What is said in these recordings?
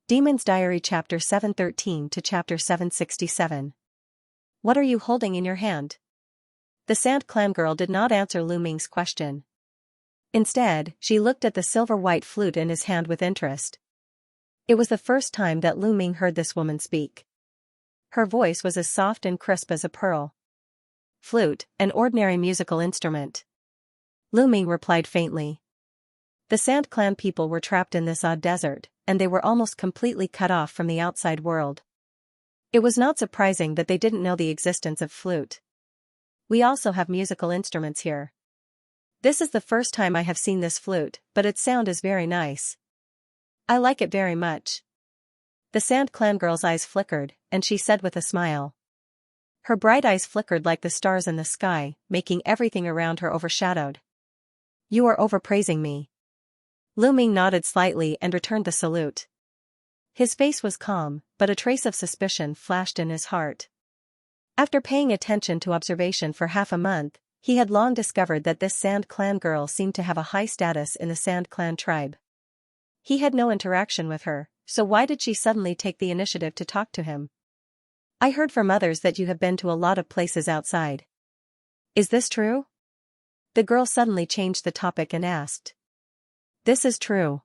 Demon's Diary Chapter 713 to Chapter 767. What are you holding in your hand? The Sand Clan girl did not answer Lu Ming's question. Instead, she looked at the silver-white flute in his hand with interest. It was the first time that Lu Ming heard this woman speak. Her voice was as soft and crisp as a pearl. Flute, an ordinary musical instrument. Lu Ming replied faintly. The Sand Clan people were trapped in this odd desert, and they were almost completely cut off from the outside world. It was not surprising that they didn't know the existence of flute. We also have musical instruments here. This is the first time I have seen this flute, but its sound is very nice. I like it very much. The Sand Clan girl's eyes flickered, and she said with a smile. Her bright eyes flickered like the stars in the sky, making everything around her overshadowed. You are overpraising me. Lu Ming nodded slightly and returned the salute. His face was calm, but a trace of suspicion flashed in his heart. After paying attention to observation for half a month, he had long discovered that this Sand Clan girl seemed to have a high status in the Sand Clan tribe. He had no interaction with her, so why did she suddenly take the initiative to talk to him? I heard from others that you have been to a lot of places outside. Is this true? The girl suddenly changed the topic and asked. This is true.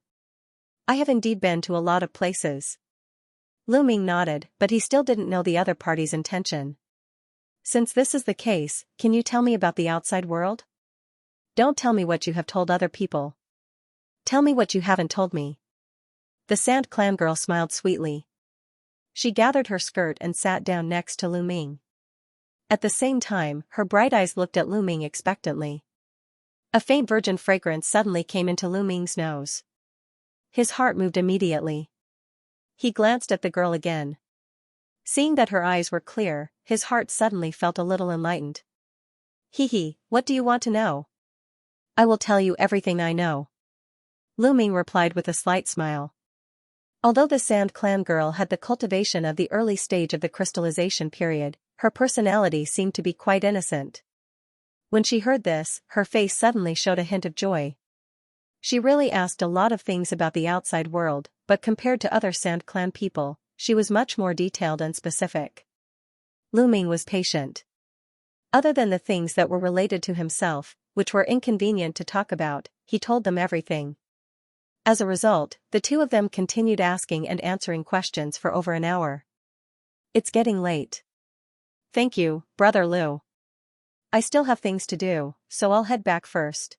I have indeed been to a lot of places. Lu Ming nodded, but he still didn't know the other party's intention. Since this is the case, can you tell me about the outside world? Don't tell me what you have told other people. Tell me what you haven't told me. The Sand Clan girl smiled sweetly. She gathered her skirt and sat down next to Lu Ming. At the same time, her bright eyes looked at Lu Ming expectantly. A faint virgin fragrance suddenly came into Lu Ming's nose. His heart moved immediately. He glanced at the girl again. Seeing that her eyes were clear, his heart suddenly felt a little enlightened. Hee, what do you want to know? I will tell you everything I know. Lu Ming replied with a slight smile. Although the Sand Clan girl had the cultivation of the early stage of the crystallization period, her personality seemed to be quite innocent. When she heard this, her face suddenly showed a hint of joy. She really asked a lot of things about the outside world, but compared to other Sand Clan people, she was much more detailed and specific. Lu Ming was patient. Other than the things that were related to himself, which were inconvenient to talk about, he told them everything. As a result, the two of them continued asking and answering questions for over an hour. It's getting late. Thank you, Brother Lu. I still have things to do, so I'll head back first.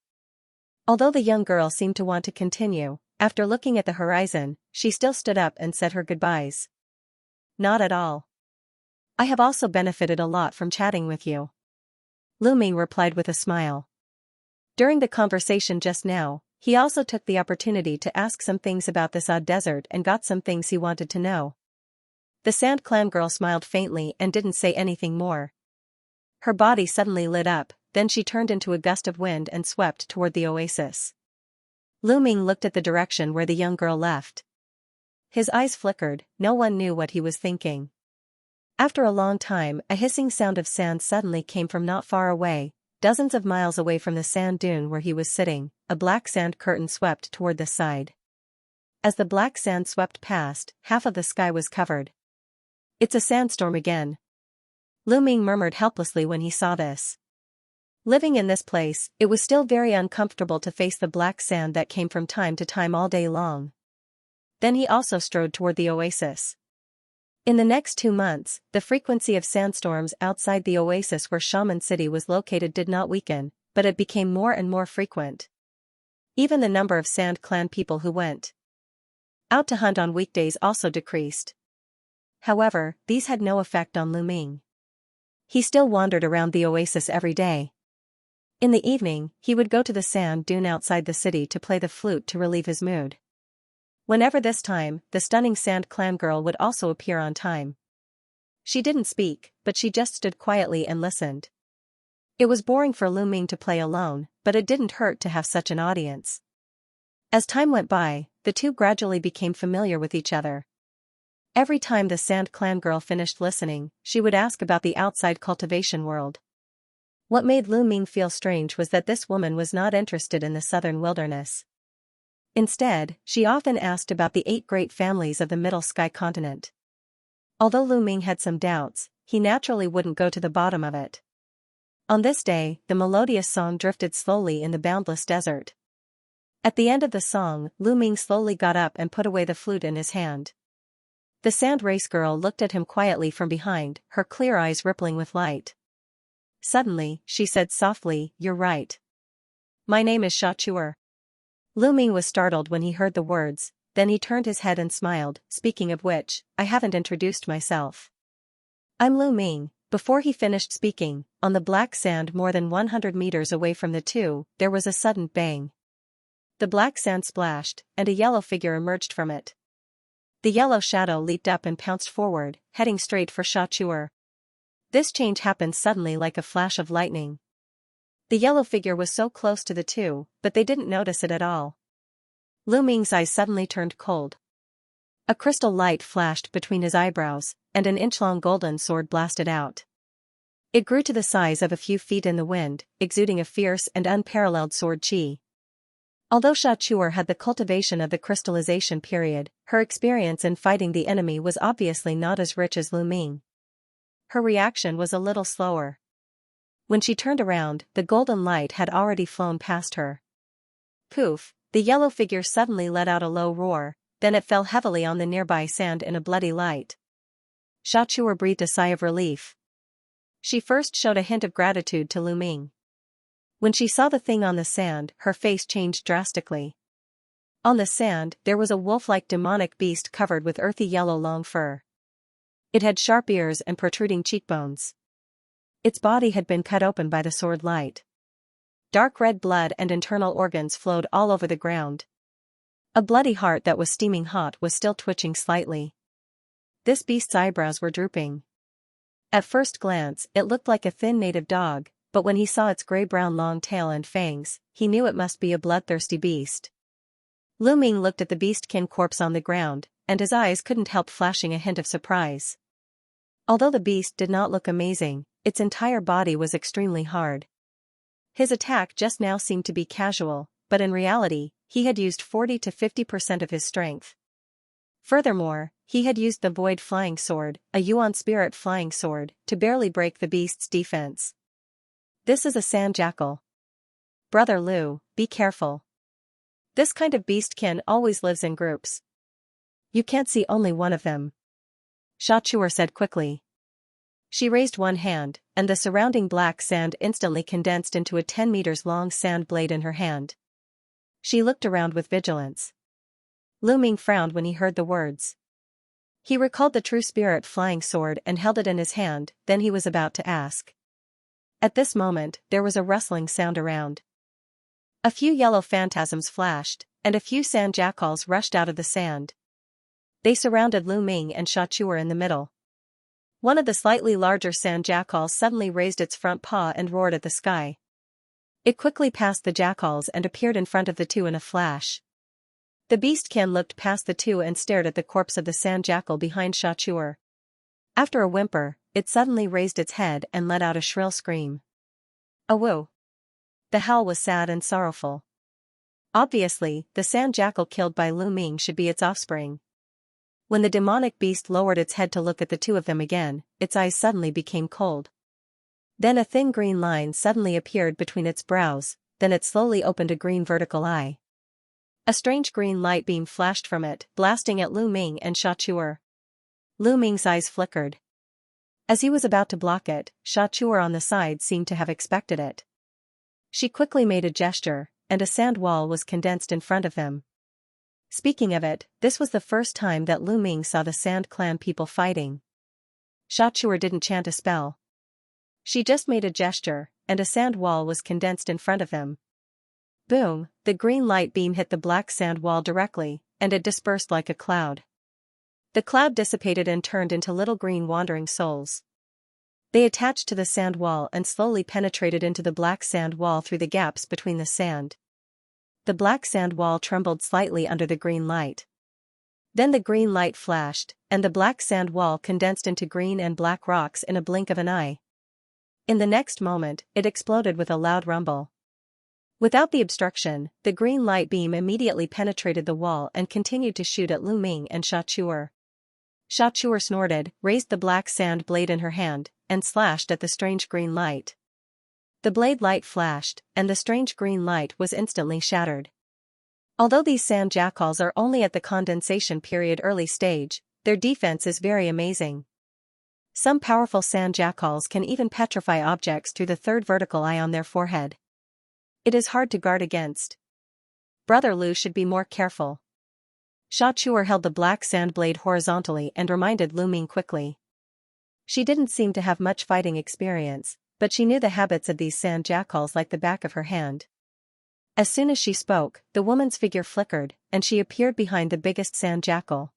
Although the young girl seemed to want to continue, after looking at the horizon, she still stood up and said her goodbyes. Not at all. I have also benefited a lot from chatting with you. Lu Ming replied with a smile. During the conversation just now, he also took the opportunity to ask some things about this odd desert and got some things he wanted to know. The Sand Clan girl smiled faintly and didn't say anything more. Her body suddenly lit up, then she turned into a gust of wind and swept toward the oasis. Lu Ming looked at the direction where the young girl left. His eyes flickered, no one knew what he was thinking. After a long time, a hissing sound of sand suddenly came from not far away, dozens of miles away from the sand dune where he was sitting. A black sand curtain swept toward the side. As the black sand swept past, half of the sky was covered. It's a sandstorm again. Lu Ming murmured helplessly when he saw this. Living in this place, it was still very uncomfortable to face the black sand that came from time to time all day long. Then he also strode toward the oasis. In the next 2 months, the frequency of sandstorms outside the oasis where Shaman City was located did not weaken, but it became more and more frequent. Even the number of Sand Clan people who went out to hunt on weekdays also decreased. However, these had no effect on Lu Ming. He still wandered around the oasis every day. In the evening, he would go to the sand dune outside the city to play the flute to relieve his mood. Whenever this time, the stunning Sand Clan girl would also appear on time. She didn't speak, but she just stood quietly and listened. It was boring for Lu Ming to play alone, but it didn't hurt to have such an audience. As time went by, the two gradually became familiar with each other. Every time the Sand Clan girl finished listening, she would ask about the outside cultivation world. What made Lu Ming feel strange was that this woman was not interested in the southern wilderness. Instead, she often asked about the 8 great families of the Middle Sky continent. Although Lu Ming had some doubts, he naturally wouldn't go to the bottom of it. On this day, the melodious song drifted slowly in the boundless desert. At the end of the song, Lu Ming slowly got up and put away the flute in his hand. The sand race girl looked at him quietly from behind, her clear eyes rippling with light. Suddenly, she said softly, "You're right. My name is Xianxia." Lu Ming was startled when he heard the words, then he turned his head and smiled, "Speaking of which, I haven't introduced myself. I'm Lu Ming." Before he finished speaking, on the black sand more than 100 meters away from the two, there was a sudden bang. The black sand splashed, and a yellow figure emerged from it. The yellow shadow leaped up and pounced forward, heading straight for Xianxia. This change happened suddenly like a flash of lightning. The yellow figure was so close to the two, but they didn't notice it at all. Lu Ming's eyes suddenly turned cold. A crystal light flashed between his eyebrows, and an inch-long golden sword blasted out. It grew to the size of a few feet in the wind, exuding a fierce and unparalleled sword chi. Although Xianxia had the cultivation of the crystallization period, her experience in fighting the enemy was obviously not as rich as Lu Ming. Her reaction was a little slower. When she turned around, the golden light had already flown past her. Poof! The yellow figure suddenly let out a low roar, then it fell heavily on the nearby sand in a bloody light. Xianxia breathed a sigh of relief. She first showed a hint of gratitude to Lu Ming. When she saw the thing on the sand, her face changed drastically. On the sand, there was a wolf-like demonic beast covered with earthy yellow long fur. It had sharp ears and protruding cheekbones. Its body had been cut open by the sword light. Dark red blood and internal organs flowed all over the ground. A bloody heart that was steaming hot was still twitching slightly. This beast's eyebrows were drooping. At first glance, it looked like a thin native dog, but when he saw its gray-brown long tail and fangs, he knew it must be a bloodthirsty beast. Lu Ming looked at the beastkin corpse on the ground, and his eyes couldn't help flashing a hint of surprise. Although the beast did not look amazing, its entire body was extremely hard. His attack just now seemed to be casual, but in reality, he had used 40 to 50% of his strength. Furthermore, he had used the Void Flying Sword, a Yuan Spirit Flying Sword, to barely break the beast's defense. This is a sand jackal. Brother Lu, be careful. This kind of beastkin always lives in groups. You can't see only one of them. Xianxia said quickly. She raised one hand, and the surrounding black sand instantly condensed into a 10 meters long sand blade in her hand. She looked around with vigilance. Lu Ming frowned when he heard the words. He recalled the True Spirit Flying Sword and held it in his hand, then he was about to ask. At this moment, there was a rustling sound around. A few yellow phantasms flashed, and a few sand jackals rushed out of the sand. They surrounded Lu Ming and Xianxia in the middle. One of the slightly larger sand jackals suddenly raised its front paw and roared at the sky. It quickly passed the jackals and appeared in front of the two in a flash. The beastkin looked past the two and stared at the corpse of the sand jackal behind Xianxia. After a whimper, it suddenly raised its head and let out a shrill scream. Awoo! The howl was sad and sorrowful. Obviously, the sand jackal killed by Lu Ming should be its offspring. When the demonic beast lowered its head to look at the two of them again, its eyes suddenly became cold. Then a thin green line suddenly appeared between its brows, then it slowly opened a green vertical eye. A strange green light beam flashed from it, blasting at Lu Ming and Xianxia. Lu Ming's eyes flickered. As he was about to block it, Xianxia on the side seemed to have expected it. She quickly made a gesture, and a sand wall was condensed in front of them. Speaking of it, this was the first time that Lu Ming saw the Sand Clan people fighting. Xianxia didn't chant a spell. She just made a gesture, and a sand wall was condensed in front of them. Boom, the green light beam hit the black sand wall directly, and it dispersed like a cloud. The cloud dissipated and turned into little green wandering souls. They attached to the sand wall and slowly penetrated into the black sand wall through the gaps between the sand. The black sand wall trembled slightly under the green light. Then the green light flashed, and the black sand wall condensed into green and black rocks in a blink of an eye. In the next moment, it exploded with a loud rumble. Without the obstruction, the green light beam immediately penetrated the wall and continued to shoot at Lu Ming and Sha Chuer. Sha Chuer snorted, raised the black sand blade in her hand, and slashed at the strange green light. The blade light flashed, and the strange green light was instantly shattered. Although these sand jackals are only at the condensation period early stage, their defense is very amazing. Some powerful sand jackals can even petrify objects through the third vertical eye on their forehead. It is hard to guard against. Brother Lu should be more careful. Sha Chuer held the black sand blade horizontally and reminded Lu Ming quickly. She didn't seem to have much fighting experience, but she knew the habits of these sand jackals like the back of her hand. As soon as she spoke, the woman's figure flickered, and she appeared behind the biggest sand jackal.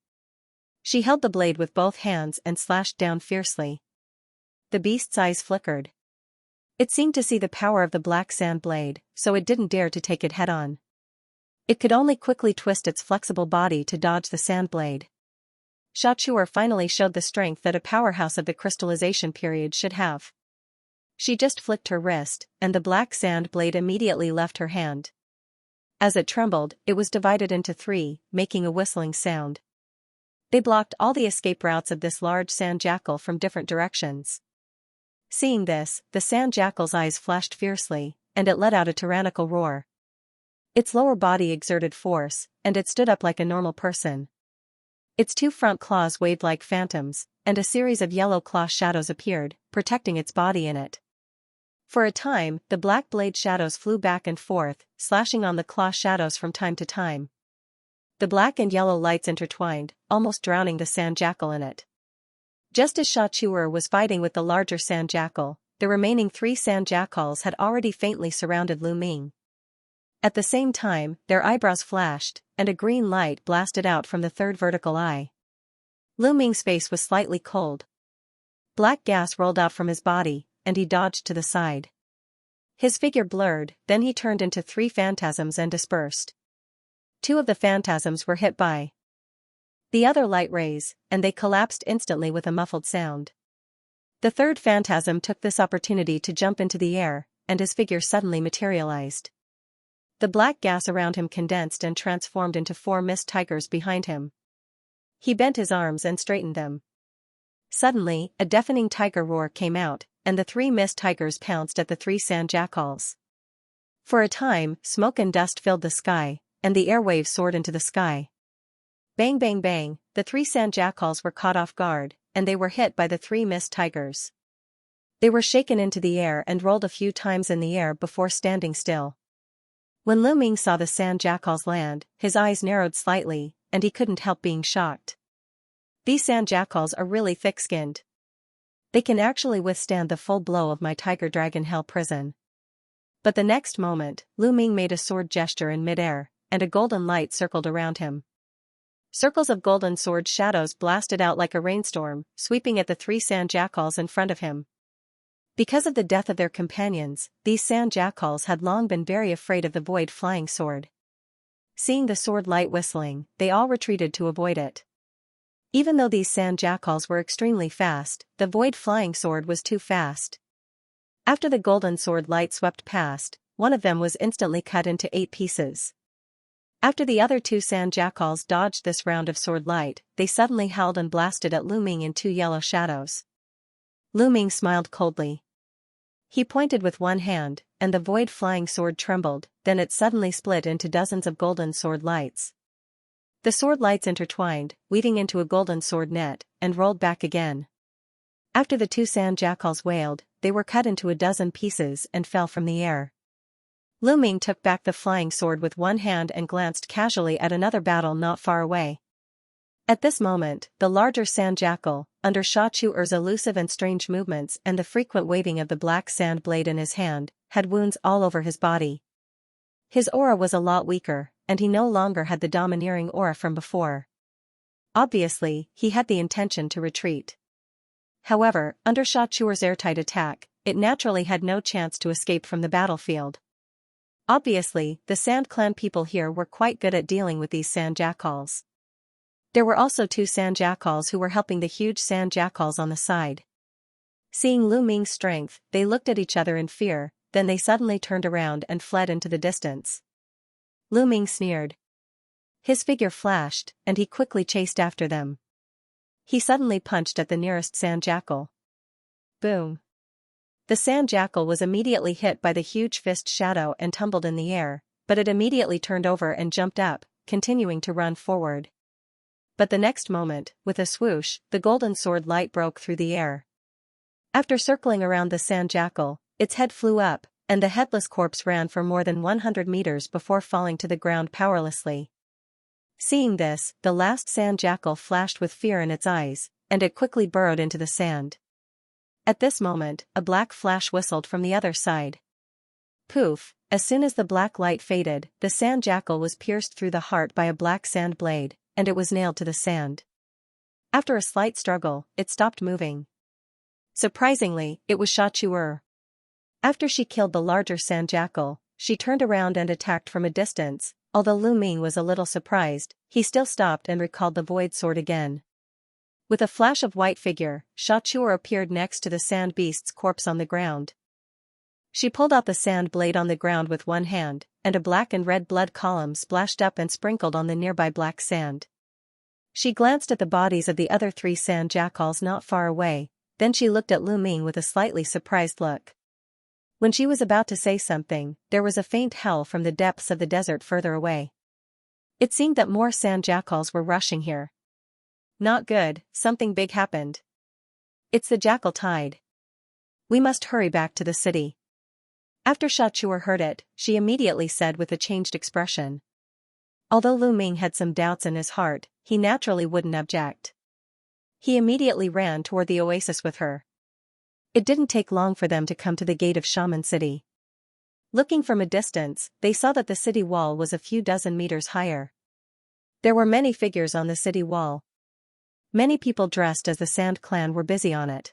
She held the blade with both hands and slashed down fiercely. The beast's eyes flickered. It seemed to see the power of the black sand blade, so it didn't dare to take it head-on. It could only quickly twist its flexible body to dodge the sand blade. Sha Chuer finally showed the strength that a powerhouse of the crystallization period should have. She just flicked her wrist, and the black sand blade immediately left her hand. As it trembled, it was divided into three, making a whistling sound. They blocked all the escape routes of this large sand jackal from different directions. Seeing this, the sand jackal's eyes flashed fiercely, and it let out a tyrannical roar. Its lower body exerted force, and it stood up like a normal person. Its two front claws waved like phantoms, and a series of yellow claw shadows appeared, protecting its body in it. For a time, the black blade shadows flew back and forth, slashing on the claw shadows from time to time. The black and yellow lights intertwined, almost drowning the sand jackal in it. Just as Sha Chuer was fighting with the larger sand jackal, the remaining three sand jackals had already faintly surrounded Lu Ming. At the same time, their eyebrows flashed, and a green light blasted out from the third vertical eye. Lu Ming's face was slightly cold. Black gas rolled out from his body, and he dodged to the side. His figure blurred, then he turned into three phantasms and dispersed. Two of the phantasms were hit by the other light rays, and they collapsed instantly with a muffled sound. The third phantasm took this opportunity to jump into the air, and his figure suddenly materialized. The black gas around him condensed and transformed into four mist tigers behind him. He bent his arms and straightened them. Suddenly, a deafening tiger roar came out, and the three mist tigers pounced at the three sand jackals. For a time, smoke and dust filled the sky, and the airwaves soared into the sky. Bang bang bang, the three sand jackals were caught off guard, and they were hit by the three mist tigers. They were shaken into the air and rolled a few times in the air before standing still. When Lu Ming saw the sand jackals land, his eyes narrowed slightly, and he couldn't help being shocked. These sand jackals are really thick-skinned. They can actually withstand the full blow of my tiger dragon hell prison. But the next moment, Lu Ming made a sword gesture in midair, and a golden light circled around him. Circles of golden sword shadows blasted out like a rainstorm, sweeping at the three sand jackals in front of him. Because of the death of their companions, these sand jackals had long been very afraid of the void flying sword. Seeing the sword light whistling, they all retreated to avoid it. Even though these sand jackals were extremely fast, the void flying sword was too fast. After the golden sword light swept past, one of them was instantly cut into 8 pieces. After the other 2 sand jackals dodged this round of sword light, they suddenly howled and blasted at Lu Ming in 2 yellow shadows. Lu Ming smiled coldly. He pointed with one hand, and the void flying sword trembled, then it suddenly split into dozens of golden sword lights. The sword lights intertwined, weaving into a golden sword net, and rolled back again. After the 2 sand jackals wailed, they were cut into a dozen pieces and fell from the air. Lu Ming took back the flying sword with one hand and glanced casually at another battle not far away. At this moment, the larger sand jackal, under Sha Chuer's elusive and strange movements and the frequent waving of the black sand blade in his hand, had wounds all over his body. His aura was a lot weaker, and he no longer had the domineering aura from before. Obviously, he had the intention to retreat. However, under Sha Chuer's airtight attack, it naturally had no chance to escape from the battlefield. Obviously, the Sand Clan people here were quite good at dealing with these sand jackals. There were also 2 sand jackals who were helping the huge sand jackals on the side. Seeing Lu Ming's strength, they looked at each other in fear, then they suddenly turned around and fled into the distance. Lu Ming sneered. His figure flashed, and he quickly chased after them. He suddenly punched at the nearest sand jackal. Boom! The sand jackal was immediately hit by the huge fist shadow and tumbled in the air, but it immediately turned over and jumped up, continuing to run forward. But the next moment, with a swoosh, the golden sword light broke through the air. After circling around the sand jackal, its head flew up, and the headless corpse ran for more than 100 meters before falling to the ground powerlessly. Seeing this, the last sand jackal flashed with fear in its eyes, and it quickly burrowed into the sand. At this moment, a black flash whistled from the other side. Poof! As soon as the black light faded, the sand jackal was pierced through the heart by a black sand blade, and it was nailed to the sand. After a slight struggle, it stopped moving. Surprisingly, it was Xianxia. After she killed the larger sand jackal, she turned around and attacked from a distance. Although Lu Ming was a little surprised, he still stopped and recalled the void sword again. With a flash of white figure, Xianxia appeared next to the sand beast's corpse on the ground. She pulled out the sand blade on the ground with one hand, and a black and red blood column splashed up and sprinkled on the nearby black sand. She glanced at the bodies of the other 3 sand jackals not far away, then she looked at Lu Ming with a slightly surprised look. When she was about to say something, there was a faint howl from the depths of the desert further away. It seemed that more sand jackals were rushing here. Not good, something big happened. It's the jackal tide. We must hurry back to the city. After Xianxia heard it, she immediately said with a changed expression. Although Lu Ming had some doubts in his heart, he naturally wouldn't object. He immediately ran toward the oasis with her. It didn't take long for them to come to the gate of Shaman City. Looking from a distance, they saw that the city wall was a few dozen meters higher. There were many figures on the city wall. Many people dressed as the Sand Clan were busy on it.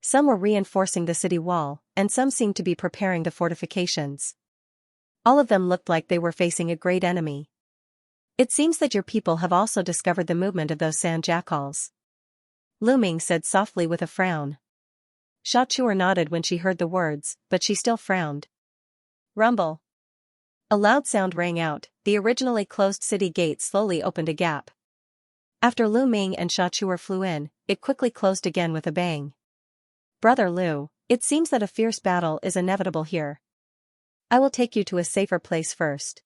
Some were reinforcing the city wall, and some seemed to be preparing the fortifications. All of them looked like they were facing a great enemy. It seems that your people have also discovered the movement of those sand jackals. Lu Ming said softly with a frown. Xianxia nodded when she heard the words, but she still frowned. Rumble. A loud sound rang out, the originally closed city gate slowly opened a gap. After Lu Ming and Xianxia flew in, it quickly closed again with a bang. Brother Lu, it seems that a fierce battle is inevitable here. I will take you to a safer place first.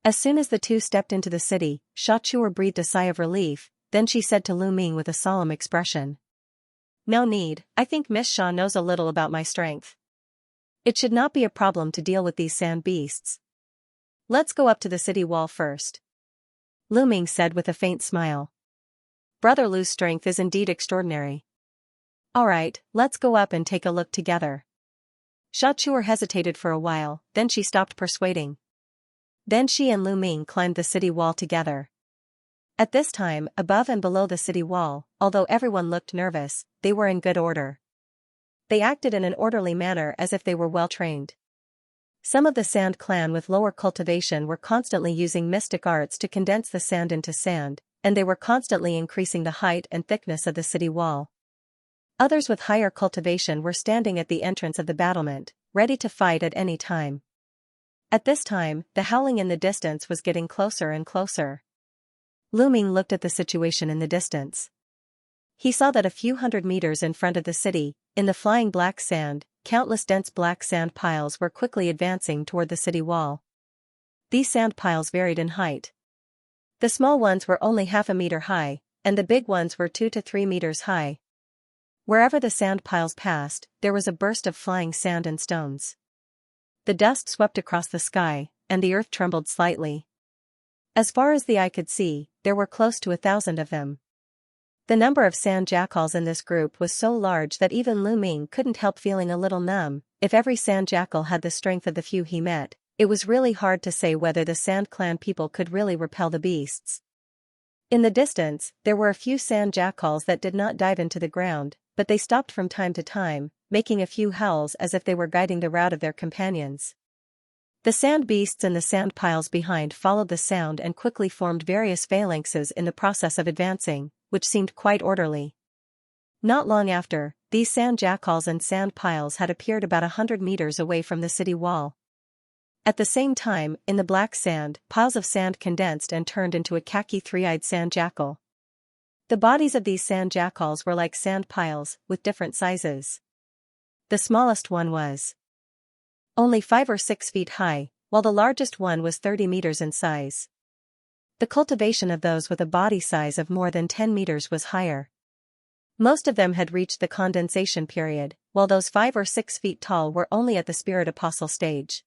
As soon as the two stepped into the city, Xianxia breathed a sigh of relief, then she said to Lu Ming with a solemn expression. No need, I think Miss Xia knows a little about my strength. It should not be a problem to deal with these sand beasts. Let's go up to the city wall first. Lu Ming said with a faint smile. Brother Lu's strength is indeed extraordinary. Alright, let's go up and take a look together. Xianxia hesitated for a while, then she stopped persuading. Then she and Lu Ming climbed the city wall together. At this time, above and below the city wall, although everyone looked nervous, they were in good order. They acted in an orderly manner as if they were well trained. Some of the Sand Clan with lower cultivation were constantly using mystic arts to condense the sand into sand, and they were constantly increasing the height and thickness of the city wall. Others with higher cultivation were standing at the entrance of the battlement, ready to fight at any time. At this time, the howling in the distance was getting closer and closer. Lu Ming looked at the situation in the distance. He saw that a few hundred meters in front of the city, in the flying black sand, countless dense black sand piles were quickly advancing toward the city wall. These sand piles varied in height. The small ones were only half a meter high, and the big ones were 2 to 3 meters high. Wherever the sand piles passed, there was a burst of flying sand and stones. The dust swept across the sky, and the earth trembled slightly. As far as the eye could see, there were close to 1,000 of them. The number of sand jackals in this group was so large that even Lu Ming couldn't help feeling a little numb. If every sand jackal had the strength of the few he met, it was really hard to say whether the Sand Clan people could really repel the beasts. In the distance, there were a few sand jackals that did not dive into the ground, but they stopped from time to time, making a few howls as if they were guiding the route of their companions. The sand beasts in the sand piles behind followed the sound and quickly formed various phalanxes in the process of advancing, which seemed quite orderly. Not long after, these sand jackals and sand piles had appeared about 100 meters away from the city wall. At the same time, in the black sand, piles of sand condensed and turned into a khaki three-eyed sand jackal. The bodies of these sand jackals were like sand piles, with different sizes. The smallest one was only 5 or 6 feet high, while the largest one was 30 meters in size. The cultivation of those with a body size of more than 10 meters was higher. Most of them had reached the condensation period, while those 5 or 6 feet tall were only at the spirit apostle stage.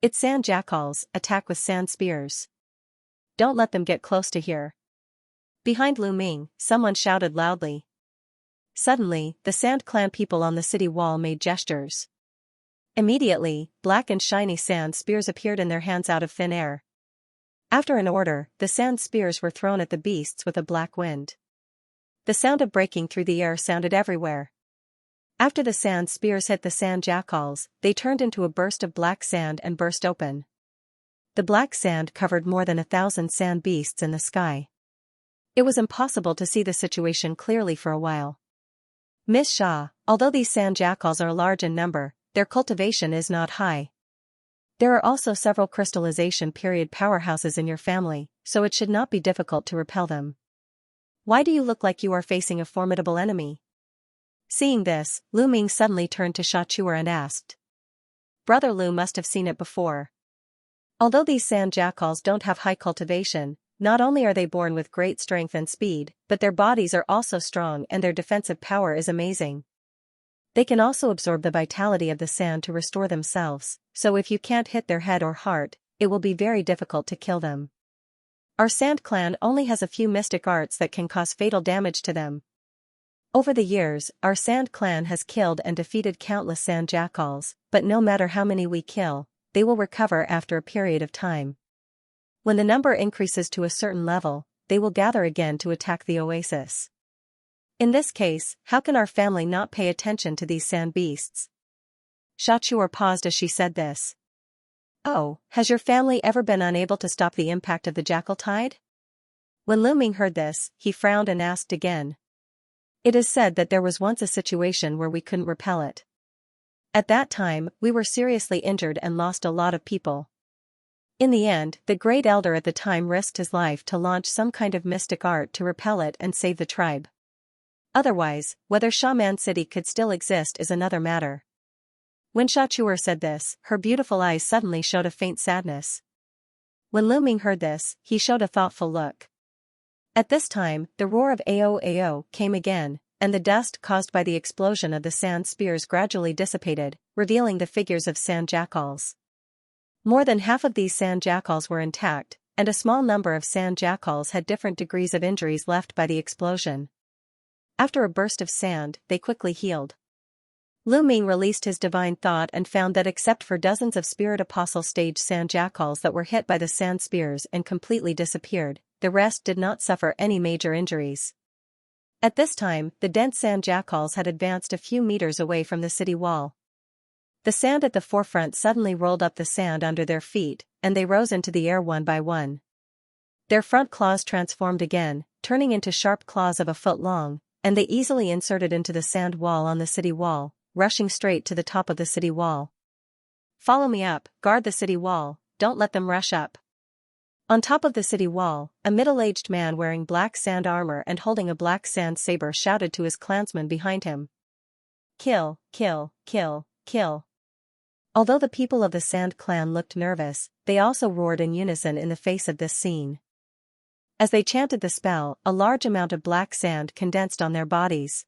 It's sand jackals, attack with sand spears. Don't let them get close to here. Behind Lu Ming, someone shouted loudly. Suddenly, the Sand Clan people on the city wall made gestures. Immediately, black and shiny sand spears appeared in their hands out of thin air. After an order, the sand spears were thrown at the beasts with a black wind. The sound of breaking through the air sounded everywhere. After the sand spears hit the sand jackals, they turned into a burst of black sand and burst open. The black sand covered more than 1,000 sand beasts in the sky. It was impossible to see the situation clearly for a while. Miss Xia, although these sand jackals are large in number, their cultivation is not high. There are also several crystallization period powerhouses in your family, so it should not be difficult to repel them. Why do you look like you are facing a formidable enemy? Seeing this, Lu Ming suddenly turned to Xianxia and asked. Brother Lu must have seen it before. Although these sand jackals don't have high cultivation, not only are they born with great strength and speed, but their bodies are also strong and their defensive power is amazing. They can also absorb the vitality of the sand to restore themselves, so if you can't hit their head or heart, it will be very difficult to kill them. Our Sand Clan only has a few mystic arts that can cause fatal damage to them. Over the years, our Sand Clan has killed and defeated countless sand jackals, but no matter how many we kill, they will recover after a period of time. When the number increases to a certain level, they will gather again to attack the oasis. In this case, how can our family not pay attention to these sand beasts? Xianxia paused as she said this. Oh, has your family ever been unable to stop the impact of the jackal tide? When Lu Ming heard this, he frowned and asked again. It is said that there was once a situation where we couldn't repel it. At that time, we were seriously injured and lost a lot of people. In the end, the great elder at the time risked his life to launch some kind of mystic art to repel it and save the tribe. Otherwise, whether Shaman City could still exist is another matter. When Xianxia said this, her beautiful eyes suddenly showed a faint sadness. When Lu Ming heard this, he showed a thoughtful look. At this time, the roar of "Ao Ao" came again, and the dust caused by the explosion of the sand spears gradually dissipated, revealing the figures of sand jackals. More than half of these sand jackals were intact, and a small number of sand jackals had different degrees of injuries left by the explosion. After a burst of sand, they quickly healed. Lu Ming released his divine thought and found that except for dozens of spirit apostle stage sand jackals that were hit by the sand spears and completely disappeared, the rest did not suffer any major injuries. At this time, the dense sand jackals had advanced a few meters away from the city wall. The sand at the forefront suddenly rolled up the sand under their feet, and they rose into the air one by one. Their front claws transformed again, turning into sharp claws of a foot long, and they easily inserted into the sand wall on the city wall, rushing straight to the top of the city wall. Follow me up, guard the city wall, don't let them rush up. On top of the city wall, a middle-aged man wearing black sand armor and holding a black sand saber shouted to his clansmen behind him. Kill, kill, kill, kill. Although the people of the Sand Clan looked nervous, they also roared in unison in the face of this scene. As they chanted the spell, a large amount of black sand condensed on their bodies.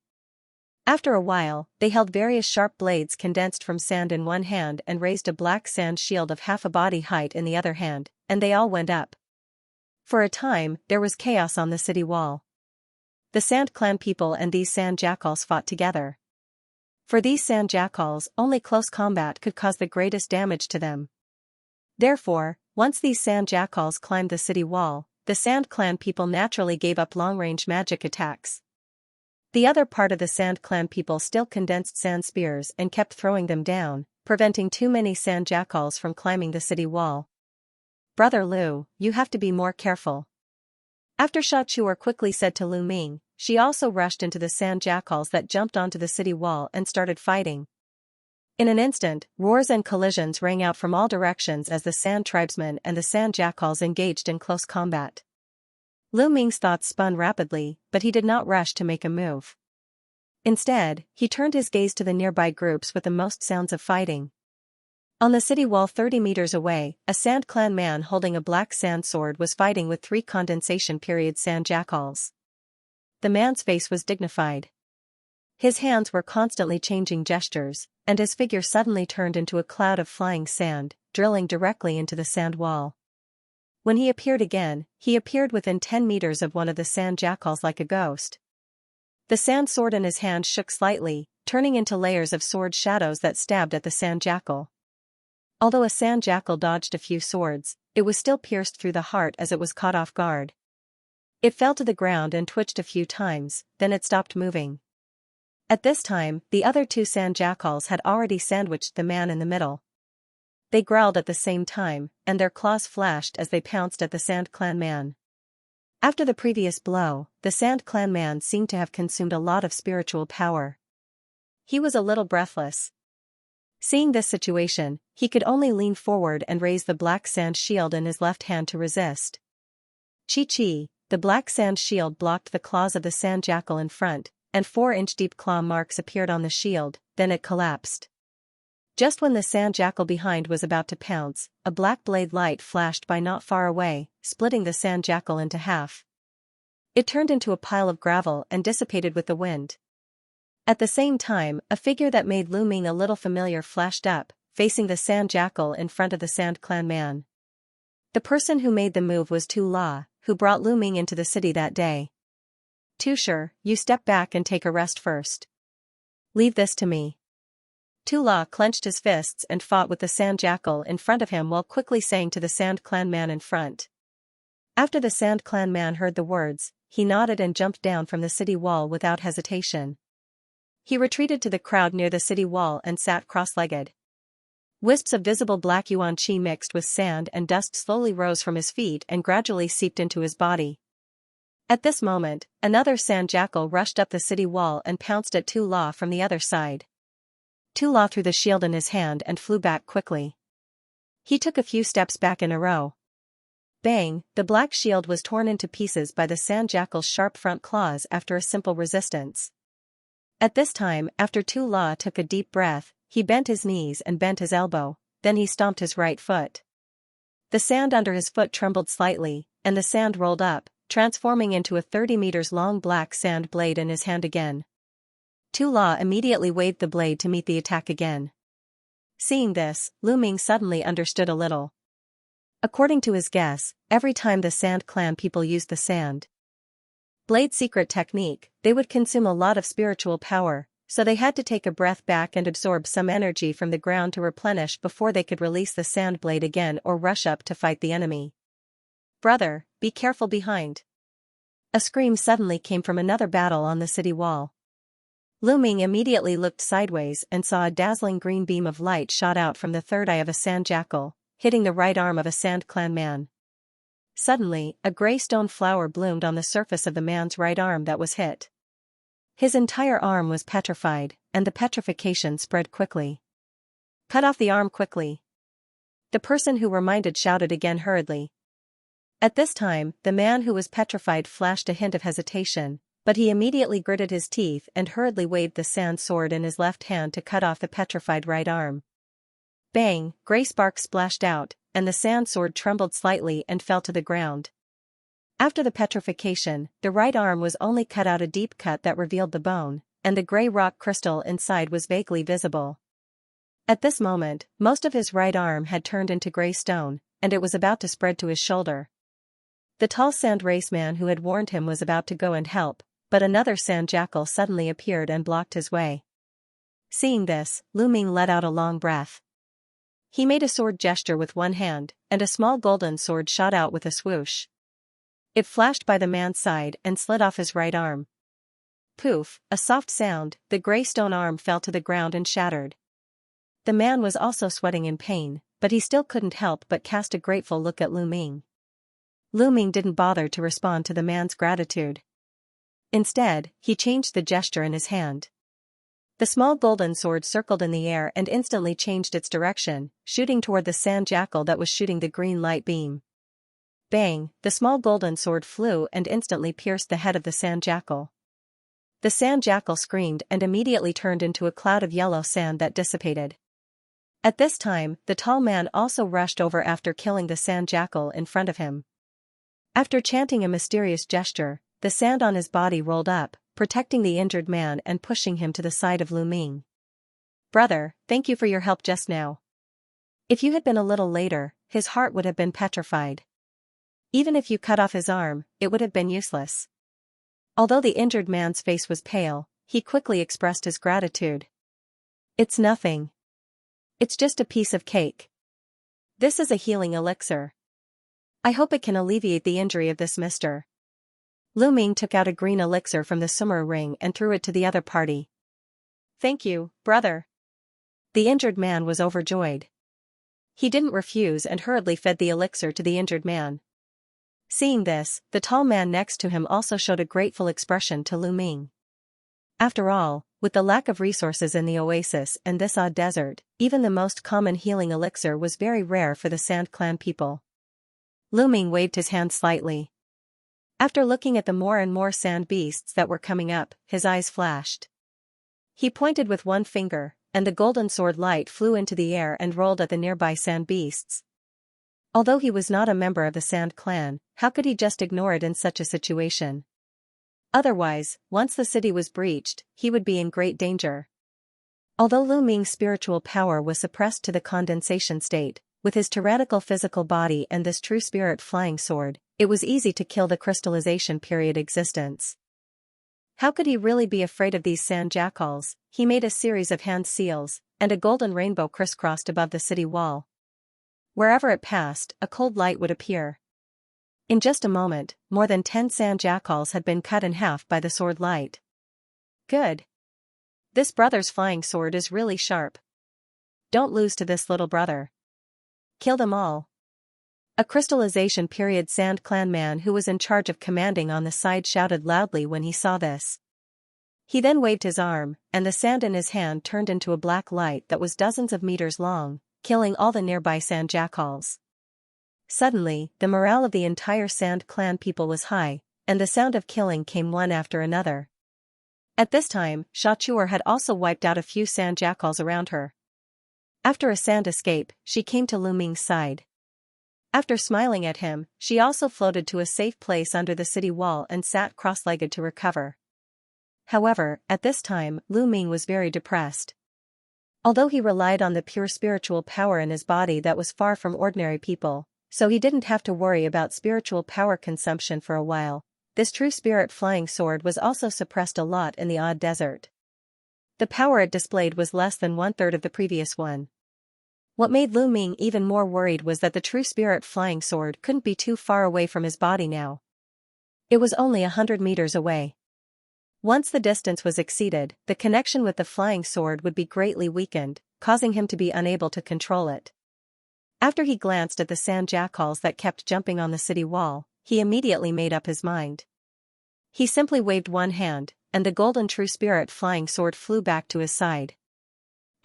After a while, they held various sharp blades condensed from sand in one hand and raised a black sand shield of half a body height in the other hand, and they all went up. For a time, there was chaos on the city wall. The Sand Clan people and these sand jackals fought together. For these sand jackals, only close combat could cause the greatest damage to them. Therefore, once these sand jackals climbed the city wall, the Sand Clan people naturally gave up long-range magic attacks. The other part of the Sand Clan people still condensed sand spears and kept throwing them down, preventing too many sand jackals from climbing the city wall. Brother Lu, you have to be more careful. After Xianxia quickly said to Lu Ming, she also rushed into the sand jackals that jumped onto the city wall and started fighting. In an instant, roars and collisions rang out from all directions as the sand tribesmen and the sand jackals engaged in close combat. Lu Ming's thoughts spun rapidly, but he did not rush to make a move. Instead, he turned his gaze to the nearby groups with the most sounds of fighting. On the city wall 30 meters away, a Sand Clan man holding a black sand sword was fighting with 3 condensation period sand jackals. The man's face was dignified. His hands were constantly changing gestures, and his figure suddenly turned into a cloud of flying sand, drilling directly into the sand wall. When he appeared again, he appeared within 10 meters of one of the sand jackals like a ghost. The sand sword in his hand shook slightly, turning into layers of sword shadows that stabbed at the sand jackal. Although a sand jackal dodged a few swords, it was still pierced through the heart as it was caught off guard. It fell to the ground and twitched a few times, then it stopped moving. At this time, the other 2 sand jackals had already sandwiched the man in the middle. They growled at the same time, and their claws flashed as they pounced at the Sand Clan man. After the previous blow, the Sand Clan man seemed to have consumed a lot of spiritual power. He was a little breathless. Seeing this situation, he could only lean forward and raise the black sand shield in his left hand to resist. Chi-chi, the black sand shield blocked the claws of the sand jackal in front, and 4-inch deep claw marks appeared on the shield, then it collapsed. Just when the sand jackal behind was about to pounce, a black blade light flashed by not far away, splitting the sand jackal into half. It turned into a pile of gravel and dissipated with the wind. At the same time, a figure that made Lu Ming a little familiar flashed up, facing the sand jackal in front of the Sand Clan man. The person who made the move was Tu La, who brought Lu Ming into the city that day. "Tusher, you step back and take a rest first. Leave this to me." Tu La clenched his fists and fought with the sand jackal in front of him while quickly saying to the Sand Clan man in front. After the Sand Clan man heard the words, he nodded and jumped down from the city wall without hesitation. He retreated to the crowd near the city wall and sat cross-legged. Wisps of visible black yuan qi mixed with sand and dust slowly rose from his feet and gradually seeped into his body. At this moment, another sand jackal rushed up the city wall and pounced at Tu La from the other side. Tu La threw the shield in his hand and flew back quickly. He took a few steps back in a row. Bang! The black shield was torn into pieces by the sand jackal's sharp front claws after a simple resistance. At this time, after Tu La took a deep breath, he bent his knees and bent his elbow, then he stomped his right foot. The sand under his foot trembled slightly, and the sand rolled up, transforming into a 30 meters long black sand blade in his hand again. Tu La immediately waved the blade to meet the attack again. Seeing this, Lu Ming suddenly understood a little. According to his guess, every time the Sand Clan people used the sand blade secret technique, they would consume a lot of spiritual power, so they had to take a breath back and absorb some energy from the ground to replenish before they could release the sand blade again or rush up to fight the enemy. "Brother, be careful behind." A scream suddenly came from another battle on the city wall. Lu Ming immediately looked sideways and saw a dazzling green beam of light shot out from the third eye of a sand jackal, hitting the right arm of a Sand Clan man. Suddenly, a gray stone flower bloomed on the surface of the man's right arm that was hit. His entire arm was petrified, and the petrification spread quickly. "Cut off the arm quickly." The person who reminded shouted again hurriedly. At this time, the man who was petrified flashed a hint of hesitation, but he immediately gritted his teeth and hurriedly waved the sand sword in his left hand to cut off the petrified right arm. Bang! Gray sparks splashed out, and the sand sword trembled slightly and fell to the ground. After the petrification, the right arm was only cut out a deep cut that revealed the bone, and the gray rock crystal inside was vaguely visible. At this moment, most of his right arm had turned into gray stone, and it was about to spread to his shoulder. The tall sand raceman who had warned him was about to go and help, but another sand jackal suddenly appeared and blocked his way. Seeing this, Lu Ming let out a long breath. He made a sword gesture with one hand, and a small golden sword shot out with a swoosh. It flashed by the man's side and slid off his right arm. Poof, a soft sound, the gray stone arm fell to the ground and shattered. The man was also sweating in pain, but he still couldn't help but cast a grateful look at Lu Ming. Lu Ming didn't bother to respond to the man's gratitude. Instead, he changed the gesture in his hand. The small golden sword circled in the air and instantly changed its direction, shooting toward the sand jackal that was shooting the green light beam. Bang, the small golden sword flew and instantly pierced the head of the sand jackal. The sand jackal screamed and immediately turned into a cloud of yellow sand that dissipated. At this time, the tall man also rushed over after killing the sand jackal in front of him. After chanting a mysterious gesture, the sand on his body rolled up, protecting the injured man and pushing him to the side of Lu Ming. "Brother, thank you for your help just now. If you had been a little later, his heart would have been petrified. Even if you cut off his arm, it would have been useless." Although the injured man's face was pale, he quickly expressed his gratitude. "It's nothing. It's just a piece of cake. This is a healing elixir. I hope it can alleviate the injury of this mister." Lu Ming took out a green elixir from the summer ring and threw it to the other party. "Thank you, brother." The injured man was overjoyed. He didn't refuse and hurriedly fed the elixir to the injured man. Seeing this, the tall man next to him also showed a grateful expression to Lu Ming. After all, with the lack of resources in the oasis and this odd desert, even the most common healing elixir was very rare for the Sand Clan people. Lu Ming waved his hand slightly. After looking at the more and more sand beasts that were coming up, his eyes flashed. He pointed with one finger, and the golden sword light flew into the air and rolled at the nearby sand beasts. Although he was not a member of the Sand Clan, how could he just ignore it in such a situation? Otherwise, once the city was breached, he would be in great danger. Although Lu Ming's spiritual power was suppressed to the condensation state, with his tyrannical physical body and this true spirit flying sword, it was easy to kill the crystallization period existence. How could he really be afraid of these sand jackals? He made a series of hand seals, and a golden rainbow crisscrossed above the city wall. Wherever it passed, a cold light would appear. In just a moment, more than 10 sand jackals had been cut in half by the sword light. Good. This brother's flying sword is really sharp. Don't lose to this little brother. Kill them all. A crystallization period Sand Clan man who was in charge of commanding on the side shouted loudly when he saw this. He then waved his arm, and the sand in his hand turned into a black light that was dozens of meters long, killing all the nearby sand jackals. Suddenly, the morale of the entire Sand Clan people was high, and the sound of killing came one after another. At this time, Xianxia had also wiped out a few sand jackals around her. After a sand escape, she came to Lu Ming's side. After smiling at him, she also floated to a safe place under the city wall and sat cross-legged to recover. However, at this time, Lu Ming was very depressed. Although he relied on the pure spiritual power in his body that was far from ordinary people, so he didn't have to worry about spiritual power consumption for a while, this true spirit flying sword was also suppressed a lot in the odd desert. The power it displayed was less than 1/3 of the previous one. What made Lu Ming even more worried was that the true spirit flying sword couldn't be too far away from his body now. It was only 100 meters away. Once the distance was exceeded, the connection with the flying sword would be greatly weakened, causing him to be unable to control it. After he glanced at the sand jackals that kept jumping on the city wall, he immediately made up his mind. He simply waved one hand, and the golden true spirit flying sword flew back to his side.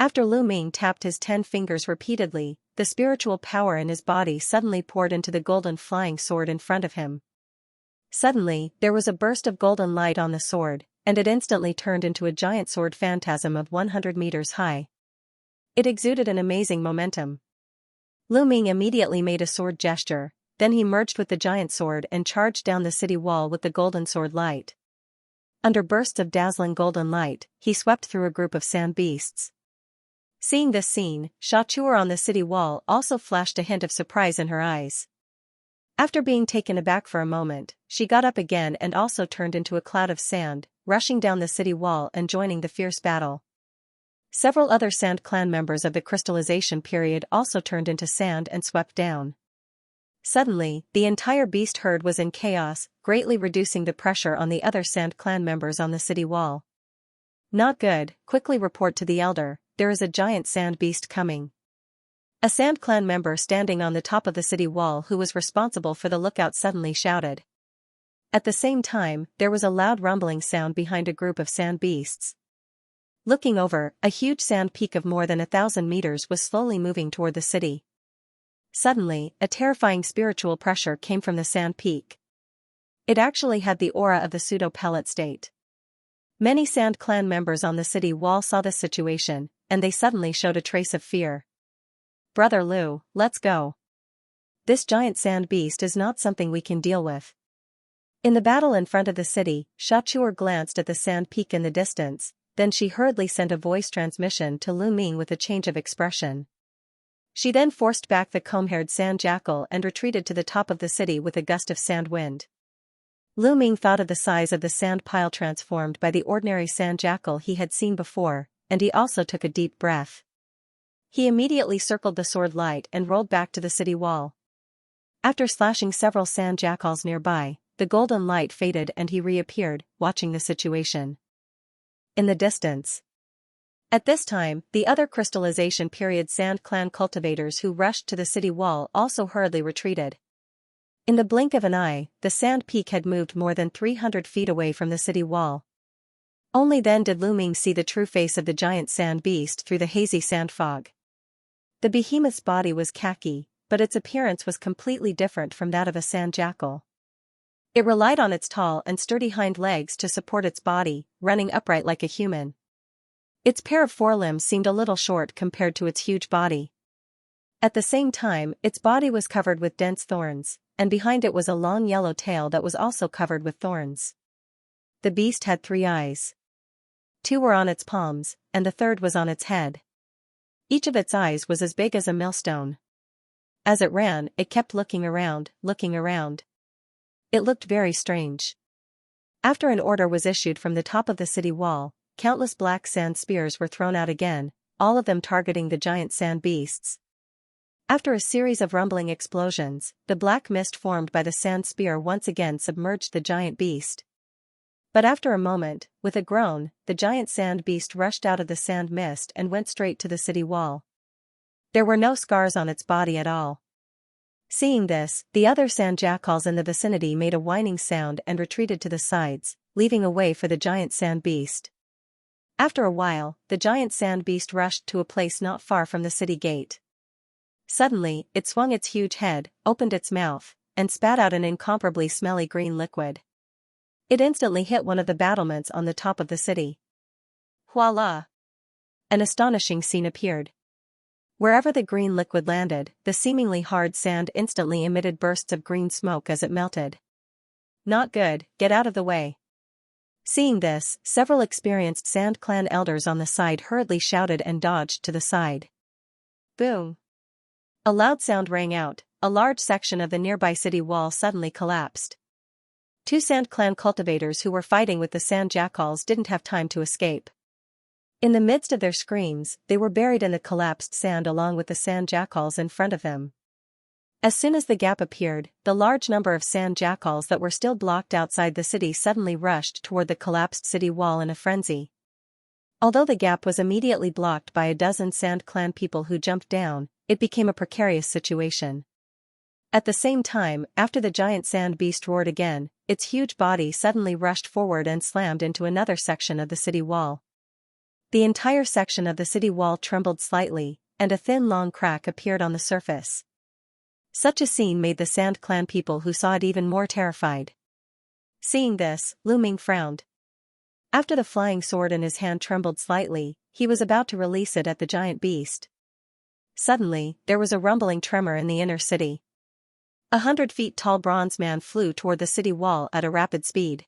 After Lu Ming tapped his 10 fingers repeatedly, the spiritual power in his body suddenly poured into the golden flying sword in front of him. Suddenly, there was a burst of golden light on the sword, and it instantly turned into a giant sword phantasm of 100 meters high. It exuded an amazing momentum. Lu Ming immediately made a sword gesture, then he merged with the giant sword and charged down the city wall with the golden sword light. Under bursts of dazzling golden light, he swept through a group of sand beasts. Seeing this scene, Xianxia on the city wall also flashed a hint of surprise in her eyes. After being taken aback for a moment, she got up again and also turned into a cloud of sand, rushing down the city wall and joining the fierce battle. Several other Sand Clan members of the crystallization period also turned into sand and swept down. Suddenly, the entire beast herd was in chaos, greatly reducing the pressure on the other Sand Clan members on the city wall. Not good, quickly report to the elder, there is a giant sand beast coming. A Sand Clan member standing on the top of the city wall who was responsible for the lookout suddenly shouted. At the same time, there was a loud rumbling sound behind a group of sand beasts. Looking over, a huge sand peak of more than 1,000 meters was slowly moving toward the city. Suddenly, a terrifying spiritual pressure came from the sand peak. It actually had the aura of the pseudo-pellet state. Many Sand Clan members on the city wall saw this situation, and they suddenly showed a trace of fear. "Brother Lu, let's go. This giant sand beast is not something we can deal with." In the battle in front of the city, Xianxia glanced at the sand peak in the distance, then she hurriedly sent a voice transmission to Lu Ming with a change of expression. She then forced back the comb-haired sand jackal and retreated to the top of the city with a gust of sand wind. Lu Ming thought of the size of the sand pile transformed by the ordinary sand jackal he had seen before, and he also took a deep breath. He immediately circled the sword light and rolled back to the city wall. After slashing several sand jackals nearby, the golden light faded and he reappeared, watching the situation. In the distance. At this time, the other crystallization period Sand Clan cultivators who rushed to the city wall also hurriedly retreated. In the blink of an eye, the sand peak had moved more than 300 feet away from the city wall. Only then did Lu Ming see the true face of the giant sand beast through the hazy sand fog. The behemoth's body was khaki, but its appearance was completely different from that of a sand jackal. It relied on its tall and sturdy hind legs to support its body, running upright like a human. Its pair of forelimbs seemed a little short compared to its huge body. At the same time, its body was covered with dense thorns, and behind it was a long yellow tail that was also covered with thorns. The beast had 3 eyes. 2 were on its palms, and the third was on its head. Each of its eyes was as big as a millstone. As it ran, it kept looking around, looking around. It looked very strange. After an order was issued from the top of the city wall, countless black sand spears were thrown out again, all of them targeting the giant sand beasts. After a series of rumbling explosions, the black mist formed by the sand spear once again submerged the giant beast. But after a moment, with a groan, the giant sand beast rushed out of the sand mist and went straight to the city wall. There were no scars on its body at all. Seeing this, the other sand jackals in the vicinity made a whining sound and retreated to the sides, leaving a way for the giant sand beast. After a while, the giant sand beast rushed to a place not far from the city gate. Suddenly, it swung its huge head, opened its mouth, and spat out an incomparably smelly green liquid. It instantly hit one of the battlements on the top of the city. Voila! An astonishing scene appeared. Wherever the green liquid landed, the seemingly hard sand instantly emitted bursts of green smoke as it melted. "Not good, get out of the way." Seeing this, several experienced Sand Clan elders on the side hurriedly shouted and dodged to the side. Boom! A loud sound rang out, a large section of the nearby city wall suddenly collapsed. 2 Sand Clan cultivators who were fighting with the sand jackals didn't have time to escape. In the midst of their screams, they were buried in the collapsed sand along with the sand jackals in front of them. As soon as the gap appeared, the large number of sand jackals that were still blocked outside the city suddenly rushed toward the collapsed city wall in a frenzy. Although the gap was immediately blocked by a dozen Sand Clan people who jumped down, it became a precarious situation. At the same time, after the giant sand beast roared again, its huge body suddenly rushed forward and slammed into another section of the city wall. The entire section of the city wall trembled slightly, and a thin long crack appeared on the surface. Such a scene made the Sand Clan people who saw it even more terrified. Seeing this, Lu Ming frowned. After the flying sword in his hand trembled slightly, he was about to release it at the giant beast. Suddenly, there was a rumbling tremor in the inner city. 100 feet tall bronze man flew toward the city wall at a rapid speed.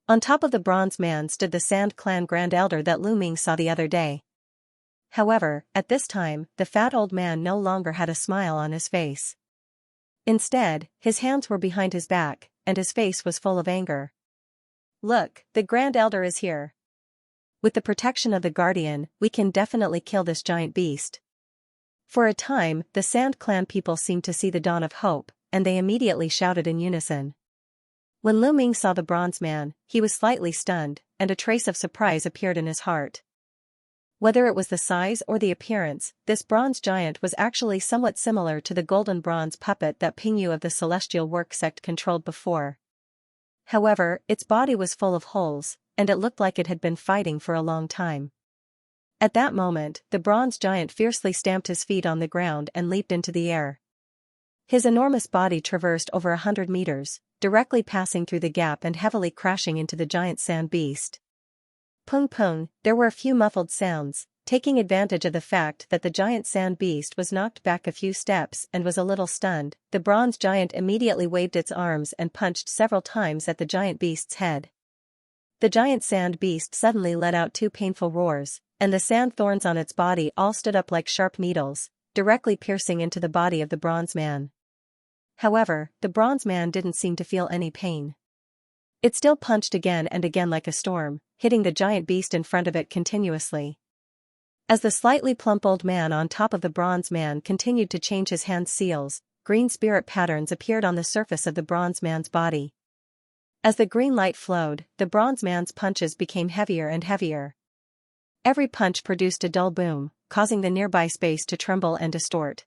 On top of the bronze man stood the Sand Clan Grand Elder that Lu Ming saw the other day. However, at this time, the fat old man no longer had a smile on his face. Instead, his hands were behind his back, and his face was full of anger. "Look, the Grand Elder is here. With the protection of the Guardian, we can definitely kill this giant beast." For a time, the Sand Clan people seemed to see the dawn of hope, and they immediately shouted in unison. When Lu Ming saw the bronze man, he was slightly stunned, and a trace of surprise appeared in his heart. Whether it was the size or the appearance, this bronze giant was actually somewhat similar to the golden bronze puppet that Pingyu of the Celestial Work sect controlled before. However, its body was full of holes, and it looked like it had been fighting for a long time. At that moment, the bronze giant fiercely stamped his feet on the ground and leaped into the air. His enormous body traversed over 100 meters, directly passing through the gap and heavily crashing into the giant sand beast. Pung pung, there were a few muffled sounds, taking advantage of the fact that the giant sand beast was knocked back a few steps and was a little stunned. The bronze giant immediately waved its arms and punched several times at the giant beast's head. The giant sand beast suddenly let out two painful roars, and the sand thorns on its body all stood up like sharp needles, directly piercing into the body of the bronze man. However, the bronze man didn't seem to feel any pain. It still punched again and again like a storm, hitting the giant beast in front of it continuously. As the slightly plump old man on top of the bronze man continued to change his hand seals, green spirit patterns appeared on the surface of the bronze man's body. As the green light flowed, the bronze man's punches became heavier and heavier. Every punch produced a dull boom, causing the nearby space to tremble and distort.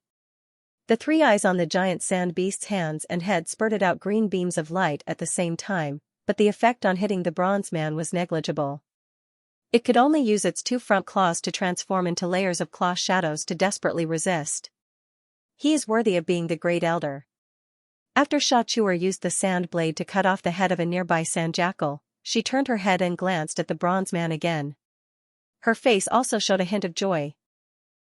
The three eyes on the giant sand beast's hands and head spurted out green beams of light at the same time, but the effect on hitting the bronze man was negligible. It could only use its two front claws to transform into layers of claw shadows to desperately resist. He is worthy of being the Great Elder. After Xianxia used the sand blade to cut off the head of a nearby sand jackal, she turned her head and glanced at the bronze man again. Her face also showed a hint of joy.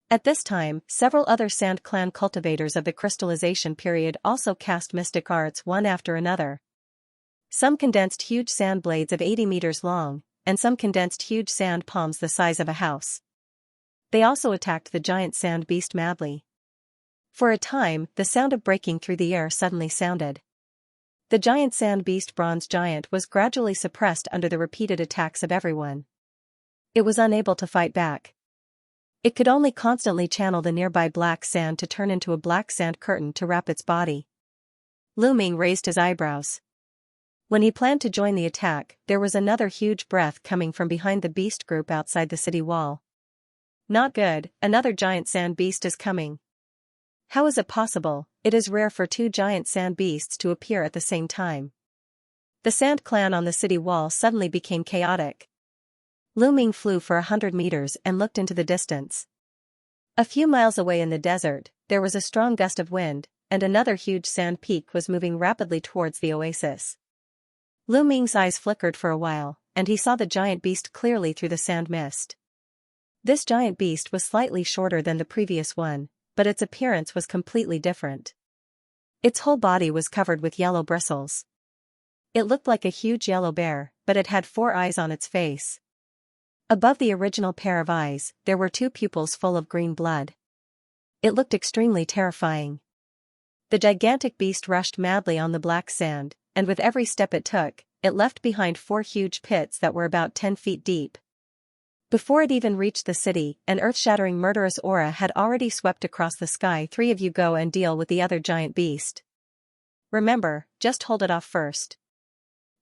At this time, several other Sand Clan cultivators of the crystallization period also cast mystic arts one after another. Some condensed huge sand blades of 80 meters long, and some condensed huge sand palms the size of a house. They also attacked the giant sand beast madly. For a time, the sound of breaking through the air suddenly sounded. The giant sand beast bronze giant was gradually suppressed under the repeated attacks of everyone. It was unable to fight back. It could only constantly channel the nearby black sand to turn into a black sand curtain to wrap its body. Lu Ming raised his eyebrows. When he planned to join the attack, there was another huge breath coming from behind the beast group outside the city wall. Not good, another giant sand beast is coming. How is it possible? It is rare for two giant sand beasts to appear at the same time. The Sand Clan on the city wall suddenly became chaotic. Lu Ming flew for 100 meters and looked into the distance. A few miles away in the desert, there was a strong gust of wind, and another huge sand peak was moving rapidly towards the oasis. Lu Ming's eyes flickered for a while, and he saw the giant beast clearly through the sand mist. This giant beast was slightly shorter than the previous one, but its appearance was completely different. Its whole body was covered with yellow bristles. It looked like a huge yellow bear, but it had 4 eyes on its face. Above the original pair of eyes, there were 2 pupils full of green blood. It looked extremely terrifying. The gigantic beast rushed madly on the black sand, and with every step it took, it left behind 4 huge pits that were about 10 feet deep. Before it even reached the city, an earth-shattering murderous aura had already swept across the sky. 3 of you go and deal with the other giant beast. Remember, just hold it off first.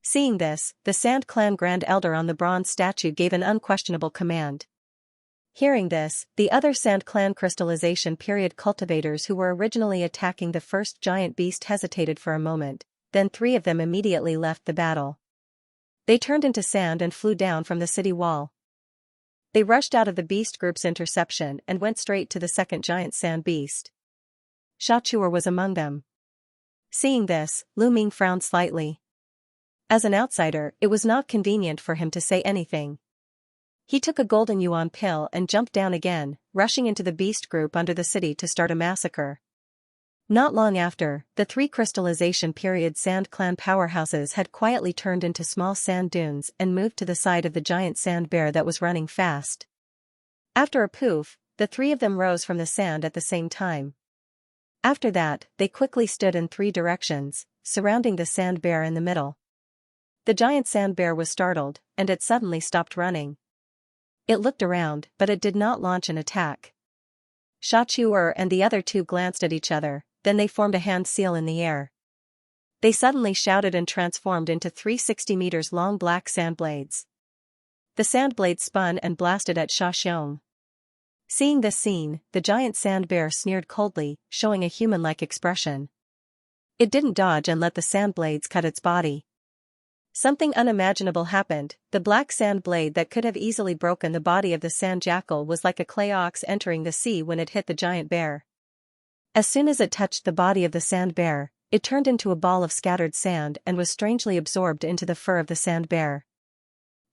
Seeing this, the Sand Clan Grand Elder on the bronze statue gave an unquestionable command. Hearing this, the other Sand Clan crystallization period cultivators who were originally attacking the first giant beast hesitated for a moment, then 3 of them immediately left the battle. They turned into sand and flew down from the city wall. They rushed out of the beast group's interception and went straight to the second giant sand beast. Xianxia was among them. Seeing this, Lu Ming frowned slightly. As an outsider, it was not convenient for him to say anything. He took a golden yuan pill and jumped down again, rushing into the beast group under the city to start a massacre. Not long after, the 3 crystallization period Sand Clan powerhouses had quietly turned into small sand dunes and moved to the side of the giant sand bear that was running fast. After a poof, the 3 of them rose from the sand at the same time. After that, they quickly stood in 3 directions, surrounding the sand bear in the middle. The giant sand bear was startled, and it suddenly stopped running. It looked around, but it did not launch an attack. Xianxia and the other 2 glanced at each other, then they formed a hand seal in the air. They suddenly shouted and transformed into 3 60 meters long black sand blades. The sand blades spun and blasted at Xianxia. Seeing this scene, the giant sand bear sneered coldly, showing a human-like expression. It didn't dodge and let the sand blades cut its body. Something unimaginable happened. The black sand blade that could have easily broken the body of the sand jackal was like a clay ox entering the sea when it hit the giant bear. As soon as it touched the body of the sand bear, it turned into a ball of scattered sand and was strangely absorbed into the fur of the sand bear.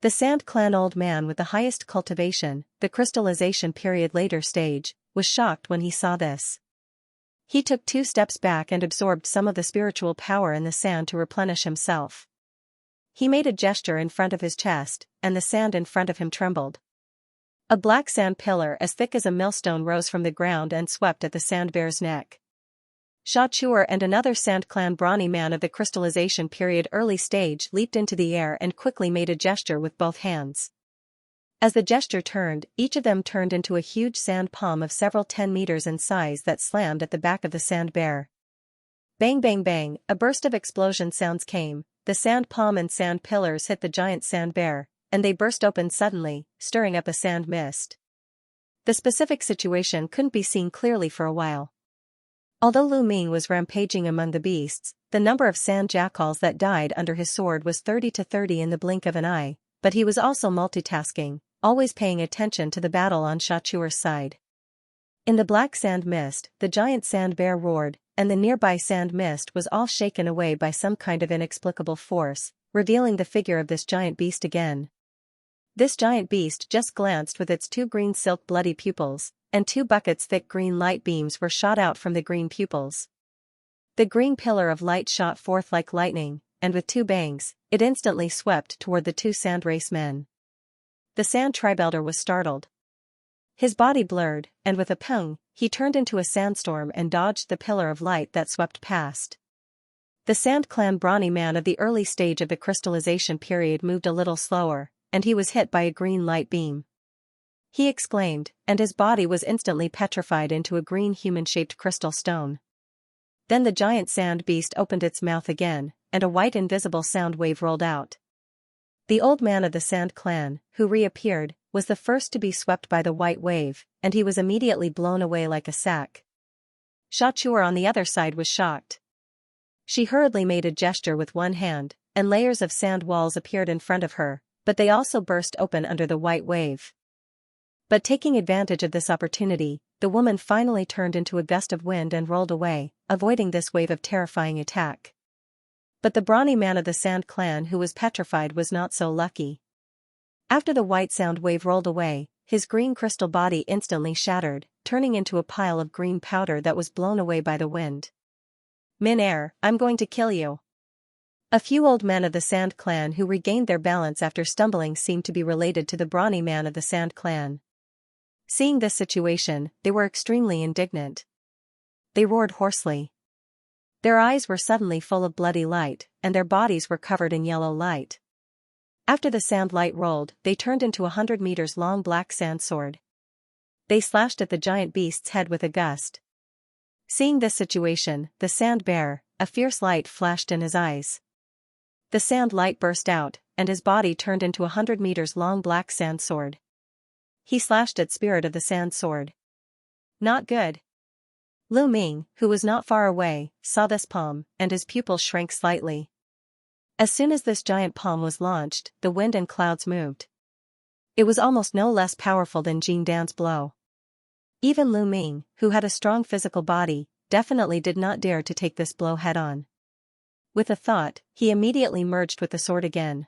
The Sand Clan old man with the highest cultivation, the crystallization period later stage, was shocked when he saw this. He took 2 steps back and absorbed some of the spiritual power in the sand to replenish himself. He made a gesture in front of his chest, and the sand in front of him trembled. A black sand pillar as thick as a millstone rose from the ground and swept at the sand bear's neck. Xianxia and another Sand Clan brawny man of the crystallization period early stage leaped into the air and quickly made a gesture with both hands. As the gesture turned, each of them turned into a huge sand palm of several 10 meters in size that slammed at the back of the sand bear. Bang bang bang, a burst of explosion sounds came, the sand palm and sand pillars hit the giant sand bear, and they burst open suddenly, stirring up a sand mist. The specific situation couldn't be seen clearly for a while. Although Lu Ming was rampaging among the beasts, the number of sand jackals that died under his sword was 30 to 30 in the blink of an eye, but he was also multitasking, always paying attention to the battle on Xianxia's side. In the black sand mist, the giant sand bear roared, and the nearby sand mist was all shaken away by some kind of inexplicable force, revealing the figure of this giant beast again. This giant beast just glanced with its 2 green silk bloody pupils, and 2 buckets thick green light beams were shot out from the green pupils. The green pillar of light shot forth like lightning, and with 2 bangs, it instantly swept toward the 2 sand race men. The sand tribe elder was startled. His body blurred, and with a pung, he turned into a sandstorm and dodged the pillar of light that swept past. The Sand Clan brawny man of the early stage of the crystallization period moved a little slower, and he was hit by a green light beam. He exclaimed, and his body was instantly petrified into a green human-shaped crystal stone. Then the giant sand beast opened its mouth again, and a white invisible sound wave rolled out. The old man of the Sand Clan, who reappeared, was the first to be swept by the white wave, and he was immediately blown away like a sack. Xianxia on the other side was shocked. She hurriedly made a gesture with one hand, and layers of sand walls appeared in front of her, but they also burst open under the white wave. But taking advantage of this opportunity, the woman finally turned into a gust of wind and rolled away, avoiding this wave of terrifying attack. But the brawny man of the Sand Clan who was petrified was not so lucky. After the white sound wave rolled away, his green crystal body instantly shattered, turning into a pile of green powder that was blown away by the wind. "Min-air, I'm going to kill you." A few old men of the Sand Clan who regained their balance after stumbling seemed to be related to the brawny man of the Sand Clan. Seeing this situation, they were extremely indignant. They roared hoarsely. Their eyes were suddenly full of bloody light, and their bodies were covered in yellow light. After the sand light rolled, they turned into a 100 meters long black sand sword. They slashed at the giant beast's head with a gust. Seeing this situation, the sand bear, a fierce light flashed in his eyes. The sand light burst out, and his body turned into a 100 meters long black sand sword. He slashed at Spirit of the Sand Sword. Not good. Lu Ming, who was not far away, saw this palm, and his pupils shrank slightly. As soon as this giant palm was launched, the wind and clouds moved. It was almost no less powerful than Jin Dan's blow. Even Lu Ming, who had a strong physical body, definitely did not dare to take this blow head-on. With a thought, he immediately merged with the sword again.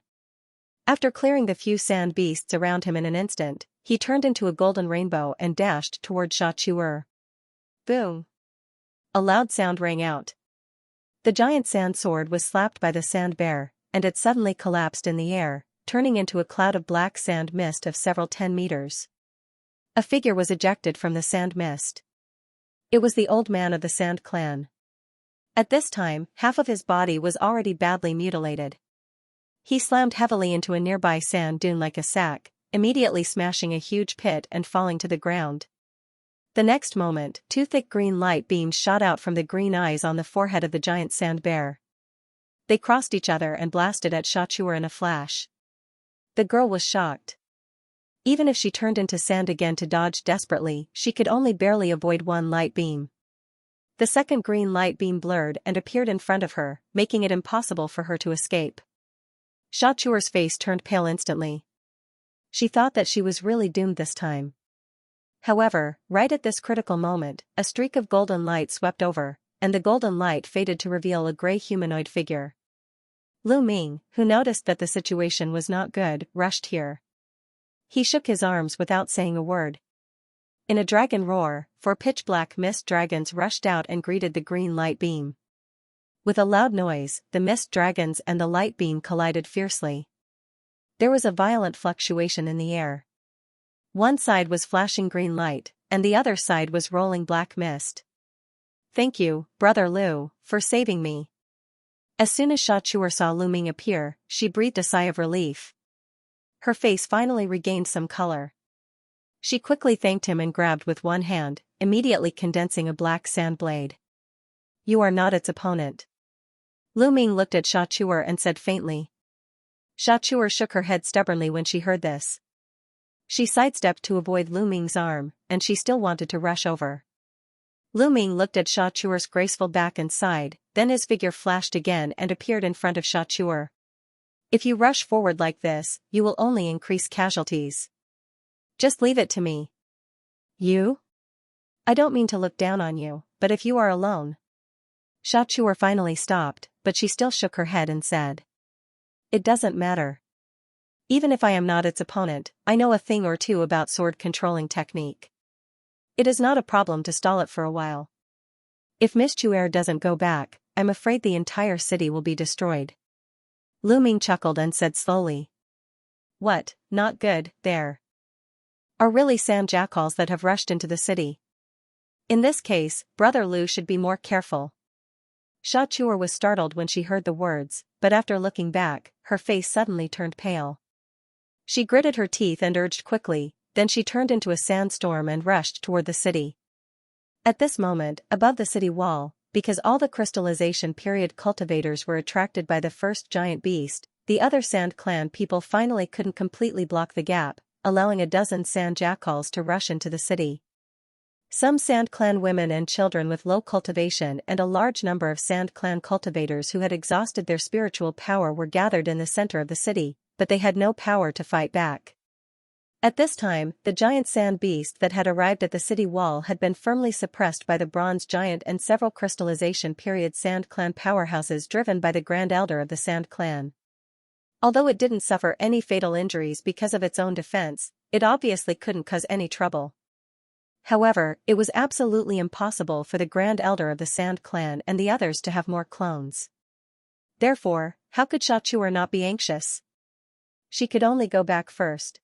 After clearing the few sand beasts around him in an instant, he turned into a golden rainbow and dashed toward Xianxia. Boom! A loud sound rang out. The giant sand sword was slapped by the sand bear, and it suddenly collapsed in the air, turning into a cloud of black sand mist of several 10 meters. A figure was ejected from the sand mist. It was the old man of the Sand Clan. At this time, half of his body was already badly mutilated. He slammed heavily into a nearby sand dune like a sack, immediately smashing a huge pit and falling to the ground. The next moment, 2 thick green light beams shot out from the green eyes on the forehead of the giant sand bear. They crossed each other and blasted at Xianxia in a flash. The girl was shocked. Even if she turned into sand again to dodge desperately, she could only barely avoid one light beam. The second green light beam blurred and appeared in front of her, making it impossible for her to escape. Xiaochuer's face turned pale instantly. She thought that she was really doomed this time. However, right at this critical moment, a streak of golden light swept over, and the golden light faded to reveal a gray humanoid figure. Lu Ming, who noticed that the situation was not good, rushed here. He shook his arms without saying a word. In a dragon roar, 4 pitch-black mist dragons rushed out and greeted the green light beam. With a loud noise, the mist dragons and the light beam collided fiercely. There was a violent fluctuation in the air. One side was flashing green light, and the other side was rolling black mist. "Thank you, Brother Lu, for saving me." As soon as Xiaochuer saw Lu Ming appear, she breathed a sigh of relief. Her face finally regained some color. She quickly thanked him and grabbed with one hand, immediately condensing a black sand blade. "You are not its opponent." Lu Ming looked at Xiaochuer and said faintly. Xiaochuer shook her head stubbornly when she heard this. She sidestepped to avoid Lu Ming's arm, and she still wanted to rush over. Lu Ming looked at Xiaochuer's graceful back and sighed, then his figure flashed again and appeared in front of Xiaochuer. "If you rush forward like this, you will only increase casualties. Just leave it to me." "You? I don't mean to look down on you, but if you are alone." Xiaochuer finally stopped, but she still shook her head and said. "It doesn't matter. Even if I am not its opponent, I know a thing or two about sword controlling technique. It is not a problem to stall it for a while. If Miss Chuer doesn't go back, I'm afraid the entire city will be destroyed." Lu Ming chuckled and said slowly. "What, not good, there are really sand jackals that have rushed into the city. In this case, Brother Lu should be more careful." Xiaochuer was startled when she heard the words, but after looking back, her face suddenly turned pale. She gritted her teeth and urged quickly, then she turned into a sandstorm and rushed toward the city. At this moment, above the city wall, because all the crystallization period cultivators were attracted by the first giant beast, the other Sand Clan people finally couldn't completely block the gap, allowing a dozen sand jackals to rush into the city. Some Sand Clan women and children with low cultivation and a large number of Sand Clan cultivators who had exhausted their spiritual power were gathered in the center of the city, but they had no power to fight back. At this time, the giant sand beast that had arrived at the city wall had been firmly suppressed by the bronze giant and several crystallization period Sand Clan powerhouses driven by the Grand Elder of the Sand Clan. Although it didn't suffer any fatal injuries because of its own defense, it obviously couldn't cause any trouble. However, it was absolutely impossible for the Grand Elder of the Sand Clan and the others to have more clones. Therefore, how could Xiaochuer not be anxious? She could only go back first.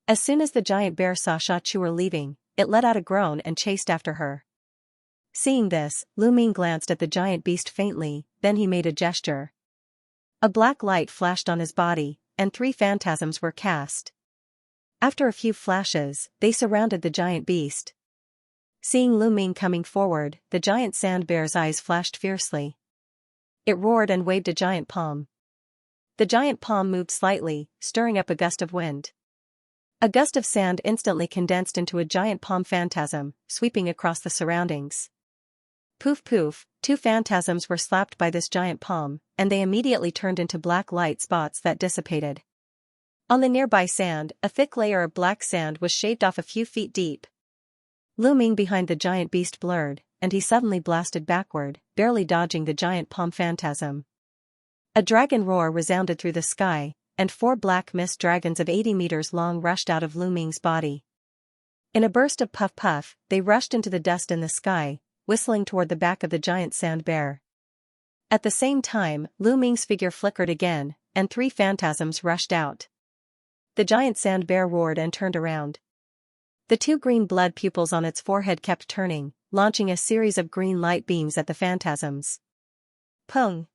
As soon as the giant bear saw Xiaochuer leaving, it let out a groan and chased after her. Seeing this, Lu Ming glanced at the giant beast faintly, then he made a gesture. A black light flashed on his body, and 3 phantasms were cast. After a few flashes, they surrounded the giant beast. Seeing Lu Ming coming forward, the giant sand bear's eyes flashed fiercely. It roared and waved a giant palm. The giant palm moved slightly, stirring up a gust of wind. A gust of sand instantly condensed into a giant palm phantasm, sweeping across the surroundings. Poof poof, 2 phantasms were slapped by this giant palm, and they immediately turned into black light spots that dissipated. On the nearby sand, a thick layer of black sand was shaved off a few feet deep. Lu Ming behind the giant beast blurred, and he suddenly blasted backward, barely dodging the giant palm phantasm. A dragon roar resounded through the sky, and 4 black mist dragons of 80 meters long rushed out of Lu Ming's body. In a burst of puff-puff, they rushed into the dust in the sky, whistling toward the back of the giant sand bear. At the same time, Lu Ming's figure flickered again, and 3 phantasms rushed out. The giant sand bear roared and turned around. The 2 green blood pupils on its forehead kept turning, launching a series of green light beams at the phantasms. Pung!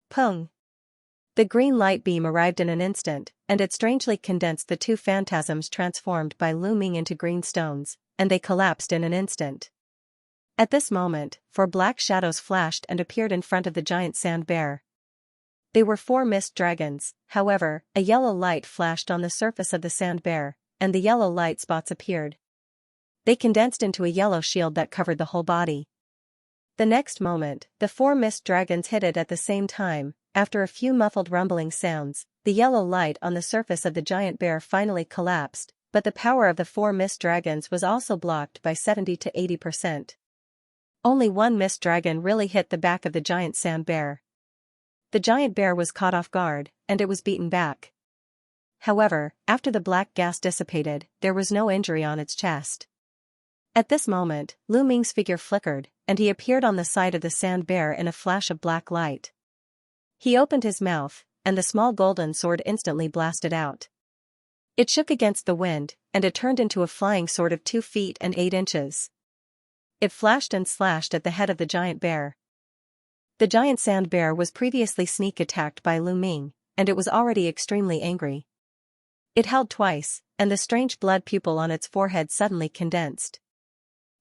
Pung! The green light beam arrived in an instant, and it strangely condensed the 2 phantasms transformed by Lu Ming into green stones, and they collapsed in an instant. At this moment, 4 black shadows flashed and appeared in front of the giant sand bear. They were 4 mist dragons, however, a yellow light flashed on the surface of the sand bear, and the yellow light spots appeared. They condensed into a yellow shield that covered the whole body. The next moment, the 4 mist dragons hit it at the same time, after a few muffled rumbling sounds, the yellow light on the surface of the giant bear finally collapsed, but the power of the 4 mist dragons was also blocked by 70 to 80%. Only one mist dragon really hit the back of the giant sand bear. The giant bear was caught off guard, and it was beaten back. However, after the black gas dissipated, there was no injury on its chest. At this moment, Lu Ming's figure flickered, and he appeared on the side of the sand bear in a flash of black light. He opened his mouth, and the small golden sword instantly blasted out. It shook against the wind, and it turned into a flying sword of 2 feet and 8 inches. It flashed and slashed at the head of the giant bear. The giant sand bear was previously sneak attacked by Lu Ming, and it was already extremely angry. It howled twice, and the strange blood pupil on its forehead suddenly condensed.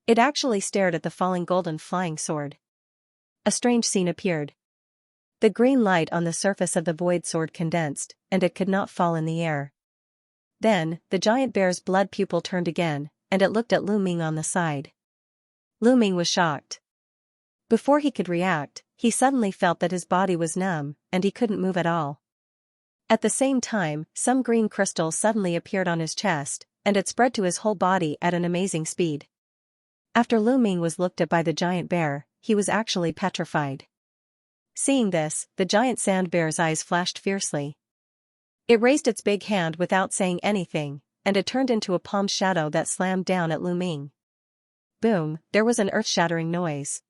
It actually stared at the falling golden flying sword. A strange scene appeared. The green light on the surface of the void sword condensed, and it could not fall in the air. Then, the giant bear's blood pupil turned again, and it looked at Lu Ming on the side. Lu Ming was shocked. Before he could react, he suddenly felt that his body was numb, and he couldn't move at all. At the same time, some green crystal suddenly appeared on his chest, and it spread to his whole body at an amazing speed. After Lu Ming was looked at by the giant bear, he was actually petrified. Seeing this, the giant sand bear's eyes flashed fiercely. It raised its big hand without saying anything, and it turned into a palm shadow that slammed down at Lu Ming. Boom, there was an earth-shattering noise.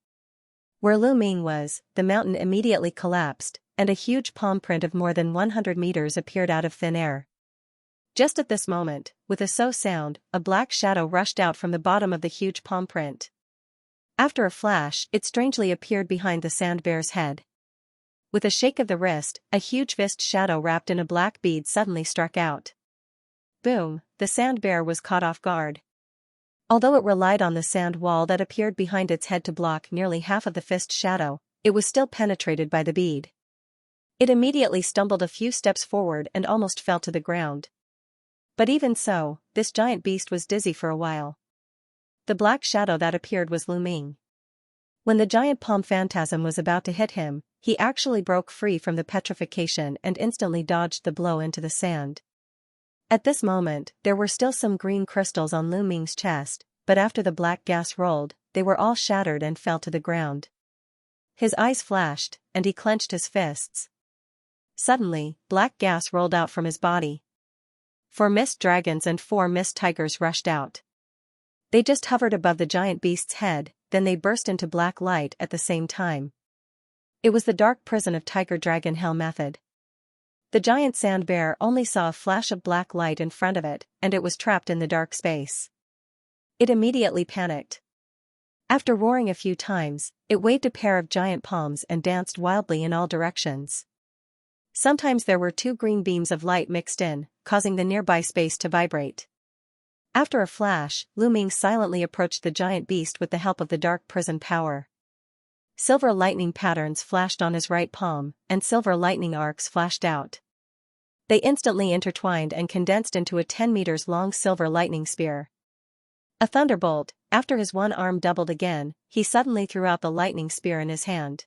Where Lu Ming was, the mountain immediately collapsed, and a huge palm print of more than 100 meters appeared out of thin air. Just at this moment, with a so sound, a black shadow rushed out from the bottom of the huge palm print. After a flash, it strangely appeared behind the sand bear's head. With a shake of the wrist, a huge fist shadow wrapped in a black bead suddenly struck out. Boom, the sand bear was caught off guard. Although it relied on the sand wall that appeared behind its head to block nearly half of the fist shadow, it was still penetrated by the bead. It immediately stumbled a few steps forward and almost fell to the ground. But even so, this giant beast was dizzy for a while. The black shadow that appeared was Lu Ming. When the giant palm phantasm was about to hit him, he actually broke free from the petrification and instantly dodged the blow into the sand. At this moment, there were still some green crystals on Lu Ming's chest, but after the black gas rolled, they were all shattered and fell to the ground. His eyes flashed, and he clenched his fists. Suddenly, black gas rolled out from his body. 4 mist dragons and 4 mist tigers rushed out. They just hovered above the giant beast's head, then they burst into black light at the same time. It was the dark prison of Tiger Dragon Hell method. The giant sand bear only saw a flash of black light in front of it, and it was trapped in the dark space. It immediately panicked. After roaring a few times, it waved a pair of giant palms and danced wildly in all directions. Sometimes there were 2 green beams of light mixed in, causing the nearby space to vibrate. After a flash, Lu Ming silently approached the giant beast with the help of the dark prison power. Silver lightning patterns flashed on his right palm, and silver lightning arcs flashed out. They instantly intertwined and condensed into a 10 meters long silver lightning spear. A thunderbolt, after his one arm doubled again, he suddenly threw out the lightning spear in his hand.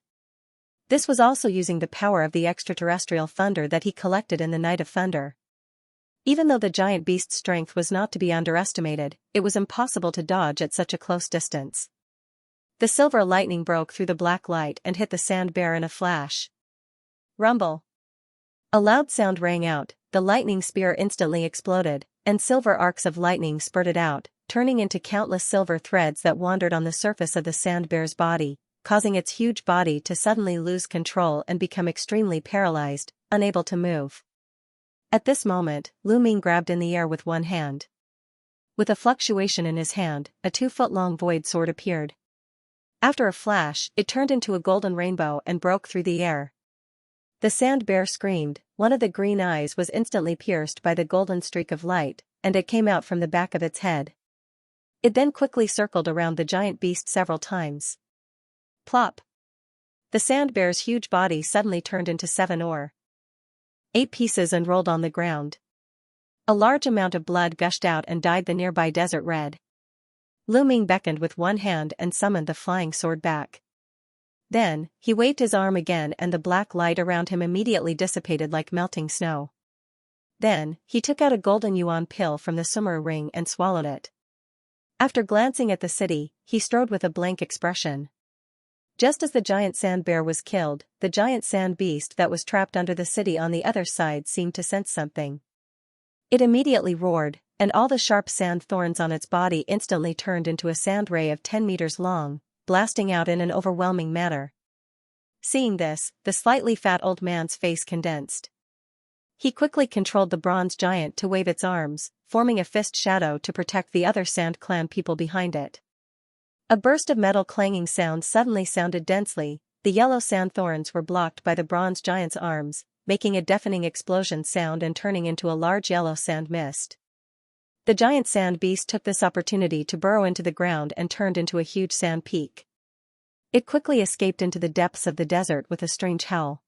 This was also using the power of the extraterrestrial thunder that he collected in the Night of Thunder. Even though the giant beast's strength was not to be underestimated, it was impossible to dodge at such a close distance. The silver lightning broke through the black light and hit the sand bear in a flash. Rumble! A loud sound rang out, the lightning spear instantly exploded, and silver arcs of lightning spurted out, turning into countless silver threads that wandered on the surface of the sand bear's body, causing its huge body to suddenly lose control and become extremely paralyzed, unable to move. At this moment, Lu Ming grabbed in the air with one hand. With a fluctuation in his hand, a 2-foot-long void sword appeared. After a flash, it turned into a golden rainbow and broke through the air. The sand bear screamed, one of the green eyes was instantly pierced by the golden streak of light, and it came out from the back of its head. It then quickly circled around the giant beast several times. Plop! The sand bear's huge body suddenly turned into 7 or 8 pieces and rolled on the ground. A large amount of blood gushed out and dyed the nearby desert red. Lu Ming beckoned with one hand and summoned the flying sword back. Then, he waved his arm again and the black light around him immediately dissipated like melting snow. Then, he took out a golden yuan pill from the sumer ring and swallowed it. After glancing at the city, he strode with a blank expression. Just as the giant sand bear was killed, the giant sand beast that was trapped under the city on the other side seemed to sense something. It immediately roared, and all the sharp sand thorns on its body instantly turned into a sand ray of 10 meters long, blasting out in an overwhelming manner. Seeing this, the slightly fat old man's face condensed. He quickly controlled the bronze giant to wave its arms, forming a fist shadow to protect the other Sand Clan people behind it. A burst of metal clanging sound suddenly sounded densely. The yellow sand thorns were blocked by the bronze giant's arms, making a deafening explosion sound and turning into a large yellow sand mist. The giant sand beast took this opportunity to burrow into the ground and turned into a huge sand peak. It quickly escaped into the depths of the desert with a strange howl.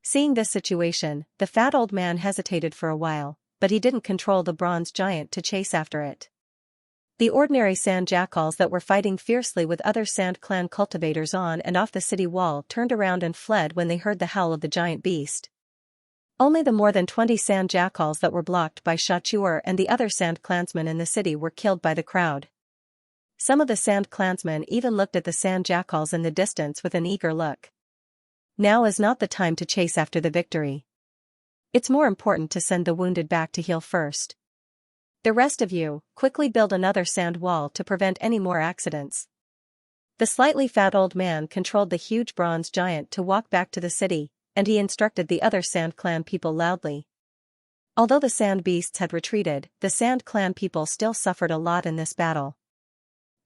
Seeing this situation, the fat old man hesitated for a while, but he didn't control the bronze giant to chase after it. The ordinary sand jackals that were fighting fiercely with other Sand Clan cultivators on and off the city wall turned around and fled when they heard the howl of the giant beast. Only the more than 20 sand jackals that were blocked by Xianxia and the other Sand Clansmen in the city were killed by the crowd. Some of the Sand Clansmen even looked at the sand jackals in the distance with an eager look. Now is not the time to chase after the victory. It's more important to send the wounded back to heal first. The rest of you, quickly build another sand wall to prevent any more accidents. The slightly fat old man controlled the huge bronze giant to walk back to the city, and he instructed the other Sand Clan people loudly. Although the sand beasts had retreated, the Sand Clan people still suffered a lot in this battle.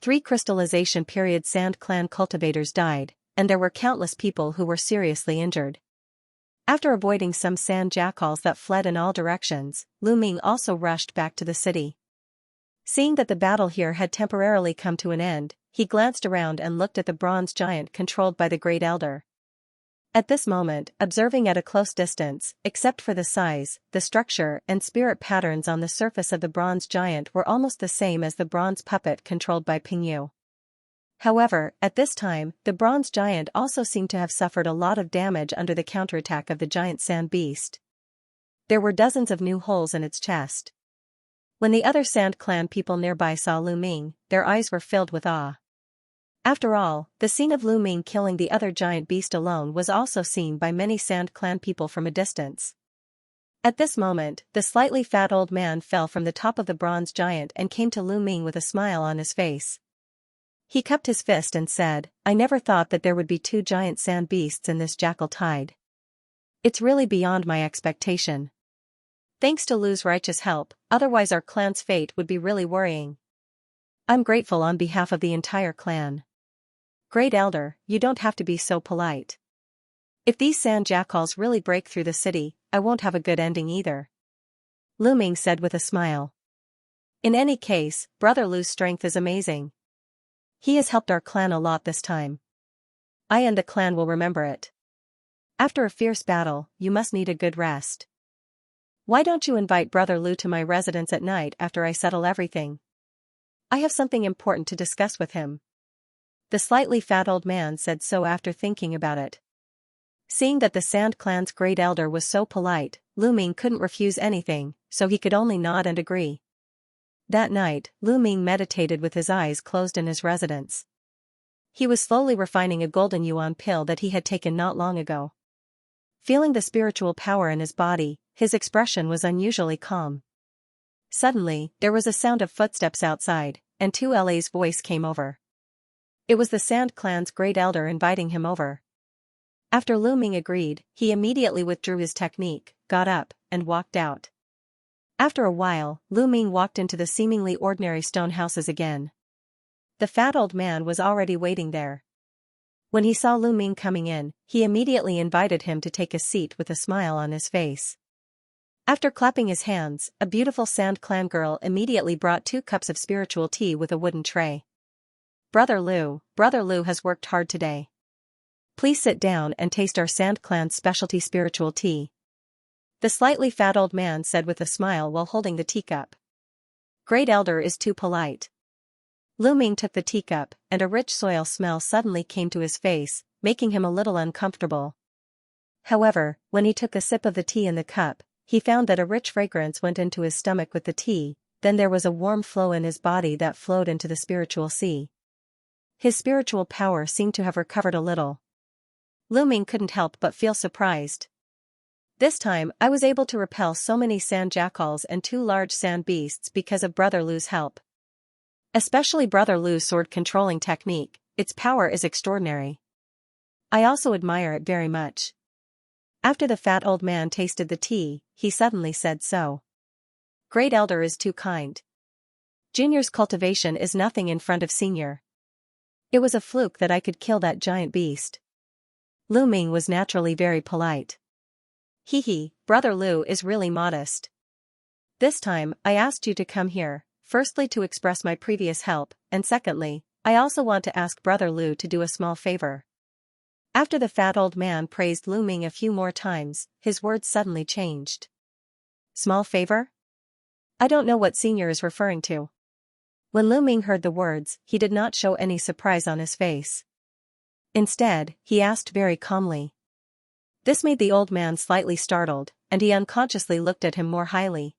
3 crystallization period Sand Clan cultivators died, and there were countless people who were seriously injured. After avoiding some sand jackals that fled in all directions, Lu Ming also rushed back to the city. Seeing that the battle here had temporarily come to an end, he glanced around and looked at the bronze giant controlled by the Great Elder. At this moment, observing at a close distance, except for the size, the structure and spirit patterns on the surface of the bronze giant were almost the same as the bronze puppet controlled by Pingyu. However, at this time, the bronze giant also seemed to have suffered a lot of damage under the counterattack of the giant sand beast. There were dozens of new holes in its chest. When the other Sand Clan people nearby saw Lu Ming, their eyes were filled with awe. After all, the scene of Lu Ming killing the other giant beast alone was also seen by many Sand Clan people from a distance. At this moment, the slightly fat old man fell from the top of the bronze giant and came to Lu Ming with a smile on his face. He cupped his fist and said, "I never thought that there would be 2 giant sand beasts in this jackal tide. It's really beyond my expectation. Thanks to Lu's righteous help, otherwise our clan's fate would be really worrying. I'm grateful on behalf of the entire clan. Great Elder, you don't have to be so polite. If these sand jackals really break through the city, I won't have a good ending either," Lu Ming said with a smile. "In any case, Brother Lu's strength is amazing. He has helped our clan a lot this time. I and the clan will remember it. After a fierce battle, you must need a good rest. Why don't you invite Brother Lu to my residence at night after I settle everything? I have something important to discuss with him." The slightly fat old man said so after thinking about it. Seeing that the Sand Clan's Great Elder was so polite, Lu Ming couldn't refuse anything, so he could only nod and agree. That night, Lu Ming meditated with his eyes closed in his residence. He was slowly refining a golden yuan pill that he had taken not long ago. Feeling the spiritual power in his body, his expression was unusually calm. Suddenly, there was a sound of footsteps outside, and Tu Lei's voice came over. It was the Sand Clan's Great Elder inviting him over. After Lu Ming agreed, he immediately withdrew his technique, got up, and walked out. After a while, Lu Ming walked into the seemingly ordinary stone houses again. The fat old man was already waiting there. When he saw Lu Ming coming in, he immediately invited him to take a seat with a smile on his face. After clapping his hands, a beautiful Sand Clan girl immediately brought 2 cups of spiritual tea with a wooden tray. Brother Lu has worked hard today. Please sit down and taste our Sand Clan's specialty spiritual tea," the slightly fat old man said with a smile while holding the teacup. "Great Elder is too polite." Lu Ming took the teacup, and a rich soil smell suddenly came to his face, making him a little uncomfortable. However, when he took a sip of the tea in the cup, he found that a rich fragrance went into his stomach with the tea, then there was a warm flow in his body that flowed into the spiritual sea. His spiritual power seemed to have recovered a little. Lu Ming couldn't help but feel surprised. This time, I was able to repel so many sand jackals and 2 large sand beasts because of Brother Lu's help. Especially Brother Lu's sword controlling technique, its power is extraordinary. I also admire it very much. After the fat old man tasted the tea, he suddenly said so. Great Elder is too kind. Junior's cultivation is nothing in front of Senior. It was a fluke that I could kill that giant beast. Lu Ming was naturally very polite. Brother Lu is really modest. This time, I asked you to come here, firstly to express my previous help, and secondly, I also want to ask Brother Lu to do a small favor. After the fat old man praised Lu Ming a few more times, his words suddenly changed. Small favor? I don't know what Senior is referring to. When Lu Ming heard the words, he did not show any surprise on his face. Instead, he asked very calmly. This made the old man slightly startled, and he unconsciously looked at him more highly.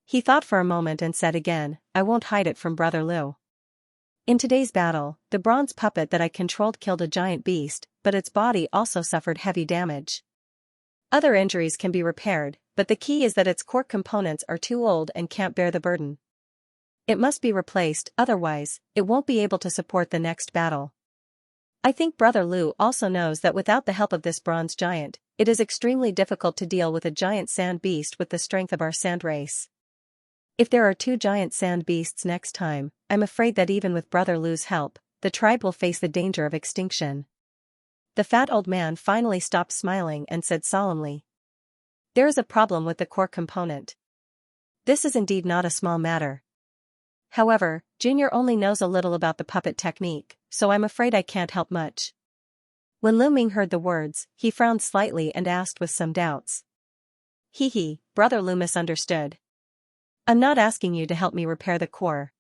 He thought for a moment and said again, I won't hide it from Brother Lu. In today's battle, the bronze puppet that I controlled killed a giant beast, but its body also suffered heavy damage. Other injuries can be repaired, but the key is that its core components are too old and can't bear the burden. It must be replaced, otherwise, it won't be able to support the next battle. I think Brother Lu also knows that without the help of this bronze giant, it is extremely difficult to deal with a giant sand beast with the strength of our sand race. If there are 2 giant sand beasts next time, I'm afraid that even with Brother Lu's help, the tribe will face the danger of extinction. The fat old man finally stopped smiling and said solemnly. There is a problem with the core component. This is indeed not a small matter. However, Junior only knows a little about the puppet technique, so I'm afraid I can't help much. When Lu Ming heard the words, he frowned slightly and asked with some doubts. Brother Lu misunderstood. I'm not asking you to help me repair the core.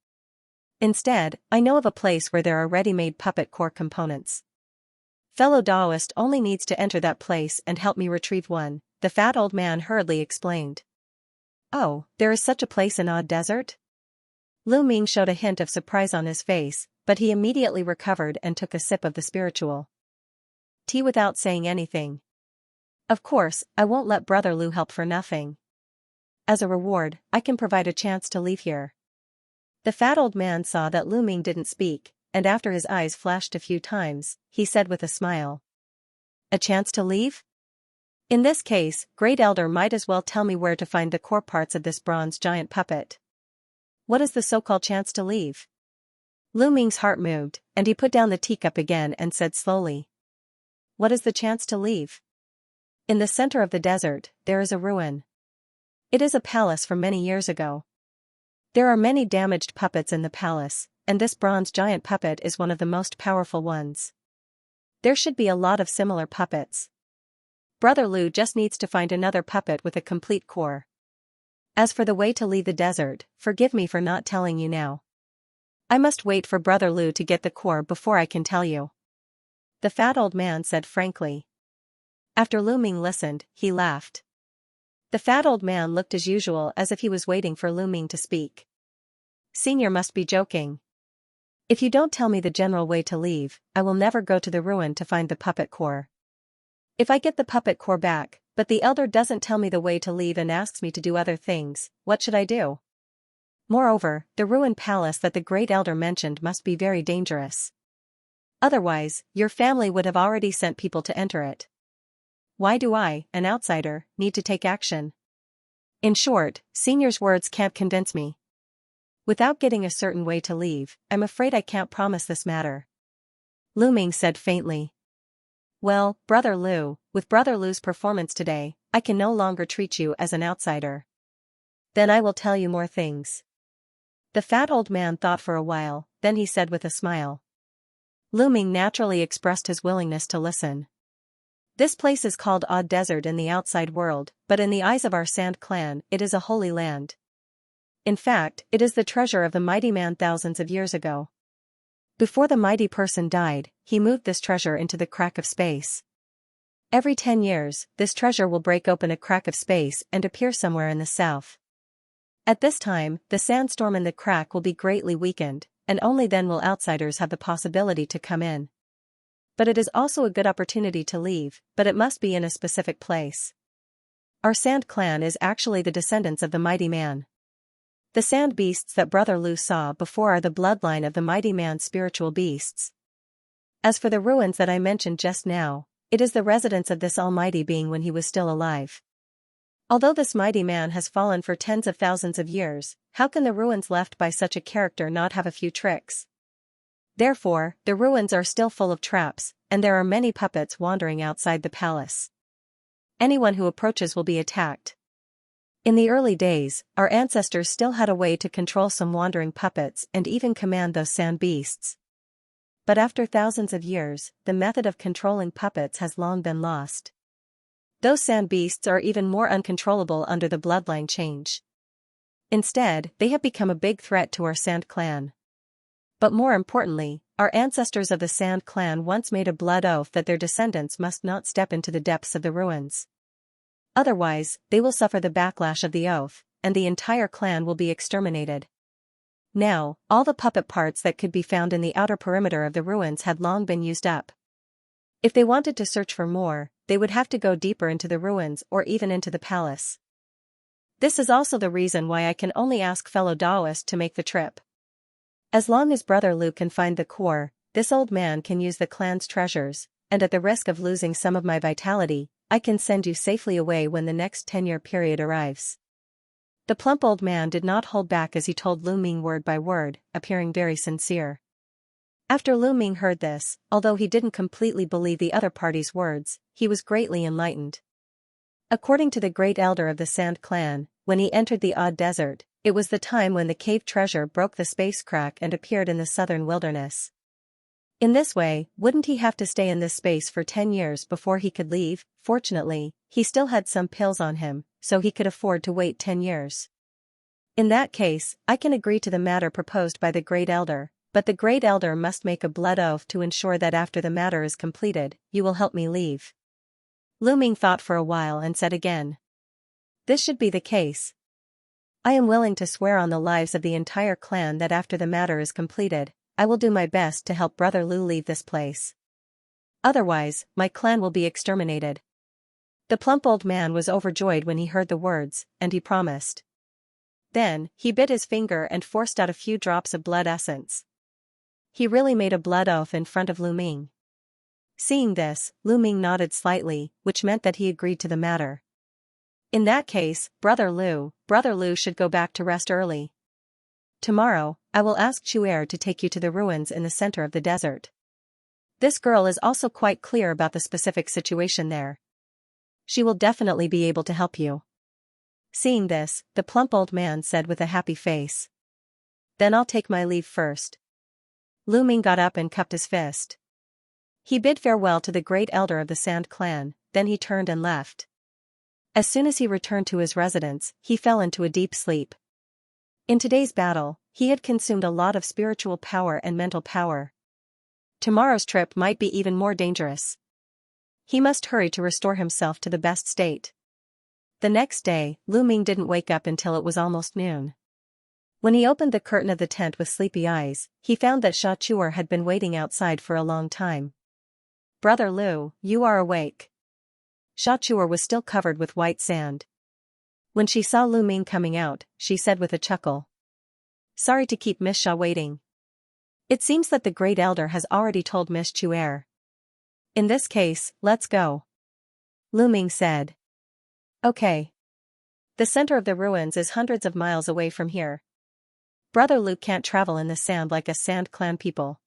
Instead, I know of a place where there are ready-made puppet core components. Fellow Daoist only needs to enter that place and help me retrieve one, the fat old man hurriedly explained. Oh, there is such a place in Odd Desert? Lu Ming showed a hint of surprise on his face, but he immediately recovered and took a sip of the spiritual tea without saying anything. Of course, I won't let Brother Lu help for nothing. As a reward, I can provide a chance to leave here. The fat old man saw that Lu Ming didn't speak, and after his eyes flashed a few times, he said with a smile. A chance to leave? In this case, Great Elder might as well tell me where to find the core parts of this bronze giant puppet. What is the so-called chance to leave? Lu Ming's heart moved, and he put down the teacup again and said slowly. What is the chance to leave? In the center of the desert, there is a ruin. It is a palace from many years ago. There are many damaged puppets in the palace, and this bronze giant puppet is one of the most powerful ones. There should be a lot of similar puppets. Brother Lu just needs to find another puppet with a complete core. As for the way to leave the desert, forgive me for not telling you now. I must wait for Brother Lu to get the core before I can tell you. The fat old man said frankly. After Lu Ming listened, he laughed. The fat old man looked as usual as if he was waiting for Lu Ming to speak. Senior must be joking. If you don't tell me the general way to leave, I will never go to the ruin to find the puppet core. If I get the puppet core back, but the elder doesn't tell me the way to leave and asks me to do other things, what should I do? Moreover, the ruined palace that the great elder mentioned must be very dangerous. Otherwise, your family would have already sent people to enter it. Why do I, an outsider, need to take action? In short, Senior's words can't convince me. Without getting a certain way to leave, I'm afraid I can't promise this matter. Lu Ming said faintly. Well, Brother Lu, with Brother Lu's performance today, I can no longer treat you as an outsider. Then I will tell you more things. The fat old man thought for a while, then he said with a smile. Lu Ming naturally expressed his willingness to listen. This place is called Odd Desert in the outside world, but in the eyes of our Sand clan, it is a holy land. In fact, it is the treasure of the mighty man thousands of years ago. Before the mighty person died, he moved this treasure into the crack of space. Every 10 years, this treasure will break open a crack of space and appear somewhere in the south. At this time, the sandstorm in the crack will be greatly weakened, and only then will outsiders have the possibility to come in. But it is also a good opportunity to leave, but it must be in a specific place. Our sand clan is actually the descendants of the mighty man. The sand beasts that Brother Lu saw before are the bloodline of the mighty man's spiritual beasts. As for the ruins that I mentioned just now, it is the residence of this almighty being when he was still alive. Although this mighty man has fallen for tens of thousands of years, how can the ruins left by such a character not have a few tricks? Therefore, the ruins are still full of traps, and there are many puppets wandering outside the palace. Anyone who approaches will be attacked. In the early days, our ancestors still had a way to control some wandering puppets and even command those sand beasts. But after thousands of years, the method of controlling puppets has long been lost. Those sand beasts are even more uncontrollable under the bloodline change. Instead, they have become a big threat to our sand clan. But more importantly, our ancestors of the sand clan once made a blood oath that their descendants must not step into the depths of the ruins. Otherwise, they will suffer the backlash of the oath, and the entire clan will be exterminated. Now, all the puppet parts that could be found in the outer perimeter of the ruins had long been used up. If they wanted to search for more, they would have to go deeper into the ruins or even into the palace. This is also the reason why I can only ask fellow Daoists to make the trip. As long as Brother Lu can find the core, this old man can use the clan's treasures, and at the risk of losing some of my vitality, I can send you safely away when the next 10-year period arrives. The plump old man did not hold back as he told Lu Ming word by word, appearing very sincere. After Lu Ming heard this, although he didn't completely believe the other party's words, he was greatly enlightened. According to the great elder of the Sand clan, when he entered the Odd Desert, it was the time when the cave treasure broke the space crack and appeared in the southern wilderness. In this way, wouldn't he have to stay in this space for 10 years before he could leave? Fortunately, he still had some pills on him, so he could afford to wait 10 years. In that case, I can agree to the matter proposed by the great elder, but the great elder must make a blood oath to ensure that after the matter is completed, you will help me leave. Lu Ming thought for a while and said again. This should be the case. I am willing to swear on the lives of the entire clan that after the matter is completed, I will do my best to help Brother Lu leave this place. Otherwise, my clan will be exterminated. The plump old man was overjoyed when he heard the words, and he promised. Then, he bit his finger and forced out a few drops of blood essence. He really made a blood oath in front of Lu Ming. Seeing this, Lu Ming nodded slightly, which meant that he agreed to the matter. In that case, Brother Lu should go back to rest early. Tomorrow, I will ask Chuer to take you to the ruins in the center of the desert. This girl is also quite clear about the specific situation there. She will definitely be able to help you. Seeing this, the plump old man said with a happy face. Then I'll take my leave first. Lu Ming got up and cupped his fist. He bid farewell to the great elder of the Sand clan, then he turned and left. As soon as he returned to his residence, he fell into a deep sleep. In today's battle, he had consumed a lot of spiritual power and mental power. Tomorrow's trip might be even more dangerous. He must hurry to restore himself to the best state. The next day, Lu Ming didn't wake up until it was almost noon. When he opened the curtain of the tent with sleepy eyes, he found that Sha Chuer had been waiting outside for a long time. Brother Lu, you are awake. Sha Chuer was still covered with white sand. When she saw Lu Ming coming out, she said with a chuckle. Sorry to keep Miss Sha waiting. It seems that the great elder has already told Miss Chuer. In this case, let's go. Lu Ming said. Okay. The center of the ruins is hundreds of miles away from here. Brother Lu can't travel in the sand like us Sand clan people.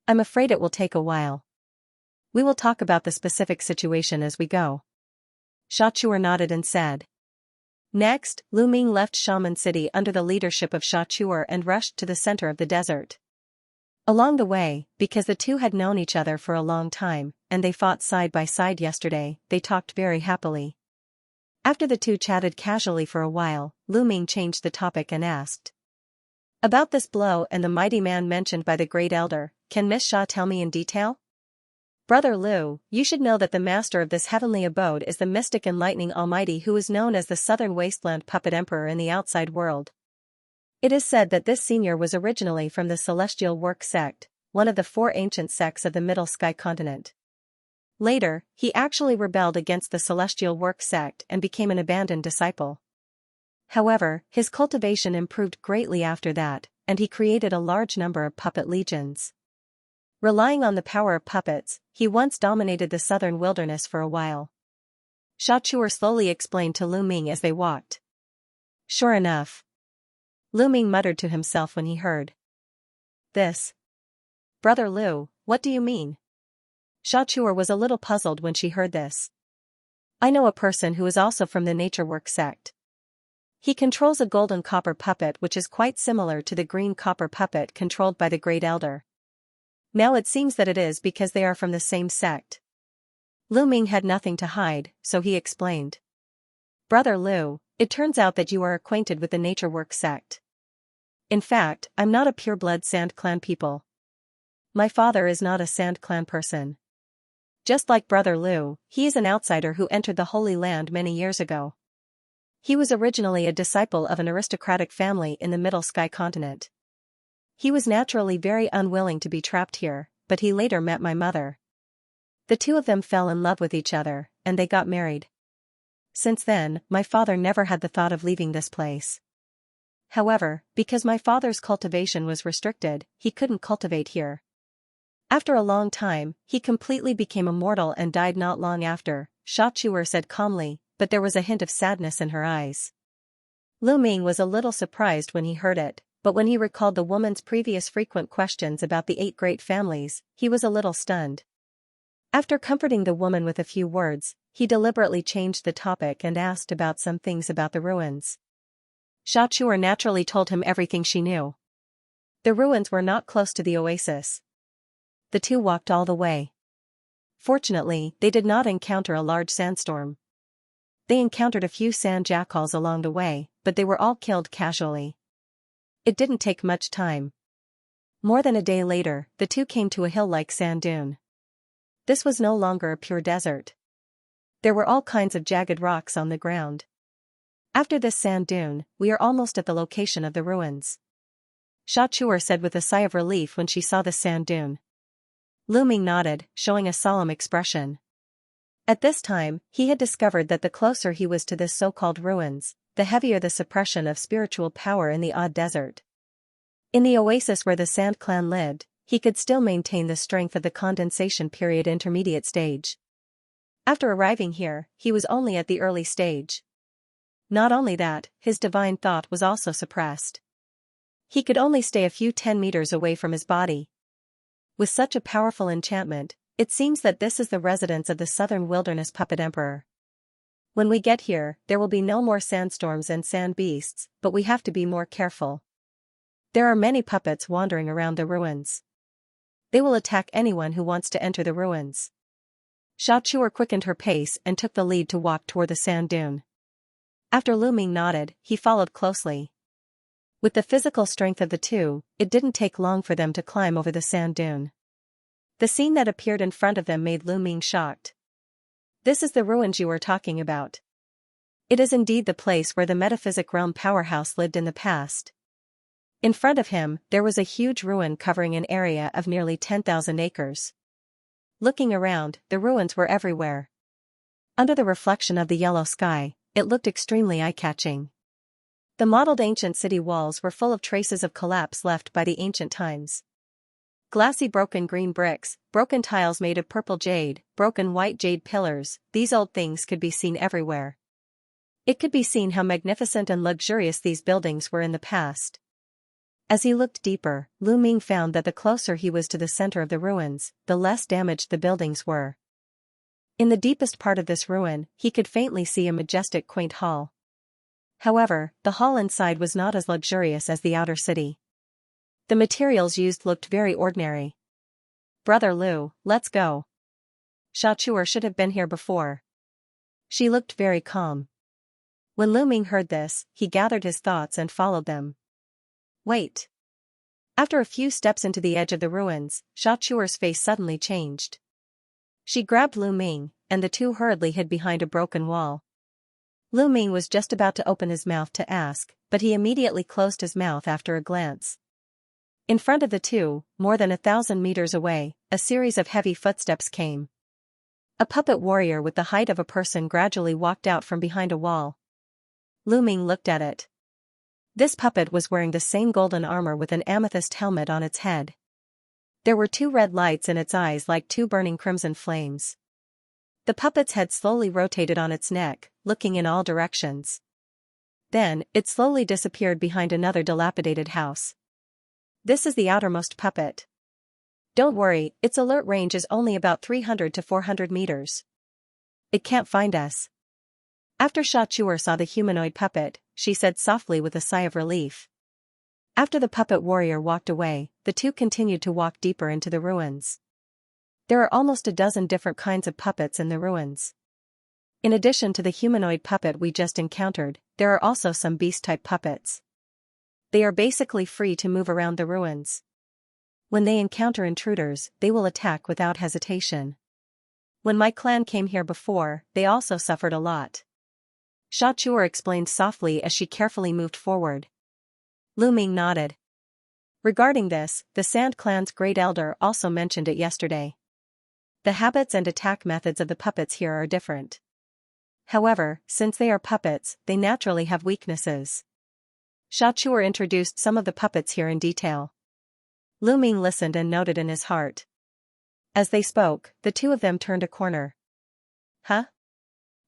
I'm afraid it will take a while. We will talk about the specific situation as we go. Sha Chuer nodded and said. Next, Lu Ming left Shaman City under the leadership of Sha Chuer and rushed to the center of the desert. Along the way, because the two had known each other for a long time, and they fought side by side yesterday, they talked very happily. After the two chatted casually for a while, Lu Ming changed the topic and asked. About this blow and the mighty man mentioned by the great elder, can Miss Xia tell me in detail? Brother Lu, you should know that the master of this heavenly abode is the mystic enlightening almighty who is known as the Southern Wasteland Puppet Emperor in the outside world. It is said that this senior was originally from the Celestial Work sect, one of the 4 ancient sects of the Middle Sky continent. Later, he actually rebelled against the Celestial Work sect and became an abandoned disciple. However, his cultivation improved greatly after that, and he created a large number of puppet legions. Relying on the power of puppets, he once dominated the southern wilderness for a while. Sha Chuer slowly explained to Lu Ming as they walked. Sure enough. Lu Ming muttered to himself when he heard this. Brother Lu, what do you mean? Sha Chuer was a little puzzled when she heard this. I know a person who is also from the Nature Work sect. He controls a golden copper puppet which is quite similar to the green copper puppet controlled by the Great Elder. Now it seems that it is because they are from the same sect. Lu Ming had nothing to hide, so he explained. Brother Lu, it turns out that you are acquainted with the Nature Work sect. In fact, I'm not a pure-blood Sand Clan people. My father is not a Sand Clan person. Just like Brother Lu, he is an outsider who entered the Holy Land many years ago. He was originally a disciple of an aristocratic family in the Middle Sky continent. He was naturally very unwilling to be trapped here, but he later met my mother. The two of them fell in love with each other, and they got married. Since then, my father never had the thought of leaving this place. However, because my father's cultivation was restricted, he couldn't cultivate here. After a long time, he completely became immortal and died not long after, Sha Chuer said calmly, but there was a hint of sadness in her eyes. Lu Ming was a little surprised when he heard it, but when he recalled the woman's previous frequent questions about the 8 great families, he was a little stunned. After comforting the woman with a few words, he deliberately changed the topic and asked about some things about the ruins. Sha Chuer naturally told him everything she knew. The ruins were not close to the oasis. The two walked all the way. Fortunately, they did not encounter a large sandstorm. They encountered a few sand jackals along the way, but they were all killed casually. It didn't take much time. More than a day later, the two came to a hill-like sand dune. This was no longer a pure desert. There were all kinds of jagged rocks on the ground. After this sand dune, we are almost at the location of the ruins. Sha Chuer said with a sigh of relief when she saw the sand dune. Lu Ming nodded, showing a solemn expression. At this time, he had discovered that the closer he was to this so-called ruins, the heavier the suppression of spiritual power in the odd desert. In the oasis where the Sand Clan lived, he could still maintain the strength of the condensation period intermediate stage. After arriving here, he was only at the early stage. Not only that, his divine thought was also suppressed. He could only stay a few 10 meters away from his body. With such a powerful enchantment, it seems that this is the residence of the Southern Wilderness Puppet Emperor. When we get here, there will be no more sandstorms and sand beasts, but we have to be more careful. There are many puppets wandering around the ruins. They will attack anyone who wants to enter the ruins. Sha Chuer quickened her pace and took the lead to walk toward the sand dune. After Lu Ming nodded, he followed closely. With the physical strength of the two, it didn't take long for them to climb over the sand dune. The scene that appeared in front of them made Lu Ming shocked. This is the ruins you were talking about. It is indeed the place where the metaphysic realm powerhouse lived in the past. In front of him, there was a huge ruin covering an area of nearly 10,000 acres. Looking around, the ruins were everywhere. Under the reflection of the yellow sky, it looked extremely eye-catching. The mottled ancient city walls were full of traces of collapse left by the ancient times. Glassy broken green bricks, broken tiles made of purple jade, broken white jade pillars, these old things could be seen everywhere. It could be seen how magnificent and luxurious these buildings were in the past. As he looked deeper, Lu Ming found that the closer he was to the center of the ruins, the less damaged the buildings were. In the deepest part of this ruin, he could faintly see a majestic quaint hall. However, the hall inside was not as luxurious as the outer city. The materials used looked very ordinary. Brother Lu, let's go. Sha Chuer should have been here before. She looked very calm. When Lu Ming heard this, he gathered his thoughts and followed them. Wait. After a few steps into the edge of the ruins, Xiaochuer's face suddenly changed. She grabbed Lu Ming, and the two hurriedly hid behind a broken wall. Lu Ming was just about to open his mouth to ask, but he immediately closed his mouth after a glance. In front of the two, more than 1,000 meters away, a series of heavy footsteps came. A puppet warrior with the height of a person gradually walked out from behind a wall. Lu Ming looked at it. This puppet was wearing the same golden armor with an amethyst helmet on its head. There were two red lights in its eyes like two burning crimson flames. The puppet's head slowly rotated on its neck, looking in all directions. Then, it slowly disappeared behind another dilapidated house. This is the outermost puppet. Don't worry, its alert range is only about 300 to 400 meters. It can't find us. After Xiaochuer saw the humanoid puppet, she said softly with a sigh of relief. After the puppet warrior walked away, the two continued to walk deeper into the ruins. There are almost a dozen different kinds of puppets in the ruins. In addition to the humanoid puppet we just encountered, there are also some beast-type puppets. They are basically free to move around the ruins. When they encounter intruders, they will attack without hesitation. When my clan came here before, they also suffered a lot. Xiaochuer explained softly as she carefully moved forward. Lu Ming nodded. Regarding this, the Sand Clan's Great Elder also mentioned it yesterday. The habits and attack methods of the puppets here are different. However, since they are puppets, they naturally have weaknesses. Xiaochuer introduced some of the puppets here in detail. Lu Ming listened and noted in his heart. As they spoke, the two of them turned a corner. Huh?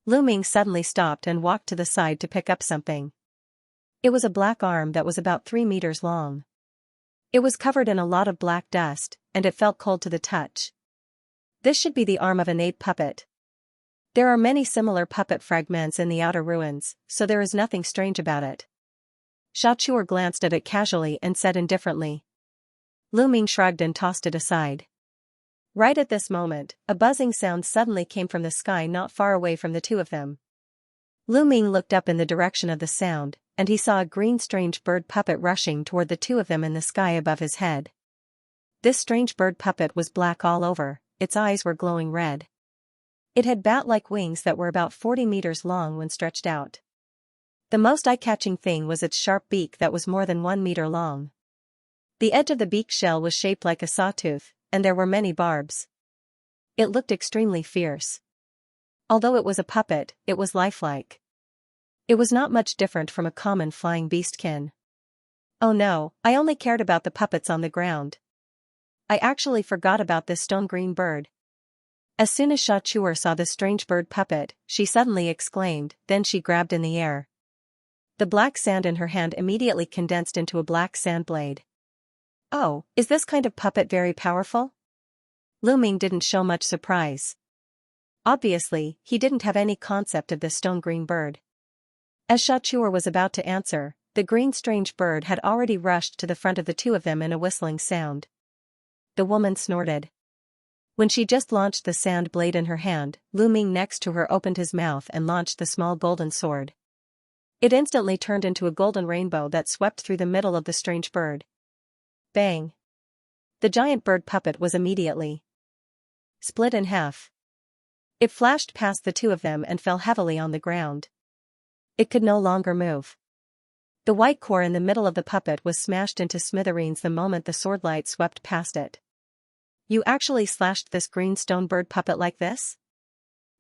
Lu Ming suddenly stopped and walked to the side to pick up something. It was a black arm that was about 3 meters long. It was covered in a lot of black dust, and it felt cold to the touch. This should be the arm of an ape puppet. There are many similar puppet fragments in the outer ruins, so there is nothing strange about it. Xiaochuer glanced at it casually and said indifferently. Lu Ming shrugged and tossed it aside. Right at this moment, a buzzing sound suddenly came from the sky not far away from the two of them. Lu Ming looked up in the direction of the sound, and he saw a green strange bird puppet rushing toward the two of them in the sky above his head. This strange bird puppet was black all over, its eyes were glowing red. It had bat-like wings that were about 40 meters long when stretched out. The most eye-catching thing was its sharp beak that was more than 1 meter long. The edge of the beak shell was shaped like a sawtooth, and there were many barbs. It looked extremely fierce. Although it was a puppet, it was lifelike. It was not much different from a common flying beastkin. Oh no, I only cared about the puppets on the ground. I actually forgot about this stone green bird. As soon as Xiaochuer saw the strange bird puppet, she suddenly exclaimed, then she grabbed in the air. The black sand in her hand immediately condensed into a black sand blade. Oh, is this kind of puppet very powerful? Lu Ming didn't show much surprise. Obviously, he didn't have any concept of this stone green bird. As Xiaochuer was about to answer, the green strange bird had already rushed to the front of the two of them in a whistling sound. The woman snorted. When she just launched the sand blade in her hand, Lu Ming next to her opened his mouth and launched the small golden sword. It instantly turned into a golden rainbow that swept through the middle of the strange bird. Bang! The giant bird puppet was immediately split in half. It flashed past the two of them and fell heavily on the ground. It could no longer move. The white core in the middle of the puppet was smashed into smithereens the moment the swordlight swept past it. You actually slashed this green stone bird puppet like this?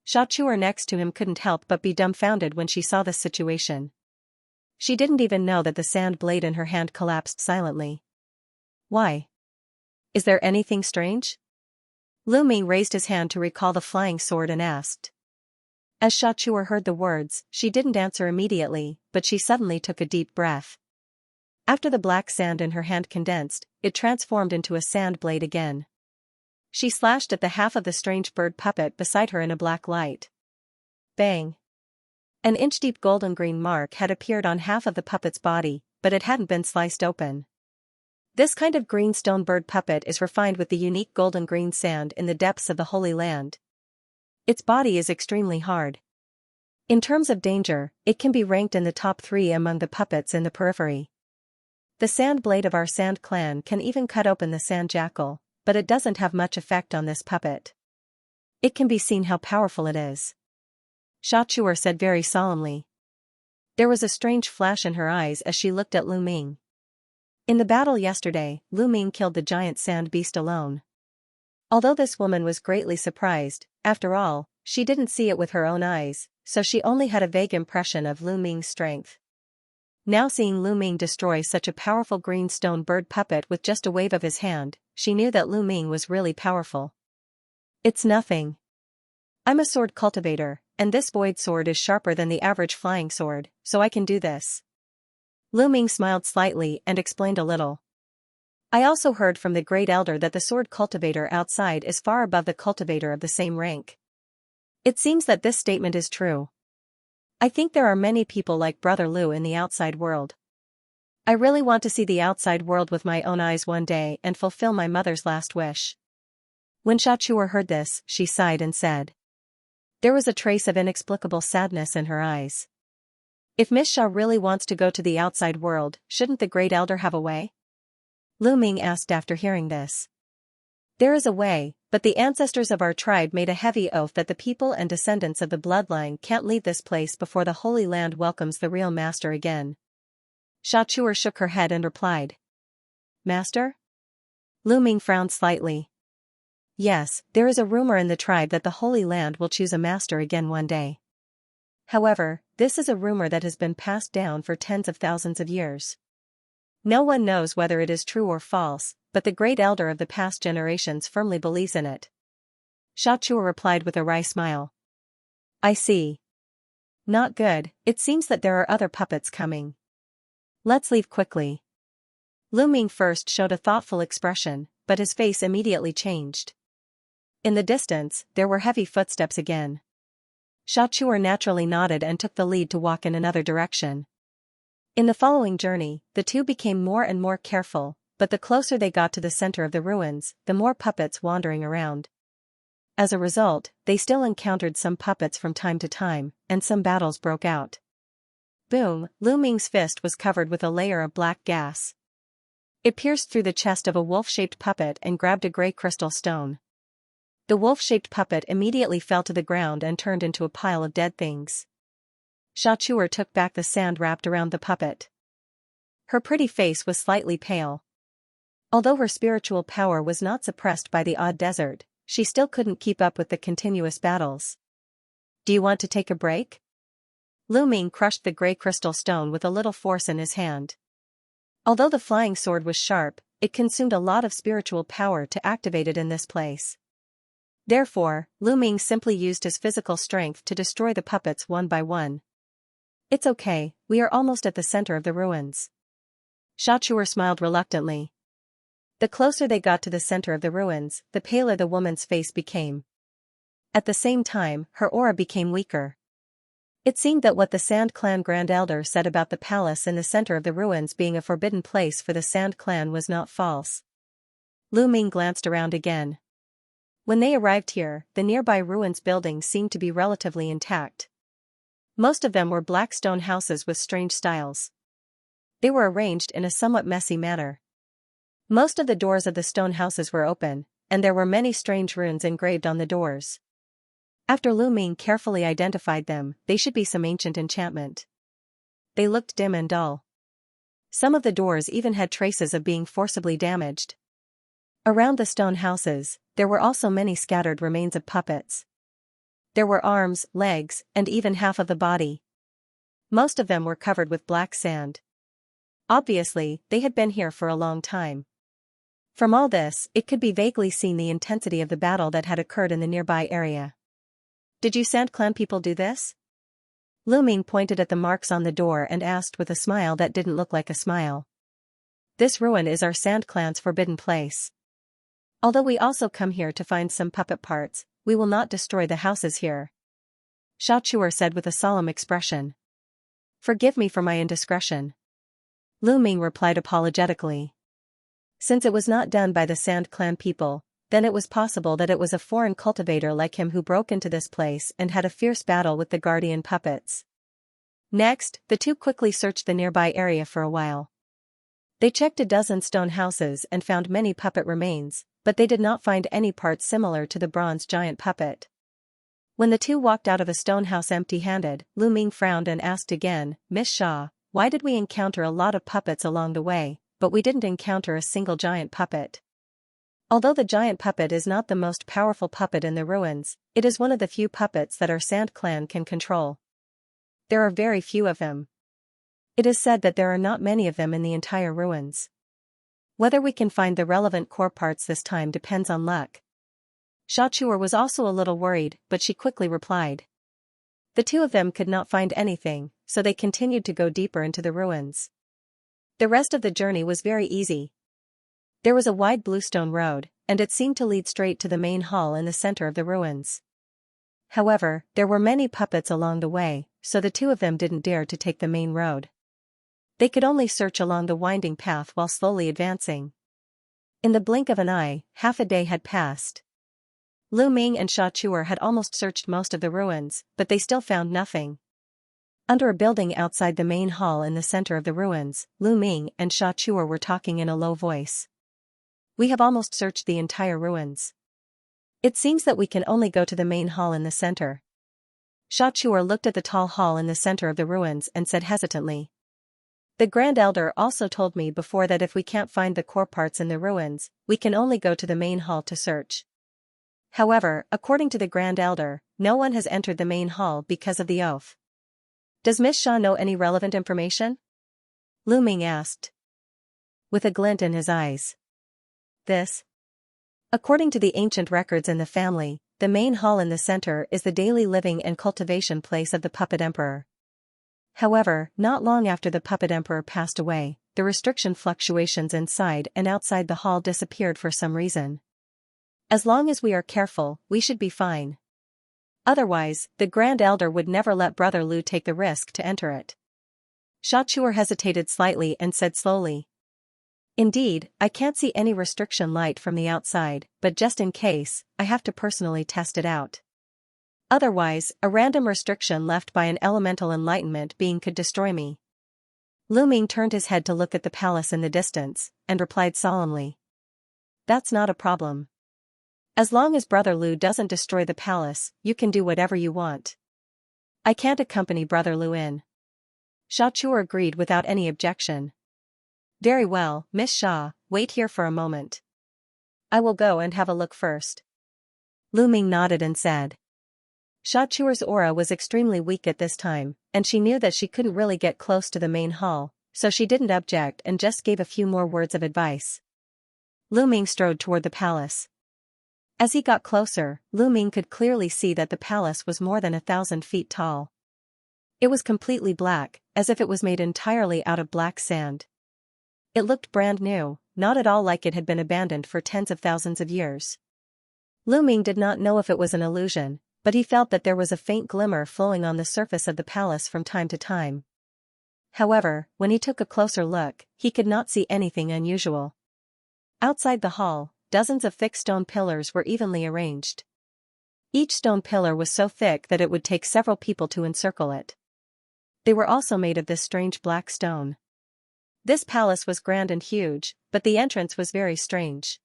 Xiaochuer next to him couldn't help but be dumbfounded when she saw this situation. She didn't even know that the sand blade in her hand collapsed silently. Why? Is there anything strange? Lu Ming raised his hand to recall the flying sword and asked. As Xiaochuer heard the words, she didn't answer immediately, but she suddenly took a deep breath. After the black sand in her hand condensed, it transformed into a sand blade again. She slashed at the half of the strange bird puppet beside her in a black light. Bang! An inch-deep golden-green mark had appeared on half of the puppet's body, but it hadn't been sliced open. This kind of green stone bird puppet is refined with the unique golden-green sand in the depths of the Holy Land. Its body is extremely hard. In terms of danger, it can be ranked in the top 3 among the puppets in the periphery. The sand blade of our sand clan can even cut open the sand jackal, but it doesn't have much effect on this puppet. It can be seen how powerful it is. Xianxia said very solemnly. There was a strange flash in her eyes as she looked at Lu Ming. In the battle yesterday, Lu Ming killed the giant sand beast alone. Although this woman was greatly surprised, after all, she didn't see it with her own eyes, so she only had a vague impression of Lu Ming's strength. Now seeing Lu Ming destroy such a powerful green stone bird puppet with just a wave of his hand, she knew that Lu Ming was really powerful. It's nothing. I'm a sword cultivator, and this void sword is sharper than the average flying sword, so I can do this. Lu Ming smiled slightly and explained a little. I also heard from the great elder that the sword cultivator outside is far above the cultivator of the same rank. It seems that this statement is true. I think there are many people like Brother Lu in the outside world. I really want to see the outside world with my own eyes one day and fulfill my mother's last wish. When Xianxia heard this, she sighed and said. There was a trace of inexplicable sadness in her eyes. If Miss Xia really wants to go to the outside world, shouldn't the great elder have a way? Lu Ming asked after hearing this. There is a way, but the ancestors of our tribe made a heavy oath that the people and descendants of the bloodline can't leave this place before the Holy Land welcomes the real master again. Xianxia shook her head and replied. Master? Lu Ming frowned slightly. Yes, there is a rumor in the tribe that the Holy Land will choose a master again one day. However, this is a rumor that has been passed down for tens of thousands of years. No one knows whether it is true or false, but the great elder of the past generations firmly believes in it. Xianxia replied with a wry smile. I see. Not good, it seems that there are other puppets coming. Let's leave quickly. Lu Ming first showed a thoughtful expression, but his face immediately changed. In the distance, there were heavy footsteps again. Xianxia naturally nodded and took the lead to walk in another direction. In the following journey, the two became more and more careful, but the closer they got to the center of the ruins, the more puppets wandering around. As a result, they still encountered some puppets from time to time, and some battles broke out. Boom, Lu Ming's fist was covered with a layer of black gas. It pierced through the chest of a wolf-shaped puppet and grabbed a gray crystal stone. The wolf-shaped puppet immediately fell to the ground and turned into a pile of dead things. Xianxia took back the sand wrapped around the puppet. Her pretty face was slightly pale. Although her spiritual power was not suppressed by the odd desert, she still couldn't keep up with the continuous battles. Do you want to take a break? Lu Ming crushed the gray crystal stone with a little force in his hand. Although the flying sword was sharp, it consumed a lot of spiritual power to activate it in this place. Therefore, Lu Ming simply used his physical strength to destroy the puppets one by one. It's okay, we are almost at the center of the ruins. Xianxia smiled reluctantly. The closer they got to the center of the ruins, the paler the woman's face became. At the same time, her aura became weaker. It seemed that what the Sand Clan Grand Elder said about the palace in the center of the ruins being a forbidden place for the Sand Clan was not false. Lu Ming glanced around again. When they arrived here, the nearby ruins buildings seemed to be relatively intact. Most of them were black stone houses with strange styles. They were arranged in a somewhat messy manner. Most of the doors of the stone houses were open, and there were many strange runes engraved on the doors. After Lu Ming carefully identified them, they should be some ancient enchantment. They looked dim and dull. Some of the doors even had traces of being forcibly damaged. Around the stone houses, there were also many scattered remains of puppets. There were arms, legs, and even half of the body. Most of them were covered with black sand. Obviously, they had been here for a long time. From all this, it could be vaguely seen the intensity of the battle that had occurred in the nearby area. Did you Sand Clan people do this? Lu Ming pointed at the marks on the door and asked with a smile that didn't look like a smile. This ruin is our Sand Clan's forbidden place. Although we also come here to find some puppet parts, we will not destroy the houses here. Xianxia said with a solemn expression. Forgive me for my indiscretion. Lu Ming replied apologetically. Since it was not done by the Sand Clan people, then it was possible that it was a foreign cultivator like him who broke into this place and had a fierce battle with the guardian puppets. Next, the two quickly searched the nearby area for a while. They checked a dozen stone houses and found many puppet remains, but they did not find any parts similar to the bronze giant puppet. When the two walked out of a stone house empty-handed, Lu Ming frowned and asked again, "Miss Xia, why did we encounter a lot of puppets along the way, but we didn't encounter a single giant puppet?" Although the giant puppet is not the most powerful puppet in the ruins, it is one of the few puppets that our Sand Clan can control. There are very few of them. It is said that there are not many of them in the entire ruins. Whether we can find the relevant core parts this time depends on luck. Xianxia was also a little worried, but she quickly replied. The two of them could not find anything, so they continued to go deeper into the ruins. The rest of the journey was very easy. There was a wide bluestone road, and it seemed to lead straight to the main hall in the center of the ruins. However, there were many puppets along the way, so the two of them didn't dare to take the main road. They could only search along the winding path while slowly advancing. In the blink of an eye, half a day had passed. Lu Ming and Xianxia had almost searched most of the ruins, but they still found nothing. Under a building outside the main hall in the center of the ruins, Lu Ming and Xianxia were talking in a low voice. "We have almost searched the entire ruins. It seems that we can only go to the main hall in the center." Xianxia looked at the tall hall in the center of the ruins and said hesitantly. "The Grand Elder also told me before that if we can't find the core parts in the ruins, we can only go to the main hall to search. However, according to the Grand Elder, no one has entered the main hall because of the oath. Does Miss Xia know any relevant information?" Lu Ming asked, with a glint in his eyes. "This? According to the ancient records in the family, the main hall in the center is the daily living and cultivation place of the Puppet Emperor. However, not long after the Puppet Emperor passed away, the restriction fluctuations inside and outside the hall disappeared for some reason. As long as we are careful, we should be fine. Otherwise, the Grand Elder would never let Brother Lu take the risk to enter it." Xianxia hesitated slightly and said slowly. "Indeed, I can't see any restriction light from the outside, but just in case, I have to personally test it out. Otherwise, a random restriction left by an elemental enlightenment being could destroy me." Lu Ming turned his head to look at the palace in the distance, and replied solemnly. "That's not a problem. As long as Brother Lu doesn't destroy the palace, you can do whatever you want. I can't accompany Brother Lu in." Xianxia agreed without any objection. "Very well, Miss Xia, wait here for a moment. I will go and have a look first." Lu Ming nodded and said. Xianxia's aura was extremely weak at this time, and she knew that she couldn't really get close to the main hall, so she didn't object and just gave a few more words of advice. Lu Ming strode toward the palace. As he got closer, Lu Ming could clearly see that the palace was more than 1,000 feet tall. It was completely black, as if it was made entirely out of black sand. It looked brand new, not at all like it had been abandoned for tens of thousands of years. Lu Ming did not know if it was an illusion, but he felt that there was a faint glimmer flowing on the surface of the palace from time to time. However, when he took a closer look, he could not see anything unusual. Outside the hall, dozens of thick stone pillars were evenly arranged. Each stone pillar was so thick that it would take several people to encircle it. They were also made of this strange black stone. This palace was grand and huge, but the entrance was very strange.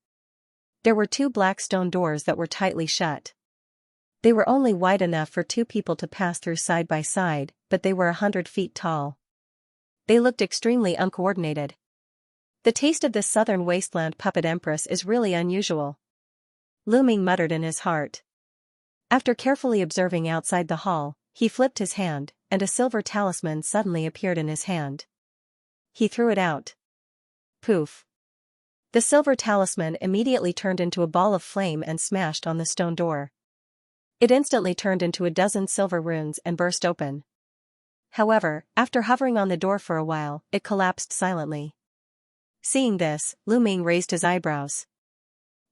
There were 2 black stone doors that were tightly shut. They were only wide enough for 2 people to pass through side by side, but they were 100 feet tall. They looked extremely uncoordinated. The taste of this southern wasteland puppet empress is really unusual. Lu Ming muttered in his heart. After carefully observing outside the hall, he flipped his hand, and a silver talisman suddenly appeared in his hand. He threw it out. Poof! The silver talisman immediately turned into a ball of flame and smashed on the stone door. It instantly turned into a dozen silver runes and burst open. However, after hovering on the door for a while, it collapsed silently. Seeing this, Lu Ming raised his eyebrows.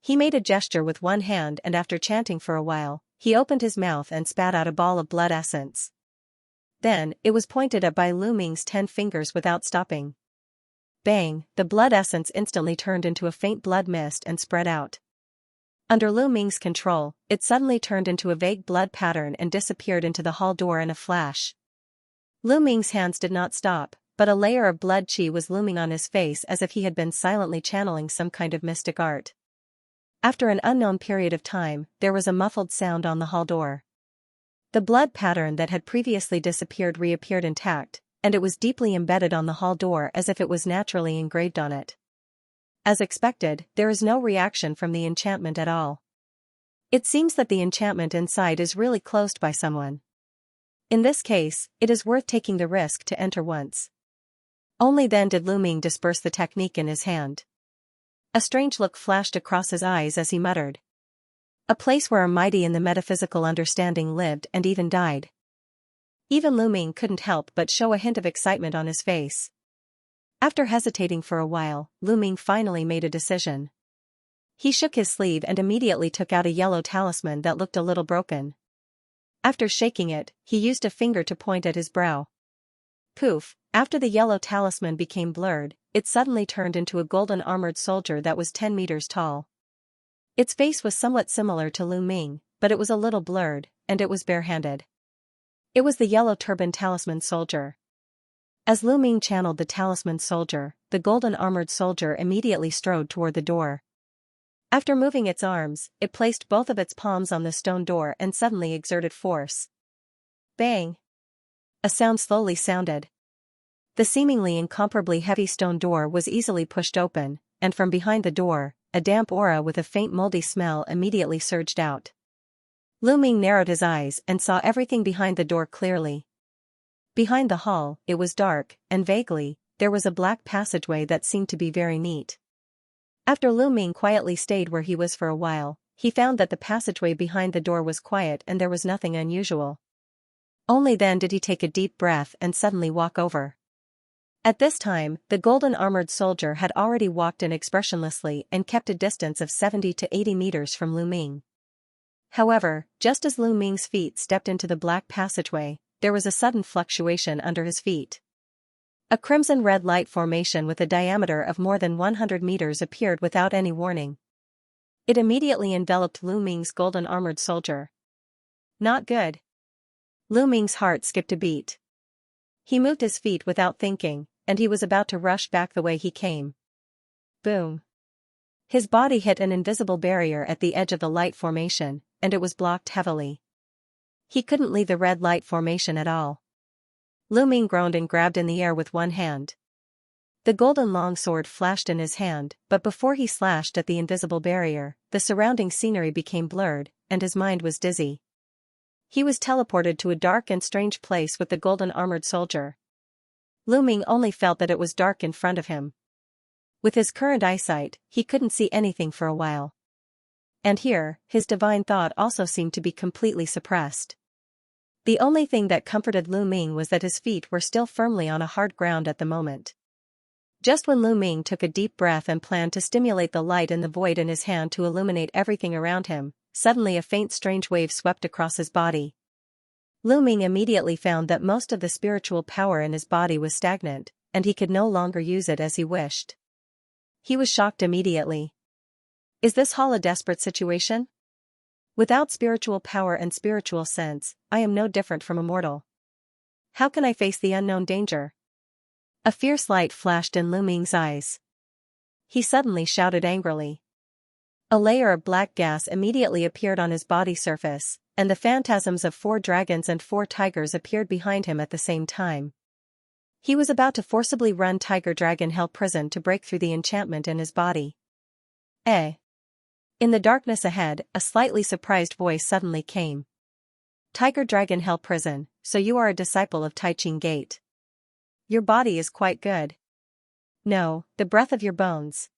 He made a gesture with one hand and after chanting for a while, he opened his mouth and spat out a ball of blood essence. Then, it was pointed at by Lu Ming's 10 fingers without stopping. Bang! The blood essence instantly turned into a faint blood mist and spread out. Under Lu Ming's control, it suddenly turned into a vague blood pattern and disappeared into the hall door in a flash. Lu Ming's hands did not stop, but a layer of blood qi was looming on his face as if he had been silently channeling some kind of mystic art. After an unknown period of time, there was a muffled sound on the hall door. The blood pattern that had previously disappeared reappeared intact, and it was deeply embedded on the hall door as if it was naturally engraved on it. As expected, there is no reaction from the enchantment at all. It seems that the enchantment inside is really closed by someone. In this case, it is worth taking the risk to enter once. Only then did Lu Ming disperse the technique in his hand. A strange look flashed across his eyes as he muttered. A place where a mighty in the metaphysical understanding lived and even died. Even Lu Ming couldn't help but show a hint of excitement on his face. After hesitating for a while, Lu Ming finally made a decision. He shook his sleeve and immediately took out a yellow talisman that looked a little broken. After shaking it, he used a finger to point at his brow. Poof, after the yellow talisman became blurred, it suddenly turned into a golden armored soldier that was 10 meters tall. Its face was somewhat similar to Lu Ming, but it was a little blurred, and it was barehanded. It was the yellow turban talisman soldier. As Lu Ming channeled the talisman soldier, the golden armored soldier immediately strode toward the door. After moving its arms, it placed both of its palms on the stone door and suddenly exerted force. Bang! A sound slowly sounded. The seemingly incomparably heavy stone door was easily pushed open, and from behind the door, a damp aura with a faint moldy smell immediately surged out. Lu Ming narrowed his eyes and saw everything behind the door clearly. Behind the hall, it was dark, and vaguely, there was a black passageway that seemed to be very neat. After Lu Ming quietly stayed where he was for a while, he found that the passageway behind the door was quiet and there was nothing unusual. Only then did he take a deep breath and suddenly walk over. At this time, the golden armored soldier had already walked in expressionlessly and kept a distance of 70 to 80 meters from Lu Ming. However, just as Lu Ming's feet stepped into the black passageway, there was a sudden fluctuation under his feet. A crimson-red light formation with a diameter of more than 100 meters appeared without any warning. It immediately enveloped Lu Ming's golden armored soldier. Not good. Lu Ming's heart skipped a beat. He moved his feet without thinking, and he was about to rush back the way he came. Boom. His body hit an invisible barrier at the edge of the light formation, and it was blocked heavily. He couldn't leave the red light formation at all. Lu Ming groaned and grabbed in the air with one hand. The golden longsword flashed in his hand, but before he slashed at the invisible barrier, the surrounding scenery became blurred, and his mind was dizzy. He was teleported to a dark and strange place with the golden armored soldier. Lu Ming only felt that it was dark in front of him. With his current eyesight, he couldn't see anything for a while. And here, his divine thought also seemed to be completely suppressed. The only thing that comforted Lu Ming was that his feet were still firmly on a hard ground at the moment. Just when Lu Ming took a deep breath and planned to stimulate the light in the void in his hand to illuminate everything around him, suddenly a faint strange wave swept across his body. Lu Ming immediately found that most of the spiritual power in his body was stagnant, and he could no longer use it as he wished. He was shocked immediately. Is this hall a desperate situation? Without spiritual power and spiritual sense, I am no different from a mortal. How can I face the unknown danger? A fierce light flashed in Lu Ming's eyes. He suddenly shouted angrily. A layer of black gas immediately appeared on his body surface, and the phantasms of 4 dragons and 4 tigers appeared behind him at the same time. He was about to forcibly run Tiger Dragon Hell Prison to break through the enchantment in his body. Eh? In the darkness ahead, a slightly surprised voice suddenly came. Tiger Dragon Hell Prison, so you are a disciple of Tai Ching Gate. Your body is quite good. No, the breath of your bones.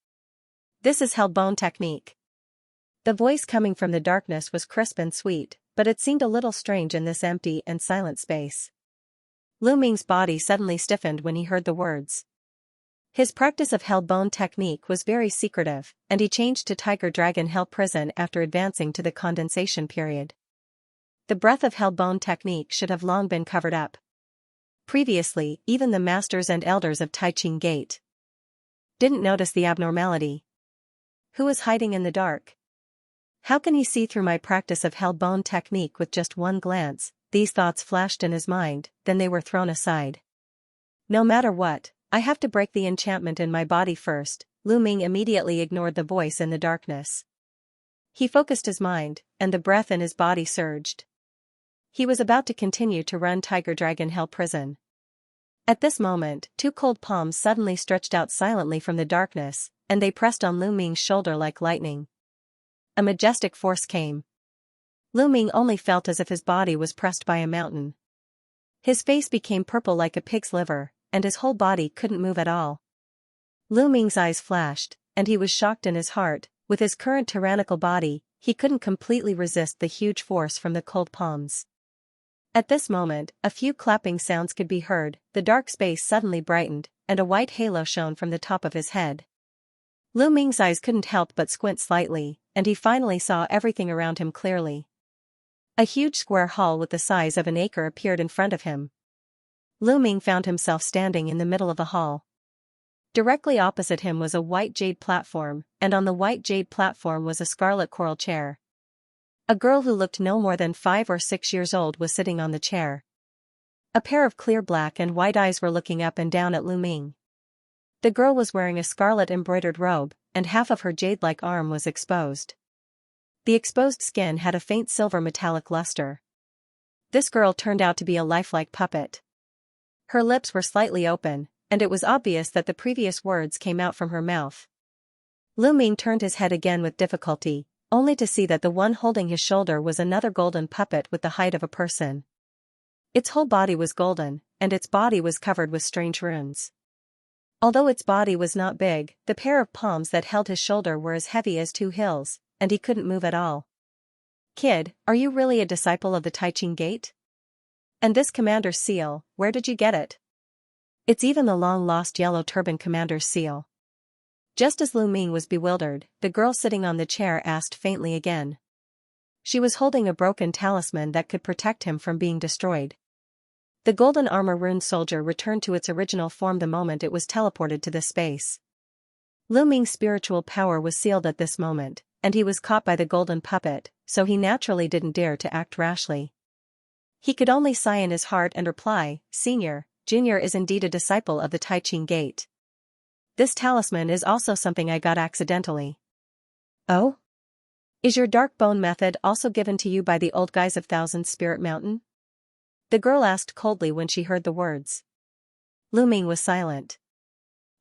This is Hell Bone Technique. The voice coming from the darkness was crisp and sweet, but it seemed a little strange in this empty and silent space. Lu Ming's body suddenly stiffened when he heard the words. His practice of Hell Bone Technique was very secretive, and he changed to Tiger Dragon Hell Prison after advancing to the condensation period. The breath of Hell Bone Technique should have long been covered up. Previously, even the masters and elders of Tai Ching Gate didn't notice the abnormality. Who is hiding in the dark? How can he see through my practice of Hell Bone Technique with just one glance? These thoughts flashed in his mind, then they were thrown aside. No matter what, I have to break the enchantment in my body first. Lu Ming immediately ignored the voice in the darkness. He focused his mind, and the breath in his body surged. He was about to continue to run Tiger Dragon Hell Prison. At this moment, two cold palms suddenly stretched out silently from the darkness, and they pressed on Lu Ming's shoulder like lightning. A majestic force came. Lu Ming only felt as if his body was pressed by a mountain. His face became purple like a pig's liver, and his whole body couldn't move at all. Lu Ming's eyes flashed, and he was shocked in his heart. With his current tyrannical body, he couldn't completely resist the huge force from the cold palms. At this moment, a few clapping sounds could be heard, the dark space suddenly brightened, and a white halo shone from the top of his head. Lu Ming's eyes couldn't help but squint slightly, and he finally saw everything around him clearly. A huge square hall with the size of an acre appeared in front of him. Lu Ming found himself standing in the middle of the hall. Directly opposite him was a white jade platform, and on the white jade platform was a scarlet coral chair. A girl who looked no more than 5 or 6 years old was sitting on the chair. A pair of clear black and white eyes were looking up and down at Lu Ming. The girl was wearing a scarlet embroidered robe, and half of her jade-like arm was exposed. The exposed skin had a faint silver metallic luster. This girl turned out to be a lifelike puppet. Her lips were slightly open, and it was obvious that the previous words came out from her mouth. Lu Ming turned his head again with difficulty, only to see that the one holding his shoulder was another golden puppet with the height of a person. Its whole body was golden, and its body was covered with strange runes. Although its body was not big, the pair of palms that held his shoulder were as heavy as 2 hills, and he couldn't move at all. "Kid, are you really a disciple of the Taiching Gate? And this commander's seal, where did you get it? It's even the long-lost yellow turban commander's seal." Just as Lu Ming was bewildered, the girl sitting on the chair asked faintly again. She was holding a broken talisman that could protect him from being destroyed. The golden armor runed soldier returned to its original form the moment it was teleported to this space. Lu Ming's spiritual power was sealed at this moment, and he was caught by the golden puppet, so he naturally didn't dare to act rashly. He could only sigh in his heart and reply, "Senior, Junior is indeed a disciple of the Taiching Gate. This talisman is also something I got accidentally." "Oh? Is your dark bone method also given to you by the old guys of Thousand Spirit Mountain?" the girl asked coldly when she heard the words. Lu Ming was silent.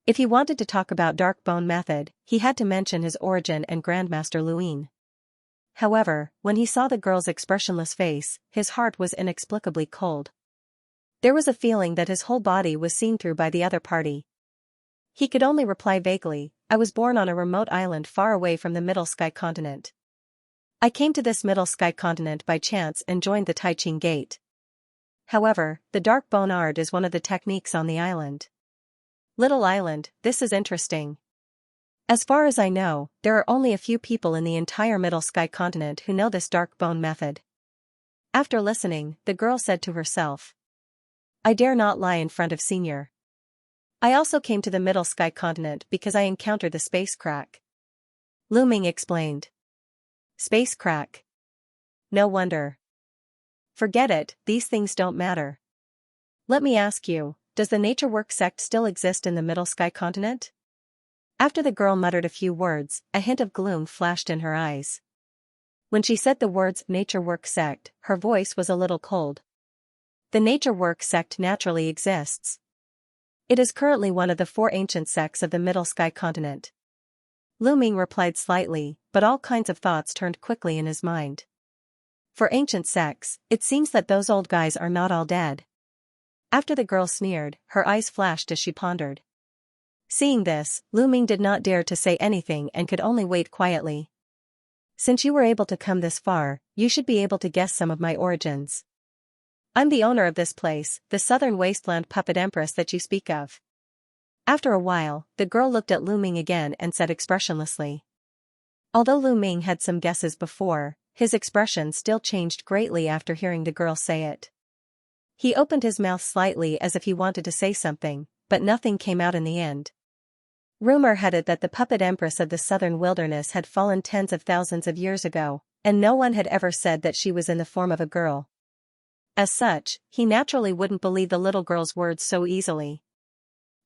If he wanted to talk about dark bone method, he had to mention his origin and Grandmaster Luin. However, when he saw the girl's expressionless face, his heart was inexplicably cold. There was a feeling that his whole body was seen through by the other party. He could only reply vaguely, "I was born on a remote island far away from the Middle Sky Continent. I came to this Middle Sky Continent by chance and joined the Taiching Gate. However, the dark bone art is one of the techniques on the island." "Little island, this is interesting. As far as I know, there are only a few people in the entire Middle Sky Continent who know this dark bone method." After listening, the girl said to herself, "I dare not lie in front of Senior. I also came to the Middle Sky Continent because I encountered the space crack." Lu Ming explained. "Space crack? No wonder. Forget it, these things don't matter. Let me ask you, does the Nature Work sect still exist in the Middle Sky Continent?" After the girl muttered a few words, a hint of gloom flashed in her eyes. When she said the words Nature Work sect, her voice was a little cold. The Nature Work sect naturally exists. It is currently one of the 4 ancient sects of the Middle Sky Continent. Lu Ming replied slightly, but all kinds of thoughts turned quickly in his mind. For ancient sects, it seems that those old guys are not all dead. After the girl sneered, her eyes flashed as she pondered. Seeing this, Lu Ming did not dare to say anything and could only wait quietly. "Since you were able to come this far, you should be able to guess some of my origins. I'm the owner of this place, the Southern Wasteland Puppet Empress that you speak of." After a while, the girl looked at Lu Ming again and said expressionlessly. Although Lu Ming had some guesses before, his expression still changed greatly after hearing the girl say it. He opened his mouth slightly as if he wanted to say something, but nothing came out in the end. Rumor had it that the puppet empress of the southern wilderness had fallen tens of thousands of years ago, and no one had ever said that she was in the form of a girl. As such, he naturally wouldn't believe the little girl's words so easily.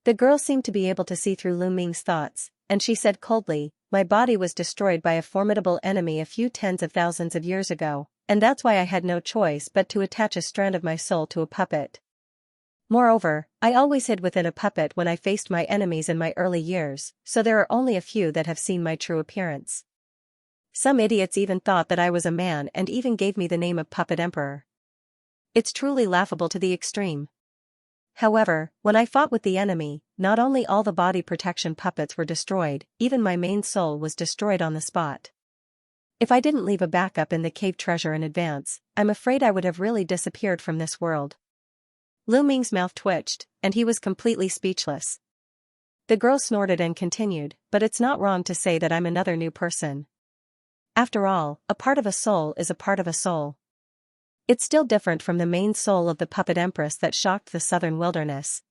The girl seemed to be able to see through Lu Ming's thoughts, and she said coldly, "My body was destroyed by a formidable enemy a few tens of thousands of years ago, and that's why I had no choice but to attach a strand of my soul to a puppet. Moreover, I always hid within a puppet when I faced my enemies in my early years, so there are only a few that have seen my true appearance. Some idiots even thought that I was a man and even gave me the name of Puppet Emperor. It's truly laughable to the extreme. However, when I fought with the enemy, not only all the body protection puppets were destroyed, even my main soul was destroyed on the spot. If I didn't leave a backup in the cave treasure in advance, I'm afraid I would have really disappeared from this world." Lu Ming's mouth twitched, and he was completely speechless. The girl snorted and continued, "But it's not wrong to say that I'm another new person. After all, a part of a soul is a part of a soul. It's still different from the main soul of the puppet empress that shocked the southern wilderness.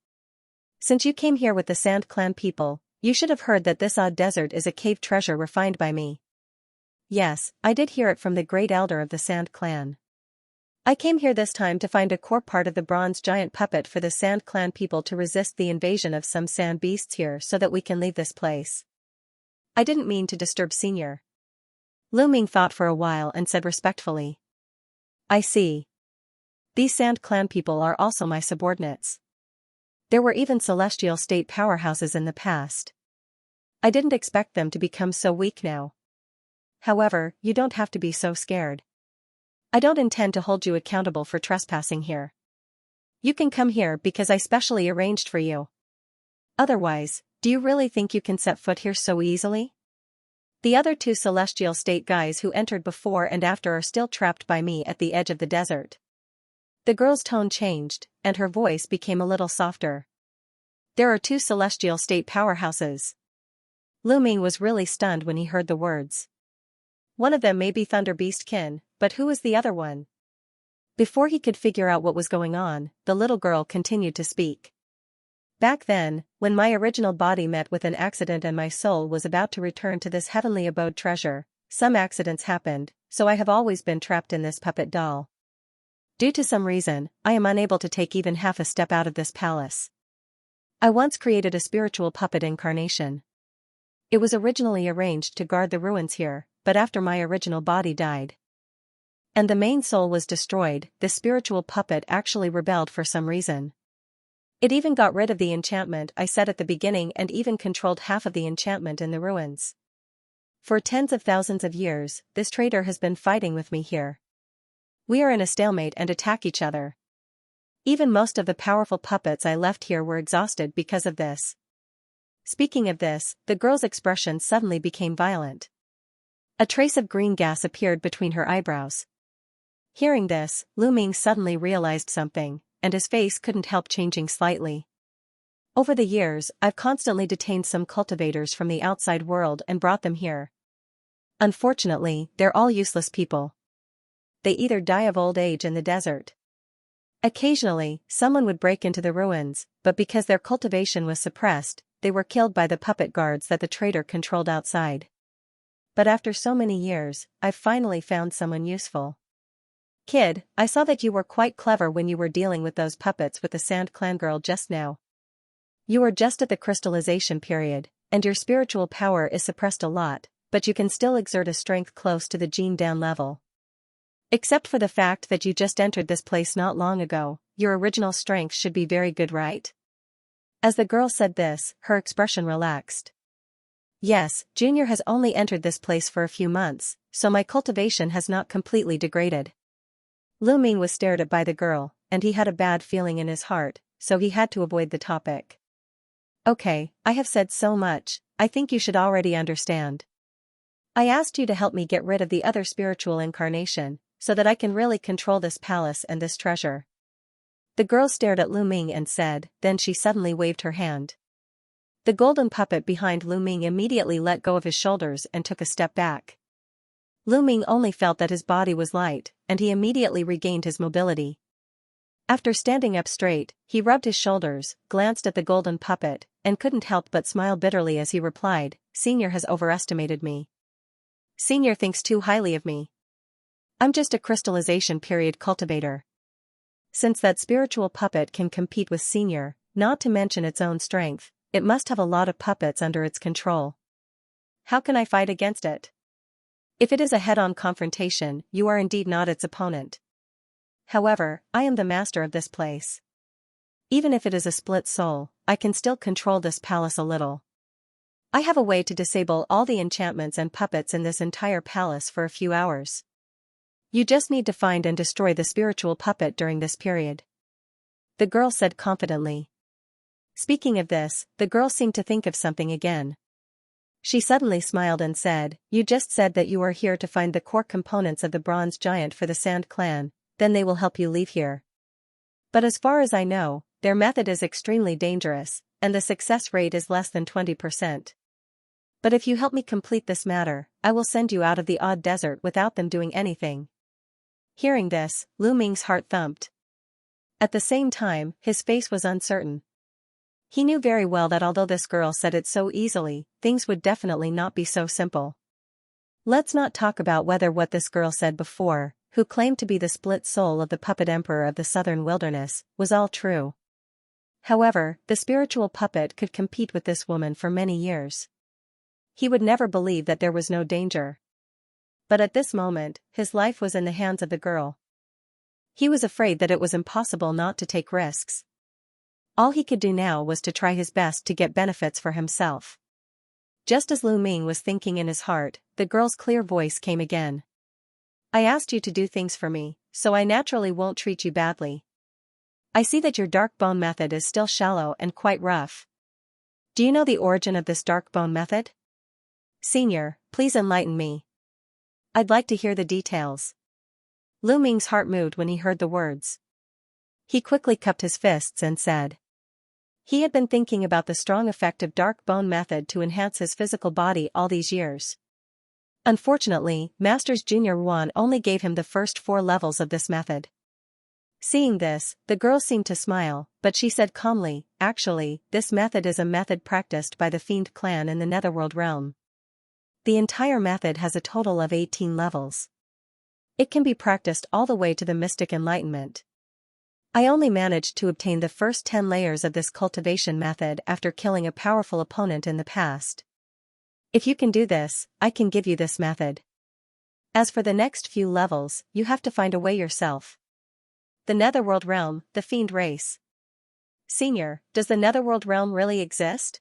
Since you came here with the Sand Clan people, you should have heard that this odd desert is a cave treasure refined by me." "Yes, I did hear it from the great elder of the Sand Clan. I came here this time to find a core part of the bronze giant puppet for the Sand Clan people to resist the invasion of some sand beasts here so that we can leave this place. I didn't mean to disturb Senior." Lu Ming thought for a while and said respectfully, "I see. These Sand Clan people are also my subordinates. There were even celestial state powerhouses in the past. I didn't expect them to become so weak now. However, you don't have to be so scared. I don't intend to hold you accountable for trespassing here. You can come here because I specially arranged for you. Otherwise, do you really think you can set foot here so easily? The other two celestial state guys who entered before and after are still trapped by me at the edge of the desert." The girl's tone changed, and her voice became a little softer. "There are two celestial state powerhouses." Lu Ming was really stunned when he heard the words. "One of them may be Thunder Beast kin, but who is the other one?" Before he could figure out what was going on, the little girl continued to speak. "Back then, when my original body met with an accident and my soul was about to return to this heavenly abode treasure, some accidents happened, so I have always been trapped in this puppet doll. Due to some reason, I am unable to take even half a step out of this palace. I once created a spiritual puppet incarnation. It was originally arranged to guard the ruins here, but after my original body died and the main soul was destroyed, the spiritual puppet actually rebelled for some reason. It even got rid of the enchantment I set at the beginning and even controlled half of the enchantment in the ruins. For tens of thousands of years, this traitor has been fighting with me here. We are in a stalemate and attack each other. Even most of the powerful puppets I left here were exhausted because of this." Speaking of this, the girl's expression suddenly became violent. A trace of green gas appeared between her eyebrows. Hearing this, Lu Ming suddenly realized something, and his face couldn't help changing slightly. "Over the years, I've constantly detained some cultivators from the outside world and brought them here. Unfortunately, they're all useless people. They either die of old age in the desert. Occasionally, someone would break into the ruins, but because their cultivation was suppressed, they were killed by the puppet guards that the traitor controlled outside. But after so many years, I've finally found someone useful. Kid, I saw that you were quite clever when you were dealing with those puppets with the Sand Clan girl just now. You are just at the crystallization period, and your spiritual power is suppressed a lot, but you can still exert a strength close to the Gene down level. Except for the fact that you just entered this place not long ago, your original strength should be very good, right?" As the girl said this, her expression relaxed. "Yes, Junior has only entered this place for a few months, so my cultivation has not completely degraded." Lu Ming was stared at by the girl, and he had a bad feeling in his heart, so he had to avoid the topic. "Okay, I have said so much, I think you should already understand. I asked you to help me get rid of the other spiritual incarnation, so that I can really control this palace and this treasure." The girl stared at Lu Ming and said, then she suddenly waved her hand. The golden puppet behind Lu Ming immediately let go of his shoulders and took a step back. Lu Ming only felt that his body was light, and he immediately regained his mobility. After standing up straight, he rubbed his shoulders, glanced at the golden puppet, and couldn't help but smile bitterly as he replied, "Senior has overestimated me. Senior thinks too highly of me. I'm just a crystallization period cultivator. Since that spiritual puppet can compete with Senior, Not to mention its own strength, it must have a lot of puppets under its control. How can I fight against it? If it is a head-on confrontation, you are indeed not its opponent. However, I am the master of this place. Even if it is a split soul, I can still control this palace a little. I have a way to disable all the enchantments and puppets in this entire palace for a few hours. You just need to find and destroy the spiritual puppet during this period. The girl said confidently. Speaking of this, the girl seemed to think of something again. She suddenly smiled and said, "You just said that you are here to find the core components of the bronze giant for the Sand Clan, then they will help you leave here. But as far as I know, their method is extremely dangerous, and the success rate is less than 20%. But if you help me complete this matter, I will send you out of the Odd Desert without them doing anything." Hearing this, Lu Ming's heart thumped. At the same time, his face was uncertain. He knew very well that although this girl said it so easily, things would definitely not be so simple. Let's not talk about whether what this girl said before, who claimed to be the split soul of the puppet emperor of the southern wilderness, was all true. However, the spiritual puppet could compete with this woman for many years. He would never believe that there was no danger. But at this moment, his life was in the hands of the girl. He was afraid that it was impossible not to take risks. All he could do now was to try his best to get benefits for himself. Just as Lu Ming was thinking in his heart, the girl's clear voice came again. "I asked you to do things for me, so I naturally won't treat you badly. I see that your dark bone method is still shallow and quite rough. Do you know the origin of this dark bone method? Senior, please enlighten me. I'd like to hear the details." Lu Ming's heart moved when he heard the words. He quickly cupped his fists and said. He had been thinking about the strong effect of dark bone method to enhance his physical body all these years. Unfortunately, Masters Junior Ruan only gave him the first 4 levels of this method. Seeing this, the girl seemed to smile, but she said calmly, "Actually, this method is a method practiced by the Fiend clan in the Netherworld realm. The entire method has a total of 18 levels. It can be practiced all the way to the Mystic Enlightenment. I only managed to obtain the first 10 layers of this cultivation method after killing a powerful opponent in the past. If you can do this, I can give you this method. As for the next few levels, you have to find a way yourself." The Netherworld realm, the Fiend race. Senior, does the Netherworld realm really exist?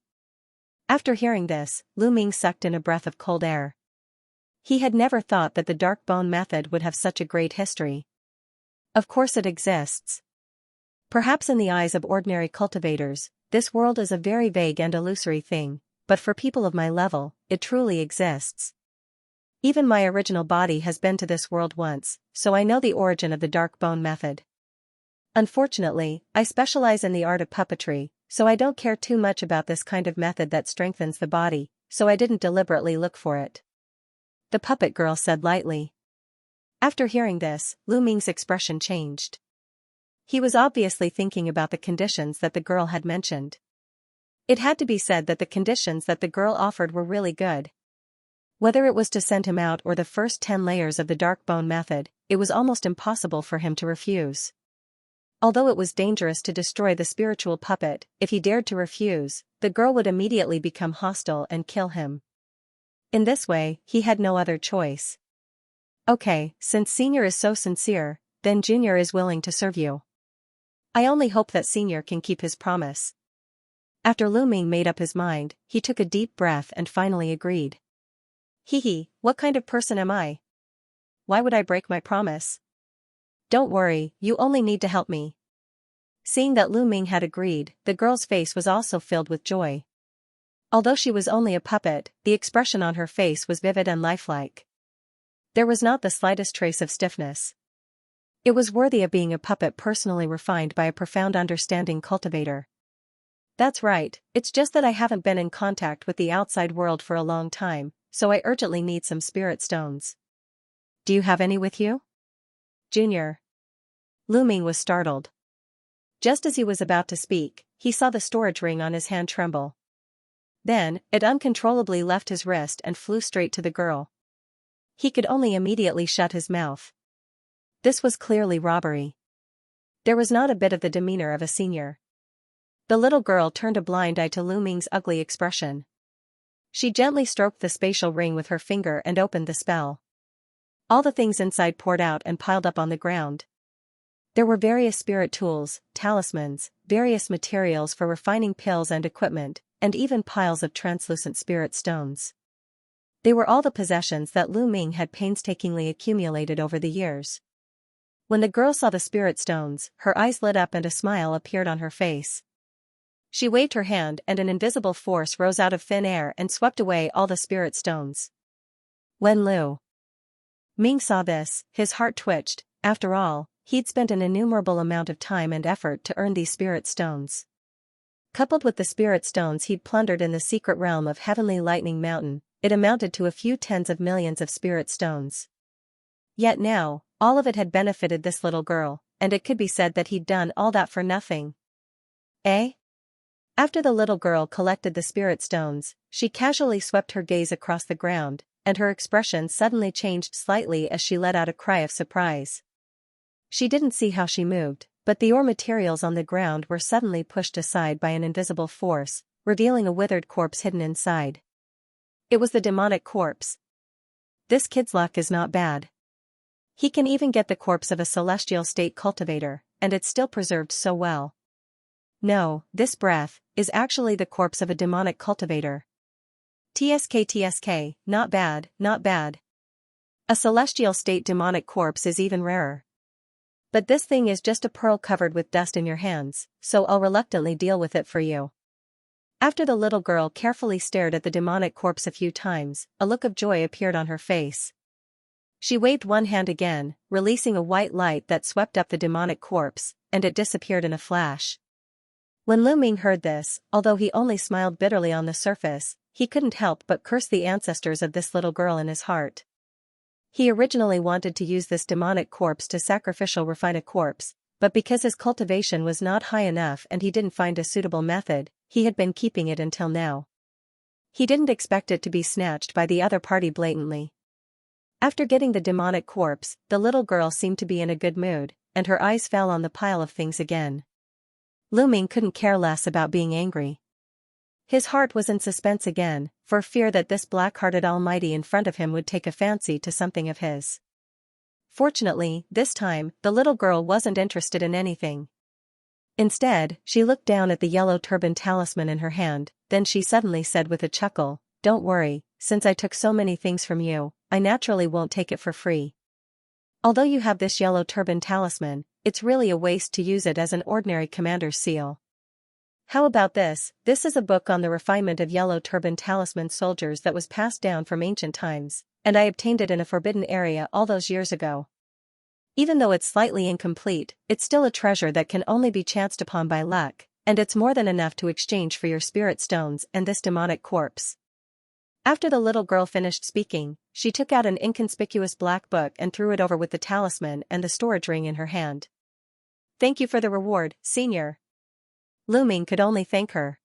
After hearing this, Lu Ming sucked in a breath of cold air. He had never thought that the dark bone method would have such a great history. Of course it exists. Perhaps in the eyes of ordinary cultivators, this world is a very vague and illusory thing, but for people of my level, it truly exists. Even my original body has been to this world once, so I know the origin of the dark bone method. Unfortunately, I specialize in the art of puppetry, so I don't care too much about this kind of method that strengthens the body, so I didn't deliberately look for it. The puppet girl said lightly. After hearing this, Lu Ming's expression changed. He was obviously thinking about the conditions that the girl had mentioned. It had to be said that the conditions that the girl offered were really good. Whether it was to send him out or the first 10 layers of the dark bone method, it was almost impossible for him to refuse. Although it was dangerous to destroy the spiritual puppet, if he dared to refuse, the girl would immediately become hostile and kill him. In this way, he had no other choice. Okay, since Senior is so sincere, then Junior is willing to serve you. I only hope that Senior can keep his promise. After Lu Ming made up his mind, he took a deep breath and finally agreed. Hee, what kind of person am I? Why would I break my promise? Don't worry, you only need to help me. Seeing that Lu Ming had agreed, the girl's face was also filled with joy. Although she was only a puppet, the expression on her face was vivid and lifelike. There was not the slightest trace of stiffness. It was worthy of being a puppet personally refined by a profound understanding cultivator. That's right, it's just that I haven't been in contact with the outside world for a long time, so I urgently need some spirit stones. Do you have any with you? Junior. Lu Ming was startled. Just as he was about to speak, he saw the storage ring on his hand tremble. Then, it uncontrollably left his wrist and flew straight to the girl. He could only immediately shut his mouth. This was clearly robbery. There was not a bit of the demeanor of a senior. The little girl turned a blind eye to Lu Ming's ugly expression. She gently stroked the spatial ring with her finger and opened the spell. All the things inside poured out and piled up on the ground. There were various spirit tools, talismans, various materials for refining pills and equipment, and even piles of translucent spirit stones. They were all the possessions that Lu Ming had painstakingly accumulated over the years. When the girl saw the spirit stones, her eyes lit up and a smile appeared on her face. She waved her hand and an invisible force rose out of thin air and swept away all the spirit stones. When Lu Ming saw this, his heart twitched. After all, he'd spent an innumerable amount of time and effort to earn these spirit stones. Coupled with the spirit stones he'd plundered in the secret realm of Heavenly Lightning Mountain, it amounted to a few tens of millions of spirit stones. Yet now, all of it had benefited this little girl, and it could be said that he'd done all that for nothing. Eh? After the little girl collected the spirit stones, she casually swept her gaze across the ground, and her expression suddenly changed slightly as she let out a cry of surprise. She didn't see how she moved, but the ore materials on the ground were suddenly pushed aside by an invisible force, revealing a withered corpse hidden inside. It was the demonic corpse. This kid's luck is not bad. He can even get the corpse of a celestial state cultivator, and it's still preserved so well. No, this breath is actually the corpse of a demonic cultivator. TSK, not bad, not bad. A celestial state demonic corpse is even rarer. But this thing is just a pearl covered with dust in your hands, so I'll reluctantly deal with it for you. After the little girl carefully stared at the demonic corpse a few times, a look of joy appeared on her face. She waved one hand again, releasing a white light that swept up the demonic corpse, and it disappeared in a flash. When Lu Ming heard this, although he only smiled bitterly on the surface, he couldn't help but curse the ancestors of this little girl in his heart. He originally wanted to use this demonic corpse to sacrificial refine a corpse, but because his cultivation was not high enough and he didn't find a suitable method, he had been keeping it until now. He didn't expect it to be snatched by the other party blatantly. After getting the demonic corpse, the little girl seemed to be in a good mood, and her eyes fell on the pile of things again. Lu Ming couldn't care less about being angry. His heart was in suspense again, for fear that this black-hearted almighty in front of him would take a fancy to something of his. Fortunately, this time, the little girl wasn't interested in anything. Instead, she looked down at the yellow turban talisman in her hand, then she suddenly said with a chuckle, "Don't worry, since I took so many things from you, I naturally won't take it for free. Although you have this yellow turban talisman, it's really a waste to use it as an ordinary commander's seal. How about this? This is a book on the refinement of yellow turban talisman soldiers that was passed down from ancient times, and I obtained it in a forbidden area all those years ago. Even though it's slightly incomplete, it's still a treasure that can only be chanced upon by luck, and it's more than enough to exchange for your spirit stones and this demonic corpse." After the little girl finished speaking, she took out an inconspicuous black book and threw it over with the talisman and the storage ring in her hand. "Thank you for the reward, Senior." Lu Ming could only thank her.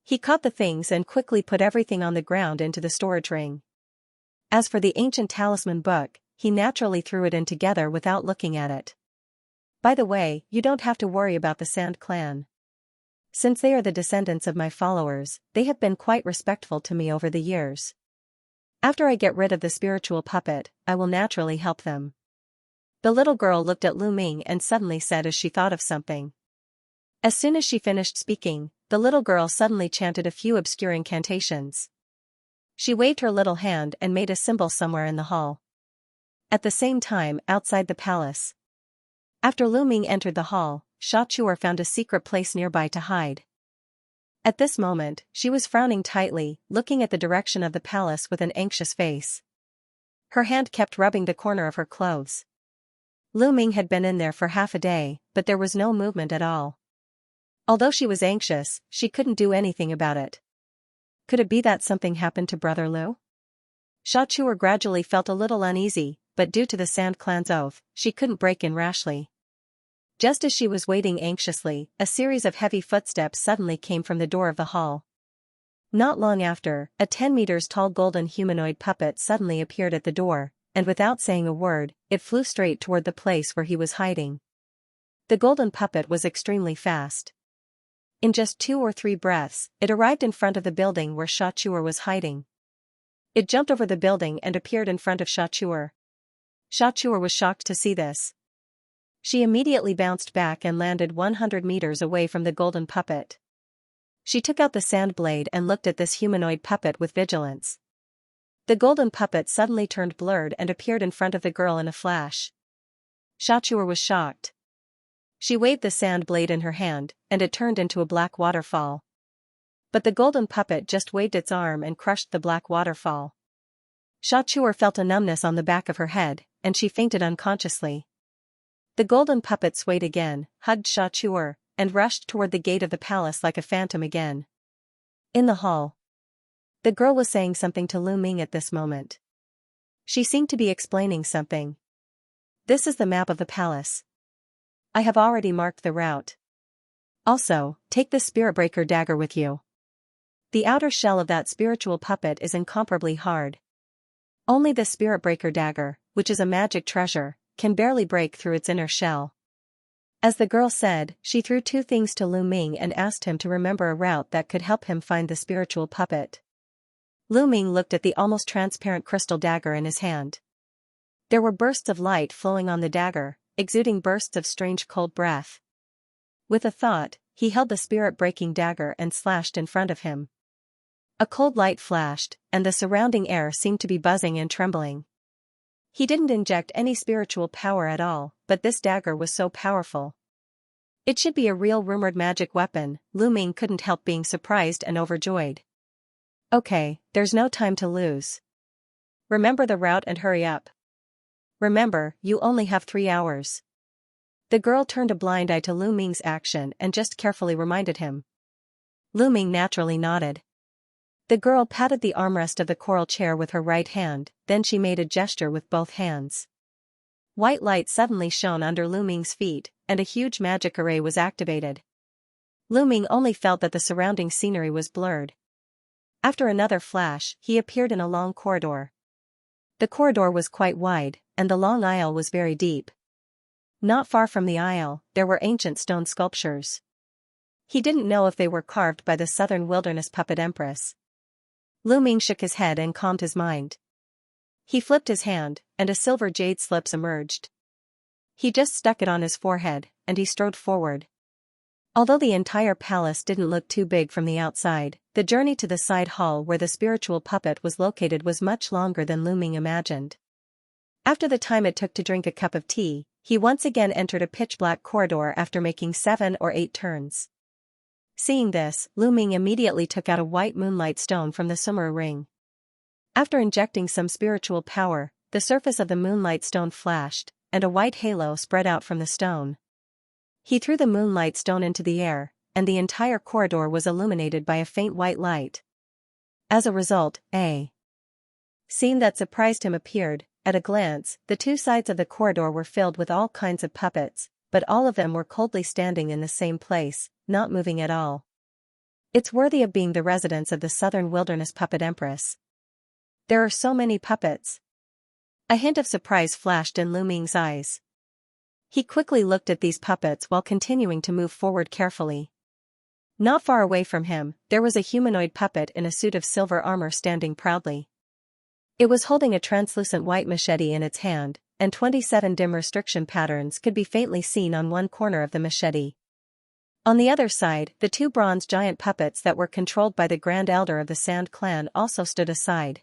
He caught the things and quickly put everything on the ground into the storage ring. As for the ancient talisman book, he naturally threw it in together without looking at it. "By the way, you don't have to worry about the Sand Clan. Since they are the descendants of my followers, they have been quite respectful to me over the years. After I get rid of the spiritual puppet, I will naturally help them." The little girl looked at Lu Ming and suddenly said as she thought of something. As soon as she finished speaking, the little girl suddenly chanted a few obscure incantations. She waved her little hand and made a symbol somewhere in the hall. At the same time, outside the palace. After Lu Ming entered the hall, Xianxia found a secret place nearby to hide. At this moment, she was frowning tightly, looking at the direction of the palace with an anxious face. Her hand kept rubbing the corner of her clothes. Lu Ming had been in there for half a day, but there was no movement at all. Although she was anxious, she couldn't do anything about it. Could it be that something happened to Brother Lu? Xianxia gradually felt a little uneasy, but due to the Sand Clan's oath, she couldn't break in rashly. Just as she was waiting anxiously, a series of heavy footsteps suddenly came from the door of the hall. Not long after, a 10 meters tall golden humanoid puppet suddenly appeared at the door, and without saying a word, it flew straight toward the place where he was hiding. The golden puppet was extremely fast. In just 2 or 3 breaths, it arrived in front of the building where Xianxia was hiding. It jumped over the building and appeared in front of Xianxia. Xianxia was shocked to see this. She immediately bounced back and landed 100 meters away from the golden puppet. She took out the sand blade and looked at this humanoid puppet with vigilance. The golden puppet suddenly turned blurred and appeared in front of the girl in a flash. Xianxia was shocked. She waved the sand blade in her hand, and it turned into a black waterfall. But the golden puppet just waved its arm and crushed the black waterfall. Xianxia felt a numbness on the back of her head, and she fainted unconsciously. The golden puppet swayed again, hugged Xianxia, and rushed toward the gate of the palace like a phantom again. In the hall, the girl was saying something to Lu Ming at this moment. She seemed to be explaining something. This is the map of the palace. I have already marked the route. Also, take the spirit breaker dagger with you. The outer shell of that spiritual puppet is incomparably hard. Only the spirit breaker dagger, which is a magic treasure, can barely break through its inner shell. As the girl said, she threw 2 things to Lu Ming and asked him to remember a route that could help him find the spiritual puppet. Lu Ming looked at the almost transparent crystal dagger in his hand. There were bursts of light flowing on the dagger, exuding bursts of strange cold breath. With a thought, he held the spirit-breaking dagger and slashed in front of him. A cold light flashed, and the surrounding air seemed to be buzzing and trembling. He didn't inject any spiritual power at all, but this dagger was so powerful. It should be a real rumored magic weapon. Lu Ming couldn't help being surprised and overjoyed. Okay, there's no time to lose. Remember the route and hurry up. Remember, you only have 3 hours. The girl turned a blind eye to Lu Ming's action and just carefully reminded him. Lu Ming naturally nodded. The girl patted the armrest of the coral chair with her right hand, then she made a gesture with both hands. White light suddenly shone under Lu Ming's feet, and a huge magic array was activated. Lu Ming only felt that the surrounding scenery was blurred. After another flash, he appeared in a long corridor. The corridor was quite wide, and the long aisle was very deep. Not far from the aisle, there were ancient stone sculptures. He didn't know if they were carved by the Southern Wilderness Puppet Empress. Lu Ming shook his head and calmed his mind. He flipped his hand, and a silver jade slips emerged. He just stuck it on his forehead, and he strode forward. Although the entire palace didn't look too big from the outside, the journey to the side hall where the spiritual puppet was located was much longer than Lu Ming imagined. After the time it took to drink a cup of tea, he once again entered a pitch-black corridor after making 7 or 8 turns. Seeing this, Lu Ming immediately took out a white moonlight stone from the summer ring. After injecting some spiritual power, the surface of the moonlight stone flashed, and a white halo spread out from the stone. He threw the moonlight stone into the air, and the entire corridor was illuminated by a faint white light. As a result, a scene that surprised him appeared. At a glance, the 2 sides of the corridor were filled with all kinds of puppets, but all of them were coldly standing in the same place, not moving at all. It's worthy of being the residence of the Southern Wilderness Puppet Empress. There are so many puppets. A hint of surprise flashed in Lu Ming's eyes. He quickly looked at these puppets while continuing to move forward carefully. Not far away from him, there was a humanoid puppet in a suit of silver armor standing proudly. It was holding a translucent white machete in its hand, and 27 dim restriction patterns could be faintly seen on one corner of the machete. On the other side, the 2 bronze giant puppets that were controlled by the Grand Elder of the Sand Clan also stood aside.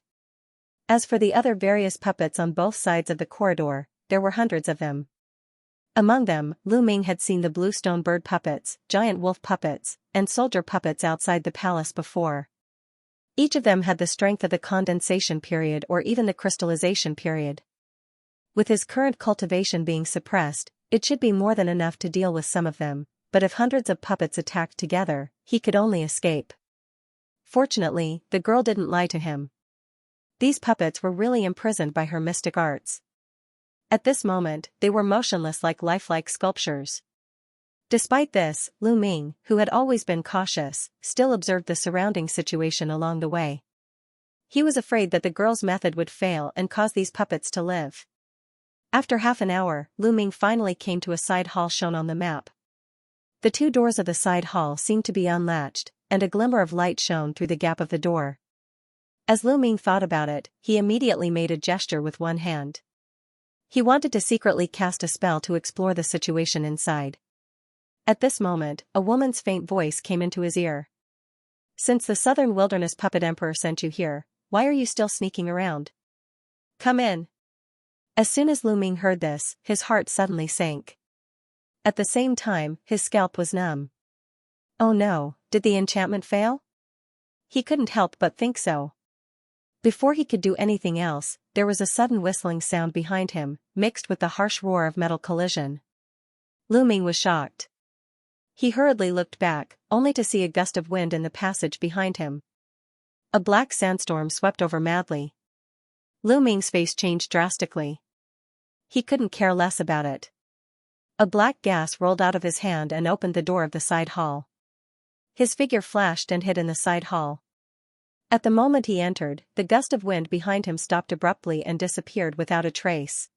As for the other various puppets on both sides of the corridor, there were hundreds of them. Among them, Lu Ming had seen the blue stone bird puppets, giant wolf puppets, and soldier puppets outside the palace before. Each of them had the strength of the condensation period or even the crystallization period. With his current cultivation being suppressed, it should be more than enough to deal with some of them, but if hundreds of puppets attacked together, he could only escape. Fortunately, the girl didn't lie to him. These puppets were really imprisoned by her mystic arts. At this moment, they were motionless like lifelike sculptures. Despite this, Lu Ming, who had always been cautious, still observed the surrounding situation along the way. He was afraid that the girl's method would fail and cause these puppets to live. After half an hour, Lu Ming finally came to a side hall shown on the map. The two doors of the side hall seemed to be unlatched, and a glimmer of light shone through the gap of the door. As Lu Ming thought about it, he immediately made a gesture with one hand. He wanted to secretly cast a spell to explore the situation inside. At this moment, a woman's faint voice came into his ear. "Since the Southern Wilderness Puppet Emperor sent you here, why are you still sneaking around? Come in." As soon as Lu Ming heard this, his heart suddenly sank. At the same time, his scalp was numb. Oh no, did the enchantment fail? He couldn't help but think so. Before he could do anything else, there was a sudden whistling sound behind him, mixed with the harsh roar of metal collision. Lu Ming was shocked. He hurriedly looked back, only to see a gust of wind in the passage behind him. A black sandstorm swept over madly. Lu Ming's face changed drastically. He couldn't care less about it. A black gas rolled out of his hand and opened the door of the side hall. His figure flashed and hid in the side hall. At the moment he entered, the gust of wind behind him stopped abruptly and disappeared without a trace.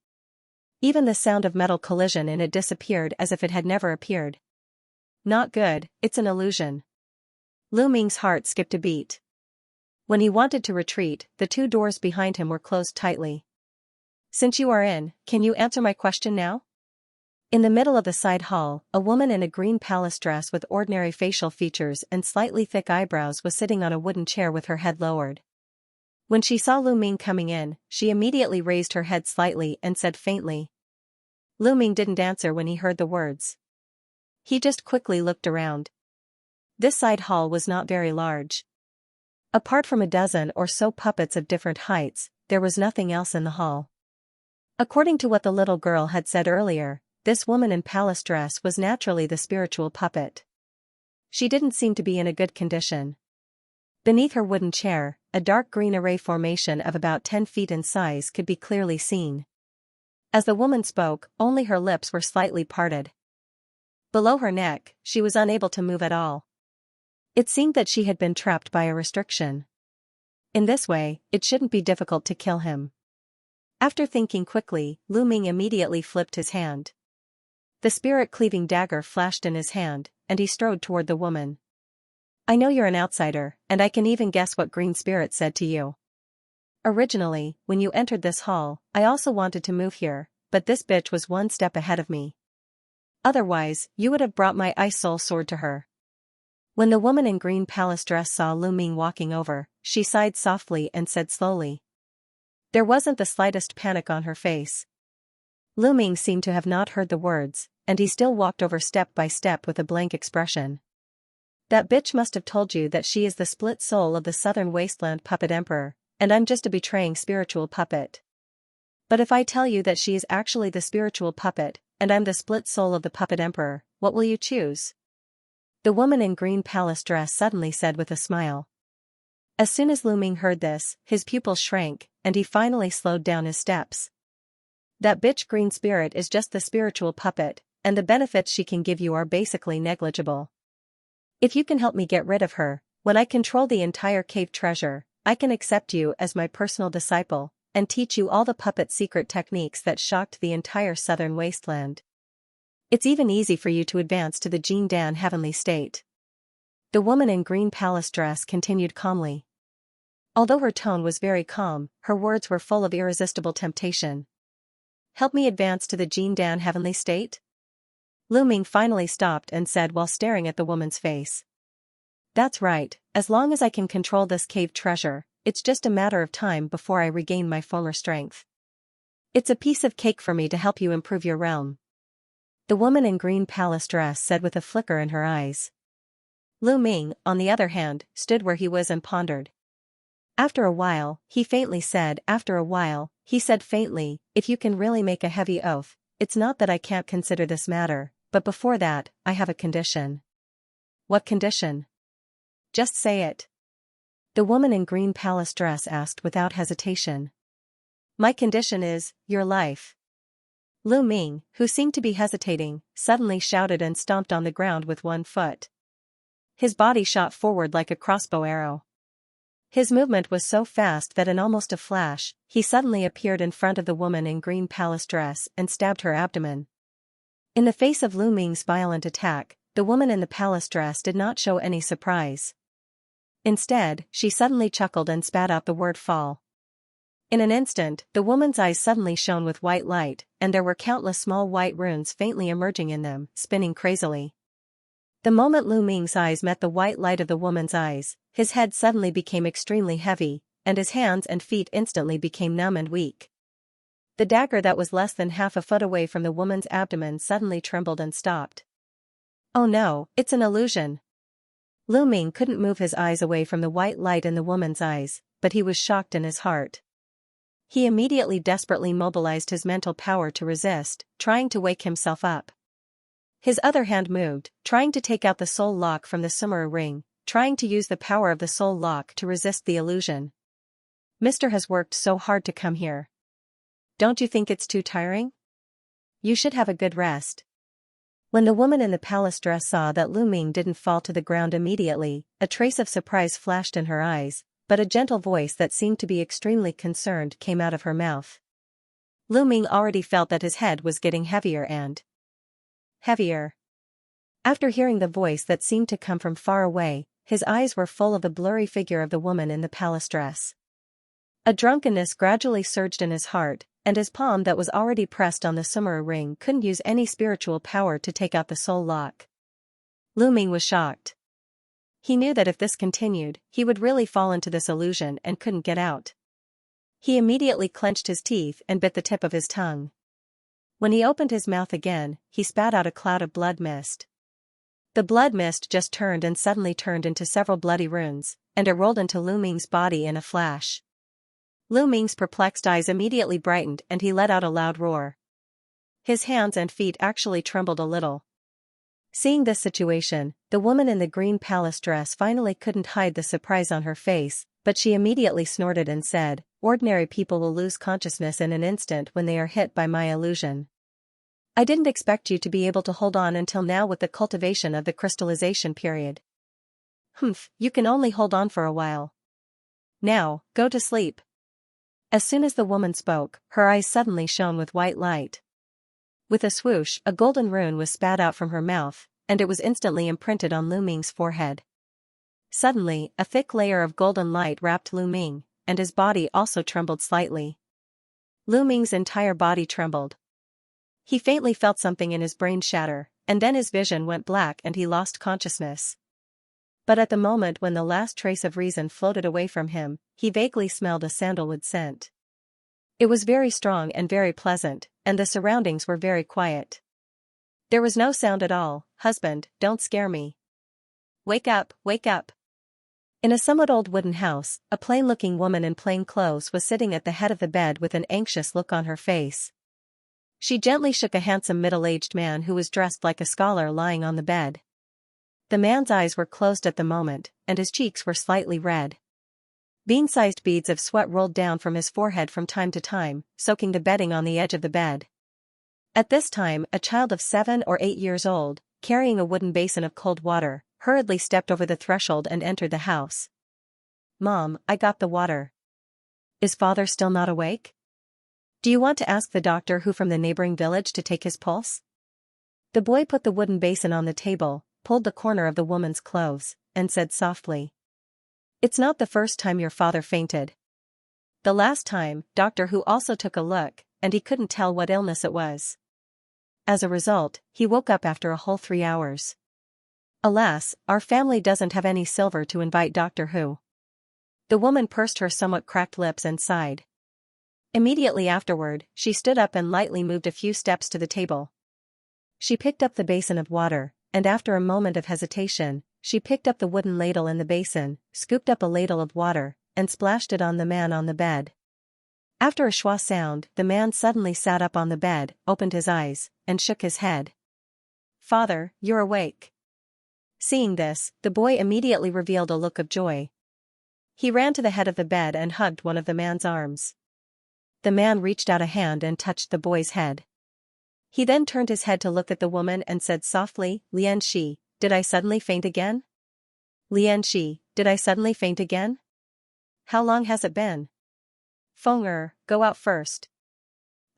Even the sound of metal collision in it disappeared as if it had never appeared. Not good, it's an illusion. Lu Ming's heart skipped a beat. When he wanted to retreat, the two doors behind him were closed tightly. "Since you are in, can you answer my question now?" In the middle of the side hall, a woman in a green palace dress with ordinary facial features and slightly thick eyebrows was sitting on a wooden chair with her head lowered. When she saw Lu Ming coming in, she immediately raised her head slightly and said faintly. Lu Ming didn't answer when he heard the words. He just quickly looked around. This side hall was not very large. Apart from a dozen or so puppets of different heights, there was nothing else in the hall. According to what the little girl had said earlier, this woman in palace dress was naturally the spiritual puppet. She didn't seem to be in a good condition. Beneath her wooden chair, a dark green array formation of about 10 feet in size could be clearly seen. As the woman spoke, only her lips were slightly parted. Below her neck, she was unable to move at all. It seemed that she had been trapped by a restriction. In this way, it shouldn't be difficult to kill him. After thinking quickly, Lu Ming immediately flipped his hand. The spirit-cleaving dagger flashed in his hand, and he strode toward the woman. "I know you're an outsider, and I can even guess what Green Spirit said to you. Originally, when you entered this hall, I also wanted to move here, but this bitch was one step ahead of me. Otherwise, you would have brought my ice soul sword to her." When the woman in green palace dress saw Lu Ming walking over, she sighed softly and said slowly. There wasn't the slightest panic on her face. Lu Ming seemed to have not heard the words, and he still walked over step by step with a blank expression. "That bitch must have told you that she is the split soul of the Southern Wasteland Puppet Emperor, and I'm just a betraying spiritual puppet. But if I tell you that she is actually the spiritual puppet, and I'm the split soul of the Puppet Emperor, what will you choose?" The woman in green palace dress suddenly said with a smile. As soon as Lu Ming heard this, his pupils shrank, and he finally slowed down his steps. "That bitch Green Spirit is just the spiritual puppet, and the benefits she can give you are basically negligible. If you can help me get rid of her, when I control the entire cave treasure, I can accept you as my personal disciple, and teach you all the puppet secret techniques that shocked the entire southern wasteland. It's even easy for you to advance to the Jin Dan heavenly state." The woman in green palace dress continued calmly. Although her tone was very calm, her words were full of irresistible temptation. "Help me advance to the Jin Dan heavenly state?" Lu Ming finally stopped and said while staring at the woman's face. "That's right, as long as I can control this cave treasure, it's just a matter of time before I regain my former strength. It's a piece of cake for me to help you improve your realm," the woman in green palace dress said with a flicker in her eyes. Lu Ming, on the other hand, stood where he was and pondered. After a while, he said faintly, "If you can really make a heavy oath, it's not that I can't consider this matter, but before that, I have a condition." "What condition?" "Just say it," the woman in green palace dress asked without hesitation. "My condition is, your life." Lu Ming, who seemed to be hesitating, suddenly shouted and stomped on the ground with one foot. His body shot forward like a crossbow arrow. His movement was so fast that in almost a flash, he suddenly appeared in front of the woman in green palace dress and stabbed her abdomen. In the face of Lu Ming's violent attack, the the woman in the palace dress did not show any surprise. Instead, she suddenly chuckled and spat out the word fall. In an instant, the woman's eyes suddenly shone with white light, and there were countless small white runes faintly emerging in them, spinning crazily. The moment Lu Ming's eyes met the white light of the woman's eyes, his head suddenly became extremely heavy, and his hands and feet instantly became numb and weak. The dagger that was less than half a foot away from the woman's abdomen suddenly trembled and stopped. Oh no, it's an illusion. Lu Ming couldn't move his eyes away from the white light in the woman's eyes, but he was shocked in his heart. He immediately desperately mobilized his mental power to resist, trying to wake himself up. His other hand moved, trying to take out the soul lock from the Sumera ring, trying to use the power of the soul lock to resist the illusion. Mr. has worked so hard to come here. Don't you think it's too tiring? You should have a good rest. When the woman in the palace dress saw that Lu Ming didn't fall to the ground immediately, a trace of surprise flashed in her eyes, but a gentle voice that seemed to be extremely concerned came out of her mouth. Lu Ming already felt that his head was getting heavier and heavier. After hearing the voice that seemed to come from far away, his eyes were full of the blurry figure of the woman in the palace dress. A drunkenness gradually surged in his heart, and his palm that was already pressed on the Sumera ring couldn't use any spiritual power to take out the soul lock. Lu Ming was shocked. He knew that if this continued, he would really fall into this illusion and couldn't get out. He immediately clenched his teeth and bit the tip of his tongue. When he opened his mouth again, he spat out a cloud of blood mist. The blood mist just turned and suddenly turned into several bloody runes, and it rolled into Lu Ming's body in a flash. Lu Ming's perplexed eyes immediately brightened and he let out a loud roar. His hands and feet actually trembled a little. Seeing this situation, the woman in the green palace dress finally couldn't hide the surprise on her face, but she immediately snorted and said, "Ordinary people will lose consciousness in an instant when they are hit by my illusion. I didn't expect you to be able to hold on until now with the cultivation of the crystallization period. Humph, you can only hold on for a while. Now, go to sleep." As soon as the woman spoke, her eyes suddenly shone with white light. With a swoosh, a golden rune was spat out from her mouth, and it was instantly imprinted on Lu Ming's forehead. Suddenly, a thick layer of golden light wrapped Lu Ming, and his body also trembled slightly. Lu Ming's entire body trembled. He faintly felt something in his brain shatter, and then his vision went black and he lost consciousness. But at the moment when the last trace of reason floated away from him, he vaguely smelled a sandalwood scent. It was very strong and very pleasant, and the surroundings were very quiet. There was no sound at all. "Husband, don't scare me. Wake up, wake up." In a somewhat old wooden house, a plain-looking woman in plain clothes was sitting at the head of the bed with an anxious look on her face. She gently shook a handsome middle-aged man who was dressed like a scholar lying on the bed. The man's eyes were closed at the moment, and his cheeks were slightly red. Bean-sized beads of sweat rolled down from his forehead from time to time, soaking the bedding on the edge of the bed. At this time, a child of 7 or 8 years old, carrying a wooden basin of cold water, hurriedly stepped over the threshold and entered the house. "Mom, I got the water. Is father still not awake? Do you want to ask the doctor who from the neighboring village to take his pulse?" The boy put the wooden basin on the table, pulled the corner of the woman's clothes, and said softly, "It's not the first time your father fainted. The last time, Doctor Who also took a look, and he couldn't tell what illness it was. As a result, he woke up after a whole 3 hours. Alas, our family doesn't have any silver to invite Doctor Who." The woman pursed her somewhat cracked lips and sighed. Immediately afterward, she stood up and lightly moved a few steps to the table. She picked up the basin of water, and after a moment of hesitation, she picked up the wooden ladle in the basin, scooped up a ladle of water, and splashed it on the man on the bed. After a schwa sound, the man suddenly sat up on the bed, opened his eyes, and shook his head. "Father, you're awake." Seeing this, the boy immediately revealed a look of joy. He ran to the head of the bed and hugged one of the man's arms. The man reached out a hand and touched the boy's head. He then turned his head to look at the woman and said softly, "Xianxia, did I suddenly faint again? Xianxia, did I suddenly faint again? How long has it been? Feng go out first.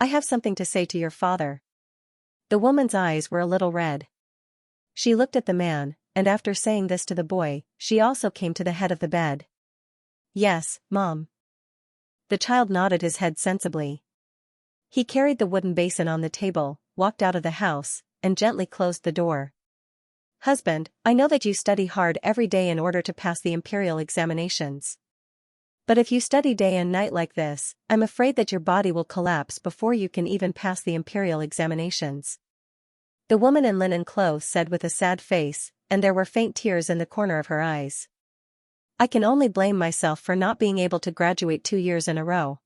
I have something to say to your father." The woman's eyes were a little red. She looked at the man, and after saying this to the boy, she also came to the head of the bed. Yes, Mom. The child nodded his head sensibly. He carried the wooden basin on the table, walked out of the house, and gently closed the door. Husband, I know that you study hard every day in order to pass the imperial examinations. But if you study day and night like this, I'm afraid that your body will collapse before you can even pass the imperial examinations. The woman in linen clothes said with a sad face, and there were faint tears in the corner of her eyes. I can only blame myself for not being able to graduate 2 years in a row.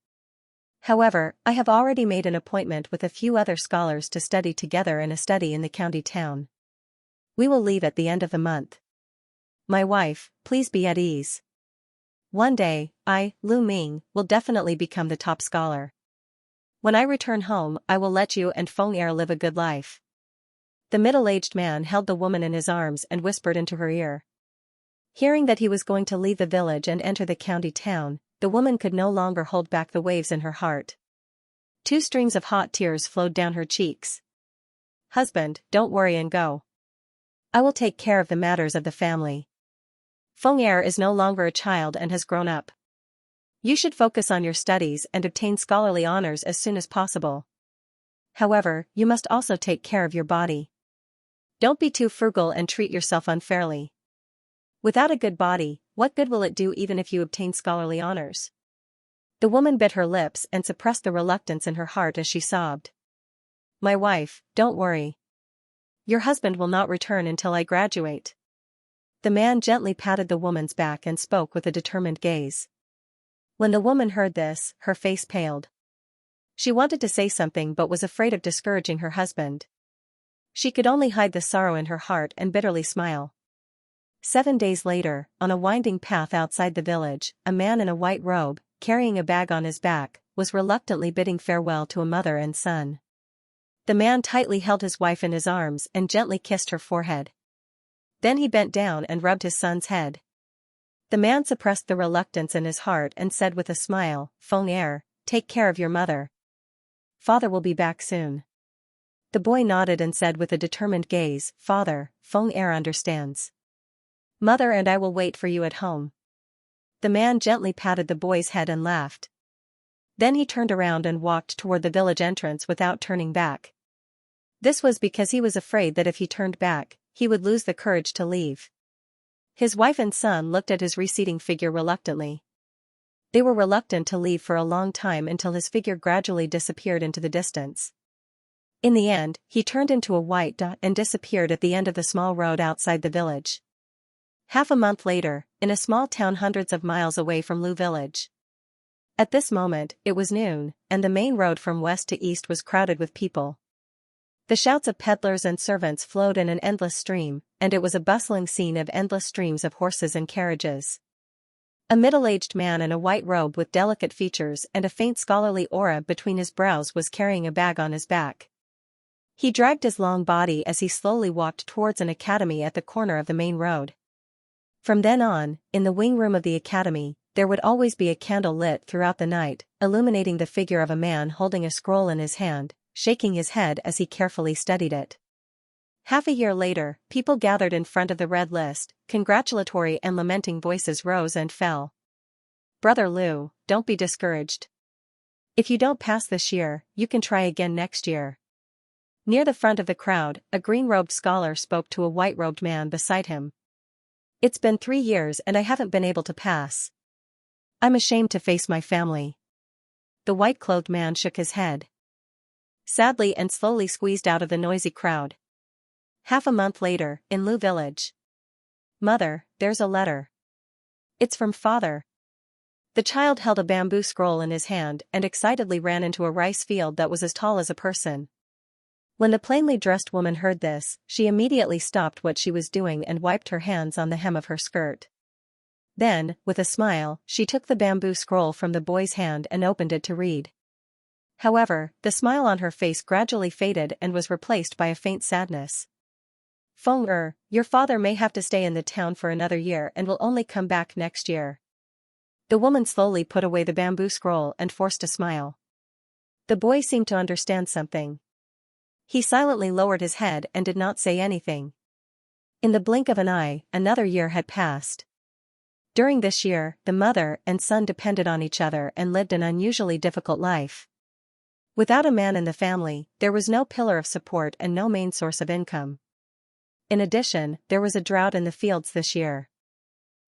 However, I have already made an appointment with a few other scholars to study together in a study in the county town. We will leave at the end of the month. My wife, please be at ease. One day, I, Lu Ming, will definitely become the top scholar. When I return home, I will let you and Feng Er live a good life. The middle-aged man held the woman in his arms and whispered into her ear. Hearing that he was going to leave the village and enter the county town, the woman could no longer hold back the waves in her heart. 2 streams of hot tears flowed down her cheeks. Husband, don't worry and go. I will take care of the matters of the family. Feng Er is no longer a child and has grown up. You should focus on your studies and obtain scholarly honors as soon as possible. However, you must also take care of your body. Don't be too frugal and treat yourself unfairly. Without a good body, what good will it do even if you obtain scholarly honors? The woman bit her lips and suppressed the reluctance in her heart as she sobbed. My wife, don't worry. Your husband will not return until I graduate. The man gently patted the woman's back and spoke with a determined gaze. When the woman heard this, her face paled. She wanted to say something but was afraid of discouraging her husband. She could only hide the sorrow in her heart and bitterly smile. 7 days later, on a winding path outside the village, a man in a white robe, carrying a bag on his back, was reluctantly bidding farewell to a mother and son. The man tightly held his wife in his arms and gently kissed her forehead. Then he bent down and rubbed his son's head. The man suppressed the reluctance in his heart and said with a smile, Feng Er, take care of your mother. Father will be back soon. The boy nodded and said with a determined gaze, Father, Feng Er understands. Mother and I will wait for you at home. The man gently patted the boy's head and laughed. Then he turned around and walked toward the village entrance without turning back. This was because he was afraid that if he turned back, he would lose the courage to leave. His wife and son looked at his receding figure reluctantly. They were reluctant to leave for a long time until his figure gradually disappeared into the distance. In the end, he turned into a white dot and disappeared at the end of the small road outside the village. Half a month later, in a small town hundreds of miles away from Lu village. At this moment, it was noon, and the main road from west to east was crowded with people. The shouts of peddlers and servants flowed in an endless stream, and it was a bustling scene of endless streams of horses and carriages. A middle-aged man in a white robe with delicate features and a faint scholarly aura between his brows was carrying a bag on his back. He dragged his long body as he slowly walked towards an academy at the corner of the main road. From then on, in the wing room of the academy, there would always be a candle lit throughout the night, illuminating the figure of a man holding a scroll in his hand, shaking his head as he carefully studied it. Half a year later, people gathered in front of the red list, congratulatory and lamenting voices rose and fell. Brother Lu, don't be discouraged. If you don't pass this year, you can try again next year. Near the front of the crowd, a green-robed scholar spoke to a white-robed man beside him. It's been 3 years and I haven't been able to pass. I'm ashamed to face my family. The white-clothed man shook his head. Sadly and slowly squeezed out of the noisy crowd. Half a month later, in Lu village. Mother, there's a letter. It's from Father. The child held a bamboo scroll in his hand and excitedly ran into a rice field that was as tall as a person. When the plainly dressed woman heard this, she immediately stopped what she was doing and wiped her hands on the hem of her skirt. Then, with a smile, she took the bamboo scroll from the boy's hand and opened it to read. However, the smile on her face gradually faded and was replaced by a faint sadness. Feng Er, your father may have to stay in the town for another year and will only come back next year. The woman slowly put away the bamboo scroll and forced a smile. The boy seemed to understand something. He silently lowered his head and did not say anything. In the blink of an eye, another year had passed. During this year, the mother and son depended on each other and lived an unusually difficult life. Without a man in the family, there was no pillar of support and no main source of income. In addition, there was a drought in the fields this year.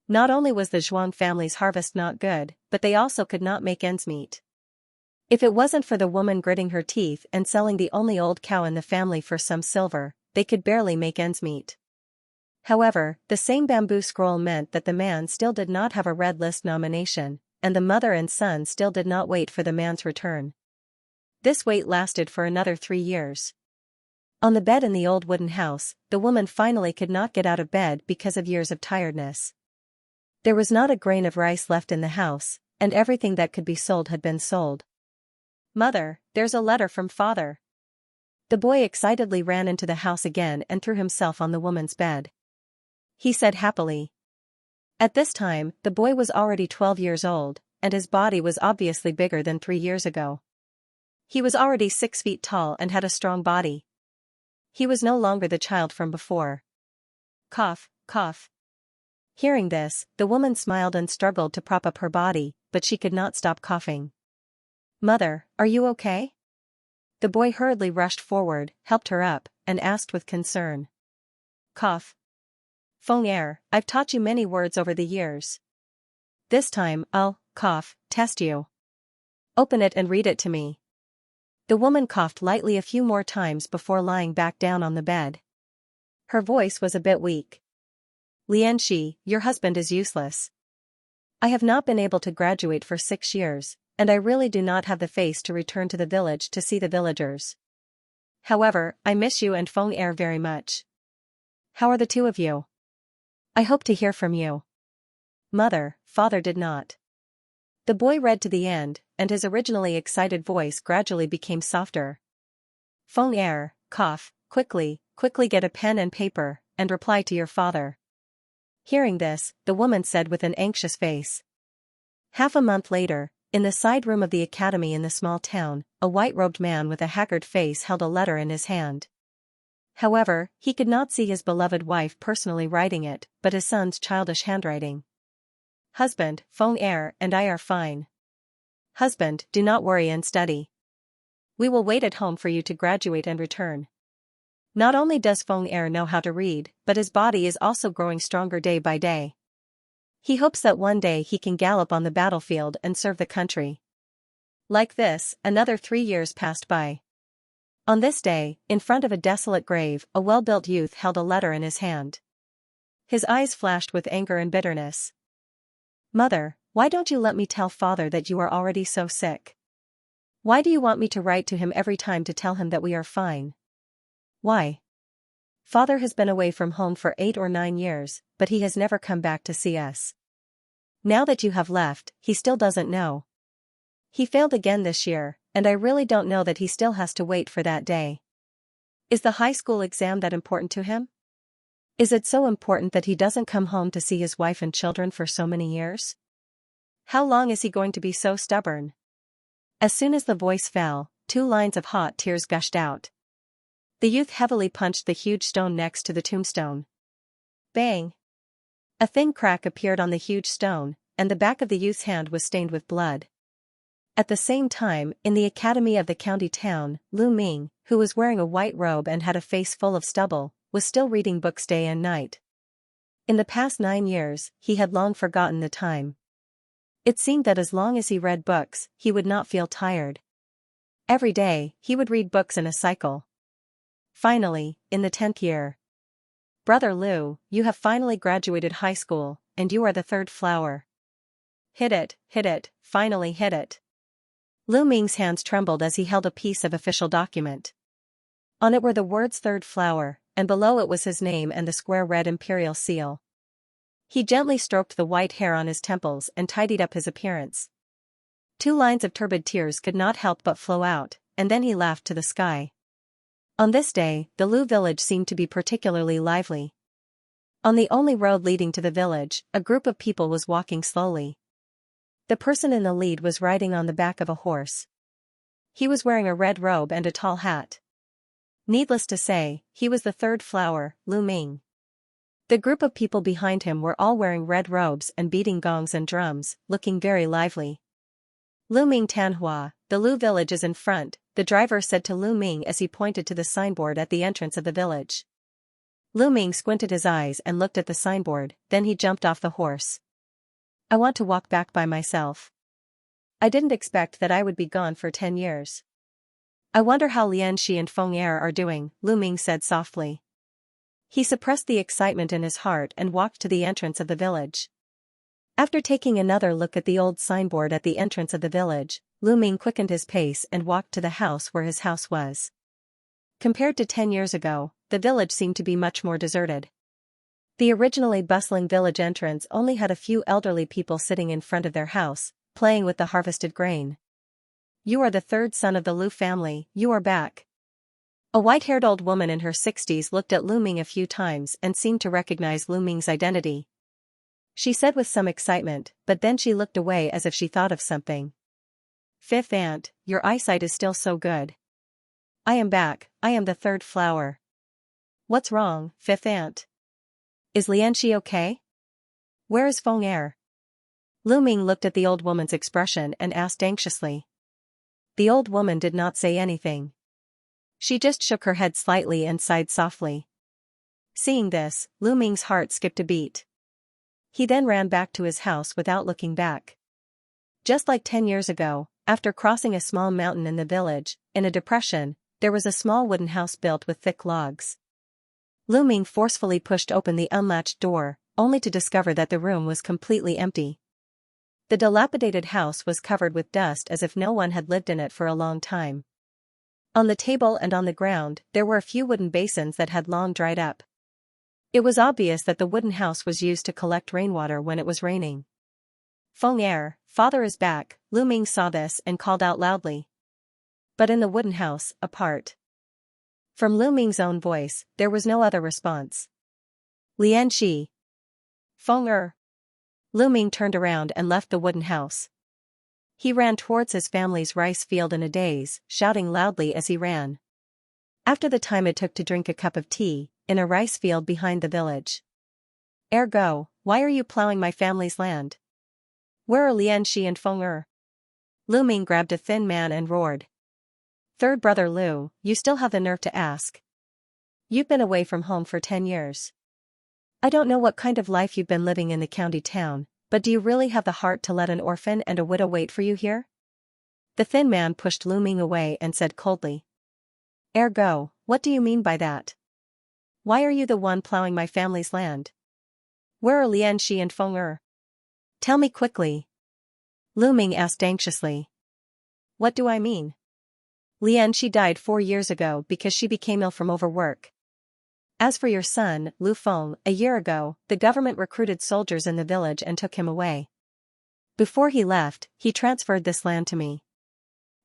Not only was the Zhuang family's harvest not good, but they also could not make ends meet. If it wasn't for the woman gritting her teeth and selling the only old cow in the family for some silver, they could barely make ends meet. However, the same bamboo scroll meant that the man still did not have a red list nomination, and the mother and son still did not wait for the man's return. This wait lasted for another 3 years. On the bed in the old wooden house, the woman finally could not get out of bed because of years of tiredness. There was not a grain of rice left in the house, and everything that could be sold had been sold. "Mother, there's a letter from father." The boy excitedly ran into the house again and threw himself on the woman's bed. He said happily. At this time, the boy was already 12 years old, and his body was obviously bigger than 3 years ago. He was already 6 feet tall and had a strong body. He was no longer the child from before. Cough, cough. Hearing this, the woman smiled and struggled to prop up her body, but she could not stop coughing. "Mother, are you okay?" The boy hurriedly rushed forward, helped her up, and asked with concern. Cough. "Feng I've taught you many words over the years. This time I'll, cough, test you. Open it and read it to me." The woman coughed lightly a few more times before lying back down on the bed. Her voice was a bit weak. "Xianxia, your husband is useless. I have not been able to graduate for 6 years, and I really do not have the face to return to the village to see the villagers. However, I miss you and Feng very much. How are the two of you? I hope to hear from you." Mother, father did not. The boy read to the end, and his originally excited voice gradually became softer. "Feng cough, quickly get a pen and paper, and reply to your father." Hearing this, the woman said with an anxious face. Half a month later, in the side room of the academy in the small town, a white-robed man with a haggard face held a letter in his hand. However, he could not see his beloved wife personally writing it, but his son's childish handwriting. "Husband, Feng and I are fine. Husband, do not worry and study. We will wait at home for you to graduate and return." Not only does Feng know how to read, but his body is also growing stronger day by day. He hopes that one day he can gallop on the battlefield and serve the country. Like this, another 3 years passed by. On this day, in front of a desolate grave, a well-built youth held a letter in his hand. His eyes flashed with anger and bitterness. "Mother, why don't you let me tell father that you are already so sick? Why do you want me to write to him every time to tell him that we are fine? Why? Father has been away from home for 8 or 9 years, but he has never come back to see us. Now that you have left, he still doesn't know. He failed again this year, and I really don't know that he still has to wait for that day. Is the high school exam that important to him? Is it so important that he doesn't come home to see his wife and children for so many years? How long is he going to be so stubborn?" As soon as the voice fell, 2 lines of hot tears gushed out. The youth heavily punched the huge stone next to the tombstone. Bang! A thin crack appeared on the huge stone, and the back of the youth's hand was stained with blood. At the same time, in the academy of the county town, Lu Ming, who was wearing a white robe and had a face full of stubble, was still reading books day and night. In the past 9 years, he had long forgotten the time. It seemed that as long as he read books, he would not feel tired. Every day, he would read books in a cycle. Finally, in the 10th year. "Brother Lu, you have finally graduated high school, and you are the 3rd flower. Hit it, finally hit it." Lu Ming's hands trembled as he held a piece of official document. On it were the words 3rd flower, and below it was his name and the square red imperial seal. He gently stroked the white hair on his temples and tidied up his appearance. 2 lines of turbid tears could not help but flow out, and then he laughed to the sky. On this day, the Lu village seemed to be particularly lively. On the only road leading to the village, a group of people was walking slowly. The person in the lead was riding on the back of a horse. He was wearing a red robe and a tall hat. Needless to say, he was the 3rd flower, Lu Ming. The group of people behind him were all wearing red robes and beating gongs and drums, looking very lively. Lu Ming Tanhua, the Lu village is in front, the driver said to Lu Ming as he pointed to the signboard at the entrance of the village. Lu Ming squinted his eyes and looked at the signboard, then he jumped off the horse. I want to walk back by myself. I didn't expect that I would be gone for 10 years. I wonder how Xianxia and Feng Er are doing, Lu Ming said softly. He suppressed the excitement in his heart and walked to the entrance of the village. After taking another look at the old signboard at the entrance of the village, Lu Ming quickened his pace and walked to the house where his house was. Compared to 10 years ago, the village seemed to be much more deserted. The originally bustling village entrance only had a few elderly people sitting in front of their house, playing with the harvested grain. You are the third son of the Lu family, you are back. A white-haired old woman in her 60s looked at Lu Ming a few times and seemed to recognize Lu Ming's identity. She said with some excitement, but then she looked away as if she thought of something. Fifth aunt, your eyesight is still so good. I am back, I am the third flower. What's wrong, fifth aunt? Is Xianxia okay? Where is Feng Er? Lu Ming looked at the old woman's expression and asked anxiously. The old woman did not say anything. She just shook her head slightly and sighed softly. Seeing this, Lu Ming's heart skipped a beat. He then ran back to his house without looking back. Just like 10 years ago, after crossing a small mountain in the village, in a depression, there was a small wooden house built with thick logs. Lu Ming forcefully pushed open the unlatched door, only to discover that the room was completely empty. The dilapidated house was covered with dust as if no one had lived in it for a long time. On the table and on the ground, there were a few wooden basins that had long dried up. It was obvious that the wooden house was used to collect rainwater when it was raining. Feng Er, father is back, Lu Ming saw this and called out loudly. But in the wooden house, apart from Lu Ming's own voice, there was no other response. Xianxia. Feng Er. Lu Ming turned around and left the wooden house. He ran towards his family's rice field in a daze, shouting loudly as he ran. After the time it took to drink a cup of tea, in a rice field behind the village. Ergo, why are you plowing my family's land? Where are Xianxia and Feng Er? Lu Ming grabbed a thin man and roared. Third brother Lu, you still have the nerve to ask. You've been away from home for 10 years. I don't know what kind of life you've been living in the county town, but do you really have the heart to let an orphan and a widow wait for you here? The thin man pushed Lu Ming away and said coldly. Ergo, what do you mean by that? Why are you the one plowing my family's land? Where are Xianxia and Feng Er? Tell me quickly. Lu Ming asked anxiously. What do I mean? Xianxia died 4 years ago because she became ill from overwork. As for your son, Lu Feng, a year ago, the government recruited soldiers in the village and took him away. Before he left, he transferred this land to me.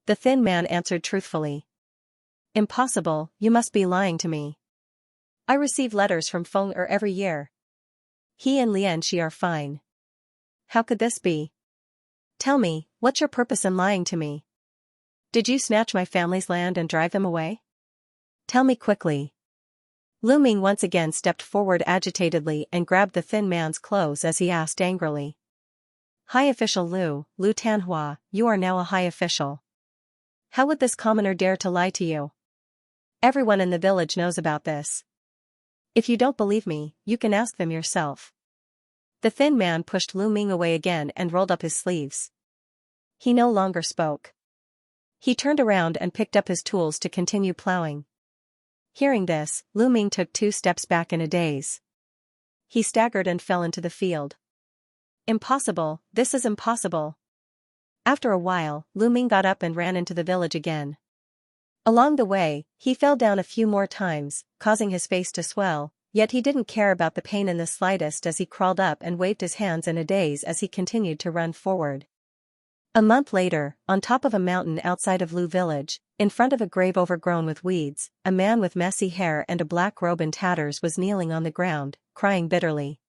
The thin man answered truthfully. Impossible, you must be lying to me. I receive letters from Feng Er every year. He and Xianxia are fine. How could this be? Tell me, what's your purpose in lying to me? Did you snatch my family's land and drive them away? Tell me quickly. Lu Ming once again stepped forward agitatedly and grabbed the thin man's clothes as he asked angrily. High official Lu Tanhua, you are now a high official. How would this commoner dare to lie to you? Everyone in the village knows about this. If you don't believe me, you can ask them yourself. The thin man pushed Lu Ming away again and rolled up his sleeves. He no longer spoke. He turned around and picked up his tools to continue plowing. Hearing this, Lu Ming took 2 steps back in a daze. He staggered and fell into the field. Impossible, this is impossible. After a while, Lu Ming got up and ran into the village again. Along the way, he fell down a few more times, causing his face to swell, yet he didn't care about the pain in the slightest as he crawled up and waved his hands in a daze as he continued to run forward. A month later, on top of a mountain outside of Lu village, in front of a grave overgrown with weeds, a man with messy hair and a black robe in tatters was kneeling on the ground, crying bitterly.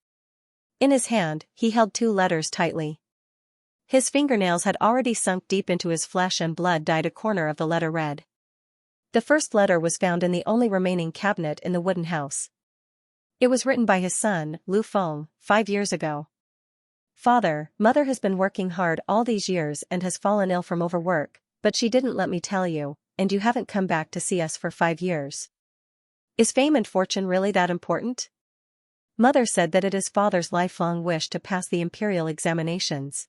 In his hand, he held 2 letters tightly. His fingernails had already sunk deep into his flesh and blood dyed a corner of the letter red. The first letter was found in the only remaining cabinet in the wooden house. It was written by his son, Lu Feng, 5 years ago. Father, Mother has been working hard all these years and has fallen ill from overwork, but she didn't let me tell you, and you haven't come back to see us for 5 years. Is fame and fortune really that important? Mother said that it is Father's lifelong wish to pass the imperial examinations.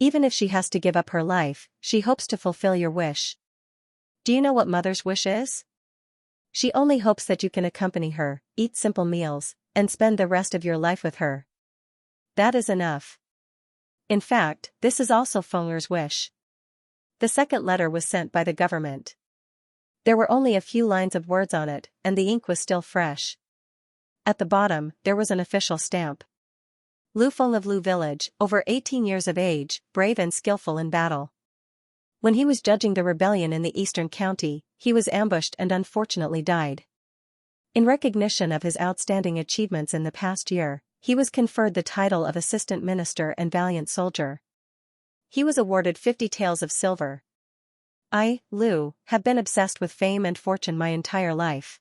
Even if she has to give up her life, she hopes to fulfill your wish. Do you know what Mother's wish is? She only hopes that you can accompany her, eat simple meals, and spend the rest of your life with her. That is enough. In fact, this is also Feng'er's wish. The second letter was sent by the government. There were only a few lines of words on it, and the ink was still fresh. At the bottom, there was an official stamp. Lu Feng of Lu Village, over 18 years of age, brave and skillful in battle. When he was judging the rebellion in the eastern county, he was ambushed and unfortunately died. In recognition of his outstanding achievements in the past year, he was conferred the title of Assistant Minister and Valiant Soldier. He was awarded 50 taels of silver. I, Lu, have been obsessed with fame and fortune my entire life.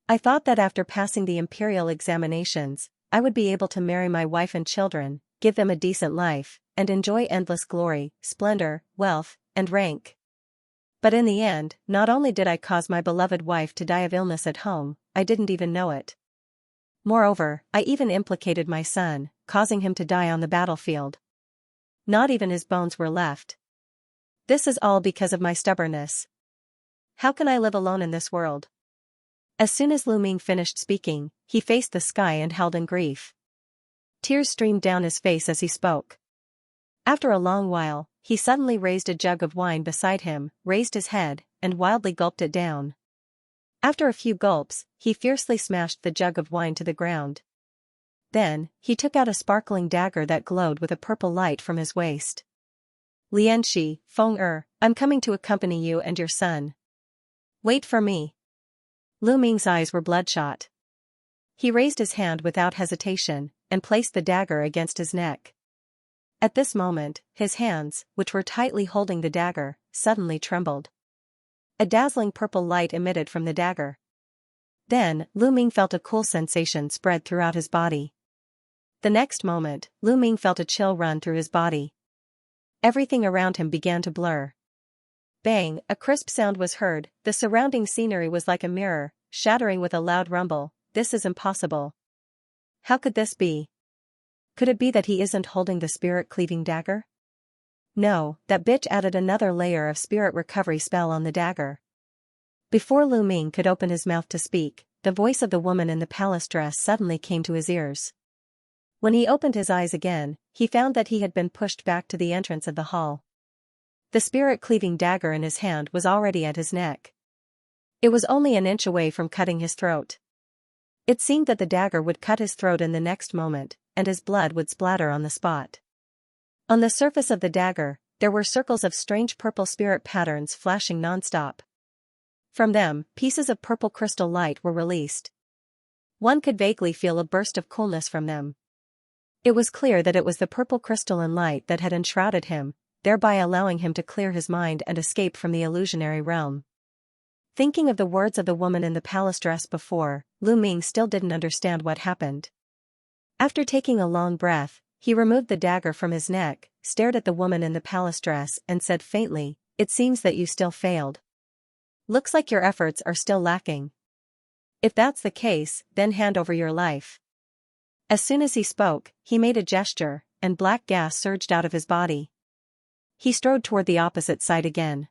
I thought that after passing the imperial examinations, I would be able to marry my wife and children, give them a decent life, and enjoy endless glory, splendor, wealth, and rank. But in the end, not only did I cause my beloved wife to die of illness at home, I didn't even know it. Moreover, I even implicated my son, causing him to die on the battlefield. Not even his bones were left. This is all because of my stubbornness. How can I live alone in this world? As soon as Lu Ming finished speaking, he faced the sky and howled in grief. Tears streamed down his face as he spoke. After a long while, he suddenly raised a jug of wine beside him, raised his head, and wildly gulped it down. After a few gulps, he fiercely smashed the jug of wine to the ground. Then, he took out a sparkling dagger that glowed with a purple light from his waist. Lianxi, Feng'er, I'm coming to accompany you and your son. Wait for me. Lu Ming's eyes were bloodshot. He raised his hand without hesitation, and placed the dagger against his neck. At this moment, his hands, which were tightly holding the dagger, suddenly trembled. A dazzling purple light emitted from the dagger. Then, Lu Ming felt a cool sensation spread throughout his body. The next moment, Lu Ming felt a chill run through his body. Everything around him began to blur. Bang, a crisp sound was heard, the surrounding scenery was like a mirror, shattering with a loud rumble. This is impossible. How could this be? Could it be that he isn't holding the spirit-cleaving dagger? No, that bitch added another layer of spirit recovery spell on the dagger. Before Lu Ming could open his mouth to speak, the voice of the woman in the palace dress suddenly came to his ears. When he opened his eyes again, he found that he had been pushed back to the entrance of the hall. The spirit-cleaving dagger in his hand was already at his neck. It was only an inch away from cutting his throat. It seemed that the dagger would cut his throat in the next moment, and his blood would splatter on the spot. On the surface of the dagger, there were circles of strange purple spirit patterns flashing non-stop. From them, pieces of purple crystal light were released. One could vaguely feel a burst of coolness from them. It was clear that it was the purple crystalline light that had enshrouded him, thereby allowing him to clear his mind and escape from the illusionary realm. Thinking of the words of the woman in the palace dress before, Lu Ming still didn't understand what happened. After taking a long breath, he removed the dagger from his neck, stared at the woman in the palace dress and said faintly, "It seems that you still failed. Looks like your efforts are still lacking. If that's the case, then hand over your life." As soon as he spoke, he made a gesture, and black gas surged out of his body. He strode toward the opposite side again.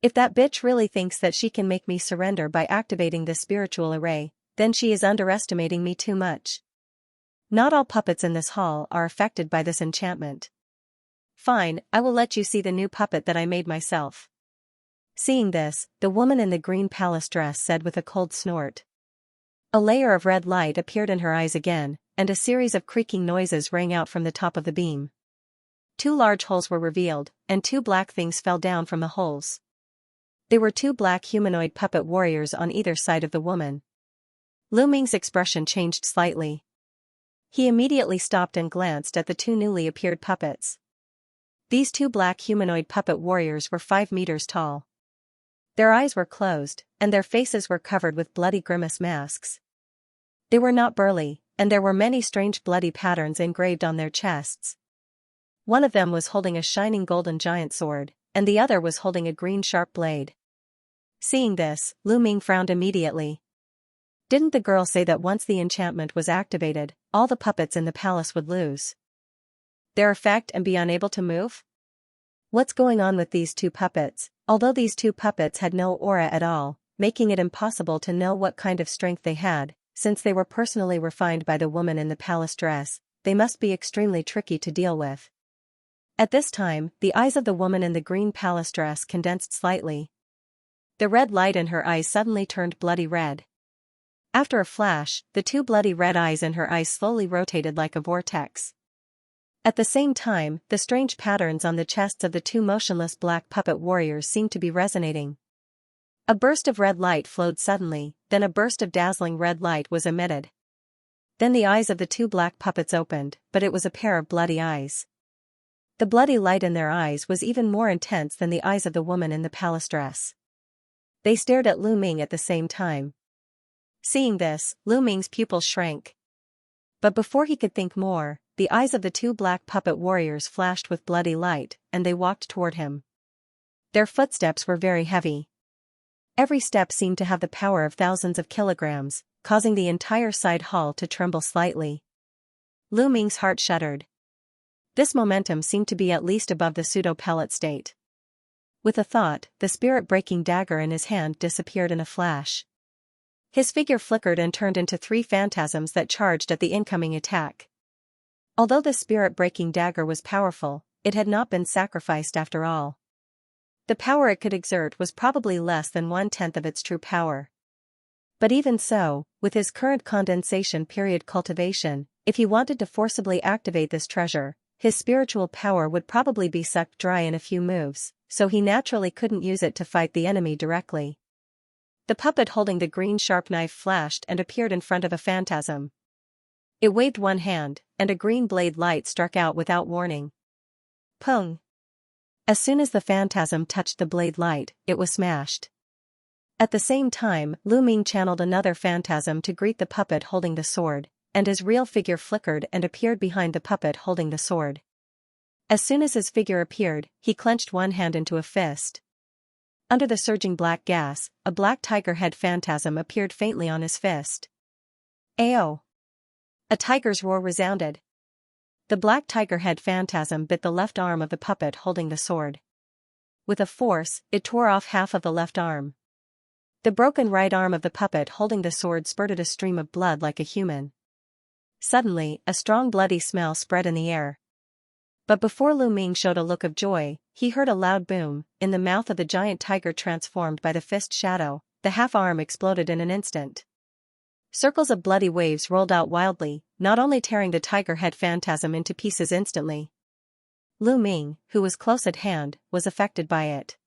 If that bitch really thinks that she can make me surrender by activating this spiritual array, then she is underestimating me too much. Not all puppets in this hall are affected by this enchantment. Fine, I will let you see the new puppet that I made myself. Seeing this, the woman in the green palace dress said with a cold snort. A layer of red light appeared in her eyes again, and a series of creaking noises rang out from the top of the beam. 2 large holes were revealed, and 2 black things fell down from the holes. They were 2 black humanoid puppet warriors on either side of the woman. Lu Ming's expression changed slightly. He immediately stopped and glanced at the 2 newly appeared puppets. These 2 black humanoid puppet warriors were 5 meters tall. Their eyes were closed, and their faces were covered with bloody grimace masks. They were not burly, and there were many strange bloody patterns engraved on their chests. One of them was holding a shining golden giant sword, and the other was holding a green sharp blade. Seeing this, Lu Ming frowned immediately. Didn't the girl say that once the enchantment was activated, all the puppets in the palace would lose their effect and be unable to move? What's going on with these two puppets? Although these two puppets had no aura at all, making it impossible to know what kind of strength they had, since they were personally refined by the woman in the palace dress, they must be extremely tricky to deal with. At this time, the eyes of the woman in the green palace dress condensed slightly. The red light in her eyes suddenly turned bloody red. After a flash, the two bloody red eyes in her eyes slowly rotated like a vortex. At the same time, the strange patterns on the chests of the two motionless black puppet warriors seemed to be resonating. A burst of red light flowed suddenly, then a burst of dazzling red light was emitted. Then the eyes of the two black puppets opened, but it was a pair of bloody eyes. The bloody light in their eyes was even more intense than the eyes of the woman in the palace dress. They stared at Lu Ming at the same time. Seeing this, Lu Ming's pupils shrank. But before he could think more, the eyes of the two black puppet warriors flashed with bloody light, and they walked toward him. Their footsteps were very heavy. Every step seemed to have the power of thousands of kilograms, causing the entire side hall to tremble slightly. Lu Ming's heart shuddered. This momentum seemed to be at least above the pseudo-pellet state. With a thought, the spirit-breaking dagger in his hand disappeared in a flash. His figure flickered and turned into three phantasms that charged at the incoming attack. Although the spirit-breaking dagger was powerful, it had not been sacrificed after all. The power it could exert was probably less than 1/10 of its true power. But even so, with his current condensation period cultivation, if he wanted to forcibly activate this treasure, his spiritual power would probably be sucked dry in a few moves, so he naturally couldn't use it to fight the enemy directly. The puppet holding the green sharp knife flashed and appeared in front of a phantasm. It waved one hand, and a green blade light struck out without warning. Pung! As soon as the phantasm touched the blade light, it was smashed. At the same time, Lu Ming channeled another phantasm to greet the puppet holding the sword, and his real figure flickered and appeared behind the puppet holding the sword. As soon as his figure appeared, he clenched one hand into a fist. Under the surging black gas, a black tiger head phantasm appeared faintly on his fist. Ayo! A tiger's roar resounded. The black tiger head phantasm bit the left arm of the puppet holding the sword. With a force, it tore off half of the left arm. The broken right arm of the puppet holding the sword spurted a stream of blood like a human. Suddenly, a strong bloody smell spread in the air. But before Lu Ming showed a look of joy, he heard a loud boom. In the mouth of the giant tiger transformed by the fist shadow, the half-arm exploded in an instant. Circles of bloody waves rolled out wildly, not only tearing the tiger head phantasm into pieces instantly. Lu Ming, who was close at hand, was affected by it.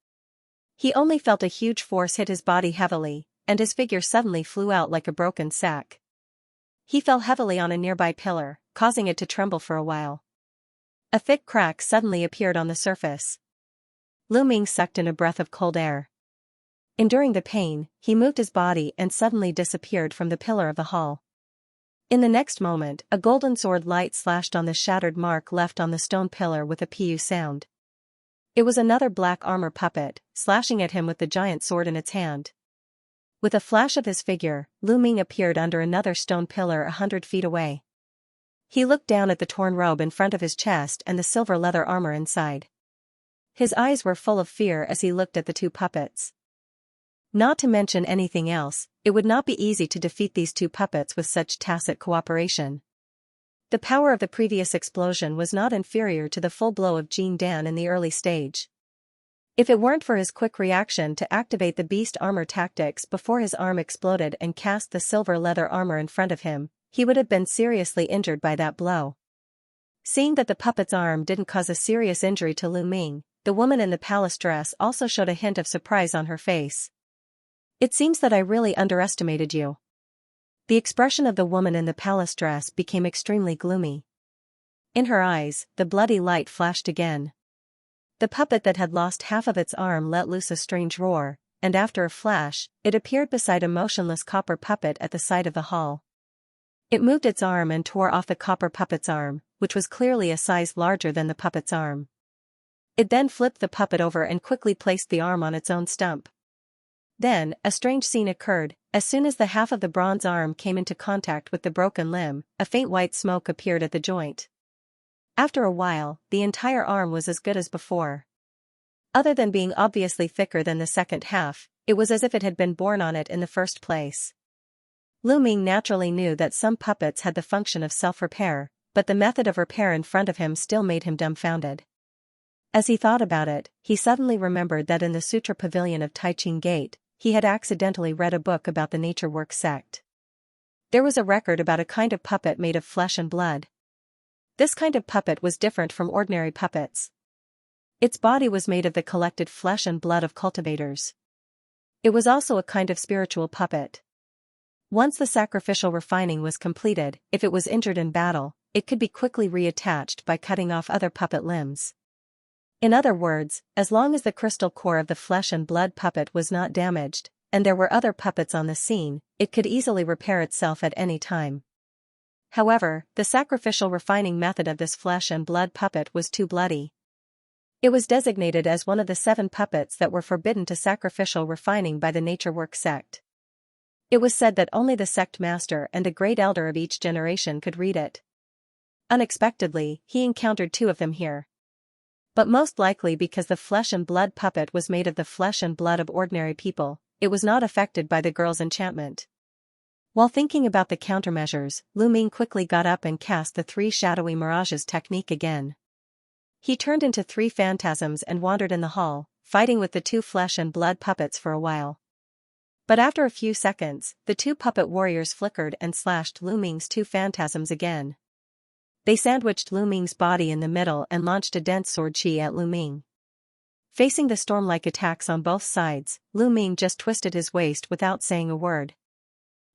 He only felt a huge force hit his body heavily, and his figure suddenly flew out like a broken sack. He fell heavily on a nearby pillar, causing it to tremble for a while. A thick crack suddenly appeared on the surface. Lu Ming sucked in a breath of cold air. Enduring the pain, he moved his body and suddenly disappeared from the pillar of the hall. In the next moment, a golden sword light slashed on the shattered mark left on the stone pillar with a pu sound. It was another black armor puppet, slashing at him with the giant sword in its hand. With a flash of his figure, Lu Ming appeared under another stone pillar 100 feet away. He looked down at the torn robe in front of his chest and the silver leather armor inside. His eyes were full of fear as he looked at the two puppets. Not to mention anything else, it would not be easy to defeat these two puppets with such tacit cooperation. The power of the previous explosion was not inferior to the full blow of Jean Dan in the early stage. If it weren't for his quick reaction to activate the beast armor tactics before his arm exploded and cast the silver leather armor in front of him, he would have been seriously injured by that blow. Seeing that the puppet's arm didn't cause a serious injury to Lu Ming, the woman in the palace dress also showed a hint of surprise on her face. It seems that I really underestimated you. The expression of the woman in the palace dress became extremely gloomy. In her eyes, the bloody light flashed again. The puppet that had lost half of its arm let loose a strange roar, and after a flash, it appeared beside a motionless copper puppet at the side of the hall. It moved its arm and tore off the copper puppet's arm, which was clearly a size larger than the puppet's arm. It then flipped the puppet over and quickly placed the arm on its own stump. Then, a strange scene occurred. As soon as the half of the bronze arm came into contact with the broken limb, a faint white smoke appeared at the joint. After a while, the entire arm was as good as before. Other than being obviously thicker than the second half, it was as if it had been born on it in the first place. Lu Ming naturally knew that some puppets had the function of self-repair, but the method of repair in front of him still made him dumbfounded. As he thought about it, he suddenly remembered that in the Sutra Pavilion of Taiching Gate, he had accidentally read a book about the nature work sect. There was a record about a kind of puppet made of flesh and blood. This kind of puppet was different from ordinary puppets. Its body was made of the collected flesh and blood of cultivators. It was also a kind of spiritual puppet. Once the sacrificial refining was completed, if it was injured in battle, it could be quickly reattached by cutting off other puppet limbs. In other words, as long as the crystal core of the flesh and blood puppet was not damaged, and there were other puppets on the scene, it could easily repair itself at any time. However, the sacrificial refining method of this flesh and blood puppet was too bloody. It was designated as one of the 7 puppets that were forbidden to sacrificial refining by the nature work sect. It was said that only the sect master and a great elder of each generation could read it. Unexpectedly, he encountered 2 of them here. But most likely because the flesh and blood puppet was made of the flesh and blood of ordinary people, it was not affected by the girl's enchantment. While thinking about the countermeasures, Lu Ming quickly got up and cast the 3 shadowy mirages technique again. He turned into 3 phantasms and wandered in the hall, fighting with the 2 flesh and blood puppets for a while. But after a few seconds, the 2 puppet warriors flickered and slashed Lu Ming's 2 phantasms again. They sandwiched Lu Ming's body in the middle and launched a dense sword chi at Lu Ming. Facing the storm-like attacks on both sides, Lu Ming just twisted his waist without saying a word.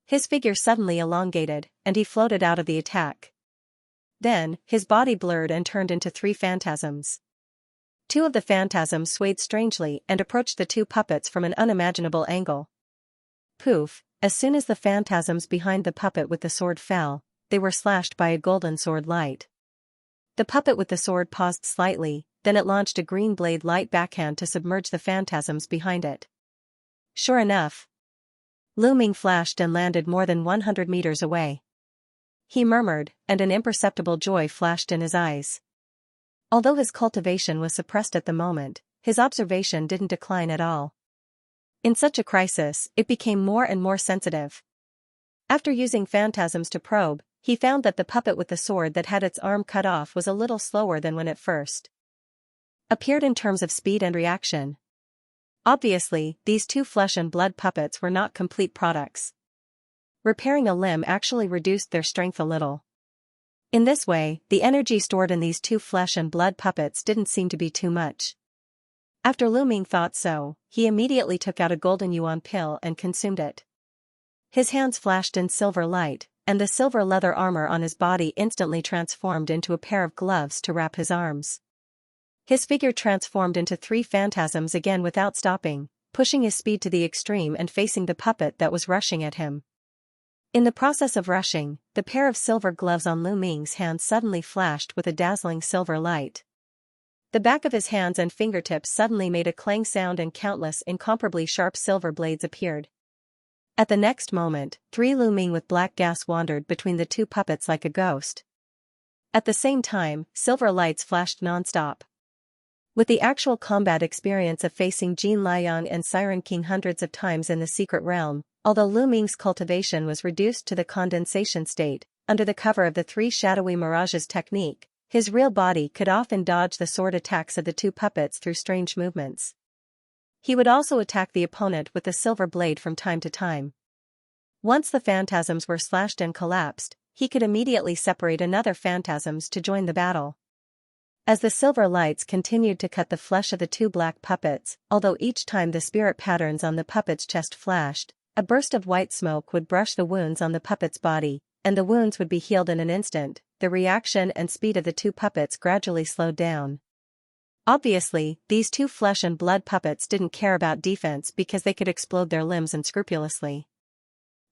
His figure suddenly elongated, and he floated out of the attack. Then, his body blurred and turned into 3 phantasms. 2 of the phantasms swayed strangely and approached the 2 puppets from an unimaginable angle. Poof, as soon as the phantasms behind the puppet with the sword fell, they were slashed by a golden sword light. The puppet with the sword paused slightly, then it launched a green blade light backhand to submerge the phantasms behind it. Sure enough, Lu Ming flashed and landed more than 100 meters away. He murmured, and an imperceptible joy flashed in his eyes. Although his cultivation was suppressed at the moment, his observation didn't decline at all. In such a crisis, it became more and more sensitive. After using phantasms to probe, he found that the puppet with the sword that had its arm cut off was a little slower than when it first appeared in terms of speed and reaction. Obviously, these 2 flesh and blood puppets were not complete products. Repairing a limb actually reduced their strength a little. In this way, the energy stored in these 2 flesh and blood puppets didn't seem to be too much. After Lu Ming thought so, he immediately took out a golden yuan pill and consumed it. His hands flashed in silver light, and the silver leather armor on his body instantly transformed into a pair of gloves to wrap his arms. His figure transformed into 3 phantasms again without stopping, pushing his speed to the extreme and facing the puppet that was rushing at him. In the process of rushing, the pair of silver gloves on Lu Ming's hands suddenly flashed with a dazzling silver light. The back of his hands and fingertips suddenly made a clang sound and countless incomparably sharp silver blades appeared. At the next moment, 3 Lu Ming with black gas wandered between the 2 puppets like a ghost. At the same time, silver lights flashed non-stop. With the actual combat experience of facing Jin Liang and Siren King hundreds of times in the secret realm, although Lu Ming's cultivation was reduced to the condensation state, under the cover of the 3 shadowy mirages technique, his real body could often dodge the sword attacks of the 2 puppets through strange movements. He would also attack the opponent with the silver blade from time to time. Once the phantasms were slashed and collapsed, he could immediately separate another phantasms to join the battle. As the silver lights continued to cut the flesh of the 2 black puppets, although each time the spirit patterns on the puppet's chest flashed, a burst of white smoke would brush the wounds on the puppet's body, and the wounds would be healed in an instant. The reaction and speed of the 2 puppets gradually slowed down. Obviously, these 2 flesh and blood puppets didn't care about defense because they could explode their limbs unscrupulously.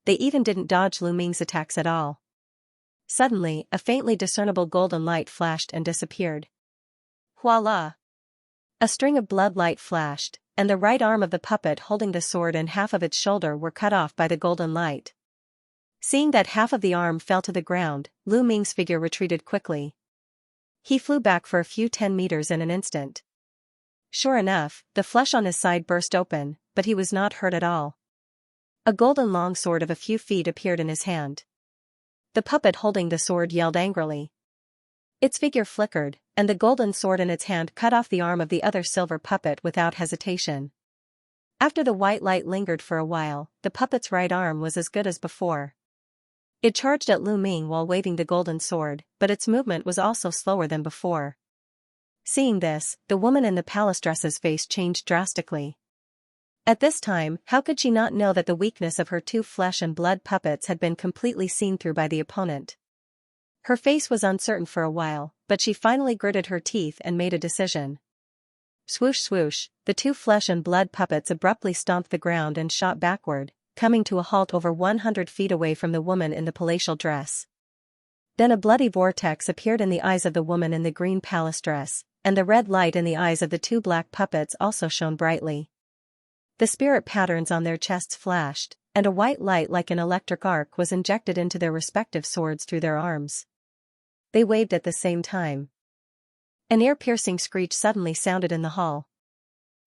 They even didn't dodge Lu Ming's attacks at all. Suddenly, a faintly discernible golden light flashed and disappeared. Voila! A string of blood light flashed, and the right arm of the puppet holding the sword and half of its shoulder were cut off by the golden light. Seeing that half of the arm fell to the ground, Lu Ming's figure retreated quickly. He flew back for a few 10 meters in an instant. Sure enough, the flesh on his side burst open, but he was not hurt at all. A golden longsword of a few feet appeared in his hand. The puppet holding the sword yelled angrily. Its figure flickered, and the golden sword in its hand cut off the arm of the other silver puppet without hesitation. After the white light lingered for a while, the puppet's right arm was as good as before. It charged at Lu Ming while waving the golden sword, but its movement was also slower than before. Seeing this, the woman in the palace dress's face changed drastically. At this time, how could she not know that the weakness of her two flesh and blood puppets had been completely seen through by the opponent? Her face was uncertain for a while, but she finally gritted her teeth and made a decision. Swoosh swoosh, the two flesh and blood puppets abruptly stomped the ground and shot backward, coming to a halt over 100 feet away from the woman in the palatial dress. Then a bloody vortex appeared in the eyes of the woman in the green palace dress, and the red light in the eyes of the two black puppets also shone brightly. The spirit patterns on their chests flashed, and a white light like an electric arc was injected into their respective swords through their arms. They waved at the same time. An ear-piercing screech suddenly sounded in the hall.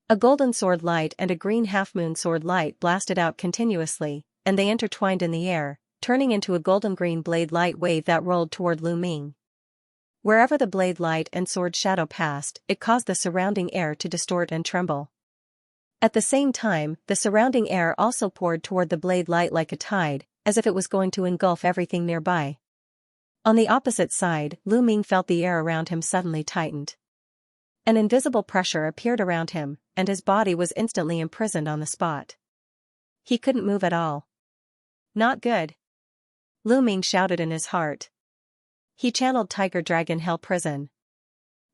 A golden sword light and a green half-moon sword light blasted out continuously, and they intertwined in the air, turning into a golden-green blade light wave that rolled toward Lu Ming. Wherever the blade light and sword shadow passed, it caused the surrounding air to distort and tremble. At the same time, the surrounding air also poured toward the blade light like a tide, as if it was going to engulf everything nearby. On the opposite side, Lu Ming felt the air around him suddenly tightened. An invisible pressure appeared around him, and his body was instantly imprisoned on the spot. He couldn't move at all. Not good. Lu Ming shouted in his heart. He channeled Tiger Dragon Hell Prison.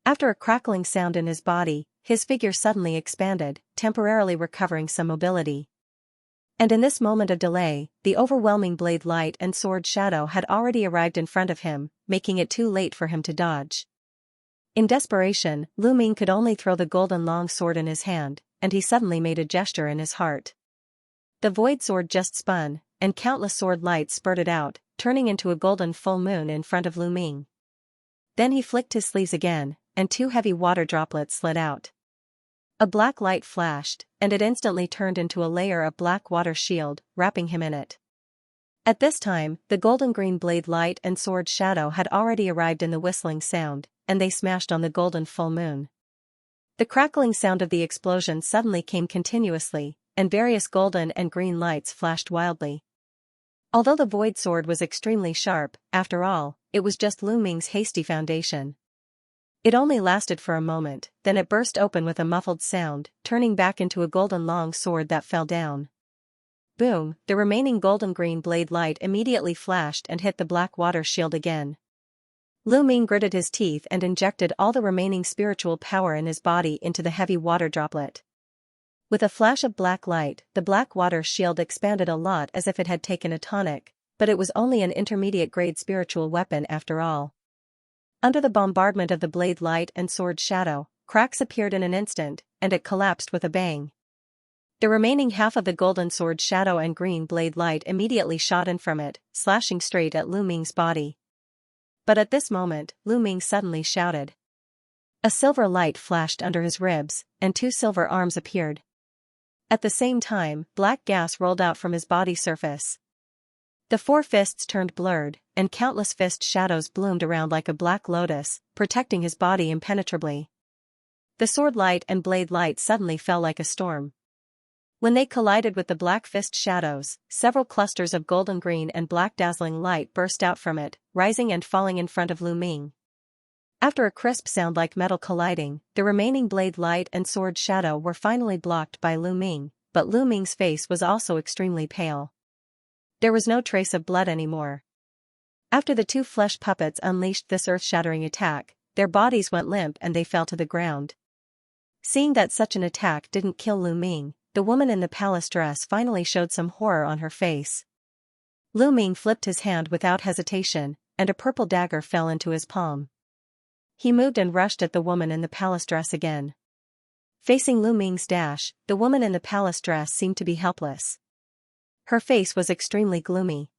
After a crackling sound in his body, his figure suddenly expanded, temporarily recovering some mobility. And in this moment of delay, the overwhelming blade light and sword shadow had already arrived in front of him, making it too late for him to dodge. In desperation, Lu Ming could only throw the golden long sword in his hand, and he suddenly made a gesture in his heart. The void sword just spun, and countless sword lights spurted out, turning into a golden full moon in front of Lu Ming. Then he flicked his sleeves again, and two heavy water droplets slid out. A black light flashed, and it instantly turned into a layer of black water shield, wrapping him in it. At this time, the golden-green blade light and sword shadow had already arrived in the whistling sound, and they smashed on the golden full moon. The crackling sound of the explosion suddenly came continuously, and various golden and green lights flashed wildly. Although the void sword was extremely sharp, after all, it was just Lu Ming's hasty foundation. It only lasted for a moment, then it burst open with a muffled sound, turning back into a golden long sword that fell down. Boom, the remaining golden-green blade light immediately flashed and hit the black water shield again. Lu Ming gritted his teeth and injected all the remaining spiritual power in his body into the heavy water droplet. With a flash of black light, the black water shield expanded a lot as if it had taken a tonic, but it was only an intermediate-grade spiritual weapon after all. Under the bombardment of the blade light and sword shadow, cracks appeared in an instant, and it collapsed with a bang. The remaining half of the golden sword shadow and green blade light immediately shot in from it, slashing straight at Lu Ming's body. But at this moment, Lu Ming suddenly shouted. A silver light flashed under his ribs, and two silver arms appeared. At the same time, black gas rolled out from his body surface. The four fists turned blurred, and countless fist shadows bloomed around like a black lotus, protecting his body impenetrably. The sword light and blade light suddenly fell like a storm. When they collided with the black fist shadows, several clusters of golden green and black dazzling light burst out from it, rising and falling in front of Lu Ming. After a crisp sound like metal colliding, the remaining blade light and sword shadow were finally blocked by Lu Ming, but Lu Ming's face was also extremely pale. There was no trace of blood anymore. After the two flesh puppets unleashed this earth-shattering attack, their bodies went limp and they fell to the ground. Seeing that such an attack didn't kill Lu Ming, the woman in the palace dress finally showed some horror on her face. Lu Ming flipped his hand without hesitation, and a purple dagger fell into his palm. He moved and rushed at the woman in the palace dress again. Facing Lu Ming's dash, the woman in the palace dress seemed to be helpless. Her face was extremely gloomy.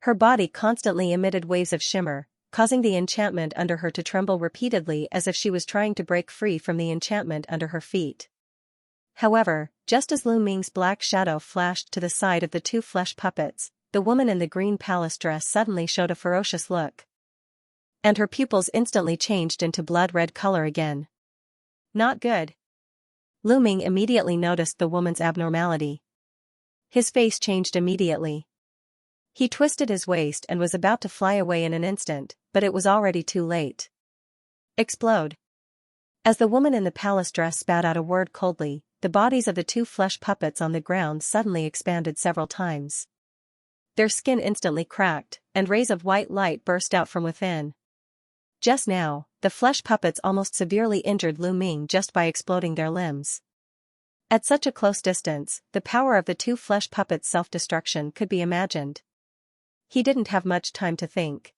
Her body constantly emitted waves of shimmer, causing the enchantment under her to tremble repeatedly as if she was trying to break free from the enchantment under her feet. However, just as Lu Ming's black shadow flashed to the side of the two flesh puppets, the woman in the green palace dress suddenly showed a ferocious look. And her pupils instantly changed into blood-red color again. Not good. Lu Ming immediately noticed the woman's abnormality. His face changed immediately. He twisted his waist and was about to fly away in an instant, but it was already too late. Explode. As the woman in the palace dress spat out a word coldly, the bodies of the two flesh puppets on the ground suddenly expanded several times. Their skin instantly cracked, and rays of white light burst out from within. Just now, the flesh puppets almost severely injured Lu Ming just by exploding their limbs. At such a close distance, the power of the two flesh puppets' self-destruction could be imagined. He didn't have much time to think.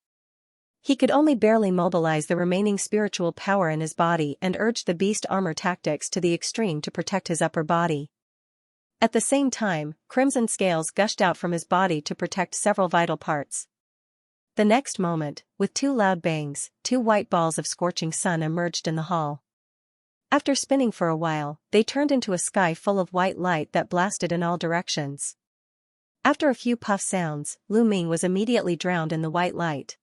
He could only barely mobilize the remaining spiritual power in his body and urge the beast armor tactics to the extreme to protect his upper body. At the same time, crimson scales gushed out from his body to protect several vital parts. The next moment, with two loud bangs, two white balls of scorching sun emerged in the hall. After spinning for a while, they turned into a sky full of white light that blasted in all directions. After a few puff sounds, Lu Ming was immediately drowned in the white light.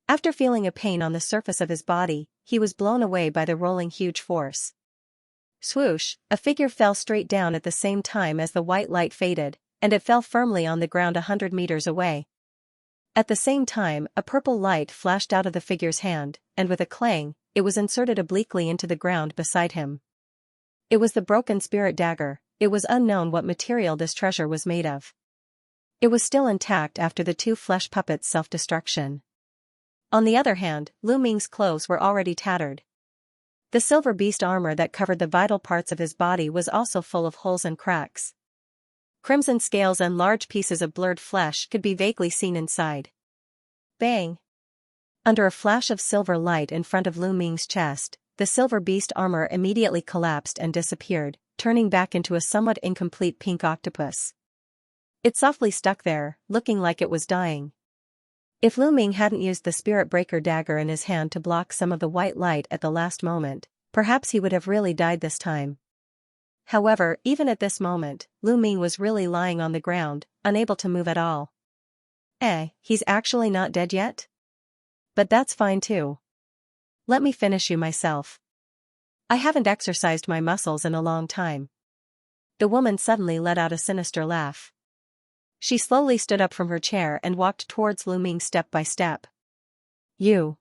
After feeling a pain on the surface of his body, he was blown away by the rolling huge force. Swoosh, a figure fell straight down at the same time as the white light faded, and it fell firmly on the ground 100 meters away. At the same time, a purple light flashed out of the figure's hand, and with a clang, it was inserted obliquely into the ground beside him. It was the broken spirit dagger. It was unknown what material this treasure was made of. It was still intact after the two flesh puppets' self-destruction. On the other hand, Lu Ming's clothes were already tattered. The silver beast armor that covered the vital parts of his body was also full of holes and cracks. Crimson scales and large pieces of blurred flesh could be vaguely seen inside. Bang! Under a flash of silver light in front of Lu Ming's chest, the silver beast armor immediately collapsed and disappeared, turning back into a somewhat incomplete pink octopus. It softly stuck there, looking like it was dying. If Lu Ming hadn't used the spirit breaker dagger in his hand to block some of the white light at the last moment, perhaps he would have really died this time. However, even at this moment, Lu Ming was really lying on the ground, unable to move at all. He's actually not dead yet? But that's fine too. Let me finish you myself. I haven't exercised my muscles in a long time. The woman suddenly let out a sinister laugh. She slowly stood up from her chair and walked towards Lu Ming step by step. You.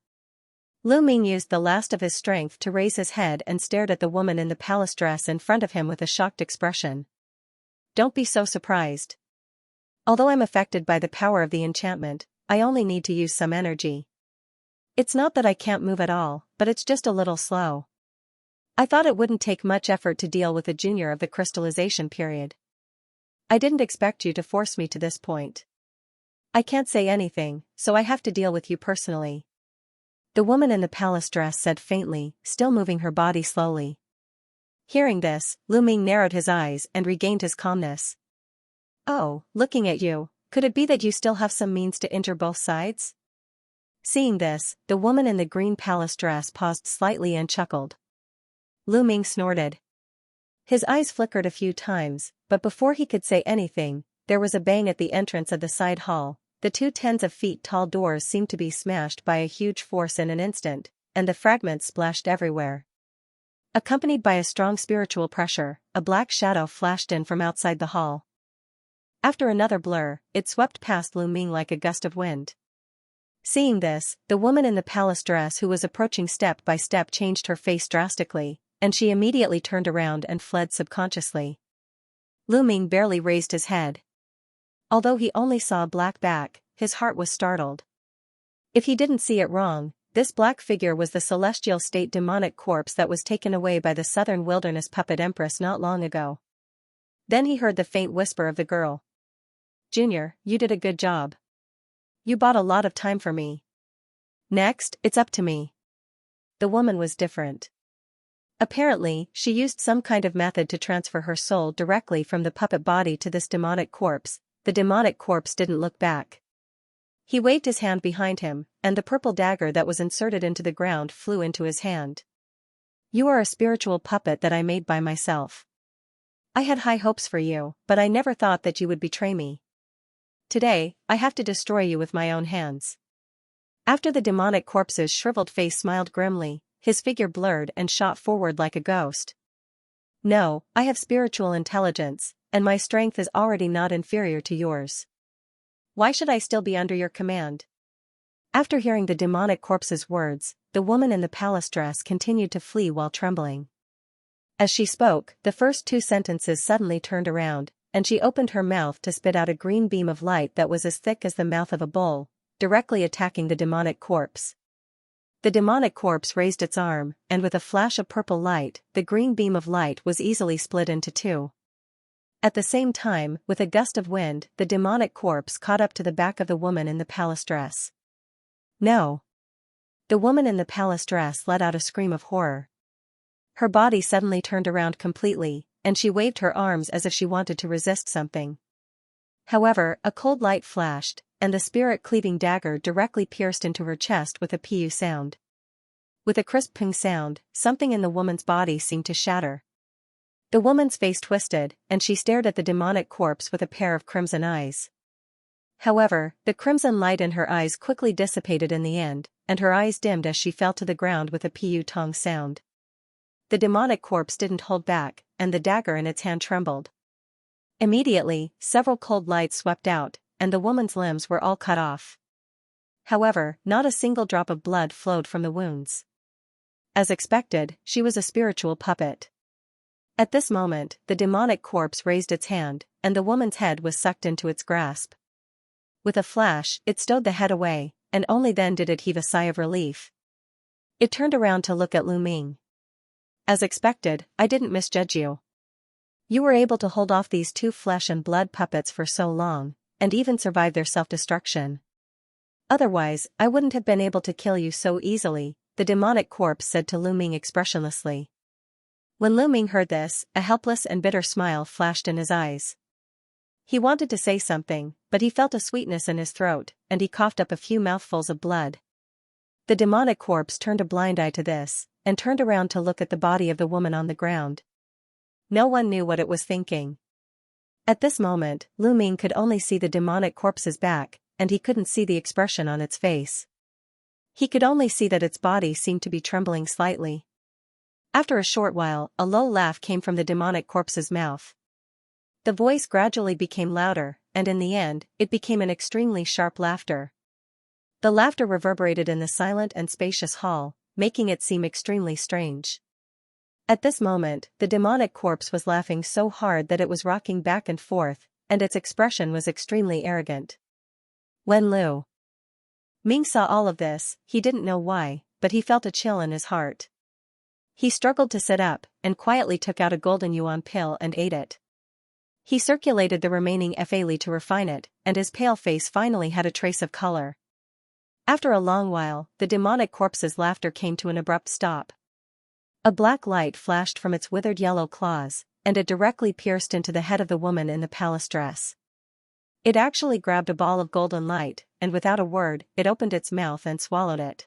Lu Ming used the last of his strength to raise his head and stared at the woman in the palace dress in front of him with a shocked expression. Don't be so surprised. Although I'm affected by the power of the enchantment, I only need to use some energy. It's not that I can't move at all, but it's just a little slow. I thought it wouldn't take much effort to deal with a junior of the crystallization period. I didn't expect you to force me to this point. I can't say anything, so I have to deal with you personally. The woman in the palace dress said faintly, still moving her body slowly. Hearing this, Lu Ming narrowed his eyes and regained his calmness. Oh, looking at you, could it be that you still have some means to injure both sides? Seeing this, the woman in the green palace dress paused slightly and chuckled. Lu Ming snorted. His eyes flickered a few times, but before he could say anything, there was a bang at the entrance of the side hall. The 2 tens of feet tall doors seemed to be smashed by a huge force in an instant, and the fragments splashed everywhere. Accompanied by a strong spiritual pressure, a black shadow flashed in from outside the hall. After another blur, it swept past Lu Ming like a gust of wind. Seeing this, the woman in the palace dress who was approaching step by step changed her face drastically, and she immediately turned around and fled subconsciously. Lu Ming barely raised his head. Although he only saw a black back, his heart was startled. If he didn't see it wrong, this black figure was the celestial state demonic corpse that was taken away by the southern wilderness puppet empress not long ago. Then he heard the faint whisper of the girl. Junior, you did a good job. You bought a lot of time for me. Next, it's up to me. The woman was different. Apparently, she used some kind of method to transfer her soul directly from the puppet body to this demonic corpse. The demonic corpse didn't look back. He waved his hand behind him, and the purple dagger that was inserted into the ground flew into his hand. You are a spiritual puppet that I made by myself. I had high hopes for you, but I never thought that you would betray me. Today, I have to destroy you with my own hands. After the demonic corpse's shriveled face smiled grimly, his figure blurred and shot forward like a ghost. No, I have spiritual intelligence, and my strength is already not inferior to yours. Why should I still be under your command? After hearing the demonic corpse's words, the woman in the palace dress continued to flee while trembling. As she spoke, the first two sentences suddenly turned around, and she opened her mouth to spit out a green beam of light that was as thick as the mouth of a bull, directly attacking the demonic corpse. The demonic corpse raised its arm, and with a flash of purple light, the green beam of light was easily split into two. At the same time, with a gust of wind, the demonic corpse caught up to the back of the woman in the palace dress. No! The woman in the palace dress let out a scream of horror. Her body suddenly turned around completely, and she waved her arms as if she wanted to resist something. However, a cold light flashed, and the spirit-cleaving dagger directly pierced into her chest with a pu sound. With a crisp ping sound, something in the woman's body seemed to shatter. The woman's face twisted, and she stared at the demonic corpse with a pair of crimson eyes. However, the crimson light in her eyes quickly dissipated in the end, and her eyes dimmed as she fell to the ground with a pu tong sound. The demonic corpse didn't hold back, and the dagger in its hand trembled. Immediately, several cold lights swept out, and the woman's limbs were all cut off. However, not a single drop of blood flowed from the wounds. As expected, she was a spiritual puppet. At this moment, the demonic corpse raised its hand, and the woman's head was sucked into its grasp. With a flash, it stowed the head away, and only then did it heave a sigh of relief. It turned around to look at Lu Ming. As expected, I didn't misjudge you. You were able to hold off these two flesh and blood puppets for so long, and even survive their self-destruction. Otherwise, I wouldn't have been able to kill you so easily, the demonic corpse said to Lu Ming expressionlessly. When Lu Ming heard this, a helpless and bitter smile flashed in his eyes. He wanted to say something, but he felt a sweetness in his throat, and he coughed up a few mouthfuls of blood. The demonic corpse turned a blind eye to this, and turned around to look at the body of the woman on the ground. No one knew what it was thinking. At this moment, Lu Ming could only see the demonic corpse's back, and he couldn't see the expression on its face. He could only see that its body seemed to be trembling slightly. After a short while, a low laugh came from the demonic corpse's mouth. The voice gradually became louder, and in the end, it became an extremely sharp laughter. The laughter reverberated in the silent and spacious hall, making it seem extremely strange. At this moment, the demonic corpse was laughing so hard that it was rocking back and forth, and its expression was extremely arrogant. When Lu Ming saw all of this, he didn't know why, but he felt a chill in his heart. He struggled to sit up, and quietly took out a golden yuan pill and ate it. He circulated the remaining FA to refine it, and his pale face finally had a trace of color. After a long while, the demonic corpse's laughter came to an abrupt stop. A black light flashed from its withered yellow claws, and it directly pierced into the head of the woman in the palace dress. It actually grabbed a ball of golden light, and without a word, it opened its mouth and swallowed it.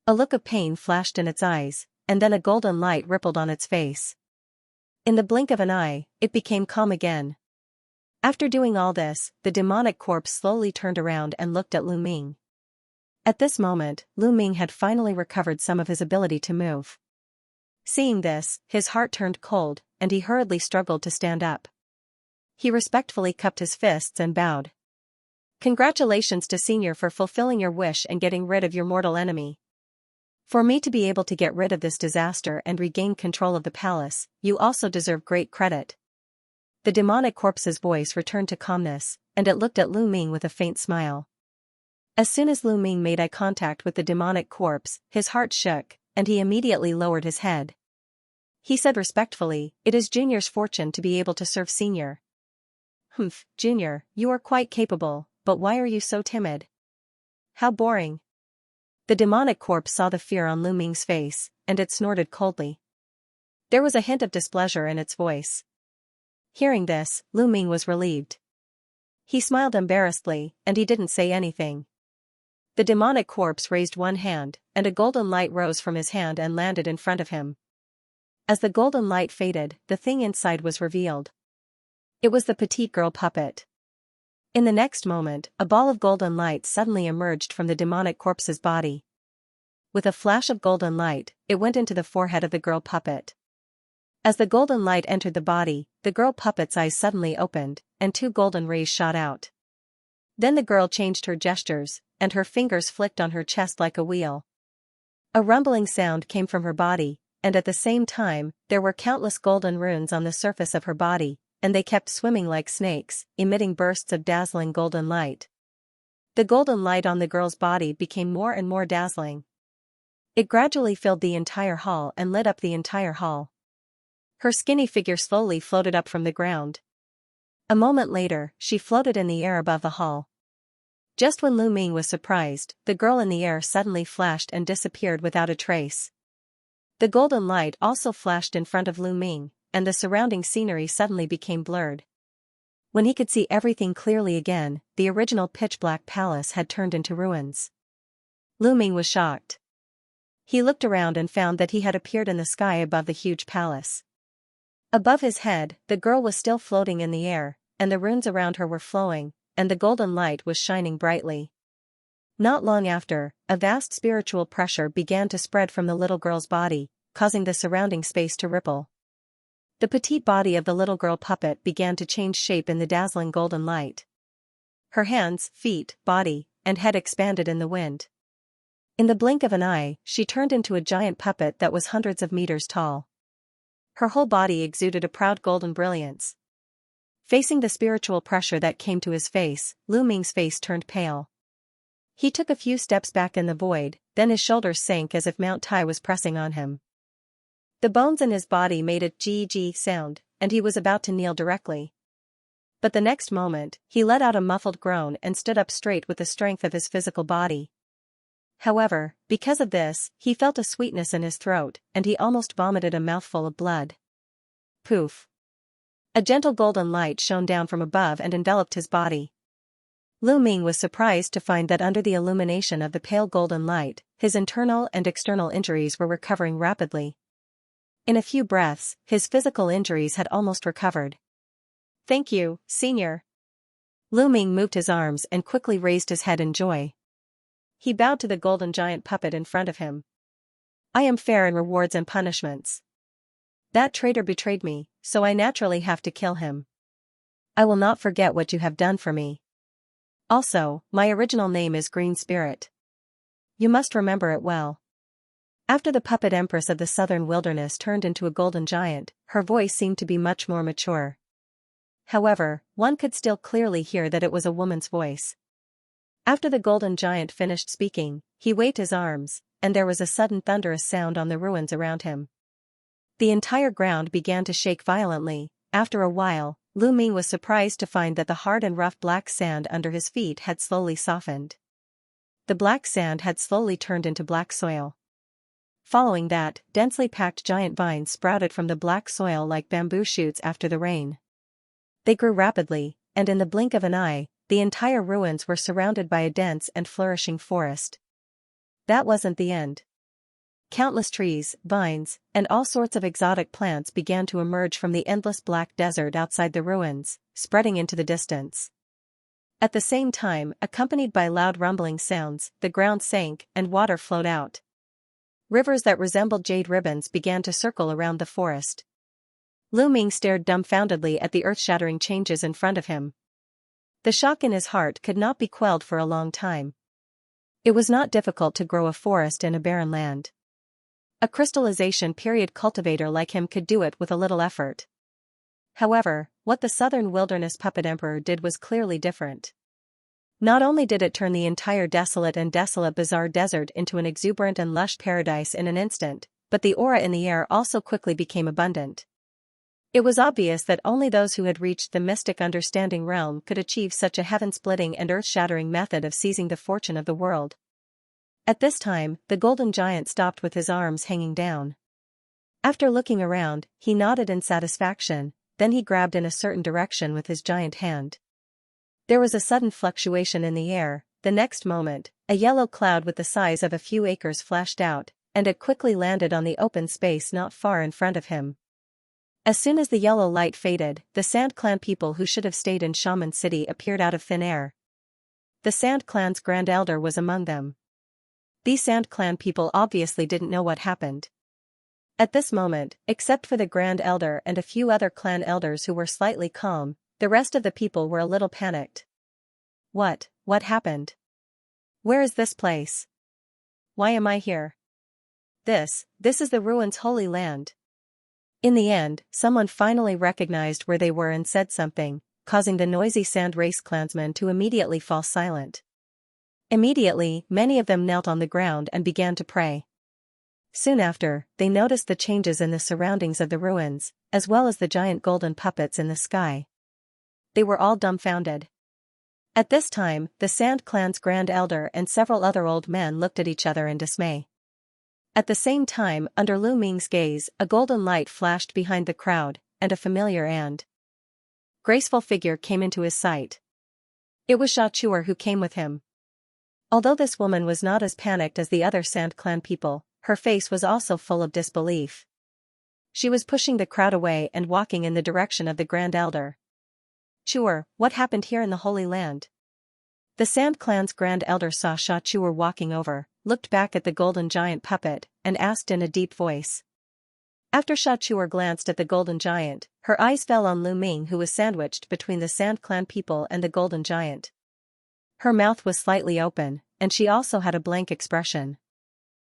A look of pain flashed in its eyes, and then a golden light rippled on its face. In the blink of an eye, it became calm again. After doing all this, the demonic corpse slowly turned around and looked at Lu Ming. At this moment, Lu Ming had finally recovered some of his ability to move. Seeing this, his heart turned cold, and he hurriedly struggled to stand up. He respectfully cupped his fists and bowed. Congratulations to Senior for fulfilling your wish and getting rid of your mortal enemy. For me to be able to get rid of this disaster and regain control of the palace, you also deserve great credit. The demonic corpse's voice returned to calmness, and it looked at Lu Ming with a faint smile. As soon as Lu Ming made eye contact with the demonic corpse, his heart shook, and he immediately lowered his head. He said respectfully, "It is Junior's fortune to be able to serve Senior." "Humph, Junior, you are quite capable, but why are you so timid?" How boring. The demonic corpse saw the fear on Lu Ming's face, and it snorted coldly. There was a hint of displeasure in its voice. Hearing this, Lu Ming was relieved. He smiled embarrassedly, and he didn't say anything. The demonic corpse raised one hand, and a golden light rose from his hand and landed in front of him. As the golden light faded, the thing inside was revealed. It was the petite girl puppet. In the next moment, a ball of golden light suddenly emerged from the demonic corpse's body. With a flash of golden light, it went into the forehead of the girl puppet. As the golden light entered the body, the girl puppet's eyes suddenly opened, and two golden rays shot out. Then the girl changed her gestures, and her fingers flicked on her chest like a wheel. A rumbling sound came from her body, and at the same time, there were countless golden runes on the surface of her body, and they kept swimming like snakes, emitting bursts of dazzling golden light. The golden light on the girl's body became more and more dazzling. It gradually filled the entire hall and lit up the entire hall. Her skinny figure slowly floated up from the ground. A moment later, she floated in the air above the hall. Just when Lu Ming was surprised, the girl in the air suddenly flashed and disappeared without a trace. The golden light also flashed in front of Lu Ming, and the surrounding scenery suddenly became blurred. When he could see everything clearly again, the original pitch-black palace had turned into ruins. Lu Ming was shocked. He looked around and found that he had appeared in the sky above the huge palace. Above his head, the girl was still floating in the air, and the runes around her were flowing, and the golden light was shining brightly. Not long after, a vast spiritual pressure began to spread from the little girl's body, causing the surrounding space to ripple. The petite body of the little girl puppet began to change shape in the dazzling golden light. Her hands, feet, body, and head expanded in the wind. In the blink of an eye, she turned into a giant puppet that was hundreds of meters tall. Her whole body exuded a proud golden brilliance. Facing the spiritual pressure that came to his face, Lu Ming's face turned pale. He took a few steps back in the void, then his shoulders sank as if Mount Tai was pressing on him. The bones in his body made a "gg" sound, and he was about to kneel directly. But the next moment, he let out a muffled groan and stood up straight with the strength of his physical body. However, because of this, he felt a sweetness in his throat, and he almost vomited a mouthful of blood. Poof! A gentle golden light shone down from above and enveloped his body. Lu Ming was surprised to find that under the illumination of the pale golden light, his internal and external injuries were recovering rapidly. In a few breaths, his physical injuries had almost recovered. "Thank you, Senior." Lu Ming moved his arms and quickly raised his head in joy. He bowed to the golden giant puppet in front of him. "I am fair in rewards and punishments. That traitor betrayed me, so I naturally have to kill him. I will not forget what you have done for me. Also, my original name is Green Spirit. You must remember it well." After the puppet empress of the southern wilderness turned into a golden giant, her voice seemed to be much more mature. However, one could still clearly hear that it was a woman's voice. After the golden giant finished speaking, he waved his arms, and there was a sudden thunderous sound on the ruins around him. The entire ground began to shake violently. After a while, Lu Ming was surprised to find that the hard and rough black sand under his feet had slowly softened. The black sand had slowly turned into black soil. Following that, densely packed giant vines sprouted from the black soil like bamboo shoots after the rain. They grew rapidly, and in the blink of an eye, the entire ruins were surrounded by a dense and flourishing forest. That wasn't the end. Countless trees, vines, and all sorts of exotic plants began to emerge from the endless black desert outside the ruins, spreading into the distance. At the same time, accompanied by loud rumbling sounds, the ground sank and water flowed out. Rivers that resembled jade ribbons began to circle around the forest. Lu Ming stared dumbfoundedly at the earth-shattering changes in front of him. The shock in his heart could not be quelled for a long time. It was not difficult to grow a forest in a barren land. A crystallization period cultivator like him could do it with a little effort. However, what the southern wilderness puppet emperor did was clearly different. Not only did it turn the entire desolate bizarre desert into an exuberant and lush paradise in an instant, but the aura in the air also quickly became abundant. It was obvious that only those who had reached the mystic understanding realm could achieve such a heaven-splitting and earth-shattering method of seizing the fortune of the world. At this time, the golden giant stopped with his arms hanging down. After looking around, he nodded in satisfaction, then he grabbed in a certain direction with his giant hand. There was a sudden fluctuation in the air. The next moment, a yellow cloud with the size of a few acres flashed out, and it quickly landed on the open space not far in front of him. As soon as the yellow light faded, the Sand Clan people who should have stayed in Shaman City appeared out of thin air. The Sand Clan's Grand Elder was among them. These Sand Clan people obviously didn't know what happened. At this moment, except for the Grand Elder and a few other clan elders who were slightly calm, the rest of the people were a little panicked. What happened? Where is this place? Why am I here? This is the ruins' holy land. In the end, someone finally recognized where they were and said something, causing the noisy Sand Race clansmen to immediately fall silent. Immediately, many of them knelt on the ground and began to pray. Soon after, they noticed the changes in the surroundings of the ruins, as well as the giant golden puppets in the sky. They were all dumbfounded. At this time, the Sand Clan's Grand Elder and several other old men looked at each other in dismay. At the same time, under Lu Ming's gaze, a golden light flashed behind the crowd, and a familiar and graceful figure came into his sight. It was Xianxia who came with him. Although this woman was not as panicked as the other Sand Clan people, her face was also full of disbelief. She was pushing the crowd away and walking in the direction of the Grand Elder. Xianxia, what happened here in the Holy Land? The Sand Clan's Grand Elder saw Xianxia walking over, looked back at the golden giant puppet, and asked in a deep voice. After Xianxia glanced at the golden giant, her eyes fell on Lu Ming, who was sandwiched between the Sand Clan people and the golden giant. Her mouth was slightly open, and she also had a blank expression.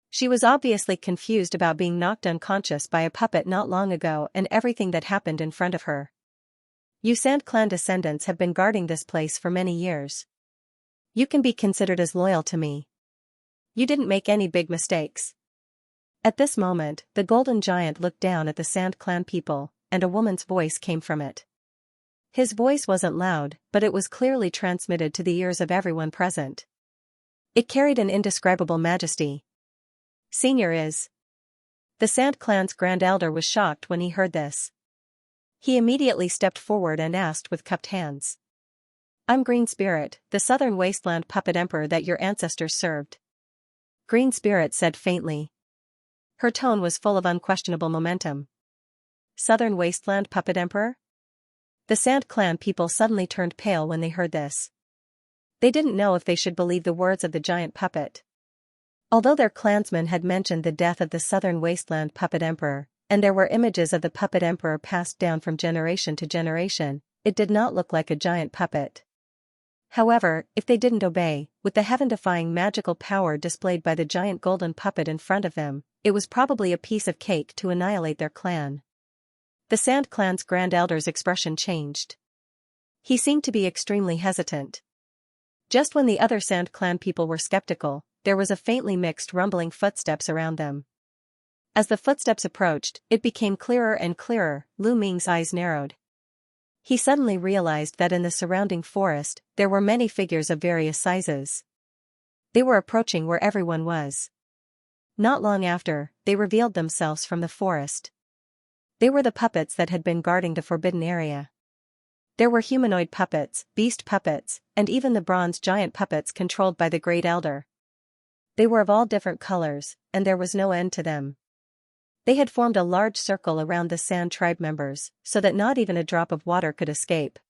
She was obviously confused about being knocked unconscious by a puppet not long ago and everything that happened in front of her. You Sand Clan descendants have been guarding this place for many years. You can be considered as loyal to me. You didn't make any big mistakes. At this moment, the golden giant looked down at the Sand Clan people, and a woman's voice came from it. His voice wasn't loud, but it was clearly transmitted to the ears of everyone present. It carried an indescribable majesty. Senior is. The Sand Clan's Grand Elder was shocked when he heard this. He immediately stepped forward and asked with cupped hands. I'm Green Spirit, the Southern Wasteland Puppet Emperor that your ancestors served. Green Spirit said faintly. Her tone was full of unquestionable momentum. Southern Wasteland Puppet Emperor? The Sand Clan people suddenly turned pale when they heard this. They didn't know if they should believe the words of the giant puppet. Although their clansmen had mentioned the death of the Southern Wasteland Puppet Emperor, and there were images of the Puppet Emperor passed down from generation to generation, it did not look like a giant puppet. However, if they didn't obey, with the heaven-defying magical power displayed by the giant golden puppet in front of them, it was probably a piece of cake to annihilate their clan. The Sand Clan's Grand Elder's expression changed. He seemed to be extremely hesitant. Just when the other Sand Clan people were skeptical, there was a faintly mixed rumbling footsteps around them. As the footsteps approached, it became clearer and clearer. Lu Ming's eyes narrowed. He suddenly realized that in the surrounding forest, there were many figures of various sizes. They were approaching where everyone was. Not long after, they revealed themselves from the forest. They were the puppets that had been guarding the forbidden area. There were humanoid puppets, beast puppets, and even the bronze giant puppets controlled by the Great Elder. They were of all different colors, and there was no end to them. They had formed a large circle around the Sand Tribe members, so that not even a drop of water could escape.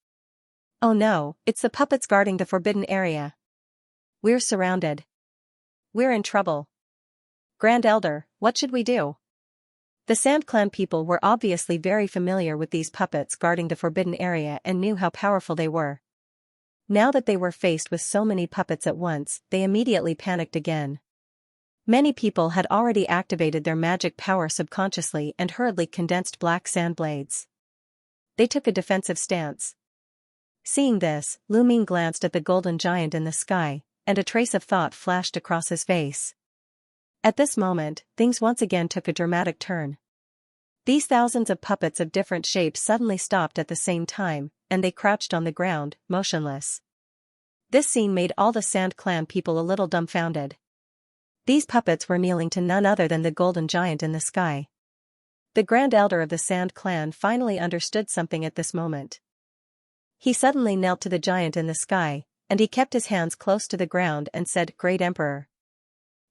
Oh no, it's the puppets guarding the forbidden area. We're surrounded. We're in trouble. Grand Elder, what should we do? The Sand Clan people were obviously very familiar with these puppets guarding the forbidden area and knew how powerful they were. Now that they were faced with so many puppets at once, they immediately panicked again. Many people had already activated their magic power subconsciously and hurriedly condensed black sand blades. They took a defensive stance. Seeing this, Lu Ming glanced at the golden giant in the sky, and a trace of thought flashed across his face. At this moment, things once again took a dramatic turn. These thousands of puppets of different shapes suddenly stopped at the same time, and they crouched on the ground, motionless. This scene made all the Sand Clan people a little dumbfounded. These puppets were kneeling to none other than the golden giant in the sky. The Grand Elder of the Sand Clan finally understood something at this moment. He suddenly knelt to the giant in the sky, and he kept his hands close to the ground and said, "Great Emperor."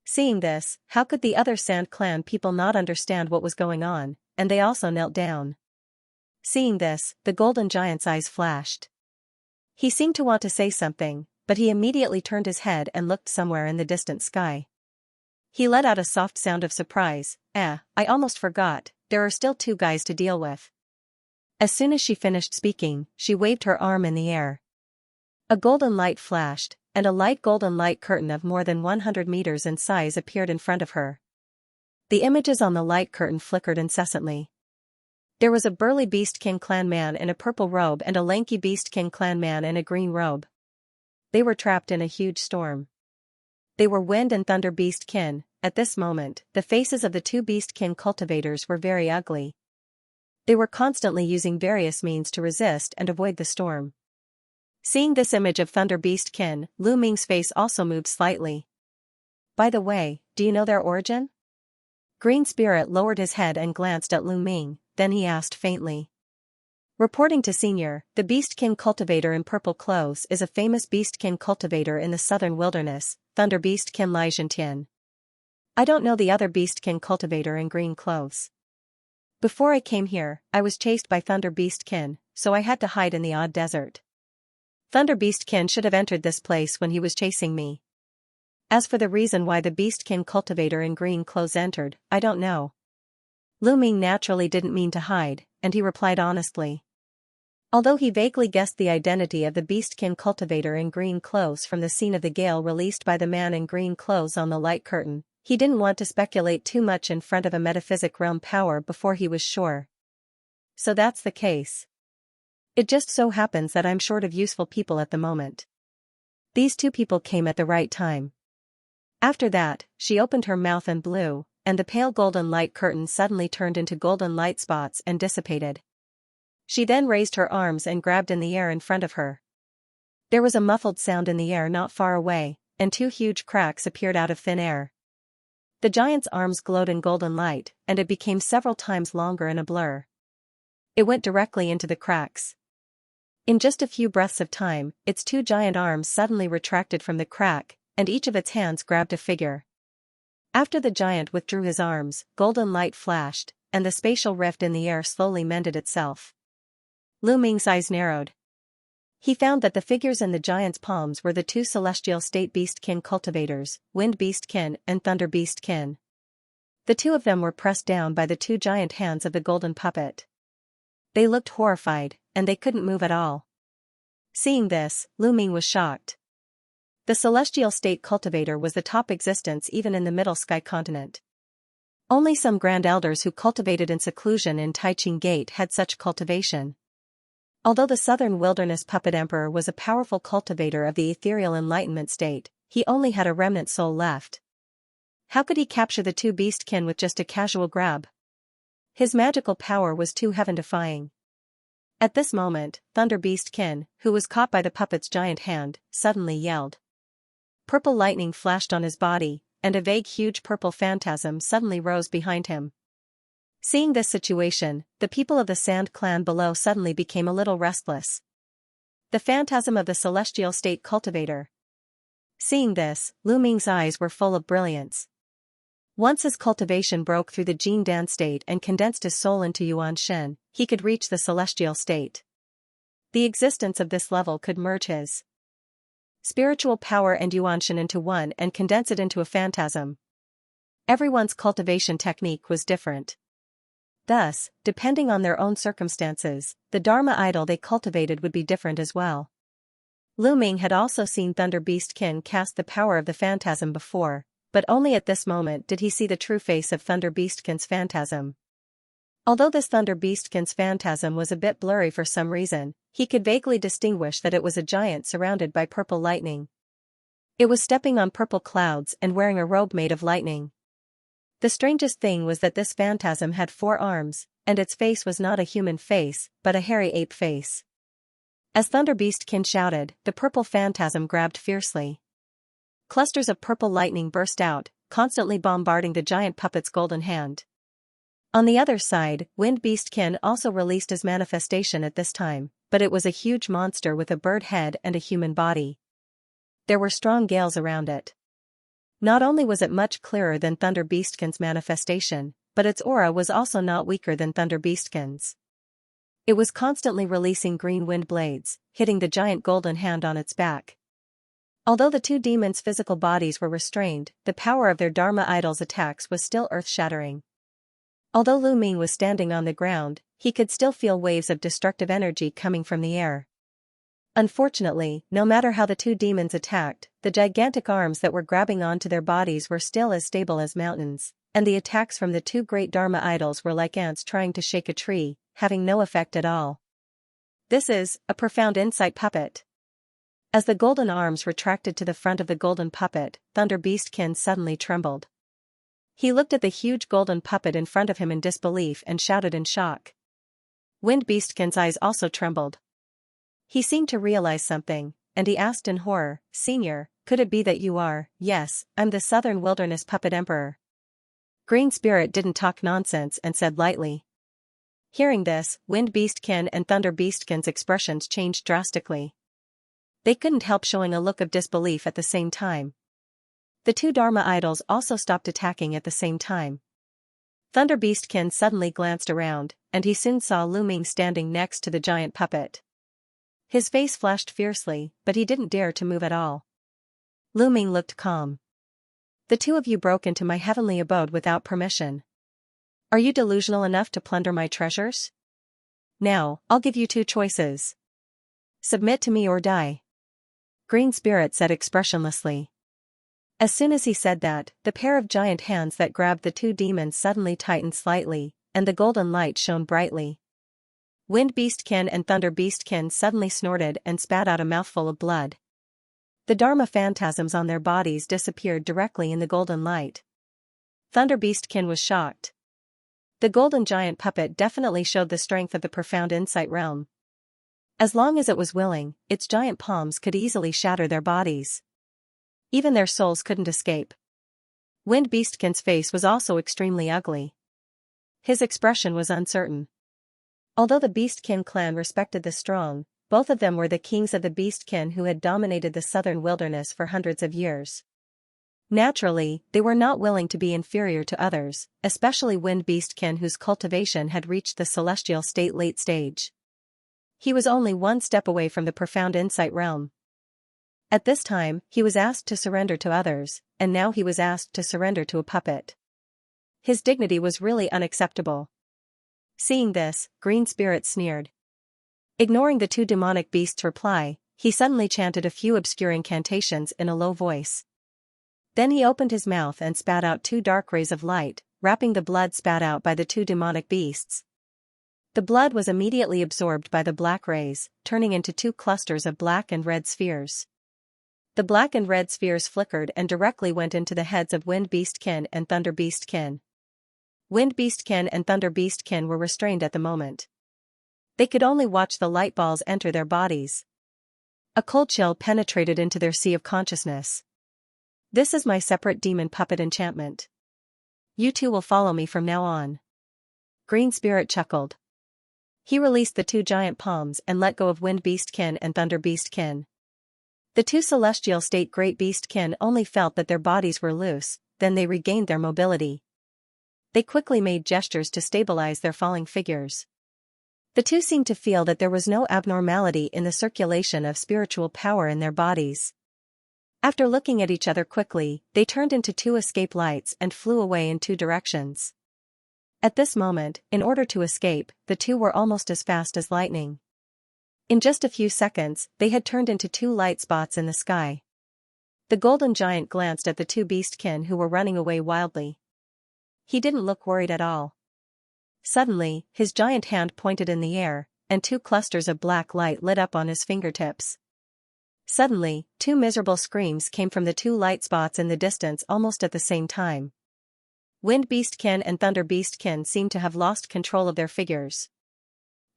Seeing this, how could the other Sand Clan people not understand what was going on, and they also knelt down. Seeing this, the golden giant's eyes flashed. He seemed to want to say something, but he immediately turned his head and looked somewhere in the distant sky. He let out a soft sound of surprise. I almost forgot, there are still 2 guys to deal with." As soon as she finished speaking, she waved her arm in the air. A golden light flashed, and a light golden light curtain of more than 100 meters in size appeared in front of her. The images on the light curtain flickered incessantly. There was a burly Beast King clan man in a purple robe and a lanky Beast King clan man in a green robe. They were trapped in a huge storm. They were Wind and Thunder Beast Kin. At this moment, the faces of the 2 Beast Kin cultivators were very ugly. They were constantly using various means to resist and avoid the storm. Seeing this image of Thunder Beast Kin, Lu Ming's face also moved slightly. "By the way, do you know their origin?" Green Spirit lowered his head and glanced at Lu Ming, then he asked faintly. "Reporting to Senior, the Beastkin cultivator in purple clothes is a famous Beastkin cultivator in the southern wilderness, Thunder Beastkin Xianxia. I don't know the other Beastkin cultivator in green clothes. Before I came here, I was chased by Thunder Beastkin, so I had to hide in the odd desert. Thunder Beastkin should have entered this place when he was chasing me. As for the reason why the Beastkin cultivator in green clothes entered, I don't know." Lu Ming naturally didn't mean to hide, and he replied honestly. Although he vaguely guessed the identity of the Beastkin cultivator in green clothes from the scene of the gale released by the man in green clothes on the light curtain, he didn't want to speculate too much in front of a metaphysic realm power before he was sure. "So that's the case. It just so happens that I'm short of useful people at the moment. These 2 people came at the right time." After that, she opened her mouth and blew, and the pale golden light curtain suddenly turned into golden light spots and dissipated. She then raised her arms and grabbed in the air in front of her. There was a muffled sound in the air not far away, and 2 huge cracks appeared out of thin air. The giant's arms glowed in golden light, and it became several times longer in a blur. It went directly into the cracks. In just a few breaths of time, its 2 giant arms suddenly retracted from the crack, and each of its hands grabbed a figure. After the giant withdrew his arms, golden light flashed, and the spatial rift in the air slowly mended itself. Lu Ming's eyes narrowed. He found that the figures in the giant's palms were the 2 celestial state Beastkin cultivators, Wind Beastkin and Thunder Beastkin. The 2 of them were pressed down by the 2 giant hands of the golden puppet. They looked horrified, and they couldn't move at all. Seeing this, Lu Ming was shocked. The celestial state cultivator was the top existence even in the Middle Sky continent. Only some grand elders who cultivated in seclusion in Taiching Gate had such cultivation. Although the southern wilderness puppet emperor was a powerful cultivator of the ethereal enlightenment state, he only had a remnant soul left. How could he capture the 2 Beastkin with just a casual grab? His magical power was too heaven-defying. At this moment, Thunder Beastkin, who was caught by the puppet's giant hand, suddenly yelled. Purple lightning flashed on his body, and a vague huge purple phantasm suddenly rose behind him. Seeing this situation, the people of the Sand Clan below suddenly became a little restless. The phantasm of the celestial state cultivator. Seeing this, Lu Ming's eyes were full of brilliance. Once his cultivation broke through the Jin Dan state and condensed his soul into Yuan Shen, he could reach the celestial state. The existence of this level could merge his spiritual power and Yuan Shen into one and condense it into a phantasm. Everyone's cultivation technique was different. Thus, depending on their own circumstances, the Dharma idol they cultivated would be different as well. Lu Ming had also seen Thunder Beastkin cast the power of the phantasm before, but only at this moment did he see the true face of Thunder Beastkin's phantasm. Although this Thunder Beastkin's phantasm was a bit blurry for some reason, he could vaguely distinguish that it was a giant surrounded by purple lightning. It was stepping on purple clouds and wearing a robe made of lightning. The strangest thing was that this phantasm had 4 arms, and its face was not a human face, but a hairy ape face. As Thunder Beastkin shouted, the purple phantasm grabbed fiercely. Clusters of purple lightning burst out, constantly bombarding the giant puppet's golden hand. On the other side, Wind Beastkin also released his manifestation at this time, but it was a huge monster with a bird head and a human body. There were strong gales around it. Not only was it much clearer than Thunder Beastkin's manifestation, but its aura was also not weaker than Thunder Beastkin's. It was constantly releasing green wind blades, hitting the giant golden hand on its back. Although the two demons' physical bodies were restrained, the power of their Dharma idol's attacks was still earth-shattering. Although Lu Ming was standing on the ground, he could still feel waves of destructive energy coming from the air. Unfortunately, no matter how the two demons attacked, the gigantic arms that were grabbing onto their bodies were still as stable as mountains, and the attacks from the two great Dharma idols were like ants trying to shake a tree, having no effect at all. This is a profound insight puppet. As the golden arms retracted to the front of the golden puppet, Thunder Beastkin suddenly trembled. He looked at the huge golden puppet in front of him in disbelief and shouted in shock. Wind Beastkin's eyes also trembled. He seemed to realize something, and he asked in horror, "Senior, could it be that you are?" "Yes, I'm the Southern Wilderness Puppet Emperor." Green Spirit didn't talk nonsense and said lightly. Hearing this, Wind Beastkin and Thunder Beastkin's expressions changed drastically. They couldn't help showing a look of disbelief at the same time. The two Dharma idols also stopped attacking at the same time. Thunder Beastkin suddenly glanced around, and he soon saw Lu Ming standing next to the giant puppet. His face flashed fiercely, but he didn't dare to move at all. Lu Ming looked calm. "The two of you broke into my heavenly abode without permission. Are you delusional enough to plunder my treasures? Now, I'll give you two choices. Submit to me or die." Green Spirit said expressionlessly. As soon as he said that, the pair of giant hands that grabbed the two demons suddenly tightened slightly, and the golden light shone brightly. Wind Beastkin and Thunder Beastkin suddenly snorted and spat out a mouthful of blood. The Dharma phantasms on their bodies disappeared directly in the golden light. Thunder Beastkin was shocked. The golden giant puppet definitely showed the strength of the profound insight realm. As long as it was willing, its giant palms could easily shatter their bodies. Even their souls couldn't escape. Wind Beastkin's face was also extremely ugly. His expression was uncertain. Although the Beastkin clan respected the strong, both of them were the kings of the Beastkin who had dominated the southern wilderness for hundreds of years. Naturally, they were not willing to be inferior to others, especially Wind Beastkin whose cultivation had reached the celestial state late stage. He was only one step away from the profound insight realm. At this time, he was asked to surrender to others, and now he was asked to surrender to a puppet. His dignity was really unacceptable. Seeing this, Green Spirit sneered. Ignoring the two demonic beasts' reply, he suddenly chanted a few obscure incantations in a low voice. Then he opened his mouth and spat out two dark rays of light, wrapping the blood spat out by the two demonic beasts. The blood was immediately absorbed by the black rays, turning into two clusters of black and red spheres. The black and red spheres flickered and directly went into the heads of Wind Beastkin and Thunder Beastkin. Wind Beastkin and Thunder Beastkin were restrained at the moment. They could only watch the light balls enter their bodies. A cold chill penetrated into their sea of consciousness. "This is my separate demon puppet enchantment. You two will follow me from now on." Green Spirit chuckled. He released the two giant palms and let go of Wind Beastkin and Thunder Beastkin. The two celestial state great beastkin only felt that their bodies were loose, then they regained their mobility. They quickly made gestures to stabilize their falling figures. The two seemed to feel that there was no abnormality in the circulation of spiritual power in their bodies. After looking at each other quickly, they turned into two escape lights and flew away in two directions. At this moment, in order to escape, the two were almost as fast as lightning. In just a few seconds, they had turned into two light spots in the sky. The golden giant glanced at the two beastkin who were running away wildly. He didn't look worried at all. Suddenly, his giant hand pointed in the air, and two clusters of black light lit up on his fingertips. Suddenly, two miserable screams came from the two light spots in the distance almost at the same time. Wind Beastkin and Thunder Beastkin seemed to have lost control of their figures.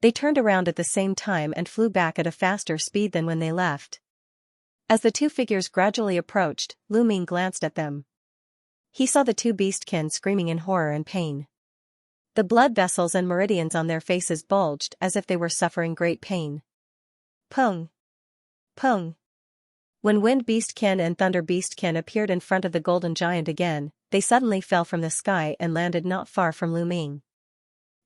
They turned around at the same time and flew back at a faster speed than when they left. As the two figures gradually approached, Lu Ming glanced at them. He saw the two Beastkin screaming in horror and pain. The blood vessels and meridians on their faces bulged as if they were suffering great pain. Pung! Pung! When Wind Beastkin and Thunder Beastkin appeared in front of the Golden Giant again, they suddenly fell from the sky and landed not far from Lu Ming.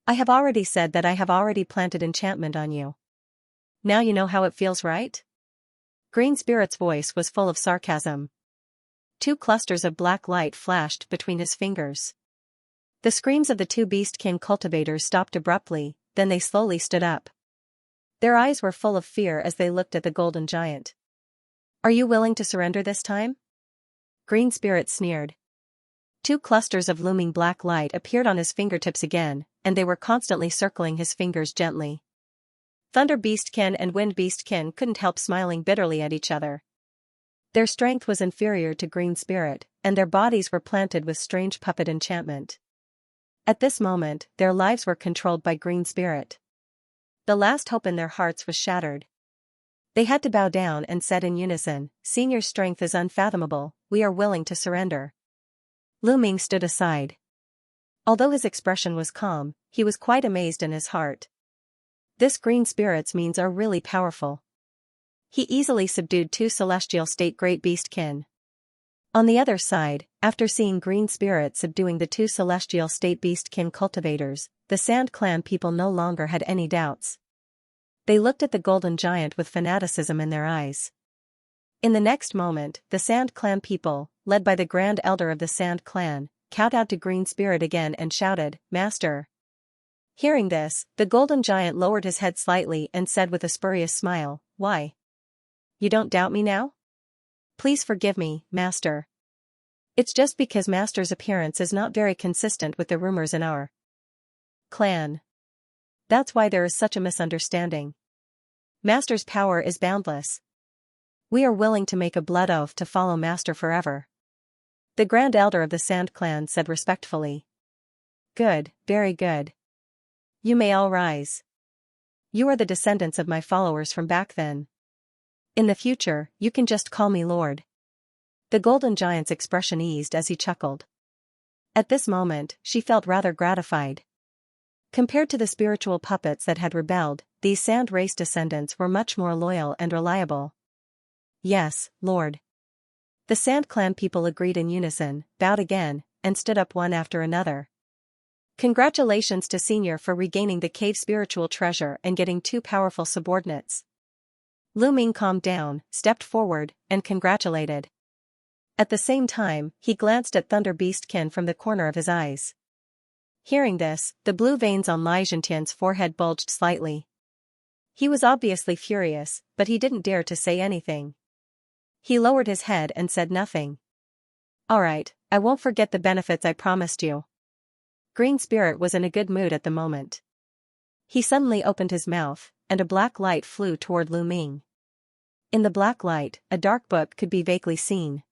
I have already said that I have already planted enchantment on you. Now you know how it feels, right? Green Spirit's voice was full of sarcasm. Two clusters of black light flashed between his fingers. The screams of the two Beastkin cultivators stopped abruptly, then they slowly stood up. Their eyes were full of fear as they looked at the Golden Giant. Are you willing to surrender this time? Green Spirit sneered. Two clusters of looming black light appeared on his fingertips again, and they were constantly circling his fingers gently. Thunder Beastkin and Wind Beastkin couldn't help smiling bitterly at each other. Their strength was inferior to Green Spirit, and their bodies were planted with strange puppet enchantment. At this moment, their lives were controlled by Green Spirit. The last hope in their hearts was shattered. They had to bow down and said in unison, "Senior's strength is unfathomable, we are willing to surrender." Lu Ming stood aside. Although his expression was calm, he was quite amazed in his heart. This Green Spirit's means are really powerful. He easily subdued two celestial state great beastkin. On the other side, after seeing Green Spirit subduing the two celestial state beastkin cultivators, the Sand Clan people no longer had any doubts. They looked at the Golden Giant with fanaticism in their eyes. In the next moment, the Sand Clan people, led by the Grand Elder of the Sand Clan, kowtowed to Green Spirit again and shouted, "Master!" Hearing this, the Golden Giant lowered his head slightly and said with a spurious smile, "Why? You don't doubt me now? Please forgive me, Master. It's just because Master's appearance is not very consistent with the rumors in our clan. That's why there is such a misunderstanding. Master's power is boundless. We are willing to make a blood oath to follow Master forever." The Grand Elder of the Sand Clan said respectfully. "Good, very good. You may all rise. You are the descendants of my followers from back then. In the future, you can just call me Lord." The Golden Giant's expression eased as he chuckled. At this moment, she felt rather gratified. Compared to the spiritual puppets that had rebelled, these Sand Race descendants were much more loyal and reliable. "Yes, Lord." The Sand Clan people agreed in unison, bowed again, and stood up one after another. Congratulations to Senior for regaining the cave spiritual treasure and getting two powerful subordinates. Lu Ming calmed down, stepped forward, and congratulated. At the same time, he glanced at Thunder Beastkin from the corner of his eyes. Hearing this, the blue veins on Lai Zhentian's forehead bulged slightly. He was obviously furious, but he didn't dare to say anything. He lowered his head and said nothing. "All right, I won't forget the benefits I promised you." Green Spirit was in a good mood at the moment. He suddenly opened his mouth, and a black light flew toward Lu Ming. In the black light, a dark book could be vaguely seen.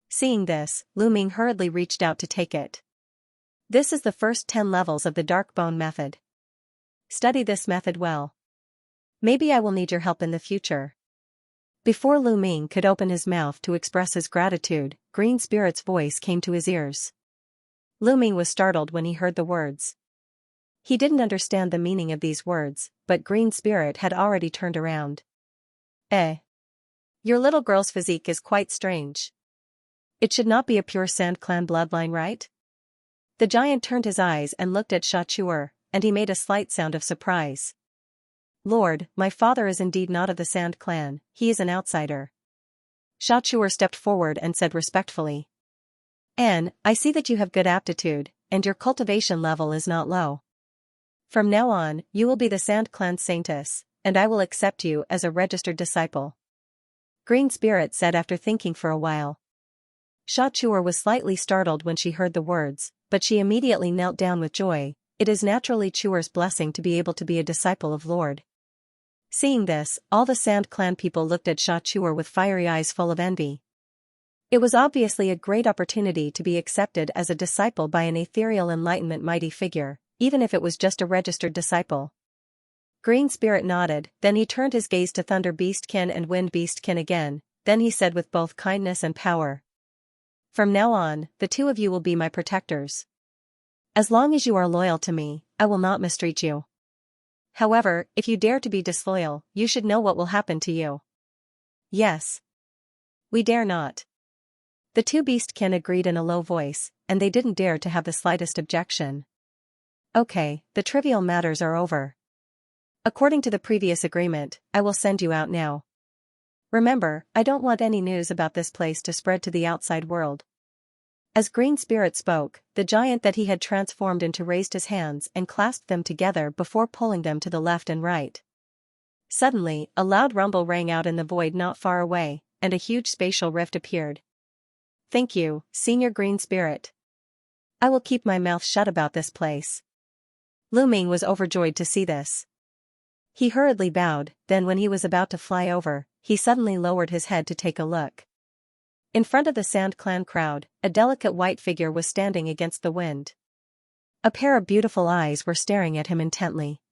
Seeing this, Lu Ming hurriedly reached out to take it. This is the first 10 levels of the Dark Bone method. Study this method well. Maybe I will need your help in the future. Before Lu Ming could open his mouth to express his gratitude, Green Spirit's voice came to his ears. Lu Ming was startled when he heard the words. He didn't understand the meaning of these words, but Green Spirit had already turned around. Your little girl's physique is quite strange. It should not be a pure Sand Clan bloodline, right?" The giant turned his eyes and looked at Xianxia, and he made a slight sound of surprise. "Lord, my father is indeed not of the Sand Clan, he is an outsider." Xianxia stepped forward and said respectfully. "Anne, I see that you have good aptitude, and your cultivation level is not low. From now on, you will be the Sand Clan Saintess, and I will accept you as a registered disciple." Green Spirit said after thinking for a while. Xianxia was slightly startled when she heard the words, but she immediately knelt down with joy. It is naturally Chuer's blessing to be able to be a disciple of Lord. Seeing this, all the Sand Clan people looked at Xianxia with fiery eyes full of envy. It was obviously a great opportunity to be accepted as a disciple by an ethereal enlightenment mighty figure, even if it was just a registered disciple. Green Spirit nodded, then he turned his gaze to Thunder Beastkin and Wind Beastkin again, then he said with both kindness and power. From now on, the two of you will be my protectors. As long as you are loyal to me, I will not mistreat you. However, if you dare to be disloyal, you should know what will happen to you. Yes. We dare not. The two Beastkin agreed in a low voice, and they didn't dare to have the slightest objection. Okay, the trivial matters are over. According to the previous agreement, I will send you out now. Remember, I don't want any news about this place to spread to the outside world. As Green Spirit spoke, the giant that he had transformed into raised his hands and clasped them together before pulling them to the left and right. Suddenly, a loud rumble rang out in the void not far away, and a huge spatial rift appeared. Thank you, Senior Green Spirit. I will keep my mouth shut about this place. Lu Ming was overjoyed to see this. He hurriedly bowed, then when he was about to fly over, he suddenly lowered his head to take a look. In front of the Sand Clan crowd, a delicate white figure was standing against the wind. A pair of beautiful eyes were staring at him intently.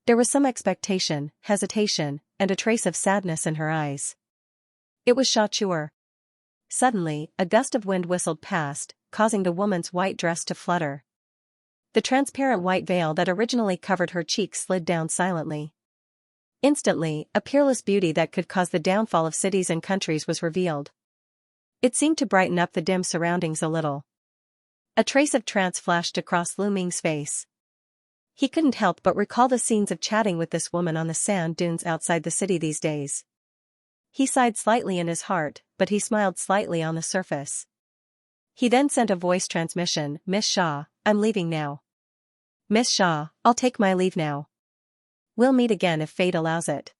There was some expectation, hesitation, and a trace of sadness in her eyes. It was Xianxia. Suddenly, a gust of wind whistled past, causing the woman's white dress to flutter. The transparent white veil that originally covered her cheeks slid down silently. Instantly, a peerless beauty that could cause the downfall of cities and countries was revealed. It seemed to brighten up the dim surroundings a little. A trace of trance flashed across Lu Ming's face. He couldn't help but recall the scenes of chatting with this woman on the sand dunes outside the city these days. He sighed slightly in his heart, but he smiled slightly on the surface. He then sent a voice transmission, Miss Shaw, I'm leaving now. Miss Shaw, I'll take my leave now. We'll meet again if fate allows it.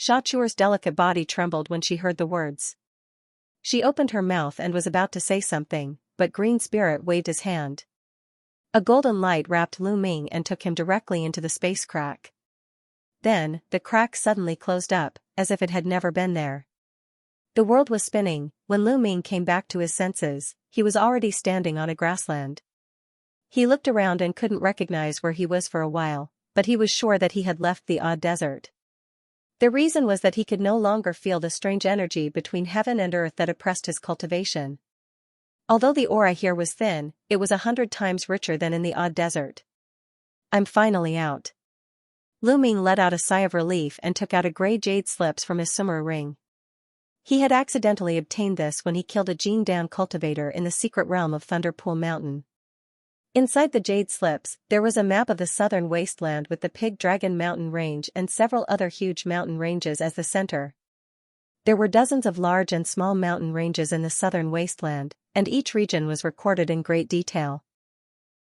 Xiaochuer's delicate body trembled when she heard the words. She opened her mouth and was about to say something, but Green Spirit waved his hand. A golden light wrapped Lu Ming and took him directly into the space crack. Then, the crack suddenly closed up, as if it had never been there. The world was spinning. When Lu Ming came back to his senses, he was already standing on a grassland. He looked around and couldn't recognize where he was for a while, but he was sure that he had left the odd desert. The reason was that he could no longer feel the strange energy between heaven and earth that oppressed his cultivation. Although the aura here was thin, it was 100 times richer than in the odd desert. I'm finally out. Lu Ming let out a sigh of relief and took out a gray jade slips from his summer ring. He had accidentally obtained this when he killed a Jing Dan cultivator in the secret realm of Thunderpool Mountain. Inside the jade slips, there was a map of the southern wasteland with the Pig Dragon Mountain Range and several other huge mountain ranges as the center. There were dozens of large and small mountain ranges in the southern wasteland, and each region was recorded in great detail.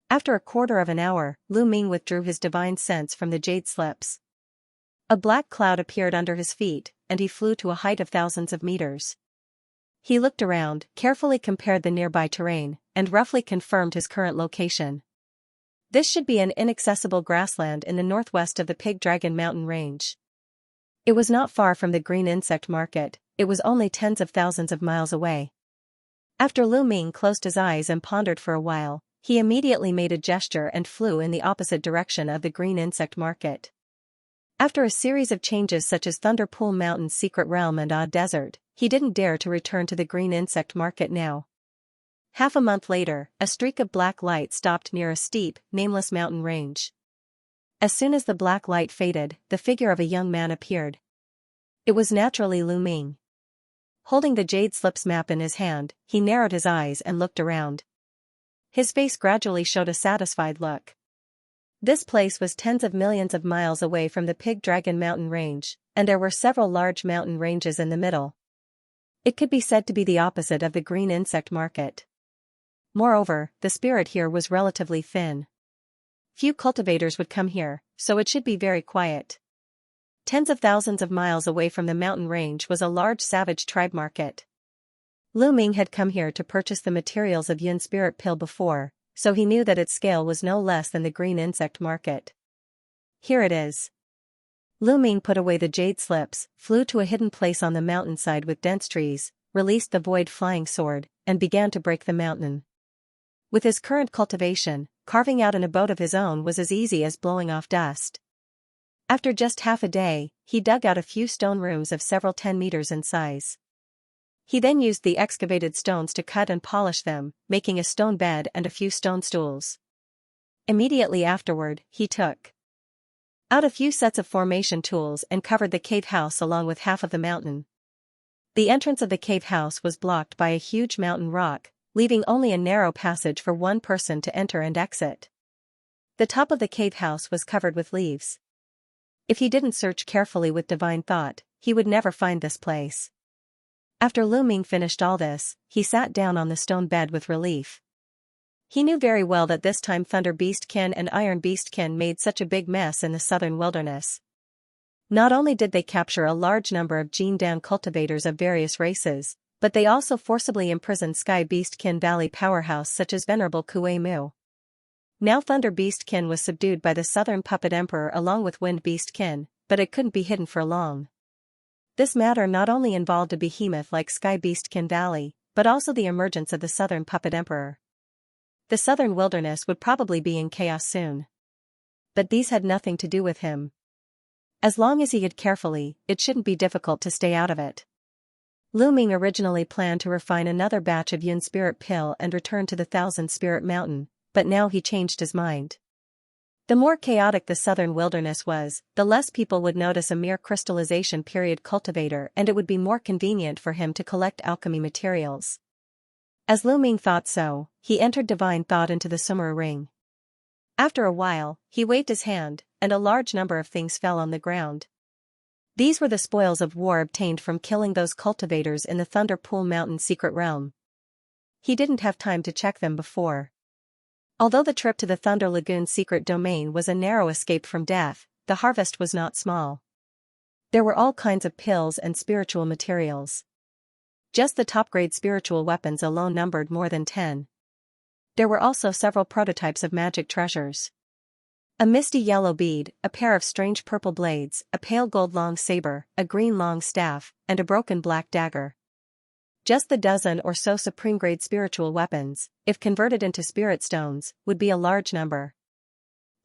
After a quarter of an hour, Lu Ming withdrew his divine sense from the jade slips. A black cloud appeared under his feet, and he flew to a height of thousands of meters. He looked around, carefully compared the nearby terrain, and roughly confirmed his current location. This should be an inaccessible grassland in the northwest of the Pig Dragon Mountain Range. It was not far from the green insect market, it was only tens of thousands of miles away. After Lu Ming closed his eyes and pondered for a while, he immediately made a gesture and flew in the opposite direction of the green insect market. After a series of changes such as Thunderpool Mountain's secret realm and odd desert, he didn't dare to return to the green insect market now. Half a month later, a streak of black light stopped near a steep, nameless mountain range. As soon as the black light faded, the figure of a young man appeared. It was naturally Lu Ming. Holding the jade slips map in his hand, he narrowed his eyes and looked around. His face gradually showed a satisfied look. This place was tens of millions of miles away from the Pig Dragon Mountain Range, and there were several large mountain ranges in the middle. It could be said to be the opposite of the green insect market. Moreover, the spirit here was relatively thin. Few cultivators would come here, so it should be very quiet. Tens of thousands of miles away from the mountain range was a large savage tribe market. Lu Ming had come here to purchase the materials of Yun Spirit Pill before, so he knew that its scale was no less than the green insect market. Here it is. Lu Ming put away the jade slips, flew to a hidden place on the mountainside with dense trees, released the void flying sword, and began to break the mountain. With his current cultivation, carving out an abode of his own was as easy as blowing off dust. After just half a day, he dug out a few stone rooms of several 10 meters in size. He then used the excavated stones to cut and polish them, making a stone bed and a few stone stools. Immediately afterward, he took out a few sets of formation tools and covered the cave house along with half of the mountain. The entrance of the cave house was blocked by a huge mountain rock, leaving only a narrow passage for one person to enter and exit. The top of the cave house was covered with leaves. If he didn't search carefully with divine thought, he would never find this place. After Lu Ming finished all this, he sat down on the stone bed with relief. He knew very well that this time Thunder Beastkin and Iron Beastkin made such a big mess in the southern wilderness. Not only did they capture a large number of Jindan cultivators of various races, but they also forcibly imprisoned Sky Beastkin Valley powerhouse such as Venerable Kuei Mu. Now Thunder Beastkin was subdued by the Southern Puppet Emperor along with Wind Beastkin, but it couldn't be hidden for long. This matter not only involved a behemoth like Sky Beastkin Valley, but also the emergence of the Southern Puppet Emperor. The southern wilderness would probably be in chaos soon. But these had nothing to do with him. As long as he hid carefully, it shouldn't be difficult to stay out of it. Lu Ming originally planned to refine another batch of Yun Spirit Pill and return to the Thousand Spirit Mountain, but now he changed his mind. The more chaotic the southern wilderness was, the less people would notice a mere crystallization period cultivator, and it would be more convenient for him to collect alchemy materials. As Lu Ming thought so, he entered divine thought into the Sumeru ring. After a while, he waved his hand, and a large number of things fell on the ground. These were the spoils of war obtained from killing those cultivators in the Thunder Pool Mountain secret realm. He didn't have time to check them before. Although the trip to the Thunder Lagoon secret domain was a narrow escape from death, the harvest was not small. There were all kinds of pills and spiritual materials. Just the top-grade spiritual weapons alone numbered more than 10. There were also several prototypes of magic treasures. A misty yellow bead, a pair of strange purple blades, a pale gold long saber, a green long staff, and a broken black dagger. Just the dozen or so supreme-grade spiritual weapons, if converted into spirit stones, would be a large number.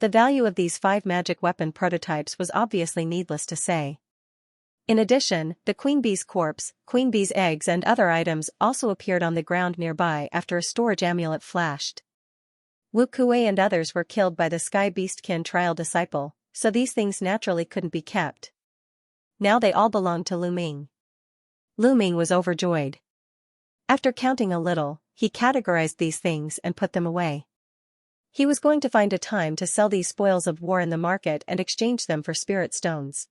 The value of these 5 magic weapon prototypes was obviously needless to say. In addition, the queen bee's corpse, queen bee's eggs and other items also appeared on the ground nearby after a storage amulet flashed. Wu Kuei and others were killed by the Sky Beastkin trial disciple, so these things naturally couldn't be kept. Now they all belonged to Lu Ming. Lu Ming was overjoyed. After counting a little, he categorized these things and put them away. He was going to find a time to sell these spoils of war in the market and exchange them for spirit stones.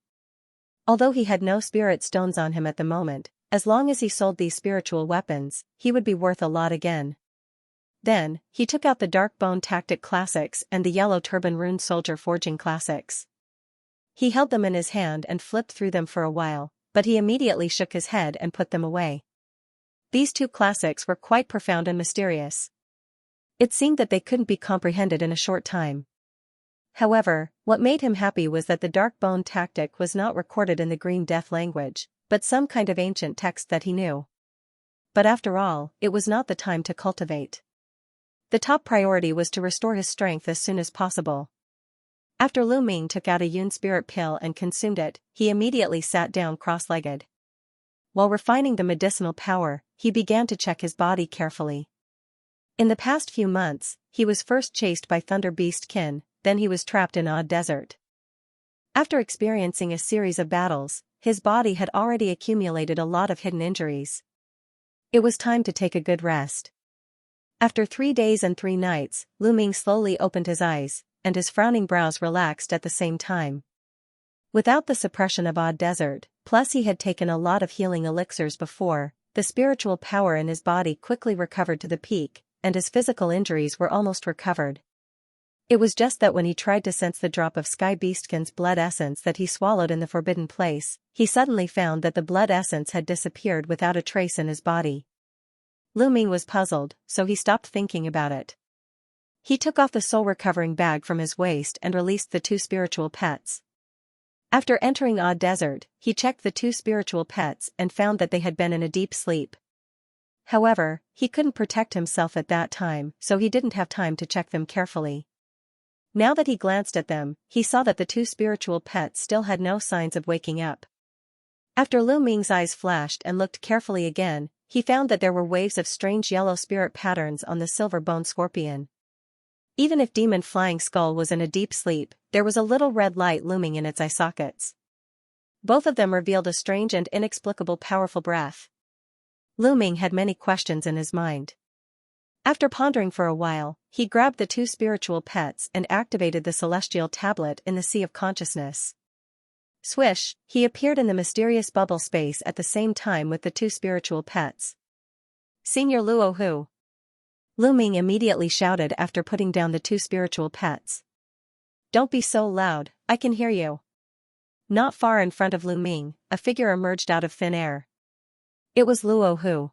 Although he had no spirit stones on him at the moment, as long as he sold these spiritual weapons, he would be worth a lot again. Then, he took out the Dark Bone Tactic Classics and the Yellow Turban Rune Soldier Forging Classics. He held them in his hand and flipped through them for a while, but he immediately shook his head and put them away. These 2 classics were quite profound and mysterious. It seemed that they couldn't be comprehended in a short time. However, what made him happy was that the Dark Bone Tactic was not recorded in the Green Death language, but some kind of ancient text that he knew. But after all, it was not the time to cultivate. The top priority was to restore his strength as soon as possible. After Lu Ming took out a Yun Spirit Pill and consumed it, he immediately sat down cross-legged. While refining the medicinal power, he began to check his body carefully. In the past few months, he was first chased by Thunder Beastkin, then he was trapped in Odd Desert. After experiencing a series of battles, his body had already accumulated a lot of hidden injuries. It was time to take a good rest. After 3 days and 3 nights, Lu Ming slowly opened his eyes, and his frowning brows relaxed at the same time. Without the suppression of Odd Desert, plus he had taken a lot of healing elixirs before, the spiritual power in his body quickly recovered to the peak, and his physical injuries were almost recovered. It was just that when he tried to sense the drop of Sky Beastkin's blood essence that he swallowed in the forbidden place, he suddenly found that the blood essence had disappeared without a trace in his body. Lu Ming was puzzled, so he stopped thinking about it. He took off the soul-recovering bag from his waist and released the 2 spiritual pets. After entering Odd Desert, he checked the 2 spiritual pets and found that they had been in a deep sleep, However, he couldn't protect himself at that time, so he didn't have time to check them carefully. Now that he glanced at them, he saw that the two spiritual pets still had no signs of waking up. After Lu Ming's eyes flashed and looked carefully again, he found that there were waves of strange yellow spirit patterns on the silver bone scorpion. Even if Demon Flying Skull was in a deep sleep, there was a little red light looming in its eye sockets. Both of them revealed a strange and inexplicable powerful breath. Lu Ming had many questions in his mind. After pondering for a while, he grabbed the two spiritual pets and activated the celestial tablet in the sea of consciousness. Swish, he appeared in the mysterious bubble space at the same time with the two spiritual pets. Senior Luohu. Lu Ming immediately shouted after putting down the two spiritual pets. Don't be so loud, I can hear you. Not far in front of Lu Ming, a figure emerged out of thin air. It was Luohu.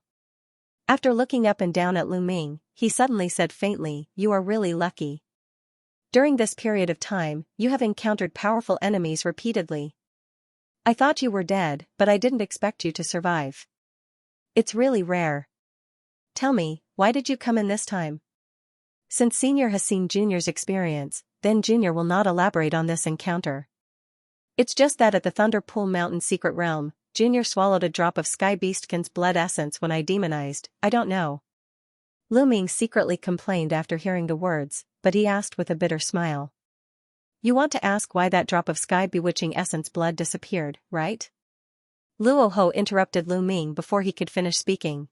After looking up and down at Lu Ming, he suddenly said faintly, "You are really lucky. During this period of time, you have encountered powerful enemies repeatedly. I thought you were dead, but I didn't expect you to survive. It's really rare. Tell me, why did you come in this time?" Since Senior has seen Junior's experience, then Junior will not elaborate on this encounter. It's just that at the Thunder Pool Mountain Secret Realm, Junior swallowed a drop of Sky Beastkin's blood essence when I demonized, I don't know. Lu Ming secretly complained after hearing the words, but he asked with a bitter smile. You want to ask why that drop of Sky Bewitching Essence blood disappeared, right? Luoho interrupted Lu Ming before he could finish speaking.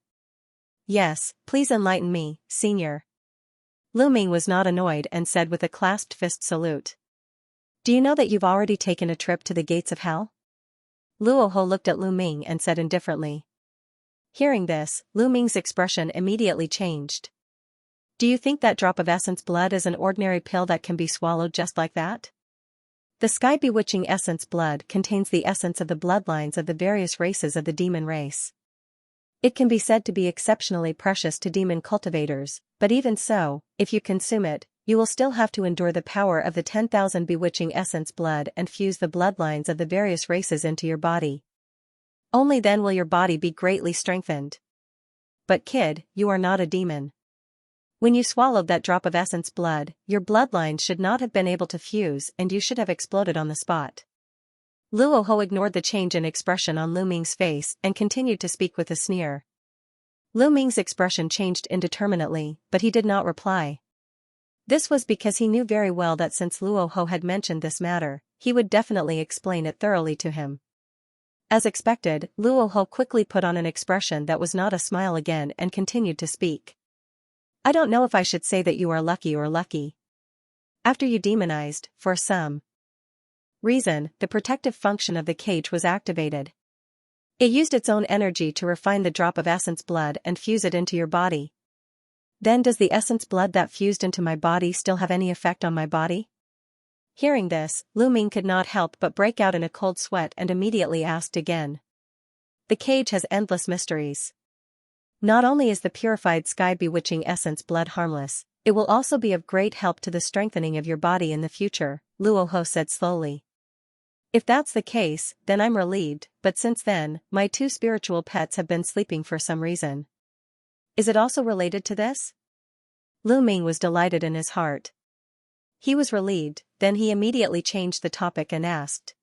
Yes, please enlighten me, Senior. Lu Ming was not annoyed and said with a clasped fist salute. Do you know that you've already taken a trip to the gates of hell? Luoho looked at Lu Ming and said indifferently. Hearing this, Lu Ming's expression immediately changed. Do you think that drop of essence blood is an ordinary pill that can be swallowed just like that? The Sky Bewitching Essence blood contains the essence of the bloodlines of the various races of the demon race. It can be said to be exceptionally precious to demon cultivators, but even so, if you consume it, you will still have to endure the power of the 10,000 bewitching essence blood and fuse the bloodlines of the various races into your body. Only then will your body be greatly strengthened. But kid, you are not a demon. When you swallowed that drop of essence blood, your bloodline should not have been able to fuse and you should have exploded on the spot. Luoho ignored the change in expression on Lu Ming's face and continued to speak with a sneer. Lu Ming's expression changed indeterminately, but he did not reply. This was because he knew very well that since Luoho had mentioned this matter, he would definitely explain it thoroughly to him. As expected, Luoho quickly put on an expression that was not a smile again and continued to speak. I don't know if I should say that you are lucky or lucky. After you demonized, for some reason, the protective function of the cage was activated. It used its own energy to refine the drop of essence blood and fuse it into your body. Then does the essence blood that fused into my body still have any effect on my body? Hearing this, Lu Ming could not help but break out in a cold sweat and immediately asked again. The cage has endless mysteries. Not only is the purified Sky Bewitching Essence blood harmless, it will also be of great help to the strengthening of your body in the future, Luoho said slowly. If that's the case, then I'm relieved, but since then, my two spiritual pets have been sleeping for some reason. Is it also related to this? Lu Ming was delighted in his heart. He was relieved, then he immediately changed the topic and asked.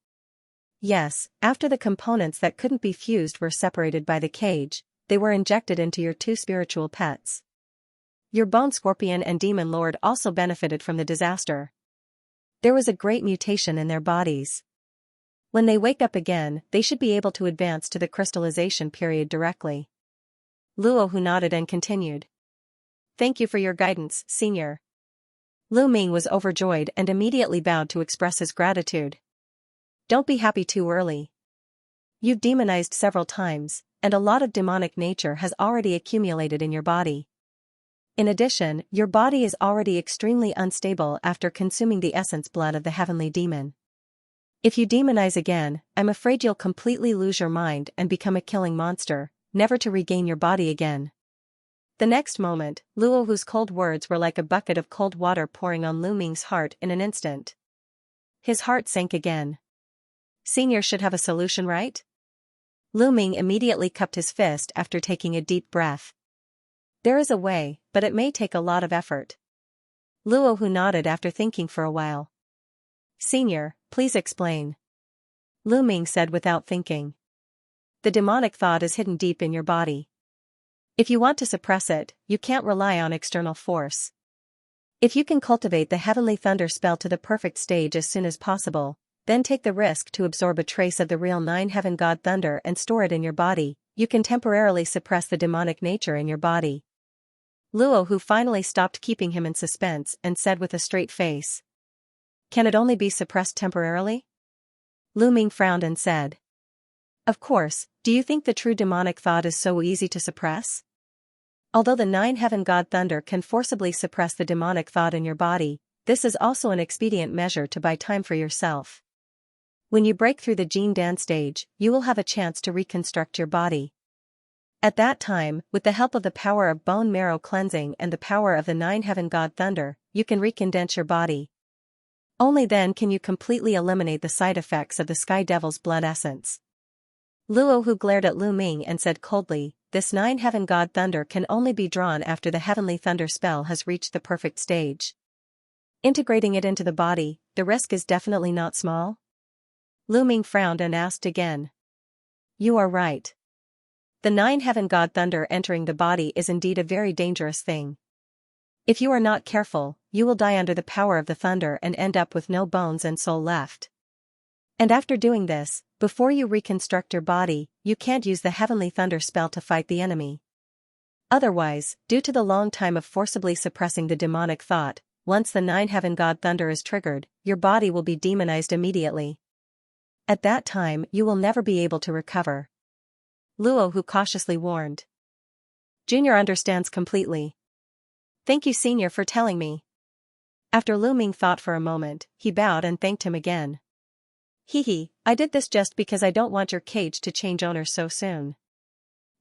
Yes, after the components that couldn't be fused were separated by the cage, they were injected into your two spiritual pets. Your Bone Scorpion and Demon Lord also benefited from the disaster. There was a great mutation in their bodies. When they wake up again, they should be able to advance to the crystallization period directly. Luohu nodded and continued. Thank you for your guidance, Senior. Lu Ming was overjoyed and immediately bowed to express his gratitude. Don't be happy too early. You've demonized several times, and a lot of demonic nature has already accumulated in your body. In addition, your body is already extremely unstable after consuming the essence blood of the heavenly demon. If you demonize again, I'm afraid you'll completely lose your mind and become a killing monster, never to regain your body again. The next moment, Luohu's cold words were like a bucket of cold water pouring on Lu Ming's heart in an instant. His heart sank again. Senior should have a solution, right? Lu Ming immediately cupped his fist after taking a deep breath. There is a way, but it may take a lot of effort. Luohu nodded after thinking for a while. Senior, please explain. Lu Ming said without thinking. The demonic thought is hidden deep in your body. If you want to suppress it, you can't rely on external force. If you can cultivate the heavenly thunder spell to the perfect stage as soon as possible, then take the risk to absorb a trace of the real nine heaven god thunder and store it in your body, you can temporarily suppress the demonic nature in your body. Luohu finally stopped keeping him in suspense and said with a straight face. Can it only be suppressed temporarily? Lu Ming frowned and said. Of course, do you think the true demonic thought is so easy to suppress? Although the nine heaven god thunder can forcibly suppress the demonic thought in your body, this is also an expedient measure to buy time for yourself. When you break through the Jin Dan stage, you will have a chance to reconstruct your body. At that time, with the help of the power of bone marrow cleansing and the power of the nine heaven god thunder, you can recondense your body. Only then can you completely eliminate the side effects of the Sky Devil's blood essence. Luohu glared at Lu Ming and said coldly, this nine heaven god thunder can only be drawn after the heavenly thunder spell has reached the perfect stage. Integrating it into the body, the risk is definitely not small? Lu Ming frowned and asked again. You are right. The nine heaven god thunder entering the body is indeed a very dangerous thing. If you are not careful, you will die under the power of the thunder and end up with no bones and soul left. And after doing this, before you reconstruct your body, you can't use the heavenly thunder spell to fight the enemy. Otherwise, due to the long time of forcibly suppressing the demonic thought, once the nine heaven god thunder is triggered, your body will be demonized immediately. At that time you will never be able to recover. Luohu cautiously warned. Junior understands completely. Thank you Senior for telling me. After Lu Ming thought for a moment, he bowed and thanked him again. Hehe, I did this just because I don't want your cage to change owners so soon.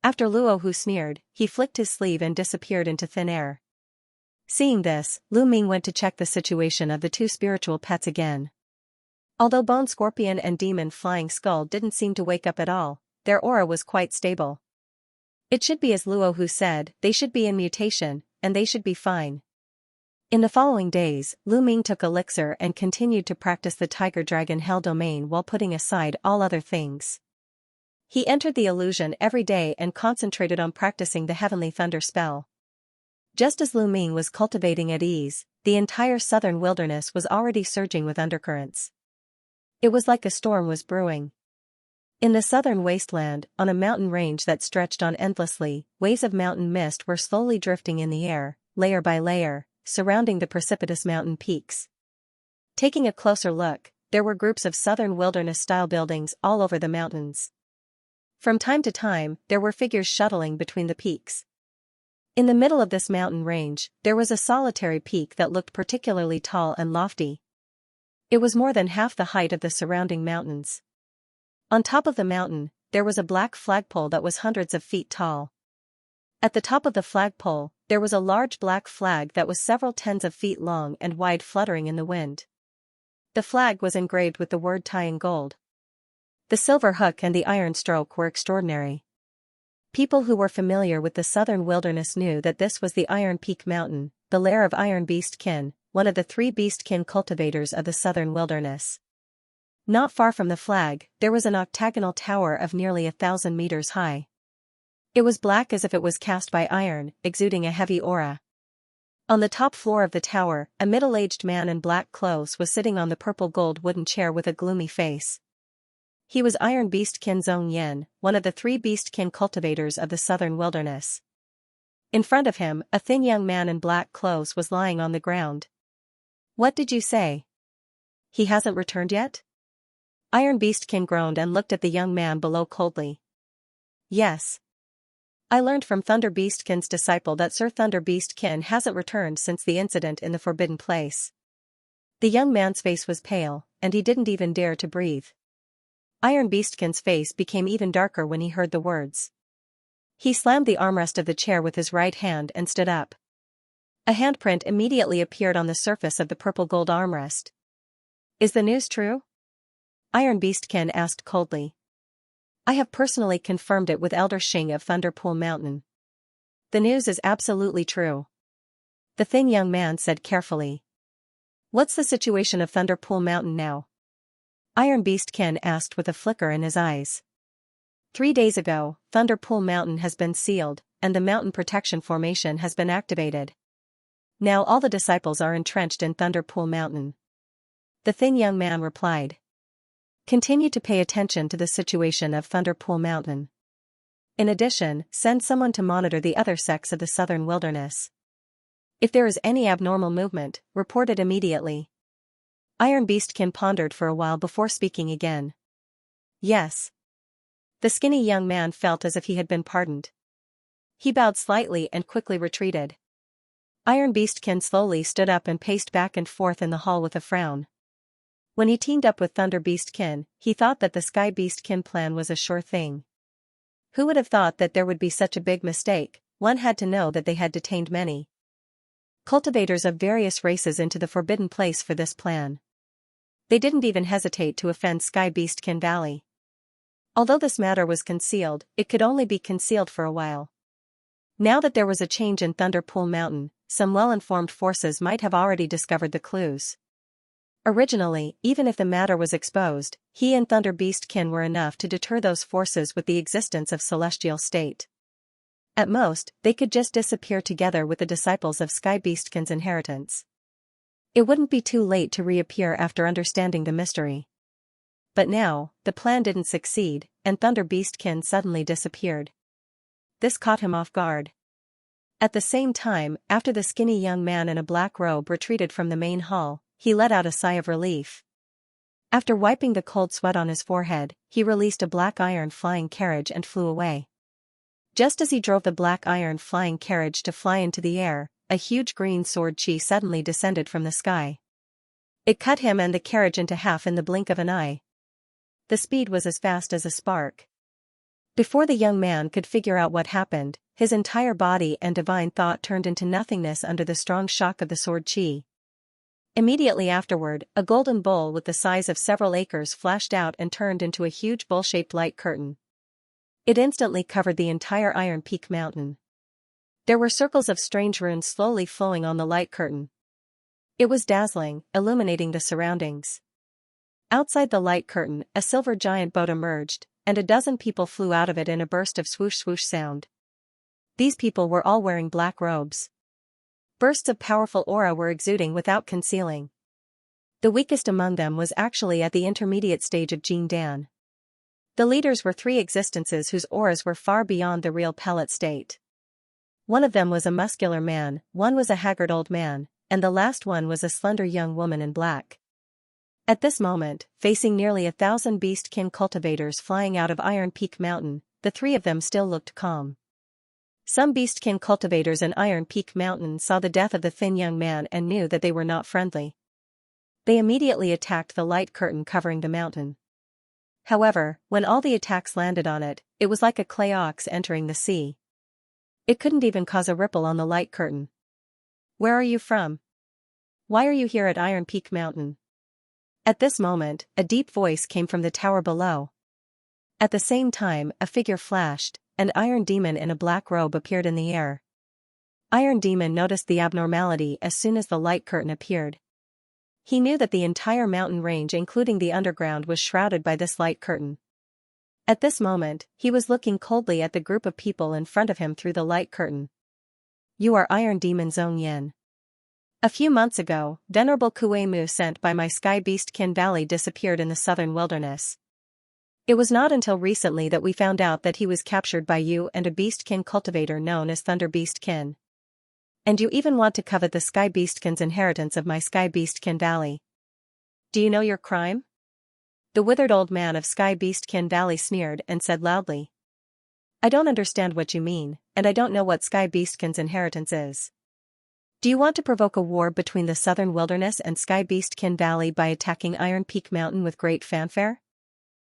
After Luohu sneered, he flicked his sleeve and disappeared into thin air. Seeing this, Lu Ming went to check the situation of the two spiritual pets again. Although Bone Scorpion and Demon Flying Skull didn't seem to wake up at all, their aura was quite stable. It should be as Luohu said, they should be in mutation, and they should be fine. In the following days, Lu Ming took elixir and continued to practice the Tiger Dragon Hell domain while putting aside all other things. He entered the illusion every day and concentrated on practicing the heavenly thunder spell. Just as Lu Ming was cultivating at ease, the entire southern wilderness was already surging with undercurrents. It was like a storm was brewing. In the southern wasteland, on a mountain range that stretched on endlessly, waves of mountain mist were slowly drifting in the air, layer by layer, surrounding the precipitous mountain peaks. Taking a closer look, there were groups of southern wilderness-style buildings all over the mountains. From time to time, there were figures shuttling between the peaks. In the middle of this mountain range, there was a solitary peak that looked particularly tall and lofty. It was more than half the height of the surrounding mountains. On top of the mountain, there was a black flagpole that was hundreds of feet tall. At the top of the flagpole, there was a large black flag that was several tens of feet long and wide fluttering in the wind. The flag was engraved with the word Tai in gold. The silver hook and the iron stroke were extraordinary. People who were familiar with the southern wilderness knew that this was the Iron Peak Mountain, the lair of Iron Beastkin, one of the 3 Beastkin cultivators of the southern wilderness. Not far from the flag, there was an octagonal tower of nearly 1,000 meters high. It was black as if it was cast by iron, exuding a heavy aura. On the top floor of the tower, a middle-aged man in black clothes was sitting on the purple gold wooden chair with a gloomy face. He was Iron Beastkin Zhong Yen, one of the 3 Beastkin cultivators of the southern wilderness. In front of him, a thin young man in black clothes was lying on the ground. What did you say? He hasn't returned yet? Iron Beastkin groaned and looked at the young man below coldly. Yes. I learned from Thunder Beastkin's disciple that Sir Thunder Beastkin hasn't returned since the incident in the Forbidden Place. The young man's face was pale, and he didn't even dare to breathe. Iron Beastkin's face became even darker when he heard the words. He slammed the armrest of the chair with his right hand and stood up. A handprint immediately appeared on the surface of the purple gold armrest. Is the news true? Iron Beastkin asked coldly. I have personally confirmed it with Elder Xing of Thunderpool Mountain. The news is absolutely true. The thin young man said carefully. What's the situation of Thunderpool Mountain now? Iron Beast Ken asked with a flicker in his eyes. 3 days ago, Thunderpool Mountain has been sealed, and the mountain protection formation has been activated. Now all the disciples are entrenched in Thunderpool Mountain. The thin young man replied. Continue to pay attention to the situation of Thunderpool Mountain. In addition, send someone to monitor the other sects of the southern wilderness. If there is any abnormal movement, report it immediately. Iron Beastkin pondered for a while before speaking again. Yes. The skinny young man felt as if he had been pardoned. He bowed slightly and quickly retreated. Iron Beastkin slowly stood up and paced back and forth in the hall with a frown. When he teamed up with Thunder Beastkin, he thought that the Sky Beastkin plan was a sure thing. Who would have thought that there would be such a big mistake? One had to know that they had detained many cultivators of various races into the forbidden place for this plan. They didn't even hesitate to offend Sky Beastkin Valley. Although this matter was concealed, it could only be concealed for a while. Now that there was a change in Thunderpool Mountain, some well-informed forces might have already discovered the clues. Originally, even if the matter was exposed, he and Thunder Beastkin were enough to deter those forces with the existence of Celestial State. At most, they could just disappear together with the disciples of Sky Beastkin's inheritance. It wouldn't be too late to reappear after understanding the mystery. But now, the plan didn't succeed, and Thunder Beastkin suddenly disappeared. This caught him off guard. At the same time, after the skinny young man in a black robe retreated from the main hall, he let out a sigh of relief. After wiping the cold sweat on his forehead, he released a black iron flying carriage and flew away. Just as he drove the black iron flying carriage to fly into the air, a huge green sword chi suddenly descended from the sky. It cut him and the carriage into half in the blink of an eye. The speed was as fast as a spark. Before the young man could figure out what happened, his entire body and divine thought turned into nothingness under the strong shock of the sword chi. Immediately afterward, a golden bowl with the size of several acres flashed out and turned into a huge bowl-shaped light curtain. It instantly covered the entire Iron Peak Mountain. There were circles of strange runes slowly flowing on the light curtain. It was dazzling, illuminating the surroundings. Outside the light curtain, a silver giant boat emerged, and a dozen people flew out of it in a burst of swoosh-swoosh sound. These people were all wearing black robes. Bursts of powerful aura were exuding without concealing. The weakest among them was actually at the intermediate stage of Jin Dan. The leaders were 3 existences whose auras were far beyond the real pellet state. One of them was a muscular man, one was a haggard old man, and the last one was a slender young woman in black. At this moment, facing nearly 1,000 Beastkin cultivators flying out of Iron Peak Mountain, the 3 of them still looked calm. Some Beastkin cultivators in Iron Peak Mountain saw the death of the thin young man and knew that they were not friendly. They immediately attacked the light curtain covering the mountain. However, when all the attacks landed on it, it was like a clay ox entering the sea. It couldn't even cause a ripple on the light curtain. Where are you from? Why are you here at Iron Peak Mountain? At this moment, a deep voice came from the tower below. At the same time, a figure flashed, and Iron Demon in a black robe appeared in the air. Iron Demon noticed the abnormality as soon as the light curtain appeared. He knew that the entire mountain range including the underground was shrouded by this light curtain. At this moment, he was looking coldly at the group of people in front of him through the light curtain. You are Iron Demon Zhong Yin. A few months ago, Venerable Kuei-Mu sent by my Sky Beastkin Valley disappeared in the southern wilderness. It was not until recently that we found out that he was captured by you and a Beastkin cultivator known as Thunder Beastkin. And you even want to covet the Sky Beastkin's inheritance of my Sky Beastkin Valley. Do you know your crime? The withered old man of Sky Beastkin Valley sneered and said loudly. I don't understand what you mean, and I don't know what Sky Beastkin's inheritance is. Do you want to provoke a war between the southern wilderness and Sky Beastkin Valley by attacking Iron Peak Mountain with great fanfare?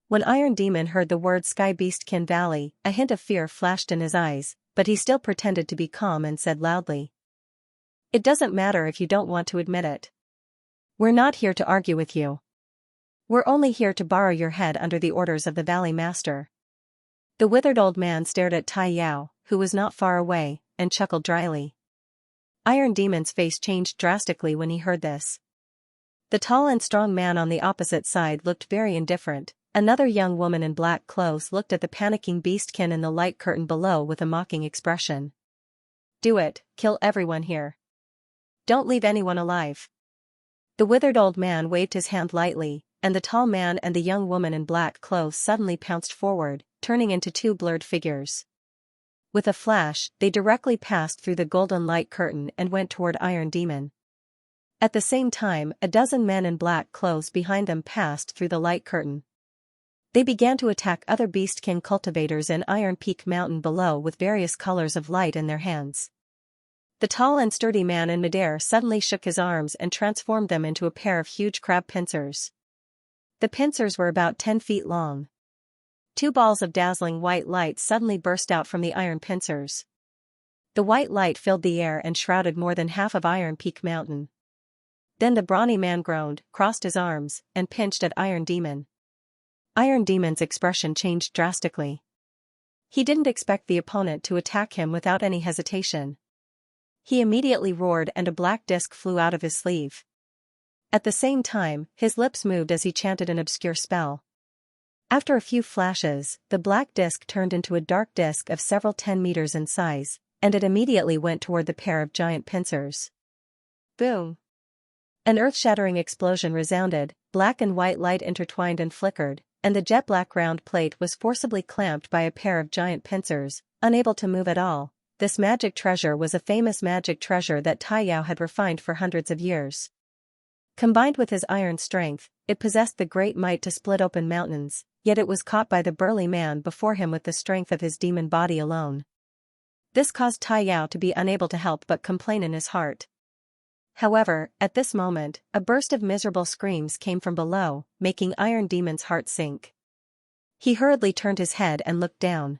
When Iron Demon heard the word Sky Beastkin Valley, a hint of fear flashed in his eyes, but he still pretended to be calm and said loudly. It doesn't matter if you don't want to admit it. We're not here to argue with you. We're only here to borrow your head under the orders of the Valley Master. The withered old man stared at Tai Yao, who was not far away, and chuckled dryly. Iron Demon's face changed drastically when he heard this. The tall and strong man on the opposite side looked very indifferent. Another young woman in black clothes looked at the panicking beastkin in the light curtain below with a mocking expression. "Do it, kill everyone here. Don't leave anyone alive." The withered old man waved his hand lightly, and the tall man and the young woman in black clothes suddenly pounced forward, turning into two blurred figures. With a flash, they directly passed through the golden light curtain and went toward Iron Demon. At the same time, a dozen men in black clothes behind them passed through the light curtain. They began to attack other beastkin cultivators in Iron Peak Mountain below with various colors of light in their hands. The tall and sturdy man in midair suddenly shook his arms and transformed them into a pair of huge crab pincers. The pincers were about 10 feet long. Two balls of dazzling white light suddenly burst out from the iron pincers. The white light filled the air and shrouded more than half of Iron Peak Mountain. Then the brawny man groaned, crossed his arms, and pinched at Iron Demon. Iron Demon's expression changed drastically. He didn't expect the opponent to attack him without any hesitation. He immediately roared and a black disc flew out of his sleeve. At the same time, his lips moved as he chanted an obscure spell. After a few flashes, the black disc turned into a dark disc of several 10 meters in size, and it immediately went toward the pair of giant pincers. Boom! An earth-shattering explosion resounded, black and white light intertwined and flickered, and the jet-black round plate was forcibly clamped by a pair of giant pincers, unable to move at all. This magic treasure was a famous magic treasure that Tai Yao had refined for hundreds of years. Combined with his iron strength, it possessed the great might to split open mountains, yet it was caught by the burly man before him with the strength of his demon body alone. This caused Tai Yao to be unable to help but complain in his heart. However, at this moment, a burst of miserable screams came from below, making Iron Demon's heart sink. He hurriedly turned his head and looked down.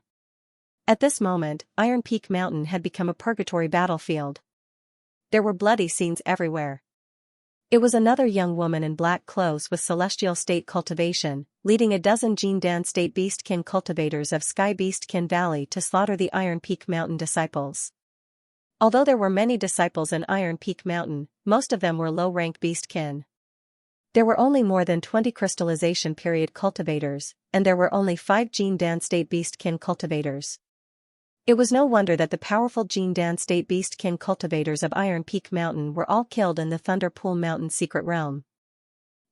At this moment, Iron Peak Mountain had become a purgatory battlefield. There were bloody scenes everywhere. It was another young woman in black clothes with Celestial State Cultivation, leading a dozen Jindan State Beastkin cultivators of Sky Beastkin Valley to slaughter the Iron Peak Mountain disciples. Although there were many disciples in Iron Peak Mountain, most of them were low-rank beastkin. There were only more than 20 crystallization period cultivators, and there were only 5 Jindan State Beastkin cultivators. It was no wonder that the powerful Jindan State Beastkin cultivators of Iron Peak Mountain were all killed in the Thunder Pool Mountain secret realm.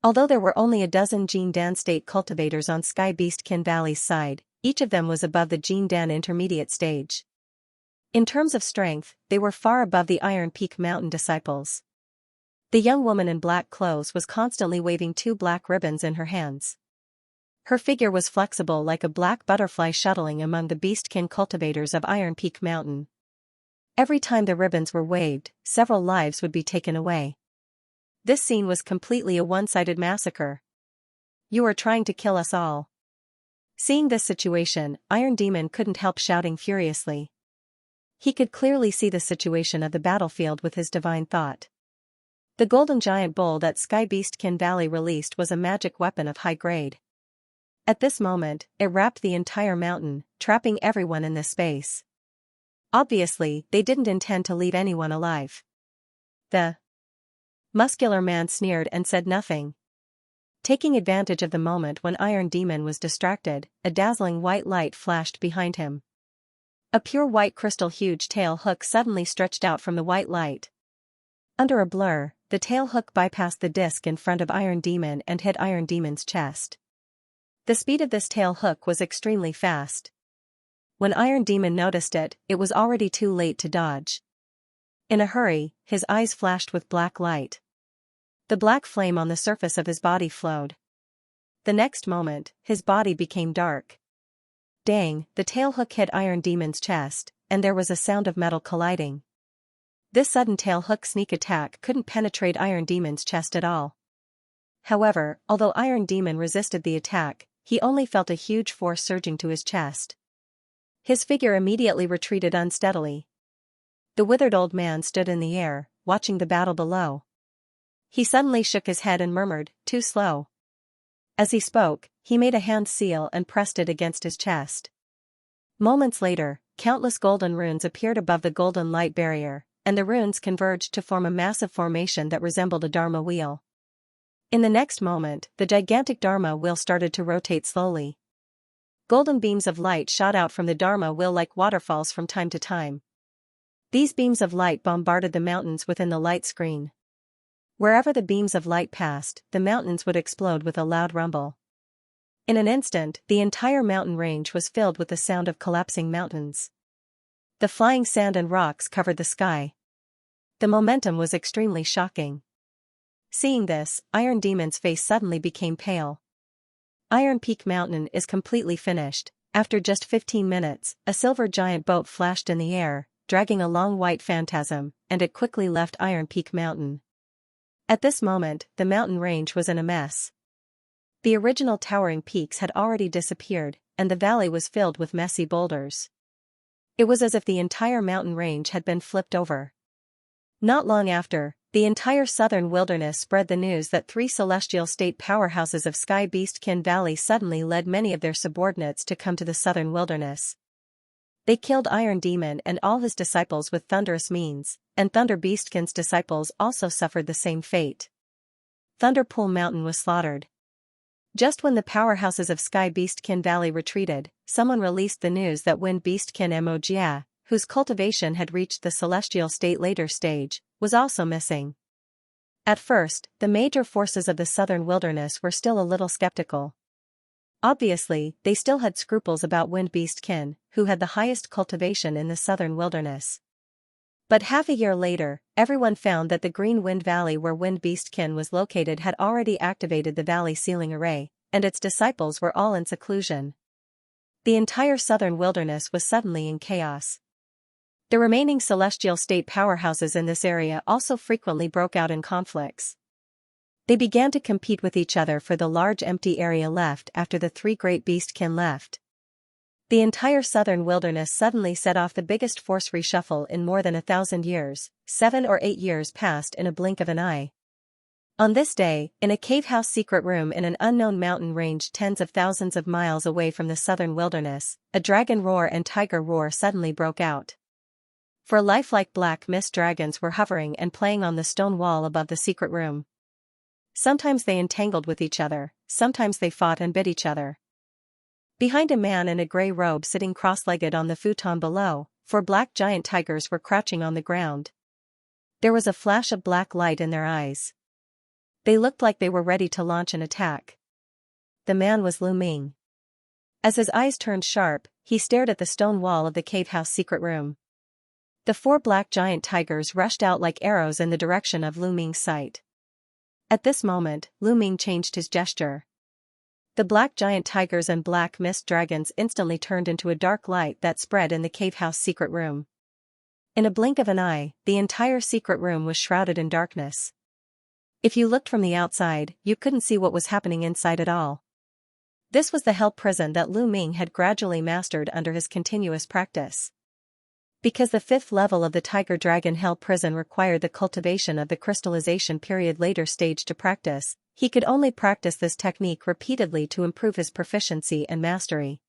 Although there were only a dozen Jindan State cultivators on Sky Beastkin Valley's side, each of them was above the Jindan intermediate stage. In terms of strength, they were far above the Iron Peak Mountain disciples. The young woman in black clothes was constantly waving 2 black ribbons in her hands. Her figure was flexible like a black butterfly shuttling among the beastkin cultivators of Iron Peak Mountain. Every time the ribbons were waved, several lives would be taken away. This scene was completely a one-sided massacre. "You are trying to kill us all." Seeing this situation, Iron Demon couldn't help shouting furiously. He could clearly see the situation of the battlefield with his divine thought. The golden giant bowl that Sky Beastkin Valley released was a magic weapon of high grade. At this moment, it wrapped the entire mountain, trapping everyone in this space. Obviously, they didn't intend to leave anyone alive. The muscular man sneered and said nothing. Taking advantage of the moment when Iron Demon was distracted, a dazzling white light flashed behind him. A pure white crystal huge tail hook suddenly stretched out from the white light. Under a blur, the tail hook bypassed the disc in front of Iron Demon and hit Iron Demon's chest. The speed of this tail hook was extremely fast. When Iron Demon noticed it, it was already too late to dodge. In a hurry, his eyes flashed with black light. The black flame on the surface of his body flowed. The next moment, his body became dark. Dang, the tail hook hit Iron Demon's chest, and there was a sound of metal colliding. This sudden tail hook sneak attack couldn't penetrate Iron Demon's chest at all. However, although Iron Demon resisted the attack, he only felt a huge force surging to his chest. His figure immediately retreated unsteadily. The withered old man stood in the air, watching the battle below. He suddenly shook his head and murmured, "Too slow." As he spoke, he made a hand seal and pressed it against his chest. Moments later, countless golden runes appeared above the golden light barrier, and the runes converged to form a massive formation that resembled a Dharma wheel. In the next moment, the gigantic Dharma wheel started to rotate slowly. Golden beams of light shot out from the Dharma wheel like waterfalls from time to time. These beams of light bombarded the mountains within the light screen. Wherever the beams of light passed, the mountains would explode with a loud rumble. In an instant, the entire mountain range was filled with the sound of collapsing mountains. The flying sand and rocks covered the sky. The momentum was extremely shocking. Seeing this, Iron Demon's face suddenly became pale. Iron Peak Mountain is completely finished. After just 15 minutes, a silver giant boat flashed in the air, dragging a long white phantasm, and it quickly left Iron Peak Mountain. At this moment, the mountain range was in a mess. The original towering peaks had already disappeared, and the valley was filled with messy boulders. It was as if the entire mountain range had been flipped over. Not long after, the entire southern wilderness spread the news that 3 celestial state powerhouses of Sky Beastkin Valley suddenly led many of their subordinates to come to the southern wilderness. They killed Iron Demon and all his disciples with thunderous means, and Thunder Beastkin's disciples also suffered the same fate. Thunderpool Mountain was slaughtered. Just when the powerhouses of Sky Beastkin Valley retreated, someone released the news that Wind Beastkin Xianxia, whose cultivation had reached the celestial state later stage, was also missing. At first, the major forces of the southern wilderness were still a little skeptical. Obviously, they still had scruples about Wind Beastkin, who had the highest cultivation in the southern wilderness. But half a year later, everyone found that the Green Wind Valley where Wind Beastkin was located had already activated the valley sealing array, and its disciples were all in seclusion. The entire southern wilderness was suddenly in chaos. The remaining celestial state powerhouses in this area also frequently broke out in conflicts. They began to compete with each other for the large empty area left after the 3 great beastkin left. The entire southern wilderness suddenly set off the biggest force reshuffle in more than 1,000 years. 7 or 8 years passed in a blink of an eye. On this day, in a cavehouse secret room in an unknown mountain range tens of thousands of miles away from the southern wilderness, a dragon roar and tiger roar suddenly broke out. For lifelike black mist dragons were hovering and playing on the stone wall above the secret room. Sometimes they entangled with each other, sometimes they fought and bit each other. Behind a man in a gray robe sitting cross-legged on the futon below, 4 black giant tigers were crouching on the ground. There was a flash of black light in their eyes. They looked like they were ready to launch an attack. The man was Lu Ming. As his eyes turned sharp, he stared at the stone wall of the cavehouse secret room. The 4 black giant tigers rushed out like arrows in the direction of Lu Ming's sight. At this moment, Lu Ming changed his gesture. The black giant tigers and black mist dragons instantly turned into a dark light that spread in the cavehouse secret room. In a blink of an eye, the entire secret room was shrouded in darkness. If you looked from the outside, you couldn't see what was happening inside at all. This was the hell prison that Lu Ming had gradually mastered under his continuous practice. Because the 5th level of the Tiger Dragon Hell Prison required the cultivation of the crystallization period later stage to practice, he could only practice this technique repeatedly to improve his proficiency and mastery.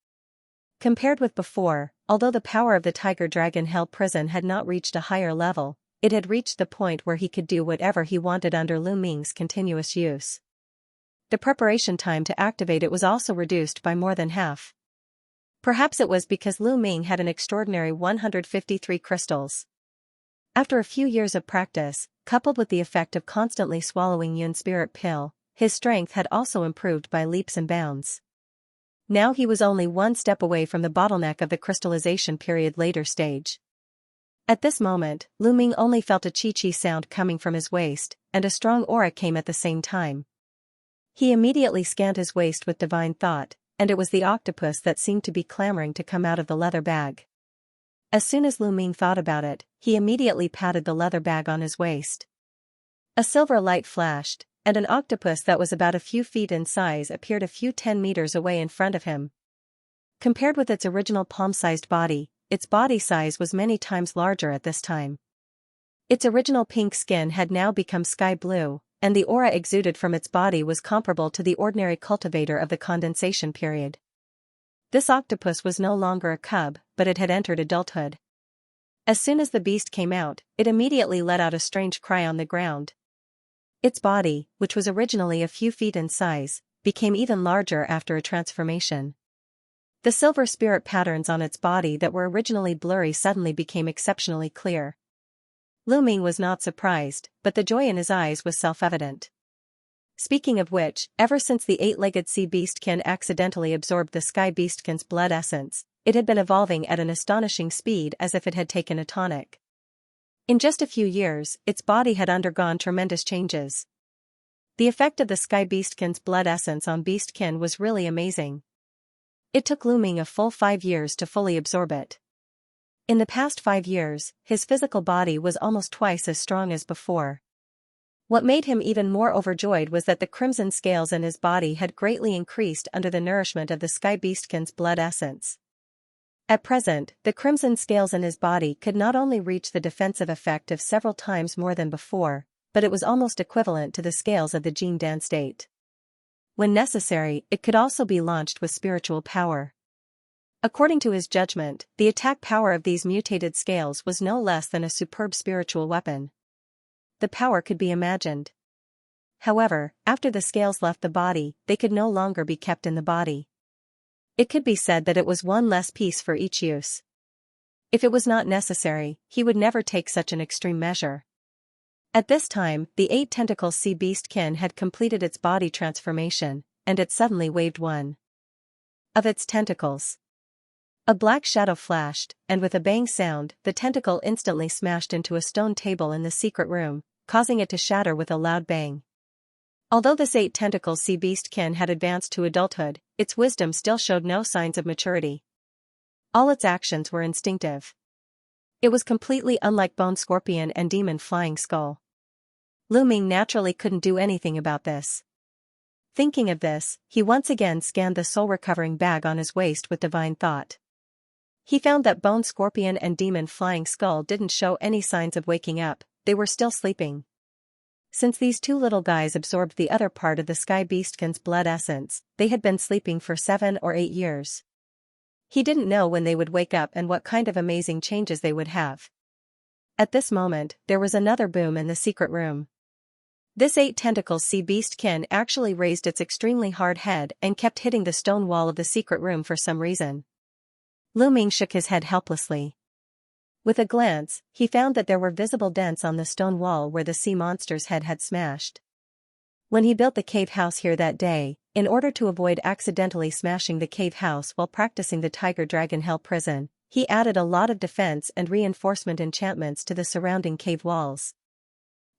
Compared with before, although the power of the Tiger Dragon Hell Prison had not reached a higher level, it had reached the point where he could do whatever he wanted under Lu Ming's continuous use. The preparation time to activate it was also reduced by more than half. Perhaps it was because Lu Ming had an extraordinary 153 crystals. After a few years of practice, coupled with the effect of constantly swallowing Yun Spirit Pill, his strength had also improved by leaps and bounds. Now he was only 1 step away from the bottleneck of the crystallization period later stage. At this moment, Lu Ming only felt a chi-chi sound coming from his waist, and a strong aura came at the same time. He immediately scanned his waist with divine thought, and it was the octopus that seemed to be clamoring to come out of the leather bag. As soon as Lu Ming thought about it, he immediately patted the leather bag on his waist. A silver light flashed, and an octopus that was about a few feet in size appeared a few 10 meters away in front of him. Compared with its original palm-sized body, its body size was many times larger at this time. Its original pink skin had now become sky blue, and the aura exuded from its body was comparable to the ordinary cultivator of the condensation period. This octopus was no longer a cub, but it had entered adulthood. As soon as the beast came out, it immediately let out a strange cry on the ground. Its body, which was originally a few feet in size, became even larger after a transformation. The silver spirit patterns on its body that were originally blurry suddenly became exceptionally clear. Lu Ming was not surprised, but the joy in his eyes was self-evident. Speaking of which, ever since the eight-legged sea beastkin accidentally absorbed the sky beastkin's blood essence, it had been evolving at an astonishing speed as if it had taken a tonic. In just a few years, its body had undergone tremendous changes. The effect of the sky beastkin's blood essence on beastkin was really amazing. It took Lu Ming a full 5 years to fully absorb it. In the past 5 years, his physical body was almost twice as strong as before. What made him even more overjoyed was that the crimson scales in his body had greatly increased under the nourishment of the sky beastkin's blood essence. At present, the crimson scales in his body could not only reach the defensive effect of several times more than before, but it was almost equivalent to the scales of the Jing Dan state. When necessary, it could also be launched with spiritual power. According to his judgment, the attack power of these mutated scales was no less than a superb spiritual weapon. The power could be imagined. However, after the scales left the body, they could no longer be kept in the body. It could be said that it was one less piece for each use. If it was not necessary, he would never take such an extreme measure. At this time, the 8-tentacle sea beastkin had completed its body transformation, and it suddenly waved one of its tentacles. A black shadow flashed, and with a bang sound, the tentacle instantly smashed into a stone table in the secret room, causing it to shatter with a loud bang. Although this 8-tentacle sea beastkin had advanced to adulthood, its wisdom still showed no signs of maturity. All its actions were instinctive. It was completely unlike Bone Scorpion and Demon Flying Skull. Lu Ming naturally couldn't do anything about this. Thinking of this, he once again scanned the soul-recovering bag on his waist with divine thought. He found that Bone Scorpion and Demon Flying Skull didn't show any signs of waking up, they were still sleeping. Since these two little guys absorbed the other part of the sky beastkin's blood essence, they had been sleeping for 7 or 8 years. He didn't know when they would wake up and what kind of amazing changes they would have. At this moment, there was another boom in the secret room. This 8-tentacle sea beastkin actually raised its extremely hard head and kept hitting the stone wall of the secret room for some reason. Lu Ming shook his head helplessly. With a glance, he found that there were visible dents on the stone wall where the sea monster's head had smashed. When he built the cave house here that day, in order to avoid accidentally smashing the cave house while practicing the Tiger Dragon Hell prison, he added a lot of defense and reinforcement enchantments to the surrounding cave walls.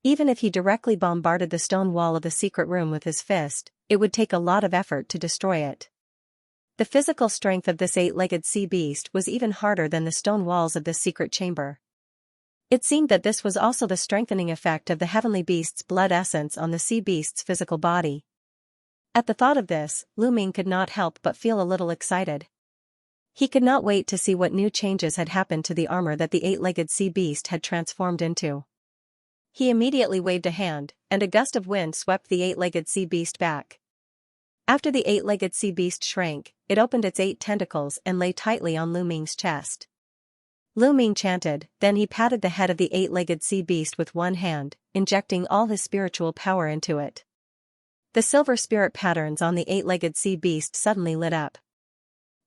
Even if he directly bombarded the stone wall of the secret room with his fist, it would take a lot of effort to destroy it. The physical strength of this 8-legged sea beast was even harder than the stone walls of this secret chamber. It seemed that this was also the strengthening effect of the heavenly beast's blood essence on the sea beast's physical body. At the thought of this, Lu Ming could not help but feel a little excited. He could not wait to see what new changes had happened to the armor that the 8-legged sea beast had transformed into. He immediately waved a hand, and a gust of wind swept the 8-legged sea beast back. After the 8-legged sea beast shrank, it opened its 8 tentacles and lay tightly on Lu Ming's chest. Lu Ming chanted, then he patted the head of the 8-legged sea beast with one hand, injecting all his spiritual power into it. The silver spirit patterns on the 8-legged sea beast suddenly lit up.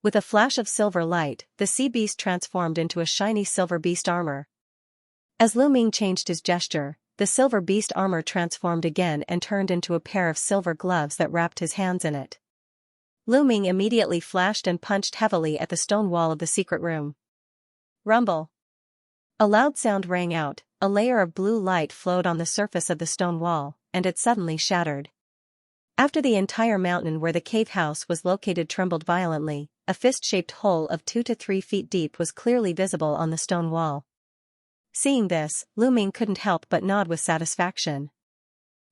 With a flash of silver light, the sea beast transformed into a shiny silver beast armor. As Lu Ming changed his gesture, the silver beast armor transformed again and turned into a pair of silver gloves that wrapped his hands in it. Lu Ming immediately flashed and punched heavily at the stone wall of the secret room. Rumble! A loud sound rang out, a layer of blue light flowed on the surface of the stone wall, and it suddenly shattered. After the entire mountain where the cave house was located trembled violently, a fist-shaped hole of 2 to 3 feet deep was clearly visible on the stone wall. Seeing this, Lu Ming couldn't help but nod with satisfaction.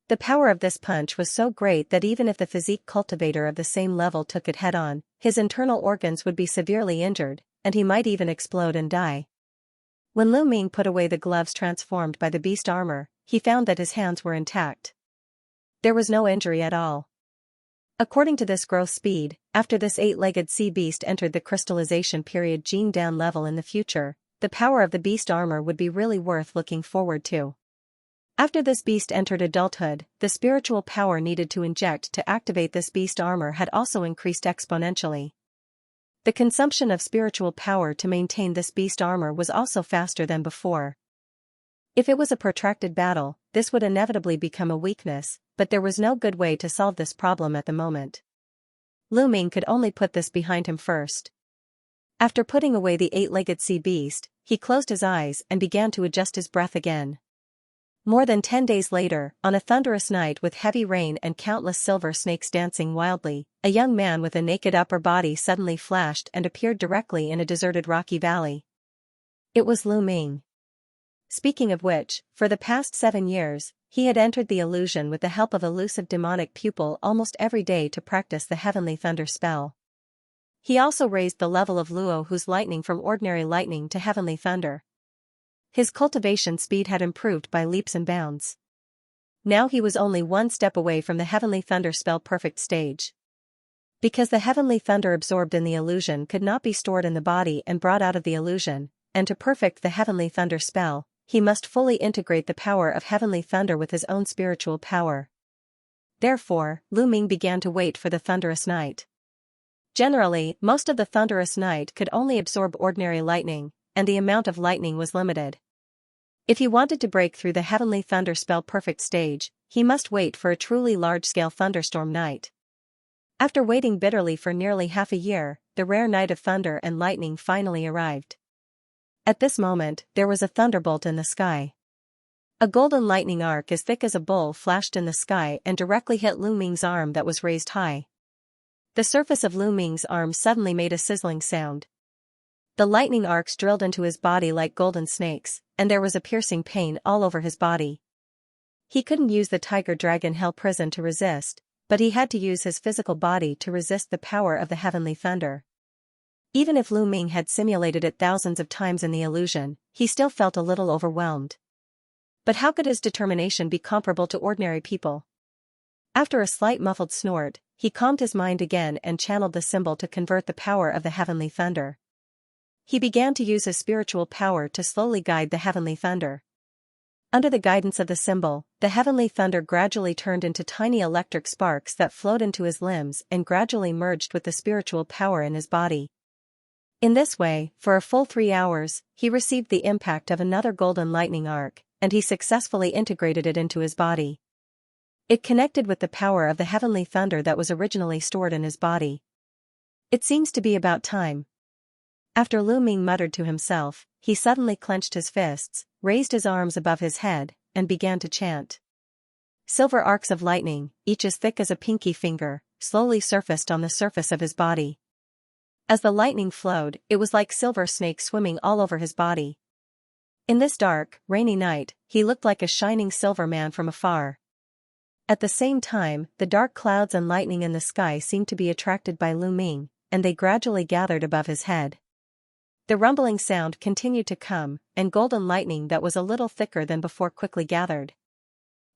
The power of this punch was so great that even if the physique cultivator of the same level took it head-on, his internal organs would be severely injured, and he might even explode and die. When Lu Ming put away the gloves transformed by the beast armor, he found that his hands were intact. There was no injury at all. According to this growth speed, after this eight-legged sea beast entered the crystallization period gene down level in the future, the power of the beast armor would be really worth looking forward to. After this beast entered adulthood, the spiritual power needed to inject to activate this beast armor had also increased exponentially. The consumption of spiritual power to maintain this beast armor was also faster than before. If it was a protracted battle, this would inevitably become a weakness, but there was no good way to solve this problem at the moment. Lu Ming could only put this behind him first. After putting away the eight-legged sea beast, he closed his eyes and began to adjust his breath again. More than 10 days later, on a thunderous night with heavy rain and countless silver snakes dancing wildly, a young man with a naked upper body suddenly flashed and appeared directly in a deserted rocky valley. It was Lu Ming. Speaking of which, for the past 7 years, he had entered the illusion with the help of elusive demonic pupil almost every day to practice the heavenly thunder spell. He also raised the level of Luo Hu's lightning from ordinary lightning to heavenly thunder. His cultivation speed had improved by leaps and bounds. Now he was only one step away from the heavenly thunder spell perfect stage. Because the heavenly thunder absorbed in the illusion could not be stored in the body and brought out of the illusion, and to perfect the heavenly thunder spell, he must fully integrate the power of heavenly thunder with his own spiritual power. Therefore, Lu Ming began to wait for the thunderous night. Generally, most of the thunderous night could only absorb ordinary lightning, and the amount of lightning was limited. If he wanted to break through the heavenly thunder spell perfect stage, he must wait for a truly large-scale thunderstorm night. After waiting bitterly for nearly half a year, the rare night of thunder and lightning finally arrived. At this moment, there was a thunderbolt in the sky. A golden lightning arc as thick as a bowl flashed in the sky and directly hit Lu Ming's arm that was raised high. The surface of Lu Ming's arm suddenly made a sizzling sound. The lightning arcs drilled into his body like golden snakes, and there was a piercing pain all over his body. He couldn't use the Tiger Dragon Hell Prison to resist, but he had to use his physical body to resist the power of the heavenly thunder. Even if Lu Ming had simulated it thousands of times in the illusion, he still felt a little overwhelmed. But how could his determination be comparable to ordinary people? After a slight muffled snort, he calmed his mind again and channeled the symbol to convert the power of the heavenly thunder. He began to use his spiritual power to slowly guide the heavenly thunder. Under the guidance of the symbol, the heavenly thunder gradually turned into tiny electric sparks that flowed into his limbs and gradually merged with the spiritual power in his body. In this way, for a full 3 hours, he received the impact of another golden lightning arc, and he successfully integrated it into his body. It connected with the power of the heavenly thunder that was originally stored in his body. It seems to be about time. After Lu Ming muttered to himself, he suddenly clenched his fists, raised his arms above his head, and began to chant. Silver arcs of lightning, each as thick as a pinky finger, slowly surfaced on the surface of his body. As the lightning flowed, it was like silver snakes swimming all over his body. In this dark, rainy night, he looked like a shining silver man from afar. At the same time, the dark clouds and lightning in the sky seemed to be attracted by Lu Ming, and they gradually gathered above his head. The rumbling sound continued to come, and golden lightning that was a little thicker than before quickly gathered.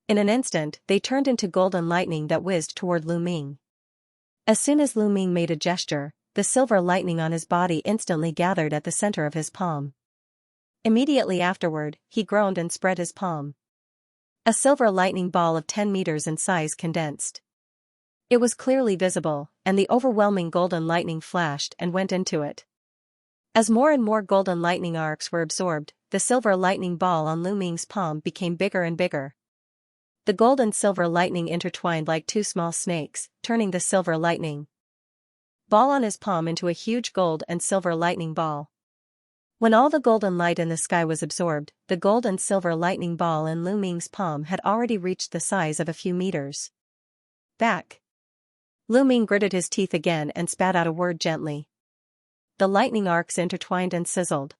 In an instant, they turned into golden lightning that whizzed toward Lu Ming. As soon as Lu Ming made a gesture, the silver lightning on his body instantly gathered at the center of his palm. Immediately afterward, he groaned and spread his palm. A silver lightning ball of 10 meters in size condensed. It was clearly visible, and the overwhelming golden lightning flashed and went into it. As more and more golden lightning arcs were absorbed, the silver lightning ball on Lu Ming's palm became bigger and bigger. The gold and silver lightning intertwined like two small snakes, turning the silver lightning ball on his palm into a huge gold and silver lightning ball. When all the golden light in the sky was absorbed, the gold and silver lightning ball in Lu Ming's palm had already reached the size of a few meters. Back. Lu Ming gritted his teeth again and spat out a word gently. The lightning arcs intertwined and sizzled.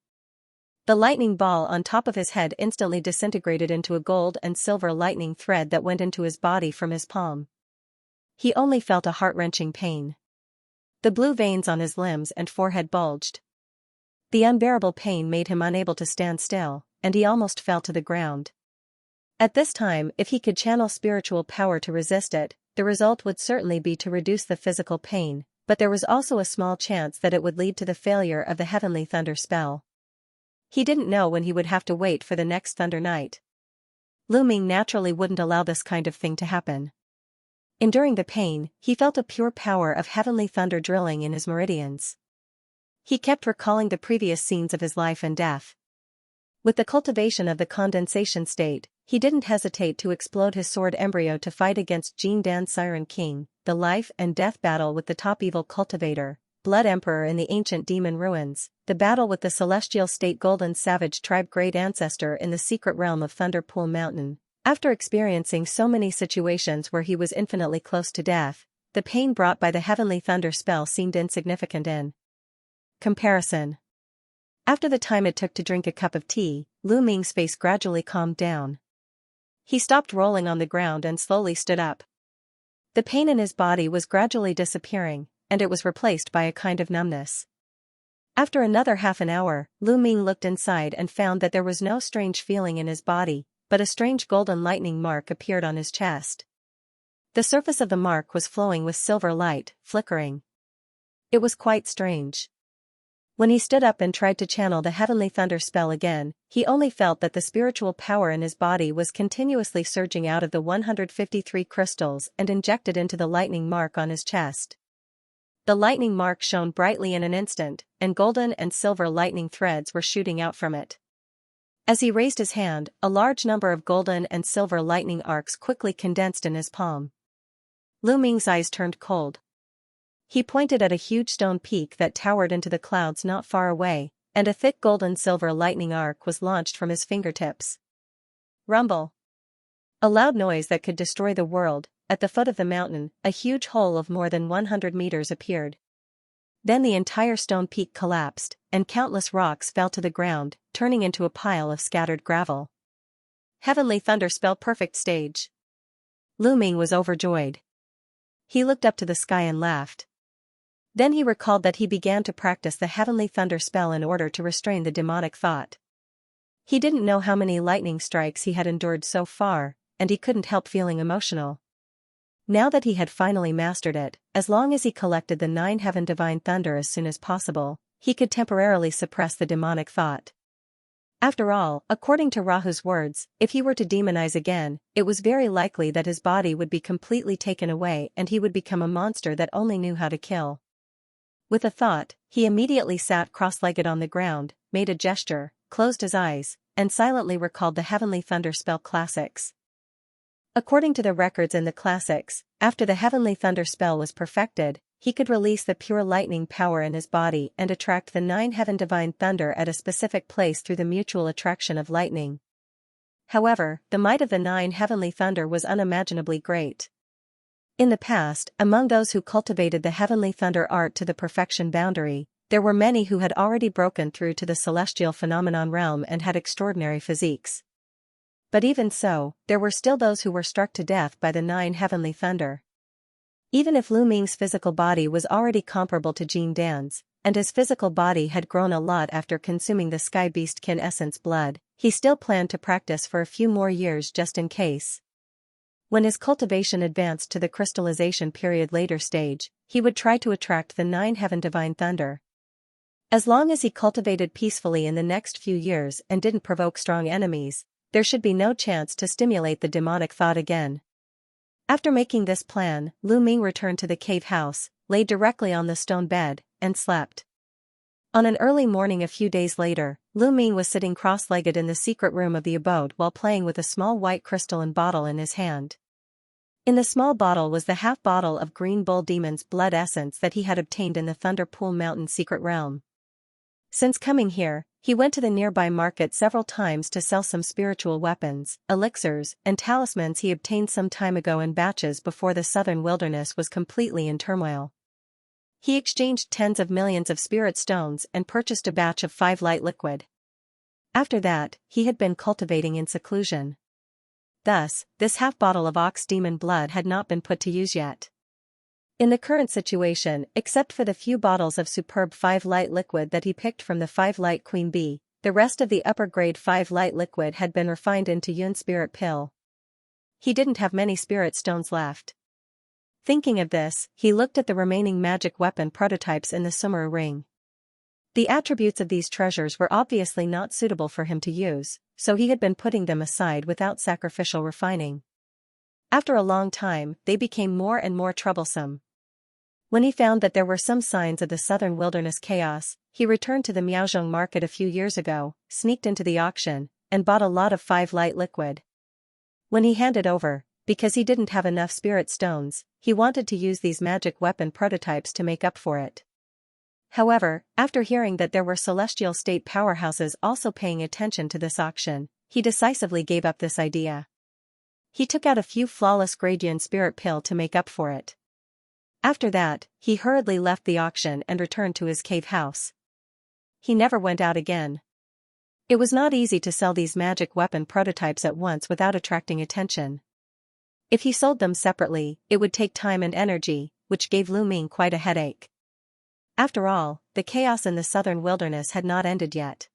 The lightning ball on top of his head instantly disintegrated into a gold and silver lightning thread that went into his body from his palm. He only felt a heart-wrenching pain. The blue veins on his limbs and forehead bulged. The unbearable pain made him unable to stand still, and he almost fell to the ground. At this time, if he could channel spiritual power to resist it, the result would certainly be to reduce the physical pain, but there was also a small chance that it would lead to the failure of the heavenly thunder spell. He didn't know when he would have to wait for the next thunder night. Lu Ming naturally wouldn't allow this kind of thing to happen. Enduring the pain, he felt a pure power of heavenly thunder drilling in his meridians. He kept recalling the previous scenes of his life and death. With the cultivation of the condensation state, he didn't hesitate to explode his sword embryo to fight against Jin Dan's Siren King, the life and death battle with the top evil cultivator, Blood Emperor in the ancient demon ruins, the battle with the celestial state Golden Savage tribe great ancestor in the secret realm of Thunderpool Mountain. After experiencing so many situations where he was infinitely close to death, the pain brought by the heavenly thunder spell seemed insignificant in comparison. After the time it took to drink a cup of tea, Lu Ming's face gradually calmed down. He stopped rolling on the ground and slowly stood up. The pain in his body was gradually disappearing, and it was replaced by a kind of numbness. After another half an hour, Lu Ming looked inside and found that there was no strange feeling in his body, but a strange golden lightning mark appeared on his chest. The surface of the mark was flowing with silver light, flickering. It was quite strange. When he stood up and tried to channel the heavenly thunder spell again, he only felt that the spiritual power in his body was continuously surging out of the 153 crystals and injected into the lightning mark on his chest. The lightning mark shone brightly in an instant, and golden and silver lightning threads were shooting out from it. As he raised his hand, a large number of golden and silver lightning arcs quickly condensed in his palm. Lu Ming's eyes turned cold. He pointed at a huge stone peak that towered into the clouds not far away, and a thick golden-silver lightning arc was launched from his fingertips. Rumble! A loud noise that could destroy the world. At the foot of the mountain, a huge hole of more than 100 meters appeared. Then the entire stone peak collapsed, and countless rocks fell to the ground, turning into a pile of scattered gravel. Heavenly thunder spell perfect stage. Lu Ming was overjoyed. He looked up to the sky and laughed. Then he recalled that he began to practice the heavenly thunder spell in order to restrain the demonic thought. He didn't know how many lightning strikes he had endured so far, and he couldn't help feeling emotional. Now that he had finally mastered it, as long as he collected the 9 heaven divine thunder as soon as possible, he could temporarily suppress the demonic thought. After all, according to Rahu's words, if he were to demonize again, it was very likely that his body would be completely taken away and he would become a monster that only knew how to kill. With a thought, he immediately sat cross-legged on the ground, made a gesture, closed his eyes, and silently recalled the heavenly thunder spell classics. According to the records in the classics, after the heavenly thunder spell was perfected, he could release the pure lightning power in his body and attract the 9 heaven divine thunder at a specific place through the mutual attraction of lightning. However, the might of the 9 heavenly thunder was unimaginably great. In the past, among those who cultivated the heavenly thunder art to the perfection boundary, there were many who had already broken through to the celestial phenomenon realm and had extraordinary physiques. But even so, there were still those who were struck to death by the 9 heavenly thunder. Even if Lu Ming's physical body was already comparable to Jin Dan's, and his physical body had grown a lot after consuming the sky beast kin essence blood, he still planned to practice for a few more years just in case. When his cultivation advanced to the crystallization period later stage, he would try to attract the 9 heaven divine thunder. As long as he cultivated peacefully in the next few years and didn't provoke strong enemies, there should be no chance to stimulate the demonic thought again. After making this plan, Lu Ming returned to the cave house, lay directly on the stone bed, and slept. On an early morning a few days later, Lu Ming was sitting cross-legged in the secret room of the abode while playing with a small white crystalline bottle in his hand. In the small bottle was the half bottle of Green Bull Demon's blood essence that he had obtained in the Thunderpool Mountain secret realm. Since coming here, he went to the nearby market several times to sell some spiritual weapons, elixirs, and talismans he obtained some time ago in batches before the southern wilderness was completely in turmoil. He exchanged tens of millions of spirit stones and purchased a batch of 5 light liquid. After that, he had been cultivating in seclusion. Thus, this half bottle of ox demon blood had not been put to use yet. In the current situation, except for the few bottles of superb 5 light liquid that he picked from the 5 light queen bee, the rest of the upper grade 5 light liquid had been refined into Yun spirit pill. He didn't have many spirit stones left. Thinking of this, he looked at the remaining magic weapon prototypes in the Sumeru ring. The attributes of these treasures were obviously not suitable for him to use, so he had been putting them aside without sacrificial refining. After a long time, they became more and more troublesome. When he found that there were some signs of the southern wilderness chaos, he returned to the Miaozhong market a few years ago, sneaked into the auction, and bought a lot of 5 light liquid. When he handed over, because he didn't have enough spirit stones, he wanted to use these magic weapon prototypes to make up for it. However, after hearing that there were celestial state powerhouses also paying attention to this auction, he decisively gave up this idea. He took out a few flawless Gradian spirit pill to make up for it. After that, he hurriedly left the auction and returned to his cave house. He never went out again. It was not easy to sell these magic weapon prototypes at once without attracting attention. If he sold them separately, it would take time and energy, which gave Lu Ming quite a headache. After all, the chaos in the southern wilderness had not ended yet.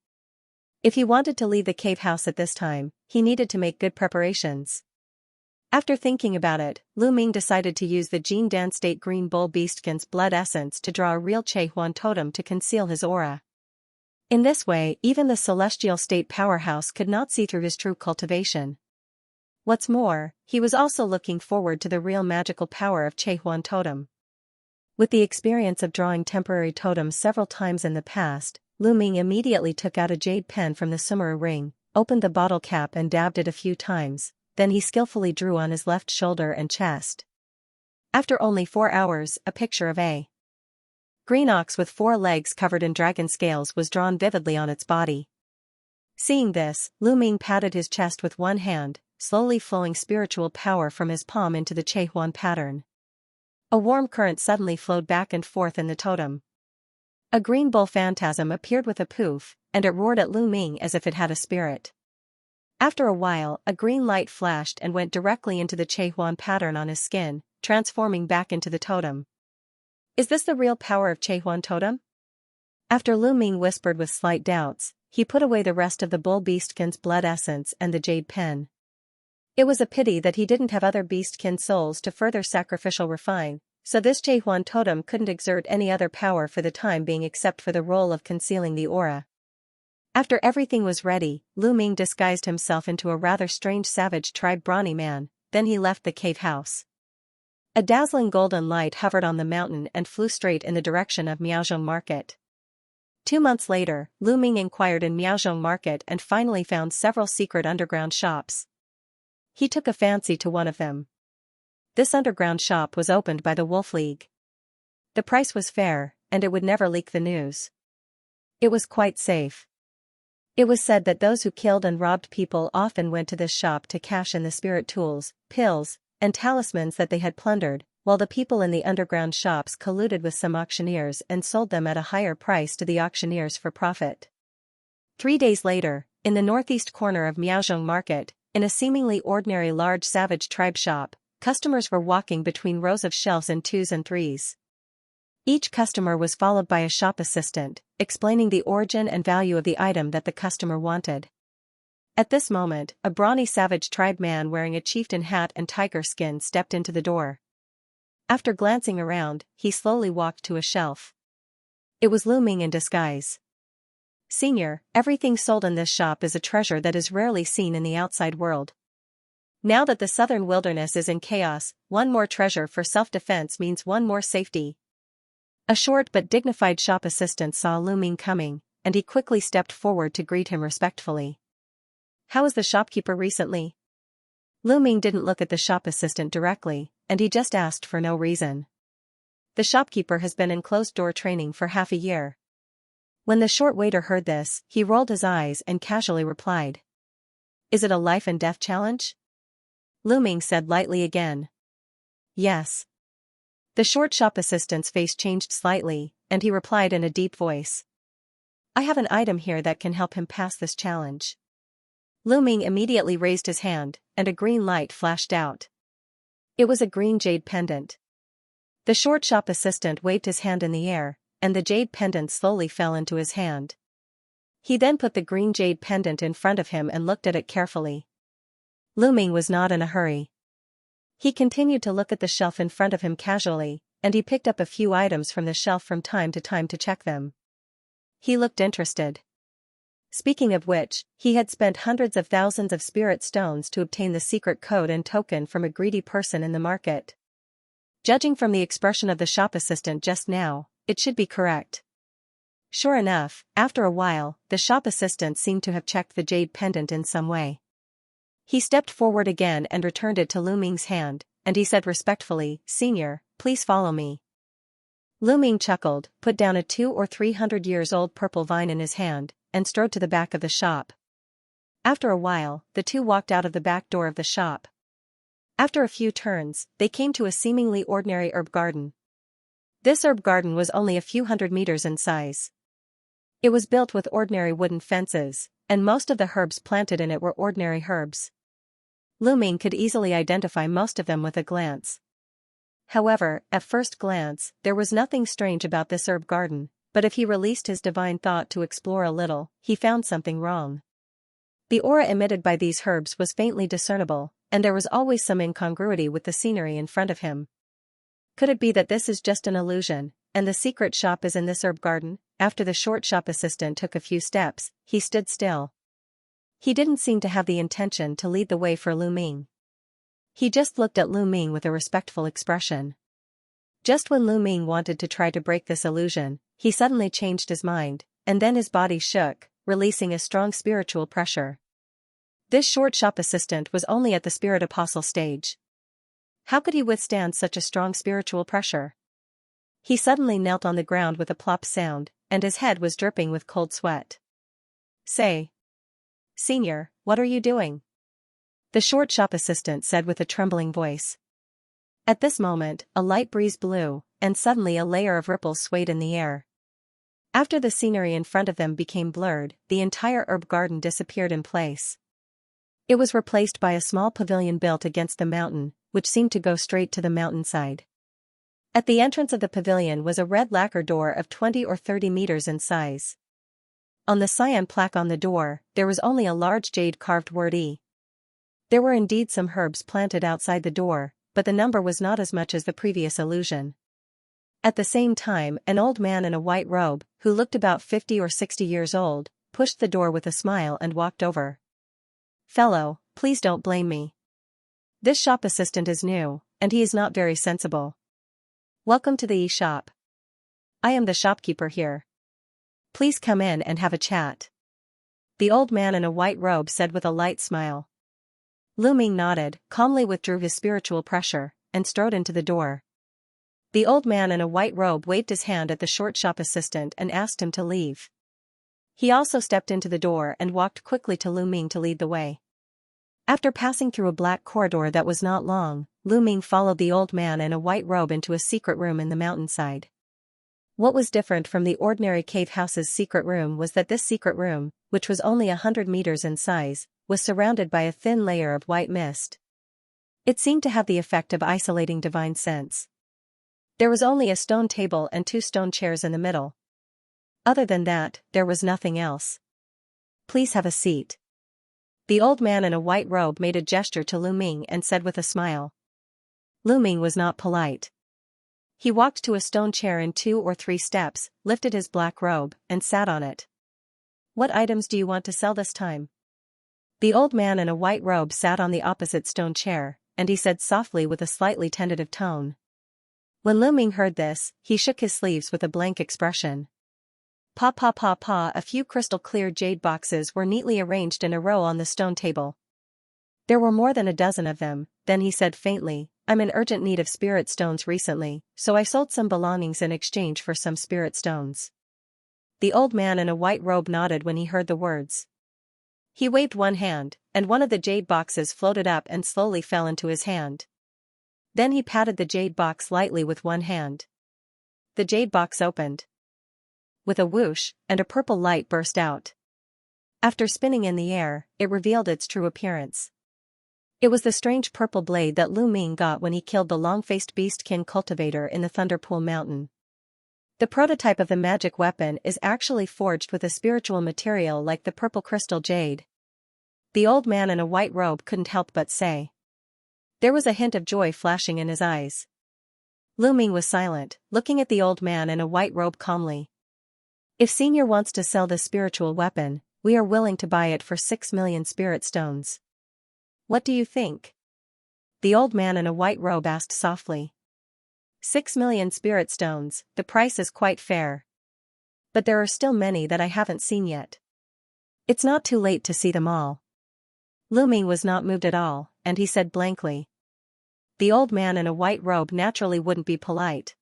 If he wanted to leave the cave house at this time, he needed to make good preparations. After thinking about it, Lu Ming decided to use the Jin Dan State Green Bull Beastkin's blood essence to draw a real Che Huan totem to conceal his aura. In this way, even the celestial state powerhouse could not see through his true cultivation. What's more, he was also looking forward to the real magical power of Che Huan totem. With the experience of drawing temporary totems several times in the past, Lu Ming immediately took out a jade pen from the Sumeru ring, opened the bottle cap and dabbed it a few times, then he skillfully drew on his left shoulder and chest. After only 4 hours, a picture of a green ox with 4 legs covered in dragon scales was drawn vividly on its body. Seeing this, Lu Ming patted his chest with one hand, slowly flowing spiritual power from his palm into the Che Huan pattern. A warm current suddenly flowed back and forth in the totem. A green bull phantasm appeared with a poof, and it roared at Lu Ming as if it had a spirit. After a while, a green light flashed and went directly into the Che Huan pattern on his skin, transforming back into the totem. Is this the real power of Che Huan totem? After Lu Ming whispered with slight doubts, he put away the rest of the bull beastkin's blood essence and the jade pen. It was a pity that he didn't have other beastkin souls to further sacrificial refine, so this Che Huan totem couldn't exert any other power for the time being except for the role of concealing the aura. After everything was ready, Lu Ming disguised himself into a rather strange savage tribe brawny man, then he left the cave house. A dazzling golden light hovered on the mountain and flew straight in the direction of Miaozhong Market. 2 months later, Lu Ming inquired in Miaozhong Market and finally found several secret underground shops. He took a fancy to one of them. This underground shop was opened by the Wolf League. The price was fair, and it would never leak the news. It was quite safe. It was said that those who killed and robbed people often went to this shop to cash in the spirit tools, pills, and talismans that they had plundered, while the people in the underground shops colluded with some auctioneers and sold them at a higher price to the auctioneers for profit. 3 days later, in the northeast corner of Miaozhong Market, in a seemingly ordinary large savage tribe shop, customers were walking between rows of shelves in 2s and 3s. Each customer was followed by a shop assistant, explaining the origin and value of the item that the customer wanted. At this moment, a brawny savage tribe man wearing a chieftain hat and tiger skin stepped into the door. After glancing around, he slowly walked to a shelf. It was Lu Ming in disguise. "Senior, everything sold in this shop is a treasure that is rarely seen in the outside world. Now that the southern wilderness is in chaos, one more treasure for self-defense means one more safety." A short but dignified shop assistant saw Lu Ming coming, and he quickly stepped forward to greet him respectfully. "How is the shopkeeper recently?" Lu Ming didn't look at the shop assistant directly, and he just asked for no reason. "The shopkeeper has been in closed-door training for half a year." When the short waiter heard this, he rolled his eyes and casually replied. "Is it a life-and-death challenge?" Lu Ming said lightly again. "Yes." The short shop assistant's face changed slightly, and he replied in a deep voice. "I have an item here that can help him pass this challenge." Lu Ming immediately raised his hand, and a green light flashed out. It was a green jade pendant. The short shop assistant waved his hand in the air, and the jade pendant slowly fell into his hand. He then put the green jade pendant in front of him and looked at it carefully. Lu Ming was not in a hurry. He continued to look at the shelf in front of him casually, and he picked up a few items from the shelf from time to time to check them. He looked interested. Speaking of which, he had spent hundreds of thousands of spirit stones to obtain the secret code and token from a greedy person in the market. Judging from the expression of the shop assistant just now, it should be correct. Sure enough, after a while, the shop assistant seemed to have checked the jade pendant in some way. He stepped forward again and returned it to Lu Ming's hand, and he said respectfully, "Senior, please follow me." Lu Ming chuckled, put down a 200 or 300 years old purple vine in his hand, and strode to the back of the shop. After a while, the two walked out of the back door of the shop. After a few turns, they came to a seemingly ordinary herb garden. This herb garden was only a few hundred meters in size. It was built with ordinary wooden fences, and most of the herbs planted in it were ordinary herbs. Lu Ming could easily identify most of them with a glance. However, at first glance, there was nothing strange about this herb garden, but if he released his divine thought to explore a little, he found something wrong. The aura emitted by these herbs was faintly discernible, and there was always some incongruity with the scenery in front of him. Could it be that this is just an illusion, and the secret shop is in this herb garden? After the short shop assistant took a few steps, he stood still. He didn't seem to have the intention to lead the way for Lu Ming. He just looked at Lu Ming with a respectful expression. Just when Lu Ming wanted to try to break this illusion, he suddenly changed his mind, and then his body shook, releasing a strong spiritual pressure. This short shop assistant was only at the spirit apostle stage. How could he withstand such a strong spiritual pressure? He suddenly knelt on the ground with a plop sound, and his head was dripping with cold sweat. "Say, Senior, what are you doing?" the short shop assistant said with a trembling voice. At this moment, a light breeze blew, and suddenly a layer of ripples swayed in the air. After the scenery in front of them became blurred, the entire herb garden disappeared in place. It was replaced by a small pavilion built against the mountain, which seemed to go straight to the mountainside. At the entrance of the pavilion was a red lacquer door of 20 or 30 meters in size. On the cyan plaque on the door, there was only a large jade-carved word E. There were indeed some herbs planted outside the door, but the number was not as much as the previous illusion. At the same time, an old man in a white robe, who looked about 50 or 60 years old, pushed the door with a smile and walked over. "Fellow, please don't blame me. This shop assistant is new, and he is not very sensible. Welcome to the e-shop. I am the shopkeeper here. Please come in and have a chat," the old man in a white robe said with a light smile. Lu Ming nodded, calmly withdrew his spiritual pressure, and strode into the door. The old man in a white robe waved his hand at the short shop assistant and asked him to leave. He also stepped into the door and walked quickly to Lu Ming to lead the way. After passing through a black corridor that was not long, Lu Ming followed the old man in a white robe into a secret room in the mountainside. What was different from the ordinary cave house's secret room was that this secret room, which was only 100 meters in size, was surrounded by a thin layer of white mist. It seemed to have the effect of isolating divine sense. There was only a stone table and 2 stone chairs in the middle. Other than that, there was nothing else. "Please have a seat." The old man in a white robe made a gesture to Lu Ming and said with a smile. Lu Ming was not polite. He walked to a stone chair in 2 or 3 steps, lifted his black robe, and sat on it. "What items do you want to sell this time?" The old man in a white robe sat on the opposite stone chair, and he said softly with a slightly tentative tone. When Lu Ming heard this, he shook his sleeves with a blank expression. Pa pa pa pa. A few crystal-clear jade boxes were neatly arranged in a row on the stone table. There were more than a dozen of them. Then he said faintly, "I'm in urgent need of spirit stones recently, so I sold some belongings in exchange for some spirit stones." The old man in a white robe nodded when he heard the words. He waved one hand, and one of the jade boxes floated up and slowly fell into his hand. Then he patted the jade box lightly with one hand. The jade box opened. With a whoosh, and a purple light burst out. After spinning in the air, it revealed its true appearance. It was the strange purple blade that Lu Ming got when he killed the long-faced beast-kin cultivator in the Thunderpool Mountain. The prototype of the magic weapon is actually forged with a spiritual material like the purple crystal jade. The old man in a white robe couldn't help but say. There was a hint of joy flashing in his eyes. Lu Ming was silent, looking at the old man in a white robe calmly. If Senior wants to sell this spiritual weapon, we are willing to buy it for 6 million spirit stones. What do you think? The old man in a white robe asked softly. 6 million spirit stones, the price is quite fair. But there are still many that I haven't seen yet. It's not too late to see them all. Lu Ming was not moved at all, and he said blankly. The old man in a white robe naturally wouldn't be polite.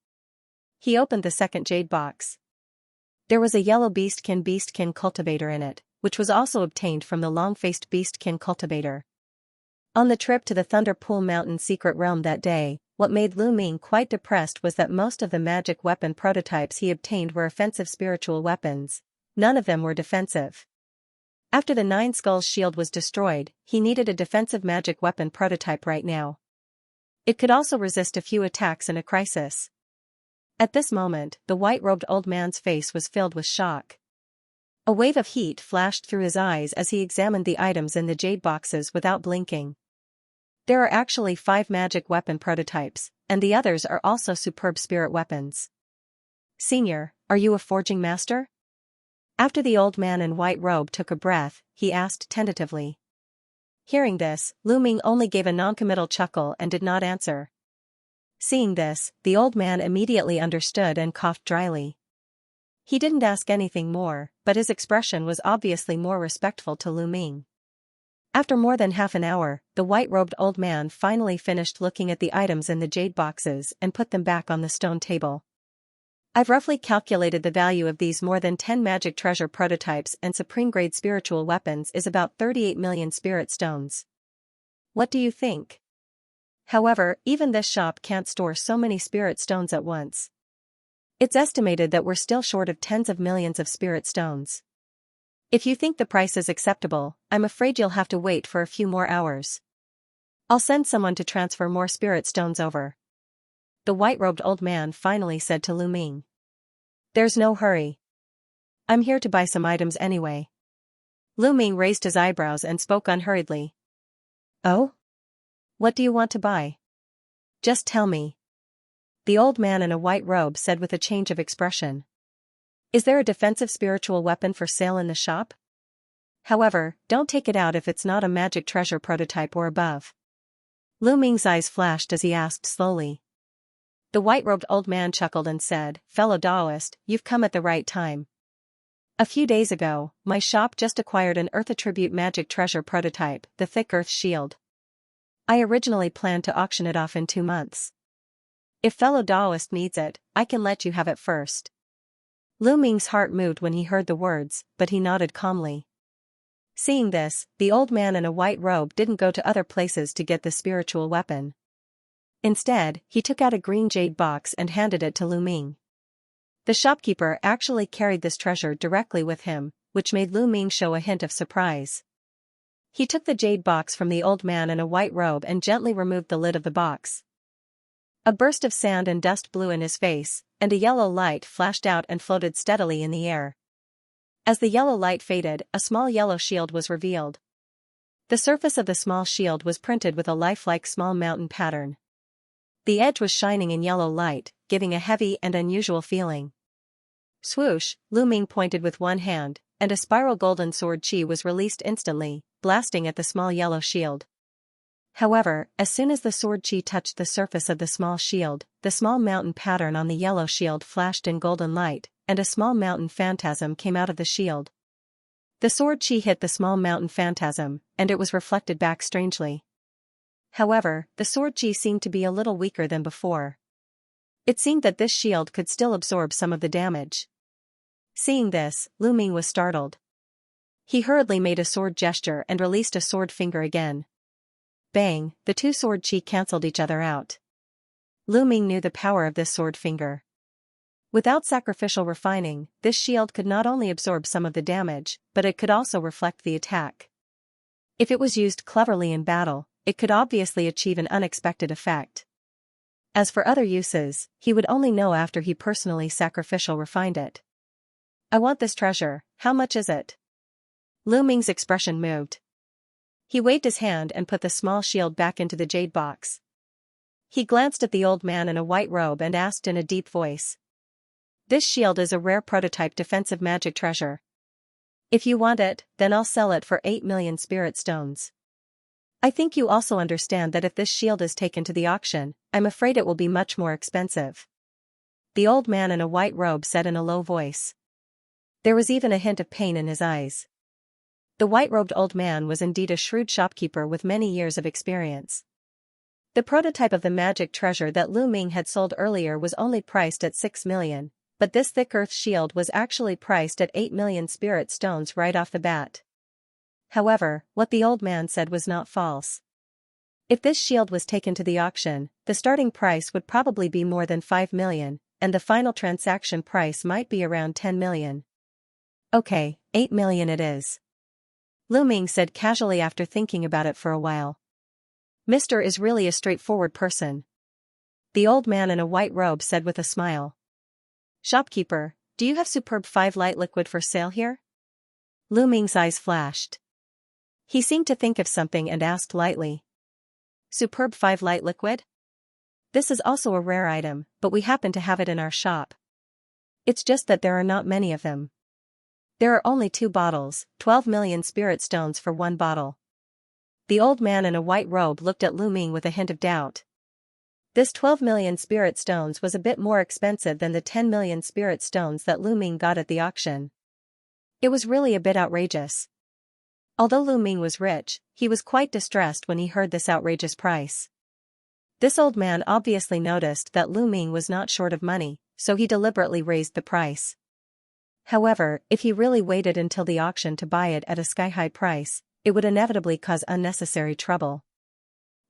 He opened the second jade box. There was a yellow beastkin cultivator in it, which was also obtained from the long-faced beastkin cultivator. On the trip to the Thunder Pool Mountain secret realm that day, what made Lu Ming quite depressed was that most of the magic weapon prototypes he obtained were offensive spiritual weapons. None of them were defensive. After the Nine Skulls shield was destroyed, he needed a defensive magic weapon prototype right now. It could also resist a few attacks in a crisis. At this moment, the white-robed old man's face was filled with shock. A wave of heat flashed through his eyes as he examined the items in the jade boxes without blinking. There are actually 5 magic weapon prototypes, and the others are also superb spirit weapons. Senior, are you a forging master? After the old man in white robe took a breath, he asked tentatively. Hearing this, Lu Ming only gave a noncommittal chuckle and did not answer. Seeing this, the old man immediately understood and coughed dryly. He didn't ask anything more, but his expression was obviously more respectful to Lu Ming. After more than half an hour, the white-robed old man finally finished looking at the items in the jade boxes and put them back on the stone table. I've roughly calculated the value of these more than 10 magic treasure prototypes and supreme-grade spiritual weapons is about 38 million spirit stones. What do you think? However, even this shop can't store so many spirit stones at once. It's estimated that we're still short of tens of millions of spirit stones. If you think the price is acceptable, I'm afraid you'll have to wait for a few more hours. I'll send someone to transfer more spirit stones over. The white-robed old man finally said to Lu Ming. There's no hurry. I'm here to buy some items anyway. Lu Ming raised his eyebrows and spoke unhurriedly. Oh? What do you want to buy? Just tell me. The old man in a white robe said with a change of expression. Is there a defensive spiritual weapon for sale in the shop? However, don't take it out if it's not a magic treasure prototype or above. Lu Ming's eyes flashed as he asked slowly. The white-robed old man chuckled and said, Fellow Taoist, you've come at the right time. A few days ago, my shop just acquired an Earth Attribute magic treasure prototype, the Thick Earth Shield. I originally planned to auction it off in 2 months. If fellow Taoist needs it, I can let you have it first. Lu Ming's heart moved when he heard the words, but he nodded calmly. Seeing this, the old man in a white robe didn't go to other places to get the spiritual weapon. Instead, he took out a green jade box and handed it to Lu Ming. The shopkeeper actually carried this treasure directly with him, which made Lu Ming show a hint of surprise. He took the jade box from the old man in a white robe and gently removed the lid of the box. A burst of sand and dust blew in his face, and a yellow light flashed out and floated steadily in the air. As the yellow light faded, a small yellow shield was revealed. The surface of the small shield was printed with a lifelike small mountain pattern. The edge was shining in yellow light, giving a heavy and unusual feeling. Swoosh, Lu Ming pointed with one hand, and a spiral golden sword chi was released instantly, blasting at the small yellow shield. However, as soon as the sword chi touched the surface of the small shield, the small mountain pattern on the yellow shield flashed in golden light, and a small mountain phantasm came out of the shield. The sword chi hit the small mountain phantasm, and it was reflected back strangely. However, the sword chi seemed to be a little weaker than before. It seemed that this shield could still absorb some of the damage. Seeing this, Lu Ming was startled. He hurriedly made a sword gesture and released a sword finger again. Bang, the two sword chi cancelled each other out. Lu Ming knew the power of this sword finger. Without sacrificial refining, this shield could not only absorb some of the damage, but it could also reflect the attack. If it was used cleverly in battle, it could obviously achieve an unexpected effect. As for other uses, he would only know after he personally sacrificial refined it. I want this treasure, how much is it? Lu Ming's expression moved. He waved his hand and put the small shield back into the jade box. He glanced at the old man in a white robe and asked in a deep voice. This shield is a rare prototype defensive magic treasure. If you want it, then I'll sell it for 8 million spirit stones. I think you also understand that if this shield is taken to the auction, I'm afraid it will be much more expensive. The old man in a white robe said in a low voice. There was even a hint of pain in his eyes. The white-robed old man was indeed a shrewd shopkeeper with many years of experience. The prototype of the magic treasure that Lu Ming had sold earlier was only priced at 6 million, but this thick earth shield was actually priced at 8 million spirit stones right off the bat. However, what the old man said was not false. If this shield was taken to the auction, the starting price would probably be more than 5 million, and the final transaction price might be around 10 million. Okay, 8 million it is. Lu Ming said casually after thinking about it for a while. Mr. is really a straightforward person. The old man in a white robe said with a smile. Shopkeeper, do you have superb 5 light liquid for sale here? Lu Ming's eyes flashed. He seemed to think of something and asked lightly. Superb 5 light liquid? This is also a rare item, but we happen to have it in our shop. It's just that there are not many of them. There are only 2 bottles, 12 million spirit stones for 1 bottle. The old man in a white robe looked at Lu Ming with a hint of doubt. This 12 million spirit stones was a bit more expensive than the 10 million spirit stones that Lu Ming got at the auction. It was really a bit outrageous. Although Lu Ming was rich, he was quite distressed when he heard this outrageous price. This old man obviously noticed that Lu Ming was not short of money, so he deliberately raised the price. However, if he really waited until the auction to buy it at a sky-high price, it would inevitably cause unnecessary trouble.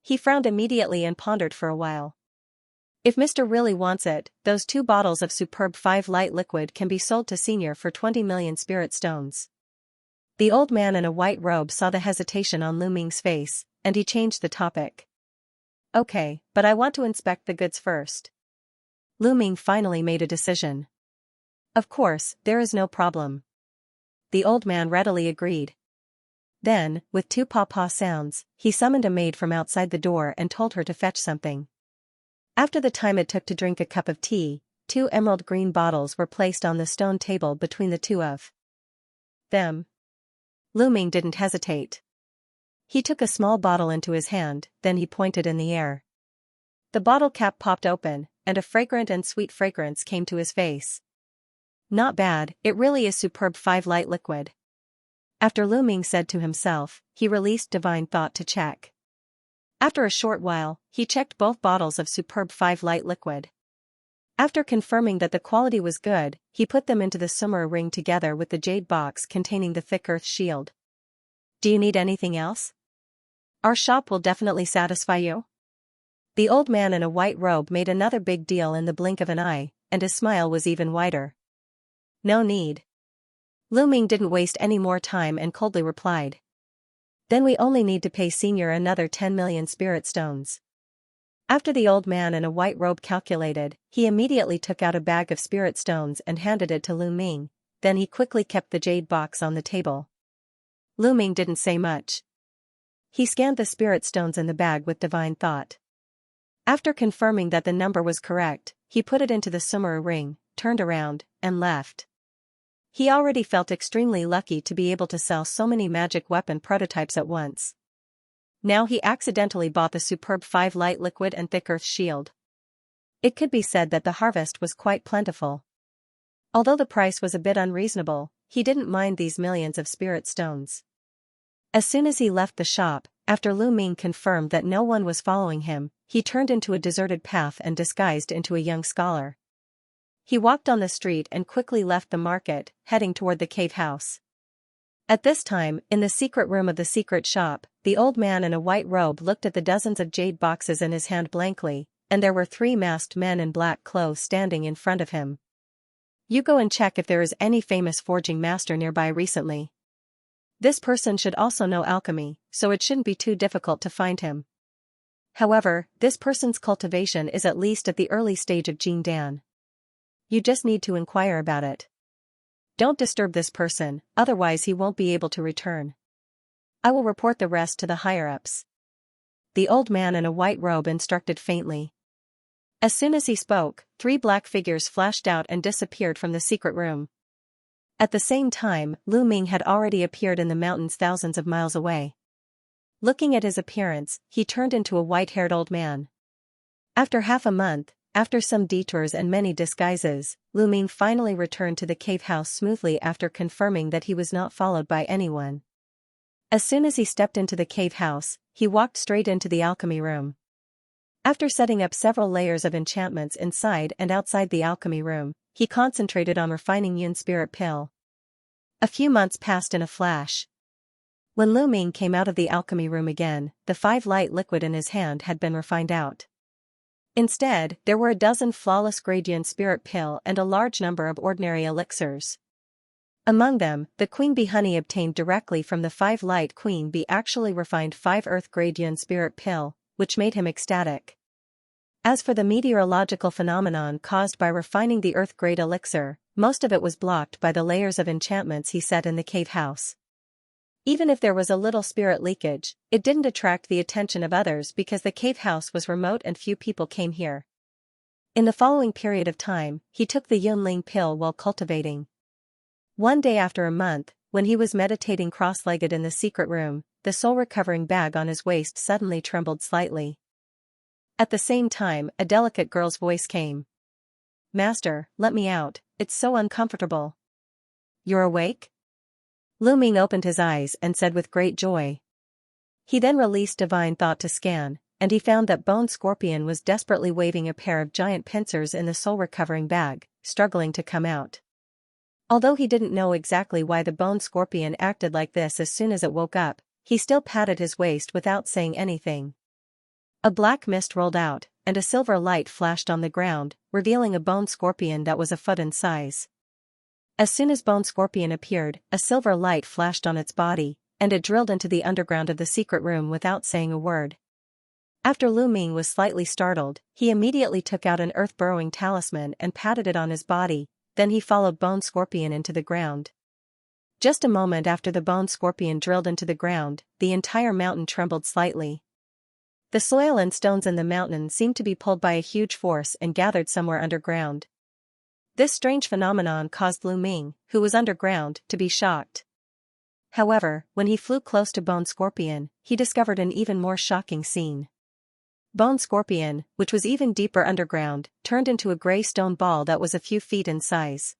He frowned immediately and pondered for a while. If Mr. really wants it, those 2 bottles of superb 5 light liquid can be sold to Senior for 20 million spirit stones. The old man in a white robe saw the hesitation on Lu Ming's face, and he changed the topic. Okay, but I want to inspect the goods first. Lu Ming finally made a decision. Of course, there is no problem. The old man readily agreed. Then, with 2 paw-paw sounds, he summoned a maid from outside the door and told her to fetch something. After the time it took to drink a cup of tea, 2 emerald green bottles were placed on the stone table between the 2 of them. Lu Ming didn't hesitate. He took a small bottle into his hand, then he pointed in the air. The bottle cap popped open, and a fragrant and sweet fragrance came to his face. Not bad, it really is superb 5 light liquid. After Lu Ming said to himself, he released divine thought to check. After a short while, he checked both bottles of superb 5 light liquid. After confirming that the quality was good, he put them into the summer ring together with the jade box containing the thick earth shield. Do you need anything else? Our shop will definitely satisfy you. The old man in a white robe made another big deal in the blink of an eye, and his smile was even wider. No need. Lu Ming didn't waste any more time and coldly replied. Then we only need to pay Senior another 10 million spirit stones. After the old man in a white robe calculated, he immediately took out a bag of spirit stones and handed it to Lu Ming, then he quickly kept the jade box on the table. Lu Ming didn't say much. He scanned the spirit stones in the bag with divine thought. After confirming that the number was correct, he put it into the summer ring, turned around, and left. He already felt extremely lucky to be able to sell so many magic weapon prototypes at once. Now he accidentally bought the superb 5 light liquid and thick earth shield. It could be said that the harvest was quite plentiful. Although the price was a bit unreasonable, he didn't mind these millions of spirit stones. As soon as he left the shop, after Lu Ming confirmed that no one was following him, he turned into a deserted path and disguised into a young scholar. He walked on the street and quickly left the market, heading toward the cave house. At this time, in the secret room of the secret shop, the old man in a white robe looked at the dozens of jade boxes in his hand blankly, and there were 3 masked men in black clothes standing in front of him. You go and check if there is any famous forging master nearby recently. This person should also know alchemy, so it shouldn't be too difficult to find him. However, this person's cultivation is at least at the early stage of Jing Dan. You just need to inquire about it. Don't disturb this person, otherwise he won't be able to return. I will report the rest to the higher-ups. The old man in a white robe instructed faintly. As soon as he spoke, 3 black figures flashed out and disappeared from the secret room. At the same time, Lu Ming had already appeared in the mountains thousands of miles away. Looking at his appearance, he turned into a white-haired old man. After half a month, after some detours and many disguises, Lu Ming finally returned to the cave house smoothly after confirming that he was not followed by anyone. As soon as he stepped into the cave house, he walked straight into the alchemy room. After setting up several layers of enchantments inside and outside the alchemy room, he concentrated on refining Yun Spirit Pill. A few months passed in a flash. When Lu Ming came out of the alchemy room again, the 5 light liquid in his hand had been refined out. Instead, there were a dozen flawless grade Yun Spirit Pill and a large number of ordinary elixirs. Among them, the Queen Bee honey obtained directly from the 5 light Queen Bee actually refined 5 earth grade Yun Spirit Pill, which made him ecstatic. As for the meteorological phenomenon caused by refining the earth-grade elixir, most of it was blocked by the layers of enchantments he set in the cave house. Even if there was a little spirit leakage, it didn't attract the attention of others because the cave house was remote and few people came here. In the following period of time, he took the Yunling pill while cultivating. One day after a month, when he was meditating cross-legged in the secret room, the soul-recovering bag on his waist suddenly trembled slightly. At the same time, a delicate girl's voice came. "Master, let me out, it's so uncomfortable." "You're awake?" Lu Ming opened his eyes and said with great joy. He then released Divine Thought to scan, and he found that Bone Scorpion was desperately waving a pair of giant pincers in the soul-recovering bag, struggling to come out. Although he didn't know exactly why the Bone Scorpion acted like this as soon as it woke up, he still patted his waist without saying anything. A black mist rolled out, and a silver light flashed on the ground, revealing a bone scorpion that was a foot in size. As soon as Bone Scorpion appeared, a silver light flashed on its body, and it drilled into the underground of the secret room without saying a word. After Lu Ming was slightly startled, he immediately took out an earth-burrowing talisman and patted it on his body, then he followed Bone Scorpion into the ground. Just a moment after the Bone Scorpion drilled into the ground, the entire mountain trembled slightly. The soil and stones in the mountain seemed to be pulled by a huge force and gathered somewhere underground. This strange phenomenon caused Lu Ming, who was underground, to be shocked. However, when he flew close to Bone Scorpion, he discovered an even more shocking scene. Bone Scorpion, which was even deeper underground, turned into a gray stone ball that was a few feet in size.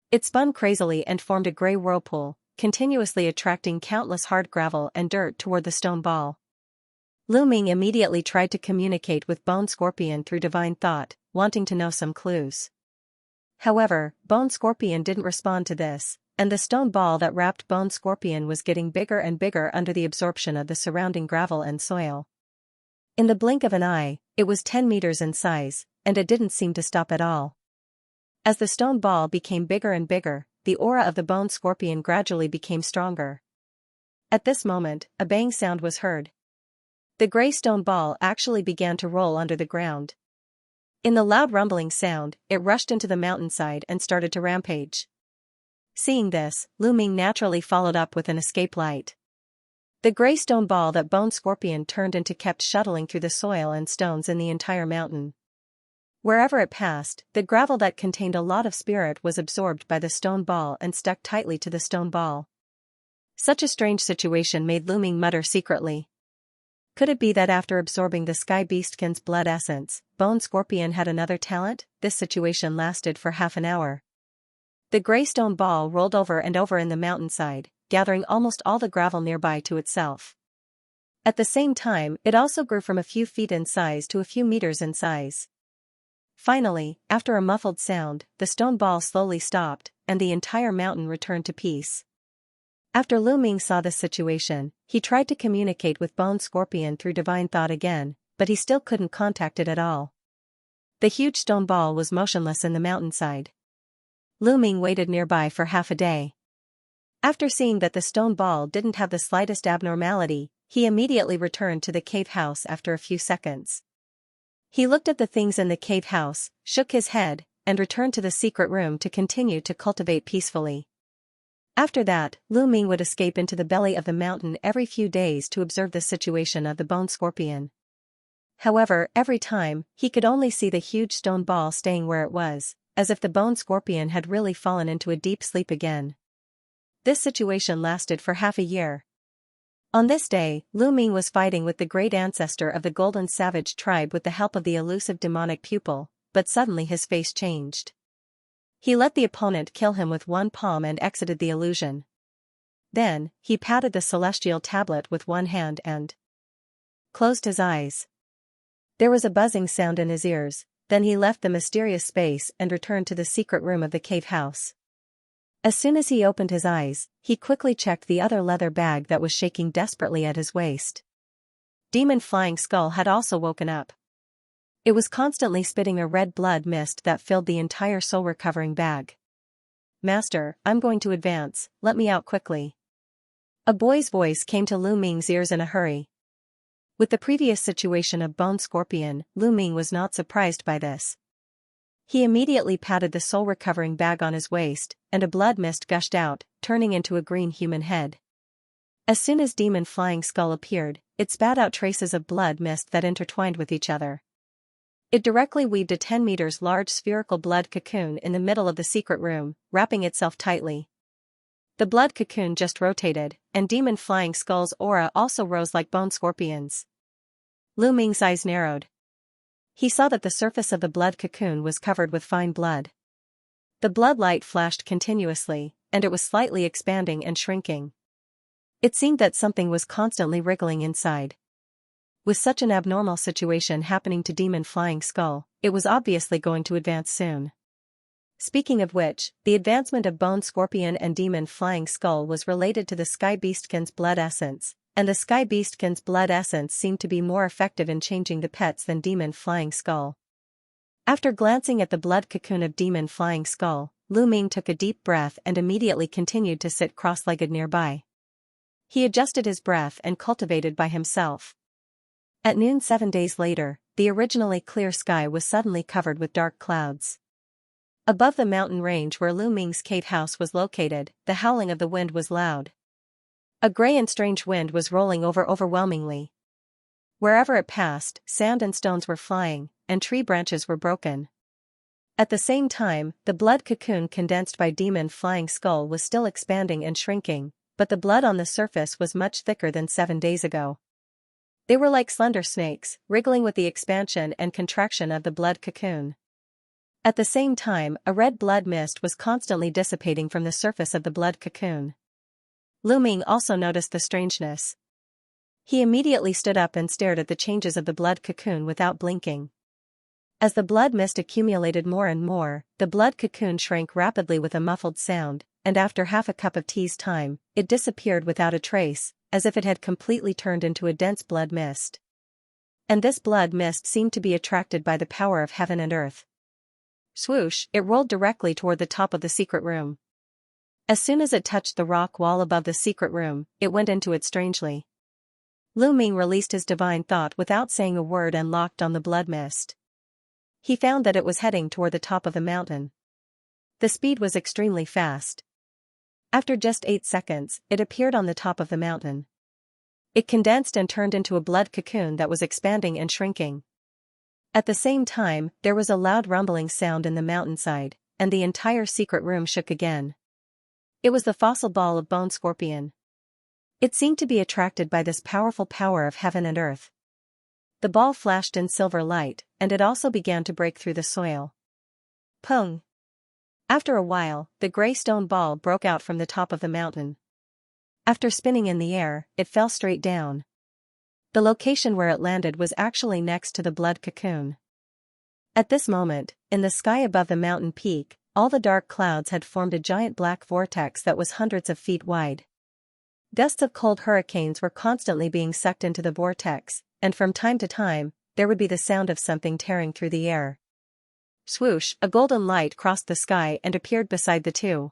It spun crazily and formed a gray whirlpool, continuously attracting countless hard gravel and dirt toward the stone ball. Lu Ming immediately tried to communicate with Bone Scorpion through Divine Thought, wanting to know some clues. However, Bone Scorpion didn't respond to this, and the stone ball that wrapped Bone Scorpion was getting bigger and bigger under the absorption of the surrounding gravel and soil. In the blink of an eye, it was 10 meters in size, and it didn't seem to stop at all. As the stone ball became bigger and bigger, the aura of the Bone Scorpion gradually became stronger. At this moment, a bang sound was heard. The gray stone ball actually began to roll under the ground. In the loud rumbling sound, it rushed into the mountainside and started to rampage. Seeing this, Lu Ming naturally followed up with an escape light. The gray stone ball that Bone Scorpion turned into kept shuttling through the soil and stones in the entire mountain. Wherever it passed, the gravel that contained a lot of spirit was absorbed by the stone ball and stuck tightly to the stone ball. Such a strange situation made Lu Ming mutter secretly. Could it be that after absorbing the Sky Beastkin's blood essence, Bone Scorpion had another talent? This situation lasted for half an hour. The gray stone ball rolled over and over in the mountainside, gathering almost all the gravel nearby to itself. At the same time, it also grew from a few feet in size to a few meters in size. Finally, after a muffled sound, the stone ball slowly stopped, and the entire mountain returned to peace. After Lu Ming saw this situation, he tried to communicate with Bone Scorpion through Divine Thought again, but he still couldn't contact it at all. The huge stone ball was motionless in the mountainside. Lu Ming waited nearby for half a day. After seeing that the stone ball didn't have the slightest abnormality, he immediately returned to the cave house after a few seconds. He looked at the things in the cave house, shook his head, and returned to the secret room to continue to cultivate peacefully. After that, Lu Ming would escape into the belly of the mountain every few days to observe the situation of the bone scorpion. However, every time, he could only see the huge stone ball staying where it was, as if the bone scorpion had really fallen into a deep sleep again. This situation lasted for half a year. On this day, Lu Ming was fighting with the great ancestor of the Golden Savage tribe with the help of the elusive demonic pupil, but suddenly his face changed. He let the opponent kill him with one palm and exited the illusion. Then, he patted the celestial tablet with one hand and closed his eyes. There was a buzzing sound in his ears, then he left the mysterious space and returned to the secret room of the cave house. As soon as he opened his eyes, he quickly checked the other leather bag that was shaking desperately at his waist. Demon Flying Skull had also woken up. It was constantly spitting a red blood mist that filled the entire soul-recovering bag. "Master, I'm going to advance, let me out quickly." A boy's voice came to Lu Ming's ears in a hurry. With the previous situation of Bone Scorpion, Lu Ming was not surprised by this. He immediately patted the soul-recovering bag on his waist, and a blood mist gushed out, turning into a green human head. As soon as Demon Flying Skull appeared, it spat out traces of blood mist that intertwined with each other. It directly weaved a 10 meters large spherical blood cocoon in the middle of the secret room, wrapping itself tightly. The blood cocoon just rotated, and Demon Flying Skull's aura also rose like Bone Scorpion's. Lu Ming's eyes narrowed. He saw that the surface of the blood cocoon was covered with fine blood. The blood light flashed continuously, and it was slightly expanding and shrinking. It seemed that something was constantly wriggling inside. With such an abnormal situation happening to Demon Flying Skull, it was obviously going to advance soon. Speaking of which, the advancement of Bone Scorpion and Demon Flying Skull was related to the Sky Beastkin's blood essence, and the Sky Beastkin's blood essence seemed to be more effective in changing the pets than Demon Flying Skull. After glancing at the blood cocoon of Demon Flying Skull, Lu Ming took a deep breath and immediately continued to sit cross-legged nearby. He adjusted his breath and cultivated by himself. At noon 7 days later, the originally clear sky was suddenly covered with dark clouds. Above the mountain range where Lu Ming's cave house was located, the howling of the wind was loud. A gray and strange wind was rolling over overwhelmingly. Wherever it passed, sand and stones were flying, and tree branches were broken. At the same time, the blood cocoon condensed by Demon Flying Skull was still expanding and shrinking, but the blood on the surface was much thicker than 7 days ago. They were like slender snakes, wriggling with the expansion and contraction of the blood cocoon. At the same time, a red blood mist was constantly dissipating from the surface of the blood cocoon. Lu Ming also noticed the strangeness. He immediately stood up and stared at the changes of the blood cocoon without blinking. As the blood mist accumulated more and more, the blood cocoon shrank rapidly with a muffled sound, and after half a cup of tea's time, it disappeared without a trace, as if it had completely turned into a dense blood mist. And this blood mist seemed to be attracted by the power of heaven and earth. Swoosh, it rolled directly toward the top of the secret room. As soon as it touched the rock wall above the secret room, it went into it strangely. Lu Ming released his divine thought without saying a word and locked on the blood mist. He found that it was heading toward the top of the mountain. The speed was extremely fast. After just 8 seconds, it appeared on the top of the mountain. It condensed and turned into a blood cocoon that was expanding and shrinking. At the same time, there was a loud rumbling sound in the mountainside, and the entire secret room shook again. It was the fossil ball of Bone Scorpion. It seemed to be attracted by this powerful power of heaven and earth. The ball flashed in silver light, and it also began to break through the soil. Pung! After a while, the gray stone ball broke out from the top of the mountain. After spinning in the air, it fell straight down. The location where it landed was actually next to the blood cocoon. At this moment, in the sky above the mountain peak, all the dark clouds had formed a giant black vortex that was hundreds of feet wide. Gusts of cold hurricanes were constantly being sucked into the vortex, and from time to time, there would be the sound of something tearing through the air. Swoosh, a golden light crossed the sky and appeared beside the two.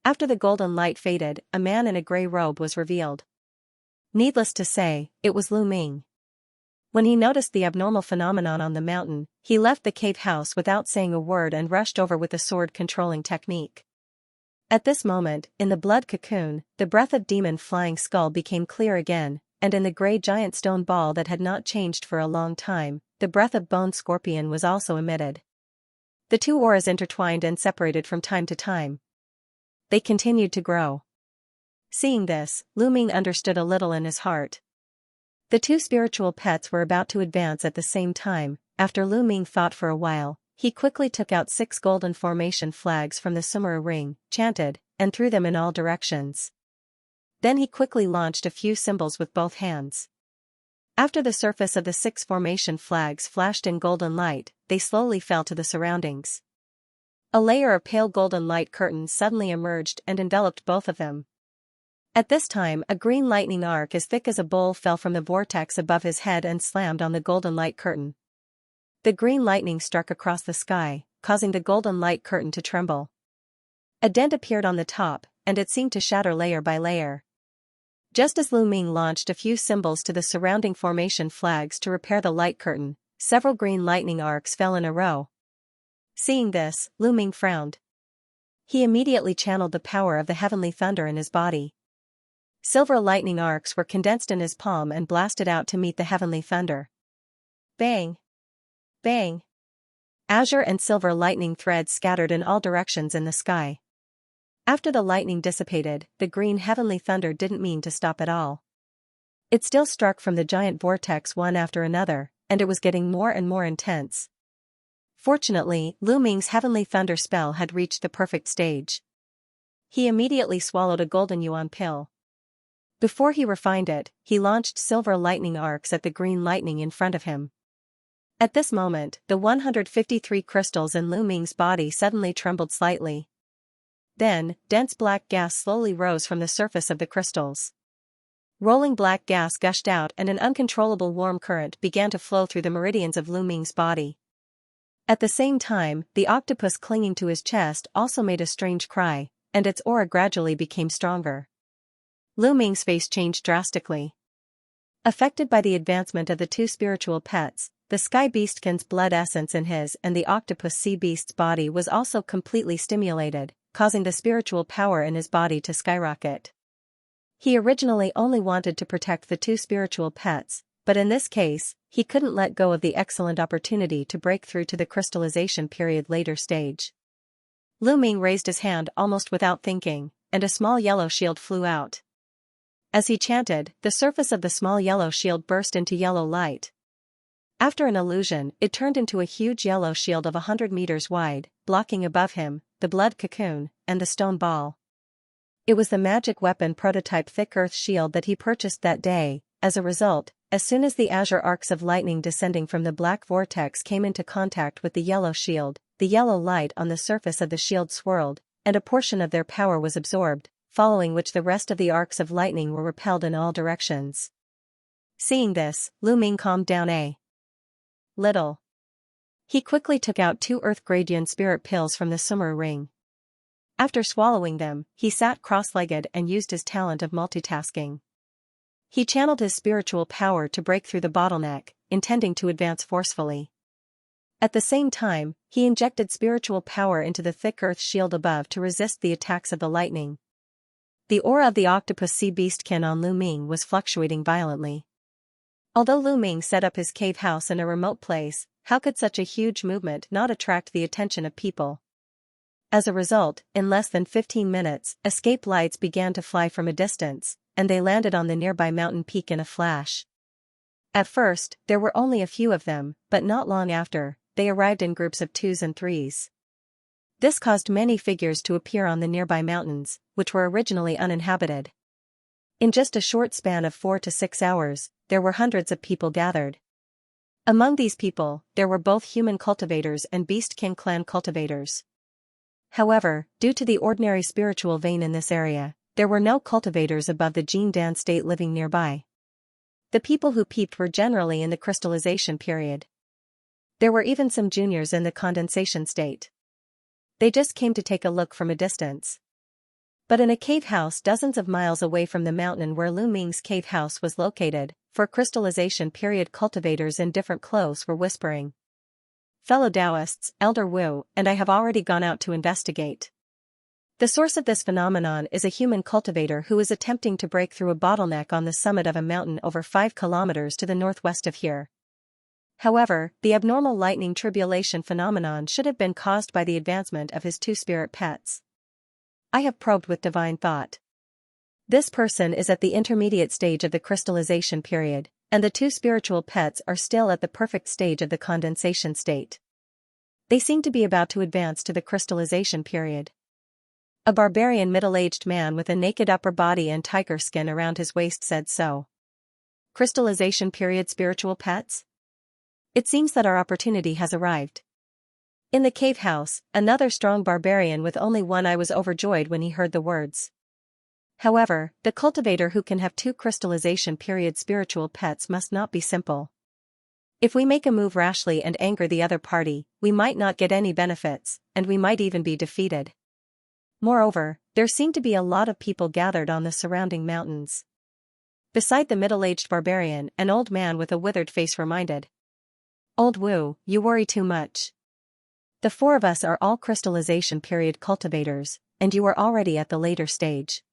After the golden light faded, a man in a gray robe was revealed. Needless to say, it was Lu Ming. When he noticed the abnormal phenomenon on the mountain, he left the cave house without saying a word and rushed over with a sword controlling technique. At this moment, in the blood cocoon, the breath of demon flying skull became clear again, and in the grey giant stone ball that had not changed for a long time, the breath of bone scorpion was also emitted. The two auras intertwined and separated from time to time. They continued to grow. Seeing this, Lu Ming understood a little in his heart. The two spiritual pets were about to advance at the same time. After Lu Ming thought for a while, he quickly took out 6 golden formation flags from the Sumera ring, chanted, and threw them in all directions. Then he quickly launched a few symbols with both hands. After the surface of the 6 formation flags flashed in golden light, they slowly fell to the surroundings. A layer of pale golden light curtains suddenly emerged and enveloped both of them. At this time, a green lightning arc as thick as a bowl fell from the vortex above his head and slammed on the golden light curtain. The green lightning struck across the sky, causing the golden light curtain to tremble. A dent appeared on the top, and it seemed to shatter layer by layer. Just as Lu Ming launched a few symbols to the surrounding formation flags to repair the light curtain, several green lightning arcs fell in a row. Seeing this, Lu Ming frowned. He immediately channeled the power of the heavenly thunder in his body. Silver lightning arcs were condensed in his palm and blasted out to meet the heavenly thunder. Bang! Bang! Azure and silver lightning threads scattered in all directions in the sky. After the lightning dissipated, the green heavenly thunder didn't mean to stop at all. It still struck from the giant vortex one after another, and it was getting more and more intense. Fortunately, Lu Ming's heavenly thunder spell had reached the perfect stage. He immediately swallowed a golden yuan pill. Before he refined it, he launched silver lightning arcs at the green lightning in front of him. At this moment, the 153 crystals in Lu Ming's body suddenly trembled slightly. Then, dense black gas slowly rose from the surface of the crystals. Rolling black gas gushed out and an uncontrollable warm current began to flow through the meridians of Lu Ming's body. At the same time, the octopus clinging to his chest also made a strange cry, and its aura gradually became stronger. Lu Ming's face changed drastically. Affected by the advancement of the two spiritual pets, the sky beastkin's blood essence in his and the octopus sea beast's body was also completely stimulated, causing the spiritual power in his body to skyrocket. He originally only wanted to protect the two spiritual pets, but in this case, he couldn't let go of the excellent opportunity to break through to the crystallization period later stage. Lu Ming raised his hand almost without thinking, and a small yellow shield flew out. As he chanted, the surface of the small yellow shield burst into yellow light. After an illusion, it turned into a huge yellow shield of 100 meters wide, blocking above him, the blood cocoon, and the stone ball. It was the magic weapon prototype thick earth shield that he purchased that day. As a result, as soon as the azure arcs of lightning descending from the black vortex came into contact with the yellow shield, the yellow light on the surface of the shield swirled, and a portion of their power was absorbed, following which the rest of the arcs of lightning were repelled in all directions. Seeing this, Lu Ming calmed down a little. He quickly took out 2 Earth Gradient Spirit pills from the Sumera ring. After swallowing them, he sat cross-legged and used his talent of multitasking. He channeled his spiritual power to break through the bottleneck, intending to advance forcefully. At the same time, he injected spiritual power into the thick earth shield above to resist the attacks of the lightning. The aura of the octopus sea beastkin on Lu Ming was fluctuating violently. Although Lu Ming set up his cave house in a remote place, how could such a huge movement not attract the attention of people? As a result, in less than 15 minutes, escape lights began to fly from a distance, and they landed on the nearby mountain peak in a flash. At first, there were only a few of them, but not long after, they arrived in groups of 2s and 3s. This caused many figures to appear on the nearby mountains, which were originally uninhabited. In just a short span of 4 to 6 hours, there were hundreds of people gathered. Among these people, there were both human cultivators and beastkin clan cultivators. However, due to the ordinary spiritual vein in this area, there were no cultivators above the Jindan state living nearby. The people who peeped were generally in the crystallization period. There were even some juniors in the condensation state. They just came to take a look from a distance. But in a cave house dozens of miles away from the mountain where Lu Ming's cave house was located, for crystallization period cultivators in different clothes were whispering. "Fellow Taoists, Elder Wu and I have already gone out to investigate. The source of this phenomenon is a human cultivator who is attempting to break through a bottleneck on the summit of a mountain over 5 kilometers to the northwest of here. However, the abnormal lightning tribulation phenomenon should have been caused by the advancement of his 2 spirit pets. I have probed with divine thought. This person is at the intermediate stage of the crystallization period, and the 2 spiritual pets are still at the perfect stage of the condensation state. They seem to be about to advance to the crystallization period. A barbarian middle-aged man with a naked upper body and tiger skin around his waist said so. Crystallization period spiritual pets? It seems that our opportunity has arrived. In the cave house, another strong barbarian with only one eye was overjoyed when he heard the words. However, the cultivator who can have 2 crystallization period spiritual pets must not be simple. If we make a move rashly and anger the other party, we might not get any benefits, and we might even be defeated. Moreover, there seemed to be a lot of people gathered on the surrounding mountains. Beside the middle-aged barbarian, an old man with a withered face reminded. Old Wu, you worry too much. The 4 of us are all crystallization period cultivators, and you are already at the later stage.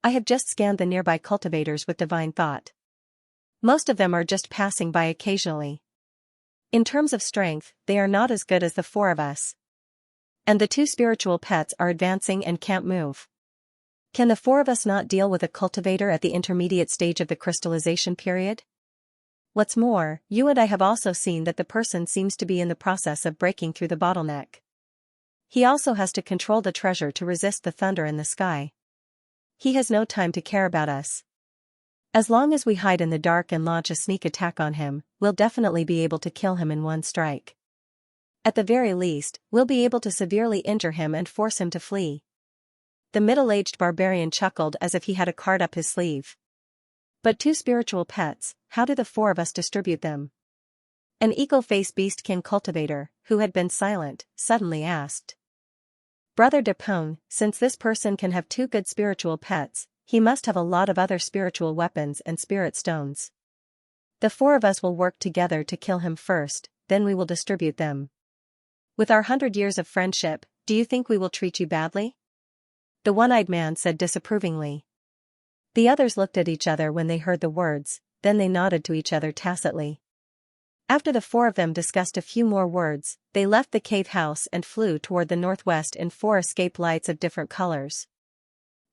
I have just scanned the nearby cultivators with divine thought. Most of them are just passing by occasionally. In terms of strength, they are not as good as the 4 of us. And the 2 spiritual pets are advancing and can't move. Can the 4 of us not deal with a cultivator at the intermediate stage of the crystallization period? What's more, you and I have also seen that the person seems to be in the process of breaking through the bottleneck. He also has to control the treasure to resist the thunder in the sky. He has no time to care about us. As long as we hide in the dark and launch a sneak attack on him, we'll definitely be able to kill him in one strike. At the very least, we'll be able to severely injure him and force him to flee. The middle-aged barbarian chuckled as if he had a card up his sleeve. But 2 spiritual pets, how do the 4 of us distribute them? An eagle-faced beastkin cultivator, who had been silent, suddenly asked. Brother Depone, since this person can have 2 good spiritual pets, he must have a lot of other spiritual weapons and spirit stones. The 4 of us will work together to kill him first, then we will distribute them. With our 100 years of friendship, do you think we will treat you badly? The one-eyed man said disapprovingly. The others looked at each other when they heard the words, then they nodded to each other tacitly. After the 4 of them discussed a few more words, they left the cave house and flew toward the northwest in 4 escape lights of different colors.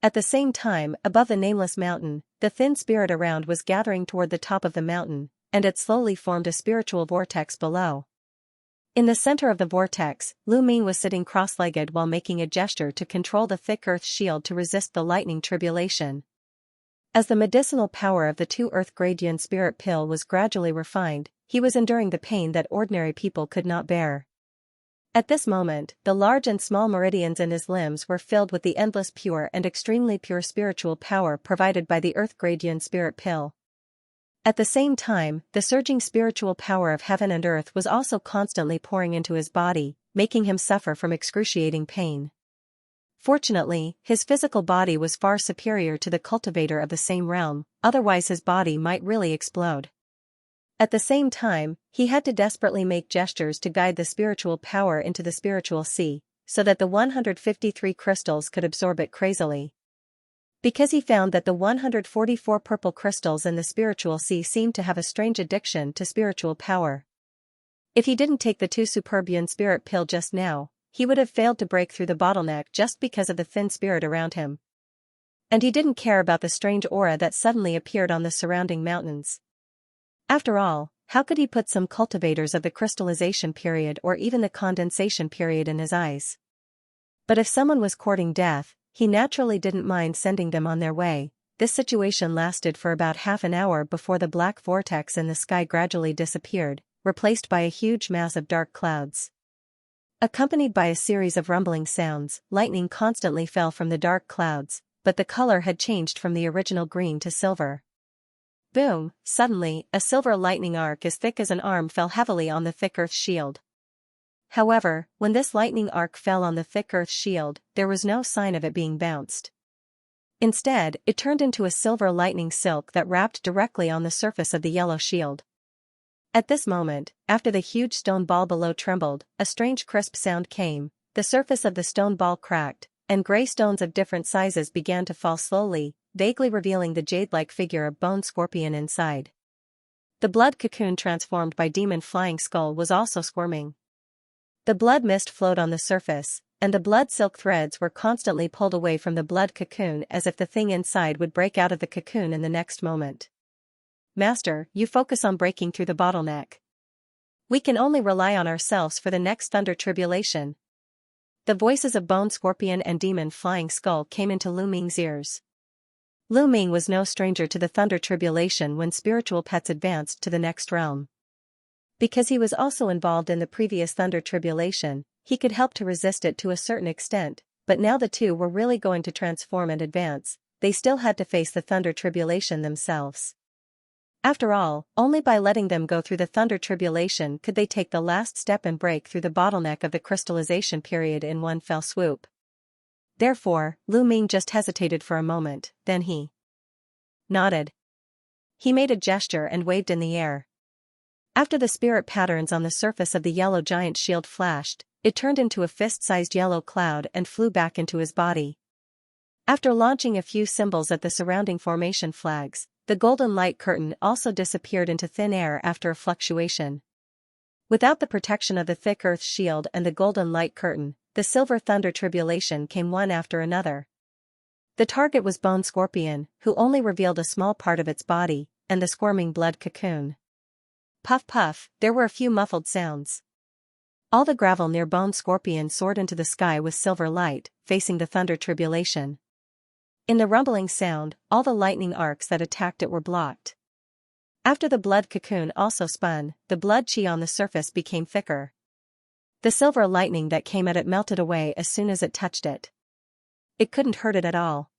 At the same time, above the nameless mountain, the thin spirit around was gathering toward the top of the mountain, and it slowly formed a spiritual vortex below. In the center of the vortex, Lu Ming was sitting cross-legged while making a gesture to control the thick earth shield to resist the lightning tribulation. As the medicinal power of the 2 earth grade Yun spirit pill was gradually refined, he was enduring the pain that ordinary people could not bear. At this moment, the large and small meridians in his limbs were filled with the endless pure and extremely pure spiritual power provided by the earth grade Yun spirit pill. At the same time, the surging spiritual power of heaven and earth was also constantly pouring into his body, making him suffer from excruciating pain. Fortunately, his physical body was far superior to the cultivator of the same realm, otherwise his body might really explode. At the same time, he had to desperately make gestures to guide the spiritual power into the spiritual sea, so that the 153 crystals could absorb it crazily. Because he found that the 144 purple crystals in the spiritual sea seemed to have a strange addiction to spiritual power. If he didn't take the 2 superb Yun spirit pill just now, he would have failed to break through the bottleneck just because of the thin spirit around him. And he didn't care about the strange aura that suddenly appeared on the surrounding mountains. After all, how could he put some cultivators of the crystallization period or even the condensation period in his eyes? But if someone was courting death, he naturally didn't mind sending them on their way. This situation lasted for about half an hour before the black vortex in the sky gradually disappeared, replaced by a huge mass of dark clouds. Accompanied by a series of rumbling sounds, lightning constantly fell from the dark clouds, but the color had changed from the original green to silver. Boom! Suddenly, a silver lightning arc as thick as an arm fell heavily on the thick earth shield. However, when this lightning arc fell on the thick earth shield, there was no sign of it being bounced. Instead, it turned into a silver lightning silk that wrapped directly on the surface of the yellow shield. At this moment, after the huge stone ball below trembled, a strange crisp sound came, the surface of the stone ball cracked, and gray stones of different sizes began to fall slowly, vaguely revealing the jade-like figure of bone scorpion inside. The blood cocoon transformed by demon flying skull was also squirming. The blood mist flowed on the surface, and the blood silk threads were constantly pulled away from the blood cocoon as if the thing inside would break out of the cocoon in the next moment. Master, you focus on breaking through the bottleneck. We can only rely on ourselves for the next thunder tribulation. The voices of Bone Scorpion and Demon Flying Skull came into Lu Ming's ears. Lu Ming was no stranger to the thunder tribulation when spiritual pets advanced to the next realm. Because he was also involved in the previous thunder tribulation, he could help to resist it to a certain extent, but now the two were really going to transform and advance, they still had to face the thunder tribulation themselves. After all, only by letting them go through the thunder tribulation could they take the last step and break through the bottleneck of the crystallization period in one fell swoop. Therefore, Lu Ming just hesitated for a moment, then he nodded. He made a gesture and waved in the air. After the spirit patterns on the surface of the yellow giant shield flashed, it turned into a fist-sized yellow cloud and flew back into his body. After launching a few symbols at the surrounding formation flags, the golden light curtain also disappeared into thin air after a fluctuation. Without the protection of the thick earth shield and the golden light curtain, the silver thunder tribulation came one after another. The target was Bone Scorpion, who only revealed a small part of its body, and the squirming blood cocoon. Puff puff, there were a few muffled sounds. All the gravel near Bone Scorpion soared into the sky with silver light, facing the thunder tribulation. In the rumbling sound, all the lightning arcs that attacked it were blocked. After the blood cocoon also spun, the blood chi on the surface became thicker. The silver lightning that came at it melted away as soon as it touched it. It couldn't hurt it at all.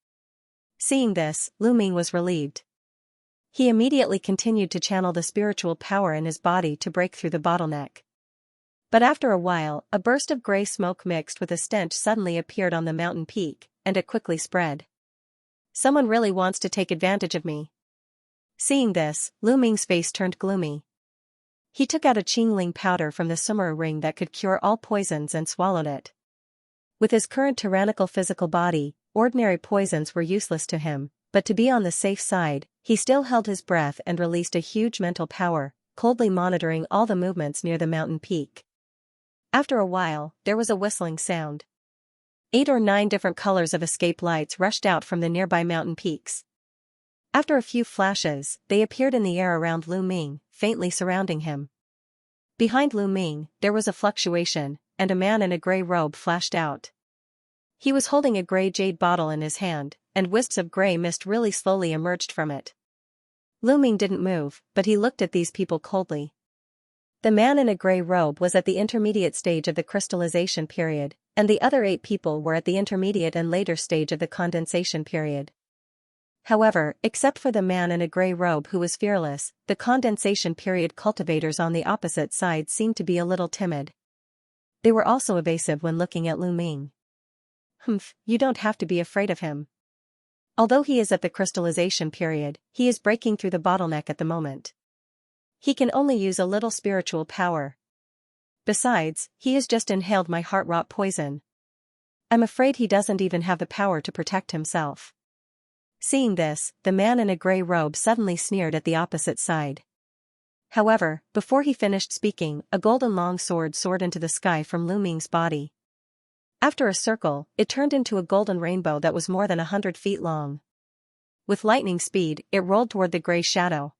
Seeing this, Lu Ming was relieved. He immediately continued to channel the spiritual power in his body to break through the bottleneck. But after a while, a burst of gray smoke mixed with a stench suddenly appeared on the mountain peak, and it quickly spread. Someone really wants to take advantage of me. Seeing this, Lu Ming's face turned gloomy. He took out a Qingling powder from the Summer ring that could cure all poisons and swallowed it. With his current tyrannical physical body, ordinary poisons were useless to him, but to be on the safe side, he still held his breath and released a huge mental power, coldly monitoring all the movements near the mountain peak. After a while, there was a whistling sound. 8 or 9 different colors of escape lights rushed out from the nearby mountain peaks. After a few flashes, they appeared in the air around Lu Ming, faintly surrounding him. Behind Lu Ming, there was a fluctuation, and a man in a gray robe flashed out. He was holding a gray jade bottle in his hand, and wisps of gray mist really slowly emerged from it. Lu Ming didn't move, but he looked at these people coldly. The man in a gray robe was at the intermediate stage of the crystallization period, and the other 8 people were at the intermediate and later stage of the condensation period. However, except for the man in a gray robe who was fearless, the condensation period cultivators on the opposite side seemed to be a little timid. They were also evasive when looking at Lu Ming. Humph, you don't have to be afraid of him. Although he is at the crystallization period, he is breaking through the bottleneck at the moment. He can only use a little spiritual power. Besides, he has just inhaled my heart-rot poison. I'm afraid he doesn't even have the power to protect himself. Seeing this, the man in a gray robe suddenly sneered at the opposite side. However, before he finished speaking, a golden long sword soared into the sky from Lu Ming's body. After a circle, it turned into a golden rainbow that was more than 100 feet long. With lightning speed, it rolled toward the gray shadow.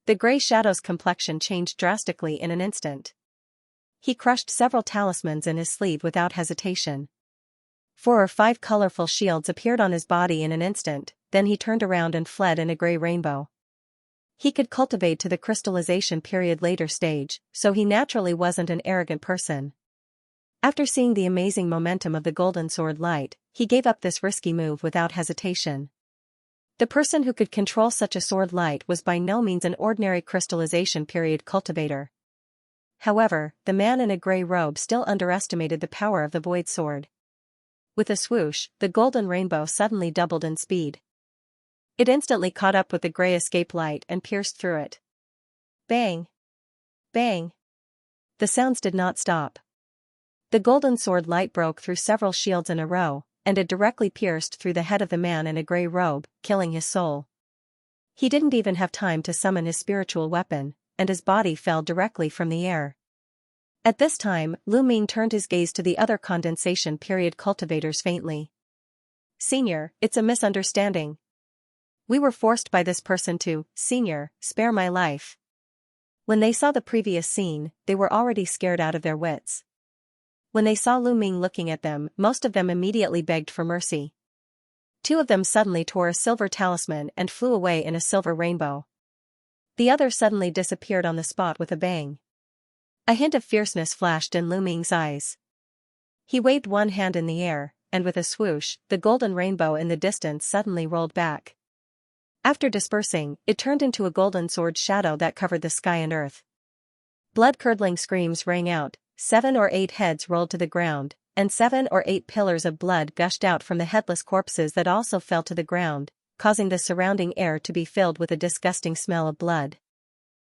The gray shadow's complexion changed drastically in an instant. He crushed several talismans in his sleeve without hesitation. 4 or 5 colorful shields appeared on his body in an instant, then he turned around and fled in a gray rainbow. He could cultivate to the crystallization period later stage, so he naturally wasn't an arrogant person. After seeing the amazing momentum of the golden sword light, he gave up this risky move without hesitation. The person who could control such a sword light was by no means an ordinary crystallization period cultivator. However, the man in a gray robe still underestimated the power of the void sword. With a swoosh, the golden rainbow suddenly doubled in speed. It instantly caught up with the gray escape light and pierced through it. Bang! Bang! The sounds did not stop. The golden sword light broke through several shields in a row, and it directly pierced through the head of the man in a gray robe, killing his soul. He didn't even have time to summon his spiritual weapon, and his body fell directly from the air. At this time, Lu Ming turned his gaze to the other condensation period cultivators faintly. "Senior, it's a misunderstanding. We were forced by this person to, Senior, spare my life." When they saw the previous scene, they were already scared out of their wits. When they saw Lu Ming looking at them, most of them immediately begged for mercy. Two of them suddenly tore a silver talisman and flew away in a silver rainbow. The other suddenly disappeared on the spot with a bang. A hint of fierceness flashed in Lu Ming's eyes. He waved one hand in the air, and with a swoosh, the golden rainbow in the distance suddenly rolled back. After dispersing, it turned into a golden sword shadow that covered the sky and earth. Blood-curdling screams rang out, 7 or 8 heads rolled to the ground, and 7 or 8 pillars of blood gushed out from the headless corpses that also fell to the ground, causing the surrounding air to be filled with a disgusting smell of blood.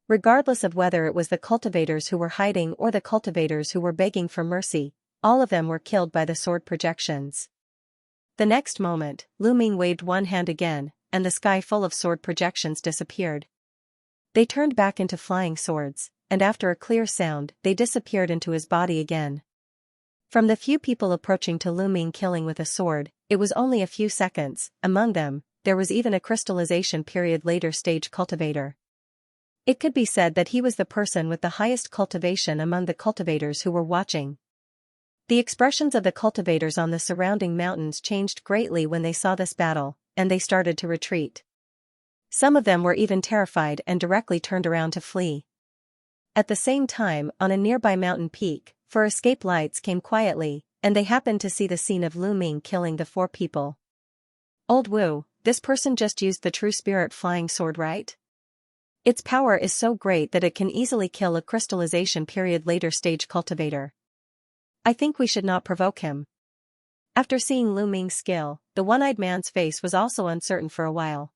Regardless of whether it was the cultivators who were hiding or the cultivators who were begging for mercy, all of them were killed by the sword projections. The next moment, Lu Ming waved one hand again, and the sky full of sword projections disappeared. They turned back into flying swords, and after a clear sound, they disappeared into his body again. From the few people approaching to Lu Ming killing with a sword, it was only a few seconds. Among them, there was even a crystallization period later stage cultivator. It could be said that he was the person with the highest cultivation among the cultivators who were watching. The expressions of the cultivators on the surrounding mountains changed greatly when they saw this battle, and they started to retreat. Some of them were even terrified and directly turned around to flee. At the same time, on a nearby mountain peak, 4 escape lights came quietly, and they happened to see the scene of Lu Ming killing the 4 people. "Old Wu, this person just used the true spirit flying sword, right? Its power is so great that it can easily kill a crystallization period later stage cultivator. I think we should not provoke him." After seeing Lu Ming's skill, the one-eyed man's face was also uncertain for a while.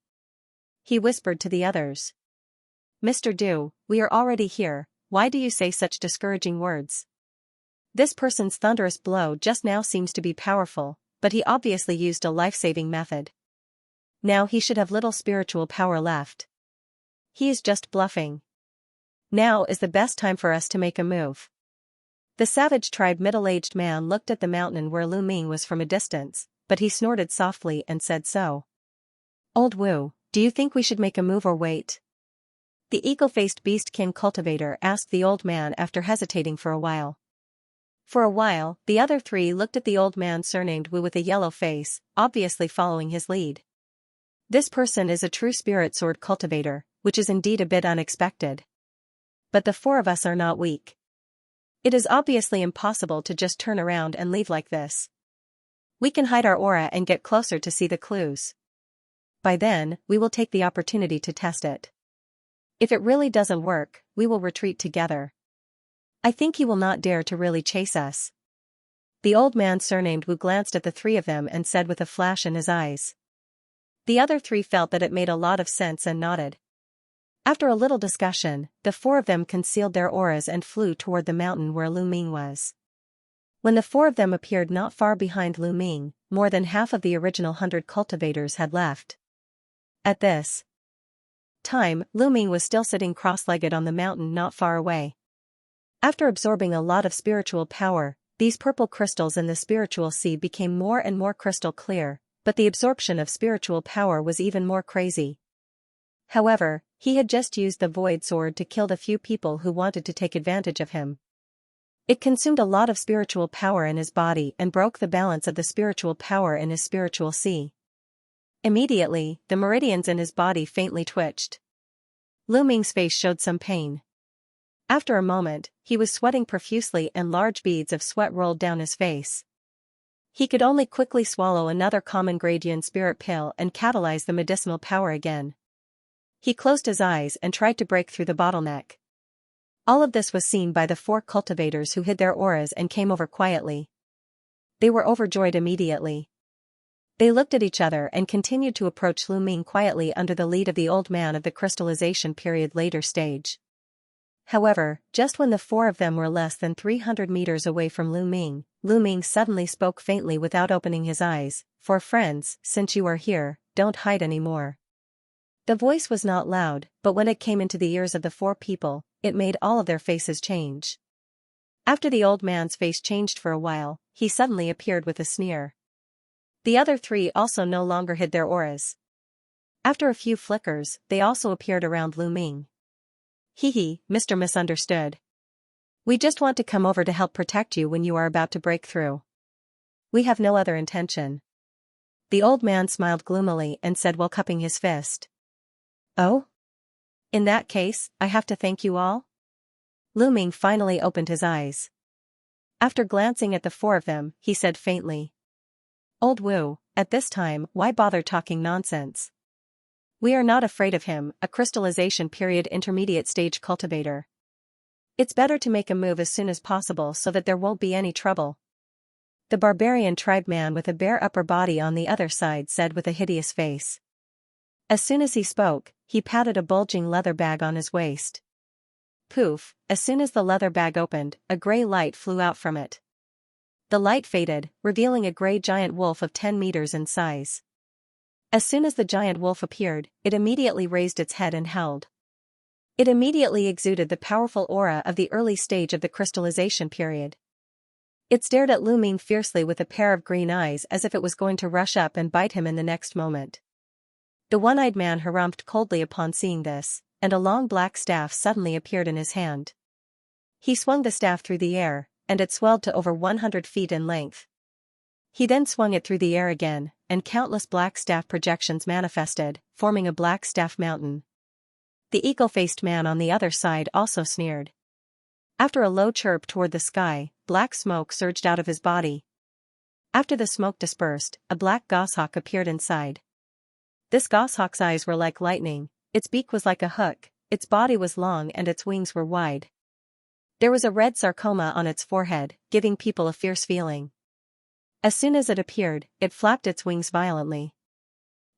He whispered to the others. "Mr. Du, we are already here, why do you say such discouraging words? This person's thunderous blow just now seems to be powerful, but he obviously used a life-saving method. Now he should have little spiritual power left. He is just bluffing. Now is the best time for us to make a move." The savage tribe middle-aged man looked at the mountain where Lu Ming was from a distance, but he snorted softly and said so. "Old Wu, do you think we should make a move or wait?" The eagle-faced beast king cultivator asked the old man after hesitating for a while. For a while, the other 3 looked at the old man surnamed Wu with a yellow face, obviously following his lead. This person is a true spirit sword cultivator, which is indeed a bit unexpected. But the 4 of us are not weak. It is obviously impossible to just turn around and leave like this. We can hide our aura and get closer to see the clues. By then, we will take the opportunity to test it. If it really doesn't work, we will retreat together. I think he will not dare to really chase us. The old man surnamed Wu glanced at the 3 of them and said with a flash in his eyes. The other 3 felt that it made a lot of sense and nodded. After a little discussion, the 4 of them concealed their auras and flew toward the mountain where Lu Ming was. When the 4 of them appeared not far behind Lu Ming, more than half of the original 100 cultivators had left. At this time, Lu Ming was still sitting cross-legged on the mountain not far away. After absorbing a lot of spiritual power, these purple crystals in the spiritual sea became more and more crystal clear, but the absorption of spiritual power was even more crazy. However, he had just used the void sword to kill the few people who wanted to take advantage of him. It consumed a lot of spiritual power in his body and broke the balance of the spiritual power in his spiritual sea. Immediately, the meridians in his body faintly twitched. Lu Ming's face showed some pain. After a moment, he was sweating profusely and large beads of sweat rolled down his face. He could only quickly swallow another common Gradian spirit pill and catalyze the medicinal power again. He closed his eyes and tried to break through the bottleneck. All of this was seen by the 4 cultivators who hid their auras and came over quietly. They were overjoyed immediately. They looked at each other and continued to approach Lu Ming quietly under the lead of the old man of the crystallization period later stage. However, just when the four of them were less than 300 meters away from Lu Ming suddenly spoke faintly without opening his eyes, "For friends, since you are here, don't hide anymore." The voice was not loud, but when it came into the ears of the four people, it made all of their faces change. After the old man's face changed for a while, he suddenly appeared with a sneer. The other three also no longer hid their auras. After a few flickers, they also appeared around Lu Ming. "Hee, Mr. Misunderstood. We just want to come over to help protect you when you are about to break through. We have no other intention." The old man smiled gloomily and said while cupping his fist. "Oh? In that case, I have to thank you all?" Lu Ming finally opened his eyes. After glancing at the four of them, he said faintly, "Old Wu, at this time, why bother talking nonsense? We are not afraid of him, a crystallization period intermediate stage cultivator. It's better to make a move as soon as possible so that there won't be any trouble." The barbarian tribe man with a bare upper body on the other side said with a hideous face. As soon as he spoke, he patted a bulging leather bag on his waist. Poof, as soon as the leather bag opened, a gray light flew out from it. The light faded, revealing a gray giant wolf of 10 meters in size. As soon as the giant wolf appeared, it immediately raised its head and howled. It immediately exuded the powerful aura of the early stage of the crystallization period. It stared at Lu Ming fiercely with a pair of green eyes as if it was going to rush up and bite him in the next moment. The one-eyed man harumphed coldly upon seeing this, and a long black staff suddenly appeared in his hand. He swung the staff through the air, and it swelled to over 100 feet in length. He then swung it through the air again, and countless black staff projections manifested, forming a black staff mountain. The eagle-faced man on the other side also sneered. After a low chirp toward the sky, black smoke surged out of his body. After the smoke dispersed, a black goshawk appeared inside. This goshawk's eyes were like lightning, its beak was like a hook, its body was long and its wings were wide. There was a red sarcoma on its forehead, giving people a fierce feeling. As soon as it appeared, it flapped its wings violently.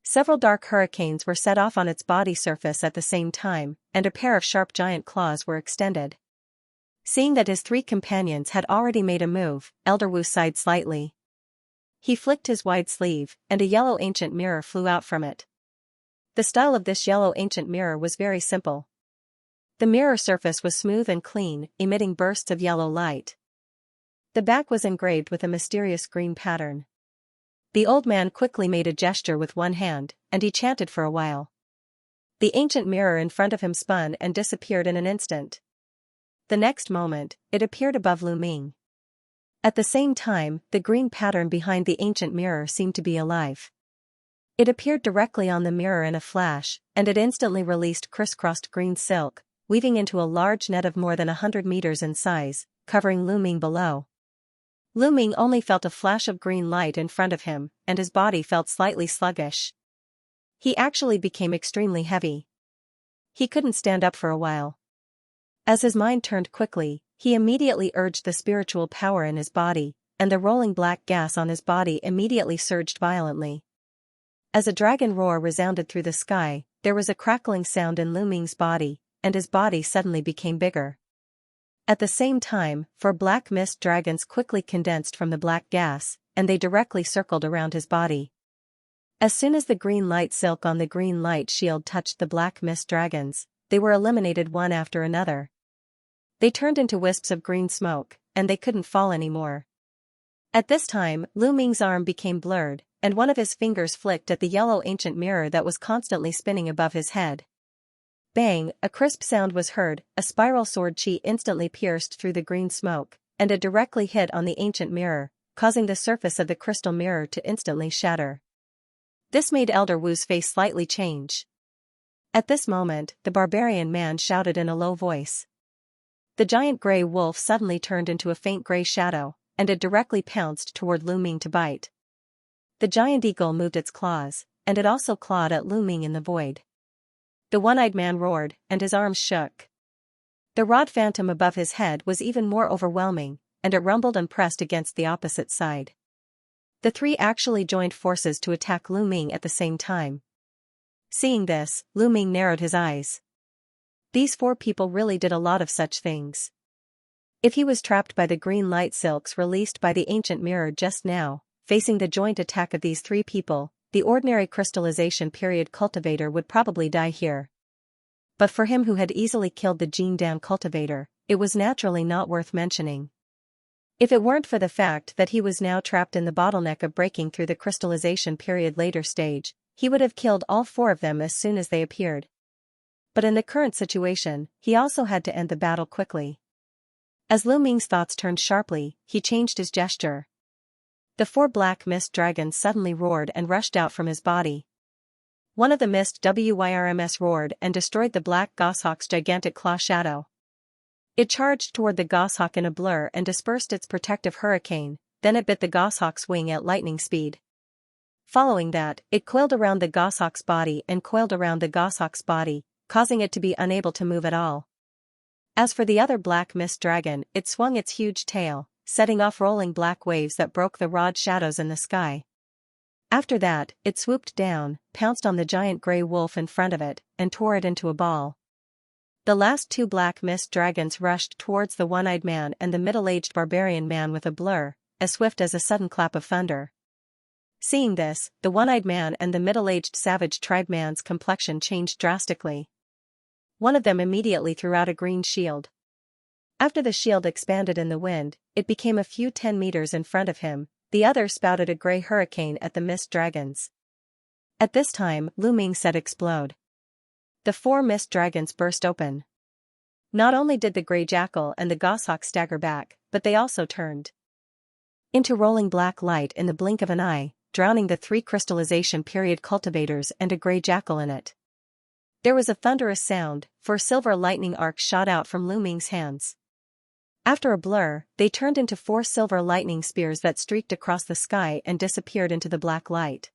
Several dark hurricanes were set off on its body surface at the same time, and a pair of sharp giant claws were extended. Seeing that his three companions had already made a move, Elder Wu sighed slightly. He flicked his wide sleeve, and a yellow ancient mirror flew out from it. The style of this yellow ancient mirror was very simple. The mirror surface was smooth and clean, emitting bursts of yellow light. The back was engraved with a mysterious green pattern. The old man quickly made a gesture with one hand, and he chanted for a while. The ancient mirror in front of him spun and disappeared in an instant. The next moment, it appeared above Lu Ming. At the same time, the green pattern behind the ancient mirror seemed to be alive. It appeared directly on the mirror in a flash, and it instantly released crisscrossed green silk, weaving into a large net of more than 100 meters in size, covering Lu Ming below. Lu Ming only felt a flash of green light in front of him, and his body felt slightly sluggish. He actually became extremely heavy. He couldn't stand up for a while. As his mind turned quickly, he immediately urged the spiritual power in his body, and the rolling black gas on his body immediately surged violently. As a dragon roar resounded through the sky, there was a crackling sound in Lu Ming's body, and his body suddenly became bigger. At the same time, 4 black mist dragons quickly condensed from the black gas, and they directly circled around his body. As soon as the green light silk on the green light shield touched the black mist dragons, they were eliminated one after another. They turned into wisps of green smoke, and they couldn't fall anymore. At this time, Lu Ming's arm became blurred, and one of his fingers flicked at the yellow ancient mirror that was constantly spinning above his head. Bang, a crisp sound was heard, a spiral sword chi instantly pierced through the green smoke, and it directly hit on the ancient mirror, causing the surface of the crystal mirror to instantly shatter. This made Elder Wu's face slightly change. At this moment, the barbarian man shouted in a low voice. The giant gray wolf suddenly turned into a faint gray shadow, and it directly pounced toward Lu Ming to bite. The giant eagle moved its claws, and it also clawed at Lu Ming in the void. The one-eyed man roared, and his arms shook. The rod phantom above his head was even more overwhelming, and it rumbled and pressed against the opposite side. The three actually joined forces to attack Lu Ming at the same time. Seeing this, Lu Ming narrowed his eyes. These 4 people really did a lot of such things. If he was trapped by the green light silks released by the ancient mirror just now, facing the joint attack of these 3 people, the ordinary crystallization period cultivator would probably die here. But for him who had easily killed the Gene Dam cultivator, it was naturally not worth mentioning. If it weren't for the fact that he was now trapped in the bottleneck of breaking through the crystallization period later stage, he would have killed all 4 of them as soon as they appeared. But in the current situation, he also had to end the battle quickly. As Lu Ming's thoughts turned sharply, he changed his gesture. The 4 black mist dragons suddenly roared and rushed out from his body. One of the mist wyrms roared and destroyed the black goshawk's gigantic claw shadow. It charged toward the goshawk in a blur and dispersed its protective hurricane, then it bit the goshawk's wing at lightning speed. Following that, it coiled around the goshawk's body and coiled around the goshawk's body, causing it to be unable to move at all. As for the other black mist dragon, it swung its huge tail, setting off rolling black waves that broke the rod shadows in the sky. After that, it swooped down, pounced on the giant gray wolf in front of it, and tore it into a ball. The last 2 black mist dragons rushed towards the one-eyed man and the middle-aged barbarian man with a blur, as swift as a sudden clap of thunder. Seeing this, the one-eyed man and the middle-aged savage tribe man's complexion changed drastically. One of them immediately threw out a green shield. After the shield expanded in the wind, it became a few 10 meters in front of him. The other spouted a gray hurricane at the mist dragons. At this time, Lu Ming said explode. The 4 mist dragons burst open. Not only did the gray jackal and the goshawk stagger back, but they also turned into rolling black light in the blink of an eye, drowning the 3 crystallization period cultivators and a gray jackal in it. There was a thunderous sound, for silver lightning arcs shot out from Lu Ming's hands. After a blur, they turned into 4 silver lightning spears that streaked across the sky and disappeared into the black light.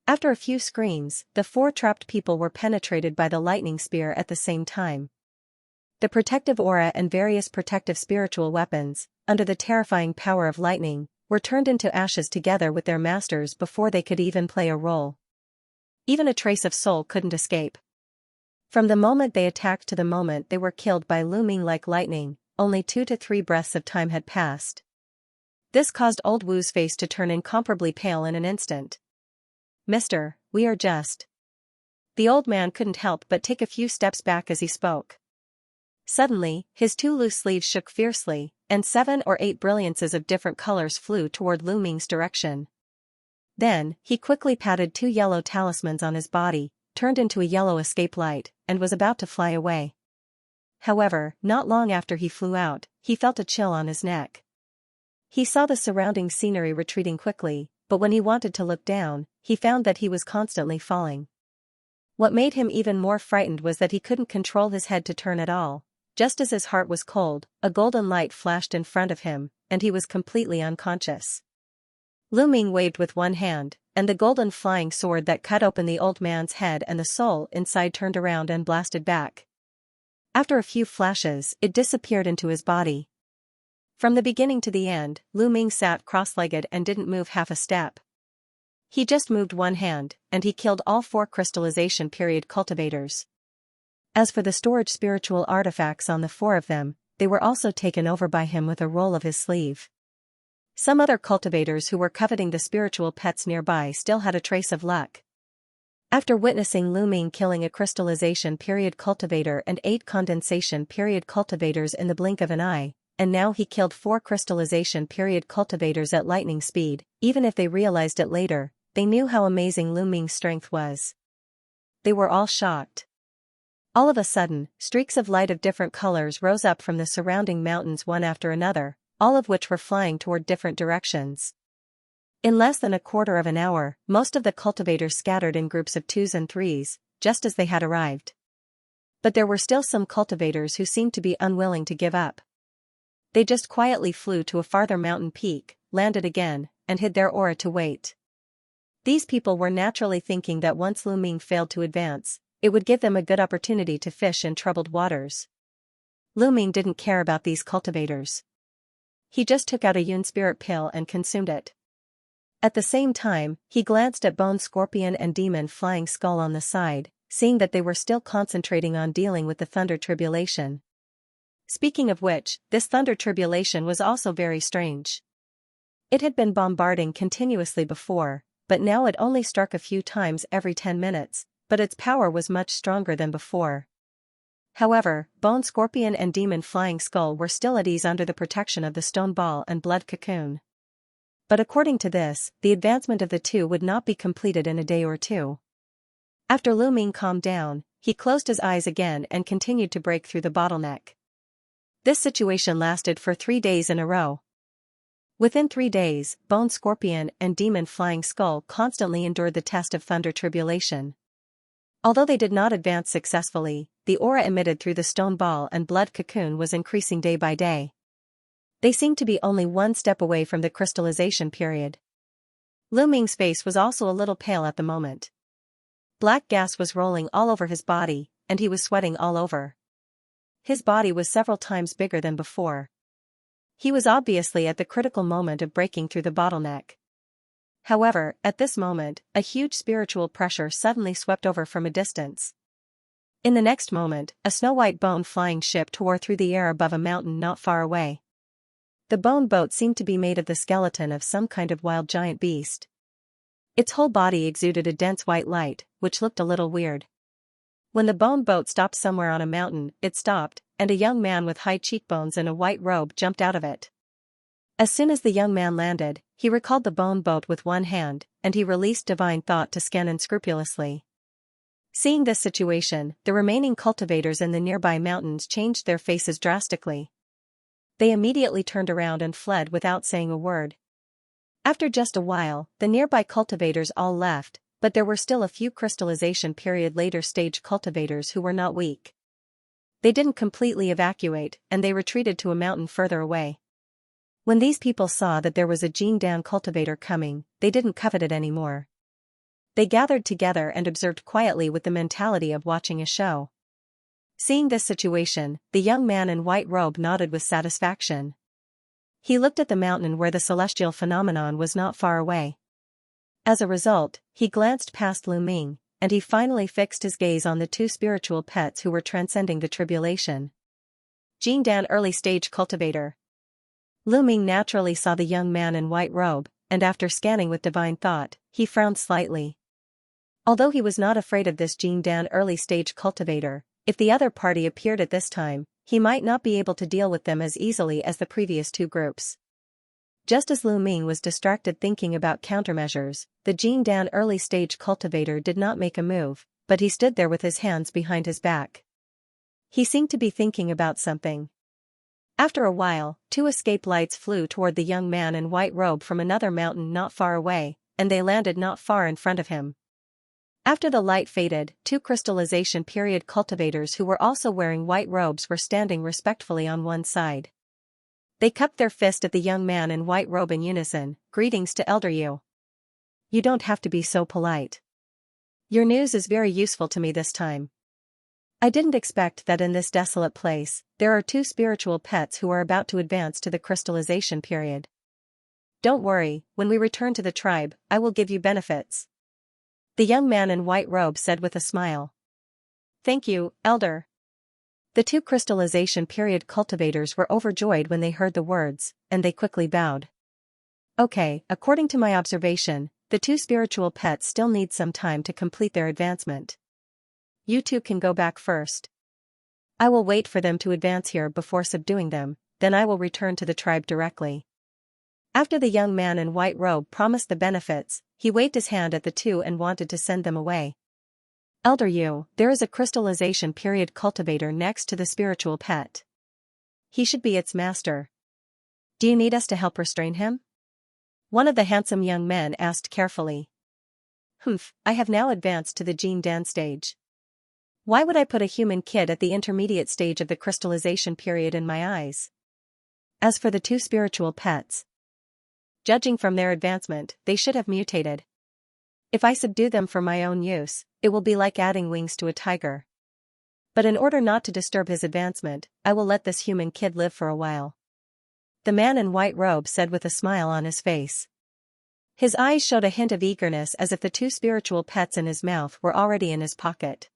After a few screams, the 4 trapped people were penetrated by the lightning spear at the same time. The protective aura and various protective spiritual weapons, under the terrifying power of lightning, were turned into ashes together with their masters before they could even play a role. Even a trace of soul couldn't escape. From the moment they attacked to the moment they were killed by Lu Ming like lightning, only 2 to 3 breaths of time had passed. This caused Old Wu's face to turn incomparably pale in an instant. "Mister, we are just..." The old man couldn't help but take a few steps back as he spoke. Suddenly, his 2 loose sleeves shook fiercely, and 7 or 8 brilliances of different colors flew toward Lu Ming's direction. Then, he quickly patted 2 yellow talismans on his body, turned into a yellow escape light, and was about to fly away. However, not long after he flew out, he felt a chill on his neck. He saw the surrounding scenery retreating quickly, but when he wanted to look down, he found that he was constantly falling. What made him even more frightened was that he couldn't control his head to turn at all. Just as his heart was cold, a golden light flashed in front of him, and he was completely unconscious. Lu Ming waved with one hand, and the golden flying sword that cut open the old man's head and the soul inside turned around and blasted back. After a few flashes, it disappeared into his body. From the beginning to the end, Lu Ming sat cross-legged and didn't move half a step. He just moved one hand, and he killed all 4 crystallization period cultivators. As for the storage spiritual artifacts on the 4 of them, they were also taken over by him with a roll of his sleeve. Some other cultivators who were coveting the spiritual pets nearby still had a trace of luck. After witnessing Lu Ming killing a crystallization period cultivator and 8 condensation period cultivators in the blink of an eye, and now he killed 4 crystallization period cultivators at lightning speed, even if they realized it later, they knew how amazing Lu Ming's strength was. They were all shocked. All of a sudden, streaks of light of different colors rose up from the surrounding mountains one after another, all of which were flying toward different directions. In less than a quarter of an hour, most of the cultivators scattered in groups of 2s and 3s, just as they had arrived. But there were still some cultivators who seemed to be unwilling to give up. They just quietly flew to a farther mountain peak, landed again, and hid their aura to wait. These people were naturally thinking that once Lu Ming failed to advance, it would give them a good opportunity to fish in troubled waters. Lu Ming didn't care about these cultivators. He just took out a Yun spirit pill and consumed it. At the same time, he glanced at Bone Scorpion and Demon Flying Skull on the side, seeing that they were still concentrating on dealing with the thunder tribulation. Speaking of which, this thunder tribulation was also very strange. It had been bombarding continuously before, but now it only struck a few times every 10 minutes, but its power was much stronger than before. However, Bone Scorpion and Demon Flying Skull were still at ease under the protection of the Stone Ball and Blood Cocoon. But according to this, the advancement of the two would not be completed in a day or two. After Lu Ming calmed down, he closed his eyes again and continued to break through the bottleneck. This situation lasted for 3 days in a row. Within 3 days, Bone Scorpion and Demon Flying Skull constantly endured the test of thunder tribulation. Although they did not advance successfully, the aura emitted through the Stone Ball and Blood Cocoon was increasing day by day. They seemed to be only one step away from the crystallization period. Lu Ming's face was also a little pale at the moment. Black gas was rolling all over his body, and he was sweating all over. His body was several times bigger than before. He was obviously at the critical moment of breaking through the bottleneck. However, at this moment, a huge spiritual pressure suddenly swept over from a distance. In the next moment, a snow-white bone flying ship tore through the air above a mountain not far away. The bone boat seemed to be made of the skeleton of some kind of wild giant beast. Its whole body exuded a dense white light, which looked a little weird. When the bone boat stopped somewhere on a mountain, it stopped, and a young man with high cheekbones and a white robe jumped out of it. As soon as the young man landed, he recalled the bone boat with one hand, and he released divine thought to scan unscrupulously. Seeing this situation, the remaining cultivators in the nearby mountains changed their faces drastically. They immediately turned around and fled without saying a word. After just a while, the nearby cultivators all left, but there were still a few crystallization period later stage cultivators who were not weak. They didn't completely evacuate, and they retreated to a mountain further away. When these people saw that there was a Jingdan cultivator coming, they didn't covet it anymore. They gathered together and observed quietly with the mentality of watching a show. Seeing this situation, the young man in white robe nodded with satisfaction. He looked at the mountain where the celestial phenomenon was not far away. As a result, he glanced past Lu Ming, and he finally fixed his gaze on the two spiritual pets who were transcending the tribulation. Jingdan early stage cultivator. Lu Ming naturally saw the young man in white robe, and after scanning with divine thought, he frowned slightly. Although he was not afraid of this Jingdan early stage cultivator, if the other party appeared at this time, he might not be able to deal with them as easily as the previous two groups. Just as Lu Ming was distracted thinking about countermeasures, the Jingdan early stage cultivator did not make a move, but he stood there with his hands behind his back. He seemed to be thinking about something. After a while, 2 escape lights flew toward the young man in white robe from another mountain not far away, and they landed not far in front of him. After the light faded, 2 crystallization period cultivators who were also wearing white robes were standing respectfully on one side. They cupped their fist at the young man in white robe in unison. "Greetings to Elder Yu. You don't have to be so polite. Your news is very useful to me this time. I didn't expect that in this desolate place, there are 2 spiritual pets who are about to advance to the crystallization period. Don't worry, when we return to the tribe, I will give you benefits," the young man in white robe said with a smile. "Thank you, Elder." The 2 crystallization period cultivators were overjoyed when they heard the words, and they quickly bowed. "Okay, according to my observation, the 2 spiritual pets still need some time to complete their advancement. You 2 can go back first. I will wait for them to advance here before subduing them, then I will return to the tribe directly." After the young man in white robe promised the benefits, he waved his hand at the 2 and wanted to send them away. "Elder Yu, there is a crystallization period cultivator next to the spiritual pet. He should be its master. Do you need us to help restrain him?" One of the handsome young men asked carefully. "Humph, I have now advanced to the Jingdan stage. Why would I put a human kid at the intermediate stage of the crystallization period in my eyes?" As for the 2 spiritual pets, judging from their advancement, they should have mutated. If I subdue them for my own use, it will be like adding wings to a tiger. But in order not to disturb his advancement, I will let this human kid live for a while," the man in white robe said with a smile on his face. His eyes showed a hint of eagerness as if the 2 spiritual pets in his mouth were already in his pocket.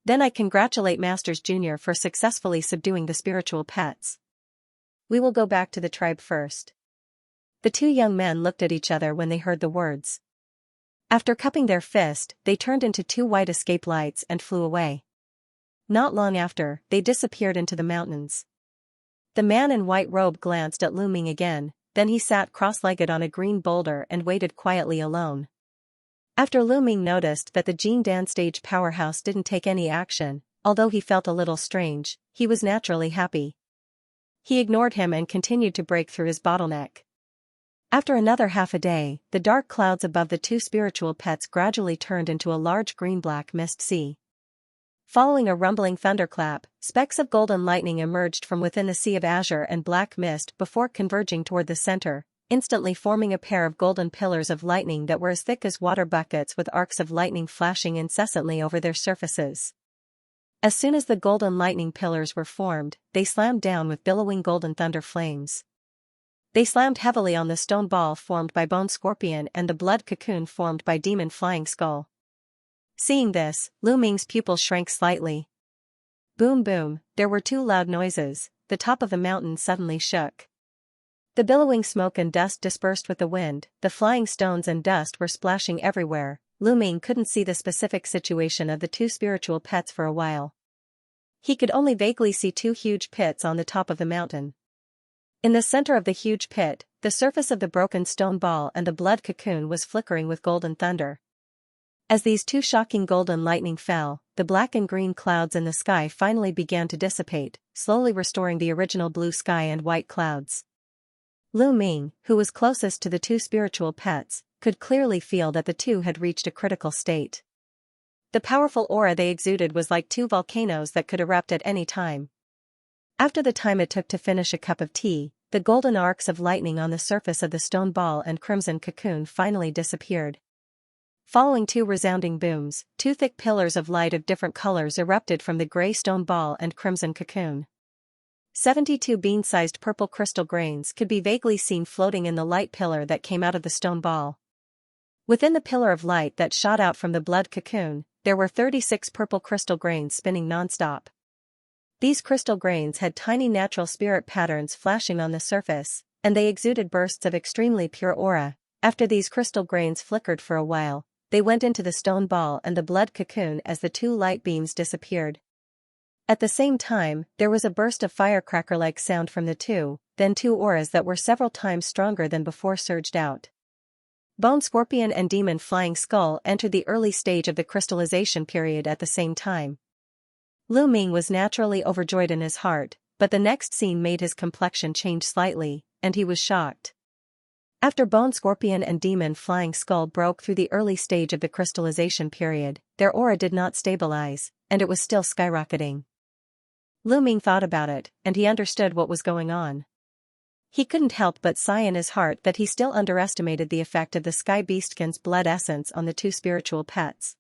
Then I congratulate Masters Jr. for successfully subduing the spiritual pets. We will go back to the tribe first. The two young men looked at each other when they heard the words. After cupping their fist, they turned into two white escape lights and flew away. Not long after, they disappeared into the mountains. The man in white robe glanced at Lu Ming again, then he sat cross-legged on a green boulder and waited quietly alone. After Lu Ming noticed that the Jingdan stage powerhouse didn't take any action, although he felt a little strange, he was naturally happy. He ignored him and continued to break through his bottleneck. After another half a day, the dark clouds above the two spiritual pets gradually turned into a large green-black mist sea. Following a rumbling thunderclap, specks of golden lightning emerged from within the sea of azure and black mist before converging toward the center, instantly forming a pair of golden pillars of lightning that were as thick as water buckets with arcs of lightning flashing incessantly over their surfaces. As soon as the golden lightning pillars were formed, they slammed down with billowing golden thunder flames. They slammed heavily on the stone ball formed by Bone Scorpion and the blood cocoon formed by Demon Flying Skull. Seeing this, Lu Ming's pupils shrank slightly. Boom boom, there were two loud noises, the top of the mountain suddenly shook. The billowing smoke and dust dispersed with the wind, the flying stones and dust were splashing everywhere. Lu Ming couldn't see the specific situation of the two spiritual pets for a while. He could only vaguely see two huge pits on the top of the mountain. In the center of the huge pit, the surface of the broken stone ball and the blood cocoon was flickering with golden thunder. As these two shocking golden lightning fell, the black and green clouds in the sky finally began to dissipate, slowly restoring the original blue sky and white clouds. Lu Ming, who was closest to the two spiritual pets, could clearly feel that the two had reached a critical state. The powerful aura they exuded was like two volcanoes that could erupt at any time. After the time it took to finish a cup of tea, the golden arcs of lightning on the surface of the stone ball and crimson cocoon finally disappeared. Following two resounding booms, two thick pillars of light of different colors erupted from the gray stone ball and crimson cocoon. 72 bean-sized purple crystal grains could be vaguely seen floating in the light pillar that came out of the stone ball. Within the pillar of light that shot out from the blood cocoon, there were 36 purple crystal grains spinning non-stop. These crystal grains had tiny natural spirit patterns flashing on the surface, and they exuded bursts of extremely pure aura. After these crystal grains flickered for a while, they went into the stone ball and the blood cocoon as the two light beams disappeared. At the same time, there was a burst of firecracker-like sound from the two, then two auras that were several times stronger than before surged out. Bone Scorpion and Demon Flying Skull entered the early stage of the crystallization period at the same time. Lu Ming was naturally overjoyed in his heart, but the next scene made his complexion change slightly, and he was shocked. After Bone Scorpion and Demon Flying Skull broke through the early stage of the crystallization period, their aura did not stabilize, and it was still skyrocketing. Lu Ming thought about it, and he understood what was going on. He couldn't help but sigh in his heart that he still underestimated the effect of the Sky Beastkin's blood essence on the two spiritual pets.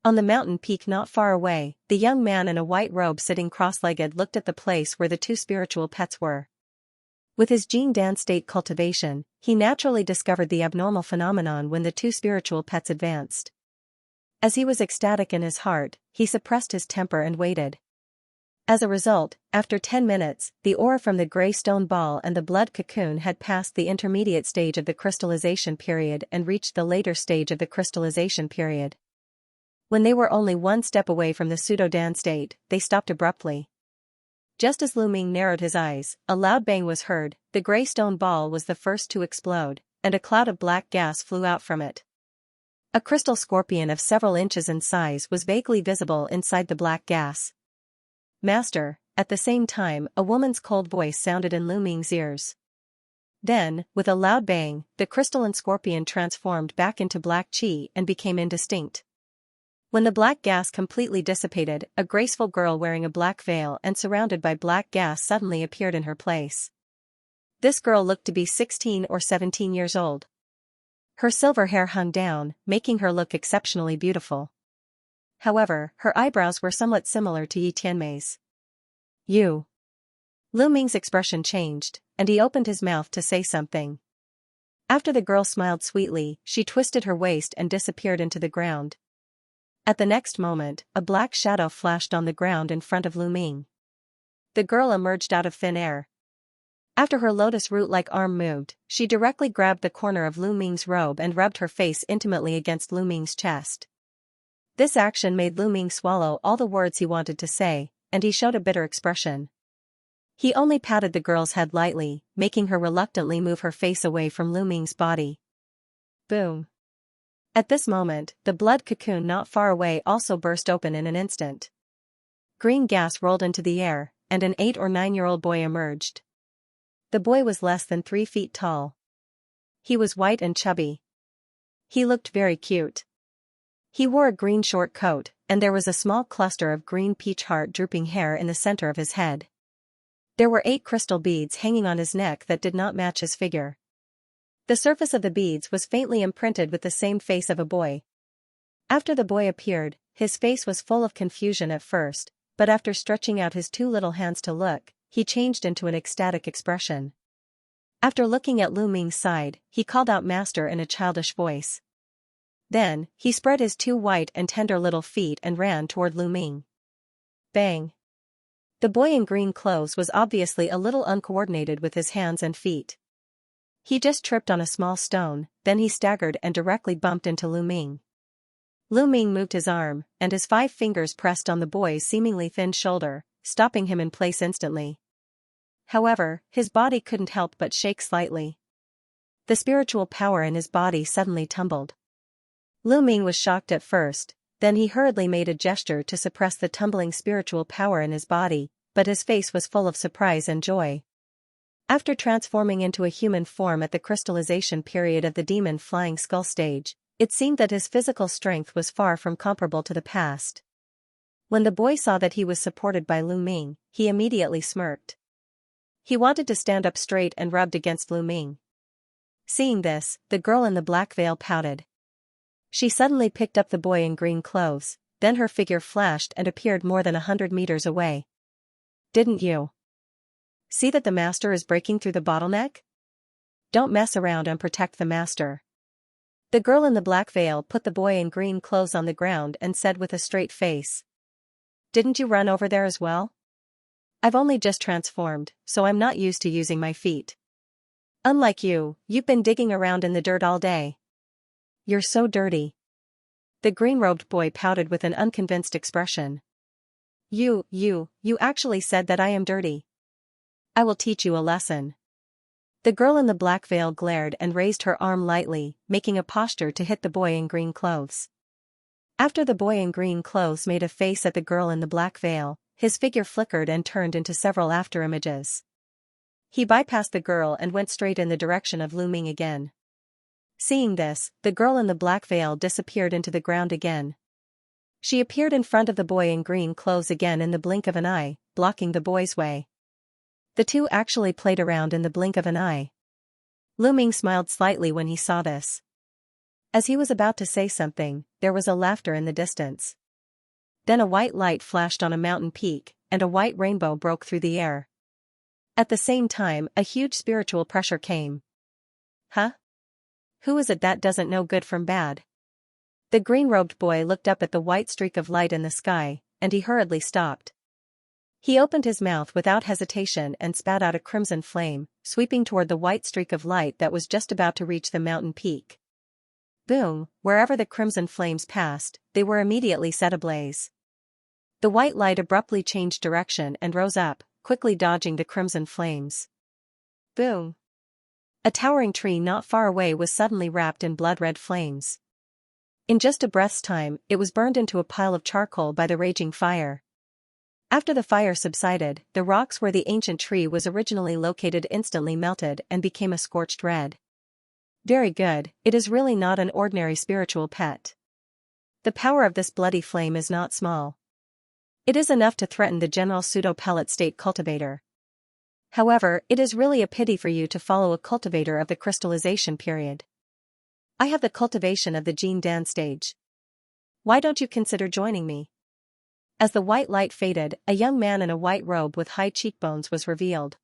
On the mountain peak not far away, the young man in a white robe sitting cross-legged looked at the place where the two spiritual pets were. With his Jingdan state cultivation, he naturally discovered the abnormal phenomenon when the two spiritual pets advanced. As he was ecstatic in his heart, he suppressed his temper and waited. As a result, after 10 minutes, the aura from the gray stone ball and the blood cocoon had passed the intermediate stage of the crystallization period and reached the later stage of the crystallization period. When they were only one step away from the pseudo-Dan state, they stopped abruptly. Just as Lu Ming narrowed his eyes, a loud bang was heard. The gray stone ball was the first to explode, and a cloud of black gas flew out from it. A crystal scorpion of several inches in size was vaguely visible inside the black gas. Master, at the same time, a woman's cold voice sounded in Lu Ming's ears. Then, with a loud bang, the crystalline scorpion transformed back into black chi and became indistinct. When the black gas completely dissipated, a graceful girl wearing a black veil and surrounded by black gas suddenly appeared in her place. This girl looked to be 16 or 17 years old. Her silver hair hung down, making her look exceptionally beautiful. However, her eyebrows were somewhat similar to Yi Tianmei's. You. Lu Ming's expression changed, and he opened his mouth to say something. After the girl smiled sweetly, she twisted her waist and disappeared into the ground. At the next moment, a black shadow flashed on the ground in front of Lu Ming. The girl emerged out of thin air. After her lotus root-like arm moved, she directly grabbed the corner of Lu Ming's robe and rubbed her face intimately against Lu Ming's chest. This action made Lu Ming swallow all the words he wanted to say, and he showed a bitter expression. He only patted the girl's head lightly, making her reluctantly move her face away from Lu Ming's body. Boom. At this moment, the blood cocoon not far away also burst open in an instant. Green gas rolled into the air, and an 8 or 9-year-old boy emerged. The boy was less than 3 feet tall. He was white and chubby. He looked very cute. He wore a green short coat, and there was a small cluster of green peach heart drooping hair in the center of his head. There were 8 crystal beads hanging on his neck that did not match his figure. The surface of the beads was faintly imprinted with the same face of a boy. After the boy appeared, his face was full of confusion at first, but after stretching out his 2 little hands to look, he changed into an ecstatic expression. After looking at Lu Ming's side, he called out "Master" in a childish voice. Then, he spread his 2 white and tender little feet and ran toward Lu Ming. Bang! The boy in green clothes was obviously a little uncoordinated with his hands and feet. He just tripped on a small stone, then he staggered and directly bumped into Lu Ming. Lu Ming moved his arm, and his 5 fingers pressed on the boy's seemingly thin shoulder, stopping him in place instantly. However, his body couldn't help but shake slightly. The spiritual power in his body suddenly tumbled. Lu Ming was shocked at first, then he hurriedly made a gesture to suppress the tumbling spiritual power in his body, but his face was full of surprise and joy. After transforming into a human form at the crystallization period of the demon flying skull stage, it seemed that his physical strength was far from comparable to the past. When the boy saw that he was supported by Lu Ming, he immediately smirked. He wanted to stand up straight and rubbed against Lu Ming. Seeing this, the girl in the black veil pouted. She suddenly picked up the boy in green clothes, then her figure flashed and appeared more than 100 meters away. Didn't you see that the master is breaking through the bottleneck? Don't mess around and protect the master. The girl in the black veil put the boy in green clothes on the ground and said with a straight face. Didn't you run over there as well? I've only just transformed, so I'm not used to using my feet. Unlike you, you've been digging around in the dirt all day. You're so dirty. The green-robed boy pouted with an unconvinced expression. You actually said that I am dirty. I will teach you a lesson. The girl in the black veil glared and raised her arm lightly, making a posture to hit the boy in green clothes. After the boy in green clothes made a face at the girl in the black veil, his figure flickered and turned into several afterimages. He bypassed the girl and went straight in the direction of Lu Ming again. Seeing this, the girl in the black veil disappeared into the ground again. She appeared in front of the boy in green clothes again in the blink of an eye, blocking the boy's way. The 2 actually played around in the blink of an eye. Lu Ming smiled slightly when he saw this. As he was about to say something, there was a laughter in the distance. Then a white light flashed on a mountain peak, and a white rainbow broke through the air. At the same time, a huge spiritual pressure came. Huh? Who is it that doesn't know good from bad? The green-robed boy looked up at the white streak of light in the sky, and he hurriedly stopped. He opened his mouth without hesitation and spat out a crimson flame, sweeping toward the white streak of light that was just about to reach the mountain peak. Boom! Wherever the crimson flames passed, they were immediately set ablaze. The white light abruptly changed direction and rose up, quickly dodging the crimson flames. Boom! A towering tree not far away was suddenly wrapped in blood-red flames. In just a breath's time, it was burned into a pile of charcoal by the raging fire. After the fire subsided, the rocks where the ancient tree was originally located instantly melted and became a scorched red. Very good, it is really not an ordinary spiritual pet. The power of this bloody flame is not small. It is enough to threaten the general pseudo-pellet state cultivator. However, it is really a pity for you to follow a cultivator of the crystallization period. I have the cultivation of the Jin Dan stage. Why don't you consider joining me? As the white light faded, a young man in a white robe with high cheekbones was revealed.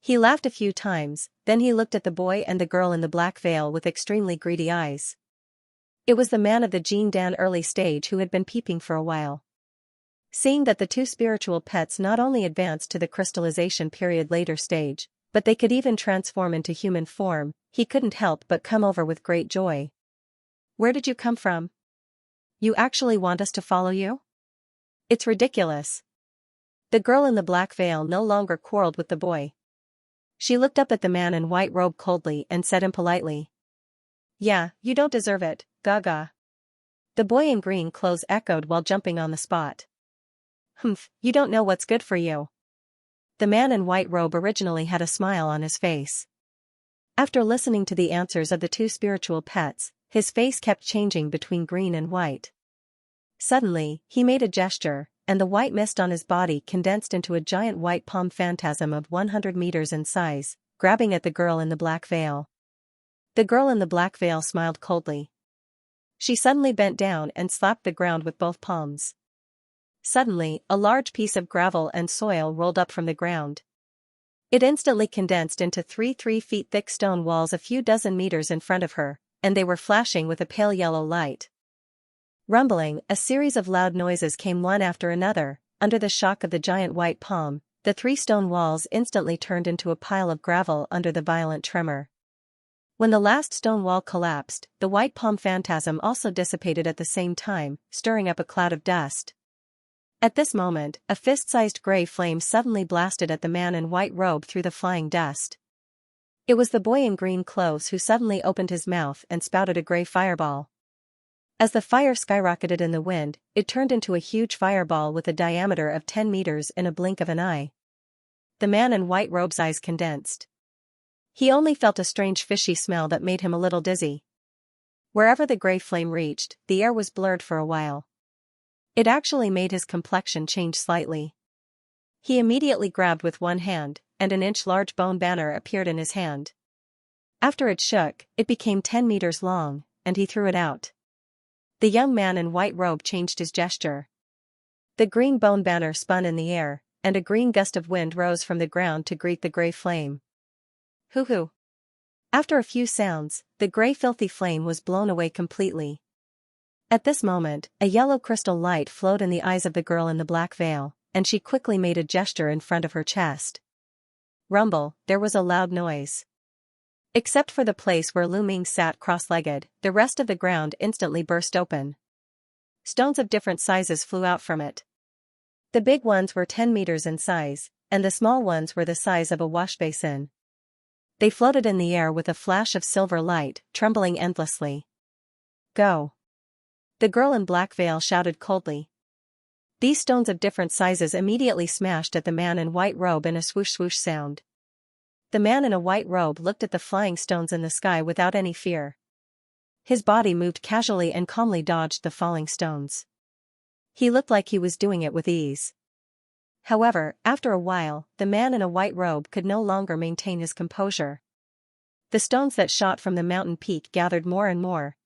He laughed a few times, then he looked at the boy and the girl in the black veil with extremely greedy eyes. It was the man of the Jean Dan early stage who had been peeping for a while. Seeing that the two spiritual pets not only advanced to the crystallization period later stage, but they could even transform into human form, he couldn't help but come over with great joy. "Where did you come from? You actually want us to follow you? It's ridiculous." The girl in the black veil no longer quarreled with the boy. She looked up at the man in white robe coldly and said impolitely, "Yeah, you don't deserve it, Gaga." The boy in green clothes echoed while jumping on the spot. "Humph, you don't know what's good for you." The man in white robe originally had a smile on his face. After listening to the answers of the two spiritual pets, his face kept changing between green and white. Suddenly, he made a gesture, and the white mist on his body condensed into a giant white palm phantasm of 100 meters in size, grabbing at the girl in the black veil. The girl in the black veil smiled coldly. She suddenly bent down and slapped the ground with both palms. Suddenly, a large piece of gravel and soil rolled up from the ground. It instantly condensed into 3 feet thick stone walls a few dozen meters in front of her, and they were flashing with a pale yellow light. Rumbling, a series of loud noises came one after another. Under the shock of the giant white palm, the 3 stone walls instantly turned into a pile of gravel under the violent tremor. When the last stone wall collapsed, the white palm phantasm also dissipated at the same time, stirring up a cloud of dust. At this moment, a fist-sized gray flame suddenly blasted at the man in white robe through the flying dust. It was the boy in green clothes who suddenly opened his mouth and spouted a gray fireball. As the fire skyrocketed in the wind, it turned into a huge fireball with a diameter of 10 meters in a blink of an eye. The man in white robe's eyes condensed. He only felt a strange fishy smell that made him a little dizzy. Wherever the gray flame reached, the air was blurred for a while. It actually made his complexion change slightly. He immediately grabbed with one hand, and an inch-large bone banner appeared in his hand. After it shook, it became 10 meters long, and he threw it out. The young man in white robe changed his gesture. The green bone banner spun in the air, and a green gust of wind rose from the ground to greet the gray flame. Hoo-hoo! After a few sounds, the gray filthy flame was blown away completely. At this moment, a yellow crystal light flowed in the eyes of the girl in the black veil, and she quickly made a gesture in front of her chest. Rumble, there was a loud noise. Except for the place where Lu Ming sat cross-legged, the rest of the ground instantly burst open. Stones of different sizes flew out from it. The big ones were 10 meters in size, and the small ones were the size of a washbasin. They floated in the air with a flash of silver light, trembling endlessly. "Go!" The girl in black veil shouted coldly. These stones of different sizes immediately smashed at the man in white robe in a swoosh-swoosh sound. The man in a white robe looked at the flying stones in the sky without any fear. His body moved casually and calmly dodged the falling stones. He looked like he was doing it with ease. However, after a while, the man in a white robe could no longer maintain his composure. The stones that shot from the mountain peak gathered more and more.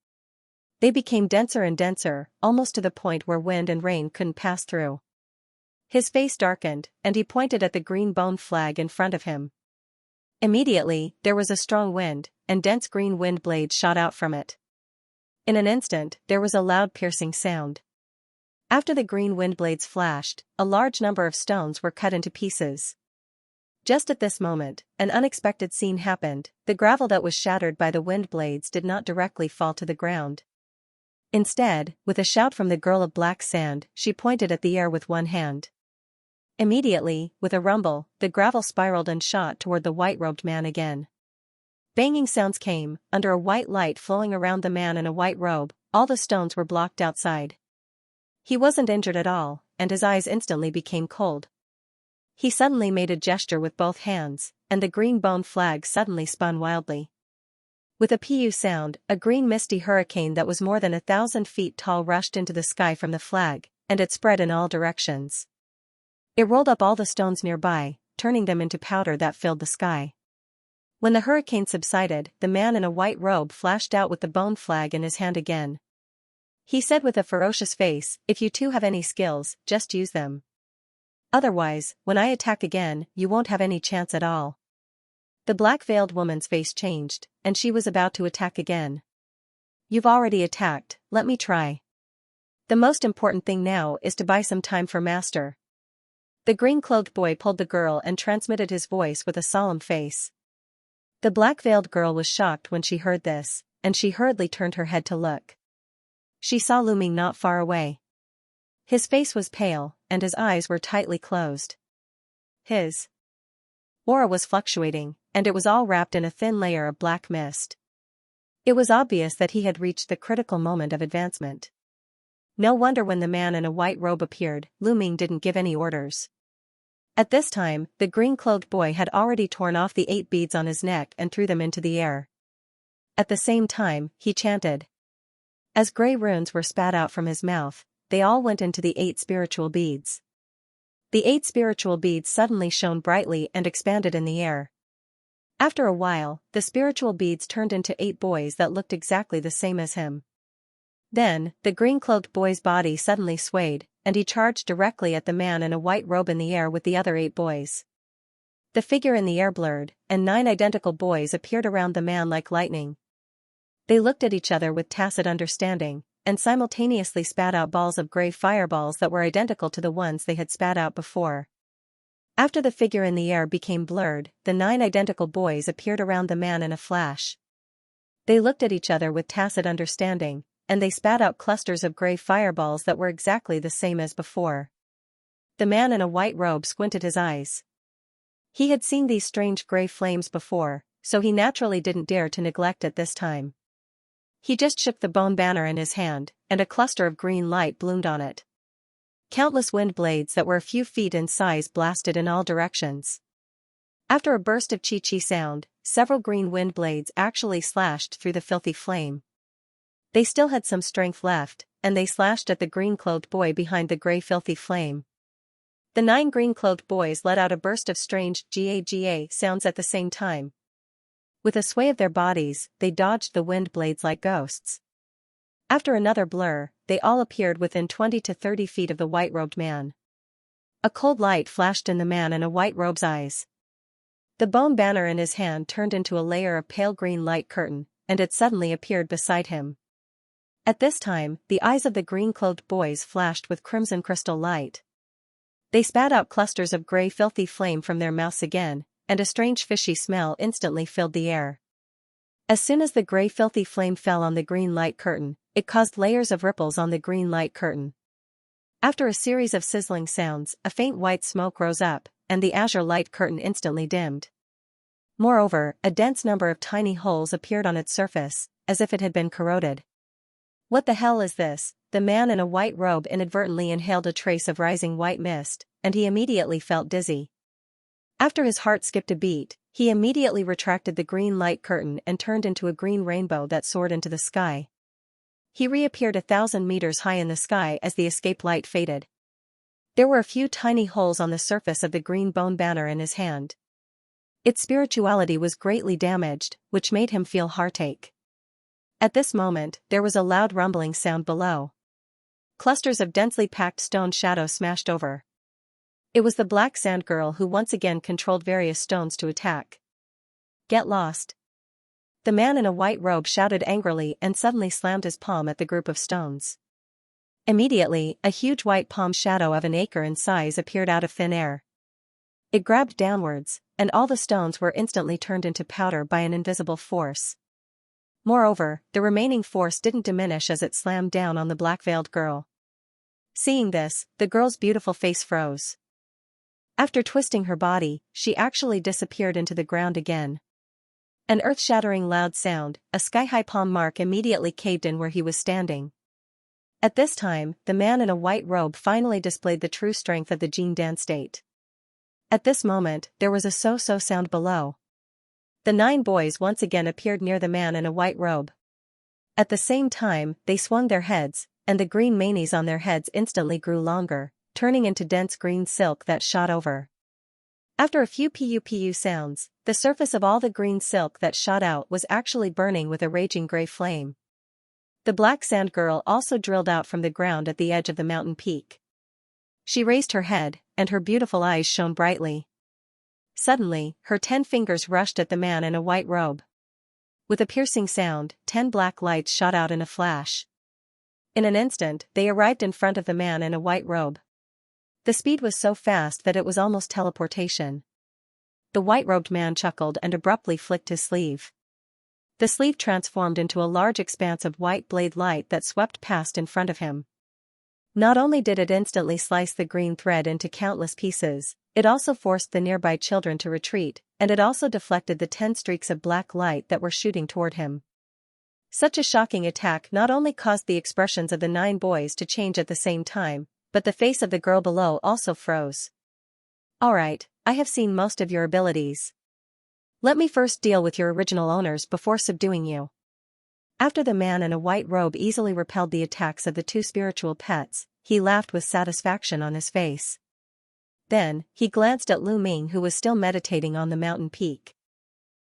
They became denser and denser, almost to the point where wind and rain couldn't pass through. His face darkened, and he pointed at the green bone flag in front of him. Immediately, there was a strong wind, and dense green wind blades shot out from it. In an instant, there was a loud piercing sound. After the green wind blades flashed, a large number of stones were cut into pieces. Just at this moment, an unexpected scene happened. The gravel that was shattered by the wind blades did not directly fall to the ground. Instead, with a shout from the girl of black sand, she pointed at the air with one hand. Immediately, with a rumble, the gravel spiraled and shot toward the white-robed man again. Banging sounds came, under a white light flowing around the man in a white robe. All the stones were blocked outside. He wasn't injured at all, and his eyes instantly became cold. He suddenly made a gesture with both hands, and the green bone flag suddenly spun wildly. With a pu sound, a green misty hurricane that was more than 1,000 feet tall rushed into the sky from the flag, and it spread in all directions. It rolled up all the stones nearby, turning them into powder that filled the sky. When the hurricane subsided, the man in a white robe flashed out with the bone flag in his hand again. He said with a ferocious face, "If you two have any skills, just use them. Otherwise, when I attack again, you won't have any chance at all." The black-veiled woman's face changed, and she was about to attack again. You've already attacked, let me try. The most important thing now is to buy some time for master. The green-clothed boy pulled the girl and transmitted his voice with a solemn face. The black-veiled girl was shocked when she heard this, and she hurriedly turned her head to look. She saw Lu Ming not far away. His face was pale, and his eyes were tightly closed. His aura was fluctuating, and it was all wrapped in a thin layer of black mist. It was obvious that he had reached the critical moment of advancement. No wonder when the man in a white robe appeared, Lu Ming didn't give any orders. At this time, the green-clothed boy had already torn off the 8 beads on his neck and threw them into the air. At the same time, he chanted. As gray runes were spat out from his mouth, they all went into the 8 spiritual beads. The 8 spiritual beads suddenly shone brightly and expanded in the air. After a while, the spiritual beads turned into 8 boys that looked exactly the same as him. Then, the green-clothed boy's body suddenly swayed, and he charged directly at the man in a white robe in the air with the other 8 boys. The figure in the air blurred, and 9 identical boys appeared around the man like lightning. They looked at each other with tacit understanding, and simultaneously spat out balls of gray fireballs that were identical to the ones they had spat out before. After the figure in the air became blurred, the 9 identical boys appeared around the man in a flash. They looked at each other with tacit understanding, and they spat out clusters of gray fireballs that were exactly the same as before. The man in a white robe squinted his eyes. He had seen these strange gray flames before, so he naturally didn't dare to neglect it this time. He just shook the bone banner in his hand, and a cluster of green light bloomed on it. Countless wind blades that were a few feet in size blasted in all directions. After a burst of chi-chi sound, several green wind blades actually slashed through the filthy flame. They still had some strength left, and they slashed at the green-clothed boy behind the gray filthy flame. The 9 green-clothed boys let out a burst of strange ga-ga sounds at the same time. With a sway of their bodies, they dodged the wind blades like ghosts. After another blur, they all appeared within 20 to 30 feet of the white-robed man. A cold light flashed in the man in a white robe's eyes. The bone banner in his hand turned into a layer of pale green light curtain, and it suddenly appeared beside him. At this time, the eyes of the green-clothed boys flashed with crimson crystal light. They spat out clusters of gray filthy flame from their mouths again, and a strange fishy smell instantly filled the air. As soon as the gray filthy flame fell on the green light curtain, it caused layers of ripples on the green light curtain. After a series of sizzling sounds, a faint white smoke rose up, and the azure light curtain instantly dimmed. Moreover, a dense number of tiny holes appeared on its surface, as if it had been corroded. What the hell is this? The man in a white robe inadvertently inhaled a trace of rising white mist, and he immediately felt dizzy. After his heart skipped a beat, he immediately retracted the green light curtain and turned into a green rainbow that soared into the sky. He reappeared 1,000 meters high in the sky as the escape light faded. There were a few tiny holes on the surface of the green bone banner in his hand. Its spirituality was greatly damaged, which made him feel heartache. At this moment, there was a loud rumbling sound below. Clusters of densely packed stone shadows smashed over. It was the black sand girl who once again controlled various stones to attack. Get lost. The man in a white robe shouted angrily and suddenly slammed his palm at the group of stones. Immediately, a huge white palm shadow of an acre in size appeared out of thin air. It grabbed downwards, and all the stones were instantly turned into powder by an invisible force. Moreover, the remaining force didn't diminish as it slammed down on the black-veiled girl. Seeing this, the girl's beautiful face froze. After twisting her body, she actually disappeared into the ground again. An earth-shattering loud sound, a sky-high palm mark immediately caved in where he was standing. At this time, the man in a white robe finally displayed the true strength of the Jin Dan state. At this moment, there was a so-so sound below. The 9 boys once again appeared near the man in a white robe. At the same time, they swung their heads, and the green manes on their heads instantly grew longer, turning into dense green silk that shot over. After a few pu-pu sounds, the surface of all the green silk that shot out was actually burning with a raging gray flame. The black sand girl also drilled out from the ground at the edge of the mountain peak. She raised her head, and her beautiful eyes shone brightly. Suddenly, her 10 fingers rushed at the man in a white robe. With a piercing sound, 10 black lights shot out in a flash. In an instant, they arrived in front of the man in a white robe. The speed was so fast that it was almost teleportation. The white-robed man chuckled and abruptly flicked his sleeve. The sleeve transformed into a large expanse of white blade light that swept past in front of him. Not only did it instantly slice the green thread into countless pieces, it also forced the nearby children to retreat, and it also deflected the 10 streaks of black light that were shooting toward him. Such a shocking attack not only caused the expressions of the 9 boys to change at the same time, but the face of the girl below also froze. Alright, I have seen most of your abilities. Let me first deal with your original owners before subduing you. After the man in a white robe easily repelled the attacks of the 2 spiritual pets, he laughed with satisfaction on his face. Then, he glanced at Lu Ming, who was still meditating on the mountain peak.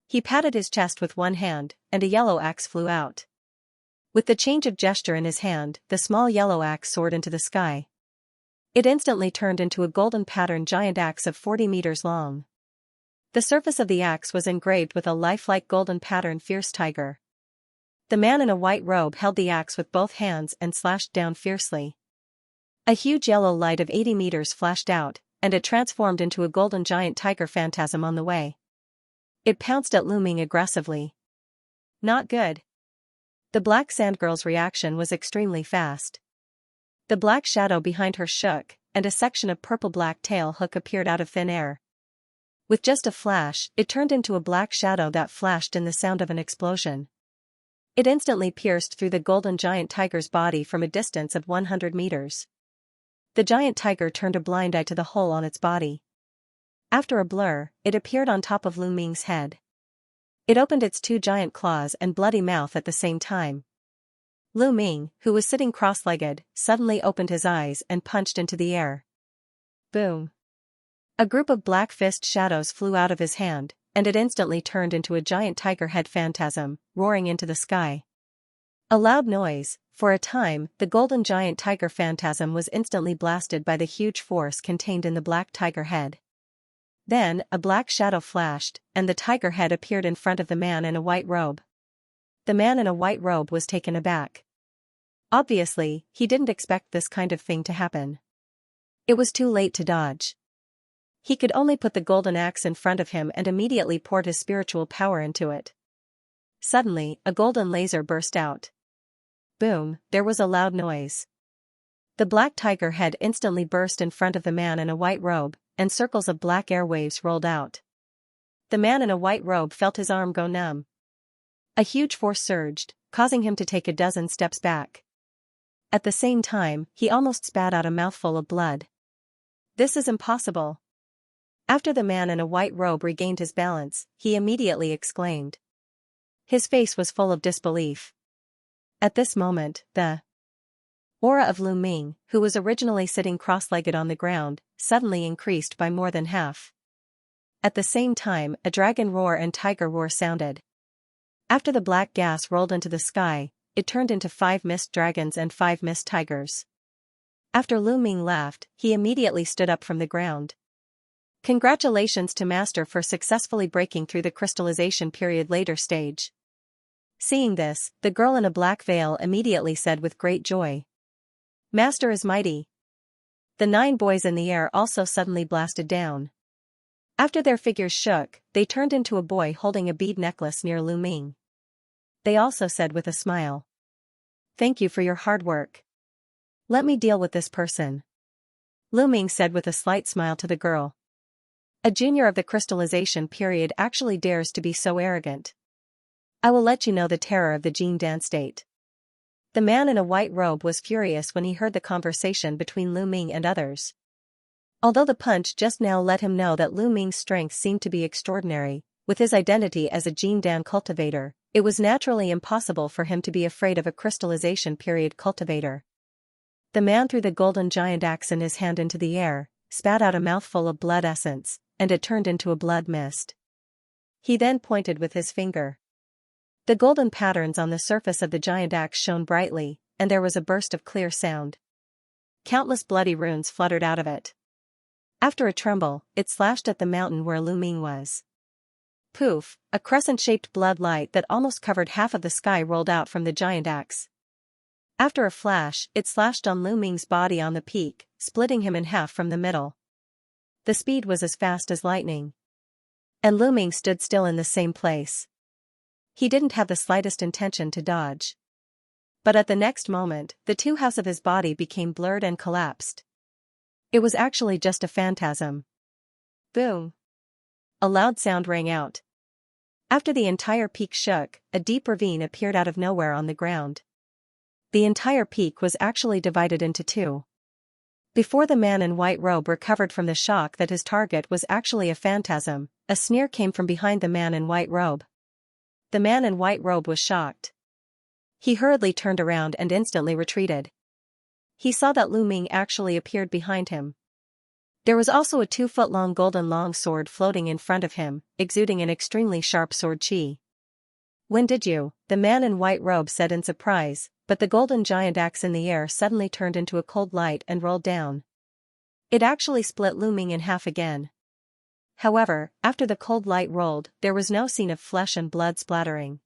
He patted his chest with one hand, and a yellow axe flew out. With the change of gesture in his hand, the small yellow axe soared into the sky. It instantly turned into a golden patterned giant axe of 40 meters long. The surface of the axe was engraved with a lifelike golden patterned fierce tiger. The man in a white robe held the axe with both hands and slashed down fiercely. A huge yellow light of 80 meters flashed out, and it transformed into a golden giant tiger phantasm on the way. It pounced at Lu Ming aggressively. Not good. The black sand girl's reaction was extremely fast. The black shadow behind her shook, and a section of purple-black tail hook appeared out of thin air. With just a flash, it turned into a black shadow that flashed in the sound of an explosion. It instantly pierced through the golden giant tiger's body from a distance of 100 meters. The giant tiger turned a blind eye to the hole on its body. After a blur, it appeared on top of Lu Ming's head. It opened its 2 giant claws and bloody mouth at the same time. Lu Ming, who was sitting cross-legged, suddenly opened his eyes and punched into the air. Boom! A group of black fist shadows flew out of his hand, and it instantly turned into a giant tiger head phantasm, roaring into the sky. A loud noise. For a time, the golden giant tiger phantasm was instantly blasted by the huge force contained in the black tiger head. Then, a black shadow flashed, and the tiger head appeared in front of the man in a white robe. The man in a white robe was taken aback. Obviously, he didn't expect this kind of thing to happen. It was too late to dodge. He could only put the golden axe in front of him and immediately poured his spiritual power into it. Suddenly, a golden laser burst out. Boom, there was a loud noise. The black tiger head instantly burst in front of the man in a white robe, and circles of black airwaves rolled out. The man in a white robe felt his arm go numb. A huge force surged, causing him to take a dozen steps back. At the same time, he almost spat out a mouthful of blood. This is impossible. After the man in a white robe regained his balance, he immediately exclaimed. His face was full of disbelief. At this moment, the aura of Lu Ming, who was originally sitting cross-legged on the ground, suddenly increased by more than half. At the same time, a dragon roar and tiger roar sounded. After the black gas rolled into the sky, it turned into 5 mist dragons and 5 mist tigers. After Lu Ming laughed, he immediately stood up from the ground. Congratulations to Master for successfully breaking through the crystallization period later stage. Seeing this, the girl in a black veil immediately said with great joy. Master is mighty. The 9 boys in the air also suddenly blasted down. After their figures shook, they turned into a boy holding a bead necklace near Lu Ming. They also said with a smile. Thank you for your hard work. Let me deal with this person. Lu Ming said with a slight smile to the girl. A junior of the crystallization period actually dares to be so arrogant. I will let you know the terror of the Jin Dan state. The man in a white robe was furious when he heard the conversation between Lu Ming and others. Although the punch just now let him know that Lu Ming's strength seemed to be extraordinary, with his identity as a Jin Dan cultivator, it was naturally impossible for him to be afraid of a crystallization period cultivator. The man threw the golden giant axe in his hand into the air, spat out a mouthful of blood essence, and it turned into a blood mist. He then pointed with his finger. The golden patterns on the surface of the giant axe shone brightly, and there was a burst of clear sound. Countless bloody runes fluttered out of it. After a tremble, it slashed at the mountain where Lu Ming was. Poof, a crescent-shaped blood light that almost covered half of the sky rolled out from the giant axe. After a flash, it slashed on Lu Ming's body on the peak, splitting him in half from the middle. The speed was as fast as lightning. And Lu Ming stood still in the same place. He didn't have the slightest intention to dodge. But at the next moment, the two halves of his body became blurred and collapsed. It was actually just a phantasm. Boom! A loud sound rang out. After the entire peak shook, a deep ravine appeared out of nowhere on the ground. The entire peak was actually divided into two. Before the man in white robe recovered from the shock that his target was actually a phantasm, a sneer came from behind the man in white robe. The man in white robe was shocked. He hurriedly turned around and instantly retreated. He saw that Lu Ming actually appeared behind him. There was also a 2-foot-long golden long sword floating in front of him, exuding an extremely sharp sword chi. "When did you?" the man in white robe said in surprise, but the golden giant axe in the air suddenly turned into a cold light and rolled down. It actually split Lu Ming in half again. However, after the cold light rolled, there was no scene of flesh and blood splattering.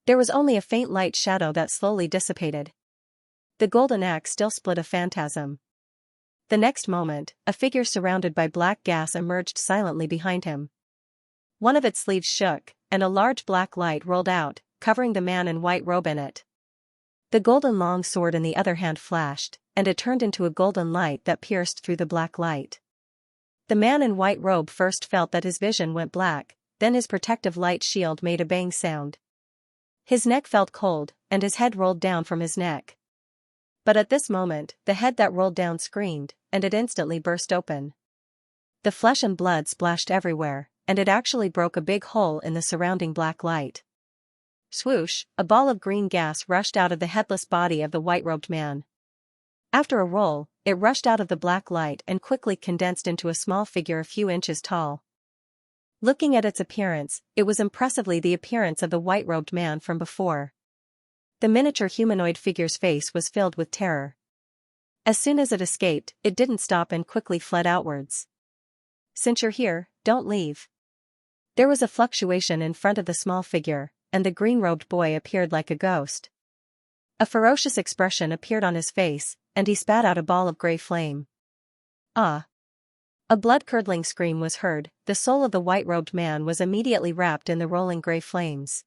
There was only a faint light shadow that slowly dissipated. The golden axe still split a phantasm. The next moment, a figure surrounded by black gas emerged silently behind him. One of its sleeves shook, and a large black light rolled out, covering the man in white robe in it. The golden long sword in the other hand flashed, and it turned into a golden light that pierced through the black light. The man in white robe first felt that his vision went black, then his protective light shield made a bang sound. His neck felt cold, and his head rolled down from his neck. But at this moment, the head that rolled down screamed, and it instantly burst open. The flesh and blood splashed everywhere, and it actually broke a big hole in the surrounding black light. Swoosh, a ball of green gas rushed out of the headless body of the white-robed man. After a roll, it rushed out of the black light and quickly condensed into a small figure a few inches tall. Looking at its appearance, it was impressively the appearance of the white-robed man from before. The miniature humanoid figure's face was filled with terror. As soon as it escaped, it didn't stop and quickly fled outwards. "Since you're here, don't leave." There was a fluctuation in front of the small figure, and the green-robed boy appeared like a ghost. A ferocious expression appeared on his face, and he spat out a ball of grey flame. Ah! A blood-curdling scream was heard. The soul of the white-robed man was immediately wrapped in the rolling grey flames.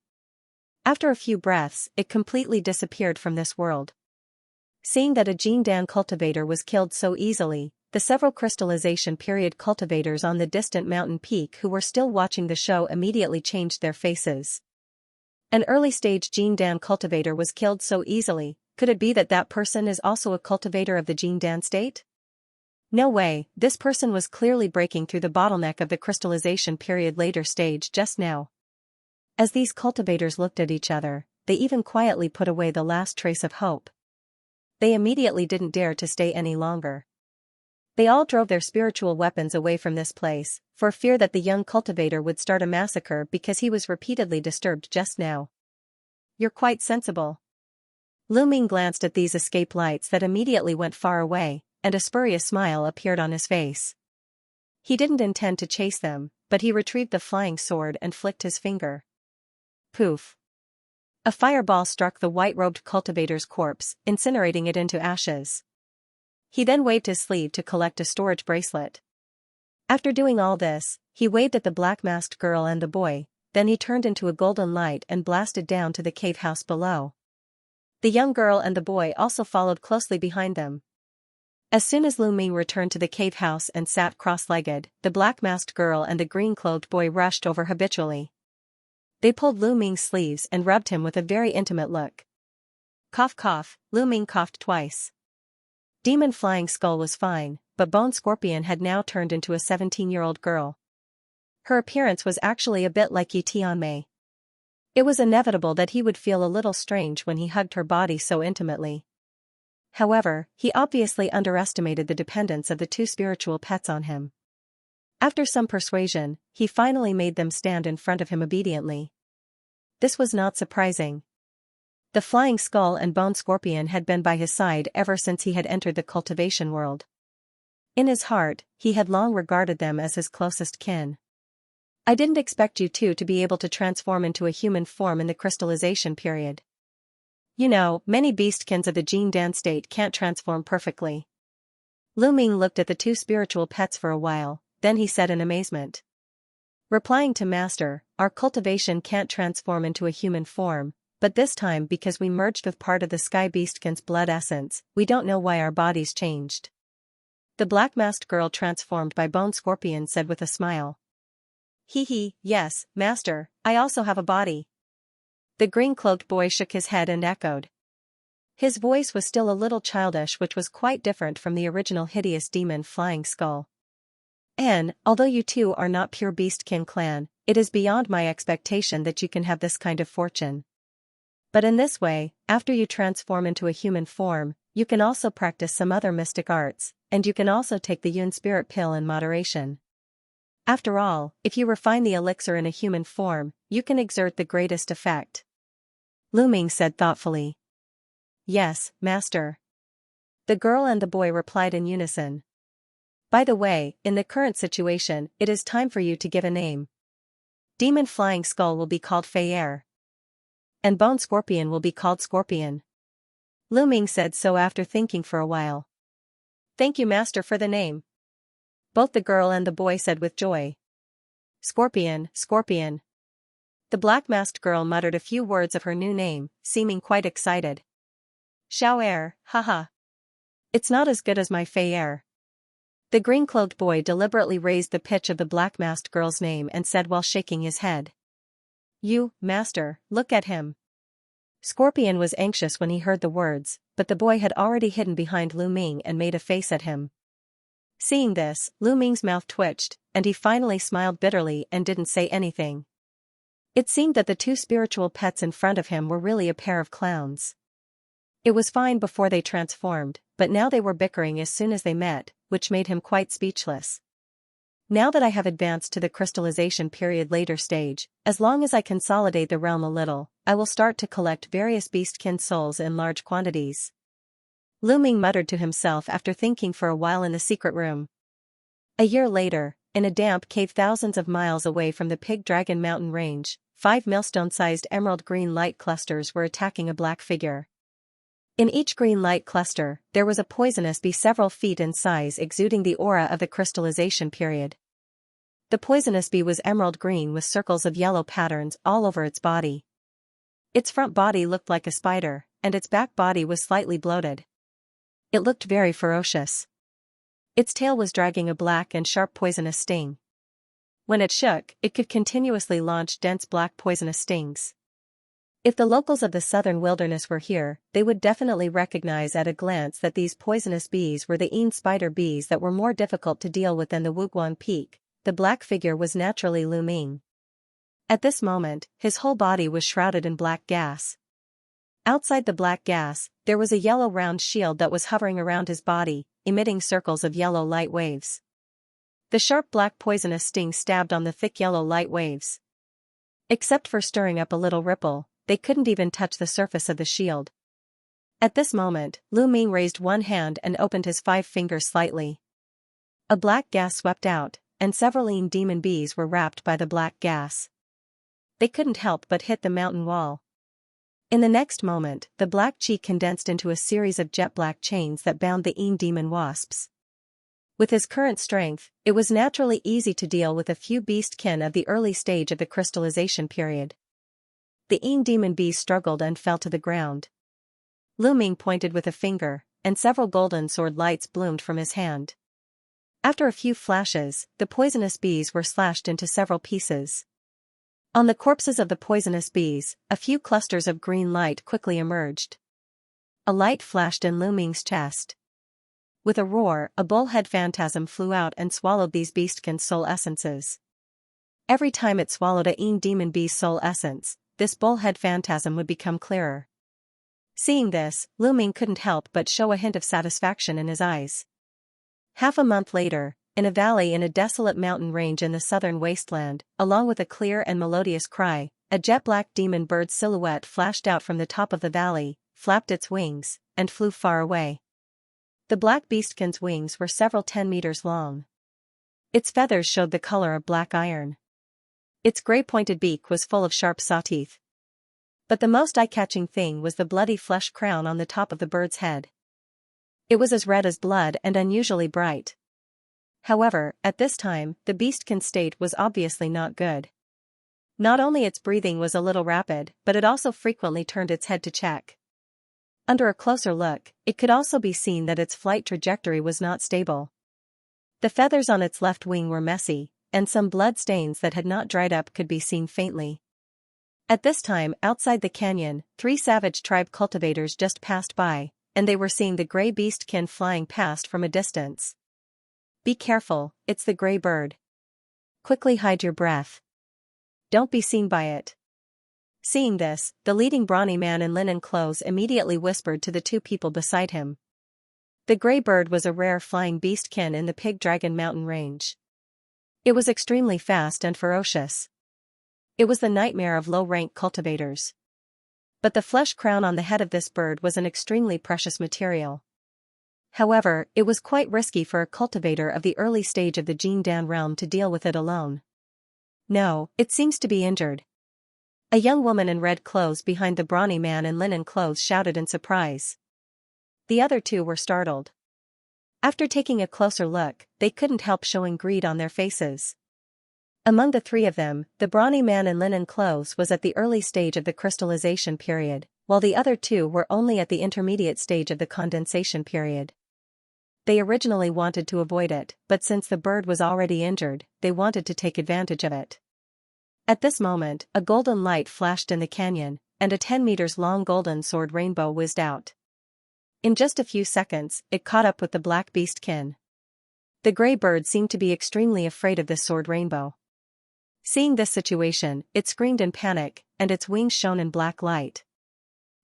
After a few breaths, it completely disappeared from this world. Seeing that a Jindan cultivator was killed so easily, the several crystallization period cultivators on the distant mountain peak who were still watching the show immediately changed their faces. An early-stage Jindan cultivator was killed so easily. Could it be that that person is also a cultivator of the Jindan state? No way, this person was clearly breaking through the bottleneck of the crystallization period later stage just now. As these cultivators looked at each other, they even quietly put away the last trace of hope. They immediately didn't dare to stay any longer. They all drove their spiritual weapons away from this place, for fear that the young cultivator would start a massacre because he was repeatedly disturbed just now. "You're quite sensible." Lu Ming glanced at these escape lights that immediately went far away, and a spurious smile appeared on his face. He didn't intend to chase them, but he retrieved the flying sword and flicked his finger. Poof! A fireball struck the white-robed cultivator's corpse, incinerating it into ashes. He then waved his sleeve to collect a storage bracelet. After doing all this, he waved at the black-masked girl and the boy, then he turned into a golden light and blasted down to the cave house below. The young girl and the boy also followed closely behind them. As soon as Lu Ming returned to the cave house and sat cross-legged, the black-masked girl and the green-clothed boy rushed over habitually. They pulled Lu Ming's sleeves and rubbed him with a very intimate look. Cough cough, Lu Ming coughed twice. Demon Flying Skull was fine, but Bone Scorpion had now turned into a 17-year-old girl. Her appearance was actually a bit like Yi Tianmei. It was inevitable that he would feel a little strange when he hugged her body so intimately. However, he obviously underestimated the dependence of the two spiritual pets on him. After some persuasion, he finally made them stand in front of him obediently. This was not surprising. The Flying Skull and Bone Scorpion had been by his side ever since he had entered the cultivation world. In his heart, he had long regarded them as his closest kin. I didn't expect you two to be able to transform into a human form in the crystallization period. You know, many beastkins of the Jindan state can't transform perfectly. Lu Ming looked at the two spiritual pets for a while, then he said in amazement. Replying to Master, our cultivation can't transform into a human form, but this time because we merged with part of the sky beastkin's blood essence, we don't know why our bodies changed. The black-masked girl transformed by Bone Scorpion said with a smile. Hee, yes, Master, I also have a body. The green-cloaked boy shook his head and echoed. His voice was still a little childish, which was quite different from the original hideous demon Flying Skull. And, although you two are not pure beastkin clan, it is beyond my expectation that you can have this kind of fortune. But in this way, after you transform into a human form, you can also practice some other mystic arts, and you can also take the Yun spirit pill in moderation. After all, if you refine the elixir in a human form, you can exert the greatest effect. Lu Ming said thoughtfully. Yes, Master. The girl and the boy replied in unison. By the way, in the current situation, it is time for you to give a name. Demon Flying Skull will be called Fei Er. And Bone Scorpion will be called Scorpion. Lu Ming said so after thinking for a while. Thank you, Master, for the name. Both the girl and the boy said with joy. Scorpion, Scorpion. The black-masked girl muttered a few words of her new name, seeming quite excited. Xiao Er, haha. It's not as good as my Fei Er. The green-cloaked boy deliberately raised the pitch of the black-masked girl's name and said while shaking his head. You, Master, look at him. Scorpion was anxious when he heard the words, but the boy had already hidden behind Lu Ming and made a face at him. Seeing this, Lu Ming's mouth twitched, and he finally smiled bitterly and didn't say anything. It seemed that the two spiritual pets in front of him were really a pair of clowns. It was fine before they transformed, but now they were bickering as soon as they met, which made him quite speechless. Now that I have advanced to the crystallization period later stage, as long as I consolidate the realm a little, I will start to collect various beastkin souls in large quantities. Lu Ming muttered to himself after thinking for a while in the secret room. A year later, in a damp cave thousands of miles away from the Pig Dragon mountain range, 5 millstone-sized emerald green light clusters were attacking a black figure. In each green light cluster, there was a poisonous bee several feet in size exuding the aura of the crystallization period. The poisonous bee was emerald green with circles of yellow patterns all over its body. Its front body looked like a spider, and its back body was slightly bloated. It looked very ferocious. Its tail was dragging a black and sharp poisonous sting. When it shook, it could continuously launch dense black poisonous stings. If the locals of the southern wilderness were here, they would definitely recognize at a glance that these poisonous bees were the Yin spider bees that were more difficult to deal with than the Wuguan Peak. The black figure was naturally Lu Ming. At this moment, his whole body was shrouded in black gas. Outside the black gas, there was a yellow round shield that was hovering around his body, emitting circles of yellow light waves. The sharp black poisonous sting stabbed on the thick yellow light waves. Except for stirring up a little ripple, they couldn't even touch the surface of the shield. At this moment, Lu Ming raised one hand and opened his 5 fingers slightly. A black gas swept out, and several Yin demon bees were wrapped by the black gas. They couldn't help but hit the mountain wall. In the next moment, the black chi condensed into a series of jet-black chains that bound the Yin demon wasps. With his current strength, it was naturally easy to deal with a few beastkin of the early stage of the crystallization period. The Yin demon bees struggled and fell to the ground. Lu Ming pointed with a finger, and several golden sword lights bloomed from his hand. After a few flashes, the poisonous bees were slashed into several pieces. On the corpses of the poisonous bees, a few clusters of green light quickly emerged. A light flashed in Lu Ming's chest. With a roar, a bullhead phantasm flew out and swallowed these beastkin soul essences. Every time it swallowed a Yin demon bee's soul essence, this bullhead phantasm would become clearer. Seeing this, Lu Ming couldn't help but show a hint of satisfaction in his eyes. Half a month later, in a valley in a desolate mountain range in the southern wasteland, along with a clear and melodious cry, a jet-black demon bird silhouette flashed out from the top of the valley, flapped its wings, and flew far away. The black beastkin's wings were several 10 meters long. Its feathers showed the color of black iron. Its gray pointed beak was full of sharp saw teeth. But the most eye-catching thing was the bloody flesh crown on the top of the bird's head. It was as red as blood and unusually bright. However, at this time, the beastkin's state was obviously not good. Not only its breathing was a little rapid, but it also frequently turned its head to check. Under a closer look, it could also be seen that its flight trajectory was not stable. The feathers on its left wing were messy, and some blood stains that had not dried up could be seen faintly. At this time, outside the canyon, 3 savage tribe cultivators just passed by, and they were seeing the gray beastkin flying past from a distance. Be careful, it's the gray bird. Quickly hide your breath. Don't be seen by it. Seeing this, the leading brawny man in linen clothes immediately whispered to the 2 people beside him. The gray bird was a rare flying beastkin in the Pig Dragon mountain range. It was extremely fast and ferocious. It was the nightmare of low-rank cultivators. But the flesh crown on the head of this bird was an extremely precious material. However, it was quite risky for a cultivator of the early stage of the Jindan realm to deal with it alone. No, it seems to be injured. A young woman in red clothes behind the brawny man in linen clothes shouted in surprise. The other 2 were startled. After taking a closer look, they couldn't help showing greed on their faces. Among the 3 of them, the brawny man in linen clothes was at the early stage of the crystallization period, while the other 2 were only at the intermediate stage of the condensation period. They originally wanted to avoid it, but since the bird was already injured, they wanted to take advantage of it. At this moment, a golden light flashed in the canyon, and a 10 meters long golden sword rainbow whizzed out. In just a few seconds, it caught up with the black beastkin. The gray bird seemed to be extremely afraid of this sword rainbow. Seeing this situation, it screamed in panic, and its wings shone in black light.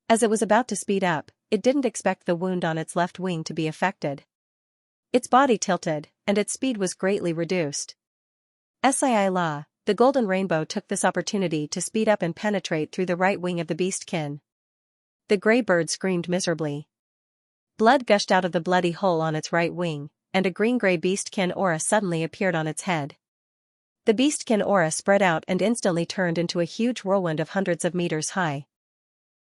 As it was about to speed up, it didn't expect the wound on its left wing to be affected. Its body tilted, and its speed was greatly reduced. The golden rainbow took this opportunity to speed up and penetrate through the right wing of the beastkin. The gray bird screamed miserably. Blood gushed out of the bloody hole on its right wing, and a green-gray beastkin aura suddenly appeared on its head. The beastkin aura spread out and instantly turned into a huge whirlwind of hundreds of meters high.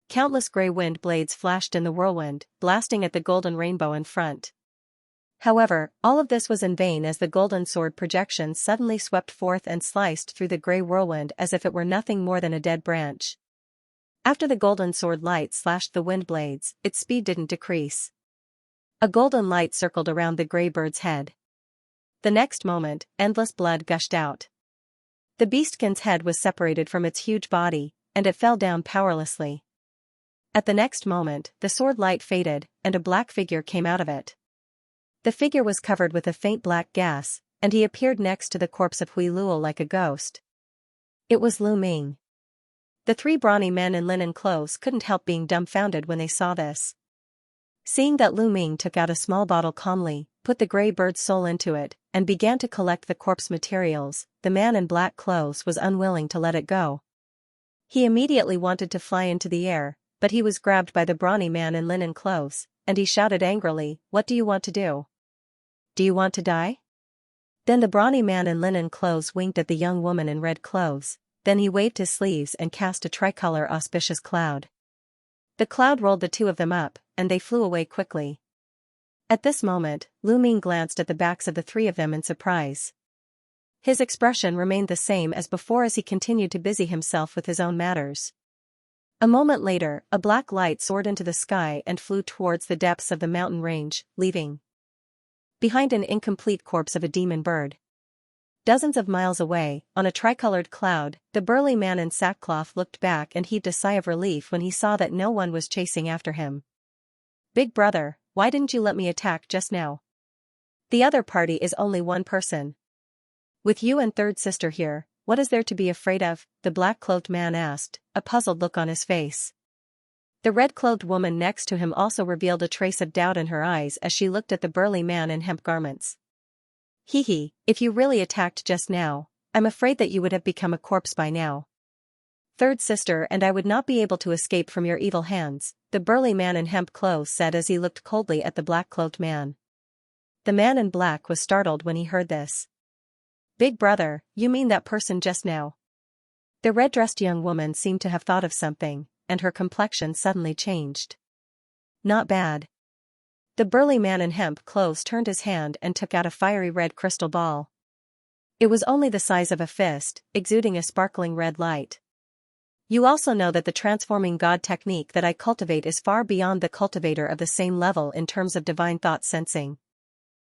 Countless gray wind blades flashed in the whirlwind, blasting at the golden rainbow in front. However, all of this was in vain as the golden sword projection suddenly swept forth and sliced through the gray whirlwind as if it were nothing more than a dead branch. After the golden sword light slashed the wind blades, its speed didn't decrease. A golden light circled around the gray bird's head. The next moment, endless blood gushed out. The beastkin's head was separated from its huge body, and it fell down powerlessly. At the next moment, the sword light faded, and a black figure came out of it. The figure was covered with a faint black gas, and he appeared next to the corpse of Hui Luo like a ghost. It was Lu Ming. The 3 brawny men in linen clothes couldn't help being dumbfounded when they saw this. Seeing that Lu Ming took out a small bottle calmly, put the gray bird's soul into it, and began to collect the corpse materials, the man in black clothes was unwilling to let it go. He immediately wanted to fly into the air, but he was grabbed by the brawny man in linen clothes, and he shouted angrily, "What do you want to do? Do you want to die?" Then the brawny man in linen clothes winked at the young woman in red clothes, then he waved his sleeves and cast a tricolor auspicious cloud. The cloud rolled the 2 of them up, and they flew away quickly. At this moment, Lu Ming glanced at the backs of the 3 of them in surprise. His expression remained the same as before as he continued to busy himself with his own matters. A moment later, a black light soared into the sky and flew towards the depths of the mountain range, leaving behind an incomplete corpse of a demon bird. Dozens of miles away, on a tricolored cloud, the burly man in sackcloth looked back and heaved a sigh of relief when he saw that no one was chasing after him. "Big brother, why didn't you let me attack just now? The other party is only 1 person. With you and third sister here, what is there to be afraid of?" the black-clothed man asked, a puzzled look on his face. The red-clothed woman next to him also revealed a trace of doubt in her eyes as she looked at the burly man in hemp garments. "Hee, if you really attacked just now, I'm afraid that you would have become a corpse by now. Third sister and I would not be able to escape from your evil hands," the burly man in hemp clothes said as he looked coldly at the black-clothed man. The man in black was startled when he heard this. "Big brother, you mean that person just now?" The red-dressed young woman seemed to have thought of something, and her complexion suddenly changed. Not bad. The burly man in hemp clothes turned his hand and took out a fiery red crystal ball. It was only the size of a fist, exuding a sparkling red light. You also know that the transforming God technique that I cultivate is far beyond the cultivator of the same level in terms of divine thought sensing.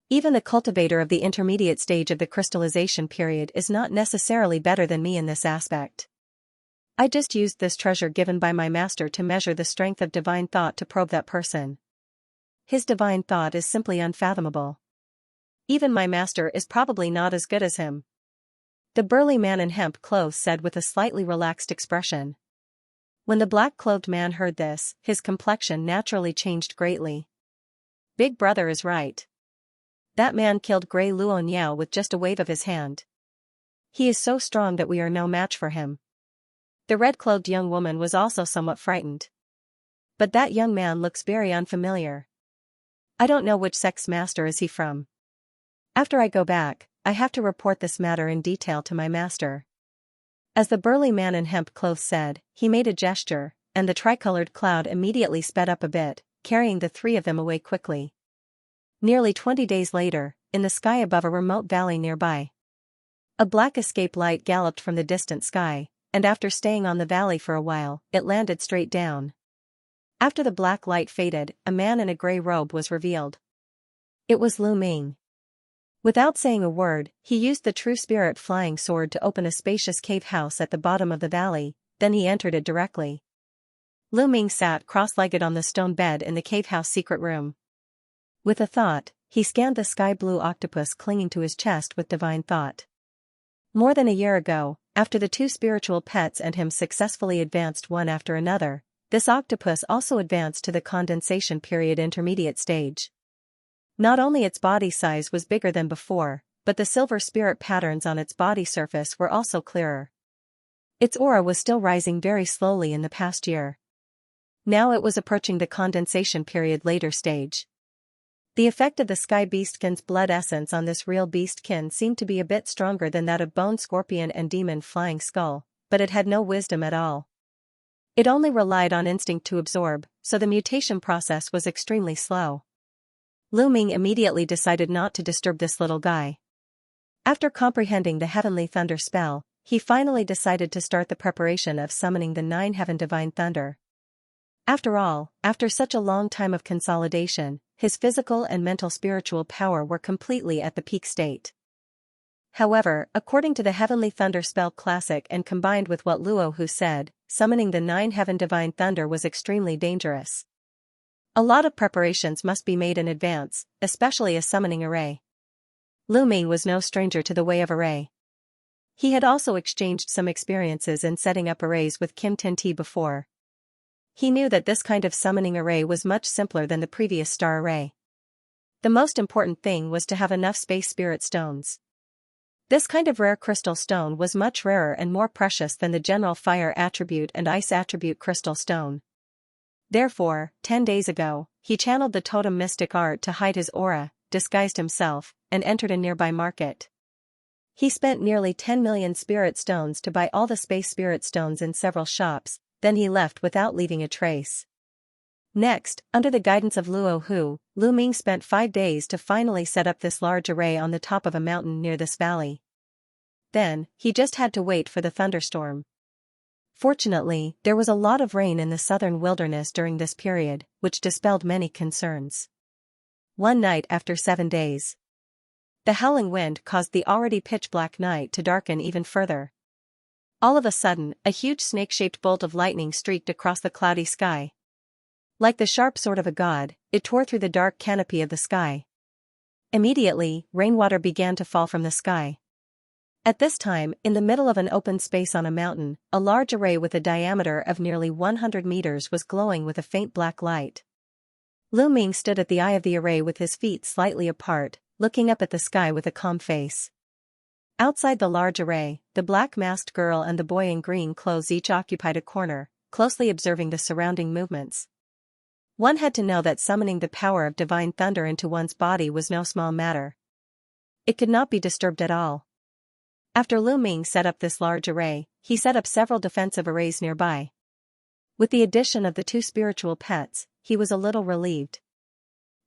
Even the cultivator of the intermediate stage of the crystallization period is not necessarily better than me in this aspect. I just used this treasure given by my master to measure the strength of divine thought to probe that person. His divine thought is simply unfathomable. Even my master is probably not as good as him. The burly man in hemp clothes said with a slightly relaxed expression. When the black-clothed man heard this, his complexion naturally changed greatly. Big brother is right. That man killed Grey Luo Niao with just a wave of his hand. He is so strong that we are no match for him. The red-clothed young woman was also somewhat frightened. But that young man looks very unfamiliar. I don't know which sect's master is he from. After I go back, I have to report this matter in detail to my master. As the burly man in hemp clothes said, he made a gesture, and the tricolored cloud immediately sped up a bit, carrying the three of them away quickly. Nearly 20 days later, in the sky above a remote valley nearby, a black escape light galloped from the distant sky, and after staying on the valley for a while, it landed straight down. After the black light faded, a man in a gray robe was revealed. It was Lu Ming. Without saying a word, he used the true spirit flying sword to open a spacious cave house at the bottom of the valley, then he entered it directly. Lu Ming sat cross-legged on the stone bed in the cave house secret room. With a thought, he scanned the sky-blue octopus clinging to his chest with divine thought. More than a year ago, after the two spiritual pets and him successfully advanced one after another, this octopus also advanced to the condensation period intermediate stage. Not only its body size was bigger than before, but the silver spirit patterns on its body surface were also clearer. Its aura was still rising very slowly in the past year. Now it was approaching the condensation period later stage. The effect of the sky beastkin's blood essence on this real beastkin seemed to be a bit stronger than that of bone scorpion and demon flying skull, but it had no wisdom at all. It only relied on instinct to absorb, so the mutation process was extremely slow. Lu Ming immediately decided not to disturb this little guy. After comprehending the heavenly thunder spell, he finally decided to start the preparation of summoning the 9 heaven divine thunder. After all, after such a long time of consolidation, his physical and mental spiritual power were completely at the peak state. However, according to the Heavenly Thunder Spell Classic and combined with what Luo Hu said, summoning the 9 heaven divine thunder was extremely dangerous. A lot of preparations must be made in advance, especially a summoning array. Lu Ming was no stranger to the way of array. He had also exchanged some experiences in setting up arrays with Kim Tin Ti before. He knew that this kind of summoning array was much simpler than the previous star array. The most important thing was to have enough space spirit stones. This kind of rare crystal stone was much rarer and more precious than the general fire attribute and ice attribute crystal stone. Therefore, 10 days ago, he channeled the totem mystic art to hide his aura, disguised himself, and entered a nearby market. He spent nearly 10 million spirit stones to buy all the space spirit stones in several shops, then he left without leaving a trace. Next, under the guidance of Luo Hu, Lu Ming spent 5 days to finally set up this large array on the top of a mountain near this valley. Then, he just had to wait for the thunderstorm. Fortunately, there was a lot of rain in the southern wilderness during this period, which dispelled many concerns. One night after 7 days, the howling wind caused the already pitch-black night to darken even further. All of a sudden, a huge snake-shaped bolt of lightning streaked across the cloudy sky. Like the sharp sword of a god, it tore through the dark canopy of the sky. Immediately, rainwater began to fall from the sky. At this time, in the middle of an open space on a mountain, a large array with a diameter of nearly 100 meters was glowing with a faint black light. Lu Ming stood at the eye of the array with his feet slightly apart, looking up at the sky with a calm face. Outside the large array, the black-masked girl and the boy in green clothes each occupied a corner, closely observing the surrounding movements. One had to know that summoning the power of divine thunder into one's body was no small matter. It could not be disturbed at all. After Lu Ming set up this large array, he set up several defensive arrays nearby. With the addition of the 2 spiritual pets, he was a little relieved.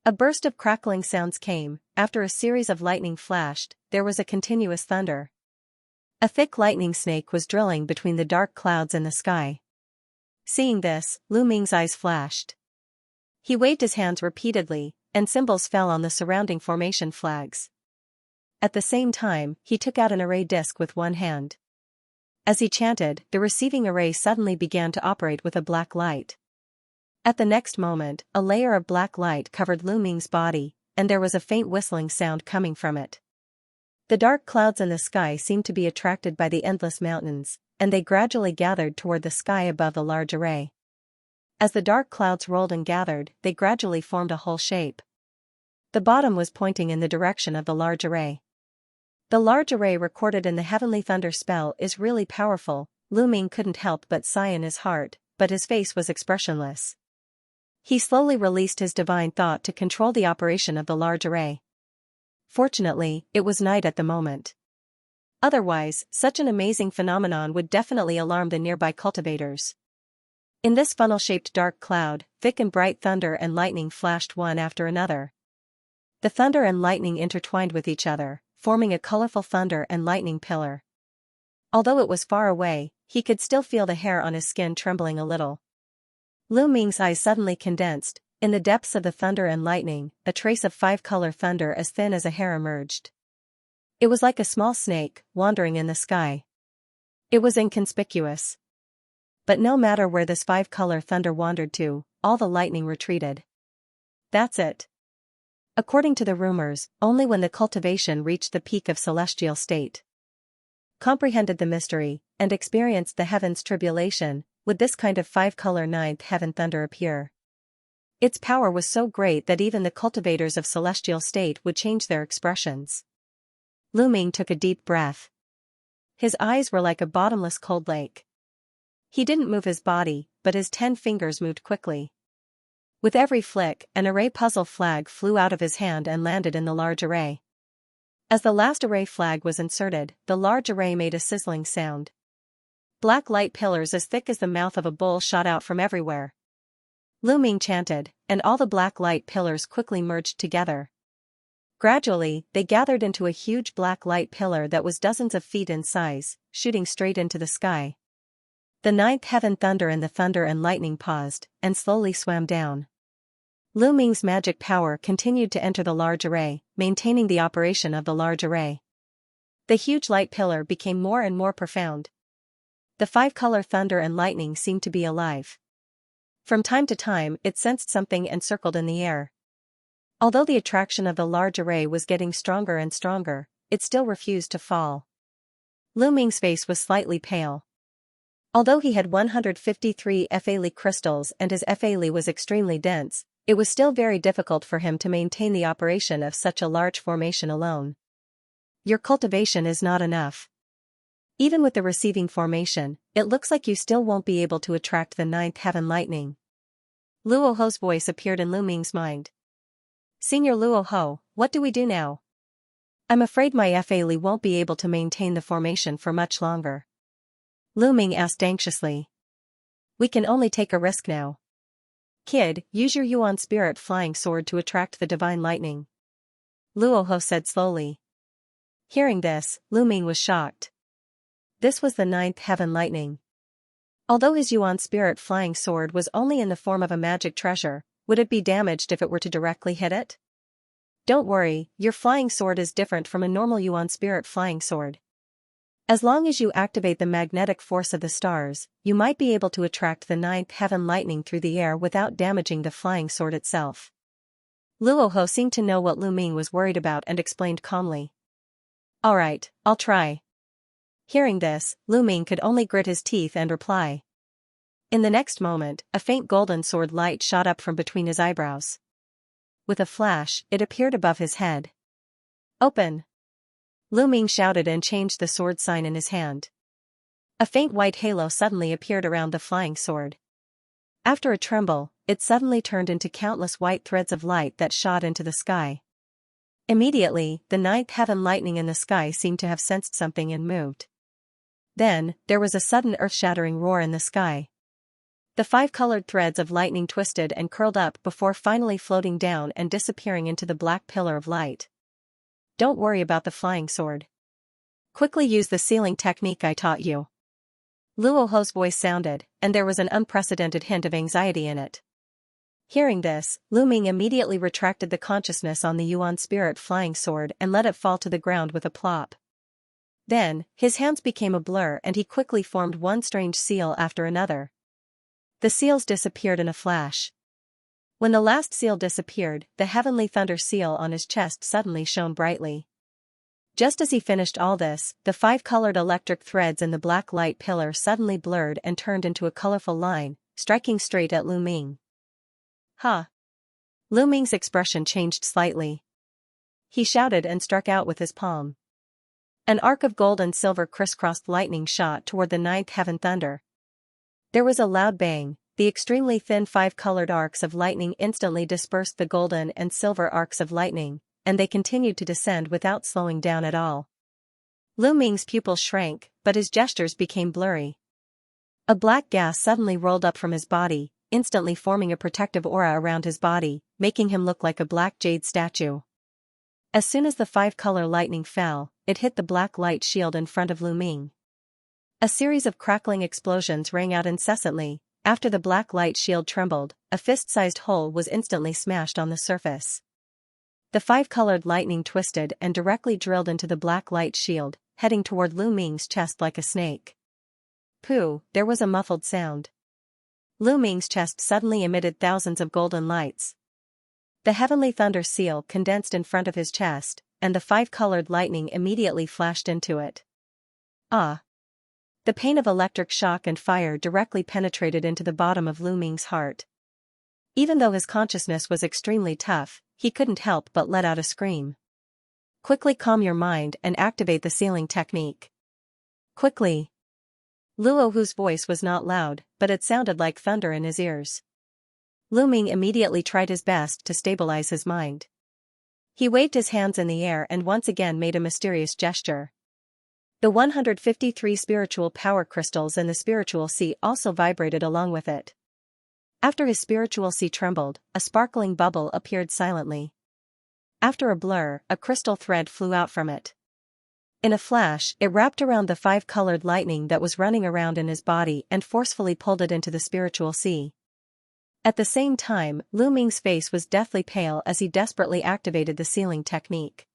A burst of crackling sounds came. After a series of lightning flashed, there was a continuous thunder. A thick lightning snake was drilling between the dark clouds in the sky. Seeing this, Lu Ming's eyes flashed. He waved his hands repeatedly, and symbols fell on the surrounding formation flags. At the same time, he took out an array disc with one hand. As he chanted, the receiving array suddenly began to operate with a black light. At the next moment, a layer of black light covered Lu Ming's body, and there was a faint whistling sound coming from it. The dark clouds in the sky seemed to be attracted by the endless mountains, and they gradually gathered toward the sky above the large array. As the dark clouds rolled and gathered, they gradually formed a whole shape. The bottom was pointing in the direction of the large array. The large array recorded in the heavenly thunder spell is really powerful. Lu Ming couldn't help but sigh in his heart, but his face was expressionless. He slowly released his divine thought to control the operation of the large array. Fortunately, it was night at the moment. Otherwise, such an amazing phenomenon would definitely alarm the nearby cultivators. In this funnel-shaped dark cloud, thick and bright thunder and lightning flashed one after another. The thunder and lightning intertwined with each other, forming a colorful thunder and lightning pillar. Although it was far away, he could still feel the hair on his skin trembling a little. Lu Ming's eyes suddenly condensed. In the depths of the thunder and lightning, a trace of 5-color thunder as thin as a hair emerged. It was like a small snake, wandering in the sky. It was inconspicuous. But no matter where this 5-color thunder wandered to, all the lightning retreated. That's it. According to the rumors, only when the cultivation reached the peak of celestial state, comprehended the mystery, and experienced the heaven's tribulation, would this kind of 5-color 9th heaven thunder appear. Its power was so great that even the cultivators of celestial state would change their expressions. Lu Ming took a deep breath. His eyes were like a bottomless cold lake. He didn't move his body, but his 10 fingers moved quickly. With every flick, an array puzzle flag flew out of his hand and landed in the large array. As the last array flag was inserted, the large array made a sizzling sound. Black light pillars as thick as the mouth of a bull shot out from everywhere. Lu Ming chanted, and all the black light pillars quickly merged together. Gradually, they gathered into a huge black light pillar that was dozens of feet in size, shooting straight into the sky. The 9th heaven thunder and the thunder and lightning paused, and slowly swam down. Lu Ming's magic power continued to enter the large array, maintaining the operation of the large array. The huge light pillar became more and more profound. The 5-color thunder and lightning seemed to be alive. From time to time, it sensed something and circled in the air. Although the attraction of the large array was getting stronger and stronger, it still refused to fall. Lu Ming's face was slightly pale. Although he had 153 Fa crystals and his Fa was extremely dense, it was still very difficult for him to maintain the operation of such a large formation alone. Your cultivation is not enough. Even with the receiving formation, it looks like you still won't be able to attract the 9th heaven lightning. Luo Ho's voice appeared in Lu Ming's mind. Senior Luo Ho, what do we do now? I'm afraid my Fa won't be able to maintain the formation for much longer. Lu Ming asked anxiously. We can only take a risk now. Kid, use your Yuan spirit flying sword to attract the divine lightning. Luo Ho said slowly. Hearing this, Lu Ming was shocked. This was the 9th heaven lightning. Although his Yuan spirit flying sword was only in the form of a magic treasure, would it be damaged if it were to directly hit it? Don't worry, your flying sword is different from a normal Yuan spirit flying sword. As long as you activate the magnetic force of the stars, you might be able to attract the 9th heaven lightning through the air without damaging the flying sword itself. Luo Ho seemed to know what Lu Ming was worried about and explained calmly. Alright, I'll try. Hearing this, Lu Ming could only grit his teeth and reply. In the next moment, a faint golden sword light shot up from between his eyebrows. With a flash, it appeared above his head. Open! Lu Ming shouted and changed the sword sign in his hand. A faint white halo suddenly appeared around the flying sword. After a tremble, it suddenly turned into countless white threads of light that shot into the sky. Immediately, the ninth heaven lightning in the sky seemed to have sensed something and moved. Then, there was a sudden earth-shattering roar in the sky. The 5 colored threads of lightning twisted and curled up before finally floating down and disappearing into the black pillar of light. Don't worry about the flying sword. Quickly use the sealing technique I taught you. Luoho's voice sounded, and there was an unprecedented hint of anxiety in it. Hearing this, Lu Ming immediately retracted the consciousness on the Yuan spirit flying sword and let it fall to the ground with a plop. Then, his hands became a blur and he quickly formed one strange seal after another. The seals disappeared in a flash. When the last seal disappeared, the heavenly thunder seal on his chest suddenly shone brightly. Just as he finished all this, the 5 colored electric threads in the black light pillar suddenly blurred and turned into a colorful line, striking straight at Lu Ming. Ha! Lu Ming's expression changed slightly. He shouted and struck out with his palm. An arc of gold and silver crisscrossed lightning shot toward the ninth heaven thunder. There was a loud bang. The extremely thin 5 colored arcs of lightning instantly dispersed the golden and silver arcs of lightning, and they continued to descend without slowing down at all. Lu Ming's pupils shrank, but his gestures became blurry. A black gas suddenly rolled up from his body, instantly forming a protective aura around his body, making him look like a black jade statue. As soon as the 5-color lightning fell, it hit the black light shield in front of Lu Ming. A series of crackling explosions rang out incessantly. After the black light shield trembled, a fist-sized hole was instantly smashed on the surface. The 5-colored lightning twisted and directly drilled into the black light shield, heading toward Lu Ming's chest like a snake. Pooh, there was a muffled sound. Lu Ming's chest suddenly emitted thousands of golden lights. The heavenly thunder seal condensed in front of his chest, and the 5-colored lightning immediately flashed into it. Ah! The pain of electric shock and fire directly penetrated into the bottom of Lu Ming's heart. Even though his consciousness was extremely tough, he couldn't help but let out a scream. Quickly calm your mind and activate the sealing technique. Quickly! Luohu's voice was not loud, but it sounded like thunder in his ears. Lu Ming immediately tried his best to stabilize his mind. He waved his hands in the air and once again made a mysterious gesture. The 153 spiritual power crystals in the spiritual sea also vibrated along with it. After his spiritual sea trembled, a sparkling bubble appeared silently. After a blur, a crystal thread flew out from it. In a flash, it wrapped around the 5-colored lightning that was running around in his body and forcefully pulled it into the spiritual sea. At the same time, Lu Ming's face was deathly pale as he desperately activated the sealing technique.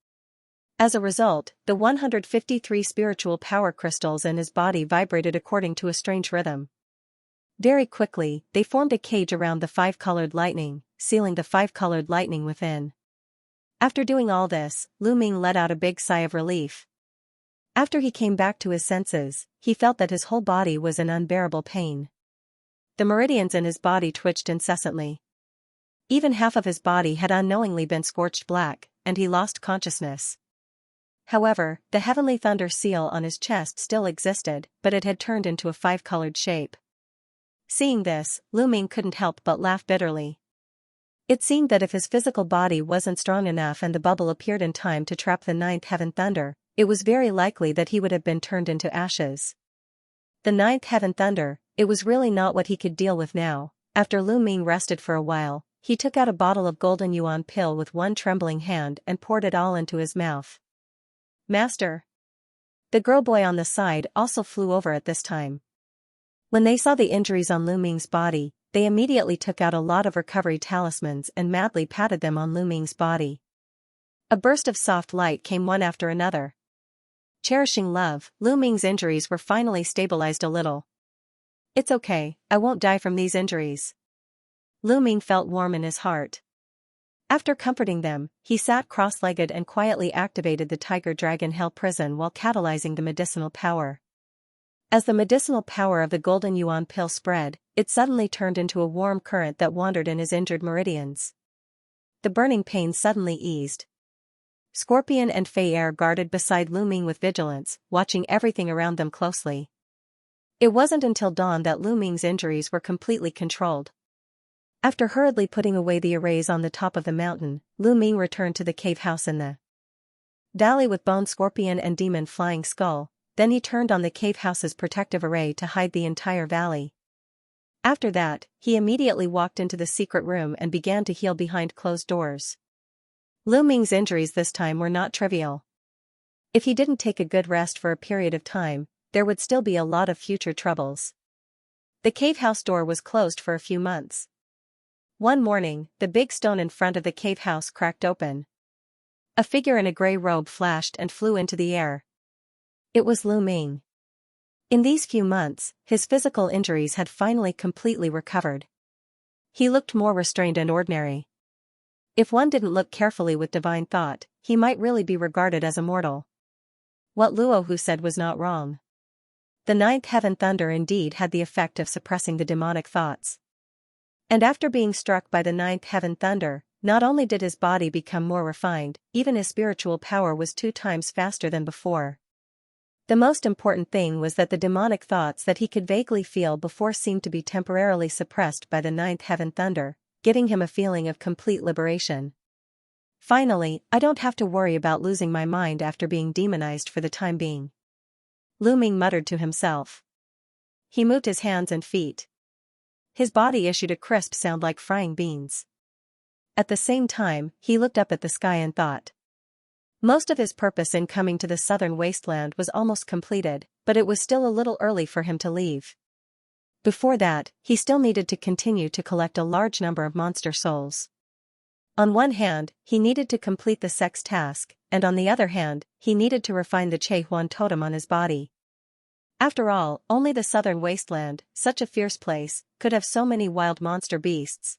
As a result, the 153 spiritual power crystals in his body vibrated according to a strange rhythm. Very quickly, they formed a cage around the 5-colored lightning, sealing the 5-colored lightning within. After doing all this, Lu Ming let out a big sigh of relief. After he came back to his senses, he felt that his whole body was in unbearable pain. The meridians in his body twitched incessantly. Even half of his body had unknowingly been scorched black, and he lost consciousness. However, the heavenly thunder seal on his chest still existed, but it had turned into a 5-colored shape. Seeing this, Lu Ming couldn't help but laugh bitterly. It seemed that if his physical body wasn't strong enough and the bubble appeared in time to trap the ninth heaven thunder, it was very likely that he would have been turned into ashes. The ninth heaven thunder, it was really not what he could deal with now. After Lu Ming rested for a while, he took out a bottle of golden yuan pill with one trembling hand and poured it all into his mouth. Master! The girl boy on the side also flew over at this time. When they saw the injuries on Lu Ming's body, they immediately took out a lot of recovery talismans and madly patted them on Lu Ming's body. A burst of soft light came one after another. Cherishing love, Lu Ming's injuries were finally stabilized a little. It's okay, I won't die from these injuries. Lu Ming felt warm in his heart. After comforting them, he sat cross-legged and quietly activated the Tiger Dragon Hell Prison while catalyzing the medicinal power. As the medicinal power of the golden yuan pill spread, it suddenly turned into a warm current that wandered in his injured meridians. The burning pain suddenly eased. Scorpion and Fei Er guarded beside Lu Ming with vigilance, watching everything around them closely. It wasn't until dawn that Lu Ming's injuries were completely controlled. After hurriedly putting away the arrays on the top of the mountain, Lu Ming returned to the cave house in the valley with Bone Scorpion and Demon Flying Skull. Then he turned on the cave house's protective array to hide the entire valley. After that, he immediately walked into the secret room and began to heal behind closed doors. Lu Ming's injuries this time were not trivial. If he didn't take a good rest for a period of time, there would still be a lot of future troubles. The cave house door was closed for a few months. One morning, the big stone in front of the cave house cracked open. A figure in a gray robe flashed and flew into the air. It was Lu Ming. In these few months, his physical injuries had finally completely recovered. He looked more restrained and ordinary. If one didn't look carefully with divine thought, he might really be regarded as immortal. What Luo Hu said was not wrong. The ninth heaven thunder indeed had the effect of suppressing the demonic thoughts. And after being struck by the ninth heaven thunder, not only did his body become more refined, even his spiritual power was 2 times faster than before. The most important thing was that the demonic thoughts that he could vaguely feel before seemed to be temporarily suppressed by the ninth heaven thunder, giving him a feeling of complete liberation. Finally, I don't have to worry about losing my mind after being demonized for the time being. Lu Ming muttered to himself. He moved his hands and feet. His body issued a crisp sound like frying beans. At the same time, he looked up at the sky and thought. Most of his purpose in coming to the southern wasteland was almost completed, but it was still a little early for him to leave. Before that, he still needed to continue to collect a large number of monster souls. On one hand, he needed to complete the sex task, and on the other hand, he needed to refine the Che Huan totem on his body. After all, only the southern wasteland, such a fierce place, could have so many wild monster beasts.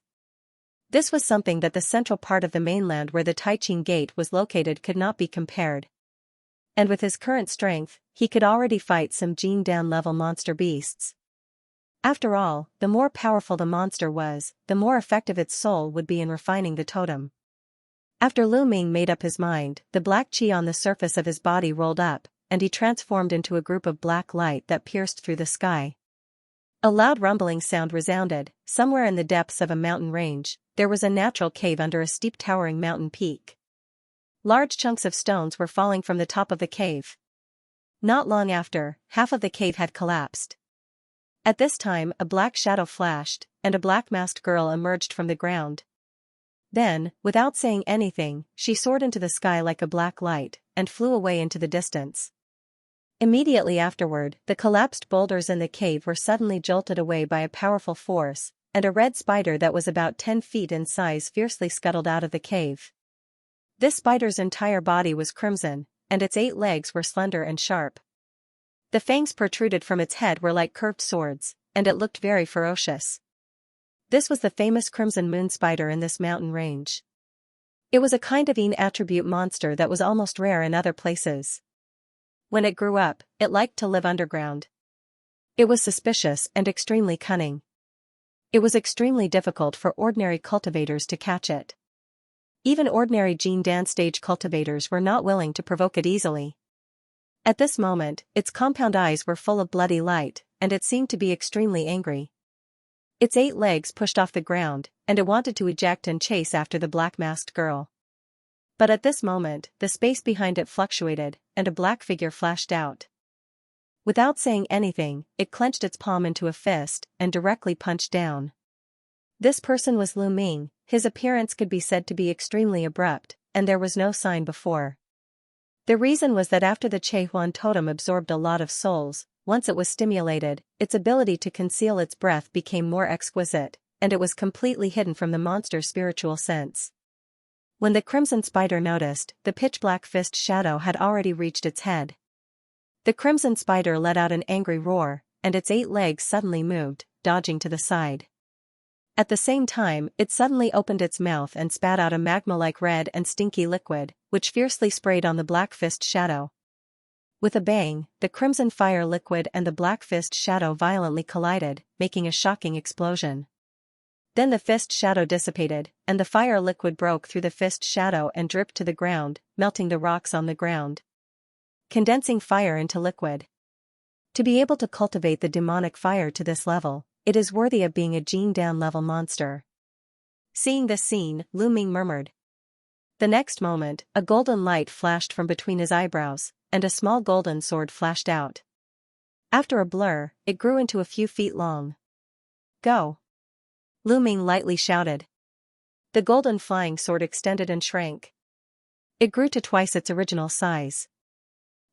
This was something that the central part of the mainland where the Taiqing Gate was located could not be compared. And with his current strength, he could already fight some Jin Dan level monster beasts. After all, the more powerful the monster was, the more effective its soul would be in refining the totem. After Lu Ming made up his mind, the black qi on the surface of his body rolled up, and he transformed into a group of black light that pierced through the sky. A loud rumbling sound resounded. Somewhere in the depths of a mountain range, there was a natural cave under a steep towering mountain peak. Large chunks of stones were falling from the top of the cave. Not long after, half of the cave had collapsed. At this time, a black shadow flashed, and a black-masked girl emerged from the ground. Then, without saying anything, she soared into the sky like a black light, and flew away into the distance. Immediately afterward, the collapsed boulders in the cave were suddenly jolted away by a powerful force, and a red spider that was about 10 feet in size fiercely scuttled out of the cave. This spider's entire body was crimson, and its 8 legs were slender and sharp. The fangs protruded from its head were like curved swords, and it looked very ferocious. This was the famous crimson moon spider in this mountain range. It was a kind of attribute monster that was almost rare in other places. When it grew up, it liked to live underground. It was suspicious and extremely cunning. It was extremely difficult for ordinary cultivators to catch it. Even ordinary Jin Dan stage cultivators were not willing to provoke it easily. At this moment, its compound eyes were full of bloody light, and it seemed to be extremely angry. Its 8 legs pushed off the ground, and it wanted to eject and chase after the black-masked girl. But at this moment, the space behind it fluctuated, and a black figure flashed out. Without saying anything, it clenched its palm into a fist, and directly punched down. This person was Lu Ming. His appearance could be said to be extremely abrupt, and there was no sign before. The reason was that after the Che Huan totem absorbed a lot of souls, once it was stimulated, its ability to conceal its breath became more exquisite, and it was completely hidden from the monster's spiritual sense. When the crimson spider noticed, the pitch-black fist shadow had already reached its head. The crimson spider let out an angry roar, and its 8 legs suddenly moved, dodging to the side. At the same time, it suddenly opened its mouth and spat out a magma-like red and stinky liquid, which fiercely sprayed on the black fist shadow. With a bang, the crimson fire liquid and the black fist shadow violently collided, making a shocking explosion. Then the fist shadow dissipated, and the fire liquid broke through the fist shadow and dripped to the ground, melting the rocks on the ground. Condensing fire into liquid. To be able to cultivate the demonic fire to this level, it is worthy of being a Jin Dan level monster. Seeing this scene, Lu Ming murmured. The next moment, a golden light flashed from between his eyebrows, and a small golden sword flashed out. After a blur, it grew into a few feet long. Go! Lu Ming lightly shouted. The golden flying sword extended and shrank. It grew to twice its original size.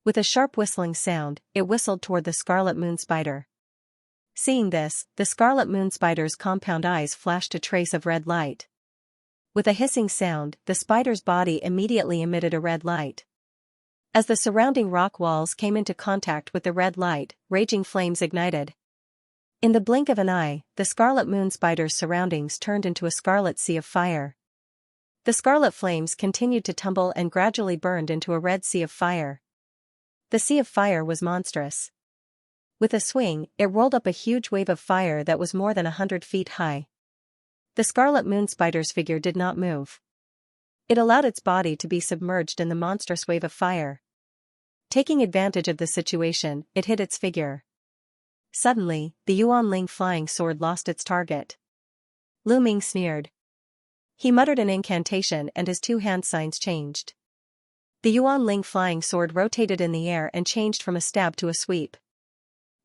With a sharp whistling sound, it whistled toward the scarlet moon spider. Seeing this, the scarlet moon spider's compound eyes flashed a trace of red light. With a hissing sound, the spider's body immediately emitted a red light. As the surrounding rock walls came into contact with the red light, raging flames ignited. In the blink of an eye, the scarlet moon spider's surroundings turned into a scarlet sea of fire. The scarlet flames continued to tumble and gradually burned into a red sea of fire. The sea of fire was monstrous. With a swing, it rolled up a huge wave of fire that was more than 100 feet high. The scarlet moon spider's figure did not move. It allowed its body to be submerged in the monstrous wave of fire. Taking advantage of the situation, it hit its figure. Suddenly, the Yuan Ling flying sword lost its target. Lu Ming sneered. He muttered an incantation and his two hand signs changed. The Yuan Ling flying sword rotated in the air and changed from a stab to a sweep.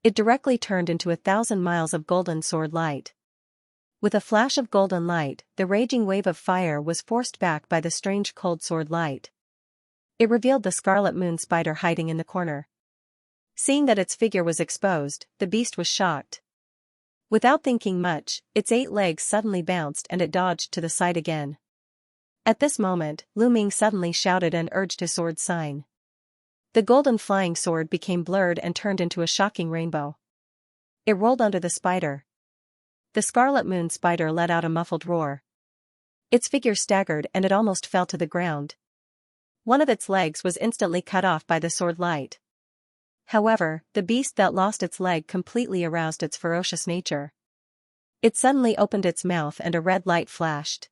It directly turned into 1,000 miles of golden sword light. With a flash of golden light, the raging wave of fire was forced back by the strange cold sword light. It revealed the scarlet moon spider hiding in the corner. Seeing that its figure was exposed, the beast was shocked. Without thinking much, its 8 legs suddenly bounced and it dodged to the side again. At this moment, Lu Ming suddenly shouted and urged his sword sign. The golden flying sword became blurred and turned into a shocking rainbow. It rolled under the spider. The scarlet moon spider let out a muffled roar. Its figure staggered and it almost fell to the ground. One of its legs was instantly cut off by the sword light. However, the beast that lost its leg completely aroused its ferocious nature. It suddenly opened its mouth and a red light flashed.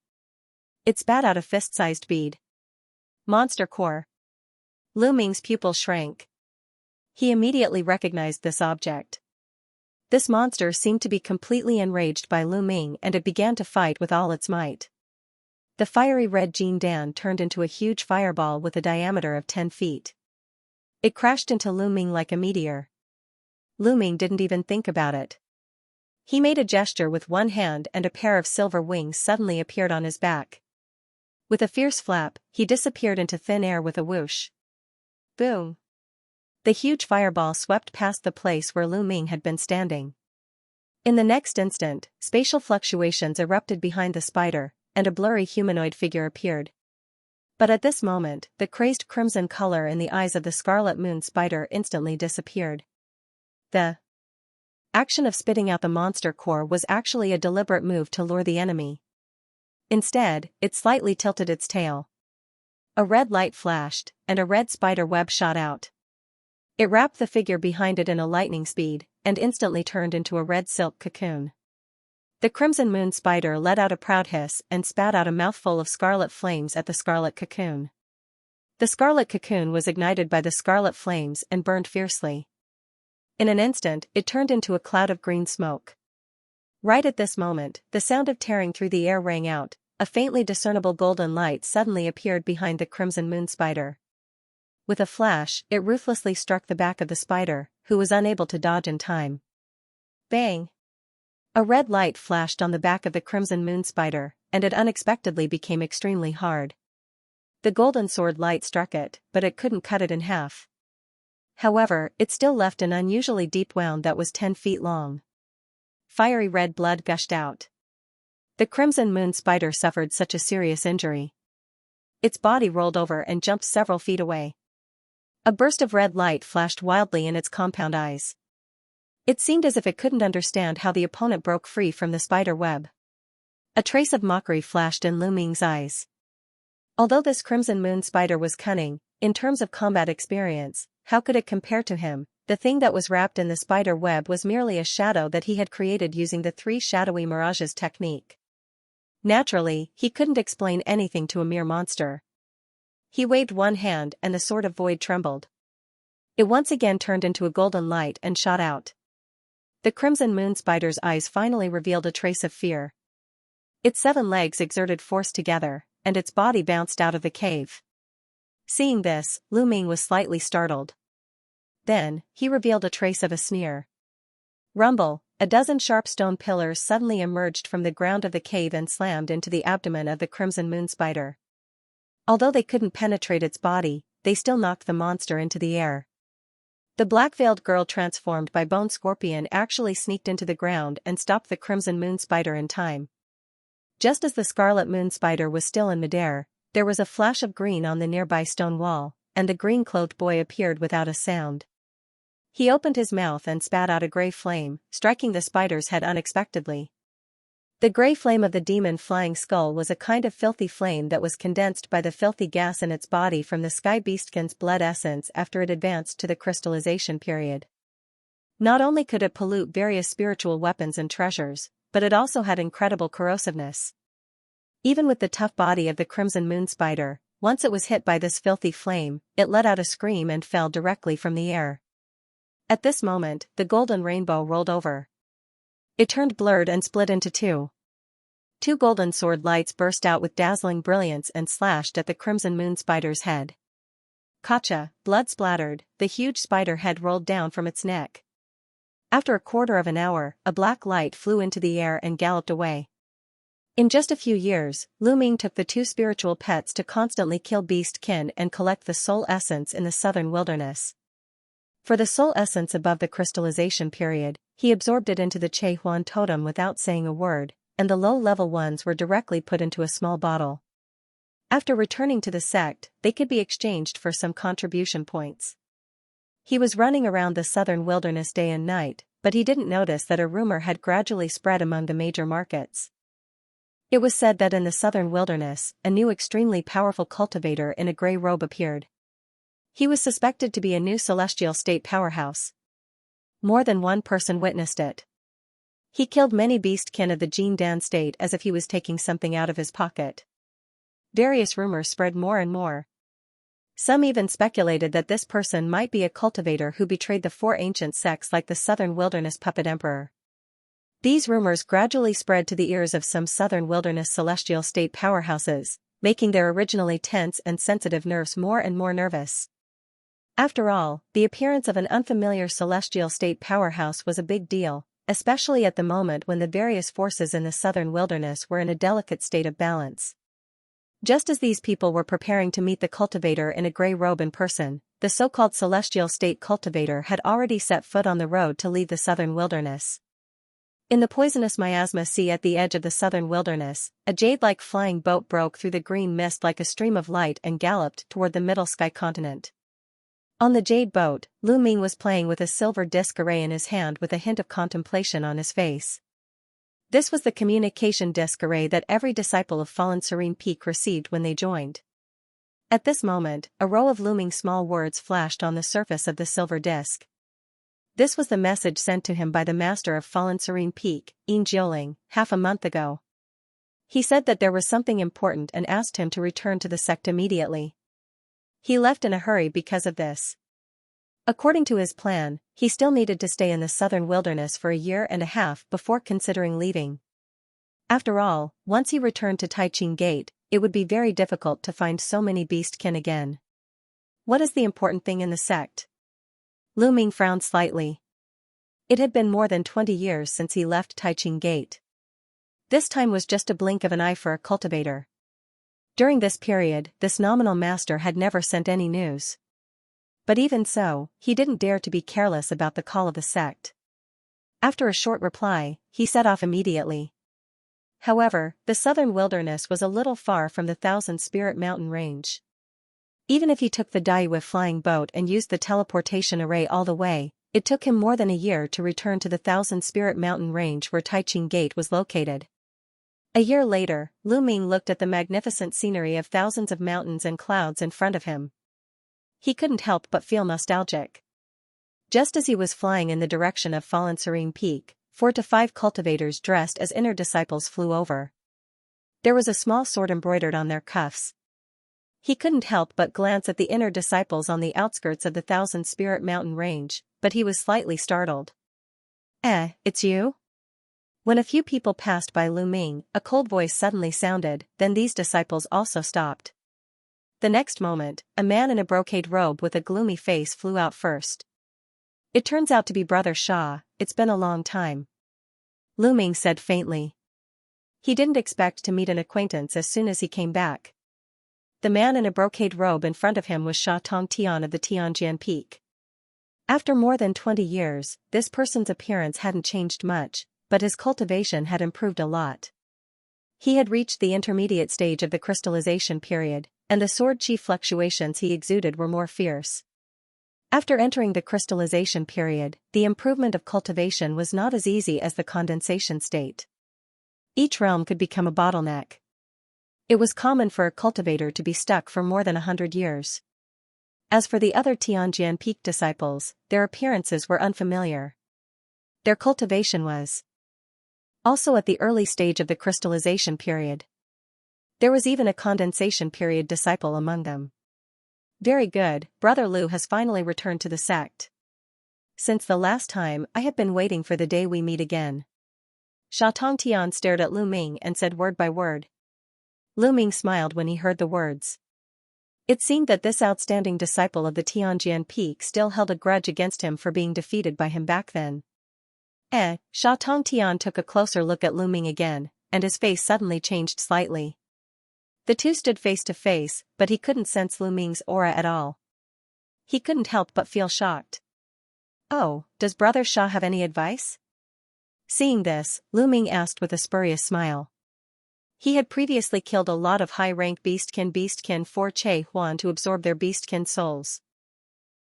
It spat out a fist-sized bead. Monster core. Lu Ming's pupil shrank. He immediately recognized this object. This monster seemed to be completely enraged by Lu Ming and it began to fight with all its might. The fiery red Jin Dan turned into a huge fireball with a diameter of 10 feet. It crashed into Lu Ming like a meteor. Lu Ming didn't even think about it. He made a gesture with one hand and a pair of silver wings suddenly appeared on his back. With a fierce flap, he disappeared into thin air with a whoosh. Boom! The huge fireball swept past the place where Lu Ming had been standing. In the next instant, spatial fluctuations erupted behind the spider, and a blurry humanoid figure appeared. But at this moment, the crazed crimson color in the eyes of the scarlet moon spider instantly disappeared. The action of spitting out the monster core was actually a deliberate move to lure the enemy. Instead, it slightly tilted its tail. A red light flashed, and a red spider web shot out. It wrapped the figure behind it in a lightning speed, and instantly turned into a red silk cocoon. The crimson moon spider let out a proud hiss and spat out a mouthful of scarlet flames at the scarlet cocoon. The scarlet cocoon was ignited by the scarlet flames and burned fiercely. In an instant, it turned into a cloud of green smoke. Right at this moment, the sound of tearing through the air rang out. A faintly discernible golden light suddenly appeared behind the crimson moon spider. With a flash, it ruthlessly struck the back of the spider, who was unable to dodge in time. Bang! A red light flashed on the back of the crimson moon spider, and it unexpectedly became extremely hard. The golden sword light struck it, but it couldn't cut it in half. However, it still left an unusually deep wound that was 10 feet long. Fiery red blood gushed out. The crimson moon spider suffered such a serious injury. Its body rolled over and jumped several feet away. A burst of red light flashed wildly in its compound eyes. It seemed as if it couldn't understand how the opponent broke free from the spider web. A trace of mockery flashed in Lu Ming's eyes. Although this crimson moon spider was cunning, in terms of combat experience, how could it compare to him? The thing that was wrapped in the spider web was merely a shadow that he had created using the 3 shadowy mirages technique. Naturally, he couldn't explain anything to a mere monster. He waved one hand and the sword of void trembled. It once again turned into a golden light and shot out. The crimson moon spider's eyes finally revealed a trace of fear. Its 7 legs exerted force together, and its body bounced out of the cave. Seeing this, Lu Ming was slightly startled. Then, he revealed a trace of a sneer. Rumble, a dozen sharp stone pillars suddenly emerged from the ground of the cave and slammed into the abdomen of the crimson moon spider. Although they couldn't penetrate its body, they still knocked the monster into the air. The black-veiled girl transformed by Bone Scorpion actually sneaked into the ground and stopped the crimson moon spider in time. Just as the scarlet moon spider was still in midair, there was a flash of green on the nearby stone wall, and the green-cloaked boy appeared without a sound. He opened his mouth and spat out a gray flame, striking the spider's head unexpectedly. The gray flame of the demon flying skull was a kind of filthy flame that was condensed by the filthy gas in its body from the sky beastkin's blood essence after it advanced to the crystallization period. Not only could it pollute various spiritual weapons and treasures, but it also had incredible corrosiveness. Even with the tough body of the crimson moon spider, once it was hit by this filthy flame, it let out a scream and fell directly from the air. At this moment, the golden rainbow rolled over. It turned blurred and split into two. 2 golden sword lights burst out with dazzling brilliance and slashed at the crimson moon spider's head. Gotcha, blood splattered, the huge spider head rolled down from its neck. After a quarter of an hour, a black light flew into the air and galloped away. In just a few years, Lu Ming took the 2 spiritual pets to constantly kill beastkin and collect the soul essence in the southern wilderness. For the soul essence above the crystallization period, he absorbed it into the Che Huan totem without saying a word, and the low-level ones were directly put into a small bottle. After returning to the sect, they could be exchanged for some contribution points. He was running around the southern wilderness day and night, but he didn't notice that a rumor had gradually spread among the major markets. It was said that in the southern wilderness, a new extremely powerful cultivator in a gray robe appeared. He was suspected to be a new celestial state powerhouse. More than one person witnessed it. He killed many beastkin of the Jin Dan state as if he was taking something out of his pocket. Various rumors spread more and more. Some even speculated that this person might be a cultivator who betrayed the 4 ancient sects like the southern wilderness puppet emperor. These rumors gradually spread to the ears of some southern wilderness celestial state powerhouses, making their originally tense and sensitive nerves more and more nervous. After all, the appearance of an unfamiliar celestial state powerhouse was a big deal, especially at the moment when the various forces in the southern wilderness were in a delicate state of balance. Just as these people were preparing to meet the cultivator in a gray robe in person, the so-called celestial state cultivator had already set foot on the road to leave the southern wilderness. In the poisonous miasma sea at the edge of the southern wilderness, a jade-like flying boat broke through the green mist like a stream of light and galloped toward the middle sky continent. On the jade boat, Lu Ming was playing with a silver disc array in his hand with a hint of contemplation on his face. This was the communication disc array that every disciple of Fallen Serene Peak received when they joined. At this moment, a row of looming small words flashed on the surface of the silver disc. This was the message sent to him by the master of Fallen Serene Peak, Yin Jioling, half a month ago. He said that there was something important and asked him to return to the sect immediately. He left in a hurry because of this. According to his plan, he still needed to stay in the southern wilderness for a year and a half before considering leaving. After all, once he returned to Taiqing Gate, it would be very difficult to find so many beastkin again. What is the important thing in the sect? Lu Ming frowned slightly. It had been more than 20 years since he left Taiqing Gate. This time was just a blink of an eye for a cultivator. During this period, this nominal master had never sent any news. But even so, he didn't dare to be careless about the call of the sect. After a short reply, he set off immediately. However, the southern wilderness was a little far from the Thousand Spirit Mountain range. Even if he took the Daiyu flying boat and used the teleportation array all the way, it took him more than a year to return to the Thousand Spirit Mountain range where Taiqing Gate was located. A year later, Lu Ming looked at the magnificent scenery of thousands of mountains and clouds in front of him. He couldn't help but feel nostalgic. Just as he was flying in the direction of Fallen Serene Peak, 4 to 5 cultivators dressed as inner disciples flew over. There was a small sword embroidered on their cuffs. He couldn't help but glance at the inner disciples on the outskirts of the Thousand Spirit Mountain range, but he was slightly startled. It's you? When a few people passed by Lu Ming, a cold voice suddenly sounded, then these disciples also stopped. The next moment, a man in a brocade robe with a gloomy face flew out first. It turns out to be Brother Sha. It's been a long time. Lu Ming said faintly. He didn't expect to meet an acquaintance as soon as he came back. The man in a brocade robe in front of him was Sha Tongtian of the Tianjian Peak. After more than 20 years, this person's appearance hadn't changed much, but his cultivation had improved a lot. He had reached the intermediate stage of the crystallization period, and the sword chi fluctuations he exuded were more fierce. After entering the crystallization period, the improvement of cultivation was not as easy as the condensation state. Each realm could become a bottleneck. It was common for a cultivator to be stuck for more than 100 years. As for the other Tianjian Peak disciples, their appearances were unfamiliar. Their cultivation was also at the early stage of the crystallization period. There was even a condensation period disciple among them. Very good, Brother Lu has finally returned to the sect. Since the last time, I have been waiting for the day we meet again. Sha Tongtian stared at Lu Ming and said word by word. Lu Ming smiled when he heard the words. It seemed that this outstanding disciple of the Tianjian Peak still held a grudge against him for being defeated by him back then. Sha Tongtian took a closer look at Lu Ming again, and his face suddenly changed slightly. The two stood face to face, but he couldn't sense Lu Ming's aura at all. He couldn't help but feel shocked. Oh, does Brother Sha have any advice? Seeing this, Lu Ming asked with a spurious smile. He had previously killed a lot of high-rank beastkin for Che Huan to absorb their beastkin souls.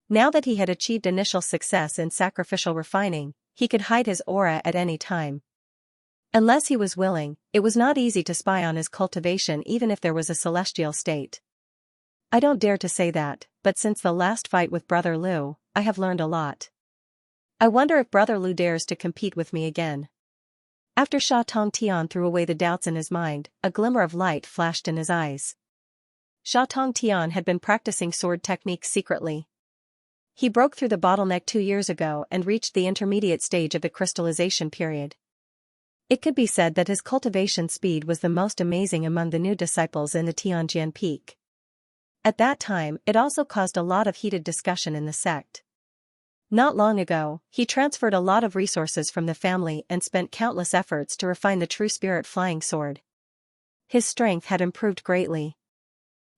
Now that he had achieved initial success in sacrificial refining, he could hide his aura at any time. Unless he was willing, it was not easy to spy on his cultivation even if there was a celestial state. I don't dare to say that, but since the last fight with Brother Lu, I have learned a lot. I wonder if Brother Lu dares to compete with me again. After Sha Tongtian threw away the doubts in his mind, a glimmer of light flashed in his eyes. Sha Tongtian had been practicing sword techniques secretly. He broke through the bottleneck 2 years ago and reached the intermediate stage of the crystallization period. It could be said that his cultivation speed was the most amazing among the new disciples in the Tianjian Peak. At that time, it also caused a lot of heated discussion in the sect. Not long ago, he transferred a lot of resources from the family and spent countless efforts to refine the true spirit flying sword. His strength had improved greatly.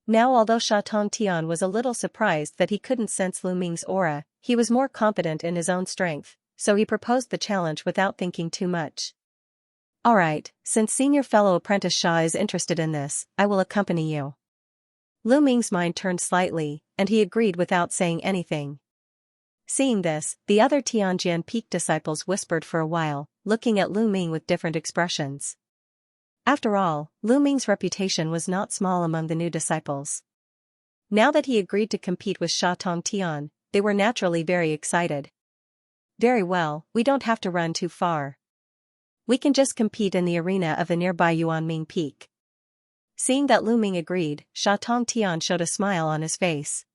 Now although Sha Tongtian was a little surprised that he couldn't sense Lu Ming's aura, he was more confident in his own strength, so he proposed the challenge without thinking too much. Alright, since senior fellow apprentice Sha is interested in this, I will accompany you. Lu Ming's mind turned slightly, and he agreed without saying anything. Seeing this, the other Tianjian Peak disciples whispered for a while, looking at Lu Ming with different expressions. After all, Lu Ming's reputation was not small among the new disciples. Now that he agreed to compete with Sha Tongtian, they were naturally very excited. Very well, we don't have to run too far. We can just compete in the arena of the nearby Yuanming Peak. Seeing that Lu Ming agreed, Sha Tongtian showed a smile on his face.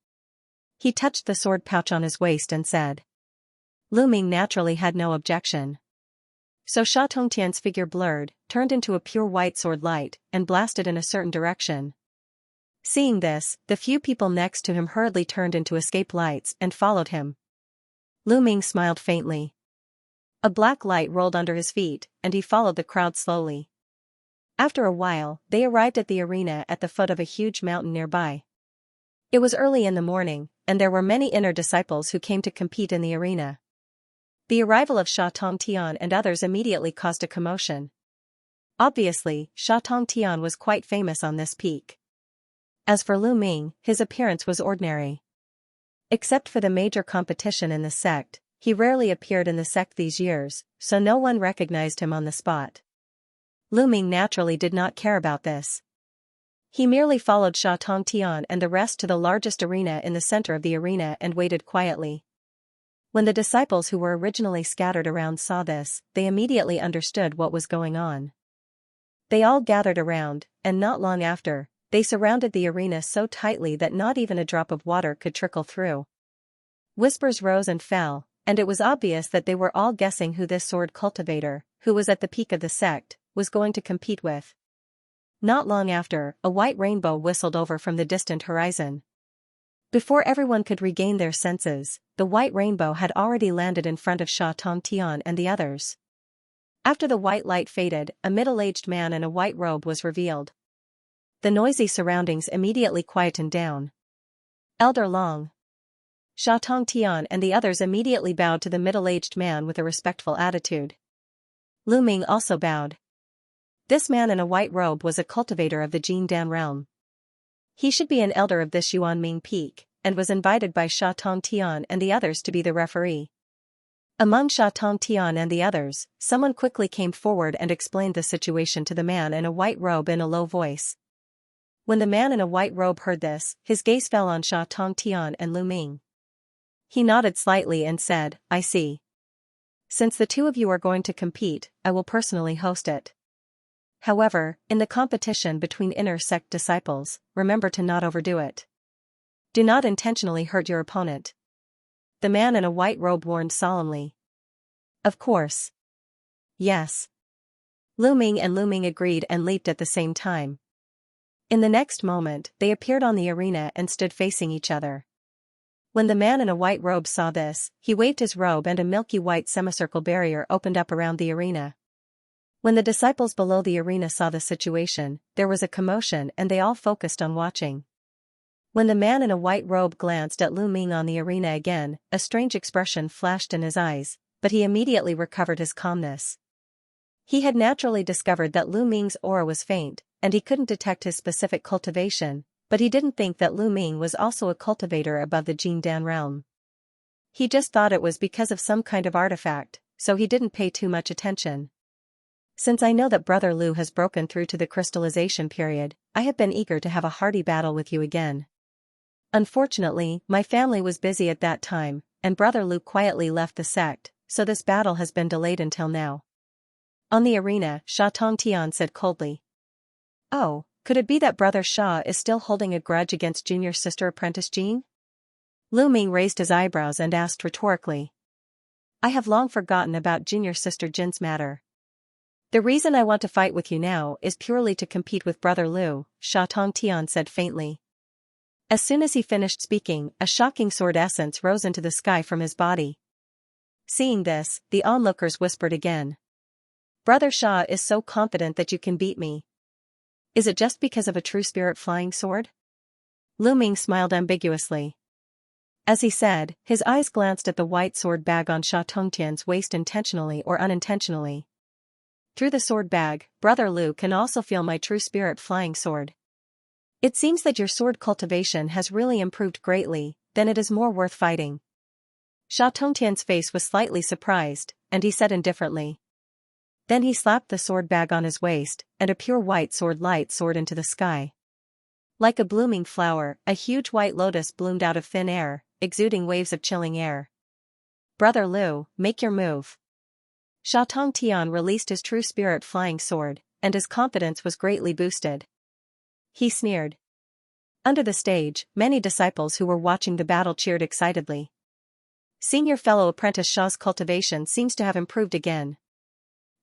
He touched the sword pouch on his waist and said. Lu Ming naturally had no objection. So Sha Tongtian's figure blurred, turned into a pure white sword light, and blasted in a certain direction. Seeing this, the few people next to him hurriedly turned into escape lights and followed him. Lu Ming smiled faintly. A black light rolled under his feet, and he followed the crowd slowly. After a while, they arrived at the arena at the foot of a huge mountain nearby. It was early in the morning, and there were many inner disciples who came to compete in the arena. The arrival of Sha Tongtian and others immediately caused a commotion. Obviously, Sha Tongtian was quite famous on this peak. As for Lu Ming, his appearance was ordinary. Except for the major competition in the sect, he rarely appeared in the sect these years, so no one recognized him on the spot. Lu Ming naturally did not care about this. He merely followed Sha Tongtian and the rest to the largest arena in the center of the arena and waited quietly. When the disciples who were originally scattered around saw this, they immediately understood what was going on. They all gathered around, and not long after, they surrounded the arena so tightly that not even a drop of water could trickle through. Whispers rose and fell, and it was obvious that they were all guessing who this sword cultivator, who was at the peak of the sect, was going to compete with. Not long after, a white rainbow whistled over from the distant horizon. Before everyone could regain their senses, the white rainbow had already landed in front of Xianxia and the others. After the white light faded, a middle-aged man in a white robe was revealed. The noisy surroundings immediately quietened down. Elder Long. Xianxia and the others immediately bowed to the middle-aged man with a respectful attitude. Lu Ming also bowed. This man in a white robe was a cultivator of the Jindan realm. He should be an elder of this Yuanming peak, and was invited by Xianxia and the others to be the referee. Among Xianxia and the others, someone quickly came forward and explained the situation to the man in a white robe in a low voice. When the man in a white robe heard this, his gaze fell on Xianxia and Lu Ming. He nodded slightly and said, "I see. Since the two of you are going to compete, I will personally host it. However, in the competition between inner sect disciples, remember to not overdo it. Do not intentionally hurt your opponent," the man in a white robe warned solemnly. Of course. Yes. Lu Ming and Lu Ming agreed and leaped at the same time. In the next moment, they appeared on the arena and stood facing each other. When the man in a white robe saw this, he waved his robe and a milky white semicircle barrier opened up around the arena. When the disciples below the arena saw the situation, there was a commotion and they all focused on watching. When the man in a white robe glanced at Lu Ming on the arena again, a strange expression flashed in his eyes, but he immediately recovered his calmness. He had naturally discovered that Lu Ming's aura was faint, and he couldn't detect his specific cultivation, but he didn't think that Lu Ming was also a cultivator above the Jindan realm. He just thought it was because of some kind of artifact, so he didn't pay too much attention. Since I know that Brother Lu has broken through to the crystallization period, I have been eager to have a hearty battle with you again. Unfortunately, my family was busy at that time, and Brother Lu quietly left the sect, so this battle has been delayed until now. On the arena, Xianxia said coldly. Oh, could it be that Brother Xia is still holding a grudge against junior sister apprentice Jean? Lu Ming raised his eyebrows and asked rhetorically. I have long forgotten about junior sister Jin's matter. The reason I want to fight with you now is purely to compete with Brother Lu, Xianxia said faintly. As soon as he finished speaking, a shocking sword essence rose into the sky from his body. Seeing this, the onlookers whispered again. Brother Xia is so confident that you can beat me. Is it just because of a true spirit flying sword? Lu Ming smiled ambiguously. As he said, his eyes glanced at the white sword bag on Xianxia's waist intentionally or unintentionally. Through the sword bag, Brother Lu can also feel my true spirit flying sword. It seems that your sword cultivation has really improved greatly, then it is more worth fighting. Xianxia's face was slightly surprised, and he said indifferently. Then he slapped the sword bag on his waist, and a pure white sword light soared into the sky. Like a blooming flower, a huge white lotus bloomed out of thin air, exuding waves of chilling air. Brother Lu, make your move. Xianxia released his true spirit flying sword, and his confidence was greatly boosted. He sneered. Under the stage, many disciples who were watching the battle cheered excitedly. Senior fellow apprentice Xia's cultivation seems to have improved again.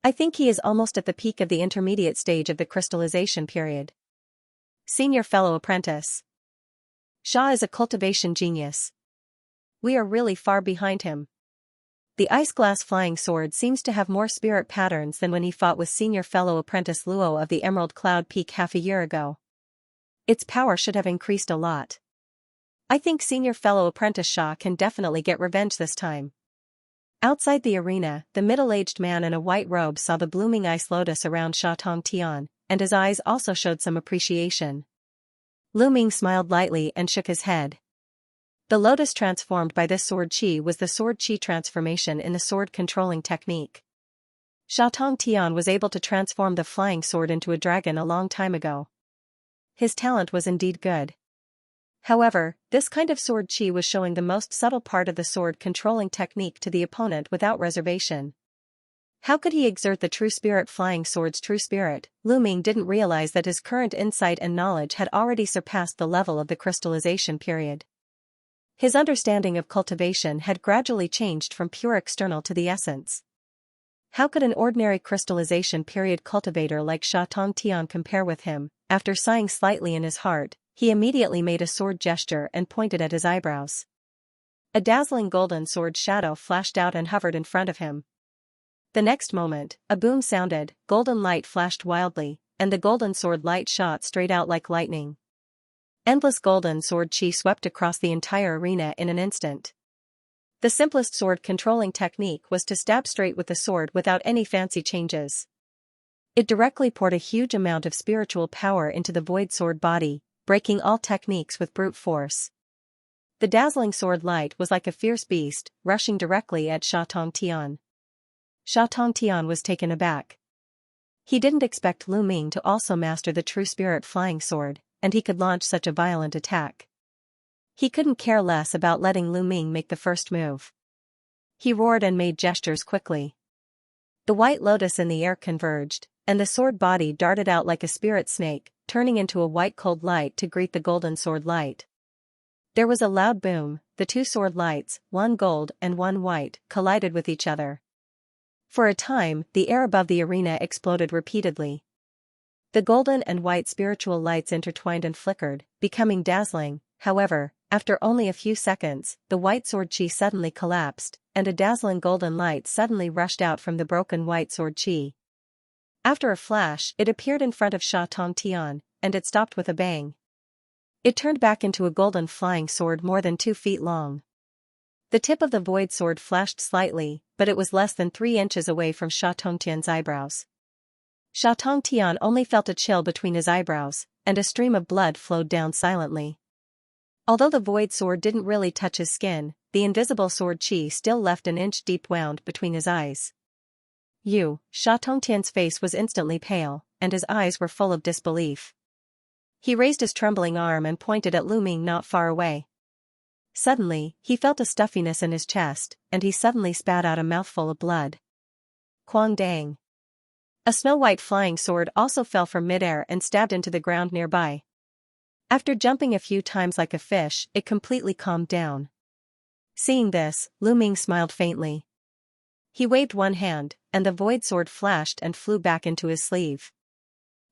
I think he is almost at the peak of the intermediate stage of the crystallization period. Senior fellow apprentice. Xia is a cultivation genius. We are really far behind him. The ice glass flying sword seems to have more spirit patterns than when he fought with senior fellow apprentice Luo of the Emerald Cloud Peak half a year ago. Its power should have increased a lot. I think senior fellow apprentice Xia can definitely get revenge this time. Outside the arena, the middle-aged man in a white robe saw the blooming ice lotus around Xianxia, and his eyes also showed some appreciation. Lu Ming smiled lightly and shook his head. The lotus transformed by this sword chi was the sword chi transformation in the sword controlling technique. Xianxia was able to transform the flying sword into a dragon a long time ago. His talent was indeed good. However, this kind of sword chi was showing the most subtle part of the sword controlling technique to the opponent without reservation. How could he exert the true spirit flying sword's true spirit? Lu Ming didn't realize that his current insight and knowledge had already surpassed the level of the crystallization period. His understanding of cultivation had gradually changed from pure external to the essence. How could an ordinary crystallization period cultivator like Xianxia compare with him? After sighing slightly in his heart, he immediately made a sword gesture and pointed at his eyebrows. A dazzling golden sword shadow flashed out and hovered in front of him. The next moment, a boom sounded, golden light flashed wildly, and the golden sword light shot straight out like lightning. Endless golden sword chi swept across the entire arena in an instant. The simplest sword controlling technique was to stab straight with the sword without any fancy changes. It directly poured a huge amount of spiritual power into the void sword body, breaking all techniques with brute force. The dazzling sword light was like a fierce beast, rushing directly at Xianxia. Xianxia was taken aback. He didn't expect Lu Ming to also master the true spirit flying sword, and he could launch such a violent attack. He couldn't care less about letting Lu Ming make the first move. He roared and made gestures quickly. The white lotus in the air converged, and the sword body darted out like a spirit snake, turning into a white cold light to greet the golden sword light. There was a loud boom, the two sword lights, one gold and one white, collided with each other. For a time, the air above the arena exploded repeatedly. The golden and white spiritual lights intertwined and flickered, becoming dazzling. However, after only a few seconds, the white sword chi suddenly collapsed, and a dazzling golden light suddenly rushed out from the broken white sword chi. After a flash, it appeared in front of Xianxia, and it stopped with a bang. It turned back into a golden flying sword more than 2 feet long. The tip of the void sword flashed slightly, but it was less than 3 inches away from Xianxia's eyebrows. Xianxia only felt a chill between his eyebrows, and a stream of blood flowed down silently. Although the void sword didn't really touch his skin, the invisible sword chi still left an inch-deep wound between his eyes. Xianxia's face was instantly pale, and his eyes were full of disbelief. He raised his trembling arm and pointed at Lu Ming not far away. Suddenly, he felt a stuffiness in his chest, and he suddenly spat out a mouthful of blood. Quang dang. A snow-white flying sword also fell from midair and stabbed into the ground nearby. After jumping a few times like a fish, it completely calmed down. Seeing this, Lu Ming smiled faintly. He waved one hand, and the void sword flashed and flew back into his sleeve.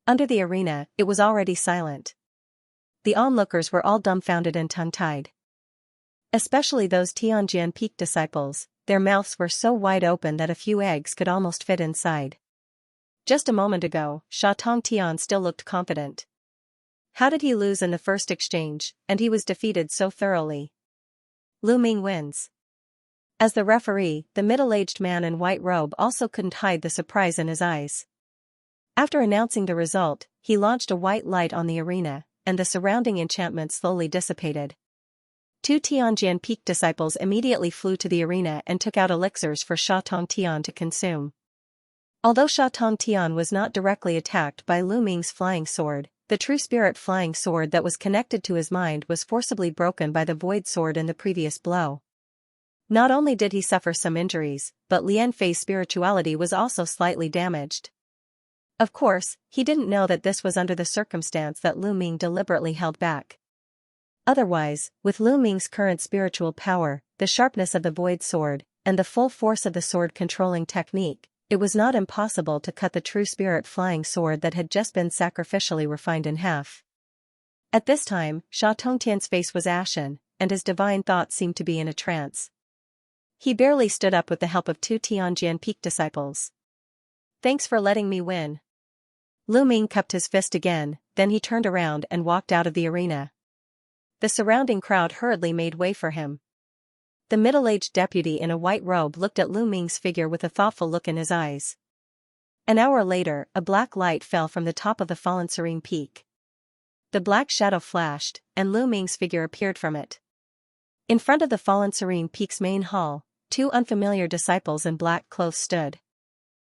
Under the arena, it was already silent. The onlookers were all dumbfounded and tongue-tied. Especially those Tianjian Peak disciples, their mouths were so wide open that a few eggs could almost fit inside. Just a moment ago, Xianxia still looked confident. How did he lose in the first exchange, and he was defeated so thoroughly? Lu Ming wins. As the referee, the middle-aged man in white robe also couldn't hide the surprise in his eyes. After announcing the result, he launched a white light on the arena, and the surrounding enchantment slowly dissipated. 2 Tianjian Peak disciples immediately flew to the arena and took out elixirs for Xianxia to consume. Although Xianxia was not directly attacked by Lu Ming's flying sword, the true spirit flying sword that was connected to his mind was forcibly broken by the void sword in the previous blow. Not only did he suffer some injuries, but Lian Fei's spirituality was also slightly damaged. Of course, he didn't know that this was under the circumstance that Lu Ming deliberately held back. Otherwise, with Lu Ming's current spiritual power, the sharpness of the void sword, and the full force of the sword controlling technique, it was not impossible to cut the true spirit flying sword that had just been sacrificially refined in half. At this time, Xianxia's face was ashen, and his divine thoughts seemed to be in a trance. He barely stood up with the help of 2 Tianjian Peak disciples. Thanks for letting me win. Lu Ming cupped his fist again, then he turned around and walked out of the arena. The surrounding crowd hurriedly made way for him. The middle-aged deputy in a white robe looked at Lu Ming's figure with a thoughtful look in his eyes. An hour later, a black light fell from the top of the fallen serene peak. The black shadow flashed, and Lu Ming's figure appeared from it. In front of the fallen serene peak's main hall, 2 unfamiliar disciples in black clothes stood.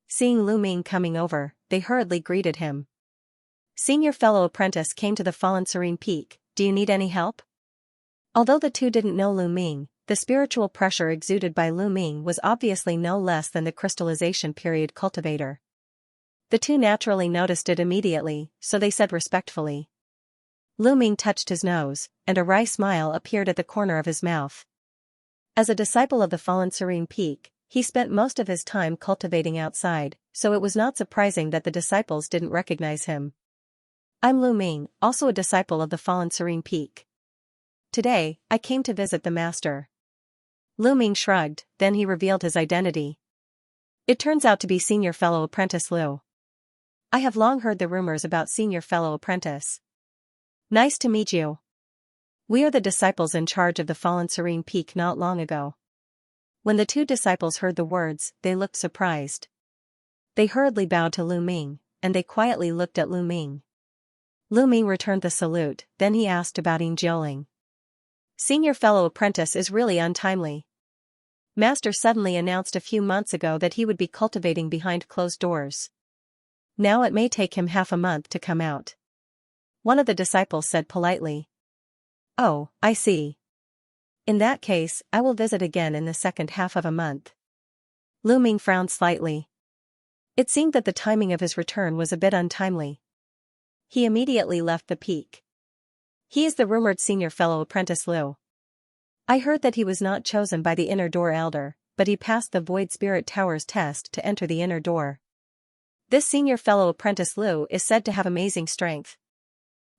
Seeing Lu Ming coming over, they hurriedly greeted him. Senior fellow apprentice came to the fallen serene peak, do you need any help? Although the 2 didn't know Lu Ming, the spiritual pressure exuded by Lu Ming was obviously no less than the crystallization period cultivator. The 2 naturally noticed it immediately, so they said respectfully. Lu Ming touched his nose, and a wry smile appeared at the corner of his mouth. As a disciple of the fallen Serene Peak, he spent most of his time cultivating outside, so it was not surprising that the disciples didn't recognize him. I'm Lu Ming, also a disciple of the fallen Serene Peak. Today, I came to visit the master. Lu Ming shrugged, then he revealed his identity. It turns out to be Senior Fellow Apprentice Lu. I have long heard the rumors about Senior Fellow Apprentice. Nice to meet you. We are the disciples in charge of the fallen Serene Peak not long ago. When the two disciples heard the words, they looked surprised. They hurriedly bowed to Lu Ming, and they quietly looked at Lu Ming. Lu Ming returned the salute, then he asked about Jiaoling. Senior Fellow Apprentice is really untimely. Master suddenly announced a few months ago that he would be cultivating behind closed doors. Now it may take him half a month to come out. One of the disciples said politely. Oh, I see. In that case, I will visit again in the second half of a month. Lu Ming frowned slightly. It seemed that the timing of his return was a bit untimely. He immediately left the peak. He is the rumored Senior Fellow Apprentice Lu. I heard that he was not chosen by the Inner Door Elder, but he passed the Void Spirit Tower's test to enter the Inner Door. This Senior Fellow Apprentice Lu is said to have amazing strength.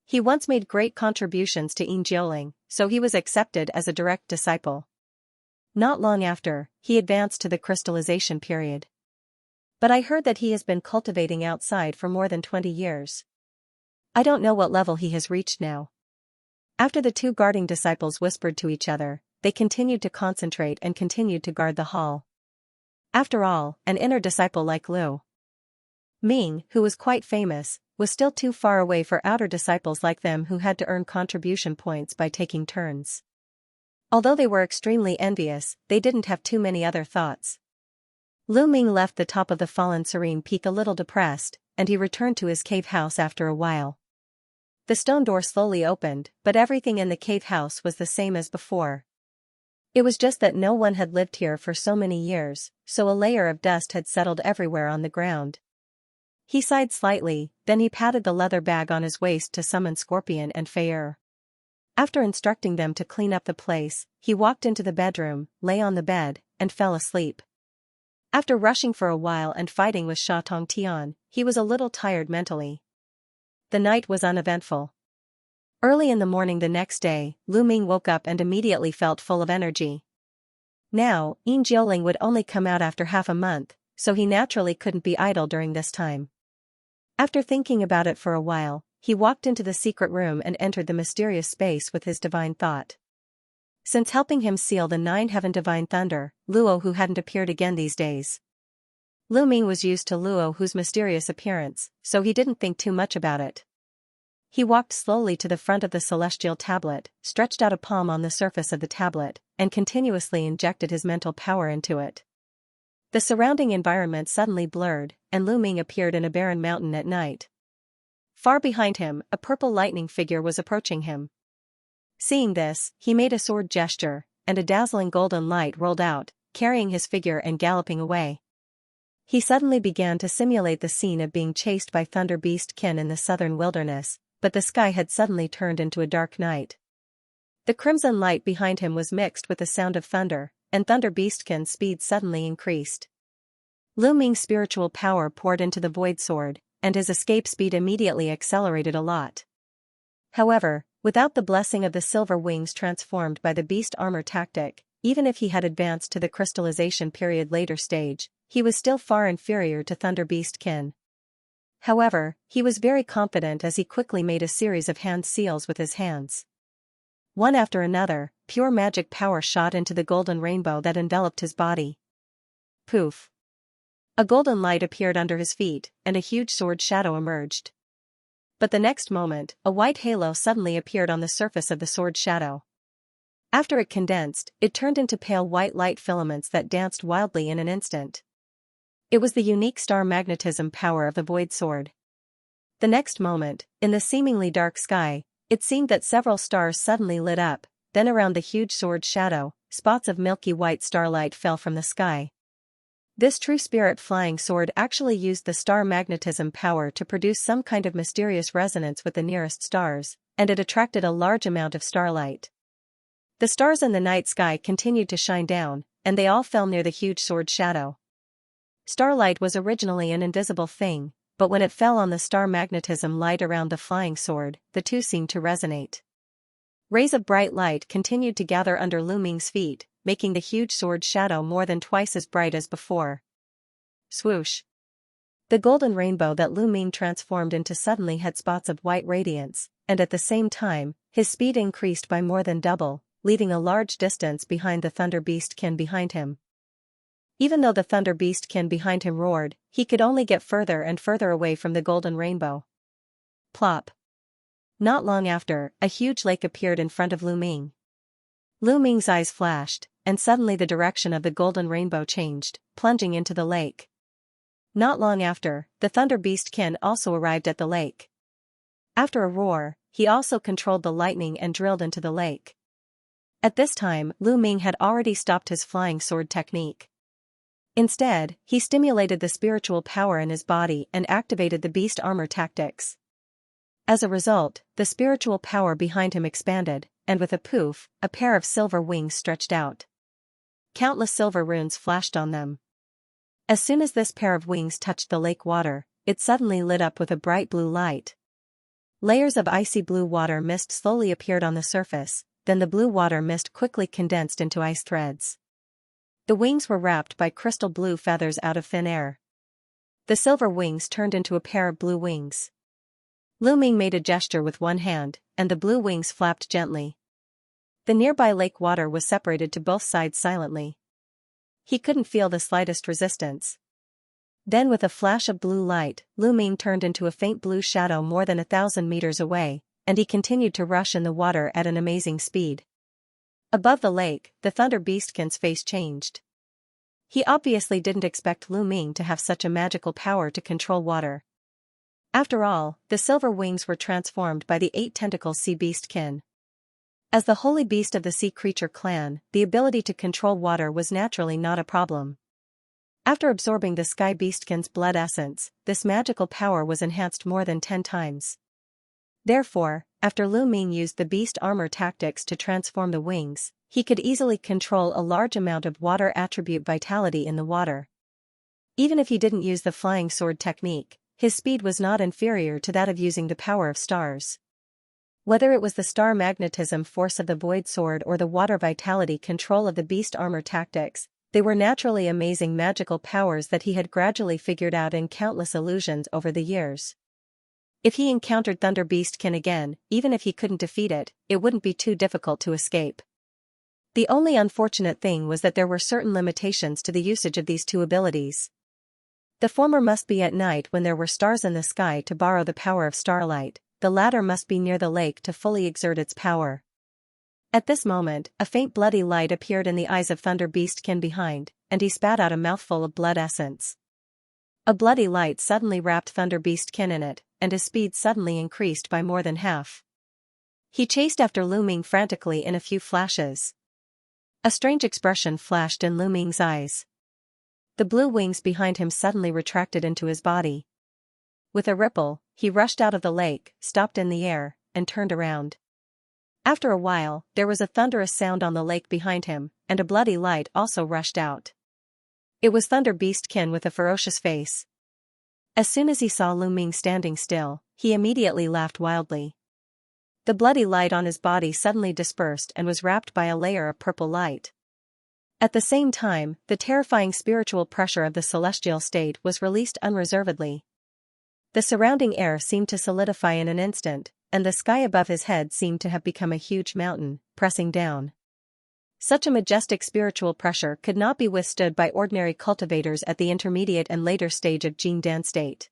He once made great contributions to Jiaoling, so he was accepted as a direct disciple. Not long after, he advanced to the crystallization period. But I heard that he has been cultivating outside for more than 20 years. I don't know what level he has reached now. After the two guarding disciples whispered to each other, they continued to concentrate and continued to guard the hall. After all, an inner disciple like Lu Ming, who was quite famous, was still too far away for outer disciples like them who had to earn contribution points by taking turns. Although they were extremely envious, they didn't have too many other thoughts. Lu Ming left the top of the fallen Serene Peak a little depressed, and he returned to his cave house after a while. The stone door slowly opened, but everything in the cave house was the same as before. It was just that no one had lived here for so many years, so a layer of dust had settled everywhere on the ground. He sighed slightly, then he patted the leather bag on his waist to summon Scorpion and Feyre. After instructing them to clean up the place, he walked into the bedroom, lay on the bed, and fell asleep. After rushing for a while and fighting with Sha Tongtian, he was a little tired mentally. The night was uneventful. Early in the morning the next day, Lu Ming woke up and immediately felt full of energy. Now, Jiaoling would only come out after half a month, so he naturally couldn't be idle during this time. After thinking about it for a while, he walked into the secret room and entered the mysterious space with his divine thought. Since helping him seal the 9-heaven divine thunder, Luo Hu hadn't appeared again these days. Lu Ming was used to Luo Hu's mysterious appearance, so he didn't think too much about it. He walked slowly to the front of the celestial tablet, stretched out a palm on the surface of the tablet, and continuously injected his mental power into it. The surrounding environment suddenly blurred, and Lu Ming appeared in a barren mountain at night. Far behind him, a purple lightning figure was approaching him. Seeing this, he made a sword gesture, and a dazzling golden light rolled out, carrying his figure and galloping away. He suddenly began to simulate the scene of being chased by Thunder Beast Qin in the southern wilderness, but the sky had suddenly turned into a dark night. The crimson light behind him was mixed with the sound of thunder, and Thunder Beastkin's speed suddenly increased. Lu Ming's spiritual power poured into the void sword, and his escape speed immediately accelerated a lot. However, without the blessing of the silver wings transformed by the beast armor tactic, even if he had advanced to the crystallization period later stage, he was still far inferior to Thunder Beastkin. However, he was very confident as he quickly made a series of hand seals with his hands. One after another, pure magic power shot into the golden rainbow that enveloped his body. Poof! A golden light appeared under his feet, and a huge sword shadow emerged. But the next moment, a white halo suddenly appeared on the surface of the sword shadow. After it condensed, it turned into pale white light filaments that danced wildly in an instant. It was the unique star magnetism power of the void sword. The next moment, in the seemingly dark sky, it seemed that several stars suddenly lit up, then around the huge sword shadow, spots of milky white starlight fell from the sky. This true spirit flying sword actually used the star magnetism power to produce some kind of mysterious resonance with the nearest stars, and it attracted a large amount of starlight. The stars in the night sky continued to shine down, and they all fell near the huge sword shadow. Starlight was originally an invisible thing, but when it fell on the star magnetism light around the flying sword, the two seemed to resonate. Rays of bright light continued to gather under Lu Ming's feet, making the huge sword shadow more than twice as bright as before. Swoosh! The golden rainbow that Lu Ming transformed into suddenly had spots of white radiance, and at the same time, his speed increased by more than double, leaving a large distance behind the Thunder Beastkin behind him. Even though the Thunder Beastkin behind him roared, he could only get further and further away from the golden rainbow. Plop! Not long after, a huge lake appeared in front of Lu Ming. Lu Ming's eyes flashed, and suddenly the direction of the golden rainbow changed, plunging into the lake. Not long after, the Thunder Beastkin also arrived at the lake. After a roar, he also controlled the lightning and drilled into the lake. At this time, Lu Ming had already stopped his flying sword technique. Instead, he stimulated the spiritual power in his body and activated the beast armor tactics. As a result, the spiritual power behind him expanded, and with a poof, a pair of silver wings stretched out. Countless silver runes flashed on them. As soon as this pair of wings touched the lake water, it suddenly lit up with a bright blue light. Layers of icy blue water mist slowly appeared on the surface, then the blue water mist quickly condensed into ice threads. The wings were wrapped by crystal blue feathers out of thin air. The silver wings turned into a pair of blue wings. Lu Ming made a gesture with one hand, and the blue wings flapped gently. The nearby lake water was separated to both sides silently. He couldn't feel the slightest resistance. Then with a flash of blue light, Lu Ming turned into a faint blue shadow more than 1,000 meters away, and he continued to rush in the water at an amazing speed. Above the lake, the Thunder Beastkin's face changed. He obviously didn't expect Lu Ming to have such a magical power to control water. After all, the silver wings were transformed by the 8-tentacle sea beastkin. As the holy beast of the sea creature clan, the ability to control water was naturally not a problem. After absorbing the sky beastkin's blood essence, this magical power was enhanced more than 10 times. Therefore, after Lu Ming used the beast armor tactics to transform the wings, he could easily control a large amount of water attribute vitality in the water. Even if he didn't use the flying sword technique, his speed was not inferior to that of using the power of stars. Whether it was the star magnetism force of the void sword or the water vitality control of the beast armor tactics, they were naturally amazing magical powers that he had gradually figured out in countless illusions over the years. If he encountered Thunder Beastkin again, even if he couldn't defeat it, it wouldn't be too difficult to escape. The only unfortunate thing was that there were certain limitations to the usage of these two abilities. The former must be at night when there were stars in the sky to borrow the power of starlight, the latter must be near the lake to fully exert its power. At this moment, a faint bloody light appeared in the eyes of Thunder Beastkin behind, and he spat out a mouthful of blood essence. A bloody light suddenly wrapped Thunder Beastkin in it, and his speed suddenly increased by more than half. He chased after Lu Ming frantically in a few flashes. A strange expression flashed in Lu Ming's eyes. The blue wings behind him suddenly retracted into his body. With a ripple, he rushed out of the lake, stopped in the air, and turned around. After a while, there was a thunderous sound on the lake behind him, and a bloody light also rushed out. It was Thunder Beastkin with a ferocious face. As soon as he saw Lu Ming standing still, he immediately laughed wildly. The bloody light on his body suddenly dispersed and was wrapped by a layer of purple light. At the same time, the terrifying spiritual pressure of the celestial state was released unreservedly. The surrounding air seemed to solidify in an instant, and the sky above his head seemed to have become a huge mountain, pressing down. Such a majestic spiritual pressure could not be withstood by ordinary cultivators at the intermediate and later stage of Jing Dan state.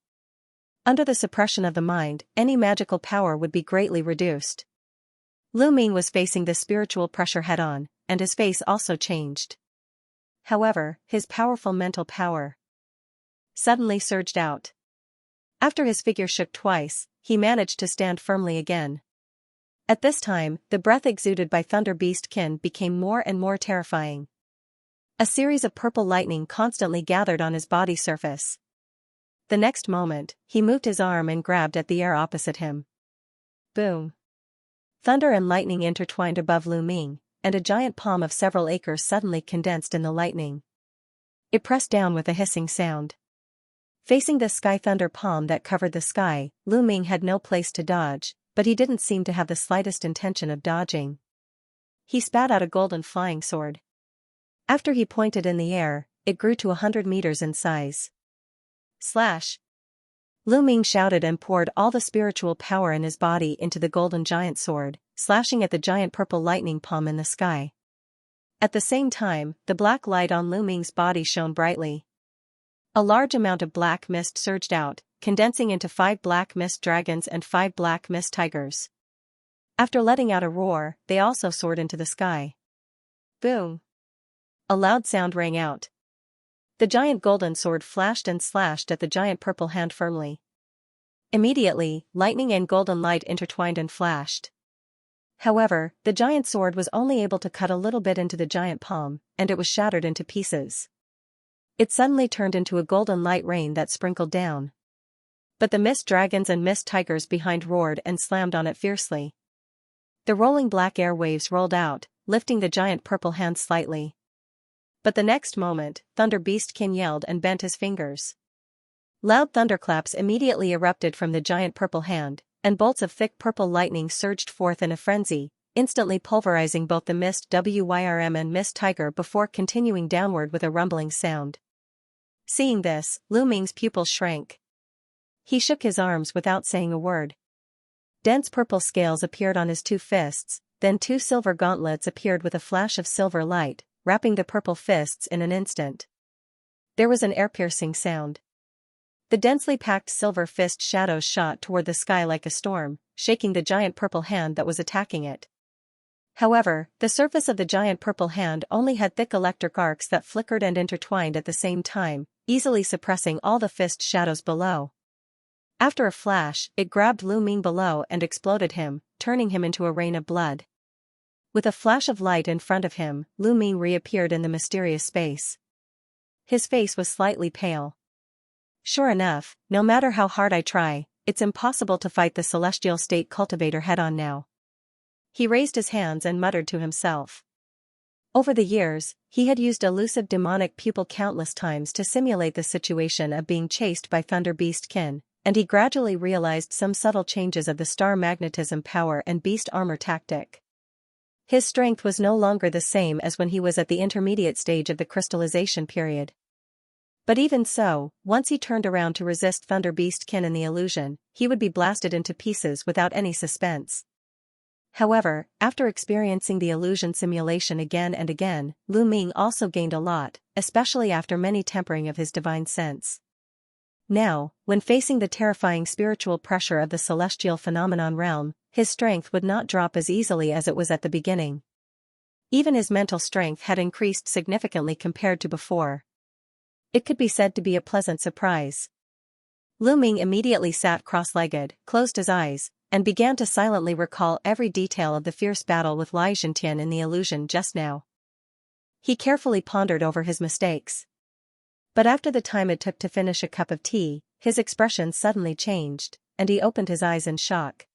Under the suppression of the mind, any magical power would be greatly reduced. Lu Ming was facing the spiritual pressure head-on, and his face also changed. However, his powerful mental power suddenly surged out. After his figure shook twice, he managed to stand firmly again. At this time, the breath exuded by Thunder Beastkin became more and more terrifying. A series of purple lightning constantly gathered on his body surface. The next moment, he moved his arm and grabbed at the air opposite him. Boom! Thunder and lightning intertwined above Lu Ming, and a giant palm of several acres suddenly condensed in the lightning. It pressed down with a hissing sound. Facing the sky thunder palm that covered the sky, Lu Ming had no place to dodge, but he didn't seem to have the slightest intention of dodging. He spat out a golden flying sword. After he pointed in the air, it grew to 100 meters in size. Slash! Lu Ming shouted and poured all the spiritual power in his body into the golden giant sword, slashing at the giant purple lightning palm in the sky. At the same time, the black light on Lu Ming's body shone brightly. A large amount of black mist surged out, condensing into 5 black mist dragons and 5 black mist tigers. After letting out a roar, they also soared into the sky. Boom! A loud sound rang out. The giant golden sword flashed and slashed at the giant purple hand firmly. Immediately, lightning and golden light intertwined and flashed. However, the giant sword was only able to cut a little bit into the giant palm, and it was shattered into pieces. It suddenly turned into a golden light rain that sprinkled down. But the mist dragons and mist tigers behind roared and slammed on it fiercely. The rolling black air waves rolled out, lifting the giant purple hand slightly. But the next moment, Thunder Beast Kin yelled and bent his fingers. Loud thunderclaps immediately erupted from the giant purple hand, and bolts of thick purple lightning surged forth in a frenzy, instantly pulverizing both the mist wyrm and mist tiger before continuing downward with a rumbling sound. Seeing this, Lu Ming's pupils shrank. He shook his arms without saying a word. Dense purple scales appeared on his 2 fists, then 2 silver gauntlets appeared with a flash of silver light, wrapping the purple fists in an instant. There was an ear-piercing sound. The densely packed silver fist shadows shot toward the sky like a storm, shaking the giant purple hand that was attacking it. However, the surface of the giant purple hand only had thick electric arcs that flickered and intertwined at the same time, easily suppressing all the fist shadows below. After a flash, it grabbed Lu Ming below and exploded him, turning him into a rain of blood. With a flash of light in front of him, Lu Ming reappeared in the mysterious space. His face was slightly pale. Sure enough, no matter how hard I try, it's impossible to fight the celestial state cultivator head-on now. He raised his hands and muttered to himself. Over the years, he had used elusive demonic pupil countless times to simulate the situation of being chased by Thunder Beast Kin, and he gradually realized some subtle changes of the star magnetism power and beast armor tactic. His strength was no longer the same as when he was at the intermediate stage of the crystallization period. But even so, once he turned around to resist Thunder Beast Kin in the illusion, he would be blasted into pieces without any suspense. However, after experiencing the illusion simulation again and again, Lu Ming also gained a lot, especially after many tempering of his divine sense. Now, when facing the terrifying spiritual pressure of the celestial phenomenon realm, his strength would not drop as easily as it was at the beginning. Even his mental strength had increased significantly compared to before. It could be said to be a pleasant surprise. Lu Ming immediately sat cross-legged, closed his eyes, and began to silently recall every detail of the fierce battle with Lai Zhentian in the illusion just now. He carefully pondered over his mistakes. But after the time it took to finish a cup of tea, his expression suddenly changed, and he opened his eyes in shock.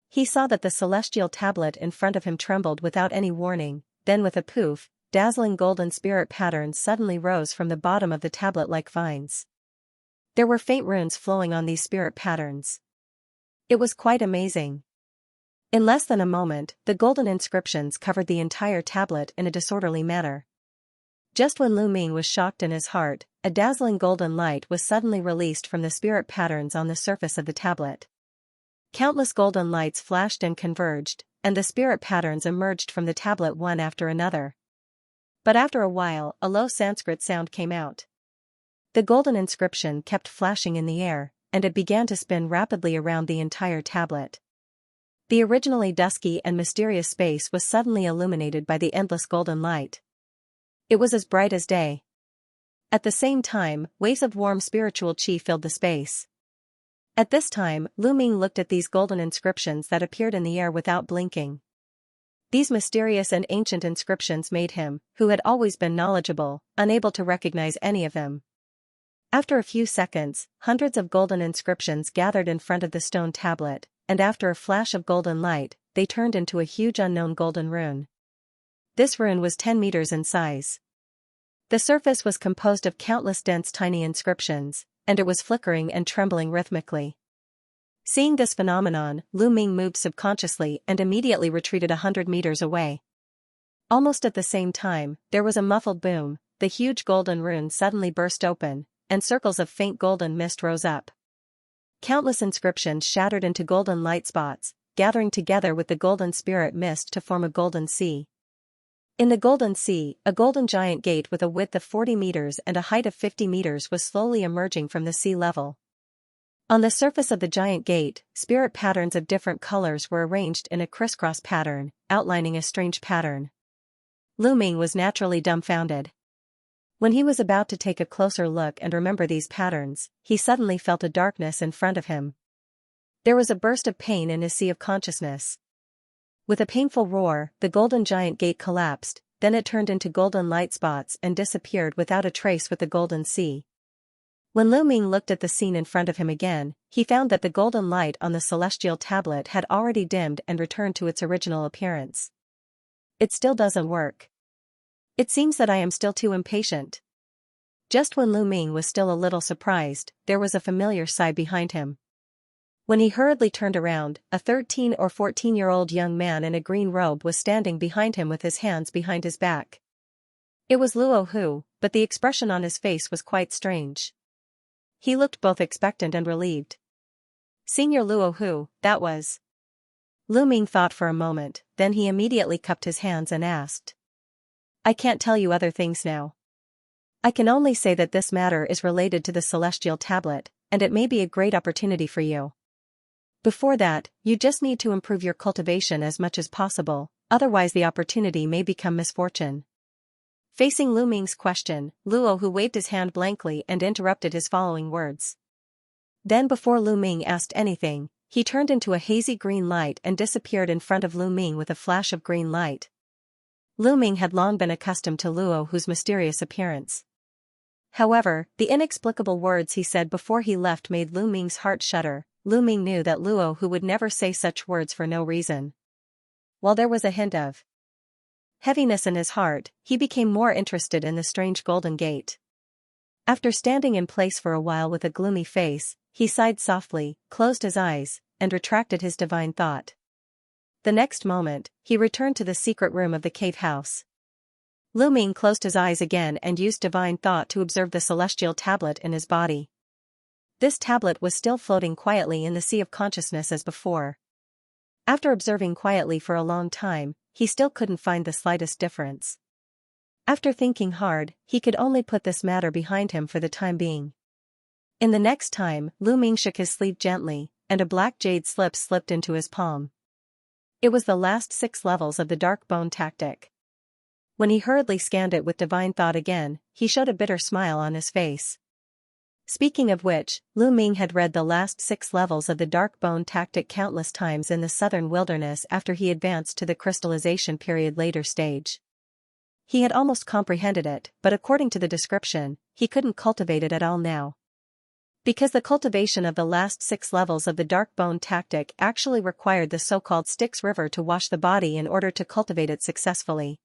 He saw that the celestial tablet in front of him trembled without any warning, then with a poof, dazzling golden spirit patterns suddenly rose from the bottom of the tablet like vines. There were faint runes flowing on these spirit patterns. It was quite amazing. In less than a moment, the golden inscriptions covered the entire tablet in a disorderly manner. Just when Lu Ming was shocked in his heart, a dazzling golden light was suddenly released from the spirit patterns on the surface of the tablet. Countless golden lights flashed and converged, and the spirit patterns emerged from the tablet one after another. But after a while, a low Sanskrit sound came out. The golden inscription kept flashing in the air, and it began to spin rapidly around the entire tablet. The originally dusky and mysterious space was suddenly illuminated by the endless golden light. It was as bright as day. At the same time, waves of warm spiritual chi filled the space. At this time, Lu Ming looked at these golden inscriptions that appeared in the air without blinking. These mysterious and ancient inscriptions made him, who had always been knowledgeable, unable to recognize any of them. After a few seconds, hundreds of golden inscriptions gathered in front of the stone tablet, and after a flash of golden light, they turned into a huge unknown golden rune. This rune was 10 meters in size. The surface was composed of countless dense tiny inscriptions, and it was flickering and trembling rhythmically. Seeing this phenomenon, Lu Ming moved subconsciously and immediately retreated 100 meters away. Almost at the same time, there was a muffled boom, the huge golden rune suddenly burst open, and circles of faint golden mist rose up. Countless inscriptions shattered into golden light spots, gathering together with the golden spirit mist to form a golden sea. In the golden sea, a golden giant gate with a width of 40 meters and a height of 50 meters was slowly emerging from the sea level. On the surface of the giant gate, spirit patterns of different colors were arranged in a crisscross pattern, outlining a strange pattern. Lu Ming was naturally dumbfounded. When he was about to take a closer look and remember these patterns, he suddenly felt a darkness in front of him. There was a burst of pain in his sea of consciousness. With a painful roar, the golden giant gate collapsed, then it turned into golden light spots and disappeared without a trace with the golden sea. When Lu Ming looked at the scene in front of him again, he found that the golden light on the celestial tablet had already dimmed and returned to its original appearance. It still doesn't work. It seems that I am still too impatient. Just when Lu Ming was still a little surprised, there was a familiar sigh behind him. When he hurriedly turned around, a 13 or 14-year-old young man in a green robe was standing behind him with his hands behind his back. It was Luo Hu, but the expression on his face was quite strange. He looked both expectant and relieved. Senior Luo Hu, that was. Lu Ming thought for a moment, then he immediately cupped his hands and asked. I can't tell you other things now. I can only say that this matter is related to the celestial tablet, and it may be a great opportunity for you. Before that, you just need to improve your cultivation as much as possible, otherwise the opportunity may become misfortune. Facing Lu Ming's question, Luo Hu waved his hand blankly and interrupted his following words. Then before Lu Ming asked anything, he turned into a hazy green light and disappeared in front of Lu Ming with a flash of green light. Lu Ming had long been accustomed to Luo Hu's mysterious appearance. However, the inexplicable words he said before he left made Lu Ming's heart shudder. Lu Ming knew that Luo Hu would never say such words for no reason. While there was a hint of heaviness in his heart, he became more interested in the strange golden gate. After standing in place for a while with a gloomy face, he sighed softly, closed his eyes, and retracted his divine thought. The next moment, he returned to the secret room of the cave house. Lu Ming closed his eyes again and used divine thought to observe the celestial tablet in his body. This tablet was still floating quietly in the sea of consciousness as before. After observing quietly for a long time, he still couldn't find the slightest difference. After thinking hard, he could only put this matter behind him for the time being. In the next time, Lu Ming shook his sleeve gently, and a black jade slip slipped into his palm. It was the last 6 levels of the dark bone tactic. When he hurriedly scanned it with divine thought again, he showed a bitter smile on his face. Speaking of which, Lu Ming had read the last 6 levels of the dark bone tactic countless times in the southern wilderness after he advanced to the crystallization period later stage. He had almost comprehended it, but according to the description, he couldn't cultivate it at all now. Because the cultivation of the last 6 levels of the dark bone tactic actually required the so-called Styx River to wash the body in order to cultivate it successfully.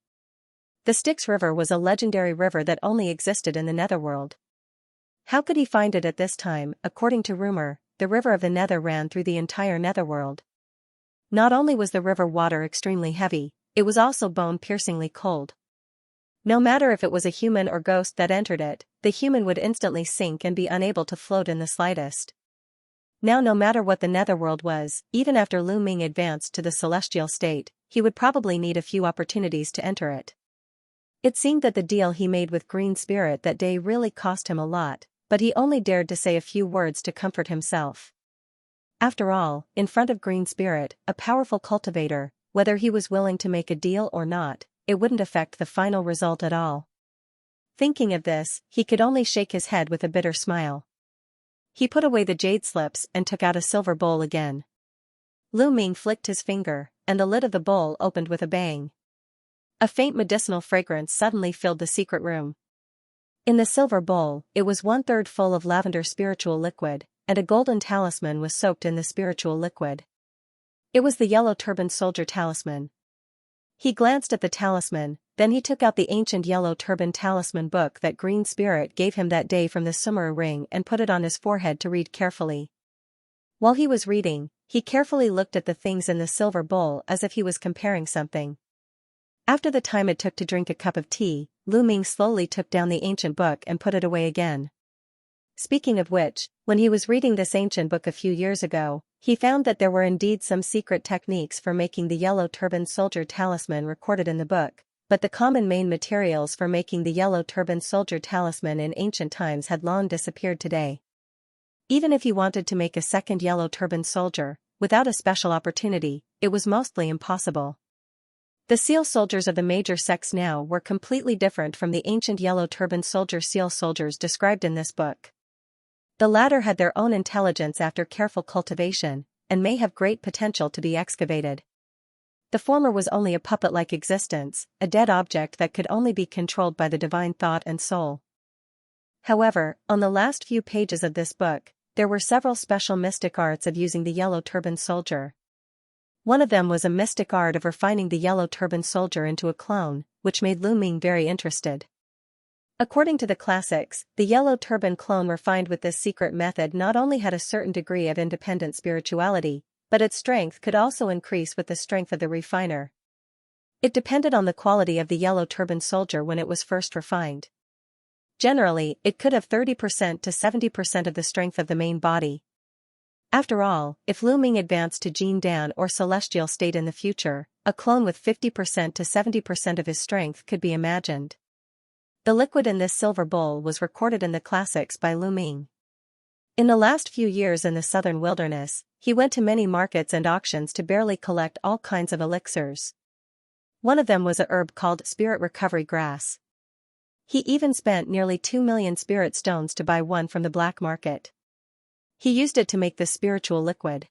The Styx River was a legendary river that only existed in the netherworld. How could he find it at this time? According to rumor, the river of the nether ran through the entire netherworld. Not only was the river water extremely heavy, it was also bone-piercingly cold. No matter if it was a human or ghost that entered it, the human would instantly sink and be unable to float in the slightest. Now no matter what the netherworld was, even after Lu Ming advanced to the celestial state, he would probably need a few opportunities to enter it. It seemed that the deal he made with Green Spirit that day really cost him a lot, but he only dared to say a few words to comfort himself. After all, in front of Green Spirit, a powerful cultivator, whether he was willing to make a deal or not, it wouldn't affect the final result at all. Thinking of this, he could only shake his head with a bitter smile. He put away the jade slips and took out a silver bowl again. Lu Ming flicked his finger, and the lid of the bowl opened with a bang. A faint medicinal fragrance suddenly filled the secret room. In the silver bowl, it was 1/3 full of lavender spiritual liquid, and a golden talisman was soaked in the spiritual liquid. It was the yellow turban soldier talisman. He glanced at the talisman, then he took out the ancient yellow turban talisman book that Green Spirit gave him that day from the Summer ring and put it on his forehead to read carefully. While he was reading, he carefully looked at the things in the silver bowl as if he was comparing something. After the time it took to drink a cup of tea, Lu Ming slowly took down the ancient book and put it away again. Speaking of which, when he was reading this ancient book a few years ago, he found that there were indeed some secret techniques for making the yellow turban soldier talisman recorded in the book, but the common main materials for making the yellow turban soldier talisman in ancient times had long disappeared today. Even if he wanted to make a second yellow turban soldier, without a special opportunity, it was mostly impossible. The seal soldiers of the major sects now were completely different from the ancient yellow turban soldier seal soldiers described in this book. The latter had their own intelligence after careful cultivation, and may have great potential to be excavated. The former was only a puppet-like existence, a dead object that could only be controlled by the divine thought and soul. However, on the last few pages of this book, there were several special mystic arts of using the yellow turban soldier. One of them was a mystic art of refining the yellow turban soldier into a clone, which made Lu Ming very interested. According to the classics, the yellow turban clone refined with this secret method not only had a certain degree of independent spirituality, but its strength could also increase with the strength of the refiner. It depended on the quality of the yellow turban soldier when it was first refined. Generally, it could have 30% to 70% of the strength of the main body. After all, if Lu Ming advanced to Jin Dan or celestial state in the future, a clone with 50% to 70% of his strength could be imagined. The liquid in this silver bowl was recorded in the classics by Lu Ming. In the last few years in the southern wilderness, he went to many markets and auctions to barely collect all kinds of elixirs. One of them was a herb called spirit recovery grass. He even spent nearly 2 million spirit stones to buy one from the black market. He used it to make this spiritual liquid.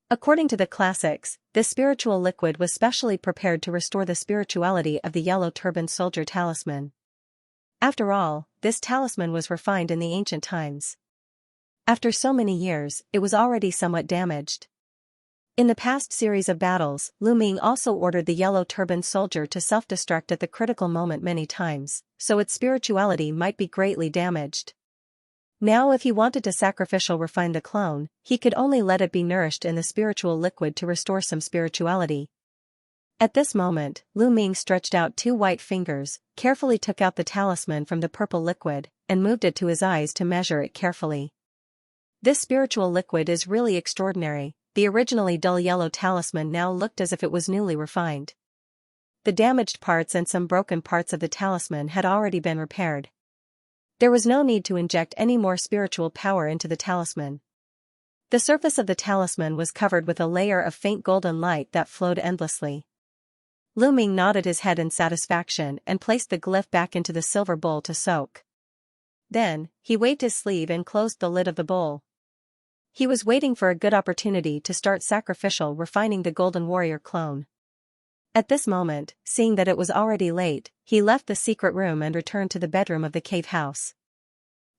According to the classics, this spiritual liquid was specially prepared to restore the spirituality of the yellow turban soldier talisman. After all, this talisman was refined in the ancient times. After so many years, it was already somewhat damaged. In the past series of battles, Lu Ming also ordered the yellow turban soldier to self-destruct at the critical moment many times, so its spirituality might be greatly damaged. Now if he wanted to sacrificial refine the clone, he could only let it be nourished in the spiritual liquid to restore some spirituality. At this moment, Lu Ming stretched out 2 white fingers, carefully took out the talisman from the purple liquid, and moved it to his eyes to measure it carefully. This spiritual liquid is really extraordinary. The originally dull yellow talisman now looked as if it was newly refined. The damaged parts and some broken parts of the talisman had already been repaired. There was no need to inject any more spiritual power into the talisman. The surface of the talisman was covered with a layer of faint golden light that flowed endlessly. Lu Ming nodded his head in satisfaction and placed the glyph back into the silver bowl to soak. Then, he waved his sleeve and closed the lid of the bowl. He was waiting for a good opportunity to start sacrificial refining the Golden Warrior clone. At this moment, seeing that it was already late, he left the secret room and returned to the bedroom of the cave house.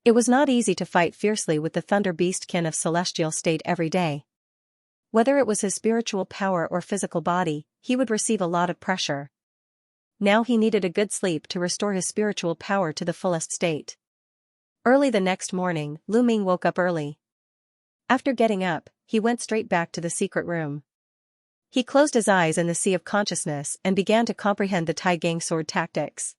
It was not easy to fight fiercely with the thunder beastkin of celestial state every day. Whether it was his spiritual power or physical body, he would receive a lot of pressure. Now he needed a good sleep to restore his spiritual power to the fullest state. Early the next morning, Lu Ming woke up early. After getting up, he went straight back to the secret room. He closed his eyes in the sea of consciousness and began to comprehend the Tai Gang sword tactics.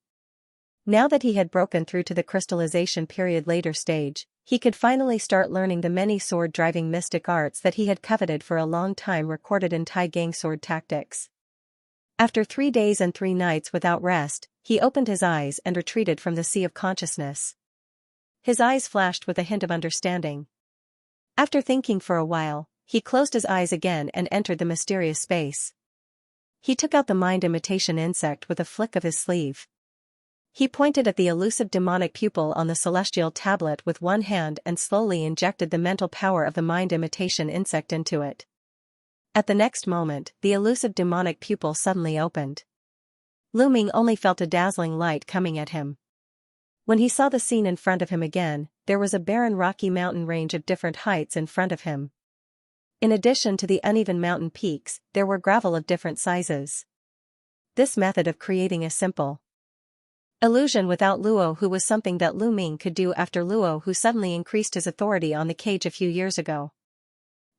Now that he had broken through to the crystallization period later stage, he could finally start learning the many sword-driving mystic arts that he had coveted for a long time recorded in Tai Gang sword tactics. After 3 days and 3 nights without rest, he opened his eyes and retreated from the sea of consciousness. His eyes flashed with a hint of understanding. After thinking for a while, he closed his eyes again and entered the mysterious space. He took out the mind imitation insect with a flick of his sleeve. He pointed at the elusive demonic pupil on the celestial tablet with one hand and slowly injected the mental power of the mind imitation insect into it. At the next moment, the elusive demonic pupil suddenly opened. Lu Ming only felt a dazzling light coming at him. When he saw the scene in front of him again, there was a barren rocky mountain range of different heights in front of him. In addition to the uneven mountain peaks, there were gravel of different sizes. This method of creating a simple illusion without Luo Hu was something that Lu Ming could do after Luo Hu suddenly increased his authority on the cage a few years ago.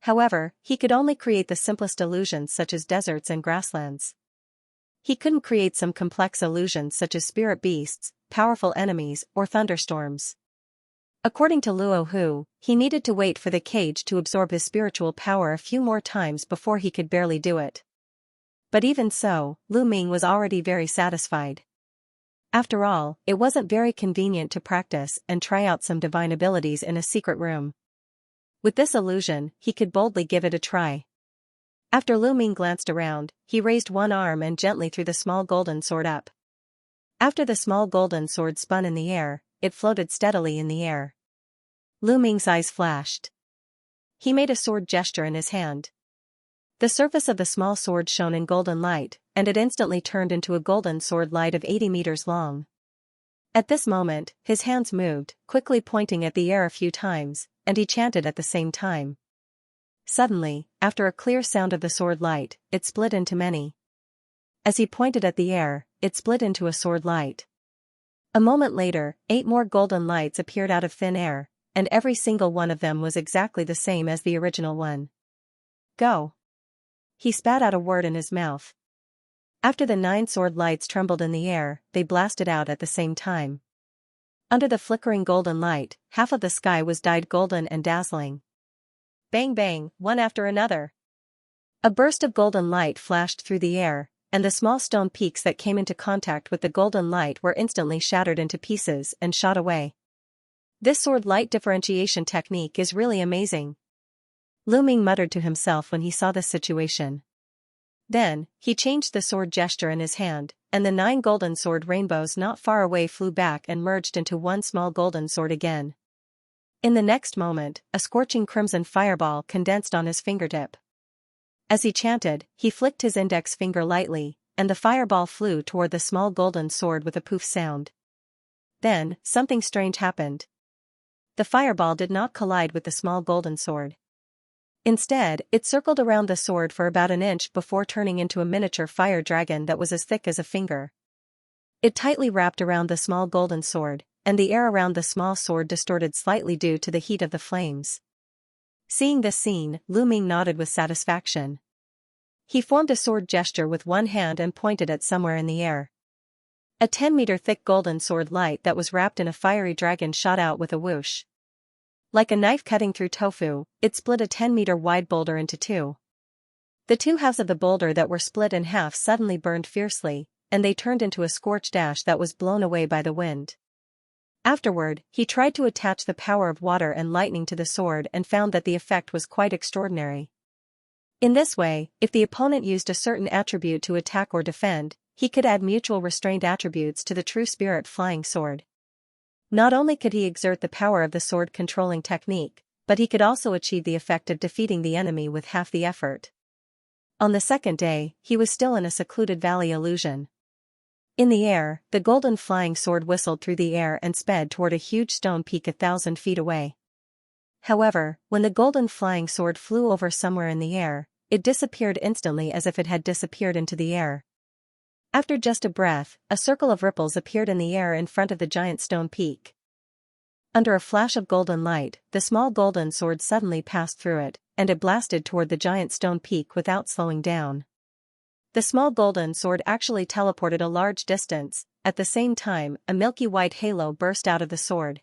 However, he could only create the simplest illusions such as deserts and grasslands. He couldn't create some complex illusions such as spirit beasts, powerful enemies, or thunderstorms. According to Luo Hu, he needed to wait for the cage to absorb his spiritual power a few more times before he could barely do it. But even so, Lu Ming was already very satisfied. After all, it wasn't very convenient to practice and try out some divine abilities in a secret room. With this illusion, he could boldly give it a try. After Lu Ming glanced around, he raised one arm and gently threw the small golden sword up. After the small golden sword spun in the air, it floated steadily in the air. Lu Ming's eyes flashed. He made a sword gesture in his hand. The surface of the small sword shone in golden light, and it instantly turned into a golden sword light of 80 meters long. At this moment, his hands moved, quickly pointing at the air a few times, and he chanted at the same time. Suddenly, after a clear sound of the sword light, it split into many. As he pointed at the air, it split into a sword light. A moment later, 8 more golden lights appeared out of thin air, and every single one of them was exactly the same as the original one. Go! He spat out a word in his mouth. After the 9 sword lights trembled in the air, they blasted out at the same time. Under the flickering golden light, half of the sky was dyed golden and dazzling. Bang bang, one after another. A burst of golden light flashed through the air, and the small stone peaks that came into contact with the golden light were instantly shattered into pieces and shot away. This sword light differentiation technique is really amazing. Lu Ming muttered to himself when he saw this situation. Then, he changed the sword gesture in his hand, and the 9 golden sword rainbows not far away flew back and merged into one small golden sword again. In the next moment, a scorching crimson fireball condensed on his fingertip. As he chanted, he flicked his index finger lightly, and the fireball flew toward the small golden sword with a poof sound. Then, something strange happened. The fireball did not collide with the small golden sword. Instead, it circled around the sword for about an inch before turning into a miniature fire dragon that was as thick as a finger. It tightly wrapped around the small golden sword, and the air around the small sword distorted slightly due to the heat of the flames. Seeing this scene, Lu Ming nodded with satisfaction. He formed a sword gesture with one hand and pointed at somewhere in the air. A 10-meter thick golden sword light that was wrapped in a fiery dragon shot out with a whoosh. Like a knife cutting through tofu, it split a 10-meter wide boulder into 2. The 2 halves of the boulder that were split in half suddenly burned fiercely, and they turned into a scorched ash that was blown away by the wind. Afterward, he tried to attach the power of water and lightning to the sword and found that the effect was quite extraordinary. In this way, if the opponent used a certain attribute to attack or defend, he could add mutual restraint attributes to the true spirit flying sword. Not only could he exert the power of the sword controlling technique, but he could also achieve the effect of defeating the enemy with half the effort. On the second day, he was still in a secluded valley illusion. In the air, the golden flying sword whistled through the air and sped toward a huge stone peak 1,000 feet away. However, when the golden flying sword flew over somewhere in the air, it disappeared instantly as if it had disappeared into the air. After just a breath, a circle of ripples appeared in the air in front of the giant stone peak. Under a flash of golden light, the small golden sword suddenly passed through it, and it blasted toward the giant stone peak without slowing down. The small golden sword actually teleported a large distance. At the same time, a milky white halo burst out of the sword.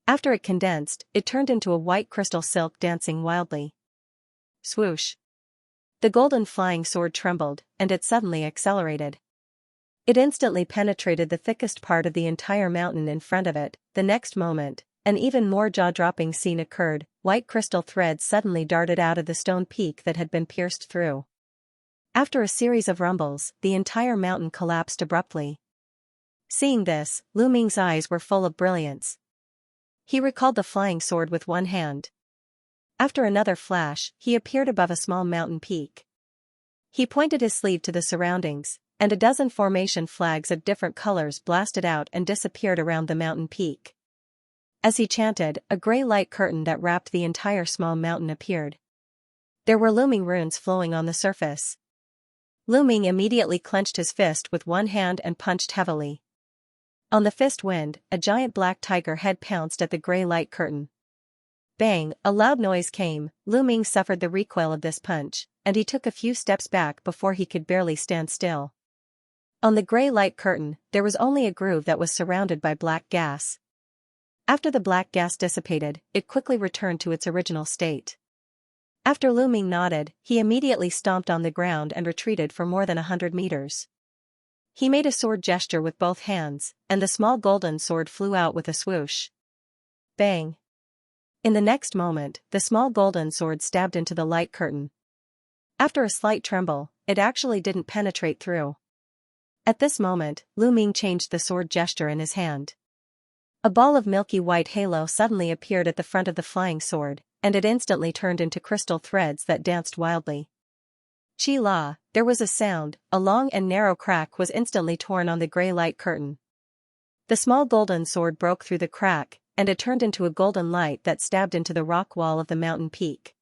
After it condensed, it turned into a white crystal silk dancing wildly. Swoosh! The golden flying sword trembled, and it suddenly accelerated. It instantly penetrated the thickest part of the entire mountain in front of it. The next moment, an even more jaw-dropping scene occurred. White crystal threads suddenly darted out of the stone peak that had been pierced through. After a series of rumbles, the entire mountain collapsed abruptly. Seeing this, Lu Ming's eyes were full of brilliance. He recalled the flying sword with one hand. After another flash, he appeared above a small mountain peak. He pointed his sleeve to the surroundings, and a dozen formation flags of different colors blasted out and disappeared around the mountain peak. As he chanted, a gray light curtain that wrapped the entire small mountain appeared. There were looming runes flowing on the surface. Lu Ming immediately clenched his fist with one hand and punched heavily. On the fist wind, a giant black tiger head pounced at the gray light curtain. Bang, a loud noise came. Lu Ming suffered the recoil of this punch, and he took a few steps back before he could barely stand still. On the gray light curtain, there was only a groove that was surrounded by black gas. After the black gas dissipated, it quickly returned to its original state. After Lu Ming nodded, he immediately stomped on the ground and retreated for more than 100 meters. He made a sword gesture with both hands, and the small golden sword flew out with a swoosh. Bang! In the next moment, the small golden sword stabbed into the light curtain. After a slight tremble, it actually didn't penetrate through. At this moment, Lu Ming changed the sword gesture in his hand. A ball of milky white halo suddenly appeared at the front of the flying sword, and it instantly turned into crystal threads that danced wildly. Chi la, there was a sound, a long and narrow crack was instantly torn on the gray light curtain. The small golden sword broke through the crack, and it turned into a golden light that stabbed into the rock wall of the mountain peak.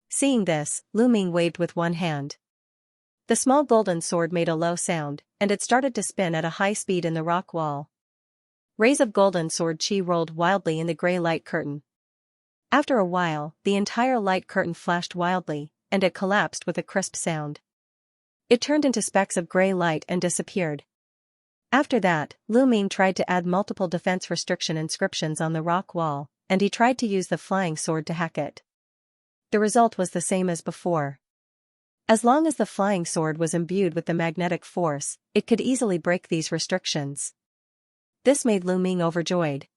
Seeing this, Lu Ming waved with one hand. The small golden sword made a low sound, and it started to spin at a high speed in the rock wall. Rays of golden sword chi rolled wildly in the gray light curtain. After a while, the entire light curtain flashed wildly, and it collapsed with a crisp sound. It turned into specks of gray light and disappeared. After that, Lu Ming tried to add multiple defense restriction inscriptions on the rock wall, and he tried to use the flying sword to hack it. The result was the same as before. As long as the flying sword was imbued with the magnetic force, it could easily break these restrictions. This made Lu Ming overjoyed.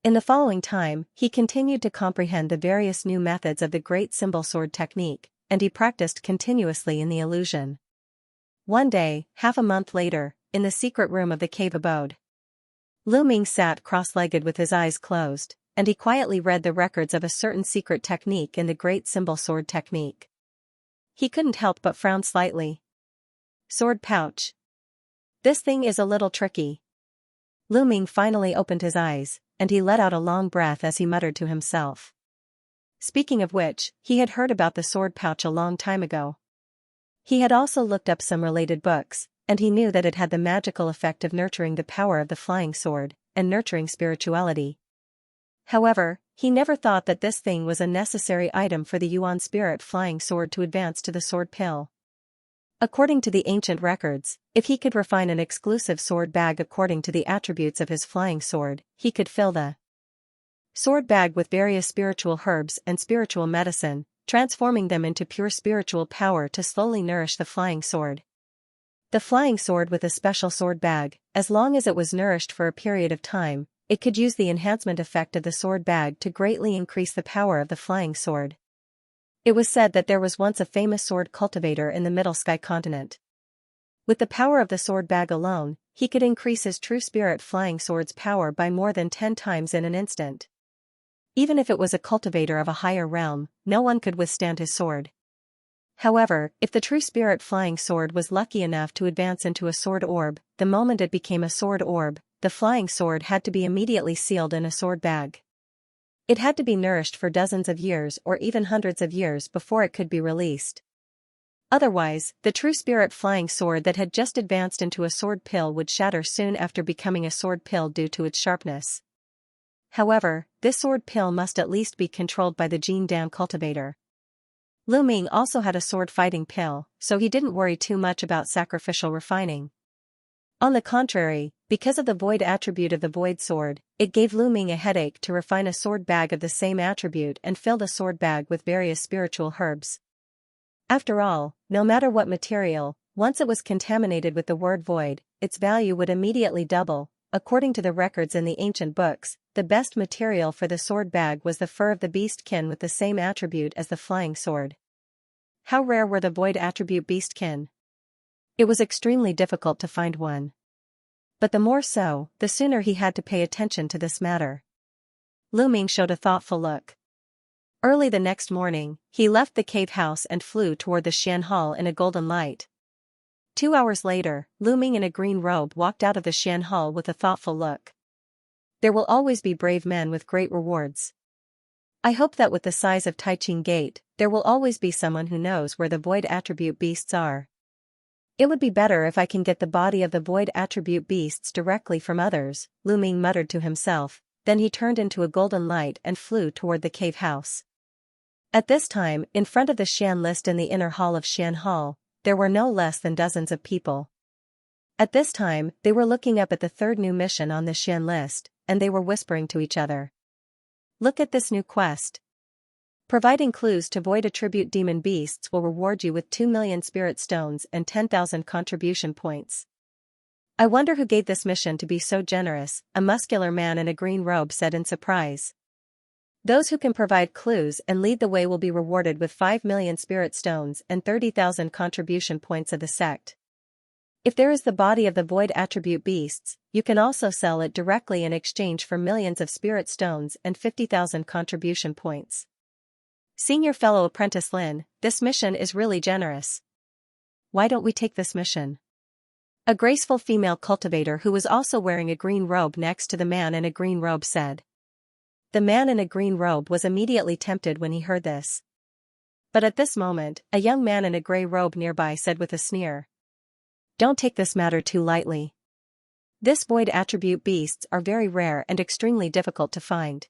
In the following time, he continued to comprehend the various new methods of the great symbol sword technique, and he practiced continuously in the illusion. One day, half a month later, in the secret room of the cave abode, Lu Ming sat cross-legged with his eyes closed, and he quietly read the records of a certain secret technique in the great symbol sword technique. He couldn't help but frown slightly. Sword pouch. This thing is a little tricky. Lu Ming finally opened his eyes, and he let out a long breath as he muttered to himself. Speaking of which, he had heard about the sword pouch a long time ago. He had also looked up some related books, and he knew that it had the magical effect of nurturing the power of the flying sword, and nurturing spirituality. However, he never thought that this thing was a necessary item for the Yuan spirit flying sword to advance to the sword pill. According to the ancient records, if he could refine an exclusive sword bag according to the attributes of his flying sword, he could fill the sword bag with various spiritual herbs and spiritual medicine, transforming them into pure spiritual power to slowly nourish the flying sword. The flying sword with a special sword bag, as long as it was nourished for a period of time, it could use the enhancement effect of the sword bag to greatly increase the power of the flying sword. It was said that there was once a famous sword cultivator in the Middle Sky continent. With the power of the sword bag alone, he could increase his true spirit flying sword's power by more than 10 times in an instant. Even if it was a cultivator of a higher realm, no one could withstand his sword. However, if the true spirit flying sword was lucky enough to advance into a sword orb, the moment it became a sword orb, the flying sword had to be immediately sealed in a sword bag. It had to be nourished for dozens of years or even hundreds of years before it could be released. Otherwise, the true spirit flying sword that had just advanced into a sword pill would shatter soon after becoming a sword pill due to its sharpness. However, this sword pill must at least be controlled by the Jin Dan cultivator. Lu Ming also had a sword fighting pill, so he didn't worry too much about sacrificial refining. On the contrary, because of the void attribute of the void sword, it gave Lu Ming a headache to refine a sword bag of the same attribute and fill the sword bag with various spiritual herbs. After all, no matter what material, once it was contaminated with the word void, its value would immediately double. According to the records in the ancient books, the best material for the sword bag was the fur of the beastkin with the same attribute as the flying sword. How rare were the void attribute beastkin? It was extremely difficult to find one. But the more so, the sooner he had to pay attention to this matter. Lu Ming showed a thoughtful look. Early the next morning, he left the cave house and flew toward the Xian Hall in a golden light. 2 hours later, Lu Ming in a green robe walked out of the Xian Hall with a thoughtful look. There will always be brave men with great rewards. I hope that with the size of Taiqing Gate, there will always be someone who knows where the void attribute beasts are. It would be better if I can get the body of the void attribute beasts directly from others, Lu Ming muttered to himself, then he turned into a golden light and flew toward the cave house. At this time, in front of the Xian list in the inner hall of Xian Hall, there were no less than dozens of people. At this time, they were looking up at the third new mission on the Xian list, and they were whispering to each other. Look at this new quest. Providing clues to void attribute demon beasts will reward you with 2 million spirit stones and 10,000 contribution points. I wonder who gave this mission to be so generous, a muscular man in a green robe said in surprise. Those who can provide clues and lead the way will be rewarded with 5 million spirit stones and 30,000 contribution points of the sect. If there is the body of the void attribute beasts, you can also sell it directly in exchange for millions of spirit stones and 50,000 contribution points. Seeing your fellow apprentice Lin, this mission is really generous. Why don't we take this mission? A graceful female cultivator who was also wearing a green robe next to the man in a green robe said. The man in a green robe was immediately tempted when he heard this. But at this moment, a young man in a gray robe nearby said with a sneer. Don't take this matter too lightly. This void attribute beasts are very rare and extremely difficult to find.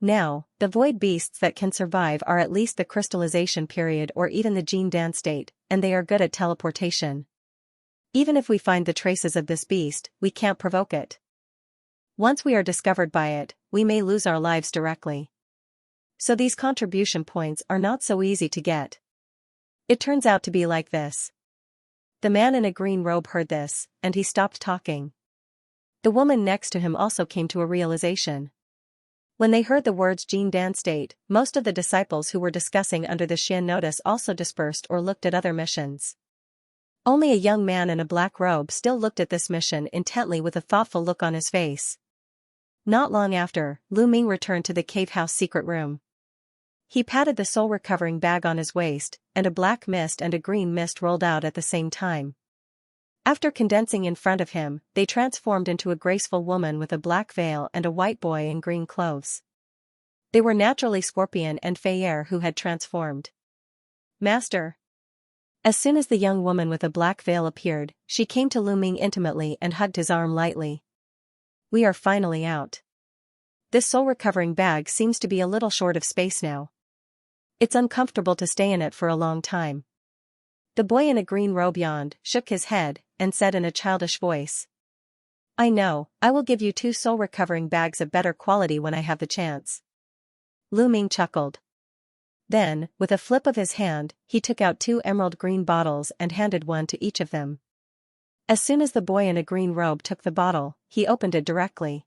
Now, the void beasts that can survive are at least the crystallization period or even the Jin Dan state, and they are good at teleportation. Even if we find the traces of this beast, we can't provoke it. Once we are discovered by it, we may lose our lives directly. So these contribution points are not so easy to get. It turns out to be like this. The man in a green robe heard this, and he stopped talking. The woman next to him also came to a realization. When they heard the words Jin Dan state, most of the disciples who were discussing under the Xian notice also dispersed or looked at other missions. Only a young man in a black robe still looked at this mission intently with a thoughtful look on his face. Not long after, Lu Ming returned to the cave house secret room. He patted the soul-recovering bag on his waist, and a black mist and a green mist rolled out at the same time. After condensing in front of him, they transformed into a graceful woman with a black veil and a white boy in green clothes. They were naturally Scorpion and Feyre who had transformed. Master. As soon as the young woman with a black veil appeared, she came to Lu Ming intimately and hugged his arm lightly. We are finally out. This soul-recovering bag seems to be a little short of space now. It's uncomfortable to stay in it for a long time. The boy in a green robe yawned, shook his head, and said in a childish voice. I know, I will give you 2 soul-recovering bags of better quality when I have the chance. Lu Ming chuckled. Then, with a flip of his hand, he took out 2 emerald green bottles and handed one to each of them. As soon as the boy in a green robe took the bottle, he opened it directly.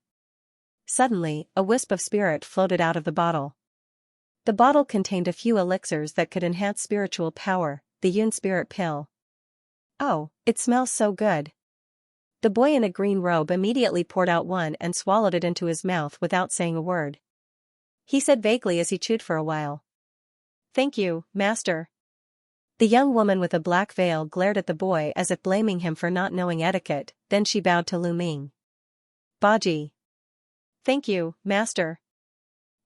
Suddenly, a wisp of spirit floated out of the bottle. The bottle contained a few elixirs that could enhance spiritual power, the Yun spirit pill. Oh, it smells so good. The boy in a green robe immediately poured out one and swallowed it into his mouth without saying a word. He said vaguely as he chewed for a while. Thank you, master. The young woman with a black veil glared at the boy as if blaming him for not knowing etiquette, then she bowed to Lu Ming. Baji. Thank you, master.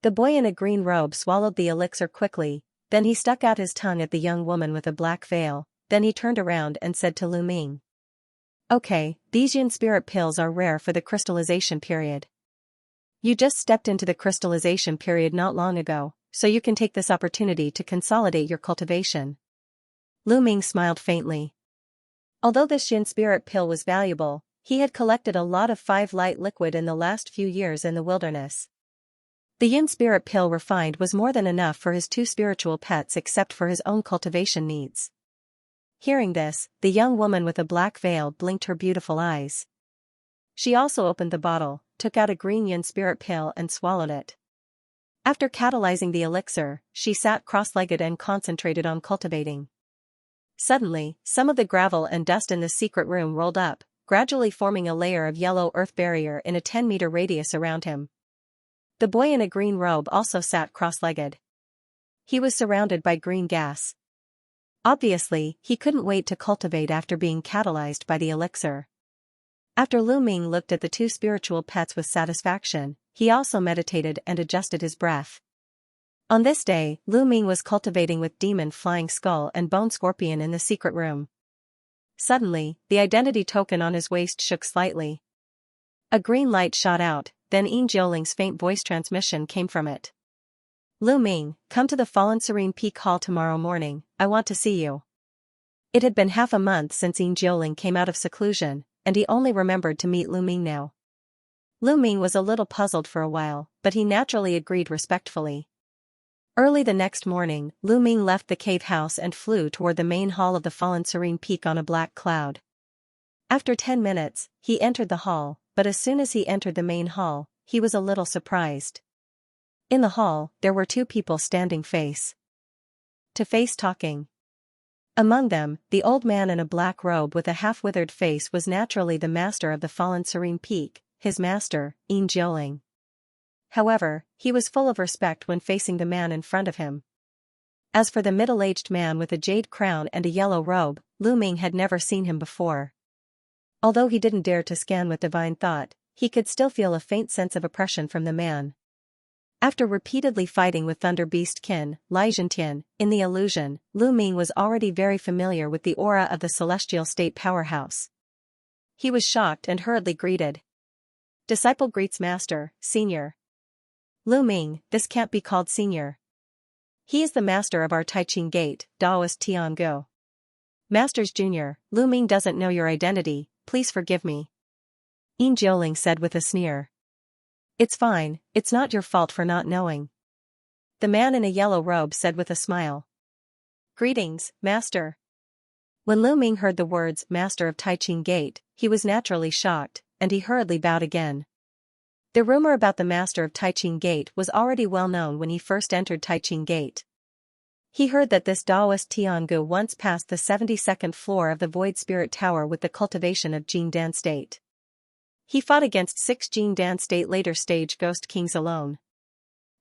The boy in a green robe swallowed the elixir quickly, then he stuck out his tongue at the young woman with a black veil, then he turned around and said to Lu Ming. Okay, these Yin spirit pills are rare for the crystallization period. You just stepped into the crystallization period not long ago, so you can take this opportunity to consolidate your cultivation. Lu Ming smiled faintly. Although this Yin spirit pill was valuable, he had collected a lot of 5 light liquid in the last few years in the wilderness. The Yin spirit pill refined was more than enough for his 2 spiritual pets except for his own cultivation needs. Hearing this, the young woman with a black veil blinked her beautiful eyes. She also opened the bottle, took out a green Yin spirit pill and swallowed it. After catalyzing the elixir, she sat cross-legged and concentrated on cultivating. Suddenly, some of the gravel and dust in the secret room rolled up, gradually forming a layer of yellow earth barrier in a 10-meter radius around him. The boy in a green robe also sat cross-legged. He was surrounded by green gas. Obviously, he couldn't wait to cultivate after being catalyzed by the elixir. After Lu Ming looked at the 2 spiritual pets with satisfaction, he also meditated and adjusted his breath. On this day, Lu Ming was cultivating with demon flying skull and bone scorpion in the secret room. Suddenly, the identity token on his waist shook slightly. A green light shot out, then Yin Jioling's faint voice transmission came from it. Lu Ming, come to the Fallen Serene Peak Hall tomorrow morning, I want to see you. It had been half a month since Yin Jioling came out of seclusion, and he only remembered to meet Lu Ming now. Lu Ming was a little puzzled for a while, but he naturally agreed respectfully. Early the next morning, Lu Ming left the cave house and flew toward the main hall of the Fallen Serene Peak on a black cloud. After 10 minutes, he entered the hall, but as soon as he entered the main hall, he was a little surprised. In the hall, there were two people standing face to face talking. Among them, the old man in a black robe with a half-withered face was naturally the master of the Fallen Serene Peak, his master, Yin Jioling. However, he was full of respect when facing the man in front of him. As for the middle-aged man with a jade crown and a yellow robe, Lu Ming had never seen him before. Although he didn't dare to scan with divine thought, he could still feel a faint sense of oppression from the man. After repeatedly fighting with Thunder Beast Qin, Lai Zhentian, in the illusion, Lu Ming was already very familiar with the aura of the celestial state powerhouse. He was shocked and hurriedly greeted. Disciple greets Master, Senior. Lu Ming, this can't be called Senior. He is the master of our Taiqing Gate, Daoist Tiangu. Masters Junior, Lu Ming doesn't know your identity, please forgive me. Yin Jioling said with a sneer. It's fine, it's not your fault for not knowing. The man in a yellow robe said with a smile. Greetings, Master. When Lu Ming heard the words Master of Taiqing Gate, he was naturally shocked, and he hurriedly bowed again. The rumor about the Master of Taiqing Gate was already well known when he first entered Taiqing Gate. He heard that this Daoist Tiangu once passed the 72nd floor of the Void Spirit Tower with the cultivation of Jing Dan State. He fought against 6 Jing Dan State later stage Ghost Kings alone.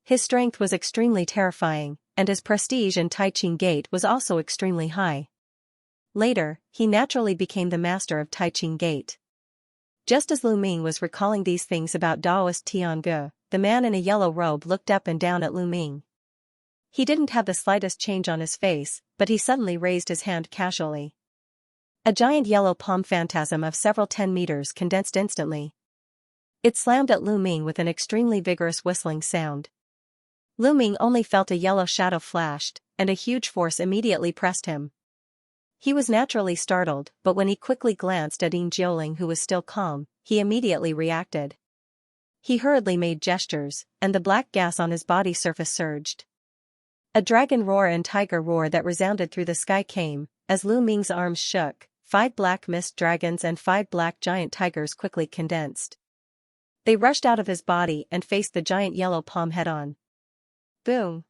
His strength was extremely terrifying, and his prestige in Taiqing Gate was also extremely high. Later, he naturally became the master of Taiqing Gate. Just as Lu Ming was recalling these things about Daoist Tiangu, the man in a yellow robe looked up and down at Lu Ming. He didn't have the slightest change on his face, but he suddenly raised his hand casually. A giant yellow palm phantasm of several 10 meters condensed instantly. It slammed at Lu Ming with an extremely vigorous whistling sound. Lu Ming only felt a yellow shadow flashed, and a huge force immediately pressed him. He was naturally startled, but when he quickly glanced at Yin Jioling who was still calm, he immediately reacted. He hurriedly made gestures, and the black gas on his body surface surged. A dragon roar and tiger roar that resounded through the sky came, as Lu Ming's arms shook. 5 black mist dragons and 5 black giant tigers quickly condensed. They rushed out of his body and faced the giant yellow palm head-on. Boom!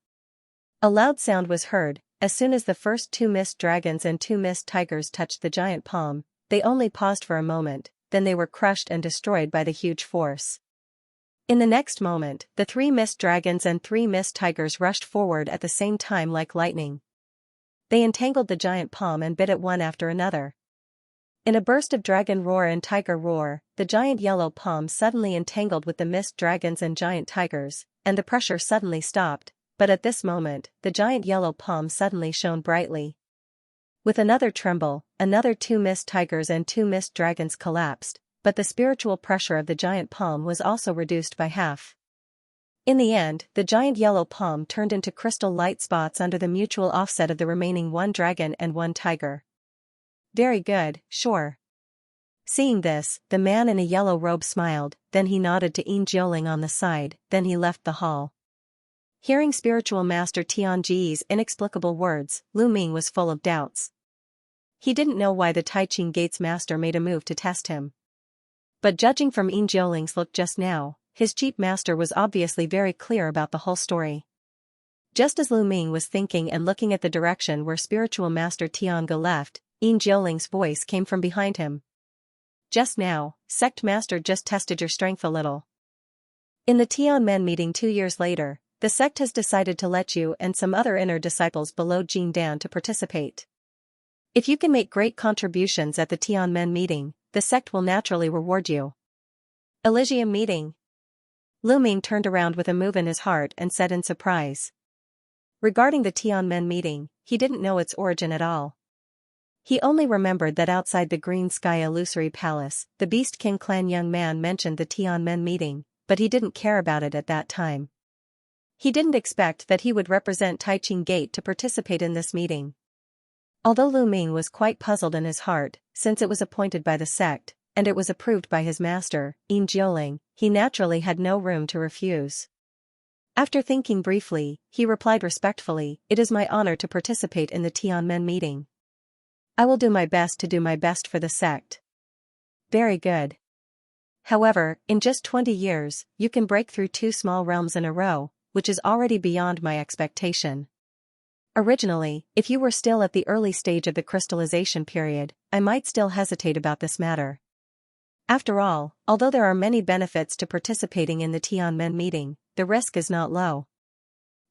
A loud sound was heard. As soon as the first 2 mist dragons and 2 mist tigers touched the giant palm, they only paused for a moment, then they were crushed and destroyed by the huge force. In the next moment, the 3 mist dragons and 3 mist tigers rushed forward at the same time like lightning. They entangled the giant palm and bit it one after another. In a burst of dragon roar and tiger roar, the giant yellow palm suddenly entangled with the mist dragons and giant tigers, and the pressure suddenly stopped, but at this moment, the giant yellow palm suddenly shone brightly. With another tremble, another 2 mist tigers and 2 mist dragons collapsed, but the spiritual pressure of the giant palm was also reduced by half. In the end, the giant yellow palm turned into crystal light spots under the mutual offset of the remaining 1 dragon and 1 tiger. Very good, sure. Seeing this, the man in a yellow robe smiled, then he nodded to Yin Jioling on the side, then he left the hall. Hearing spiritual master Tianji's inexplicable words, Lu Ming was full of doubts. He didn't know why the Taiqing Gate's master made a move to test him. But judging from Yin Jioling's look just now, his chief master was obviously very clear about the whole story. Just as Lu Ming was thinking and looking at the direction where spiritual master Tiangu left, Yin Jioling's voice came from behind him. Just now, sect master just tested your strength a little. In the Tianmen meeting 2 years later, the sect has decided to let you and some other inner disciples below Jing Dan to participate. If you can make great contributions at the Tianmen meeting, the sect will naturally reward you. Elysium meeting. Lu Ming turned around with a move in his heart and said in surprise. Regarding the Tianmen meeting, he didn't know its origin at all. He only remembered that outside the Green Sky Illusory Palace, the Beast King clan young man mentioned the Tianmen meeting, but he didn't care about it at that time. He didn't expect that he would represent Taiqing Gate to participate in this meeting. Although Lu Ming was quite puzzled in his heart, since it was appointed by the sect, and it was approved by his master, Yin Jioling, he naturally had no room to refuse. After thinking briefly, he replied respectfully, "It is my honor to participate in the Tianmen meeting. I will do my best to do my best for the sect." Very good. However, in just 20 years, you can break through 2 small realms in a row, which is already beyond my expectation. Originally, if you were still at the early stage of the crystallization period, I might still hesitate about this matter. After all, although there are many benefits to participating in the Tianmen meeting, the risk is not low.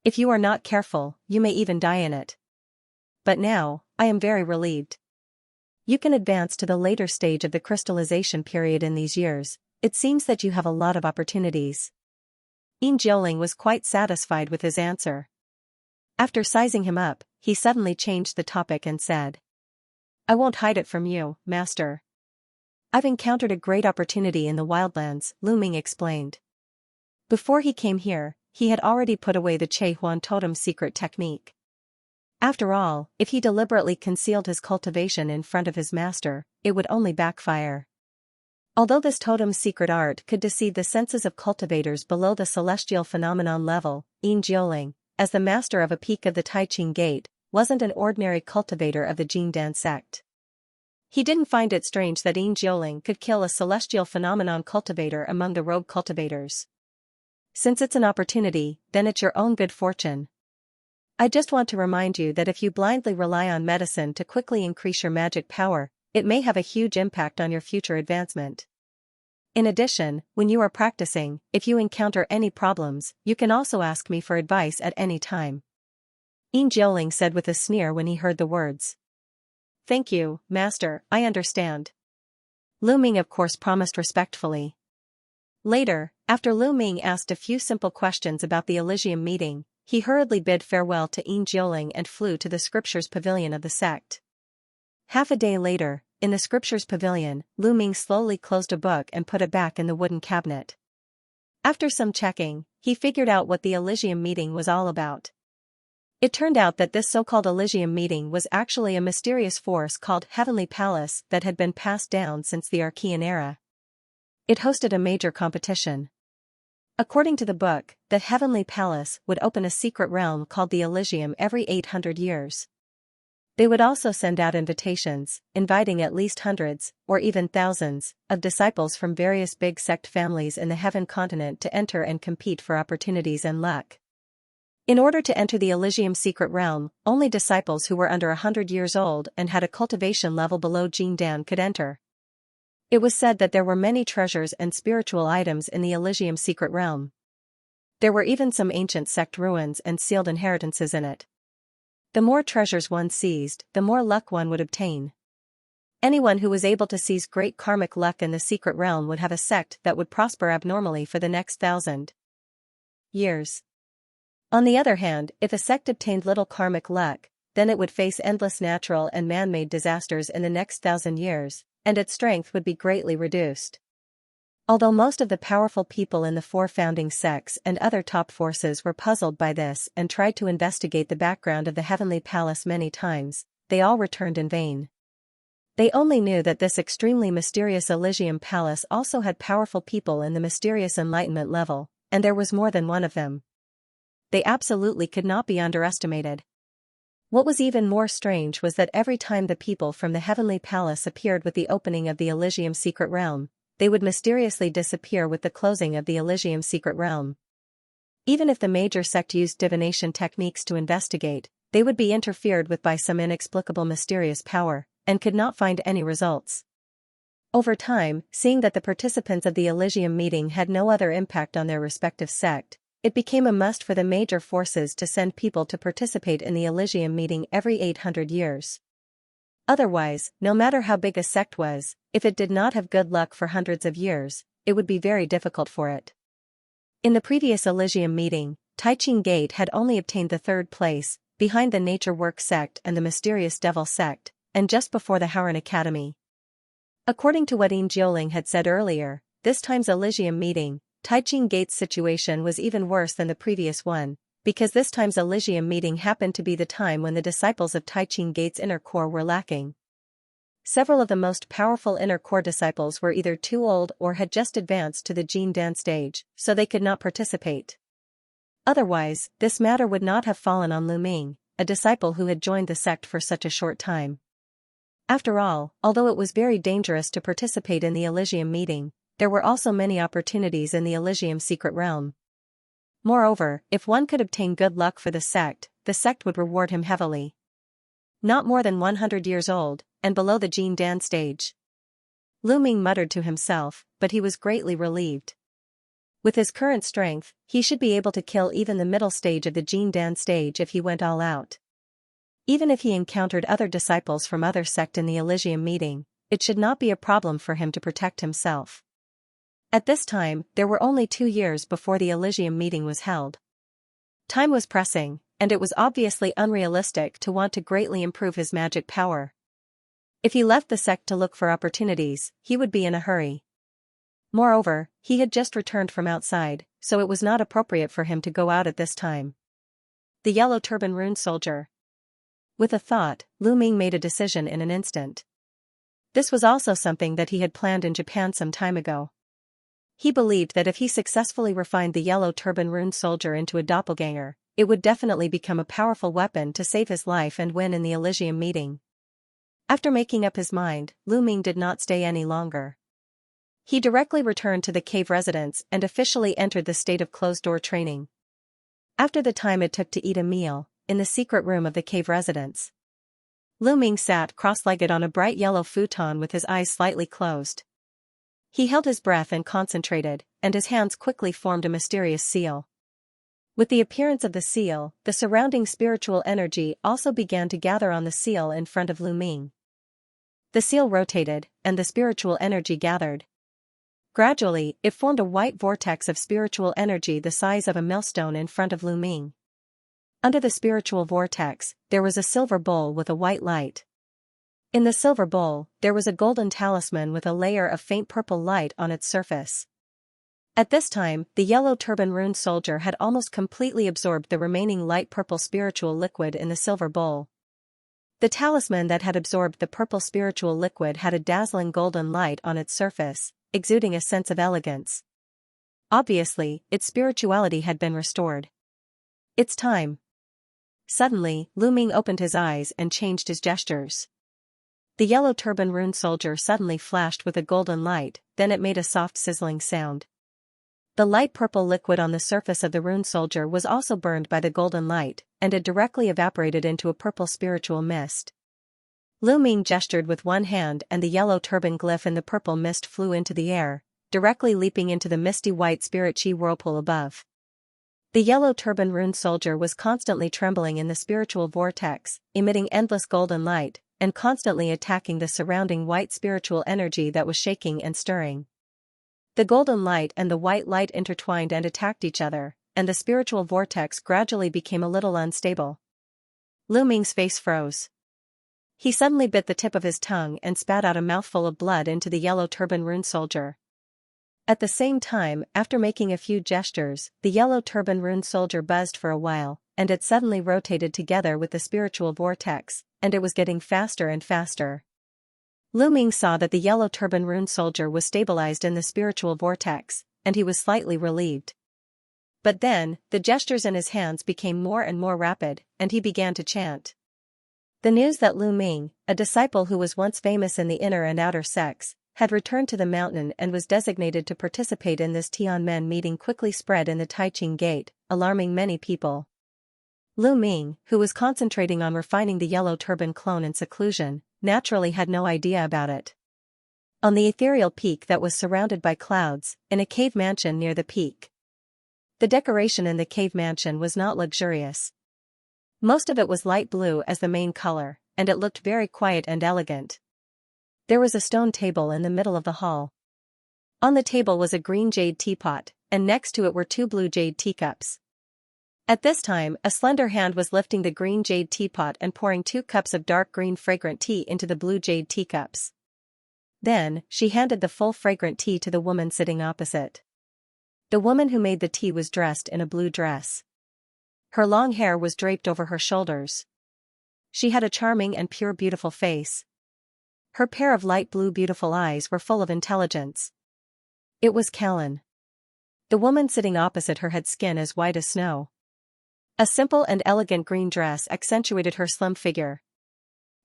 If you are not careful, you may even die in it. But now, I am very relieved. You can advance to the later stage of the crystallization period in these years. It seems that you have a lot of opportunities. Yin Jioling was quite satisfied with his answer. After sizing him up, he suddenly changed the topic and said, "I won't hide it from you, Master. I've encountered a great opportunity in the wildlands," Lu Ming explained. Before he came here, he had already put away the Che Huan totem secret technique. After all, if he deliberately concealed his cultivation in front of his master, it would only backfire. Although this totem's secret art could deceive the senses of cultivators below the celestial phenomenon level, Yin Jioling, as the master of a peak of the Taiqing Gate, wasn't an ordinary cultivator of the Jingdan sect. He didn't find it strange that Yin Jioling could kill a celestial phenomenon cultivator among the rogue cultivators. Since it's an opportunity, then it's your own good fortune. I just want to remind you that if you blindly rely on medicine to quickly increase your magic power, it may have a huge impact on your future advancement. In addition, when you are practicing, if you encounter any problems, you can also ask me for advice at any time." Yin Jioling said with a sneer when he heard the words. "Thank you, Master, I understand." Lu Ming of course promised respectfully. Later, after Lu Ming asked a few simple questions about the Elysium meeting, he hurriedly bid farewell to Yin Jioling and flew to the Scriptures Pavilion of the sect. Half a day later, in the Scriptures Pavilion, Lu Ming slowly closed a book and put it back in the wooden cabinet. After some checking, he figured out what the Elysium meeting was all about. It turned out that this so-called Elysium meeting was actually a mysterious force called Heavenly Palace that had been passed down since the Archean era. It hosted a major competition. According to the book, the Heavenly Palace would open a secret realm called the Elysium every 800 years. They would also send out invitations, inviting at least hundreds, or even thousands, of disciples from various big sect families in the Heaven continent to enter and compete for opportunities and luck. In order to enter the Elysium secret realm, only disciples who were under 100 years old and had a cultivation level below Jingdan could enter. It was said that there were many treasures and spiritual items in the Elysium secret realm. There were even some ancient sect ruins and sealed inheritances in it. The more treasures one seized, the more luck one would obtain. Anyone who was able to seize great karmic luck in the secret realm would have a sect that would prosper abnormally for the next 1,000 years. On the other hand, if a sect obtained little karmic luck, then it would face endless natural and man-made disasters in the next 1,000 years, and its strength would be greatly reduced. Although most of the powerful people in the 4 founding sects and other top forces were puzzled by this and tried to investigate the background of the Heavenly Palace many times, they all returned in vain. They only knew that this extremely mysterious Elysium Palace also had powerful people in the mysterious enlightenment level, and there was more than one of them. They absolutely could not be underestimated. What was even more strange was that every time the people from the Heavenly Palace appeared with the opening of the Elysium secret realm, they would mysteriously disappear with the closing of the Elysium secret realm. Even if the major sect used divination techniques to investigate, they would be interfered with by some inexplicable mysterious power, and could not find any results. Over time, seeing that the participants of the Elysium meeting had no other impact on their respective sect, it became a must for the major forces to send people to participate in the Elysium meeting every 800 years. Otherwise, no matter how big a sect was, if it did not have good luck for hundreds of years, it would be very difficult for it. In the previous Elysium meeting, Taiching Gate had only obtained the third place, behind the Nature Work sect and the Mysterious Devil sect, and just before the Howren Academy. According to what Yin Jiuling had said earlier, this time's Elysium meeting, Taiching Gate's situation was even worse than the previous one, because this time's Elysium meeting happened to be the time when the disciples of Taiching Gate's inner core were lacking. Several of the most powerful inner core disciples were either too old or had just advanced to the Jin Dan stage, so they could not participate. Otherwise, this matter would not have fallen on Lu Ming, a disciple who had joined the sect for such a short time. After all, although it was very dangerous to participate in the Elysium meeting, there were also many opportunities in the Elysium secret realm. Moreover, if one could obtain good luck for the sect would reward him heavily. Not more than 100 years old, and below the Jin Dan stage. Lu Ming muttered to himself, but he was greatly relieved. With his current strength, he should be able to kill even the middle stage of the Jin Dan stage if he went all out. Even if he encountered other disciples from other sect in the Elysium meeting, it should not be a problem for him to protect himself. At this time, there were only 2 years before the Elysium meeting was held. Time was pressing, and it was obviously unrealistic to want to greatly improve his magic power. If he left the sect to look for opportunities, he would be in a hurry. Moreover, he had just returned from outside, so it was not appropriate for him to go out at this time. The Yellow Turban Rune Soldier. With a thought, Lu Ming made a decision in an instant. This was also something that he had planned in Japan some time ago. He believed that if he successfully refined the Yellow Turban Rune Soldier into a doppelganger, it would definitely become a powerful weapon to save his life and win in the Elysium meeting. After making up his mind, Lu Ming did not stay any longer. He directly returned to the cave residence and officially entered the state of closed-door training. After the time it took to eat a meal, in the secret room of the cave residence, Lu Ming sat cross-legged on a bright yellow futon with his eyes slightly closed. He held his breath and concentrated, and his hands quickly formed a mysterious seal. With the appearance of the seal, the surrounding spiritual energy also began to gather on the seal in front of Lu Ming. The seal rotated, and the spiritual energy gathered. Gradually, it formed a white vortex of spiritual energy the size of a millstone in front of Lu Ming. Under the spiritual vortex, there was a silver bowl with a white light. In the silver bowl, there was a golden talisman with a layer of faint purple light on its surface. At this time, the Yellow Turban Rune Soldier had almost completely absorbed the remaining light purple spiritual liquid in the silver bowl. The talisman that had absorbed the purple spiritual liquid had a dazzling golden light on its surface, exuding a sense of elegance. Obviously, its spirituality had been restored. It's time. Suddenly, Lu Ming opened his eyes and changed his gestures. The Yellow Turban Rune Soldier suddenly flashed with a golden light, then it made a soft sizzling sound. The light purple liquid on the surface of the Rune Soldier was also burned by the golden light, and it directly evaporated into a purple spiritual mist. Lu Ming gestured with one hand and the yellow turban glyph in the purple mist flew into the air, directly leaping into the misty white spirit chi whirlpool above. The Yellow Turban Rune Soldier was constantly trembling in the spiritual vortex, emitting endless golden light, and constantly attacking the surrounding white spiritual energy that was shaking and stirring. The golden light and the white light intertwined and attacked each other, and the spiritual vortex gradually became a little unstable. Lu Ming's face froze. He suddenly bit the tip of his tongue and spat out a mouthful of blood into the Yellow Turban Rune Soldier. At the same time, after making a few gestures, the Yellow Turban Rune Soldier buzzed for a while, and it suddenly rotated together with the spiritual vortex, and it was getting faster and faster. Lu Ming saw that the Yellow Turban Rune Soldier was stabilized in the spiritual vortex, and he was slightly relieved. But then, the gestures in his hands became more and more rapid, and he began to chant. The news that Lu Ming, a disciple who was once famous in the inner and outer sects, had returned to the mountain and was designated to participate in this Tianmen meeting quickly spread in the Taiching Gate, alarming many people. Lu Ming, who was concentrating on refining the Yellow Turban clone in seclusion, naturally had no idea about it. On the ethereal peak that was surrounded by clouds, in a cave mansion near the peak. The decoration in the cave mansion was not luxurious. Most of it was light blue as the main color, and it looked very quiet and elegant. There was a stone table in the middle of the hall. On the table was a green jade teapot, and next to it were 2 blue jade teacups. At this time, a slender hand was lifting the green jade teapot and pouring 2 cups of dark green fragrant tea into the blue jade teacups. Then, she handed the full fragrant tea to the woman sitting opposite. The woman who made the tea was dressed in a blue dress. Her long hair was draped over her shoulders. She had a charming and pure beautiful face. Her pair of light blue beautiful eyes were full of intelligence. It was Callan. The woman sitting opposite her had skin as white as snow. A simple and elegant green dress accentuated her slim figure.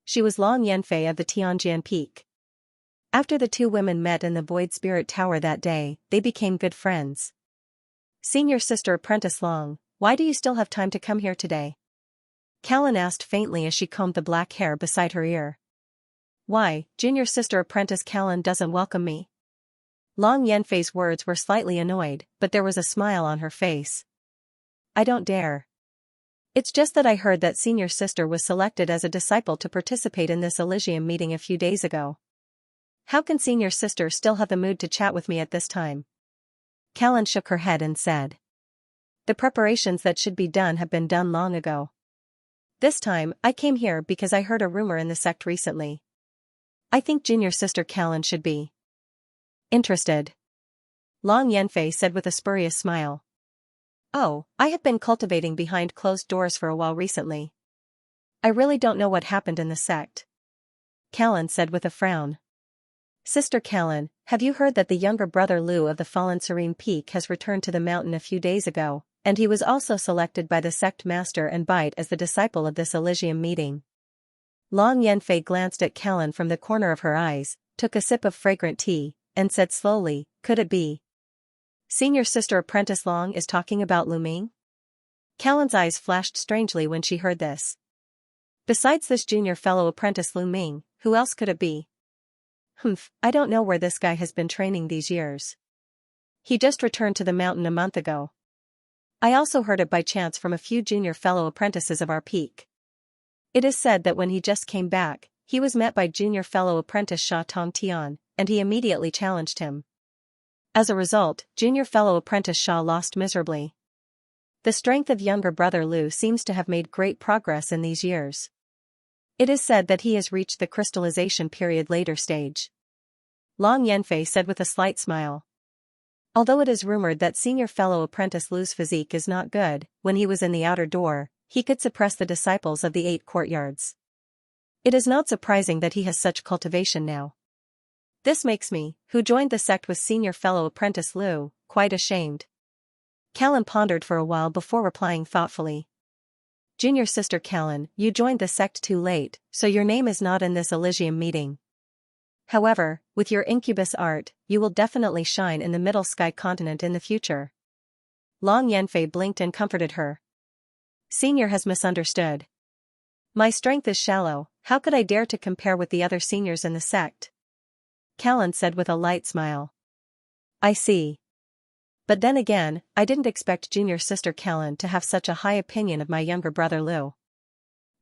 She was Long Yanfei of the Tianjian Peak. After the two women met in the Void Spirit Tower that day, they became good friends. "Senior Sister Apprentice Long, why do you still have time to come here today?" Callan asked faintly as she combed the black hair beside her ear. "Why, Junior Sister Apprentice Callan doesn't welcome me?" Long Yanfei's words were slightly annoyed, but there was a smile on her face. "I don't dare. It's just that I heard that Senior Sister was selected as a disciple to participate in this Elysium meeting a few days ago. How can Senior Sister still have the mood to chat with me at this time?" Callan shook her head and said, "The preparations that should be done have been done long ago. This time, I came here because I heard a rumor in the sect recently. I think Junior Sister Callan should be interested." Long Yanfei said with a spurious smile. "Oh, I have been cultivating behind closed doors for a while recently. I really don't know what happened in the sect," Callan said with a frown. "Sister Callan, have you heard that the younger brother Lu of the Fallen Serene Peak has returned to the mountain a few days ago, and he was also selected by the sect master and Bite as the disciple of this Elysium meeting?" Long Yanfei glanced at Callan from the corner of her eyes, took a sip of fragrant tea, and said slowly, "Could it be Senior Sister Apprentice Long is talking about Lu Ming?" Callan's eyes flashed strangely when she heard this. "Besides this junior fellow apprentice Lu Ming, who else could it be?" "Humph, I don't know where this guy has been training these years. He just returned to the mountain a month ago. I also heard it by chance from a few junior fellow apprentices of our peak. It is said that when he just came back, he was met by junior fellow apprentice Sha Tong Tian, and he immediately challenged him. As a result, junior fellow apprentice Sha lost miserably. The strength of younger brother Lu seems to have made great progress in these years. It is said that he has reached the crystallization period later stage," Long Yanfei said with a slight smile. "Although it is rumored that senior fellow apprentice Lu's physique is not good, when he was in the outer door, he could suppress the disciples of the 8 courtyards. It is not surprising that he has such cultivation now. This makes me, who joined the sect with senior fellow apprentice Lu, quite ashamed." Callan pondered for a while before replying thoughtfully. "Junior Sister Callan, you joined the sect too late, so your name is not in this Elysium meeting. However, with your incubus art, you will definitely shine in the Middle Sky continent in the future." Long Yanfei blinked and comforted her. "Senior has misunderstood. My strength is shallow, how could I dare to compare with the other seniors in the sect?" Callan said with a light smile. "I see. But then again, I didn't expect Junior Sister Callan to have such a high opinion of my younger brother Lu.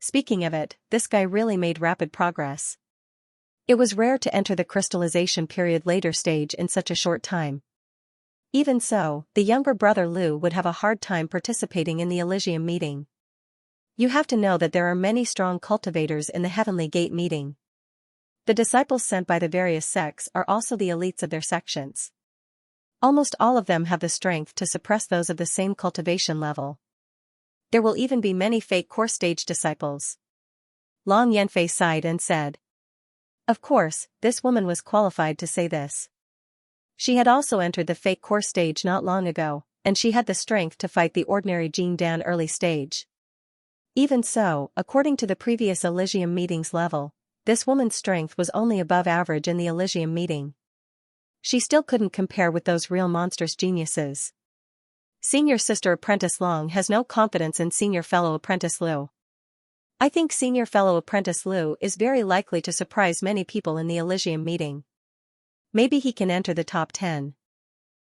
Speaking of it, this guy really made rapid progress. It was rare to enter the crystallization period later stage in such a short time. Even so, the younger brother Lu would have a hard time participating in the Elysium meeting. You have to know that there are many strong cultivators in the Heavenly Gate meeting. The disciples sent by the various sects are also the elites of their sections. Almost all of them have the strength to suppress those of the same cultivation level. There will even be many fake core stage disciples." Long Yanfei sighed and said. Of course, this woman was qualified to say this. She had also entered the fake core stage not long ago, and she had the strength to fight the ordinary Jing Dan early stage. Even so, according to the previous Elysium meeting's level, this woman's strength was only above average in the Elysium meeting. She still couldn't compare with those real monstrous geniuses. Senior Sister Apprentice Long has no confidence in Senior Fellow Apprentice Lu. I think Senior Fellow Apprentice Lu is very likely to surprise many people in the Elysium meeting. Maybe he can enter the top 10.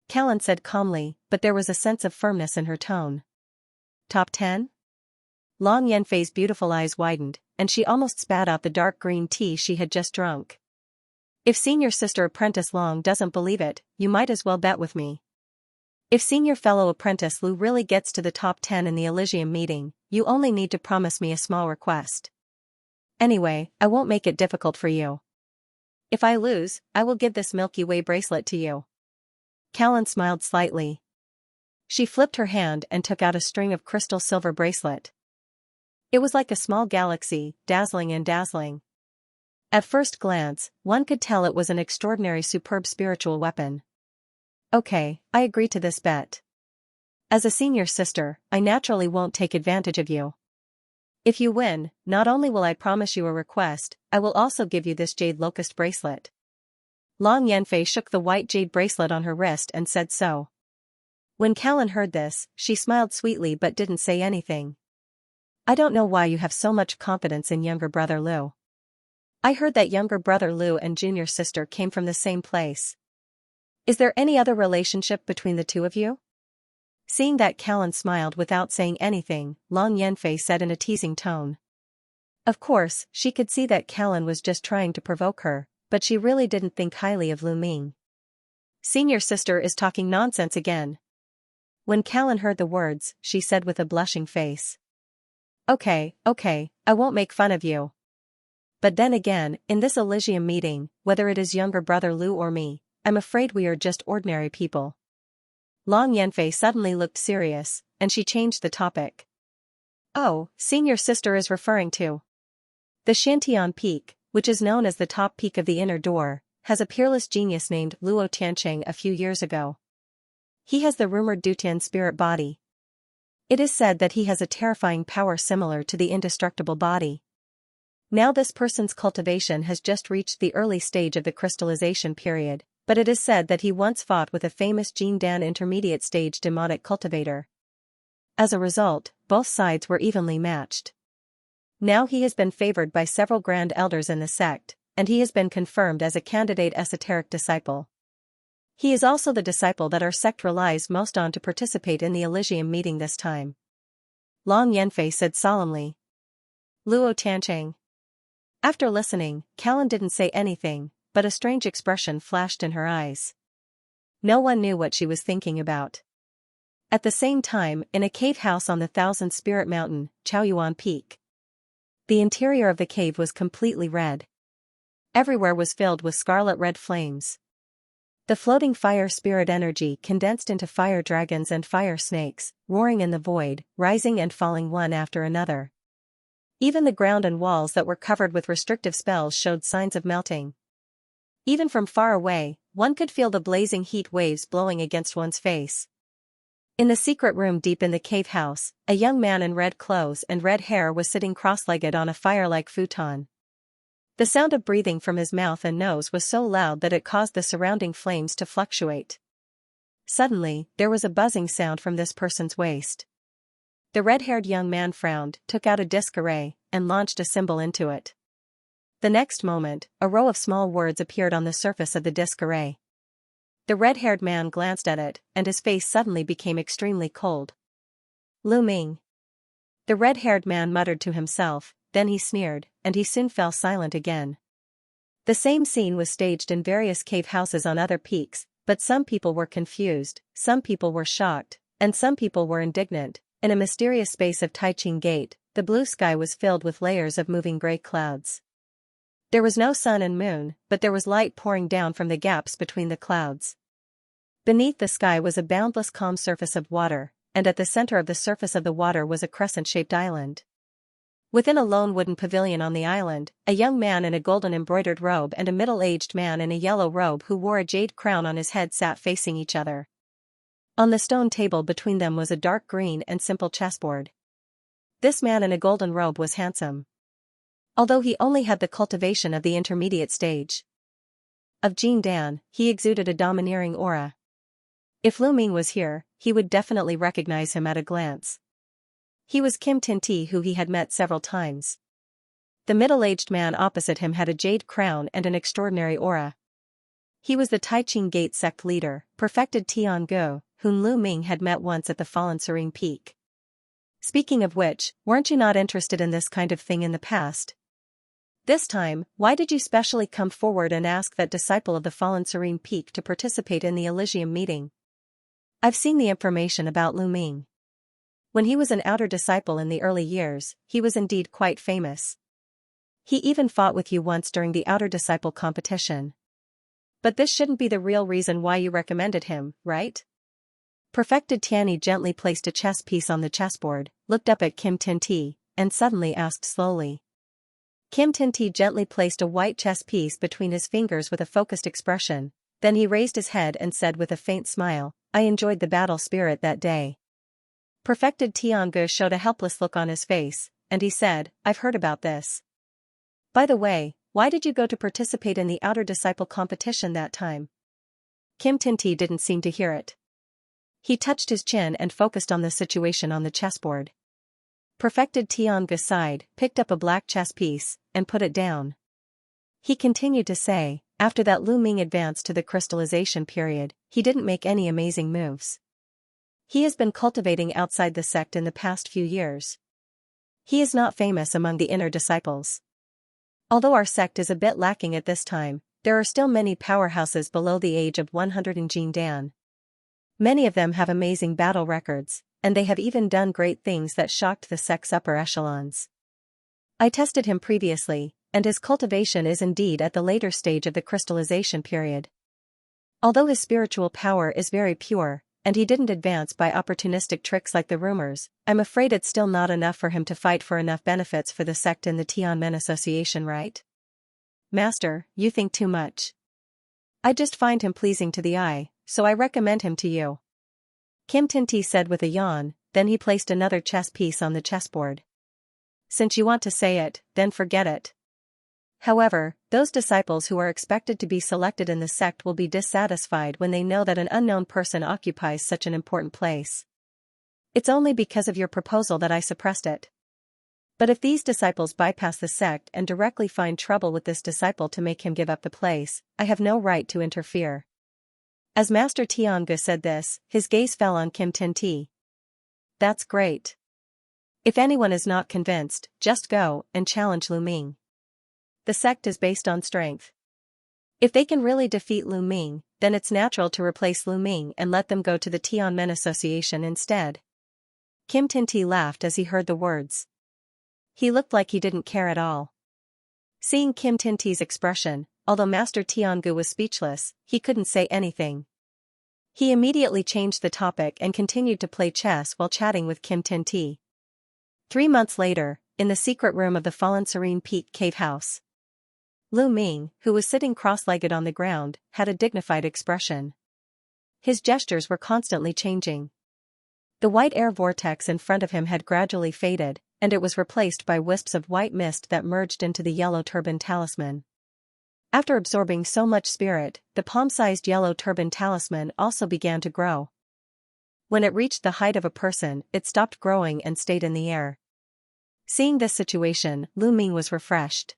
Callan said calmly, but there was a sense of firmness in her tone. Top 10? Long Yanfei's beautiful eyes widened, and she almost spat out the dark green tea she had just drunk. If Senior Sister Apprentice Long doesn't believe it, you might as well bet with me. If senior fellow apprentice Lu really gets to the top 10 in the Elysium meeting, you only need to promise me a small request. Anyway, I won't make it difficult for you. If I lose, I will give this Milky Way bracelet to you. Callan smiled slightly. She flipped her hand and took out a string of crystal silver bracelet. It was like a small galaxy, dazzling and dazzling. At first glance, one could tell it was an extraordinary superb spiritual weapon. Okay, I agree to this bet. As a senior sister, I naturally won't take advantage of you. If you win, not only will I promise you a request, I will also give you this jade locust bracelet. Long Yanfei shook the white jade bracelet on her wrist and said so. When Callan heard this, she smiled sweetly but didn't say anything. I don't know why you have so much confidence in younger brother Lu. I heard that younger brother Lu and junior sister came from the same place. Is there any other relationship between the two of you? Seeing that Callan smiled without saying anything, Long Yanfei said in a teasing tone. Of course, she could see that Callan was just trying to provoke her, but she really didn't think highly of Lu Ming. Senior sister is talking nonsense again. When Callan heard the words, she said with a blushing face. Okay, I won't make fun of you. But then again, in this Elysium meeting, whether it is younger brother Lu or me, I'm afraid we are just ordinary people. Long Yanfei suddenly looked serious, and she changed the topic. Oh, senior sister is referring to the Xianxia Peak, which is known as the top peak of the inner door, has a peerless genius named Luo Tiancheng a few years ago. He has the rumored Dutian spirit body. It is said that he has a terrifying power similar to the indestructible body. Now this person's cultivation has just reached the early stage of the crystallization period, but it is said that he once fought with a famous Jin Dan intermediate stage demonic cultivator. As a result, both sides were evenly matched. Now he has been favored by several grand elders in the sect, and he has been confirmed as a candidate esoteric disciple. He is also the disciple that our sect relies most on to participate in the Elysium meeting this time. Long Yanfei said solemnly. Luo Tiancheng. After listening, Callan didn't say anything, but a strange expression flashed in her eyes. No one knew what she was thinking about. At the same time, in a cave house on the Thousand Spirit Mountain, Chaoyuan Peak. The interior of the cave was completely red. Everywhere was filled with scarlet-red flames. The floating fire spirit energy condensed into fire dragons and fire snakes, roaring in the void, rising and falling one after another. Even the ground and walls that were covered with restrictive spells showed signs of melting. Even from far away, one could feel the blazing heat waves blowing against one's face. In the secret room deep in the cave house, a young man in red clothes and red hair was sitting cross-legged on a fire-like futon. The sound of breathing from his mouth and nose was so loud that it caused the surrounding flames to fluctuate. Suddenly, there was a buzzing sound from this person's waist. The red-haired young man frowned, took out a disc array, and launched a symbol into it. The next moment, a row of small words appeared on the surface of the disc array. The red-haired man glanced at it, and his face suddenly became extremely cold. Lu Ming. The red-haired man muttered to himself, then he sneered, and he soon fell silent again. The same scene was staged in various cave houses on other peaks, but some people were confused, some people were shocked, and some people were indignant. In a mysterious space of Taiching Gate, the blue sky was filled with layers of moving gray clouds. There was no sun and moon, but there was light pouring down from the gaps between the clouds. Beneath the sky was a boundless calm surface of water, and at the center of the surface of the water was a crescent-shaped island. Within a lone wooden pavilion on the island, a young man in a golden embroidered robe and a middle-aged man in a yellow robe who wore a jade crown on his head sat facing each other. On the stone table between them was a dark green and simple chessboard. This man in a golden robe was handsome. Although he only had the cultivation of the intermediate stage of Jin Dan, he exuded a domineering aura. If Lu Ming was here, he would definitely recognize him at a glance. He was Kim Tin-Ti, who he had met several times. The middle-aged man opposite him had a jade crown and an extraordinary aura. He was the Taiching Gate sect leader, perfected Tian Go, whom Lu Ming had met once at the Fallen Serene Peak. Speaking of which, weren't you not interested in this kind of thing in the past? This time, why did you specially come forward and ask that disciple of the Fallen Serene Peak to participate in the Elysium meeting? I've seen the information about Lu Ming. When he was an outer disciple in the early years, he was indeed quite famous. He even fought with you once during the outer disciple competition. But this shouldn't be the real reason why you recommended him, right? Perfected Tianyi gently placed a chess piece on the chessboard, looked up at Kim Tin-ti, and suddenly asked slowly. Kim Tin-ti gently placed a white chess piece between his fingers with a focused expression, then he raised his head and said with a faint smile, I enjoyed the battle spirit that day. Perfected Tiangu showed a helpless look on his face, and he said, I've heard about this. By the way, why did you go to participate in the outer disciple competition that time? Kim Tin-ti didn't seem to hear it. He touched his chin and focused on the situation on the chessboard. Perfected Tiangu sighed, picked up a black chess piece, and put it down. He continued to say, after that Lu Ming advanced to the crystallization period, he didn't make any amazing moves. He has been cultivating outside the sect in the past few years. He is not famous among the inner disciples. Although our sect is a bit lacking at this time, there are still many powerhouses below the age of 100 in Jindan. Many of them have amazing battle records, and they have even done great things that shocked the sect's upper echelons. I tested him previously, and his cultivation is indeed at the later stage of the crystallization period. Although his spiritual power is very pure, and he didn't advance by opportunistic tricks like the rumors, I'm afraid it's still not enough for him to fight for enough benefits for the sect and the Tianmen Association, right? Master, you think too much. I just find him pleasing to the eye, so I recommend him to you. Kim Tin-ti said with a yawn, then he placed another chess piece on the chessboard. Since you want to say it, then forget it. However, those disciples who are expected to be selected in the sect will be dissatisfied when they know that an unknown person occupies such an important place. It's only because of your proposal that I suppressed it. But if these disciples bypass the sect and directly find trouble with this disciple to make him give up the place, I have no right to interfere. As Master Tiangu said this, his gaze fell on Kim Tin-ti. That's great. If anyone is not convinced, just go and challenge Lu Ming. The sect is based on strength. If they can really defeat Lu Ming, then it's natural to replace Lu Ming and let them go to the Tianmen Association instead. Kim Tin-ti laughed as he heard the words. He looked like he didn't care at all. Seeing Kim Tin-ti's expression, although Master Tiangu was speechless, he couldn't say anything. He immediately changed the topic and continued to play chess while chatting with Kim Tin-ti. 3 months later, in the secret room of the Fallen Serene Peak cave house, Lu Ming, who was sitting cross-legged on the ground, had a dignified expression. His gestures were constantly changing. The white air vortex in front of him had gradually faded, and it was replaced by wisps of white mist that merged into the yellow turban talisman. After absorbing so much spirit, the palm-sized yellow turban talisman also began to grow. When it reached the height of a person, it stopped growing and stayed in the air. Seeing this situation, Lu Ming was refreshed.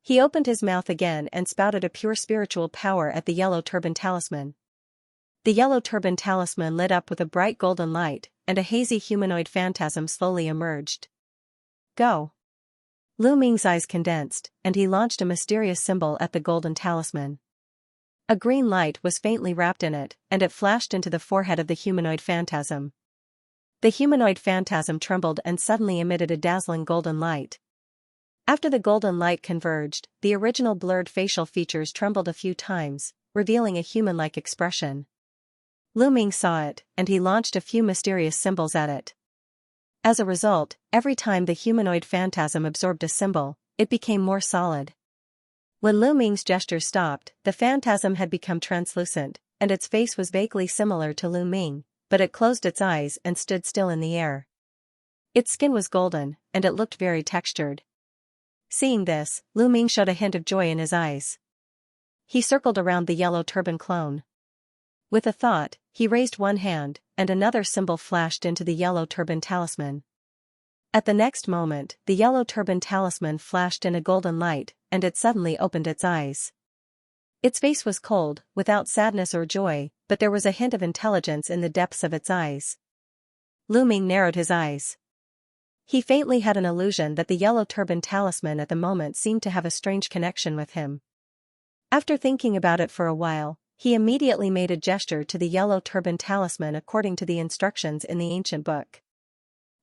He opened his mouth again and spouted a pure spiritual power at the yellow turban talisman. The yellow turban talisman lit up with a bright golden light, and a hazy humanoid phantasm slowly emerged. Go! Lu Ming's eyes condensed, and he launched a mysterious symbol at the golden talisman. A green light was faintly wrapped in it, and it flashed into the forehead of the humanoid phantasm. The humanoid phantasm trembled and suddenly emitted a dazzling golden light. After the golden light converged, the original blurred facial features trembled a few times, revealing a human-like expression. Lu Ming saw it, and he launched a few mysterious symbols at it. As a result, every time the humanoid phantasm absorbed a symbol, it became more solid. When Lu Ming's gesture stopped, the phantasm had become translucent, and its face was vaguely similar to Lu Ming, but it closed its eyes and stood still in the air. Its skin was golden, and it looked very textured. Seeing this, Lu Ming showed a hint of joy in his eyes. He circled around the yellow turban clone. With a thought, he raised one hand, and another symbol flashed into the yellow turban talisman. At the next moment, the yellow turban talisman flashed in a golden light, and it suddenly opened its eyes. Its face was cold, without sadness or joy, but there was a hint of intelligence in the depths of its eyes. Lu Ming narrowed his eyes. He faintly had an illusion that the yellow turban talisman at the moment seemed to have a strange connection with him. After thinking about it for a while, he immediately made a gesture to the yellow turban talisman according to the instructions in the ancient book.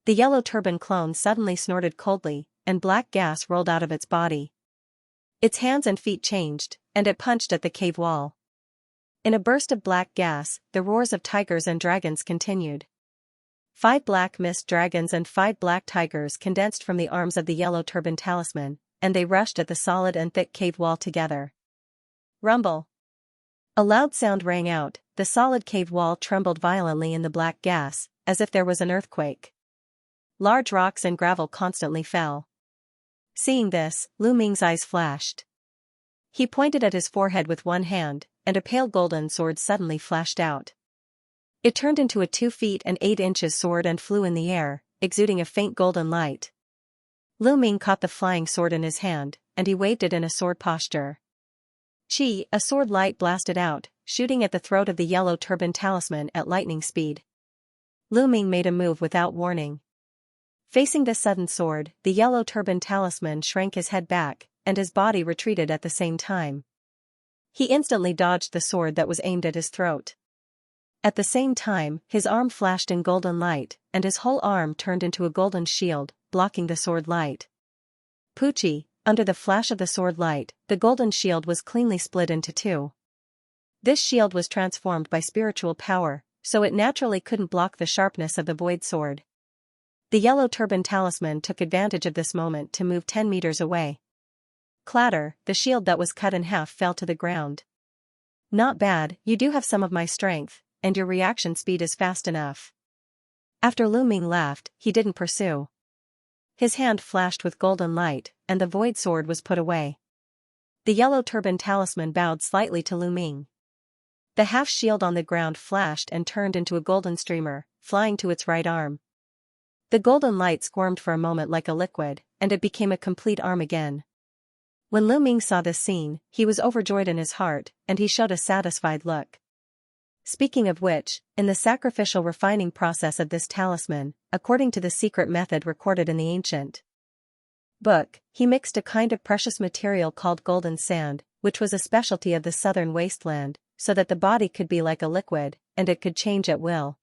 The yellow turban clone suddenly snorted coldly, and black gas rolled out of its body. Its hands and feet changed, and it punched at the cave wall. In a burst of black gas, the roars of tigers and dragons continued. 5 black mist dragons and 5 black tigers condensed from the arms of the yellow turban talisman, and they rushed at the solid and thick cave wall together. Rumble! A loud sound rang out, the solid cave wall trembled violently in the black gas, as if there was an earthquake. Large rocks and gravel constantly fell. Seeing this, Lu Ming's eyes flashed. He pointed at his forehead with one hand, and a pale golden sword suddenly flashed out. It turned into a 2 feet and 8 inches sword and flew in the air, exuding a faint golden light. Lu Ming caught the flying sword in his hand, and he waved it in a sword posture. Chi, a sword light blasted out, shooting at the throat of the yellow turban talisman at lightning speed. Lu Ming made a move without warning. Facing this sudden sword, the yellow turban talisman shrank his head back, and his body retreated at the same time. He instantly dodged the sword that was aimed at his throat. At the same time, his arm flashed in golden light, and his whole arm turned into a golden shield, blocking the sword light. Poochie, under the flash of the sword light, the golden shield was cleanly split into 2. This shield was transformed by spiritual power, so it naturally couldn't block the sharpness of the void sword. The yellow turban talisman took advantage of this moment to move 10 meters away. Clatter, the shield that was cut in half fell to the ground. Not bad, you do have some of my strength, and your reaction speed is fast enough. After Lu Ming laughed, he didn't pursue. His hand flashed with golden light, and the void sword was put away. The yellow turban talisman bowed slightly to Lu Ming. The half shield on the ground flashed and turned into a golden streamer, flying to its right arm. The golden light squirmed for a moment like a liquid, and it became a complete arm again. When Lu Ming saw this scene, he was overjoyed in his heart, and he showed a satisfied look. Speaking of which, in the sacrificial refining process of this talisman, according to the secret method recorded in the ancient book, he mixed a kind of precious material called golden sand, which was a specialty of the southern wasteland, so that the body could be like a liquid, and it could change at will.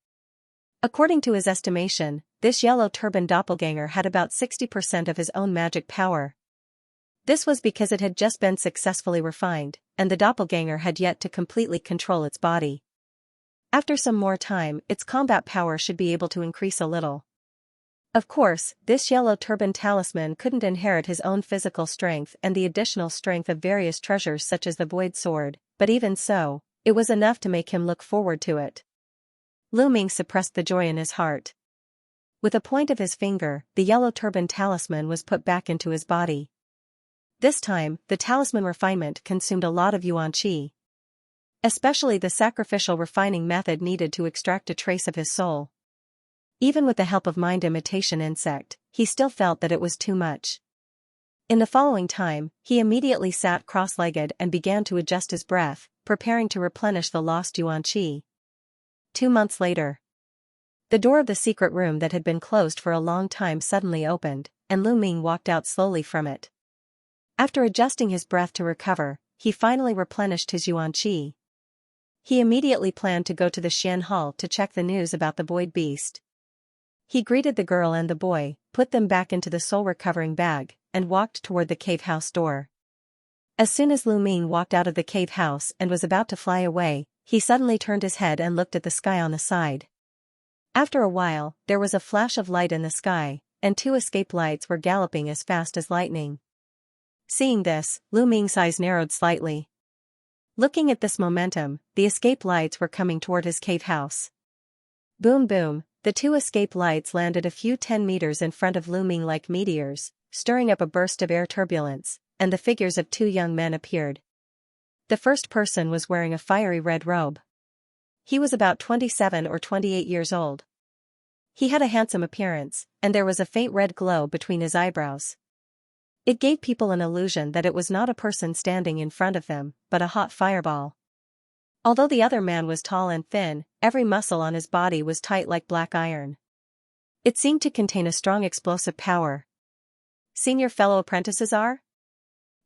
According to his estimation, this yellow turban doppelganger had about 60% of his own magic power. This was because it had just been successfully refined, and the doppelganger had yet to completely control its body. After some more time, its combat power should be able to increase a little. Of course, this yellow turban talisman couldn't inherit his own physical strength and the additional strength of various treasures such as the void sword, but even so, it was enough to make him look forward to it. Lu Ming suppressed the joy in his heart. With a point of his finger, the yellow turban talisman was put back into his body. This time, the talisman refinement consumed a lot of yuan qi. Especially the sacrificial refining method needed to extract a trace of his soul. Even with the help of mind imitation insect, he still felt that it was too much. In the following time, he immediately sat cross-legged and began to adjust his breath, preparing to replenish the lost yuan qi. 2 months later. The door of the secret room that had been closed for a long time suddenly opened, and Lu Ming walked out slowly from it. After adjusting his breath to recover, he finally replenished his yuan qi. He immediately planned to go to the Xian Hall to check the news about the void beast. He greeted the girl and the boy, put them back into the soul-recovering bag, and walked toward the cave house door. As soon as Lu Ming walked out of the cave house and was about to fly away, he suddenly turned his head and looked at the sky on the side. After a while, there was a flash of light in the sky, and 2 escape lights were galloping as fast as lightning. Seeing this, Lu Ming's eyes narrowed slightly. Looking at this momentum, the escape lights were coming toward his cave house. Boom boom, the 2 escape lights landed a few 10 meters in front of Lu Ming like meteors, stirring up a burst of air turbulence, and the figures of 2 young men appeared. The first person was wearing a fiery red robe. He was about 27 or 28 years old. He had a handsome appearance, and there was a faint red glow between his eyebrows. It gave people an illusion that it was not a person standing in front of them, but a hot fireball. Although the other man was tall and thin, every muscle on his body was tight like black iron. It seemed to contain a strong explosive power. "Seen your fellow apprentices are?"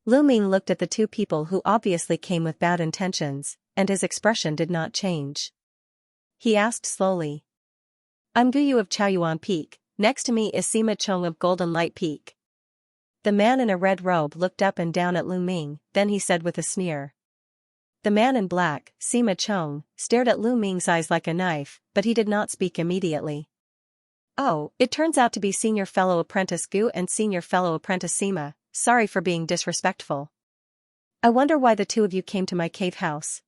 Lu Ming looked at the 2 people who obviously came with bad intentions, and his expression did not change. He asked slowly. I'm Guyu of Chaoyuan Peak, next to me is Sima Chong of Golden Light Peak. The man in a red robe looked up and down at Lu Ming, then he said with a sneer. The man in black, Sima Chong, stared at Lu Ming's eyes like a knife, but he did not speak immediately. Oh, it turns out to be Senior Fellow Apprentice Gu and Senior Fellow Apprentice Sima, sorry for being disrespectful. I wonder why the two of you came to my cave house.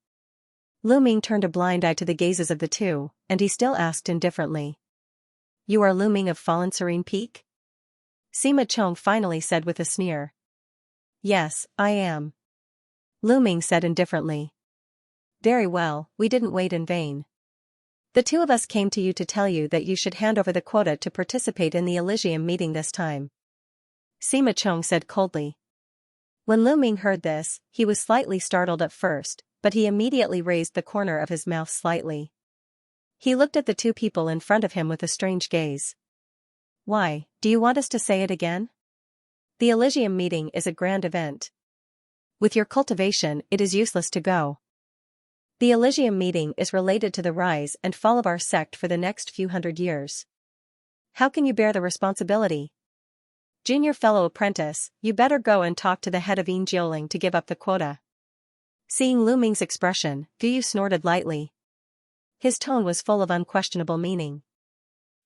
Lu Ming turned a blind eye to the gazes of the two, and he still asked indifferently. You are Lu Ming of Fallen Serene Peak? Sima Chong finally said with a sneer. Yes, I am. Lu Ming said indifferently. Very well, we didn't wait in vain. The two of us came to you to tell you that you should hand over the quota to participate in the Elysium meeting this time. Sima Chong said coldly. When Lu Ming heard this, he was slightly startled at first, but he immediately raised the corner of his mouth slightly. He looked at the two people in front of him with a strange gaze. Why, do you want us to say it again? The Elysium meeting is a grand event. With your cultivation, it is useless to go. The Elysium meeting is related to the rise and fall of our sect for the next few hundred years. How can you bear the responsibility? Junior Fellow Apprentice, you better go and talk to the head of Jiuling to give up the quota. Seeing Lu Ming's expression, Guyu snorted lightly. His tone was full of unquestionable meaning.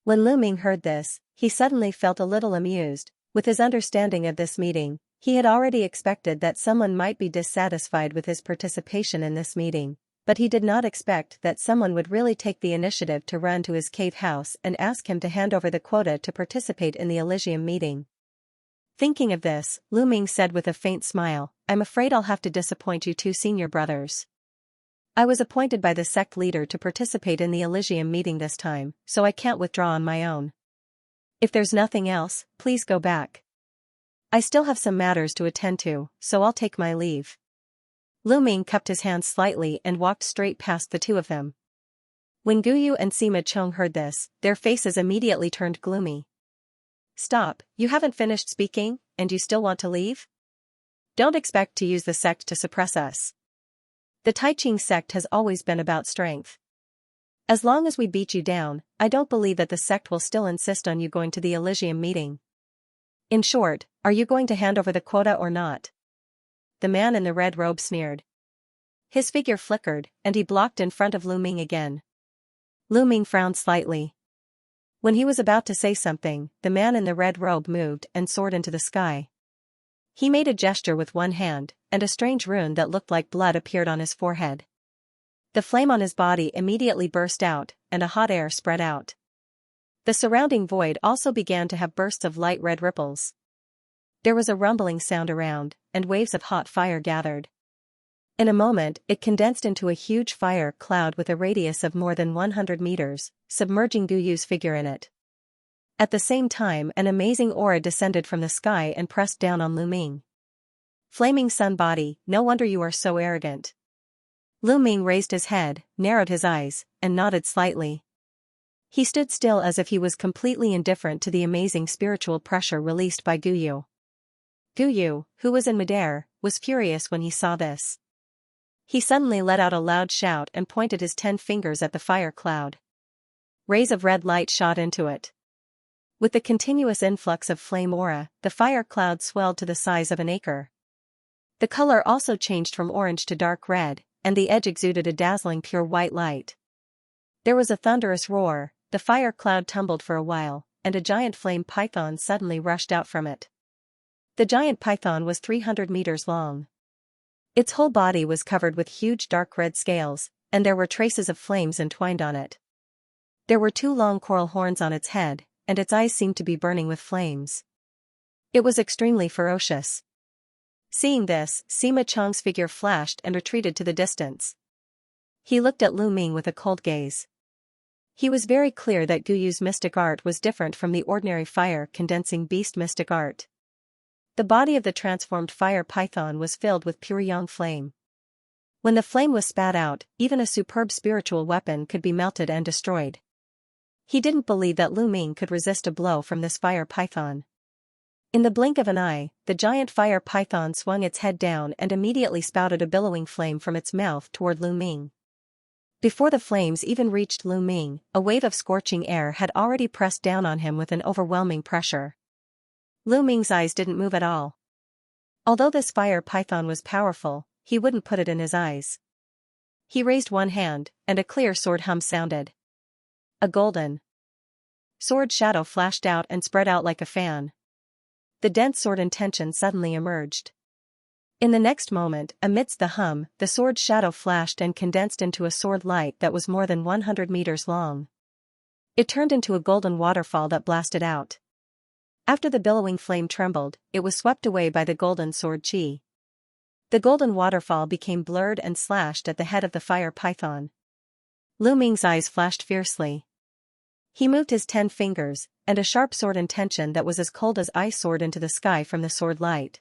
When Lu Ming heard this, he suddenly felt a little amused. With his understanding of this meeting, he had already expected that someone might be dissatisfied with his participation in this meeting, but he did not expect that someone would really take the initiative to run to his cave house and ask him to hand over the quota to participate in the Elysium meeting. Thinking of this, Lu Ming said with a faint smile, I'm afraid I'll have to disappoint you two senior brothers. I was appointed by the sect leader to participate in the Elysium meeting this time, so I can't withdraw on my own. If there's nothing else, please go back. I still have some matters to attend to, so I'll take my leave. Lu Ming cupped his hands slightly and walked straight past the two of them. When Guyu and Sima Chong heard this, their faces immediately turned gloomy. Stop, you haven't finished speaking, and you still want to leave? Don't expect to use the sect to suppress us. The Taiching sect has always been about strength. As long as we beat you down, I don't believe that the sect will still insist on you going to the Elysium meeting. In short, are you going to hand over the quota or not? The man in the red robe sneered. His figure flickered, and he blocked in front of Lu Ming again. Lu Ming frowned slightly. When he was about to say something, the man in the red robe moved and soared into the sky. He made a gesture with one hand, and a strange rune that looked like blood appeared on his forehead. The flame on his body immediately burst out, and a hot air spread out. The surrounding void also began to have bursts of light red ripples. There was a rumbling sound around, and waves of hot fire gathered. In a moment, it condensed into a huge fire cloud with a radius of more than 100 meters, submerging Guyu's figure in it. At the same time, an amazing aura descended from the sky and pressed down on Lu Ming. Flaming sun body, no wonder you are so arrogant. Lu Ming raised his head, narrowed his eyes, and nodded slightly. He stood still as if he was completely indifferent to the amazing spiritual pressure released by Guyu. Guyu, who was in midair, was furious when he saw this. He suddenly let out a loud shout and pointed his 10 fingers at the fire cloud. Rays of red light shot into it. With the continuous influx of flame aura, the fire cloud swelled to the size of an acre. The color also changed from orange to dark red, and the edge exuded a dazzling pure white light. There was a thunderous roar, the fire cloud tumbled for a while, and a giant flame python suddenly rushed out from it. The giant python was 300 meters long. Its whole body was covered with huge dark red scales, and there were traces of flames entwined on it. There were 2 long coral horns on its head, and its eyes seemed to be burning with flames. It was extremely ferocious. Seeing this, Sima Chong's figure flashed and retreated to the distance. He looked at Lu Ming with a cold gaze. He was very clear that Guyu's mystic art was different from the ordinary fire-condensing beast mystic art. The body of the transformed fire python was filled with pure yang flame. When the flame was spat out, even a superb spiritual weapon could be melted and destroyed. He didn't believe that Lu Ming could resist a blow from this fire python. In the blink of an eye, the giant fire python swung its head down and immediately spouted a billowing flame from its mouth toward Lu Ming. Before the flames even reached Lu Ming, a wave of scorching air had already pressed down on him with an overwhelming pressure. Lu Ming's eyes didn't move at all. Although this fire python was powerful, he wouldn't put it in his eyes. He raised one hand, and a clear sword hum sounded. A golden sword shadow flashed out and spread out like a fan. The dense sword intention suddenly emerged. In the next moment, amidst the hum, the sword shadow flashed and condensed into a sword light that was more than 100 meters long. It turned into a golden waterfall that blasted out. After the billowing flame trembled, it was swept away by the golden sword chi. The golden waterfall became blurred and slashed at the head of the fire python. Lu Ming's eyes flashed fiercely. He moved his 10 fingers, and a sharp sword intention that was as cold as ice soared into the sky from the sword light.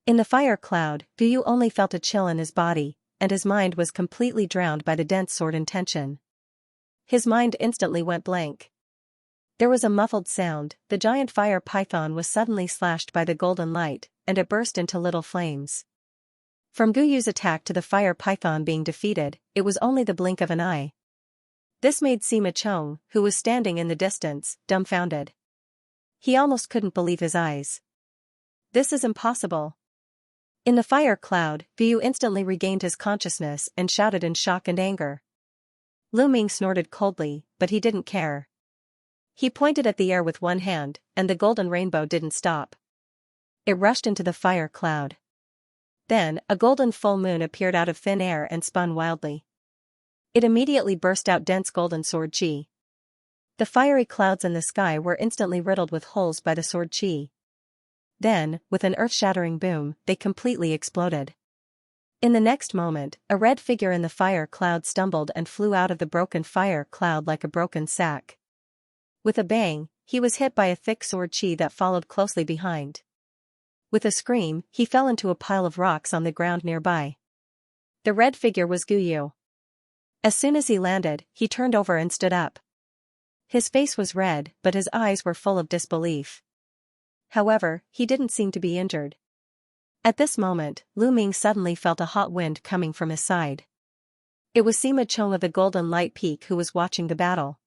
In the fire cloud, Guyu only felt a chill in his body, and his mind was completely drowned by the dense sword intention. His mind instantly went blank. There was a muffled sound, the giant fire python was suddenly slashed by the golden light, and it burst into little flames. From Guyu's attack to the fire python being defeated, it was only the blink of an eye. This made Sima Chong, who was standing in the distance, dumbfounded. He almost couldn't believe his eyes. This is impossible. In the fire cloud, Guyu instantly regained his consciousness and shouted in shock and anger. Lu Ming snorted coldly, but he didn't care. He pointed at the air with one hand, and the golden rainbow didn't stop. It rushed into the fire cloud. Then, a golden full moon appeared out of thin air and spun wildly. It immediately burst out dense golden sword chi. The fiery clouds in the sky were instantly riddled with holes by the sword chi. Then, with an earth-shattering boom, they completely exploded. In the next moment, a red figure in the fire cloud stumbled and flew out of the broken fire cloud like a broken sack. With a bang, he was hit by a thick sword chi that followed closely behind. With a scream, he fell into a pile of rocks on the ground nearby. The red figure was Guyu. As soon as he landed, he turned over and stood up. His face was red, but his eyes were full of disbelief. However, he didn't seem to be injured. At this moment, Lu Ming suddenly felt a hot wind coming from his side. It was Sima Chong of the Golden Light Peak who was watching the battle.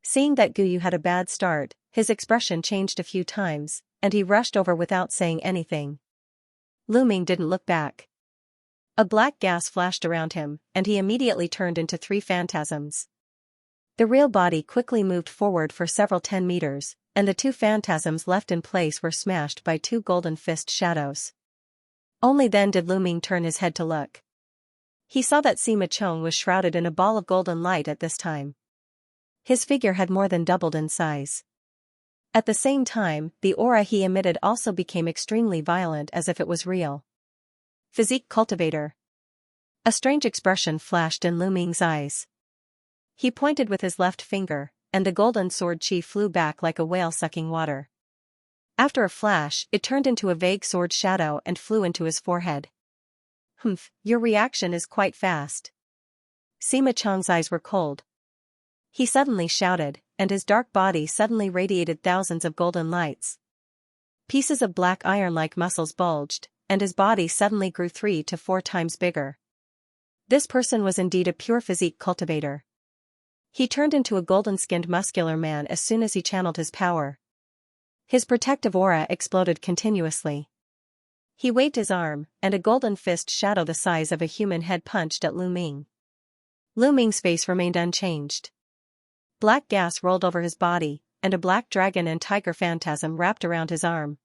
Seeing that Guyu had a bad start, his expression changed a few times, and he rushed over without saying anything. Lu Ming didn't look back. A black gas flashed around him, and he immediately turned into 3 phantasms. The real body quickly moved forward for several 10 meters, and the 2 phantasms left in place were smashed by 2 golden fist shadows. Only then did Lu Ming turn his head to look. He saw that Sima Chong was shrouded in a ball of golden light at this time. His figure had more than doubled in size. At the same time, the aura he emitted also became extremely violent as if it was real. Physique cultivator. A strange expression flashed in Lu Ming's eyes. He pointed with his left finger, and the golden sword chi flew back like a whale sucking water. After a flash, it turned into a vague sword shadow and flew into his forehead. Humph, your reaction is quite fast. Sima Chong's eyes were cold. He suddenly shouted, and his dark body suddenly radiated thousands of golden lights. Pieces of black iron-like muscles bulged, and his body suddenly grew 3 to 4 times bigger. This person was indeed a pure physique cultivator. He turned into a golden-skinned muscular man as soon as he channeled his power. His protective aura exploded continuously. He waved his arm, and a golden fist shadow the size of a human head punched at Lu Ming. Lu Ming's face remained unchanged. Black gas rolled over his body, and a black dragon and tiger phantasm wrapped around his arm.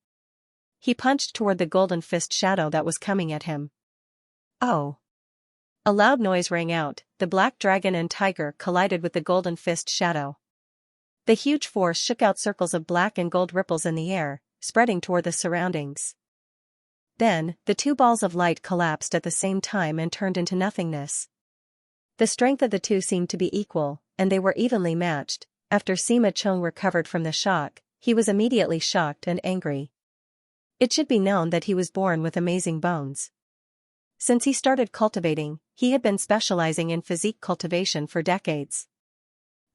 He punched toward the golden fist shadow that was coming at him. Oh! A loud noise rang out, the black dragon and tiger collided with the golden fist shadow. The huge force shook out circles of black and gold ripples in the air, spreading toward the surroundings. Then, the 2 balls of light collapsed at the same time and turned into nothingness. The strength of the 2 seemed to be equal, and they were evenly matched. After Sima Chong recovered from the shock, he was immediately shocked and angry. It should be known that he was born with amazing bones. Since he started cultivating, he had been specializing in physique cultivation for decades.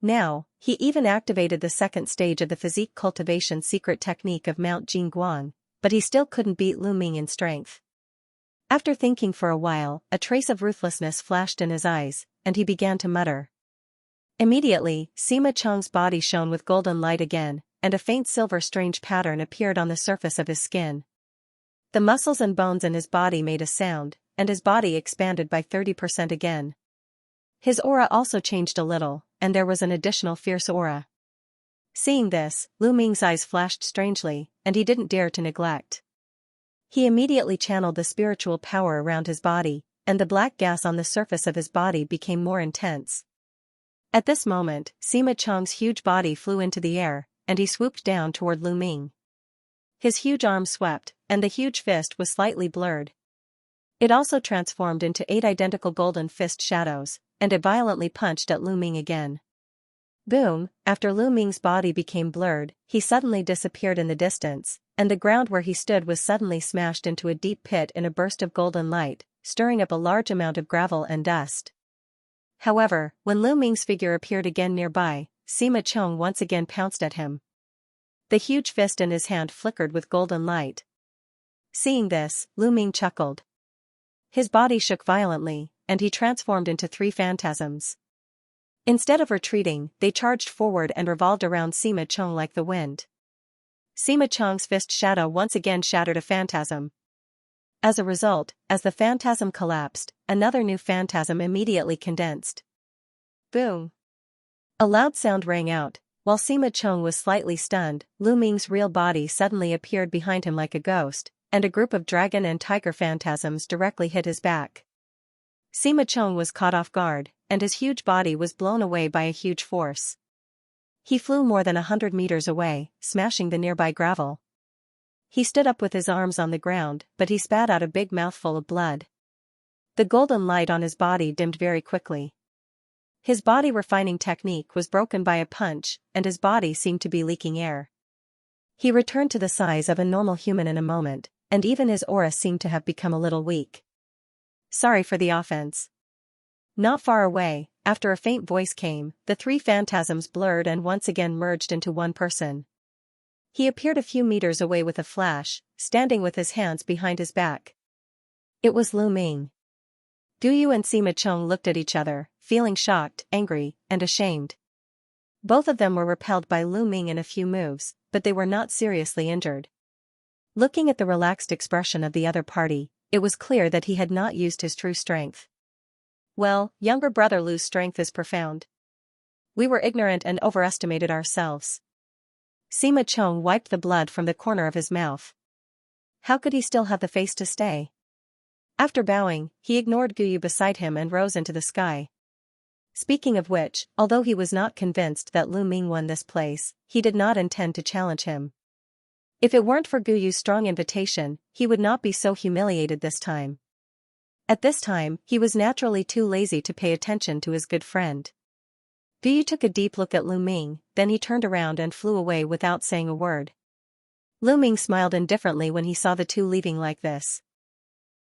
Now, he even activated the second stage of the physique cultivation secret technique of Mount Jingguang, but he still couldn't beat Lu Ming in strength. After thinking for a while, a trace of ruthlessness flashed in his eyes, and he began to mutter. Immediately, Sima Cheng's body shone with golden light again, and a faint silver strange pattern appeared on the surface of his skin. The muscles and bones in his body made a sound, and his body expanded by 30% again. His aura also changed a little, and there was an additional fierce aura. Seeing this, Lu Ming's eyes flashed strangely, and he didn't dare to neglect. He immediately channeled the spiritual power around his body, and the black gas on the surface of his body became more intense. At this moment, Sima Cheng's huge body flew into the air, and he swooped down toward Lu Ming. His huge arm swept, and the huge fist was slightly blurred. It also transformed into 8 identical golden fist shadows, and it violently punched at Lu Ming again. Boom! After Lu Ming's body became blurred, he suddenly disappeared in the distance, and the ground where he stood was suddenly smashed into a deep pit in a burst of golden light, stirring up a large amount of gravel and dust. However, when Lu Ming's figure appeared again nearby, Sima Cheng once again pounced at him. The huge fist in his hand flickered with golden light. Seeing this, Lu Ming chuckled. His body shook violently, and he transformed into 3 phantasms. Instead of retreating, they charged forward and revolved around Sima Cheng like the wind. Sima Cheng's fist shadow once again shattered a phantasm. As a result, as the phantasm collapsed, another new phantasm immediately condensed. Boom! A loud sound rang out. While Sima Cheng was slightly stunned, Lu Ming's real body suddenly appeared behind him like a ghost, and a group of dragon and tiger phantasms directly hit his back. Sima Cheng was caught off guard, and his huge body was blown away by a huge force. He flew more than 100 meters away, smashing the nearby gravel. He stood up with his arms on the ground, but he spat out a big mouthful of blood. The golden light on his body dimmed very quickly. His body refining technique was broken by a punch, and his body seemed to be leaking air. He returned to the size of a normal human in a moment, and even his aura seemed to have become a little weak. Sorry for the offense. Not far away, after a faint voice came, the 3 phantasms blurred and once again merged into one person. He appeared a few meters away with a flash, standing with his hands behind his back. It was Lu Ming. Du Yu and Sima Cheng looked at each other, feeling shocked, angry, and ashamed. Both of them were repelled by Lu Ming in a few moves, but they were not seriously injured. Looking at the relaxed expression of the other party, it was clear that he had not used his true strength. Well, younger brother Lu's strength is profound. We were ignorant and overestimated ourselves. Sima Cheng wiped the blood from the corner of his mouth. How could he still have the face to stay? After bowing, he ignored Gu Yu beside him and rose into the sky. Speaking of which, although he was not convinced that Lu Ming won this place, he did not intend to challenge him. If it weren't for Gu Yu's strong invitation, he would not be so humiliated this time. At this time, he was naturally too lazy to pay attention to his good friend. Gu Yu took a deep look at Lu Ming, then he turned around and flew away without saying a word. Lu Ming smiled indifferently when he saw the two leaving like this.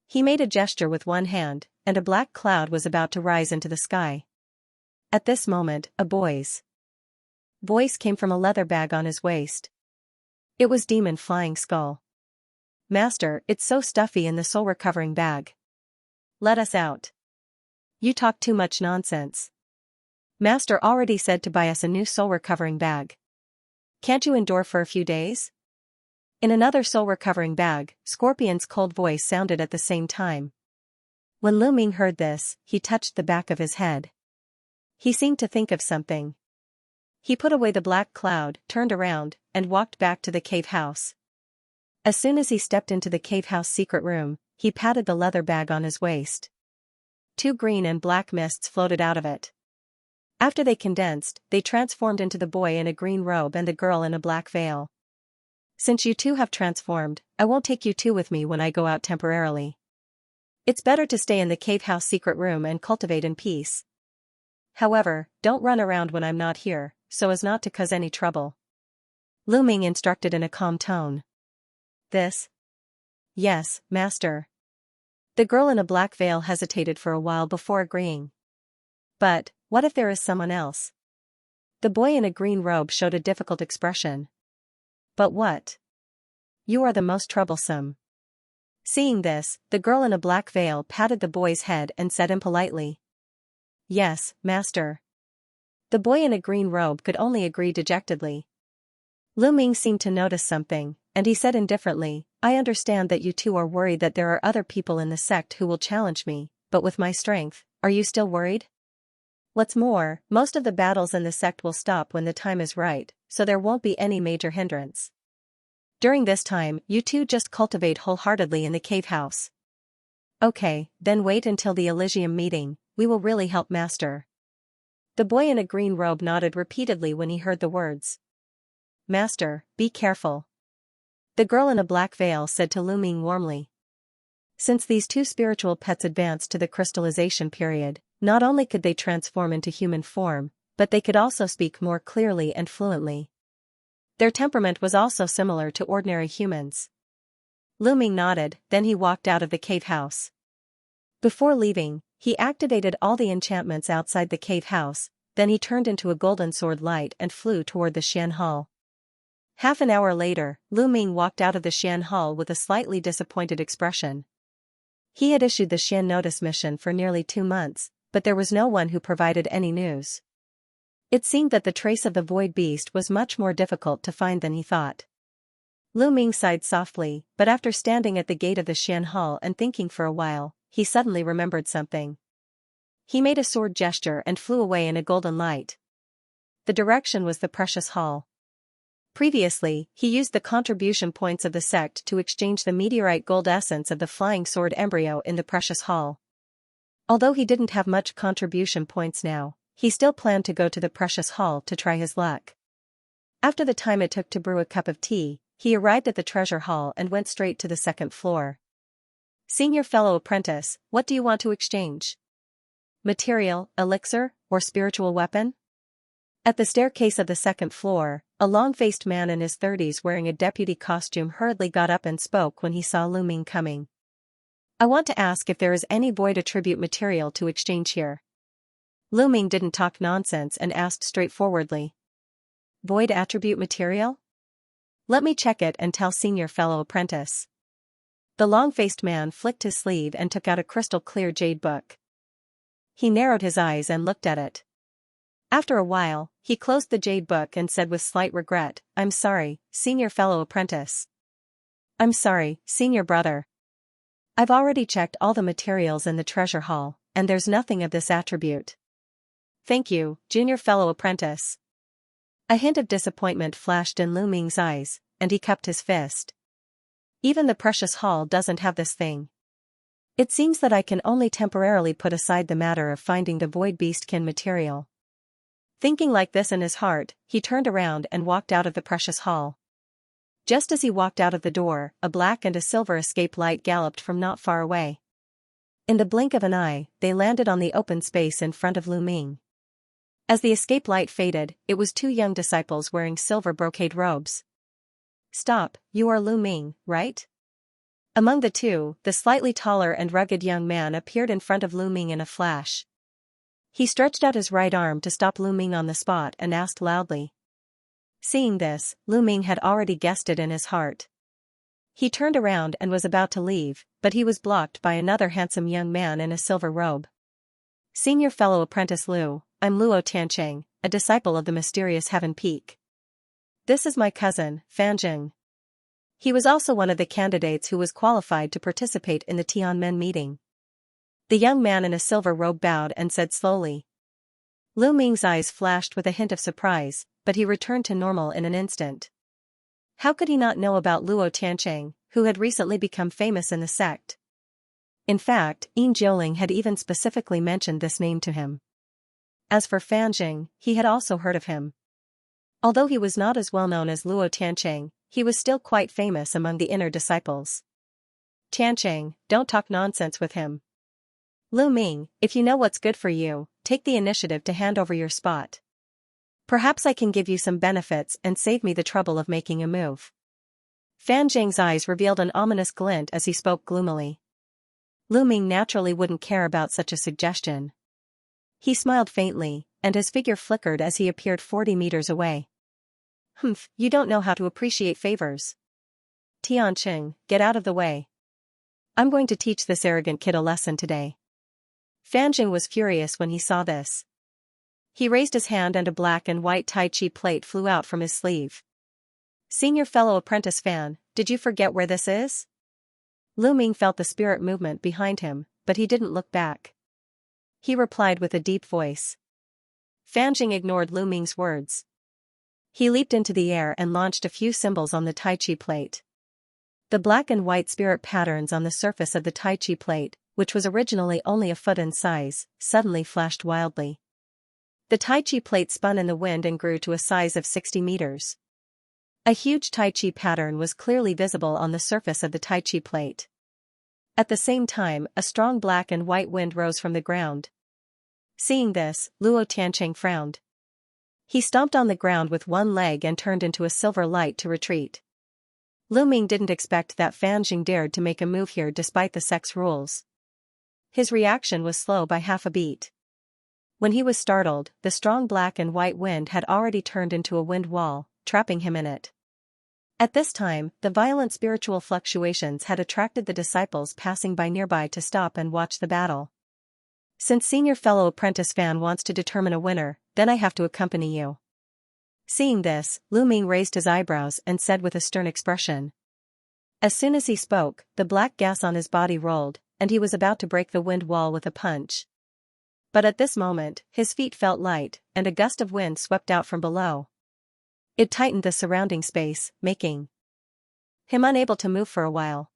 He made a gesture with one hand, and a black cloud was about to rise into the sky. At this moment, a boy's voice came from a leather bag on his waist. It was Demon Flying Skull. Master, it's so stuffy in the soul-recovering bag. Let us out. You talk too much nonsense. Master already said to buy us a new soul-recovering bag. Can't you endure for a few days? In another soul-recovering bag, Scorpion's cold voice sounded at the same time. When Lu Ming heard this, he touched the back of his head. He seemed to think of something. He put away the black cloud, turned around, and walked back to the cave house. As soon as he stepped into the cave house secret room, he patted the leather bag on his waist. 2 green and black mists floated out of it. After they condensed, they transformed into the boy in a green robe and the girl in a black veil. Since you two have transformed, I won't take you two with me when I go out temporarily. It's better to stay in the cave house secret room and cultivate in peace. However, don't run around when I'm not here, so as not to cause any trouble. Lu Ming instructed in a calm tone. This? Yes, master. The girl in a black veil hesitated for a while before agreeing. But, what if there is someone else? The boy in a green robe showed a difficult expression. But what? You are the most troublesome. Seeing this, the girl in a black veil patted the boy's head and said impolitely. Yes, master. The boy in a green robe could only agree dejectedly. Lu Ming seemed to notice something, and he said indifferently, I understand that you two are worried that there are other people in the sect who will challenge me, but with my strength, are you still worried? What's more, most of the battles in the sect will stop when the time is right, so there won't be any major hindrance. During this time, you two just cultivate wholeheartedly in the cave house. Okay, then wait until the Elysium meeting, we will really help master. The boy in a green robe nodded repeatedly when he heard the words. Master, be careful. The girl in a black veil said to Lu Ming warmly. Since these two spiritual pets advanced to the crystallization period, not only could they transform into human form, but they could also speak more clearly and fluently. Their temperament was also similar to ordinary humans. Lu Ming nodded, then he walked out of the cave house. Before leaving, he activated all the enchantments outside the cave house, then he turned into a golden sword light and flew toward the Xian Hall. Half an hour later, Lu Ming walked out of the Xian Hall with a slightly disappointed expression. He had issued the Xian Notice mission for nearly 2 months, but there was no one who provided any news. It seemed that the trace of the void beast was much more difficult to find than he thought. Lu Ming sighed softly, but after standing at the gate of the Xian Hall and thinking for a while, he suddenly remembered something. He made a sword gesture and flew away in a golden light. The direction was the precious hall. Previously, he used the contribution points of the sect to exchange the meteorite gold essence of the flying sword embryo in the precious hall. Although he didn't have much contribution points now, he still planned to go to the precious hall to try his luck. After the time it took to brew a cup of tea, he arrived at the treasure hall and went straight to the second floor. Senior fellow apprentice, what do you want to exchange? Material, elixir, or spiritual weapon? At the staircase of the second floor, a long-faced man in his 30s wearing a deputy costume hurriedly got up and spoke when he saw Lu Ming coming. I want to ask if there is any void attribute material to exchange here. Lu Ming didn't talk nonsense and asked straightforwardly. Void attribute material? Let me check it and tell senior fellow apprentice. The long-faced man flicked his sleeve and took out a crystal-clear jade book. He narrowed his eyes and looked at it. After a while, he closed the jade book and said with slight regret, I'm sorry, senior fellow apprentice. I'm sorry, senior brother. I've already checked all the materials in the treasure hall, and there's nothing of this attribute. Thank you, junior fellow apprentice. A hint of disappointment flashed in Lu Ming's eyes, and he cupped his fist. Even the precious hall doesn't have this thing. It seems that I can only temporarily put aside the matter of finding the void beastkin material. Thinking like this in his heart, he turned around and walked out of the precious hall. Just as he walked out of the door, a black and a silver escape light galloped from not far away. In the blink of an eye, they landed on the open space in front of Lu Ming. As the escape light faded, it was 2 young disciples wearing silver brocade robes. Stop, you are Lu Ming, right? Among the two, the slightly taller and rugged young man appeared in front of Lu Ming in a flash. He stretched out his right arm to stop Lu Ming on the spot and asked loudly. Seeing this, Lu Ming had already guessed it in his heart. He turned around and was about to leave, but he was blocked by another handsome young man in a silver robe. Senior fellow apprentice Lu, I'm Luo Tiancheng, a disciple of the mysterious Heaven Peak. This is my cousin, Fanjing. He was also one of the candidates who was qualified to participate in the Tianmen meeting. The young man in a silver robe bowed and said slowly. Lu Ming's eyes flashed with a hint of surprise, but he returned to normal in an instant. How could he not know about Luo Tiancheng, who had recently become famous in the sect? In fact, Yin Jiuling had even specifically mentioned this name to him. As for Fanjing, he had also heard of him. Although he was not as well known as Luo Tiancheng, he was still quite famous among the inner disciples. Tiancheng, don't talk nonsense with him. Lu Ming, if you know what's good for you, take the initiative to hand over your spot. Perhaps I can give you some benefits and save me the trouble of making a move. Fan Zhang's eyes revealed an ominous glint as he spoke gloomily. Lu Ming naturally wouldn't care about such a suggestion. He smiled faintly, and his figure flickered as he appeared 40 meters away. Humph, you don't know how to appreciate favors. Tianqing, get out of the way. I'm going to teach this arrogant kid a lesson today. Fanjing was furious when he saw this. He raised his hand and a black and white Tai Chi plate flew out from his sleeve. Senior fellow apprentice Fan, did you forget where this is? Lu Ming felt the spirit movement behind him, but he didn't look back. He replied with a deep voice. Fanjing ignored Lu Ming's words. He leaped into the air and launched a few symbols on the Tai Chi plate. The black and white spirit patterns on the surface of the Tai Chi plate, which was originally only a foot in size, suddenly flashed wildly. The Tai Chi plate spun in the wind and grew to a size of 60 meters. A huge Tai Chi pattern was clearly visible on the surface of the Tai Chi plate. At the same time, a strong black and white wind rose from the ground. Seeing this, Luo Tiancheng frowned. He stomped on the ground with one leg and turned into a silver light to retreat. Lu Ming didn't expect that Fanjing dared to make a move here despite the sex rules. His reaction was slow by half a beat. When he was startled, the strong black and white wind had already turned into a wind wall, trapping him in it. At this time, the violent spiritual fluctuations had attracted the disciples passing by nearby to stop and watch the battle. Since senior fellow apprentice Fan wants to determine a winner, then I have to accompany you. Seeing this, Lu Ming raised his eyebrows and said with a stern expression. As soon as he spoke, the black gas on his body rolled, and he was about to break the wind wall with a punch. But at this moment, his feet felt light, and a gust of wind swept out from below. It tightened the surrounding space, making him unable to move for a while.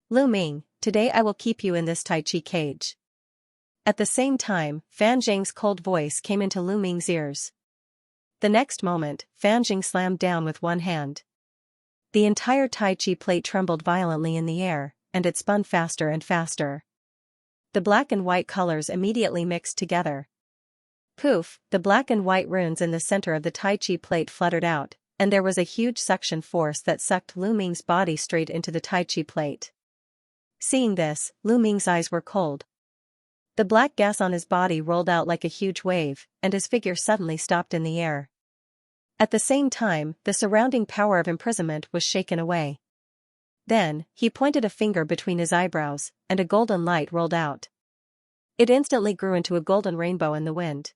Lu Ming, today I will keep you in this Tai Chi cage. At the same time, Fanjing's cold voice came into Lu Ming's ears. The next moment, Fanjing slammed down with one hand. The entire Tai Chi plate trembled violently in the air, and it spun faster and faster. The black and white colors immediately mixed together. Poof, the black and white runes in the center of the Tai Chi plate fluttered out, and there was a huge suction force that sucked Lu Ming's body straight into the Tai Chi plate. Seeing this, Lu Ming's eyes were cold. The black gas on his body rolled out like a huge wave, and his figure suddenly stopped in the air. At the same time, the surrounding power of imprisonment was shaken away. Then, he pointed a finger between his eyebrows, and a golden light rolled out. It instantly grew into a golden rainbow in the wind.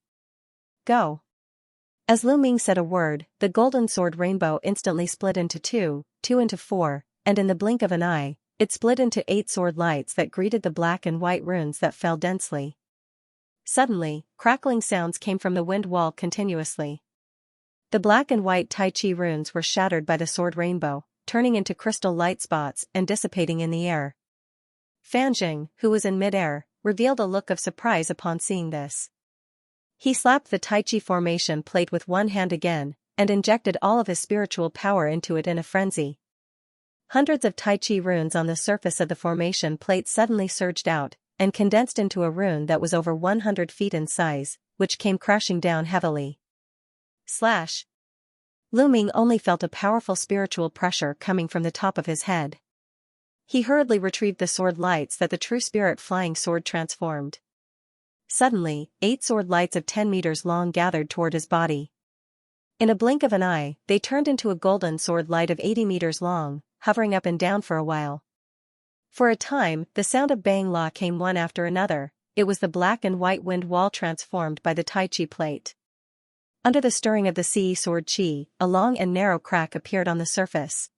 Go! As Lu Ming said a word, the golden sword rainbow instantly split into two into four, and in the blink of an eye, it split into 8 sword lights that greeted the black and white runes that fell densely. Suddenly, crackling sounds came from the wind wall continuously. The black and white Tai Chi runes were shattered by the sword rainbow, turning into crystal light spots and dissipating in the air. Fanjing, who was in mid-air, revealed a look of surprise upon seeing this. He slapped the Tai Chi formation plate with one hand again, and injected all of his spiritual power into it in a frenzy. Hundreds of Tai Chi runes on the surface of the formation plate suddenly surged out, and condensed into a rune that was over 100 feet in size, which came crashing down heavily. Slash! Lu Ming only felt a powerful spiritual pressure coming from the top of his head. He hurriedly retrieved the sword lights that the true spirit flying sword transformed. Suddenly, 8 sword lights of 10 meters long gathered toward his body. In a blink of an eye, they turned into a golden sword light of 80 meters long, hovering up and down for a while. For a time, the sound of bang la came one after another. It was the black and white wind wall transformed by the Tai Chi plate. Under the stirring of the sea sword chi, a long and narrow crack appeared on the surface.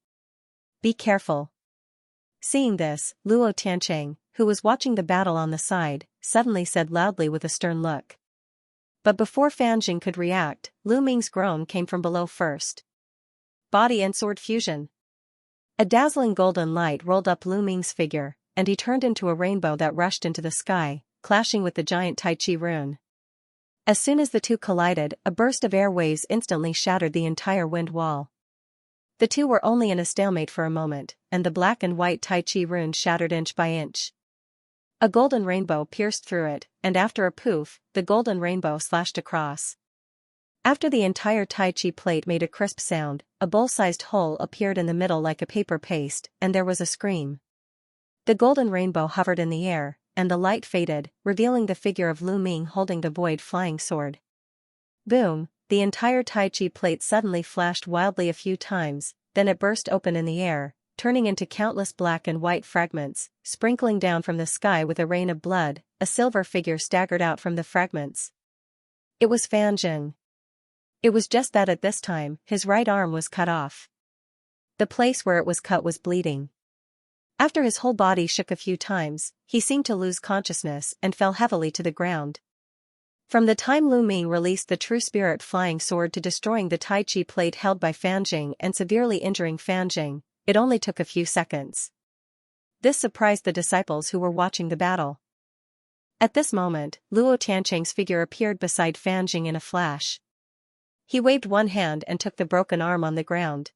Be careful. Seeing this, Luo Tiancheng, who was watching the battle on the side, suddenly said loudly with a stern look. But before Fanjing could react, Lu Ming's groan came from below first. Body and sword fusion. A dazzling golden light rolled up Lu Ming's figure, and he turned into a rainbow that rushed into the sky, clashing with the giant Tai Chi rune. As soon as the two collided, a burst of air waves instantly shattered the entire wind wall. The two were only in a stalemate for a moment, and the black and white Tai Chi rune shattered inch by inch. A golden rainbow pierced through it, and after a poof, the golden rainbow slashed across. After the entire Tai Chi plate made a crisp sound, a bowl-sized hole appeared in the middle like a paper paste, and there was a scream. The golden rainbow hovered in the air, and the light faded, revealing the figure of Lu Ming holding the void flying sword. Boom, the entire Tai Chi plate suddenly flashed wildly a few times, then it burst open in the air, turning into countless black and white fragments, sprinkling down from the sky with a rain of blood. A silver figure staggered out from the fragments. It was Fan Zheng. It was just that at this time, his right arm was cut off. The place where it was cut was bleeding. After his whole body shook a few times, he seemed to lose consciousness and fell heavily to the ground. From the time Lu Ming released the true spirit flying sword to destroying the Tai Chi plate held by Fan Zheng and severely injuring Fan Zheng, it only took a few seconds. This surprised the disciples who were watching the battle. At this moment, Luo Tiancheng's figure appeared beside Fan Zheng in a flash. He waved one hand and took the broken arm on the ground.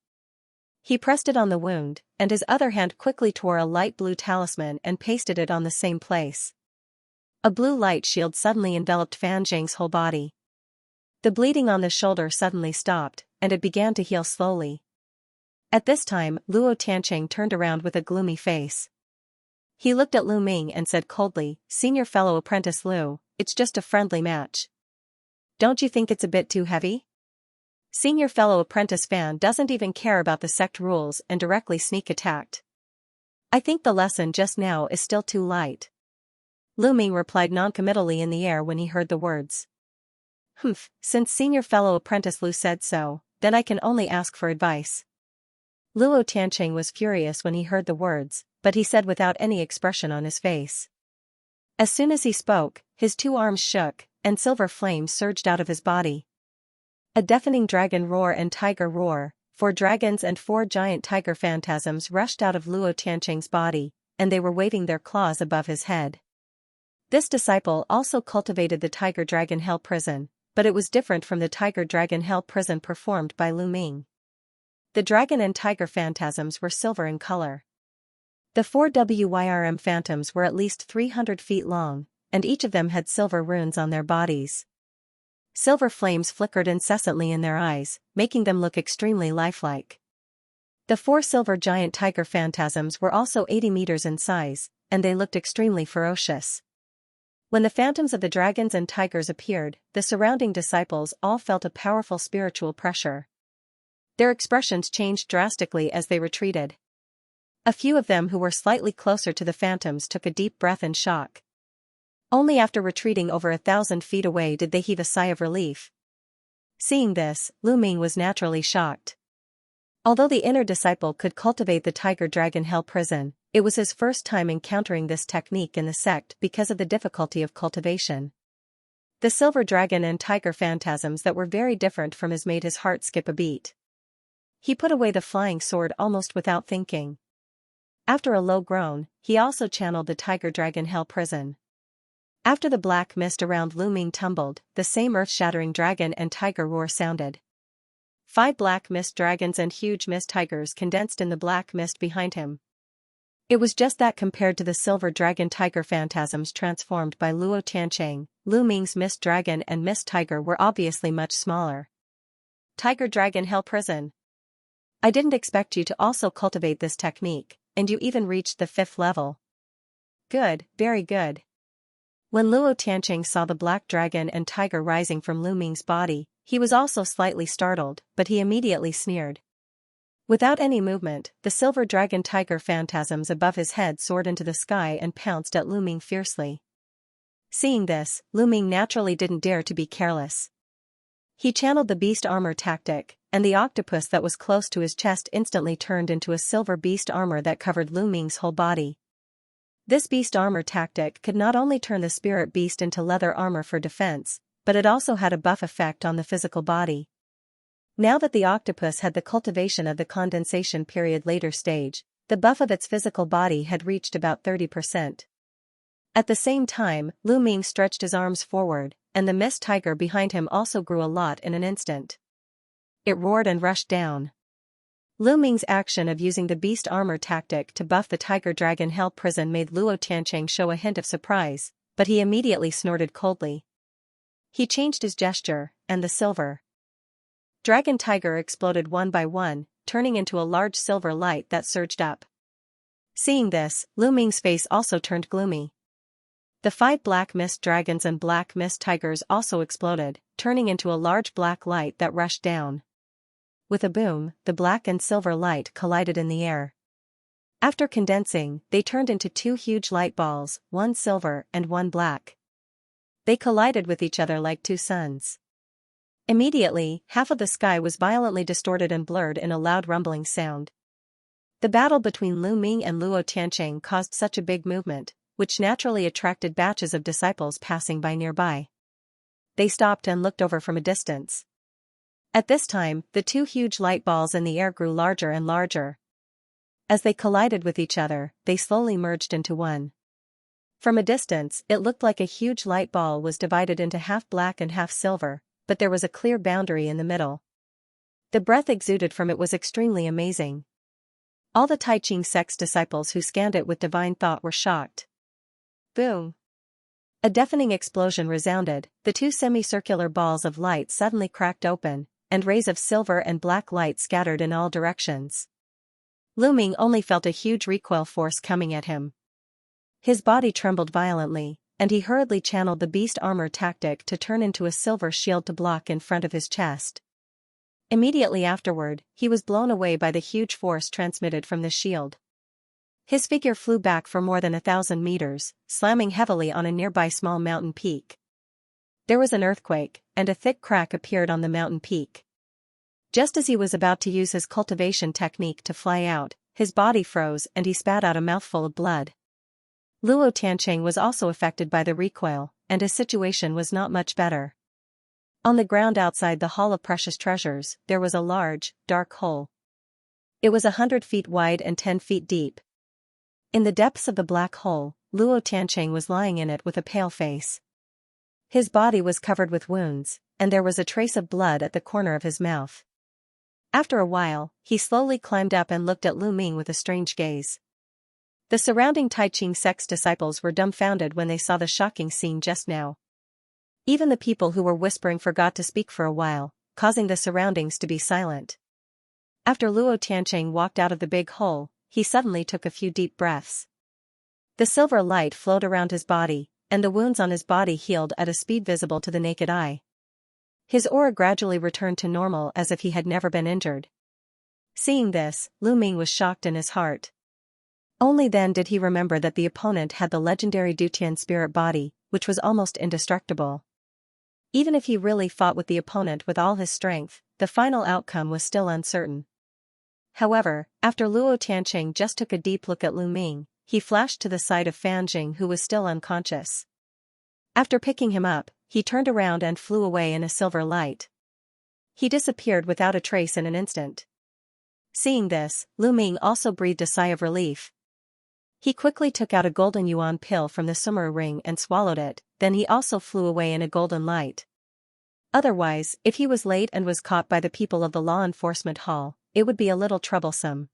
He pressed it on the wound, and his other hand quickly tore a light blue talisman and pasted it on the same place. A blue light shield suddenly enveloped Fan Zheng's whole body. The bleeding on the shoulder suddenly stopped, and it began to heal slowly. At this time, Luo Tiancheng turned around with a gloomy face. He looked at Lu Ming and said coldly, "Senior fellow apprentice Lu, it's just a friendly match. Don't you think it's a bit too heavy?" Senior fellow apprentice Fan doesn't even care about the sect rules and directly sneak attacked. "I think the lesson just now is still too light." Lu Ming replied noncommittally in the air when he heard the words. "Humph, since senior fellow apprentice Lu said so, then I can only ask for advice." Luo Tiancheng was furious when he heard the words, but he said without any expression on his face. As soon as he spoke, his two arms shook, and silver flames surged out of his body. A deafening dragon roar and tiger roar, 4 dragons and 4 giant tiger phantasms rushed out of Luo Tiancheng's body, and they were waving their claws above his head. This disciple also cultivated the Tiger Dragon Hell Prison, but it was different from the Tiger Dragon Hell Prison performed by Lu Ming. The dragon and tiger phantasms were silver in color. The 4 WYRM phantoms were at least 300 feet long, and each of them had silver runes on their bodies. Silver flames flickered incessantly in their eyes, making them look extremely lifelike. The 4 silver giant tiger phantasms were also 80 meters in size, and they looked extremely ferocious. When the phantoms of the dragons and tigers appeared, the surrounding disciples all felt a powerful spiritual pressure. Their expressions changed drastically as they retreated. A few of them who were slightly closer to the phantoms took a deep breath in shock. Only after retreating over 1,000 feet away did they heave a sigh of relief. Seeing this, Lu Ming was naturally shocked. Although the inner disciple could cultivate the Tiger Dragon Hell Prison, it was his first time encountering this technique in the sect because of the difficulty of cultivation. The silver dragon and tiger phantasms that were very different from his made his heart skip a beat. He put away the flying sword almost without thinking. After a low groan, he also channeled the Tiger Dragon Hell Prison. After the black mist around Lu Ming tumbled, the same earth-shattering dragon and tiger roar sounded. 5 black mist dragons and huge mist tigers condensed in the black mist behind him. It was just that compared to the silver dragon tiger phantasms transformed by Luo Tiancheng, Lu Ming's mist dragon and mist tiger were obviously much smaller. Tiger Dragon Hell Prison. I didn't expect you to also cultivate this technique, and you even reached the 5th level. Good, very good. When Luo Tiancheng saw the black dragon and tiger rising from Lu Ming's body, he was also slightly startled, but he immediately sneered. Without any movement, the silver dragon tiger phantasms above his head soared into the sky and pounced at Lu Ming fiercely. Seeing this, Lu Ming naturally didn't dare to be careless. He channeled the beast armor tactic, and the octopus that was close to his chest instantly turned into a silver beast armor that covered Lu Ming's whole body. This beast armor tactic could not only turn the spirit beast into leather armor for defense, but it also had a buff effect on the physical body. Now that the octopus had the cultivation of the condensation period later stage, the buff of its physical body had reached about 30%. At the same time, Lu Ming stretched his arms forward, and the mist tiger behind him also grew a lot in an instant. It roared and rushed down. Lu Ming's action of using the beast armor tactic to buff the Tiger Dragon Hell Prison made Luo Tiancheng show a hint of surprise, but he immediately snorted coldly. He changed his gesture, and the silver dragon tiger exploded one by one, turning into a large silver light that surged up. Seeing this, Lu Ming's face also turned gloomy. The 5 black mist dragons and black mist tigers also exploded, turning into a large black light that rushed down. With a boom, the black and silver light collided in the air. After condensing, they turned into 2 huge light balls, one silver and one black. They collided with each other like 2 suns. Immediately, half of the sky was violently distorted and blurred in a loud rumbling sound. The battle between Lu Ming and Luo Tiancheng caused such a big movement, which naturally attracted batches of disciples passing by nearby. They stopped and looked over from a distance. At this time, the 2 huge light balls in the air grew larger and larger. As they collided with each other, they slowly merged into one. From a distance, it looked like a huge light ball was divided into half black and half silver, but there was a clear boundary in the middle. The breath exuded from it was extremely amazing. All the Tai Ching sect's disciples who scanned it with divine thought were shocked. Boom! A deafening explosion resounded, the 2 semicircular balls of light suddenly cracked open, and rays of silver and black light scattered in all directions. Lu Ming only felt a huge recoil force coming at him. His body trembled violently, and he hurriedly channeled the beast armor tactic to turn into a silver shield to block in front of his chest. Immediately afterward, he was blown away by the huge force transmitted from the shield. His figure flew back for more than 1,000 meters, slamming heavily on a nearby small mountain peak. There was an earthquake, and a thick crack appeared on the mountain peak. Just as he was about to use his cultivation technique to fly out, his body froze and he spat out a mouthful of blood. Luo Tiancheng was also affected by the recoil, and his situation was not much better. On the ground outside the Hall of Precious Treasures, there was a large, dark hole. It was 100 feet wide and 10 feet deep. In the depths of the black hole, Luo Tiancheng was lying in it with a pale face. His body was covered with wounds, and there was a trace of blood at the corner of his mouth. After a while, he slowly climbed up and looked at Lu Ming with a strange gaze. The surrounding Tai Ching sect's disciples were dumbfounded when they saw the shocking scene just now. Even the people who were whispering forgot to speak for a while, causing the surroundings to be silent. After Luo Tiancheng walked out of the big hole, he suddenly took a few deep breaths. The silver light flowed around his body, and the wounds on his body healed at a speed visible to the naked eye. His aura gradually returned to normal as if he had never been injured. Seeing this, Lu Ming was shocked in his heart. Only then did he remember that the opponent had the legendary Dutian spirit body, which was almost indestructible. Even if he really fought with the opponent with all his strength, the final outcome was still uncertain. However, after Luo Tiancheng just took a deep look at Lu Ming, he flashed to the side of Fan Jing who was still unconscious. After picking him up, he turned around and flew away in a silver light. He disappeared without a trace in an instant. Seeing this, Lu Ming also breathed a sigh of relief. He quickly took out a golden yuan pill from the sumer ring and swallowed it, then he also flew away in a golden light. Otherwise, if he was late and was caught by the people of the law enforcement hall, it would be a little troublesome.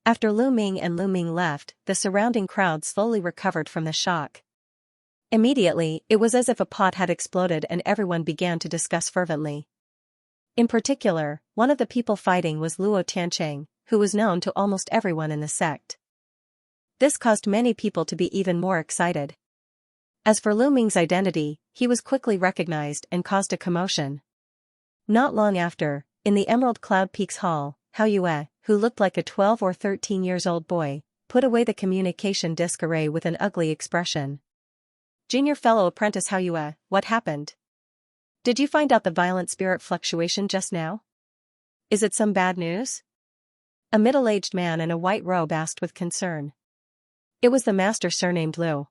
After Lu Ming and Lu Ming left, the surrounding crowd slowly recovered from the shock. Immediately, it was as if a pot had exploded and everyone began to discuss fervently. In particular, one of the people fighting was Luo Tiancheng, who was known to almost everyone in the sect. This caused many people to be even more excited. As for Lu Ming's identity, he was quickly recognized and caused a commotion. Not long after, in the Emerald Cloud Peaks Hall, Hao Yue, who looked like a 12 or 13 years old boy, put away the communication disc array with an ugly expression. Junior fellow apprentice Hao Yue, what happened? Did you find out the violent spirit fluctuation just now? Is it some bad news? A middle-aged man in a white robe asked with concern. It was the master surnamed Liu.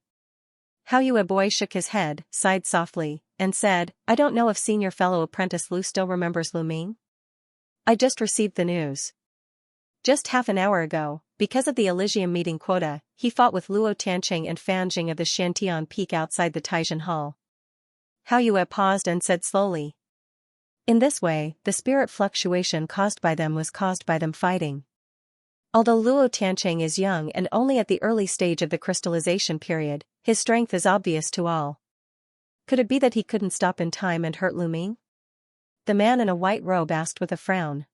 Hao Yue boy shook his head, sighed softly, and said, I don't know if senior fellow apprentice Liu still remembers Lu Ming. I just received the news. Just half an hour ago, because of the Elysium meeting quota, he fought with Luo Tiancheng and Fan Jing of the Shantian Peak outside the Taishan Hall. Hao Yue paused and said slowly. In this way, the spirit fluctuation caused by them was caused by them fighting. Although Luo Tiancheng is young and only at the early stage of the crystallization period, his strength is obvious to all. Could it be that he couldn't stop in time and hurt Lu Ming? The man in a white robe asked with a frown.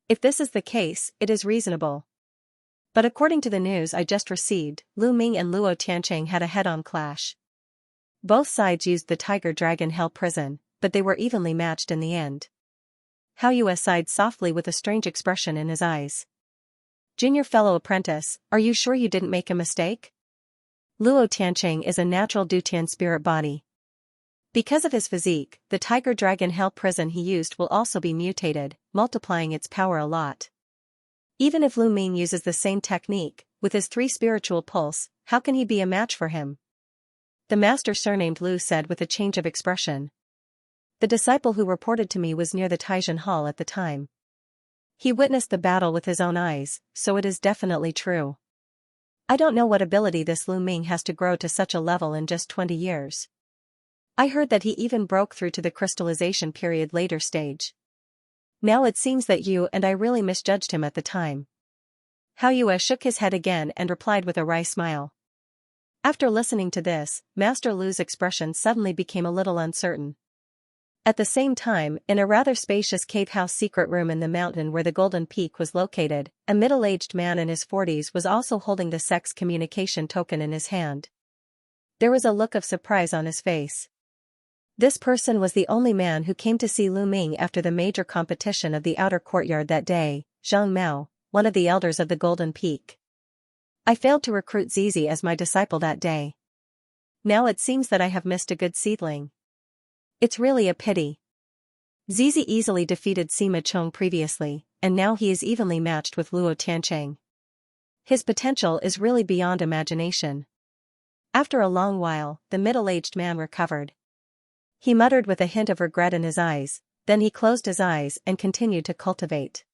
If this is the case, it is reasonable. But according to the news I just received, Lu Ming and Luo Tiancheng had a head-on clash. Both sides used the tiger-dragon hell prison, but they were evenly matched in the end. Xianxia sighed softly with a strange expression in his eyes. Junior fellow apprentice, are you sure you didn't make a mistake? Luo Tianqing is a natural Dutian spirit body. Because of his physique, the tiger-dragon hell prison he used will also be mutated, multiplying its power a lot. Even if Lu Ming uses the same technique, with his 3 spiritual pulse, how can he be a match for him? The master surnamed Lu said with a change of expression. The disciple who reported to me was near the Taishan Hall at the time. He witnessed the battle with his own eyes, so it is definitely true. I don't know what ability this Lu Ming has to grow to such a level in just 20 years. I heard that he even broke through to the crystallization period later stage. Now it seems that you and I really misjudged him at the time. Xianxia shook his head again and replied with a wry smile. After listening to this, Master Lu's expression suddenly became a little uncertain. At the same time, in a rather spacious cave house secret room in the mountain where the Golden Peak was located, a middle-aged man in his 40s was also holding the sex communication token in his hand. There was a look of surprise on his face. This person was the only man who came to see Lu Ming after the major competition of the outer courtyard that day, Zhang Mao, one of the elders of the Golden Peak. I failed to recruit Zizi as my disciple that day. Now it seems that I have missed a good seedling. It's really a pity. Zizi easily defeated Sima Chong previously, and now he is evenly matched with Luo Tianqing. His potential is really beyond imagination. After a long while, the middle-aged man recovered. He muttered with a hint of regret in his eyes, then he closed his eyes and continued to cultivate.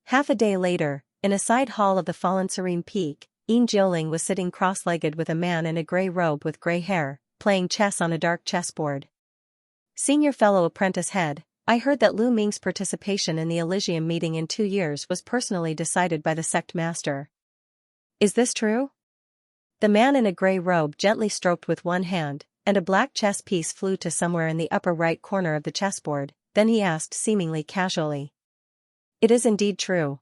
Half a day later, in a side hall of the fallen Serene Peak, Yin Jiuling was sitting cross-legged with a man in a grey robe with grey hair, playing chess on a dark chessboard. Senior fellow apprentice head, I heard that Lu Ming's participation in the Elysium meeting in 2 years was personally decided by the sect master. Is this true? The man in a grey robe gently stroked with one hand, and a black chess piece flew to somewhere in the upper right corner of the chessboard, then he asked seemingly casually. It is indeed true.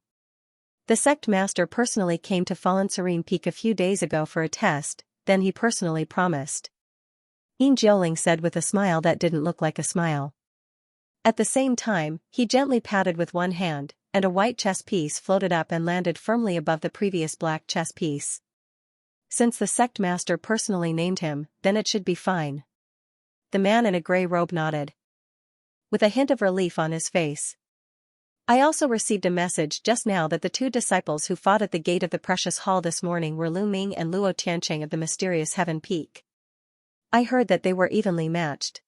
The sect master personally came to Fallen Serene Peak a few days ago for a test, then he personally promised. Yin Jiuling said with a smile that didn't look like a smile. At the same time, he gently patted with one hand, and a white chess piece floated up and landed firmly above the previous black chess piece. Since the sect master personally named him, then it should be fine. The man in a grey robe nodded, with a hint of relief on his face. I also received a message just now that the 2 disciples who fought at the gate of the Precious Hall this morning were Lu Ming and Luo Tianqing of the mysterious Heaven Peak. I heard that they were evenly matched.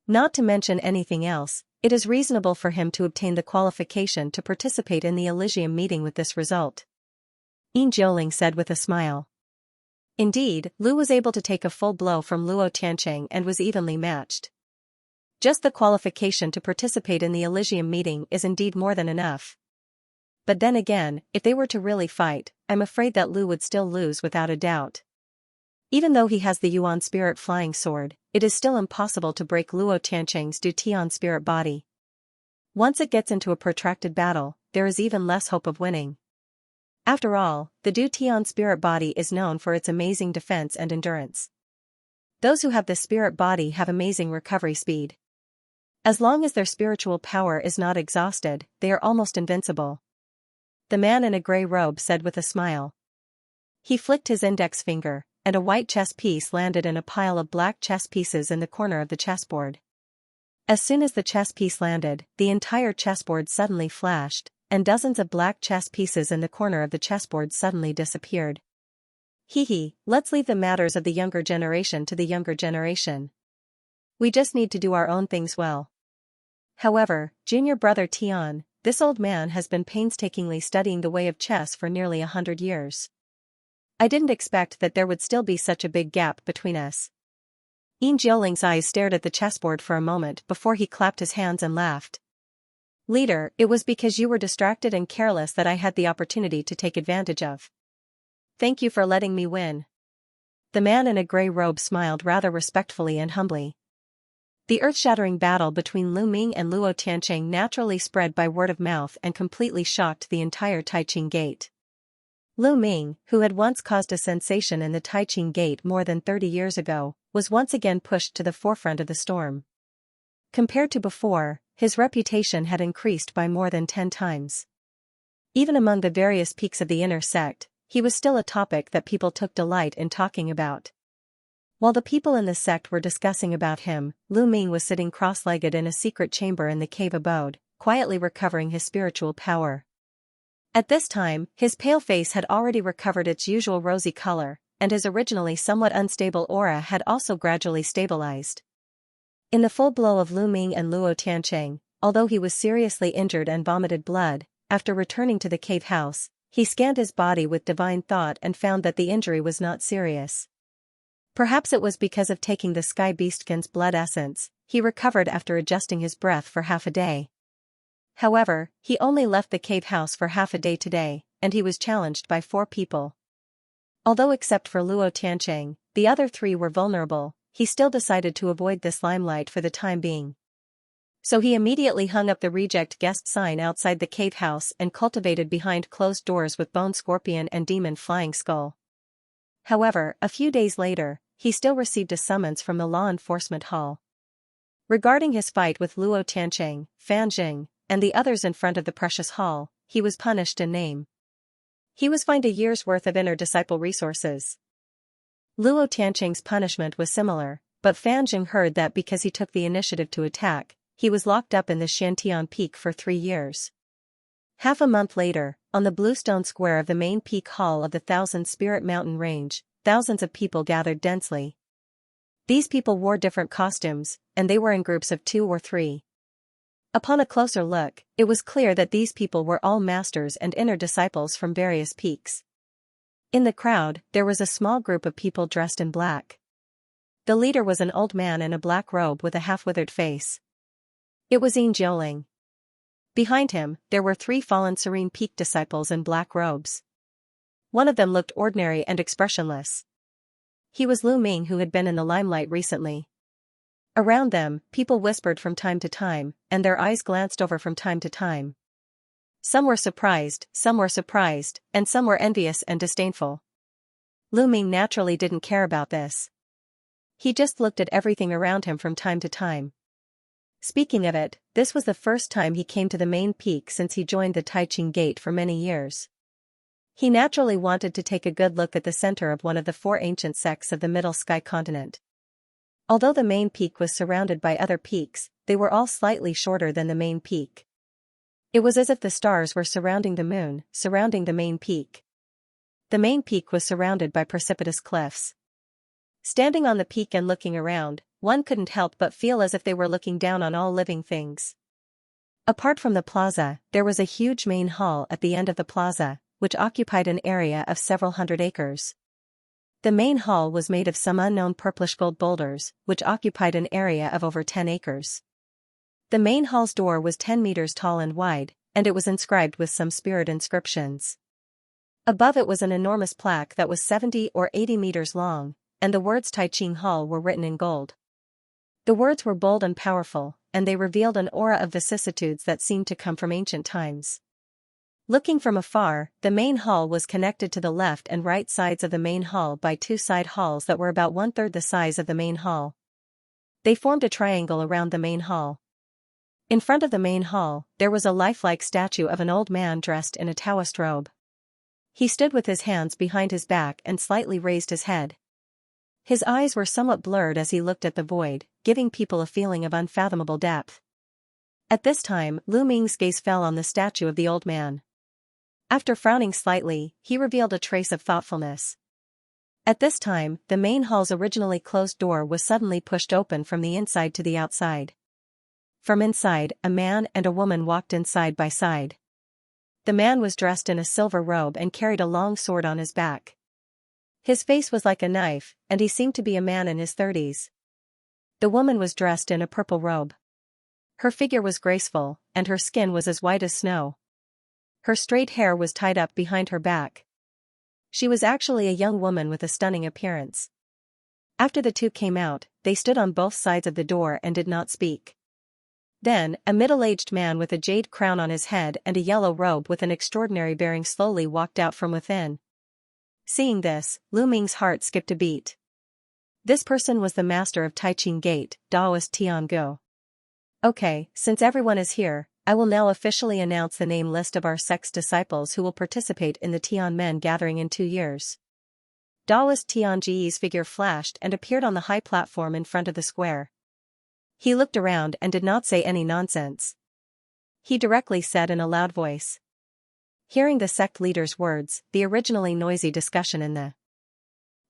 Not to mention anything else, it is reasonable for him to obtain the qualification to participate in the Elysium meeting with this result. Yin Jiuling said with a smile. Indeed, Lu was able to take a full blow from Luo Tianqing and was evenly matched. Just the qualification to participate in the Elysium meeting is indeed more than enough. But then again, if they were to really fight, I'm afraid that Lu would still lose without a doubt. Even though he has the Yuan spirit flying sword, it is still impossible to break Luo Tianqing's Dutian spirit body. Once it gets into a protracted battle, there is even less hope of winning. After all, the Dutian spirit body is known for its amazing defense and endurance. Those who have the spirit body have amazing recovery speed. As long as their spiritual power is not exhausted, they are almost invincible. The man in a grey robe said with a smile. He flicked his index finger, and a white chess piece landed in a pile of black chess pieces in the corner of the chessboard. As soon as the chess piece landed, the entire chessboard suddenly flashed, and dozens of black chess pieces in the corner of the chessboard suddenly disappeared. Let's leave the matters of the younger generation to the younger generation. We just need to do our own things well. However, junior brother Tian, this old man has been painstakingly studying the way of chess for nearly 100 years. I didn't expect that there would still be such a big gap between us. Yin Jiuling's eyes stared at the chessboard for a moment before he clapped his hands and laughed. Leader, it was because you were distracted and careless that I had the opportunity to take advantage of. Thank you for letting me win. The man in a grey robe smiled rather respectfully and humbly. The earth-shattering battle between Lu Ming and Luo Tianqing naturally spread by word of mouth and completely shocked the entire Taiqing gate. Lu Ming, who had once caused a sensation in the Taiqing Gate more than 30 years ago, was once again pushed to the forefront of the storm. Compared to before, his reputation had increased by more than 10 times. Even among the various peaks of the inner sect, he was still a topic that people took delight in talking about. While the people in the sect were discussing about him, Lu Ming was sitting cross-legged in a secret chamber in the cave abode, quietly recovering his spiritual power. At this time, his pale face had already recovered its usual rosy color, and his originally somewhat unstable aura had also gradually stabilized. In the full blow of Lu Ming and Luo Tiancheng, although he was seriously injured and vomited blood, after returning to the cave house, he scanned his body with divine thought and found that the injury was not serious. Perhaps it was because of taking the Sky Beastkin's blood essence, he recovered after adjusting his breath for half a day. However, he only left the cave house for half a day today, and he was challenged by 4 people. Although except for Luo Tiancheng, the other 3 were vulnerable, he still decided to avoid this limelight for the time being. So he immediately hung up the reject guest sign outside the cave house and cultivated behind closed doors with Bone Scorpion and Demon Flying Skull. However, a few days later, he still received a summons from the law enforcement hall. Regarding his fight with Luo Tiancheng, Fan Jing, and the others in front of the precious hall, he was punished in name. He was fined a year's worth of inner disciple resources. Luo Tiancheng's punishment was similar, but Fan Jing heard that because he took the initiative to attack, he was locked up in the Shantian Peak for 3 years. Half a month later, on the bluestone square of the main peak hall of the Thousand Spirit Mountain Range, thousands of people gathered densely. These people wore different costumes, and they were in groups of 2 or 3. Upon a closer look, it was clear that these people were all masters and inner disciples from various peaks. In the crowd, there was a small group of people dressed in black. The leader was an old man in a black robe with a half-withered face. It was Yin Jiuling. Behind him, there were 3 fallen Serene Peak disciples in black robes. One of them looked ordinary and expressionless. He was Lu Ming, who had been in the limelight recently. Around them, people whispered from time to time, and their eyes glanced over from time to time. Some were surprised, and some were envious and disdainful. Lu Ming naturally didn't care about this. He just looked at everything around him from time to time. Speaking of it, this was the first time he came to the main peak since he joined the Taiqing Gate for many years. He naturally wanted to take a good look at the center of one of the 4 ancient sects of the Middle Sky continent. Although the main peak was surrounded by other peaks, they were all slightly shorter than the main peak. It was as if the stars were surrounding the moon, surrounding the main peak. The main peak was surrounded by precipitous cliffs. Standing on the peak and looking around, one couldn't help but feel as if they were looking down on all living things. Apart from the plaza, there was a huge main hall at the end of the plaza, which occupied an area of several hundred acres. The main hall was made of some unknown purplish gold boulders, which occupied an area of over 10 acres. The main hall's door was 10 meters tall and wide, and it was inscribed with some spirit inscriptions. Above it was an enormous plaque that was 70 or 80 meters long, and the words Taiqing Hall were written in gold. The words were bold and powerful, and they revealed an aura of vicissitudes that seemed to come from ancient times. Looking from afar, the main hall was connected to the left and right sides of the main hall by 2 side halls that were about 1/3 the size of the main hall. They formed a triangle around the main hall. In front of the main hall, there was a lifelike statue of an old man dressed in a Taoist robe. He stood with his hands behind his back and slightly raised his head. His eyes were somewhat blurred as he looked at the void, giving people a feeling of unfathomable depth. At this time, Lu Ming's gaze fell on the statue of the old man. After frowning slightly, he revealed a trace of thoughtfulness. At this time, the main hall's originally closed door was suddenly pushed open from the inside to the outside. From inside, a man and a woman walked in side by side. The man was dressed in a silver robe and carried a long sword on his back. His face was like a knife, and he seemed to be a man in his 30s. The woman was dressed in a purple robe. Her figure was graceful, and her skin was as white as snow. Her straight hair was tied up behind her back. She was actually a young woman with a stunning appearance. After the 2 came out, they stood on both sides of the door and did not speak. Then, a middle-aged man with a jade crown on his head and a yellow robe with an extraordinary bearing slowly walked out from within. Seeing this, Lu Ming's heart skipped a beat. This person was the master of Taiqing Gate, Daoist Tiangu. Okay, since everyone is here, I will now officially announce the name list of our sect's disciples who will participate in the Tianmen gathering in 2 years. Daoist Tianji's figure flashed and appeared on the high platform in front of the square. He looked around and did not say any nonsense. He directly said in a loud voice. Hearing the sect leader's words, the originally noisy discussion in the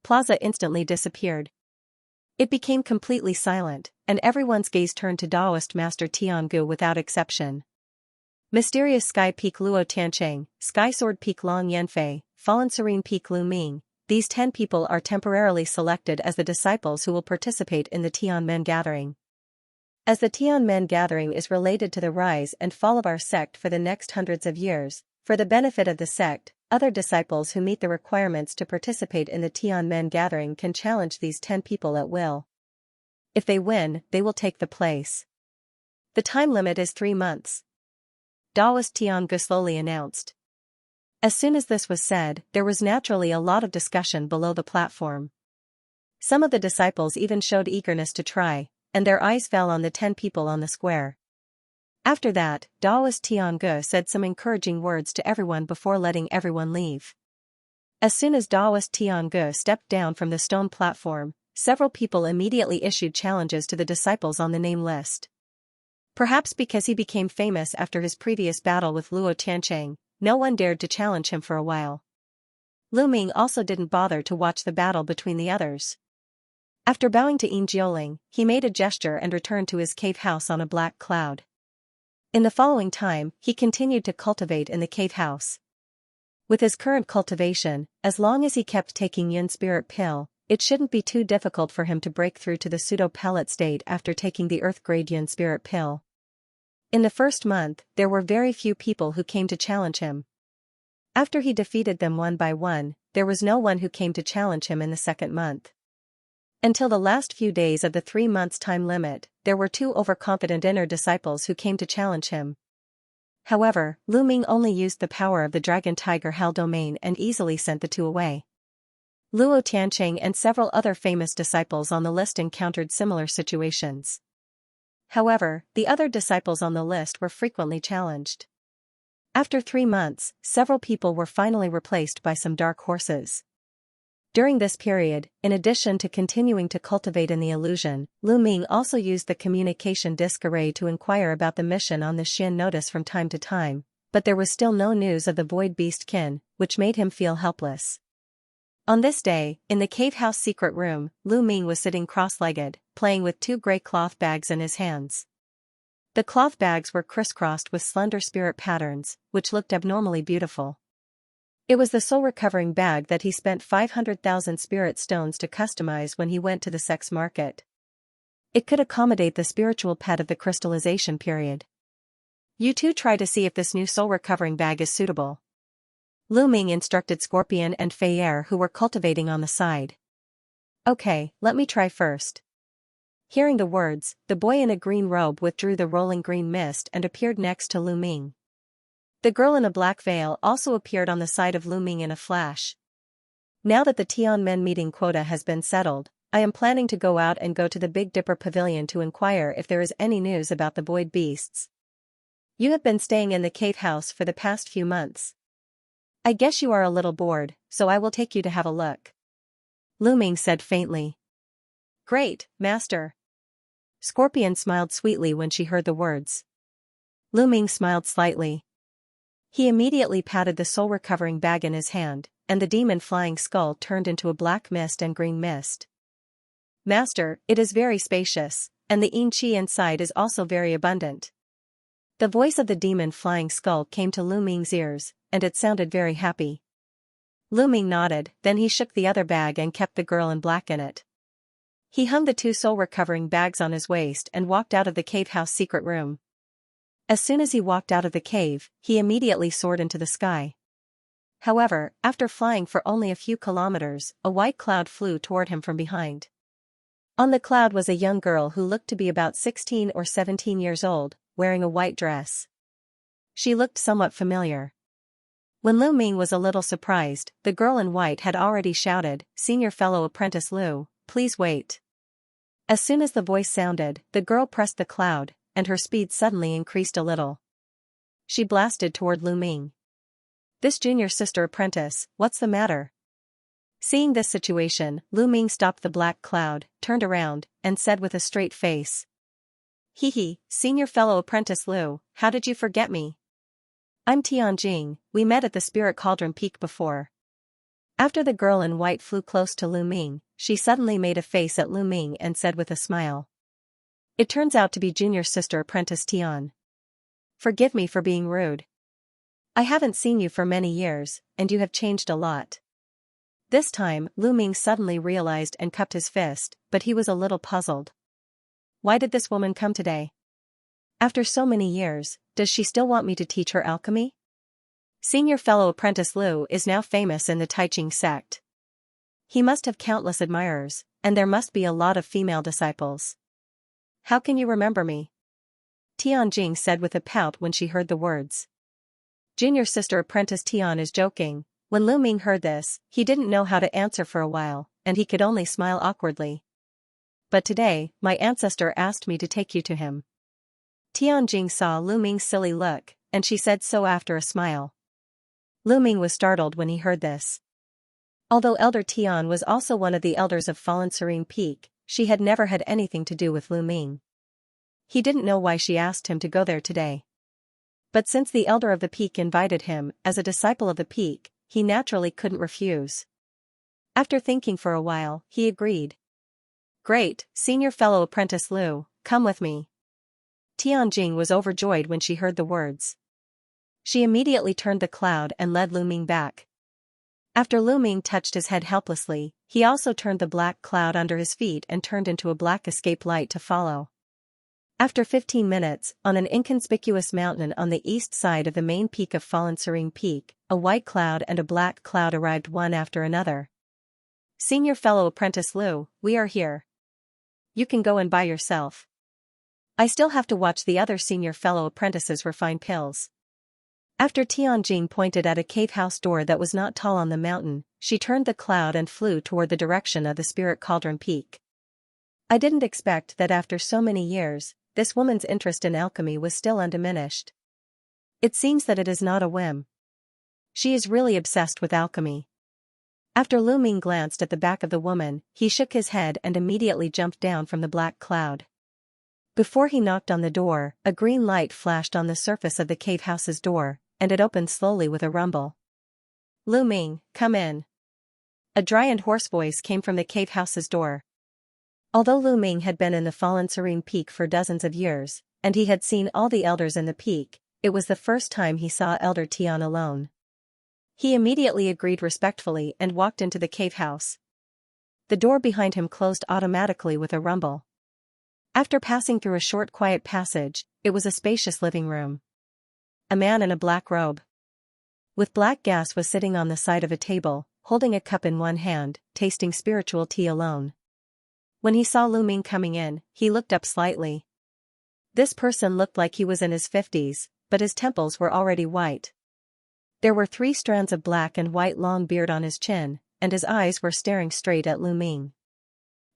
plaza instantly disappeared. It became completely silent, and everyone's gaze turned to Daoist Master Tiangu without exception. Mysterious Sky Peak Luo Tiancheng, Sky Sword Peak Long Yanfei, Fallen Serene Peak Lu Ming, these 10 people are temporarily selected as the disciples who will participate in the Tianmen gathering. As the Tianmen gathering is related to the rise and fall of our sect for the next hundreds of years, for the benefit of the sect, other disciples who meet the requirements to participate in the Tianmen gathering can challenge these 10 people at will. If they win, they will take the place. The time limit is 3 months. Daoist Tiangu slowly announced. As soon as this was said, there was naturally a lot of discussion below the platform. Some of the disciples even showed eagerness to try, and their eyes fell on the 10 people on the square. After that, Daoist Tiangu said some encouraging words to everyone before letting everyone leave. As soon as Daoist Tiangu stepped down from the stone platform, several people immediately issued challenges to the disciples on the name list. Perhaps because he became famous after his previous battle with Luo Tiancheng, no one dared to challenge him for a while. Lu Ming also didn't bother to watch the battle between the others. After bowing to Yin Jioling, he made a gesture and returned to his cave house on a black cloud. In the following time, he continued to cultivate in the cave house. With his current cultivation, as long as he kept taking Yin Spirit Pill, it shouldn't be too difficult for him to break through to the pseudo-pellet state after taking the Earth-grade Yin Spirit Pill. In the first month, there were very few people who came to challenge him. After he defeated them one by one, there was no one who came to challenge him in the second month. Until the last few days of the 3 months time limit, there were 2 overconfident inner disciples who came to challenge him. However, Lu Ming only used the power of the Dragon Tiger Hell Domain and easily sent the 2 away. Luo Tiancheng and several other famous disciples on the list encountered similar situations. However, the other disciples on the list were frequently challenged. After 3 months, several people were finally replaced by some dark horses. During this period, in addition to continuing to cultivate in the illusion, Lu Ming also used the communication disk array to inquire about the mission on the Xian notice from time to time, but there was still no news of the void beast Qin, which made him feel helpless. On this day, in the cave house secret room, Lu Ming was sitting cross-legged, playing with 2 gray cloth bags in his hands. The cloth bags were crisscrossed with slender spirit patterns, which looked abnormally beautiful. It was the soul-recovering bag that he spent 500,000 spirit stones to customize when he went to the sex market. It could accommodate the spiritual pet of the crystallization period. You two try to see if this new soul-recovering bag is suitable. Lu Ming instructed Scorpion and Fei who were cultivating on the side. Okay, let me try first. Hearing the words, the boy in a green robe withdrew the rolling green mist and appeared next to Lu Ming. The girl in a black veil also appeared on the side of Lu Ming in a flash. Now that the Tianmen meeting quota has been settled, I am planning to go out and go to the Big Dipper Pavilion to inquire if there is any news about the void beasts. You have been staying in the cave house for the past few months. I guess you are a little bored, so I will take you to have a look. Lu Ming said faintly. Great, Master. Scorpion smiled sweetly when she heard the words. Lu Ming smiled slightly. He immediately patted the soul-recovering bag in his hand, and the demon flying skull turned into a black mist and green mist. Master, it is very spacious, and the yin qi inside is also very abundant. The voice of the demon flying skull came to Lu Ming's ears, and it sounded very happy. Lu Ming nodded, then he shook the other bag and kept the girl in black in it. He hung the 2 soul-recovering bags on his waist and walked out of the cave house secret room. As soon as he walked out of the cave, he immediately soared into the sky. However, after flying for only a few kilometers, a white cloud flew toward him from behind. On the cloud was a young girl who looked to be about 16 or 17 years old, wearing a white dress. She looked somewhat familiar. When Lu Ming was a little surprised, the girl in white had already shouted, "Senior fellow apprentice Lu, please wait." As soon as the voice sounded, the girl pressed the cloud, and her speed suddenly increased a little. She blasted toward Lu Ming. "This junior sister apprentice, what's the matter?" Seeing this situation, Lu Ming stopped the black cloud, turned around, and said with a straight face, "Hee hee, senior fellow apprentice Lu, how did you forget me? I'm Tianjing, we met at the Spirit Cauldron Peak before." After the girl in white flew close to Lu Ming, she suddenly made a face at Lu Ming and said with a smile, "It turns out to be junior sister apprentice Tian. Forgive me for being rude. I haven't seen you for many years, and you have changed a lot." This time, Lu Ming suddenly realized and cupped his fist, but he was a little puzzled. Why did this woman come today? After so many years, does she still want me to teach her alchemy? Senior fellow apprentice Lu is now famous in the Taiching sect. He must have countless admirers, and there must be a lot of female disciples. How can you remember me? Tianjing said with a pout when she heard the words. Junior sister apprentice Tian is joking. When Lu Ming heard this, he didn't know how to answer for a while, and he could only smile awkwardly. But today, my ancestor asked me to take you to him. Tianjing saw Lu Ming's silly look, and she said so after a smile. Lu Ming was startled when he heard this. Although Elder Tian was also one of the elders of Fallen Serene Peak, she had never had anything to do with Lu Ming. He didn't know why she asked him to go there today. But since the elder of the peak invited him, as a disciple of the peak, he naturally couldn't refuse. After thinking for a while, he agreed. Great, senior fellow apprentice Lu, come with me. Tianjing was overjoyed when she heard the words. She immediately turned the cloud and led Lu Ming back. After Lu Ming touched his head helplessly, he also turned the black cloud under his feet and turned into a black escape light to follow. After 15 minutes, on an inconspicuous mountain on the east side of the main peak of Fallen Serene Peak, a white cloud and a black cloud arrived one after another. Senior fellow apprentice Lu, we are here. You can go and buy yourself. I still have to watch the other senior fellow apprentices refine pills. After Tianjing pointed at a cave house door that was not tall on the mountain, she turned the cloud and flew toward the direction of the Spirit Cauldron Peak. I didn't expect that after so many years, this woman's interest in alchemy was still undiminished. It seems that it is not a whim. She is really obsessed with alchemy. After Lu Ming glanced at the back of the woman, he shook his head and immediately jumped down from the black cloud. Before he knocked on the door, a green light flashed on the surface of the cave house's door, and it opened slowly with a rumble. Lu Ming, come in. A dry and hoarse voice came from the cave house's door. Although Lu Ming had been in the Fallen Serene Peak for dozens of years, and he had seen all the elders in the peak, it was the first time he saw Elder Tian alone. He immediately agreed respectfully and walked into the cave house. The door behind him closed automatically with a rumble. After passing through a short quiet passage, it was a spacious living room. A man in a black robe with black gas was sitting on the side of a table, holding a cup in one hand, tasting spiritual tea alone. When he saw Lu Ming coming in, he looked up slightly. This person looked like he was in his 50s, but his temples were already white. There were 3 strands of black and white long beard on his chin, and his eyes were staring straight at Lu Ming.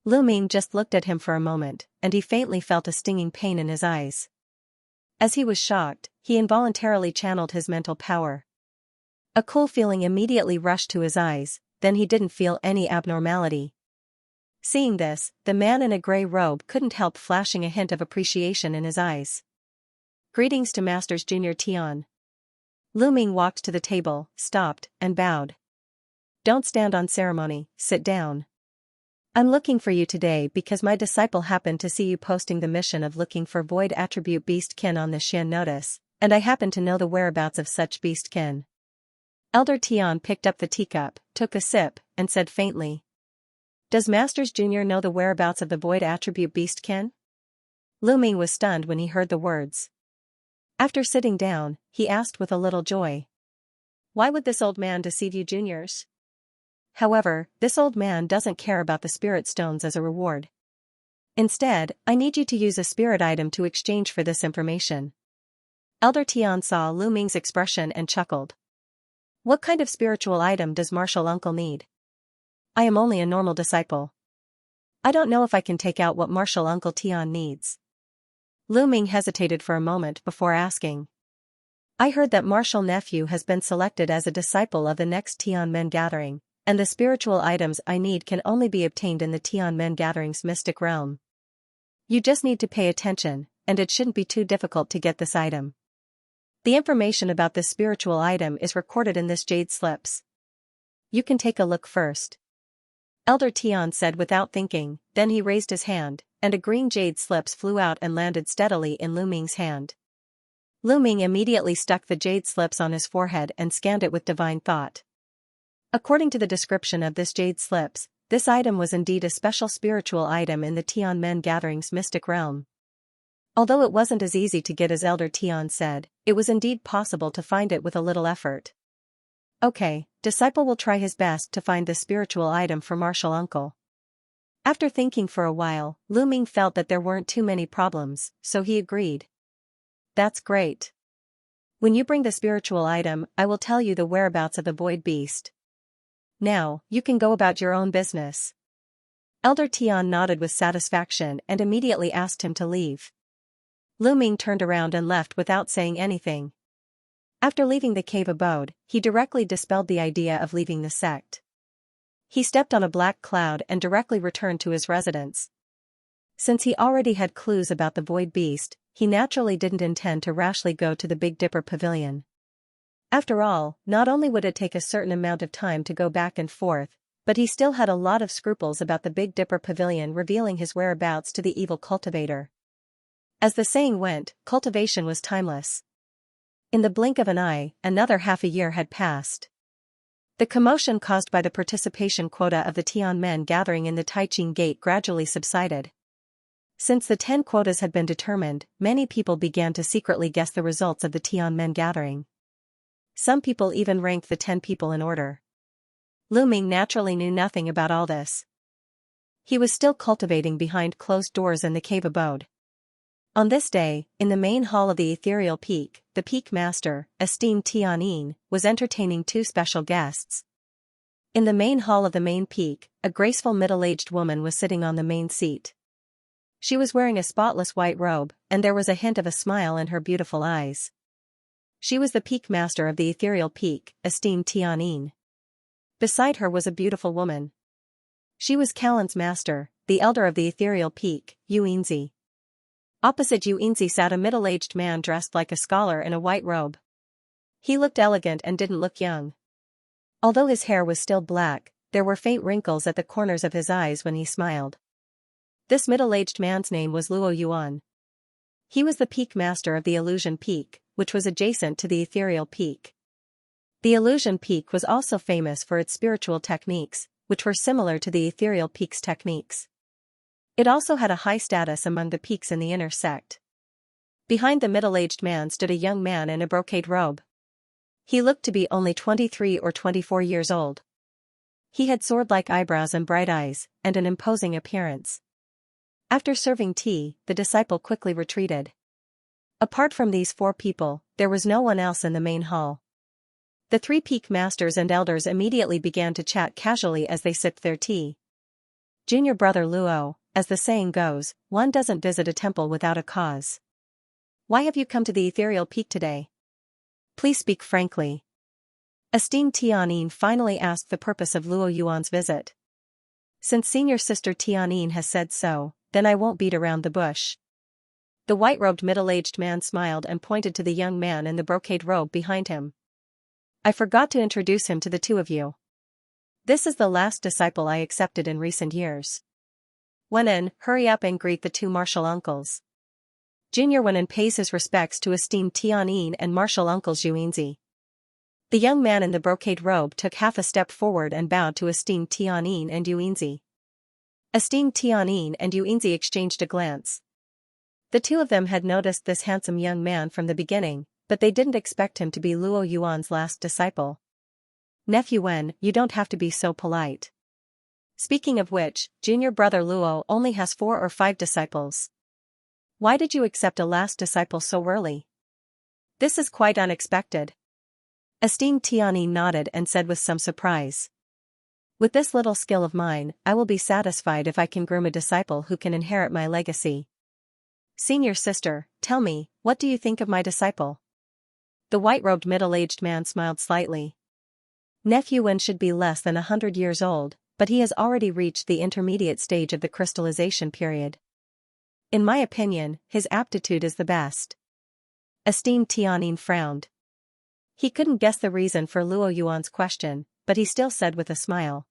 Lu Ming just looked at him for a moment, and he faintly felt a stinging pain in his eyes. As he was shocked, he involuntarily channeled his mental power. A cool feeling immediately rushed to his eyes, then he didn't feel any abnormality. Seeing this, the man in a gray robe couldn't help flashing a hint of appreciation in his eyes. Greetings to Masters Junior Tian. Lu Ming walked to the table, stopped, and bowed. Don't stand on ceremony, sit down. I'm looking for you today because my disciple happened to see you posting the mission of looking for void attribute beastkin on the Xian notice, and I happen to know the whereabouts of such beastkin. Elder Tian picked up the teacup, took a sip, and said faintly. Does Masters Junior know the whereabouts of the void attribute beastkin? Lu Ming was stunned when he heard the words. After sitting down, he asked with a little joy. Why would this old man deceive you juniors? However, this old man doesn't care about the spirit stones as a reward. Instead, I need you to use a spirit item to exchange for this information. Elder Tian saw Lu Ming's expression and chuckled. What kind of spiritual item does martial uncle need? I am only a normal disciple. I don't know if I can take out what martial uncle Tian needs. Lu Ming hesitated for a moment before asking. I heard that martial nephew has been selected as a disciple of the next Tianmen gathering, and the spiritual items I need can only be obtained in the Tianmen gathering's mystic realm. You just need to pay attention, and it shouldn't be too difficult to get this item. The information about this spiritual item is recorded in this jade slips. You can take a look first. Elder Tian said without thinking, then he raised his hand, and a green jade slips flew out and landed steadily in Lu Ming's hand. Lu Ming immediately stuck the jade slips on his forehead and scanned it with divine thought. According to the description of this jade slips, this item was indeed a special spiritual item in the Tianmen gathering's mystic realm. Although it wasn't as easy to get as Elder Tian said, it was indeed possible to find it with a little effort. Okay, disciple will try his best to find the spiritual item for martial uncle. After thinking for a while, Lu Ming felt that there weren't too many problems, so he agreed. That's great. When you bring the spiritual item, I will tell you the whereabouts of the void beast. Now, you can go about your own business. Elder Tian nodded with satisfaction and immediately asked him to leave. Lu Ming turned around and left without saying anything. After leaving the cave abode, he directly dispelled the idea of leaving the sect. He stepped on a black cloud and directly returned to his residence. Since he already had clues about the void beast, he naturally didn't intend to rashly go to the Big Dipper pavilion. After all, not only would it take a certain amount of time to go back and forth, but he still had a lot of scruples about the Big Dipper pavilion revealing his whereabouts to the evil cultivator. As the saying went, cultivation was timeless. In the blink of an eye, another half a year had passed. The commotion caused by the participation quota of the Tianmen gathering in the Taiqing Gate gradually subsided. Since the 10 quotas had been determined, many people began to secretly guess the results of the Tianmen gathering. Some people even ranked the 10 people in order. Lu Ming naturally knew nothing about all this. He was still cultivating behind closed doors in the cave abode. On this day, in the main hall of the ethereal peak, the peak master, esteemed Tianyin, was entertaining 2 special guests. In the main hall of the main peak, a graceful middle-aged woman was sitting on the main seat. She was wearing a spotless white robe, and there was a hint of a smile in her beautiful eyes. She was the peak master of the ethereal peak, esteemed Tianyin. Beside her was a beautiful woman. She was Callan's master, the elder of the ethereal peak, Yuinzi. Opposite Yuinzi sat a middle-aged man dressed like a scholar in a white robe. He looked elegant and didn't look young. Although his hair was still black, there were faint wrinkles at the corners of his eyes when he smiled. This middle-aged man's name was Luo Yuan. He was the peak master of the illusion peak, which was adjacent to the ethereal peak. The illusion peak was also famous for its spiritual techniques, which were similar to the ethereal peak's techniques. It also had a high status among the peaks in the inner sect. Behind the middle-aged man stood a young man in a brocade robe. He looked to be only 23 or 24 years old. He had sword-like eyebrows and bright eyes, and an imposing appearance. After serving tea, the disciple quickly retreated. Apart from these 4 people, there was no one else in the main hall. The 3 peak masters and elders immediately began to chat casually as they sipped their tea. Junior brother Luo, as the saying goes, one doesn't visit a temple without a cause. Why have you come to the ethereal peak today? Please speak frankly. Esteemed Tianyin finally asked the purpose of Luo Yuan's visit. Since senior sister Tianyin has said so, then I won't beat around the bush. The white-robed middle-aged man smiled and pointed to the young man in the brocade robe behind him. I forgot to introduce him to the 2 of you. This is the last disciple I accepted in recent years. Wenin, hurry up and greet the 2 martial uncles. Junior Wenin pays his respects to esteemed Tianyin and martial uncles Yuinzi. The young man in the brocade robe took half a step forward and bowed to esteemed Tianyin and Yuinzi. Esteemed Tianyin and Yuinzi exchanged a glance. The 2 of them had noticed this handsome young man from the beginning, but they didn't expect him to be Luo Yuan's last disciple. Nephew Wen, you don't have to be so polite. Speaking of which, junior brother Luo only has 4 or 5 disciples. Why did you accept a last disciple so early? This is quite unexpected. Esteemed Tianyi nodded and said with some surprise. With this little skill of mine, I will be satisfied if I can groom a disciple who can inherit my legacy. Senior sister, tell me, what do you think of my disciple? The white-robed middle-aged man smiled slightly. Nephew Wen should be less than 100 years old, but he has already reached the intermediate stage of the crystallization period. In my opinion, his aptitude is the best. Esteemed Tianyin frowned. He couldn't guess the reason for Luo Yuan's question, but he still said with a smile.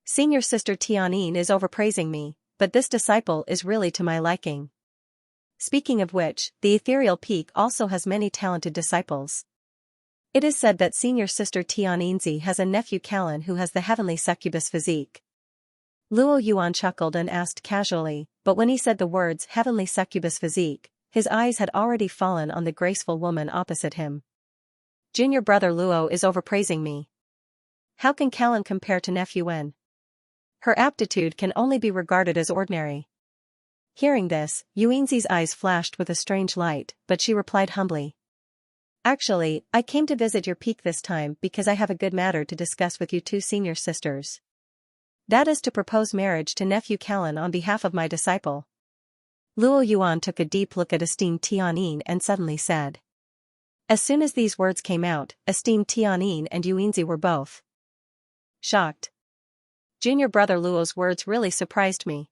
Senior sister Tianyin is overpraising me, but this disciple is really to my liking. Speaking of which, the ethereal peak also has many talented disciples. It is said that senior sister Tianyinzi has a nephew Callan who has the heavenly succubus physique. Luo Yuan chuckled and asked casually, but when he said the words heavenly succubus physique, his eyes had already fallen on the graceful woman opposite him. Junior brother Luo is overpraising me. How can Callan compare to nephew Wen? Her aptitude can only be regarded as ordinary. Hearing this, Yuanzi's eyes flashed with a strange light, but she replied humbly. Actually, I came to visit your peak this time because I have a good matter to discuss with you two senior sisters. That is to propose marriage to nephew Callan on behalf of my disciple. Luo Yuan took a deep look at esteemed Tianyin and suddenly said. As soon as these words came out, esteemed Tianyin and Yuanzi were both shocked. Junior brother Luo's words really surprised me.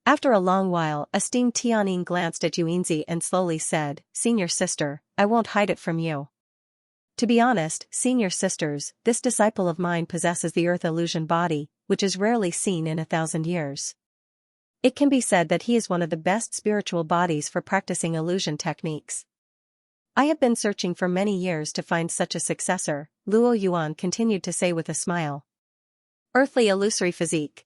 After a long while, esteemed Tianyin glanced at Yuanzi and slowly said, Senior sister, I won't hide it from you. To be honest, senior sisters, this disciple of mine possesses the earth illusion body, which is rarely seen in 1,000 years. It can be said that he is one of the best spiritual bodies for practicing illusion techniques. I have been searching for many years to find such a successor, Luo Yuan continued to say with a smile. Earthly illusory physique.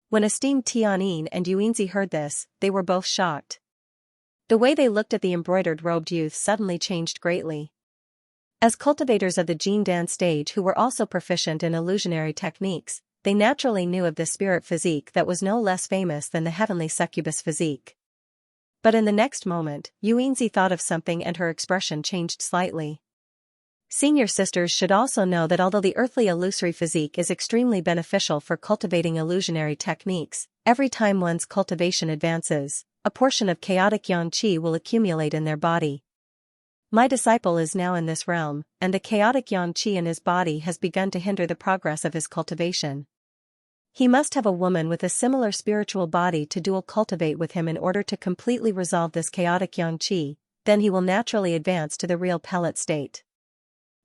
When esteemed Tianyin and Yuanzi heard this, they were both shocked. The way they looked at the embroidered-robed youth suddenly changed greatly. As cultivators of the Jin Dan stage who were also proficient in illusionary techniques, they naturally knew of the spirit physique that was no less famous than the heavenly succubus physique. But in the next moment, Yuanzi thought of something and her expression changed slightly. Senior sisters should also know that although the earthly illusory physique is extremely beneficial for cultivating illusionary techniques, every time one's cultivation advances, a portion of chaotic yang qi will accumulate in their body. My disciple is now in this realm, and the chaotic yang qi in his body has begun to hinder the progress of his cultivation. He must have a woman with a similar spiritual body to dual cultivate with him in order to completely resolve this chaotic yang qi, then he will naturally advance to the real pellet state.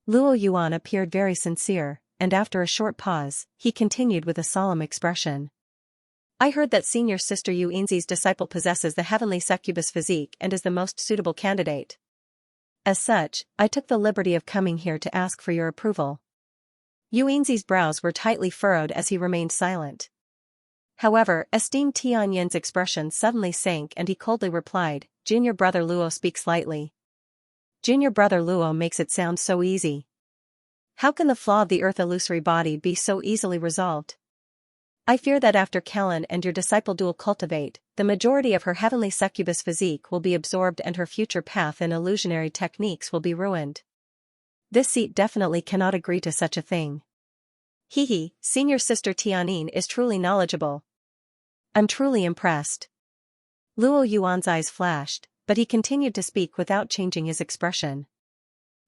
Luo Yuan appeared very sincere, and after a short pause, he continued with a solemn expression. I heard that senior sister Yuanzi's disciple possesses the heavenly succubus physique and is the most suitable candidate. As such, I took the liberty of coming here to ask for your approval. Yuanzi's brows were tightly furrowed as he remained silent. However, esteemed Tianyin's expression suddenly sank and he coldly replied, Junior brother Luo speaks lightly. Junior brother Luo makes it sound so easy. How can the flaw of the earth illusory body be so easily resolved? I fear that after Callan and your disciple dual cultivate, the majority of her heavenly succubus physique will be absorbed and her future path in illusionary techniques will be ruined. This seat definitely cannot agree to such a thing. Hehe, senior sister Tianyin is truly knowledgeable. I'm truly impressed. Luo Yuan's eyes flashed, but he continued to speak without changing his expression.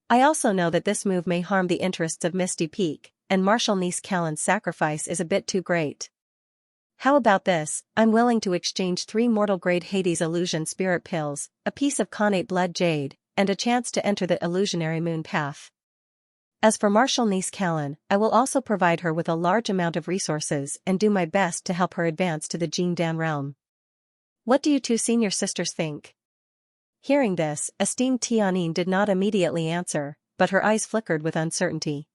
I also know that this move may harm the interests of Misty Peak, and Marshal Niece Callan's sacrifice is a bit too great. How about this? I'm willing to exchange 3 mortal-grade Hades illusion spirit pills, a piece of connate blood jade, and a chance to enter the illusionary moon path. As for Marshal Niece Callan, I will also provide her with a large amount of resources and do my best to help her advance to the Jin Dan realm. What do you two senior sisters think? Hearing this, esteemed Tianyin did not immediately answer, but her eyes flickered with uncertainty.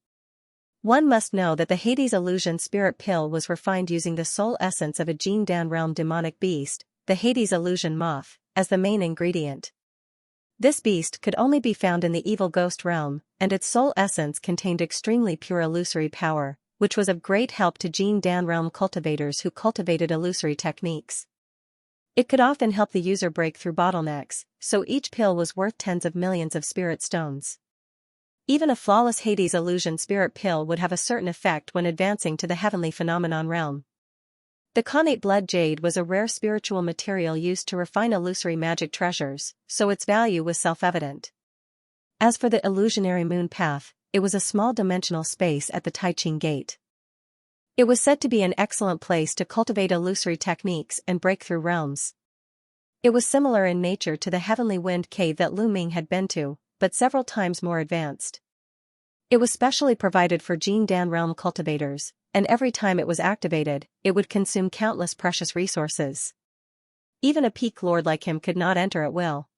One must know that the Hades illusion spirit pill was refined using the soul essence of a Jin Dan realm demonic beast, the Hades illusion moth, as the main ingredient. This beast could only be found in the evil ghost realm, and its soul essence contained extremely pure illusory power, which was of great help to Jing Dan realm cultivators who cultivated illusory techniques. It could often help the user break through bottlenecks, so each pill was worth tens of millions of spirit stones. Even a flawless Hades illusion spirit pill would have a certain effect when advancing to the heavenly phenomenon realm. The connate blood jade was a rare spiritual material used to refine illusory magic treasures, so its value was self-evident. As for the illusionary moon path, it was a small dimensional space at the Taiching Gate. It was said to be an excellent place to cultivate illusory techniques and break through realms. It was similar in nature to the heavenly wind cave that Lu Ming had been to, but several times more advanced. It was specially provided for Jing Dan realm cultivators, and every time it was activated, it would consume countless precious resources. Even a peak lord like him could not enter at will.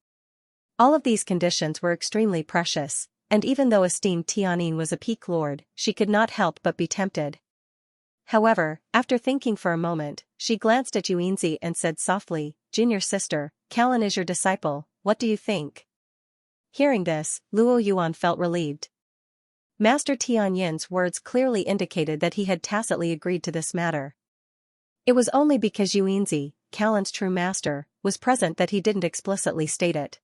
All of these conditions were extremely precious, and even though esteemed Tianyin was a peak lord, she could not help but be tempted. However, after thinking for a moment, she glanced at Yuanzi and said softly, "Jin, your sister, Callan is your disciple, what do you think?" Hearing this, Luo Yuan felt relieved. Master Tianyin's words clearly indicated that he had tacitly agreed to this matter. It was only because Yuanzi, Callan's true master, was present that he didn't explicitly state it.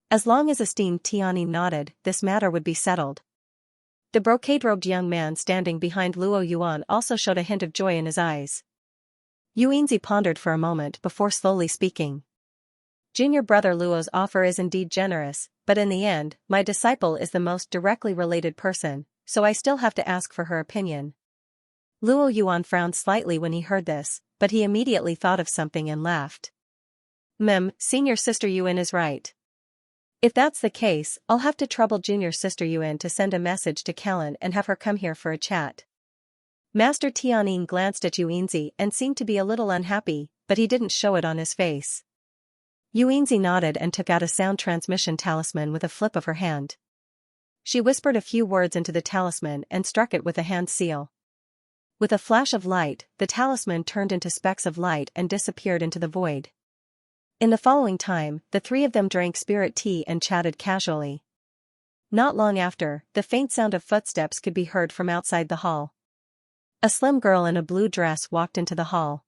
As long as esteemed Tianyin nodded, this matter would be settled. The brocade-robed young man standing behind Luo Yuan also showed a hint of joy in his eyes. Yuanzi pondered for a moment before slowly speaking. "Junior brother Luo's offer is indeed generous, but in the end, my disciple is the most directly related person, so I still have to ask for her opinion." Luo Yuan frowned slightly when he heard this, but he immediately thought of something and laughed. Senior sister Yuan is right. If that's the case, I'll have to trouble junior sister Yuan to send a message to Callan and have her come here for a chat. Master Tianyin glanced at Yuanzi and seemed to be a little unhappy, but he didn't show it on his face. Yuanzi nodded and took out a sound transmission talisman with a flip of her hand. She whispered a few words into the talisman and struck it with a hand seal. With a flash of light, the talisman turned into specks of light and disappeared into the void. In the following time, the three of them drank spirit tea and chatted casually. Not long after, the faint sound of footsteps could be heard from outside the hall. A slim girl in a blue dress walked into the hall.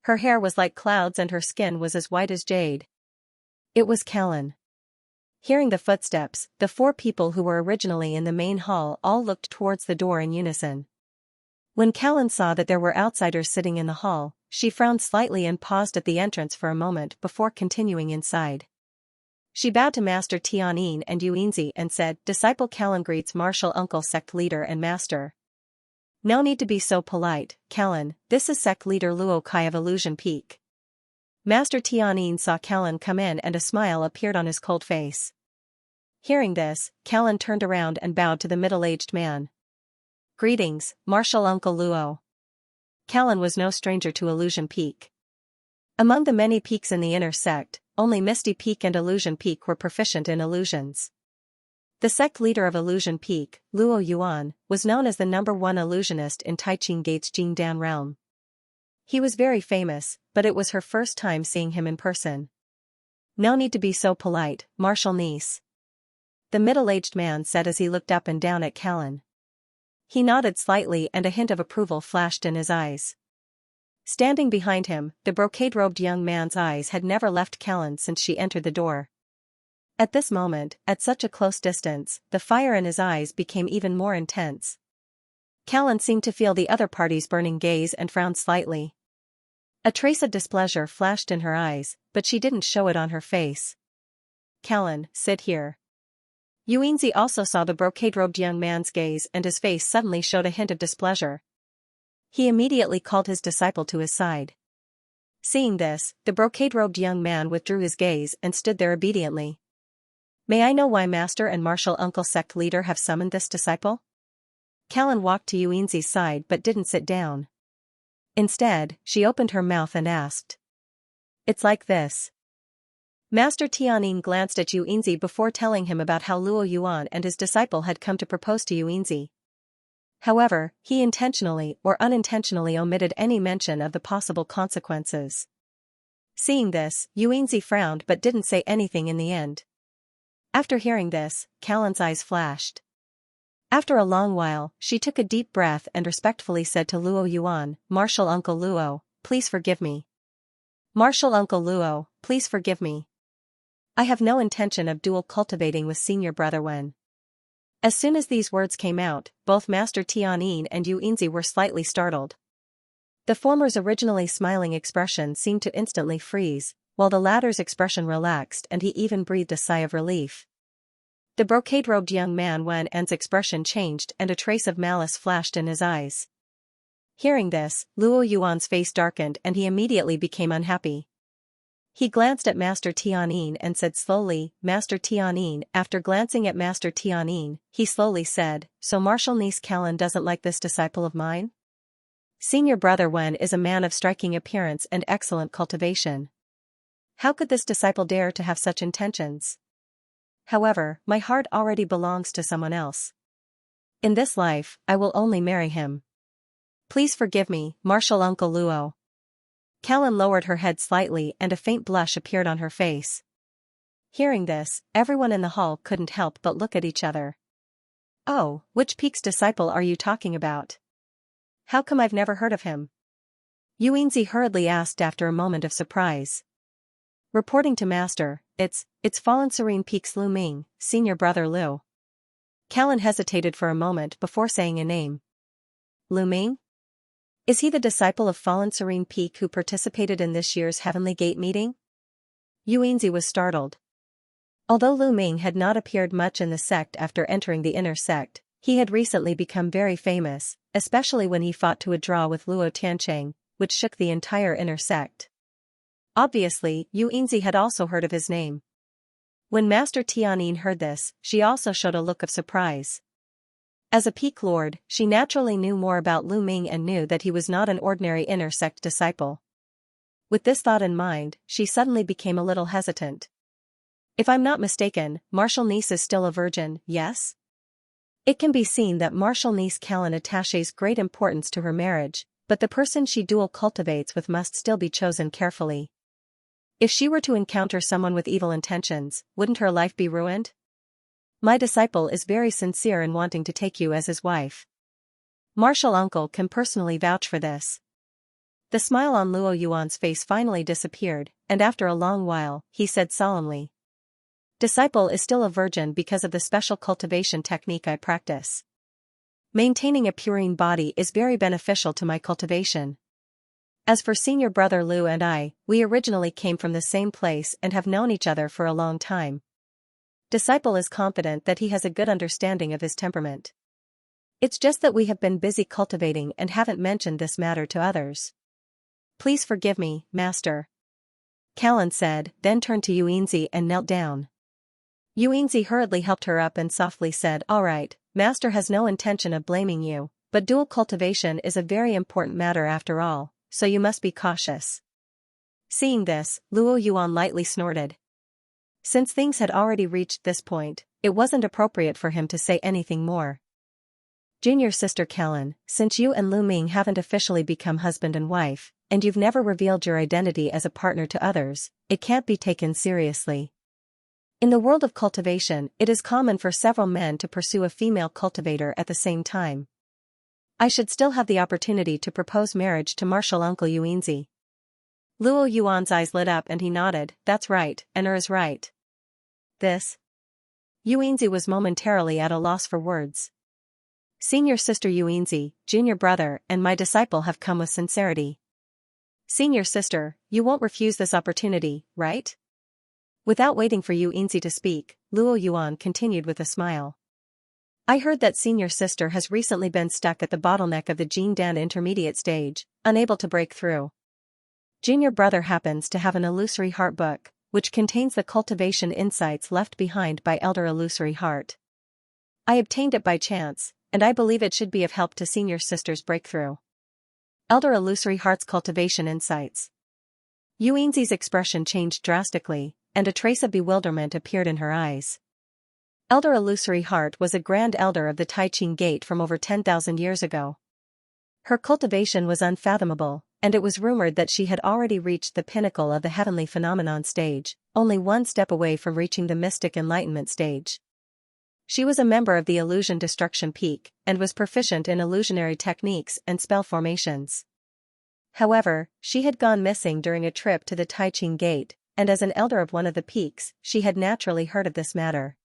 Her hair was like clouds and her skin was as white as jade. It was Callan. Hearing the footsteps, the four people who were originally in the main hall all looked towards the door in unison. When Callan saw that there were outsiders sitting in the hall, she frowned slightly and paused at the entrance for a moment before continuing inside. She bowed to Master Tianyin and Yuanzi and said, "Disciple Callan greets martial uncle sect leader and master." "No need to be so polite, Callan, this is sect leader Luo Kai of Illusion Peak." Master Tianyin saw Callan come in and a smile appeared on his cold face. Hearing this, Callan turned around and bowed to the middle-aged man. "Greetings, martial uncle Luo." Callan was no stranger to Illusion Peak. Among the many peaks in the inner sect, only Misty Peak and Illusion Peak were proficient in illusions. The sect leader of Illusion Peak, Luo Yuan, was known as the #1 illusionist in Taiching Gate's Jingdan realm. He was very famous, but it was her first time seeing him in person. "No need to be so polite, martial niece," the middle-aged man said as he looked up and down at Callan. He nodded slightly and a hint of approval flashed in his eyes. Standing behind him, the brocade-robed young man's eyes had never left Callan since she entered the door. At this moment, at such a close distance, the fire in his eyes became even more intense. Callan seemed to feel the other party's burning gaze and frowned slightly. A trace of displeasure flashed in her eyes, but she didn't show it on her face. "Callan, sit here." Yuanzi also saw the brocade-robed young man's gaze and his face suddenly showed a hint of displeasure. He immediately called his disciple to his side. Seeing this, the brocade-robed young man withdrew his gaze and stood there obediently. "May I know why master and martial uncle sect leader have summoned this disciple?" Callan walked to Yuanzi's side but didn't sit down. Instead, she opened her mouth and asked. "It's like this." Master Tianyin glanced at Yuanzi before telling him about how Luo Yuan and his disciple had come to propose to Yuanzi. However, he intentionally or unintentionally omitted any mention of the possible consequences. Seeing this, Yuanzi frowned but didn't say anything in the end. After hearing this, Callan's eyes flashed. After a long while, she took a deep breath and respectfully said to Luo Yuan, "Martial Uncle Luo, please forgive me. Martial Uncle Luo, please forgive me. I have no intention of dual cultivating with Senior Brother Wen." As soon as these words came out, both Master Tianyin and Yu Yinzi were slightly startled. The former's originally smiling expression seemed to instantly freeze, while the latter's expression relaxed and he even breathed a sigh of relief. The brocade-robed young man Wen En's expression changed and a trace of malice flashed in his eyes. Hearing this, Luo Yuan's face darkened and he immediately became unhappy. He glanced at Master Tianyin and said slowly, "Master Tianyin." After glancing at Master Tianyin, he slowly said, "So Martial Niece Callan doesn't like this disciple of mine? Senior Brother Wen is a man of striking appearance and excellent cultivation. How could this disciple dare to have such intentions? However, my heart already belongs to someone else. In this life, I will only marry him. Please forgive me, Martial Uncle Luo." Callan lowered her head slightly and a faint blush appeared on her face. Hearing this, everyone in the hall couldn't help but look at each other. "Oh, which Peak's disciple are you talking about? How come I've never heard of him?" Yu Yinzi hurriedly asked after a moment of surprise. "Reporting to Master, it's Fallen Serene Peak's Lu Ming, Senior Brother Lu." Callan hesitated for a moment before saying a name. "Lu Ming? Is he the disciple of Fallen Serene Peak who participated in this year's Heavenly Gate meeting?" Yu Yinzi was startled. Although Lu Ming had not appeared much in the sect after entering the inner sect, he had recently become very famous, especially when he fought to a draw with Luo Tiancheng, which shook the entire inner sect. Obviously, Yu Yinzi had also heard of his name. When Master Tianyin heard this, she also showed a look of surprise. As a Peak Lord, she naturally knew more about Lu Ming and knew that he was not an ordinary inner sect disciple. With this thought in mind, she suddenly became a little hesitant. "If I'm not mistaken, Martial Niece is still a virgin, yes?" It can be seen that Martial Niece Callan attaches great importance to her marriage, but the person she dual cultivates with must still be chosen carefully. If she were to encounter someone with evil intentions, wouldn't her life be ruined? My disciple is very sincere in wanting to take you as his wife. Martial Uncle can personally vouch for this. The smile on Luo Yuan's face finally disappeared, and after a long while, he said solemnly, "Disciple is still a virgin because of the special cultivation technique I practice. Maintaining a purine body is very beneficial to my cultivation. As for Senior Brother Lu and I, we originally came from the same place and have known each other for a long time. Disciple is confident that he has a good understanding of his temperament. It's just that we have been busy cultivating and haven't mentioned this matter to others. Please forgive me, Master," Callan said, then turned to Yu Yinzi and knelt down. Yu Yinzi hurriedly helped her up and softly said, "All right, Master has no intention of blaming you, but dual cultivation is a very important matter after all, so you must be cautious." Seeing this, Luo Yuan lightly snorted. Since things had already reached this point, it wasn't appropriate for him to say anything more. "Junior Sister Callan, since you and Lu Ming haven't officially become husband and wife, and you've never revealed your identity as a partner to others, it can't be taken seriously. In the world of cultivation, it is common for several men to pursue a female cultivator at the same time. I should still have the opportunity to propose marriage to Martial Uncle Yu Yinzi." Luo Yuan's eyes lit up and he nodded, "That's right, and is right." This? Yu Yinzi was momentarily at a loss for words. Senior Sister Yu Yinzi, Junior Brother, and my disciple have come with sincerity. Senior Sister, you won't refuse this opportunity, right? Without waiting for Yu Yinzi to speak, Luo Yuan continued with a smile. "I heard that Senior Sister has recently been stuck at the bottleneck of the Jin Dan intermediate stage, unable to break through. Junior Brother happens to have an illusory heart book, which contains the cultivation insights left behind by Elder Illusory Heart. I obtained it by chance, and I believe it should be of help to Senior Sister's breakthrough. Elder Illusory Heart's cultivation insights." Yu Yinzi's expression changed drastically, and a trace of bewilderment appeared in her eyes. Elder Illusory Heart was a grand elder of the Tai Ching Gate from over 10,000 years ago. Her cultivation was unfathomable, and it was rumored that she had already reached the pinnacle of the heavenly phenomenon stage, only one step away from reaching the mystic enlightenment stage. She was a member of the Illusion Destruction Peak and was proficient in illusionary techniques and spell formations. However, she had gone missing during a trip to the Taiching Gate, and as an elder of one of the peaks, she had naturally heard of this matter.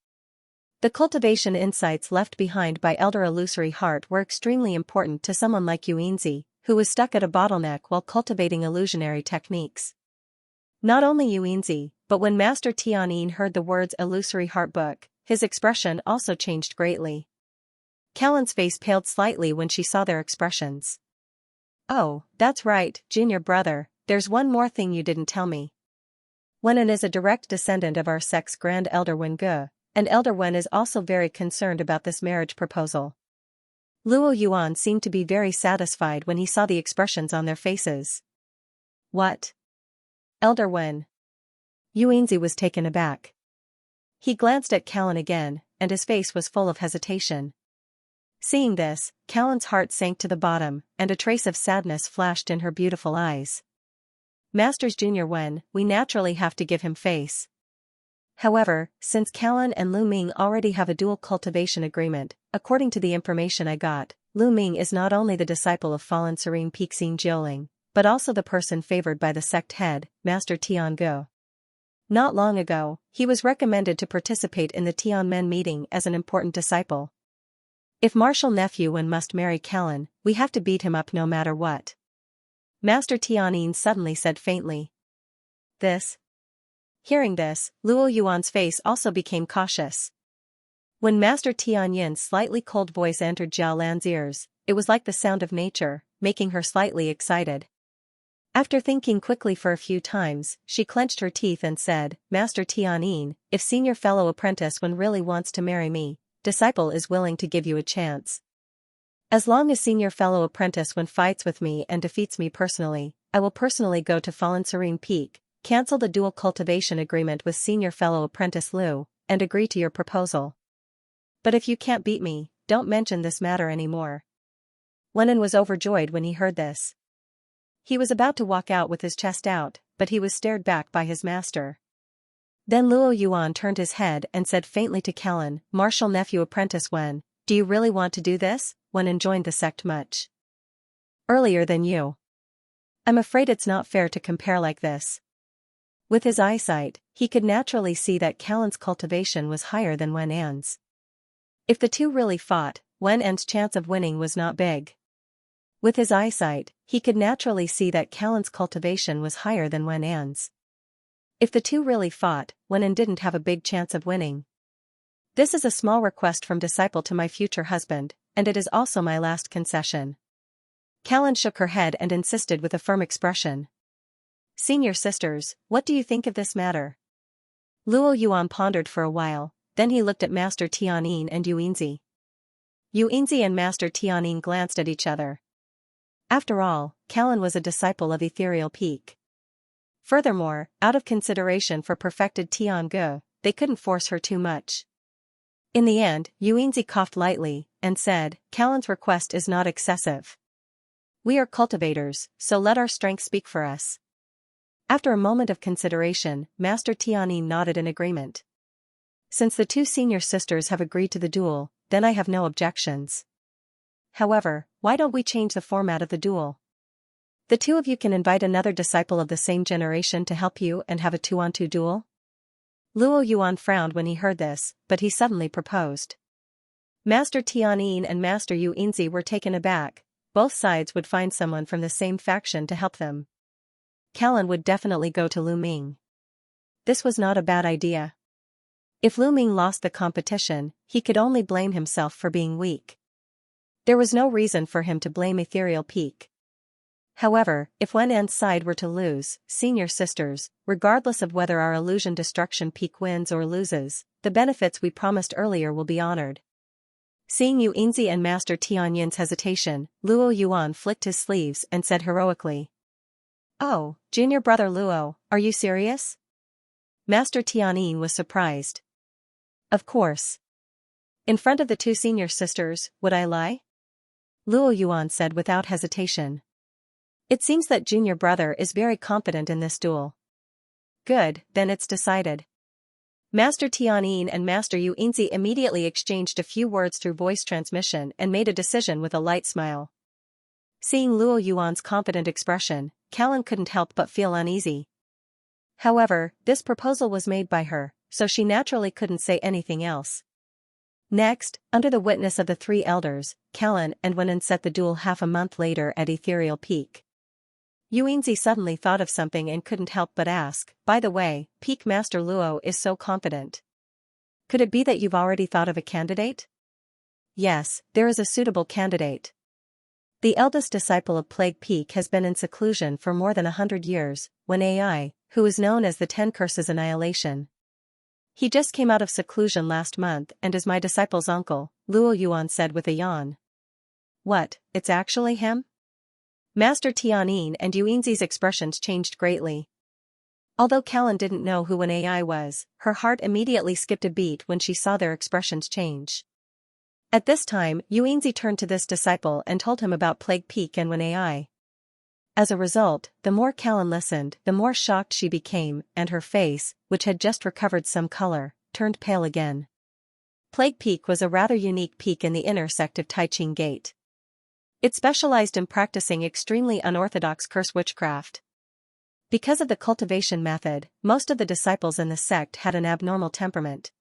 The cultivation insights left behind by Elder Illusory Heart were extremely important to someone like Xianxia, who was stuck at a bottleneck while cultivating illusionary techniques. Not only Xianxia, but when Master Tianyin heard the words Illusory Heart Book, his expression also changed greatly. Callan's face paled slightly when she saw their expressions. "Oh, that's right, junior brother, there's one more thing you didn't tell me. Wenan is a direct descendant of our sect's Grand Elder Wenge, and Elder Wen is also very concerned about this marriage proposal." Luo Yuan seemed to be very satisfied when he saw the expressions on their faces. "What? Elder Wen?" Xianxia was taken aback. He glanced at Callan again, and his face was full of hesitation. Seeing this, Callan's heart sank to the bottom, and a trace of sadness flashed in her beautiful eyes. "Masters Junior Wen, we naturally have to give him face. However, since Callan and Lu Ming already have a dual cultivation agreement, according to the information I got, Lu Ming is not only the disciple of fallen Serene Peak Xin Jiuling, but also the person favored by the sect head, Master Tiangu. Not long ago, he was recommended to participate in the Tianmen meeting as an important disciple. If Martial Nephew Wen must marry Callan, we have to beat him up no matter what." Master Tianyin suddenly said faintly. "This?" Hearing this, Luo Yuan's face also became cautious. When Master Tianyin's slightly cold voice entered Jiao Lan's ears, it was like the sound of nature, making her slightly excited. After thinking quickly for a few times, she clenched her teeth and said, "Master Tianyin, if senior fellow apprentice Wen really wants to marry me, disciple is willing to give you a chance. As long as senior fellow apprentice Wen fights with me and defeats me personally, I will personally go to Fallen Serene Peak, cancel the dual cultivation agreement with senior fellow apprentice Lu, and agree to your proposal. But if you can't beat me, don't mention this matter anymore." Wenan was overjoyed when he heard this. He was about to walk out with his chest out, but he was stared back by his master. Then Luo Yuan turned his head and said faintly to Callan, "Martial Nephew Apprentice Wen, do you really want to do this?" Wenan joined the sect much earlier than you. "I'm afraid it's not fair to compare like this." With his eyesight, he could naturally see that Callan's cultivation was higher than Wen An's. If the two really fought, Wen An's chance of winning was not big. With his eyesight, he could naturally see that Callan's cultivation was higher than Wen An's. If the two really fought, Wen An didn't have a big chance of winning. "This is a small request from disciple to my future husband, and it is also my last concession." Callan shook her head and insisted with a firm expression. "Senior sisters, what do you think of this matter?" Luo Yuan pondered for a while, then he looked at Master Tianyin and Xianxia. Xianxia and Master Tianyin glanced at each other. After all, Callan was a disciple of Ethereal Peak. Furthermore, out of consideration for perfected Tiangu, they couldn't force her too much. In the end, Xianxia coughed lightly, and said, "Callan's request is not excessive. We are cultivators, so let our strength speak for us." After a moment of consideration, Master Tianyin nodded in agreement. "Since the two senior sisters have agreed to the duel, then I have no objections. However, why don't we change the format of the duel? The two of you can invite another disciple of the same generation to help you and have a 2-on-2 duel?" Luo Yuan frowned when he heard this, but he suddenly proposed. Master Tianyin and Master Xianxia were taken aback. Both sides would find someone from the same faction to help them. Callan would definitely go to Lu Ming. This was not a bad idea. If Lu Ming lost the competition, he could only blame himself for being weak. There was no reason for him to blame Ethereal Peak. However, if Wen An's side were to lose, senior sisters, regardless of whether our Illusion Destruction Peak wins or loses, the benefits we promised earlier will be honored. Seeing Xianxia and Master Tianyin's hesitation, Luo Yuan flicked his sleeves and said heroically, "Oh, junior brother Luo, are you serious?" Master Tianyin was surprised. "Of course. In front of the two senior sisters, would I lie?" Luo Yuan said without hesitation. "It seems that junior brother is very confident in this duel." "Good, then it's decided." Master Tianyin and Master Yuanzi immediately exchanged a few words through voice transmission and made a decision with a light smile. Seeing Luo Yuan's confident expression, Callan couldn't help but feel uneasy. However, this proposal was made by her, so she naturally couldn't say anything else. Next, under the witness of the three elders, Callan and Wenin set the duel half a month later at Ethereal Peak. Yuanzi suddenly thought of something and couldn't help but ask, by the way, Peak Master Luo is so confident. Could it be that you've already thought of a candidate? Yes, there is a suitable candidate. The eldest disciple of Plague Peak has been in seclusion for more than 100 years, when AI, who is known as the 10 Curses Annihilation. He just came out of seclusion last month and is my disciple's uncle, Luo Yuan said with a yawn. What, it's actually him? Master Tianyin and Yuanzi's expressions changed greatly. Although Callan didn't know who an AI was, her heart immediately skipped a beat when she saw their expressions change. At this time, Yuanzi turned to this disciple and told him about Plague Peak and Wen AI. As a result, the more Callan listened, the more shocked she became, and her face, which had just recovered some color, turned pale again. Plague Peak was a rather unique peak in the inner sect of Taiqing Gate. It specialized in practicing extremely unorthodox curse witchcraft. Because of the cultivation method, most of the disciples in the sect had an abnormal temperament.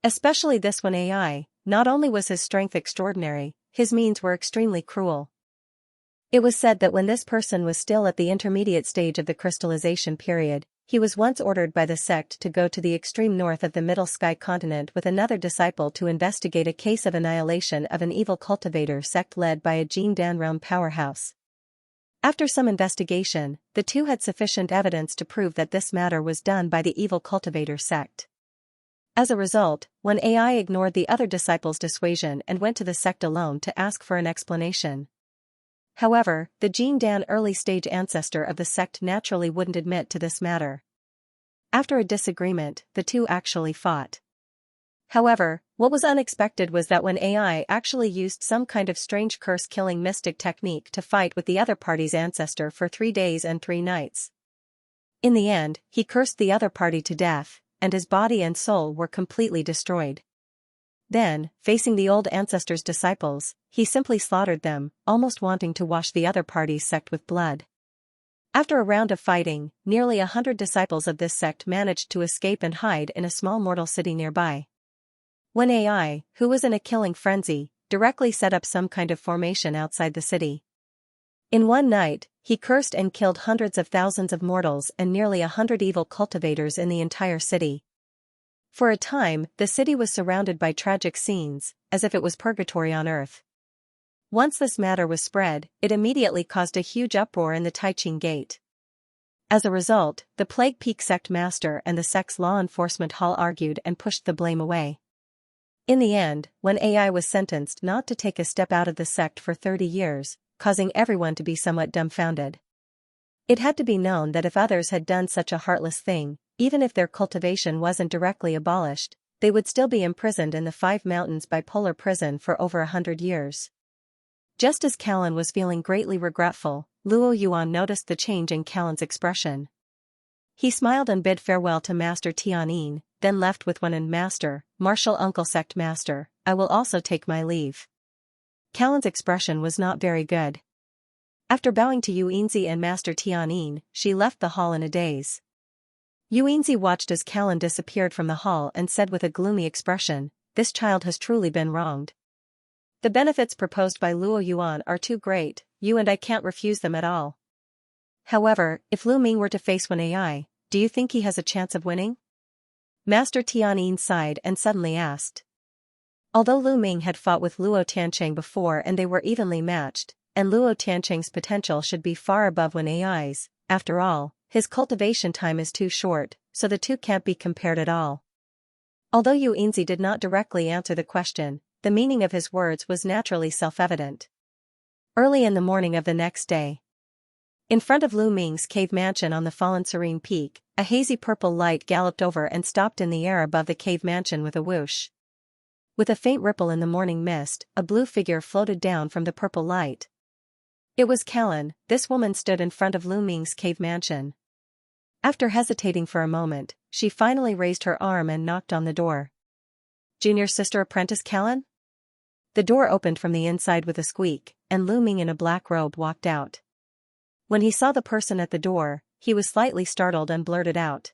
Especially this one AI, not only was his strength extraordinary, his means were extremely cruel. It was said that when this person was still at the intermediate stage of the crystallization period, he was once ordered by the sect to go to the extreme north of the Middle Sky continent with another disciple to investigate a case of annihilation of an evil cultivator sect led by a Jin Dan realm powerhouse. After some investigation, the two had sufficient evidence to prove that this matter was done by the evil cultivator sect. As a result, when AI ignored the other disciples' dissuasion and went to the sect alone to ask for an explanation. However, the Jin Dan early-stage ancestor of the sect naturally wouldn't admit to this matter. After a disagreement, the two actually fought. However, what was unexpected was that when AI actually used some kind of strange curse-killing mystic technique to fight with the other party's ancestor for 3 days and 3 nights. In the end, he cursed the other party to death, and his body and soul were completely destroyed. Then, facing the old ancestor's disciples, he simply slaughtered them, almost wanting to wash the other party's sect with blood. After a round of fighting, nearly 100 disciples of this sect managed to escape and hide in a small mortal city nearby. When AI, who was in a killing frenzy, directly set up some kind of formation outside the city. In one night, he cursed and killed hundreds of thousands of mortals and nearly 100 evil cultivators in the entire city. For a time, the city was surrounded by tragic scenes, as if it was purgatory on earth. Once this matter was spread, it immediately caused a huge uproar in the Taiqing Gate. As a result, the Plague Peak sect master and the sect's law enforcement hall argued and pushed the blame away. In the end, when AI was sentenced not to take a step out of the sect for 30 years, causing everyone to be somewhat dumbfounded. It had to be known that if others had done such a heartless thing, even if their cultivation wasn't directly abolished, they would still be imprisoned in the 5 Mountains bipolar prison for over 100 years. Just as Callan was feeling greatly regretful, Luo Yuan noticed the change in Callan's expression. He smiled and bid farewell to Master Tianyin, then left with one and Master, Martial Uncle Sect Master, I will also take my leave. Callan's expression was not very good. After bowing to Yuanzi and Master Tianyin, she left the hall in a daze. Yuanzi watched as Callan disappeared from the hall and said with a gloomy expression, this child has truly been wronged. The benefits proposed by Luo Yuan are too great, you and I can't refuse them at all. However, if Lu Ming were to face one AI, do you think he has a chance of winning? Master Tianyin sighed and suddenly asked. Although Lu Ming had fought with Luo Tiancheng before and they were evenly matched, and Luo Tiancheng's potential should be far above one AI's, after all, his cultivation time is too short, so the two can't be compared at all. Although Yuanzi did not directly answer the question, the meaning of his words was naturally self-evident. Early in the morning of the next day, in front of Lu Ming's cave mansion on the fallen serene peak, a hazy purple light galloped over and stopped in the air above the cave mansion with a whoosh. With a faint ripple in the morning mist, a blue figure floated down from the purple light. It was Callan. This woman stood in front of Lu Ming's cave mansion. After hesitating for a moment, she finally raised her arm and knocked on the door. Junior sister apprentice Callan? The door opened from the inside with a squeak, and Lu Ming in a black robe walked out. When he saw the person at the door, he was slightly startled and blurted out.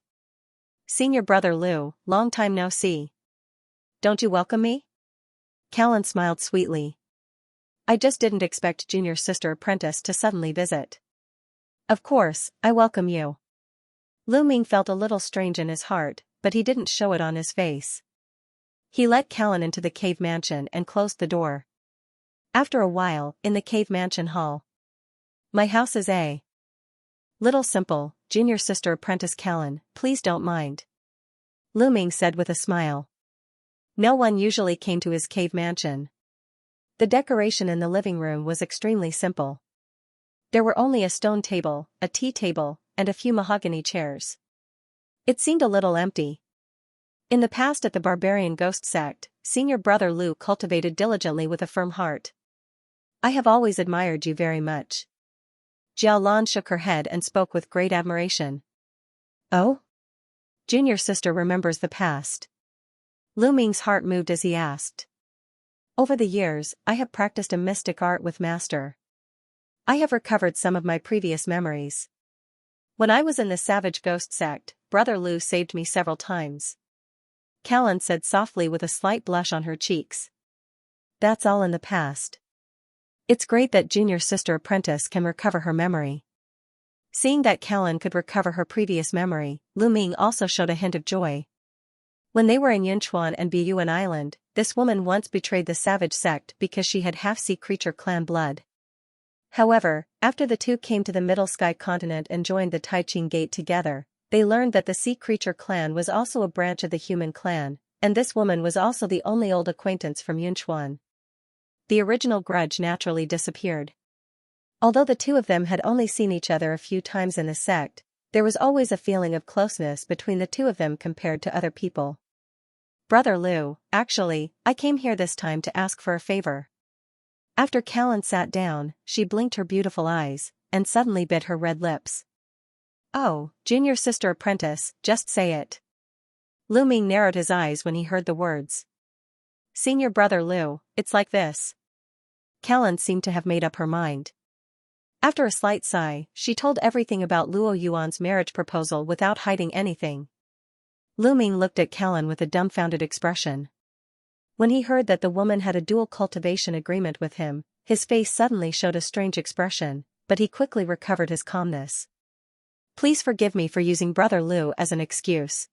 Senior brother Lu, long time no see. Don't you welcome me? Callan smiled sweetly. I just didn't expect junior sister apprentice to suddenly visit. Of course, I welcome you. Lu Ming felt a little strange in his heart, but he didn't show it on his face. He let Callan into the cave mansion and closed the door. After a while, in the cave mansion hall. My house is a little simple, junior sister apprentice Callan, please don't mind. Lu Ming said with a smile. No one usually came to his cave mansion. The decoration in the living room was extremely simple. There were only a stone table, a tea table, and a few mahogany chairs. It seemed a little empty. In the past at the barbarian ghost sect, senior brother Lu cultivated diligently with a firm heart. I have always admired you very much. Jiao Lan shook her head and spoke with great admiration. Oh? Junior sister remembers the past. Lu Ming's heart moved as he asked. Over the years, I have practiced a mystic art with master. I have recovered some of my previous memories. When I was in the savage ghost sect, brother Lu saved me several times. Callan said softly with a slight blush on her cheeks. That's all in the past. It's great that junior sister apprentice can recover her memory. Seeing that Callan could recover her previous memory, Lu Ming also showed a hint of joy. When they were in Yunchuan and Biyuan Island, this woman once betrayed the savage sect because she had half-sea creature clan blood. However, after the two came to the Middle Sky continent and joined the Taiqing Gate together, they learned that the sea creature clan was also a branch of the human clan, and this woman was also the only old acquaintance from Yunchuan. The original grudge naturally disappeared. Although the two of them had only seen each other a few times in the sect, there was always a feeling of closeness between the two of them compared to other people. Brother Lu, actually, I came here this time to ask for a favor. After Callan sat down, she blinked her beautiful eyes, and suddenly bit her red lips. Oh, junior sister apprentice, just say it. Lu Ming narrowed his eyes when he heard the words. Senior brother Lu, it's like this. Callan seemed to have made up her mind. After a slight sigh, she told everything about Luo Yuan's marriage proposal without hiding anything. Lu Ming looked at Callan with a dumbfounded expression. When he heard that the woman had a dual cultivation agreement with him, his face suddenly showed a strange expression, but he quickly recovered his calmness. Please forgive me for using brother Lu as an excuse.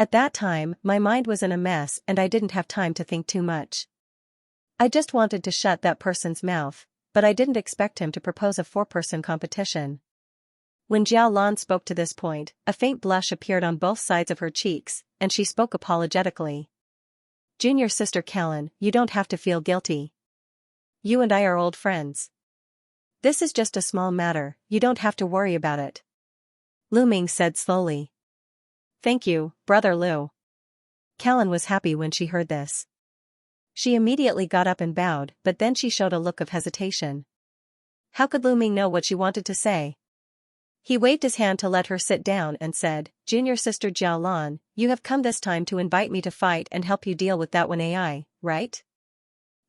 At that time, my mind was in a mess and I didn't have time to think too much. I just wanted to shut that person's mouth, but I didn't expect him to propose a four-person competition. When Jiao Lan spoke to this point, a faint blush appeared on both sides of her cheeks, and she spoke apologetically. Junior sister Callan, you don't have to feel guilty. You and I are old friends. This is just a small matter, you don't have to worry about it. Lu Ming said slowly. Thank you, brother Lu. Callan was happy when she heard this. She immediately got up and bowed, but then she showed a look of hesitation. How could Lu Ming know what she wanted to say? He waved his hand to let her sit down and said, Junior sister Jiao Lan, you have come this time to invite me to fight and help you deal with that one AI, right?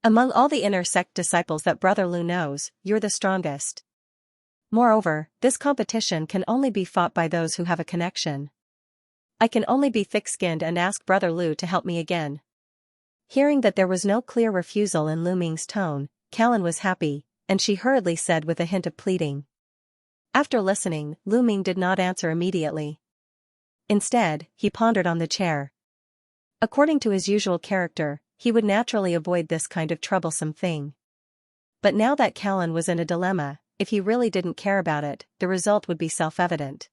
Among all the inner sect disciples that brother Lu knows, you're the strongest. Moreover, this competition can only be fought by those who have a connection. I can only be thick-skinned and ask brother Lu to help me again. Hearing that there was no clear refusal in Lu Ming's tone, Callan was happy, and she hurriedly said with a hint of pleading. After listening, Lu Ming did not answer immediately. Instead, he pondered on the chair. According to his usual character, he would naturally avoid this kind of troublesome thing. But now that Callan was in a dilemma, if he really didn't care about it, the result would be self-evident.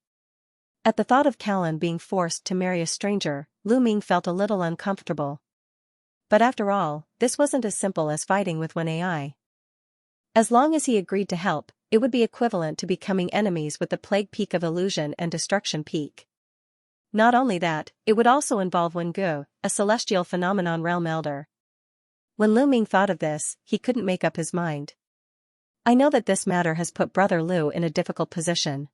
At the thought of Callan being forced to marry a stranger, Lu Ming felt a little uncomfortable. But after all, this wasn't as simple as fighting with one AI. As long as he agreed to help, it would be equivalent to becoming enemies with the Plague Peak of Illusion and Destruction Peak. Not only that, it would also involve Wengu, a celestial phenomenon realm elder. When Lu Ming thought of this, he couldn't make up his mind. I know that this matter has put brother Lu in a difficult position.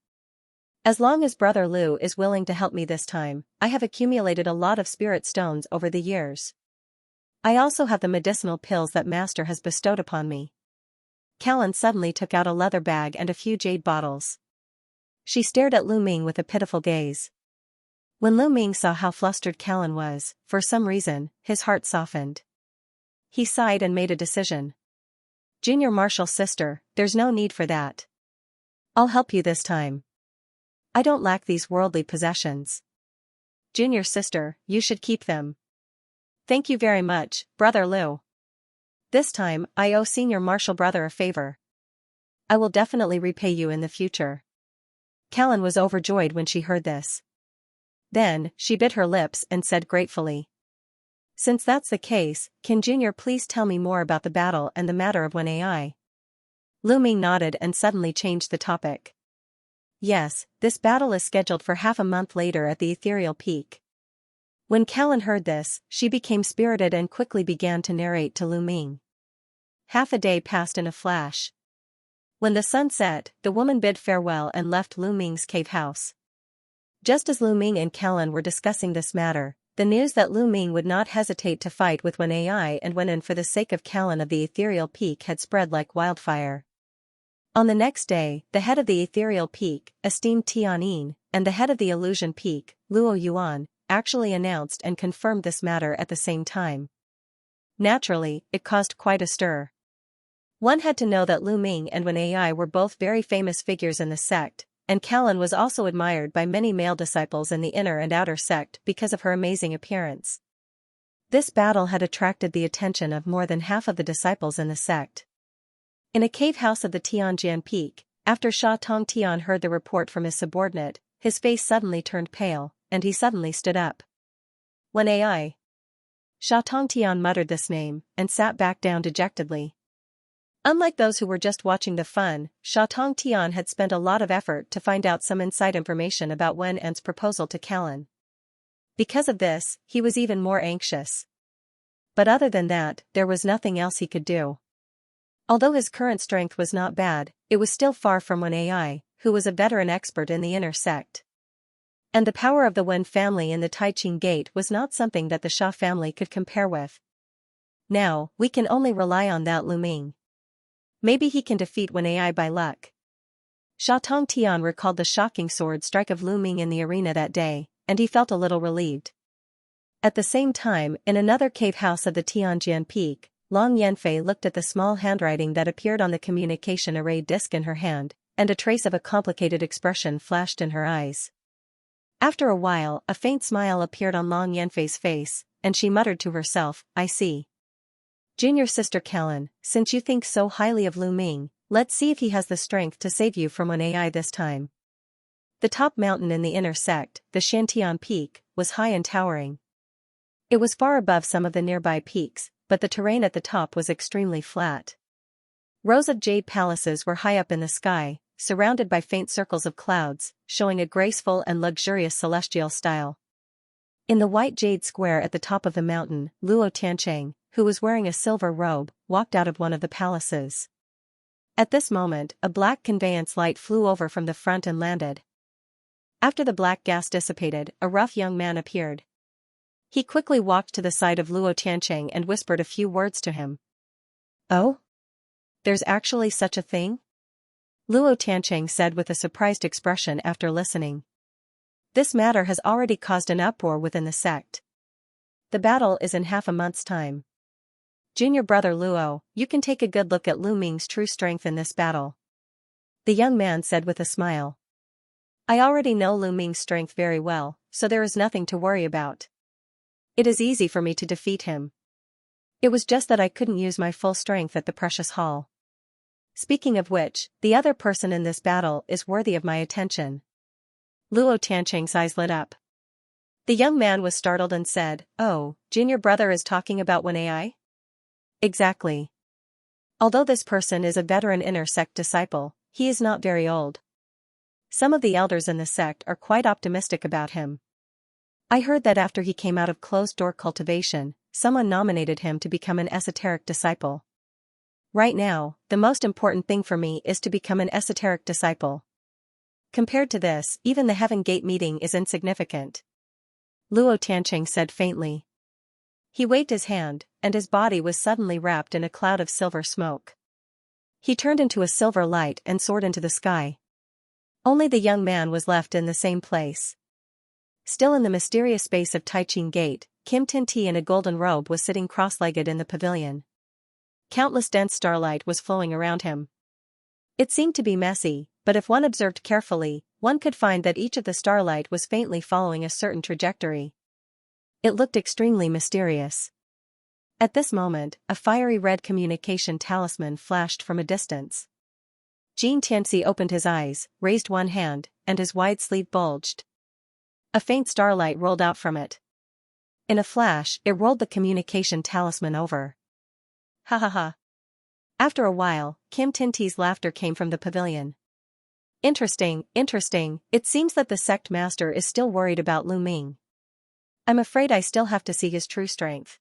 As long as Brother Lu is willing to help me this time, I have accumulated a lot of spirit stones over the years. I also have the medicinal pills that Master has bestowed upon me. Callan suddenly took out a leather bag and a few jade bottles. She stared at Lu Ming with a pitiful gaze. When Lu Ming saw how flustered Callan was, for some reason, his heart softened. He sighed and made a decision. Junior Marshal sister, there's no need for that. I'll help you this time. I don't lack these worldly possessions. Junior sister, you should keep them. Thank you very much, Brother Lu. This time, I owe Senior Marshal Brother a favor. I will definitely repay you in the future. Callan was overjoyed when she heard this. Then, she bit her lips and said gratefully. Since that's the case, can Junior please tell me more about the battle and the matter of when AI? Lu Ming nodded and suddenly changed the topic. Yes, this battle is scheduled for half a month later at the Ethereal Peak. When Callan heard this, she became spirited and quickly began to narrate to Lu Ming. Half a day passed in a flash. When the sun set, the woman bid farewell and left Lu Ming's cave house. Just as Lu Ming and Callan were discussing this matter, the news that Lu Ming would not hesitate to fight with Wen Ai and Wen En for the sake of Callan of the Ethereal Peak had spread like wildfire. On the next day, the head of the Ethereal Peak, esteemed Tianyin, and the head of the Illusion Peak, Luo Yuan, actually announced and confirmed this matter at the same time. Naturally, it caused quite a stir. One had to know that Lu Ming and Wen Ai were both very famous figures in the sect, and Callan was also admired by many male disciples in the inner and outer sect because of her amazing appearance. This battle had attracted the attention of more than half of the disciples in the sect. In a cave house of the Tianjian Peak, after Sha Tongtian heard the report from his subordinate, his face suddenly turned pale, and he suddenly stood up. Wen Ai. Sha Tongtian muttered this name, and sat back down dejectedly. Unlike those who were just watching the fun, Sha Tongtian had spent a lot of effort to find out some inside information about Wen En's proposal to Callan. Because of this, he was even more anxious. But other than that, there was nothing else he could do. Although his current strength was not bad, it was still far from Wen Ai, who was a veteran expert in the inner sect. And the power of the Wen family in the Taiqing Gate was not something that the Sha family could compare with. Now, we can only rely on that Lu Ming. Maybe he can defeat Wen Ai by luck. Sha Tongtian recalled the shocking sword strike of Lu Ming in the arena that day, and he felt a little relieved. At the same time, in another cave house of the Tianjian Peak, Long Yanfei looked at the small handwriting that appeared on the communication array disc in her hand, and a trace of a complicated expression flashed in her eyes. After a while, a faint smile appeared on Long Yanfei's face, and she muttered to herself, I see. Junior sister Callan, since you think so highly of Lu Ming, let's see if he has the strength to save you from Wen Ai this time. The top mountain in the inner sect, the Shantian Peak, was high and towering. It was far above some of the nearby peaks, but the terrain at the top was extremely flat. Rows of jade palaces were high up in the sky, surrounded by faint circles of clouds, showing a graceful and luxurious celestial style. In the white jade square at the top of the mountain, Luo Tiancheng, who was wearing a silver robe, walked out of one of the palaces. At this moment, a black conveyance light flew over from the front and landed. After the black gas dissipated, a rough young man appeared. He quickly walked to the side of Luo Tiancheng and whispered a few words to him. Oh? There's actually such a thing? Luo Tiancheng said with a surprised expression after listening. This matter has already caused an uproar within the sect. The battle is in half a month's time. Junior brother Luo, you can take a good look at Lu Ming's true strength in this battle. The young man said with a smile. I already know Lu Ming's strength very well, so there is nothing to worry about. It is easy for me to defeat him. It was just that I couldn't use my full strength at the precious hall. Speaking of which, the other person in this battle is worthy of my attention. Luo Tiancheng's eyes lit up. The young man was startled and said, Oh, Junior brother is talking about Wen Ai? Exactly. Although this person is a veteran inner sect disciple, he is not very old. Some of the elders in the sect are quite optimistic about him. I heard that after he came out of closed-door cultivation, someone nominated him to become an esoteric disciple. Right now, the most important thing for me is to become an esoteric disciple. Compared to this, even the Heaven Gate meeting is insignificant. Luo Tianqing said faintly. He waved his hand, and his body was suddenly wrapped in a cloud of silver smoke. He turned into a silver light and soared into the sky. Only the young man was left in the same place. Still in the mysterious space of Taiqing Gate, Kim Tin-Ti in a golden robe was sitting cross-legged in the pavilion. Countless dense starlight was flowing around him. It seemed to be messy, but if one observed carefully, one could find that each of the starlight was faintly following a certain trajectory. It looked extremely mysterious. At this moment, a fiery red communication talisman flashed from a distance. Jin Tianxi opened his eyes, raised one hand, and his wide sleeve bulged. A faint starlight rolled out from it. In a flash, it rolled the communication talisman over. Ha ha ha. After a while, Kim Tin-Ti's laughter came from the pavilion. Interesting, interesting, it seems that the sect master is still worried about Lu Ming. I'm afraid I still have to see his true strength.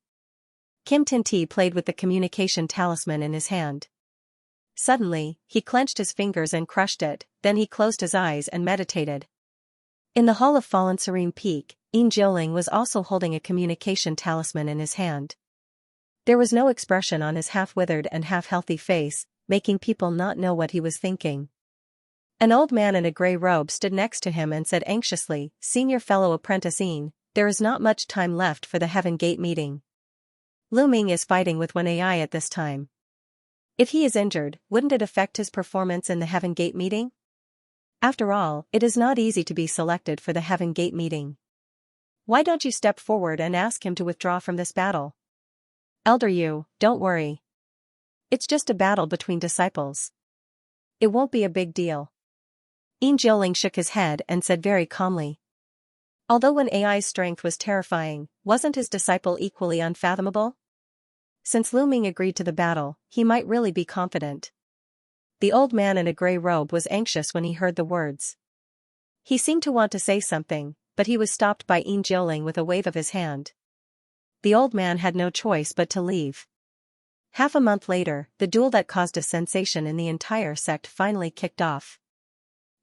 Kim Tin-Ti played with the communication talisman in his hand. Suddenly, he clenched his fingers and crushed it, then he closed his eyes and meditated. In the Hall of Fallen Serene Peak, Yin Jiuling was also holding a communication talisman in his hand. There was no expression on his half-withered and half-healthy face, making people not know what he was thinking. An old man in a grey robe stood next to him and said anxiously, "Senior fellow apprentice Yin, there is not much time left for the Heaven Gate meeting. Lu Ming is fighting with one AI at this time. If he is injured, wouldn't it affect his performance in the Heaven Gate meeting? After all, it is not easy to be selected for the Heaven Gate meeting. Why don't you step forward and ask him to withdraw from this battle? Elder Yu, don't worry. It's just a battle between disciples. It won't be a big deal." Yin Jiuling shook his head and said very calmly. Although when AI's strength was terrifying, wasn't his disciple equally unfathomable? Since Lu Ming agreed to the battle, he might really be confident. The old man in a grey robe was anxious when he heard the words. He seemed to want to say something, but he was stopped by Yin Jiuling with a wave of his hand. The old man had no choice but to leave. Half a month later, the duel that caused a sensation in the entire sect finally kicked off.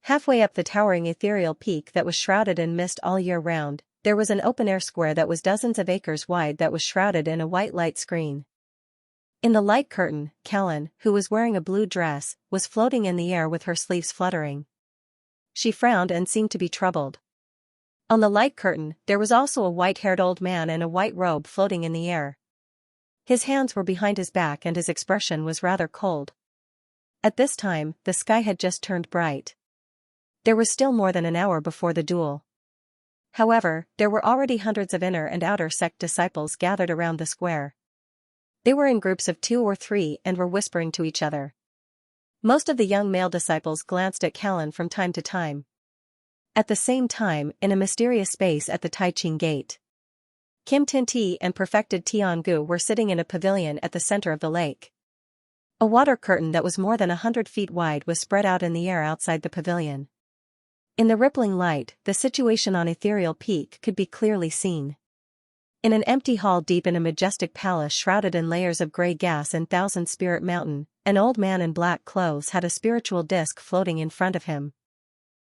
Halfway up the towering ethereal peak that was shrouded in mist all year round, there was an open-air square that was dozens of acres wide that was shrouded in a white light screen. In the light curtain, Callan, who was wearing a blue dress, was floating in the air with her sleeves fluttering. She frowned and seemed to be troubled. On the light curtain, there was also a white-haired old man in a white robe floating in the air. His hands were behind his back and his expression was rather cold. At this time, the sky had just turned bright. There was still more than an hour before the duel. However, there were already hundreds of inner and outer sect disciples gathered around the square. They were in groups of 2 or 3 and were whispering to each other. Most of the young male disciples glanced at Callan from time to time. At the same time, in a mysterious space at the Taiqing Gate, Kim Tin-Ti and perfected Tiangu were sitting in a pavilion at the center of the lake. A water curtain that was more than 100 feet wide was spread out in the air outside the pavilion. In the rippling light, the situation on Ethereal Peak could be clearly seen. In an empty hall deep in a majestic palace shrouded in layers of gray gas in Thousand Spirit Mountain, an old man in black clothes had a spiritual disc floating in front of him.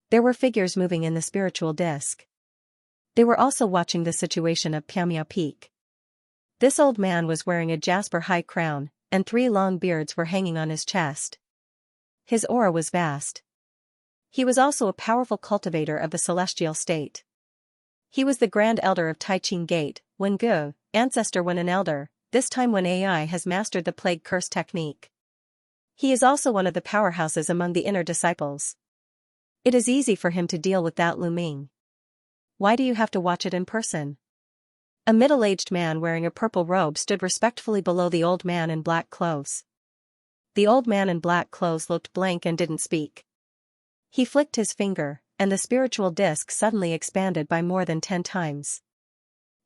There were figures moving in the spiritual disc. They were also watching the situation of Pyamiao Peak. This old man was wearing a jasper high crown, and 3 long beards were hanging on his chest. His aura was vast. He was also a powerful cultivator of the celestial state. He was the Grand Elder of Taiqing Gate, Wen Gu, ancestor when an elder, this time when AI has mastered the plague curse technique. He is also one of the powerhouses among the inner disciples. It is easy for him to deal with that Lu Ming. Why do you have to watch it in person? A middle-aged man wearing a purple robe stood respectfully below the old man in black clothes. The old man in black clothes looked blank and didn't speak. He flicked his finger, and the spiritual disc suddenly expanded by more than 10 times.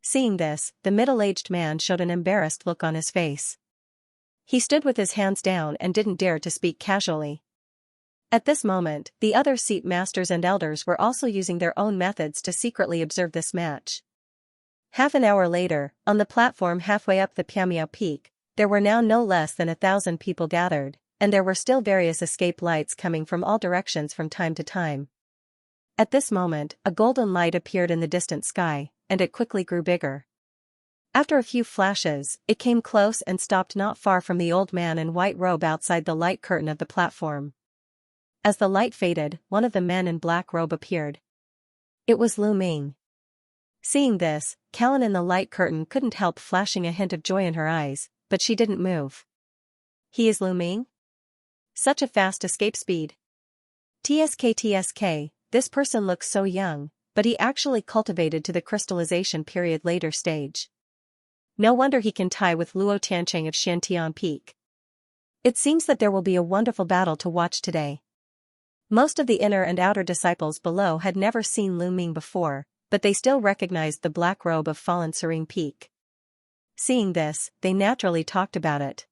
Seeing this, the middle-aged man showed an embarrassed look on his face. He stood with his hands down and didn't dare to speak casually. At this moment, the other seat masters and elders were also using their own methods to secretly observe this match. Half an hour later, on the platform halfway up the Pyamiao Peak, there were now no less than 1,000 people gathered, and there were still various escape lights coming from all directions from time to time. At this moment, a golden light appeared in the distant sky, and it quickly grew bigger. After a few flashes, it came close and stopped not far from the old man in white robe outside the light curtain of the platform. As the light faded, one of the men in black robe appeared. It was Lu Ming. Seeing this, Callan in the light curtain couldn't help flashing a hint of joy in her eyes, but she didn't move. He is Lu Ming? Such a fast escape speed. TSK, this person looks so young, but he actually cultivated to the crystallization period later stage. No wonder he can tie with Luo Tiancheng of Xiantian Peak. It seems that there will be a wonderful battle to watch today. Most of the inner and outer disciples below had never seen Lu Ming before, but they still recognized the black robe of Fallen Serene Peak. Seeing this, they naturally talked about it.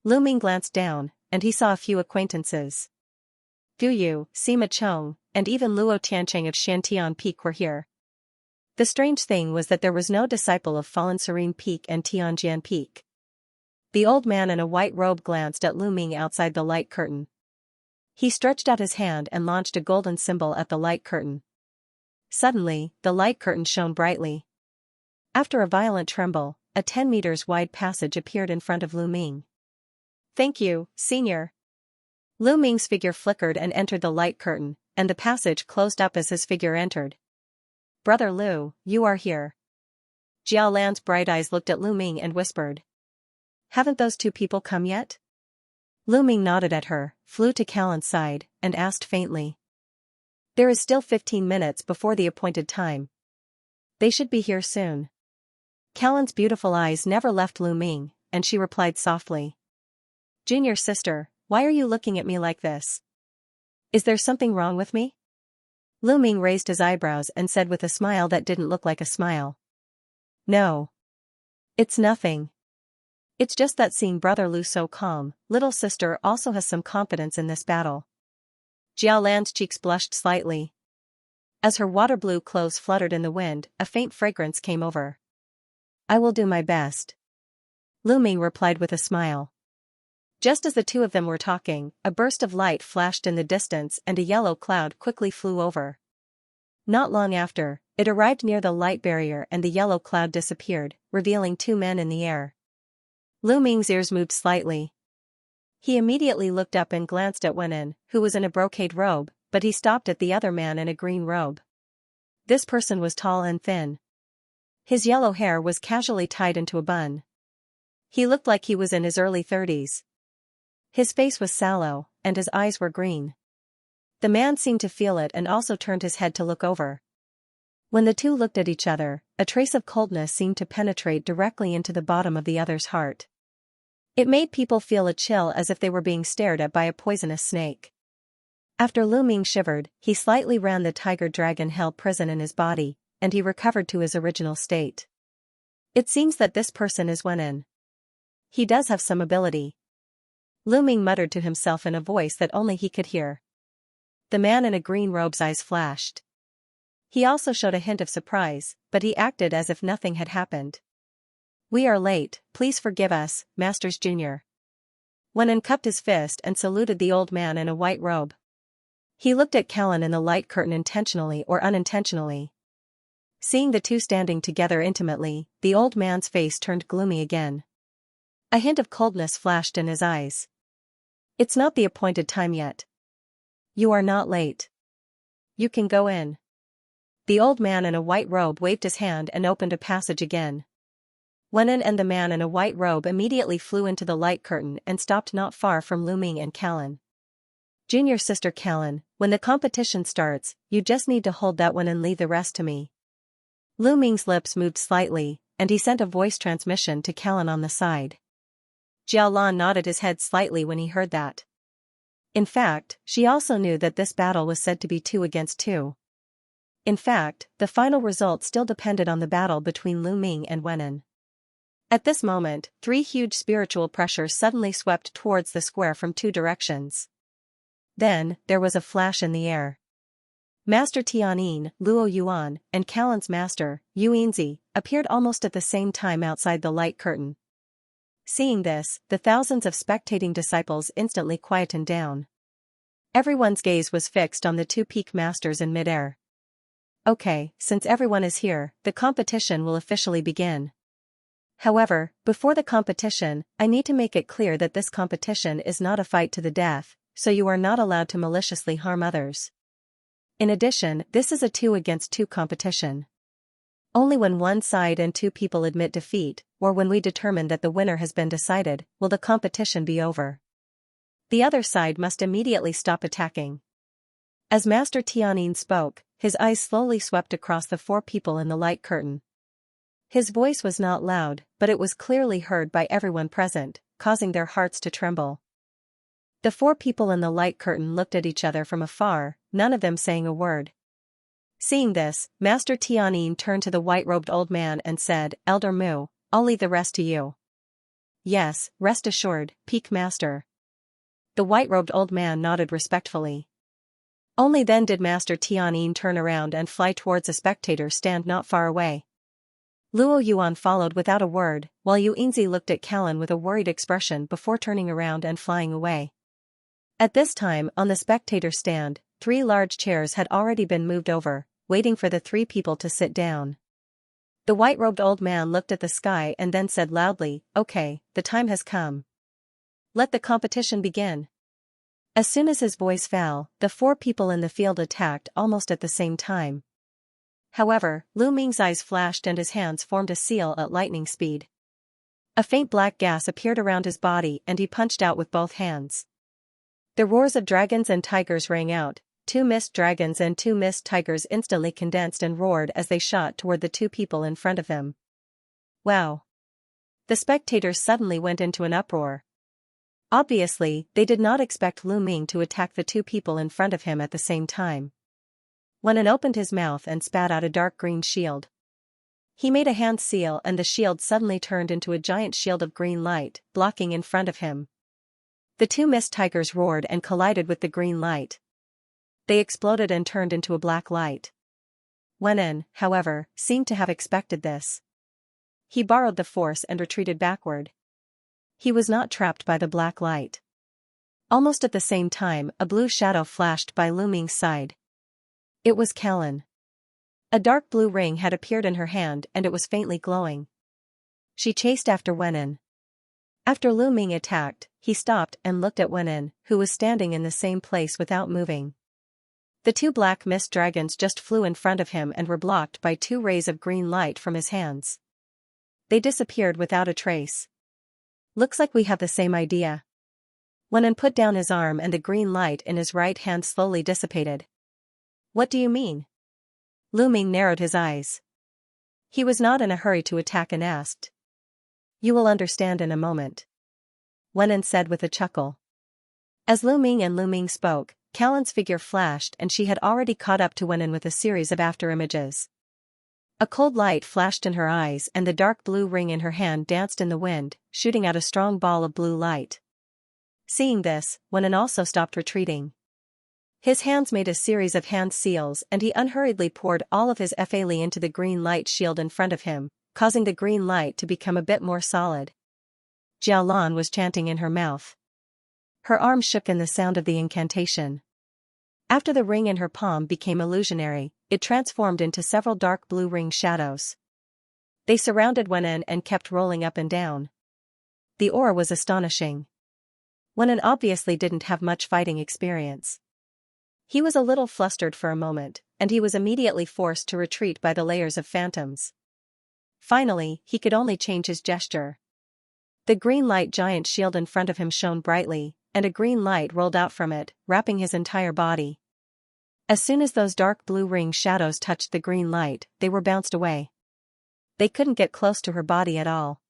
Lu Ming glanced down, and he saw a few acquaintances. Fu Yu, Sima Chong, and even Luo Tiancheng of Xiantian Peak were here. The strange thing was that there was no disciple of Fallen Serene Peak and Tianjian Peak. The old man in a white robe glanced at Lu Ming outside the light curtain. He stretched out his hand and launched a golden symbol at the light curtain. Suddenly, the light curtain shone brightly. After a violent tremble, a 10 meters wide passage appeared in front of Lu Ming. Thank you, Senior. Lu Ming's figure flickered and entered the light curtain, and the passage closed up as his figure entered. Brother Lu, you are here. Jiao Lan's bright eyes looked at Lu Ming and whispered. Haven't those two people come yet? Lu Ming nodded at her, flew to Callan's side, and asked faintly. There is still 15 minutes before the appointed time. They should be here soon. Callan's beautiful eyes never left Lu Ming, and she replied softly. Junior sister, why are you looking at me like this? Is there something wrong with me? Lu Ming raised his eyebrows and said with a smile that didn't look like a smile. No. It's nothing. It's just that seeing Brother Lu so calm, little sister also has some confidence in this battle. Jiao Lan's cheeks blushed slightly. As her water blue clothes fluttered in the wind, a faint fragrance came over. I will do my best. Lu Ming replied with a smile. Just as the two of them were talking, a burst of light flashed in the distance and a yellow cloud quickly flew over. Not long after, it arrived near the light barrier and the yellow cloud disappeared, revealing two men in the air. Lu Ming's ears moved slightly. He immediately looked up and glanced at Wenin, who was in a brocade robe, but he stopped at the other man in a green robe. This person was tall and thin. His yellow hair was casually tied into a bun. He looked like he was in his early 30s. His face was sallow, and his eyes were green. The man seemed to feel it and also turned his head to look over. When the two looked at each other, a trace of coldness seemed to penetrate directly into the bottom of the other's heart. It made people feel a chill as if they were being stared at by a poisonous snake. After Lu Ming shivered, he slightly ran the tiger-dragon hell prison in his body, and he recovered to his original state. It seems that this person is Wenin. He does have some ability. Lu Ming muttered to himself in a voice that only he could hear. The man in a green robe's eyes flashed. He also showed a hint of surprise, but he acted as if nothing had happened. We are late, please forgive us, Masters Junior. Wenin cupped his fist and saluted the old man in a white robe. He looked at Callan in the light curtain intentionally or unintentionally. Seeing the two standing together intimately, the old man's face turned gloomy again. A hint of coldness flashed in his eyes. It's not the appointed time yet. You are not late. You can go in. The old man in a white robe waved his hand and opened a passage again. Wenin and the man in a white robe immediately flew into the light curtain and stopped not far from Lu Ming and Callan. Junior sister Callan, when the competition starts, you just need to hold that one and leave the rest to me. Lu Ming's lips moved slightly, and he sent a voice transmission to Callan on the side. Jiao Lan nodded his head slightly when he heard that. In fact, she also knew that this battle was said to be 2 against 2. In fact, the final result still depended on the battle between Lu Ming and Wenin. At this moment, 3 huge spiritual pressures suddenly swept towards the square from 2 directions. Then, there was a flash in the air. Master Tianyin, Luo Yuan, and Callan's master, Yuanzi, appeared almost at the same time outside the light curtain. Seeing this, the thousands of spectating disciples instantly quietened down. Everyone's gaze was fixed on the two peak masters in midair. Okay, since everyone is here, the competition will officially begin. However, before the competition, I need to make it clear that this competition is not a fight to the death, so you are not allowed to maliciously harm others. In addition, this is a 2 against 2 competition. Only when one side and two people admit defeat, or when we determine that the winner has been decided, will the competition be over. The other side must immediately stop attacking. As Master Tianyin spoke, his eyes slowly swept across the 4 people in the light curtain. His voice was not loud, but it was clearly heard by everyone present, causing their hearts to tremble. The 4 people in the light curtain looked at each other from afar, none of them saying a word. Seeing this, Master Tianyin turned to the white-robed old man and said, "Elder Mu, I'll leave the rest to you." "Yes, rest assured, Peak Master." The white-robed old man nodded respectfully. Only then did Master Tianyin turn around and fly towards a spectator stand not far away. Luo Yuan followed without a word, while Yuanzi looked at Callan with a worried expression before turning around and flying away. At this time, on the spectator stand, 3 large chairs had already been moved over, waiting for the 3 people to sit down. The white-robed old man looked at the sky and then said loudly, "Okay, the time has come. Let the competition begin." As soon as his voice fell, the 4 people in the field attacked almost at the same time. However, Lu Ming's eyes flashed and his hands formed a seal at lightning speed. A faint black gas appeared around his body and he punched out with both hands. The roars of dragons and tigers rang out. 2 mist dragons and 2 mist tigers instantly condensed and roared as they shot toward the 2 people in front of him. Wow! The spectators suddenly went into an uproar. Obviously, they did not expect Lu Ming to attack the 2 people in front of him at the same time. Wenin opened his mouth and spat out a dark green shield. He made a hand seal and the shield suddenly turned into a giant shield of green light, blocking in front of him. The 2 mist tigers roared and collided with the green light. They exploded and turned into a black light. Wenin, however, seemed to have expected this. He borrowed the force and retreated backward. He was not trapped by the black light. Almost at the same time, a blue shadow flashed by Lu Ming's side. It was Callan. A dark blue ring had appeared in her hand and it was faintly glowing. She chased after Wenin. After Lu Ming attacked, he stopped and looked at Wenin, who was standing in the same place without moving. The 2 black mist dragons just flew in front of him and were blocked by 2 rays of green light from his hands. They disappeared without a trace. Looks like we have the same idea. Wenin put down his arm and the green light in his right hand slowly dissipated. What do you mean? Lu Ming narrowed his eyes. He was not in a hurry to attack and asked. You will understand in a moment. Wenin said with a chuckle. As Lu Ming spoke, Callan's figure flashed and she had already caught up to Wenin with a series of afterimages. A cold light flashed in her eyes and the dark blue ring in her hand danced in the wind, shooting out a strong ball of blue light. Seeing this, Wenin also stopped retreating. His hands made a series of hand seals and he unhurriedly poured all of his Fa Li into the green light shield in front of him, causing the green light to become a bit more solid. Jialan was chanting in her mouth. Her arm shook in the sound of the incantation. After the ring in her palm became illusionary, it transformed into several dark blue ring shadows. They surrounded Wenin and kept rolling up and down. The aura was astonishing. Wenin obviously didn't have much fighting experience. He was a little flustered for a moment, and he was immediately forced to retreat by the layers of phantoms. Finally, he could only change his gesture. The green light giant shield in front of him shone brightly, and a green light rolled out from it, wrapping his entire body. As soon as those dark blue ring shadows touched the green light, they were bounced away. They couldn't get close to her body at all.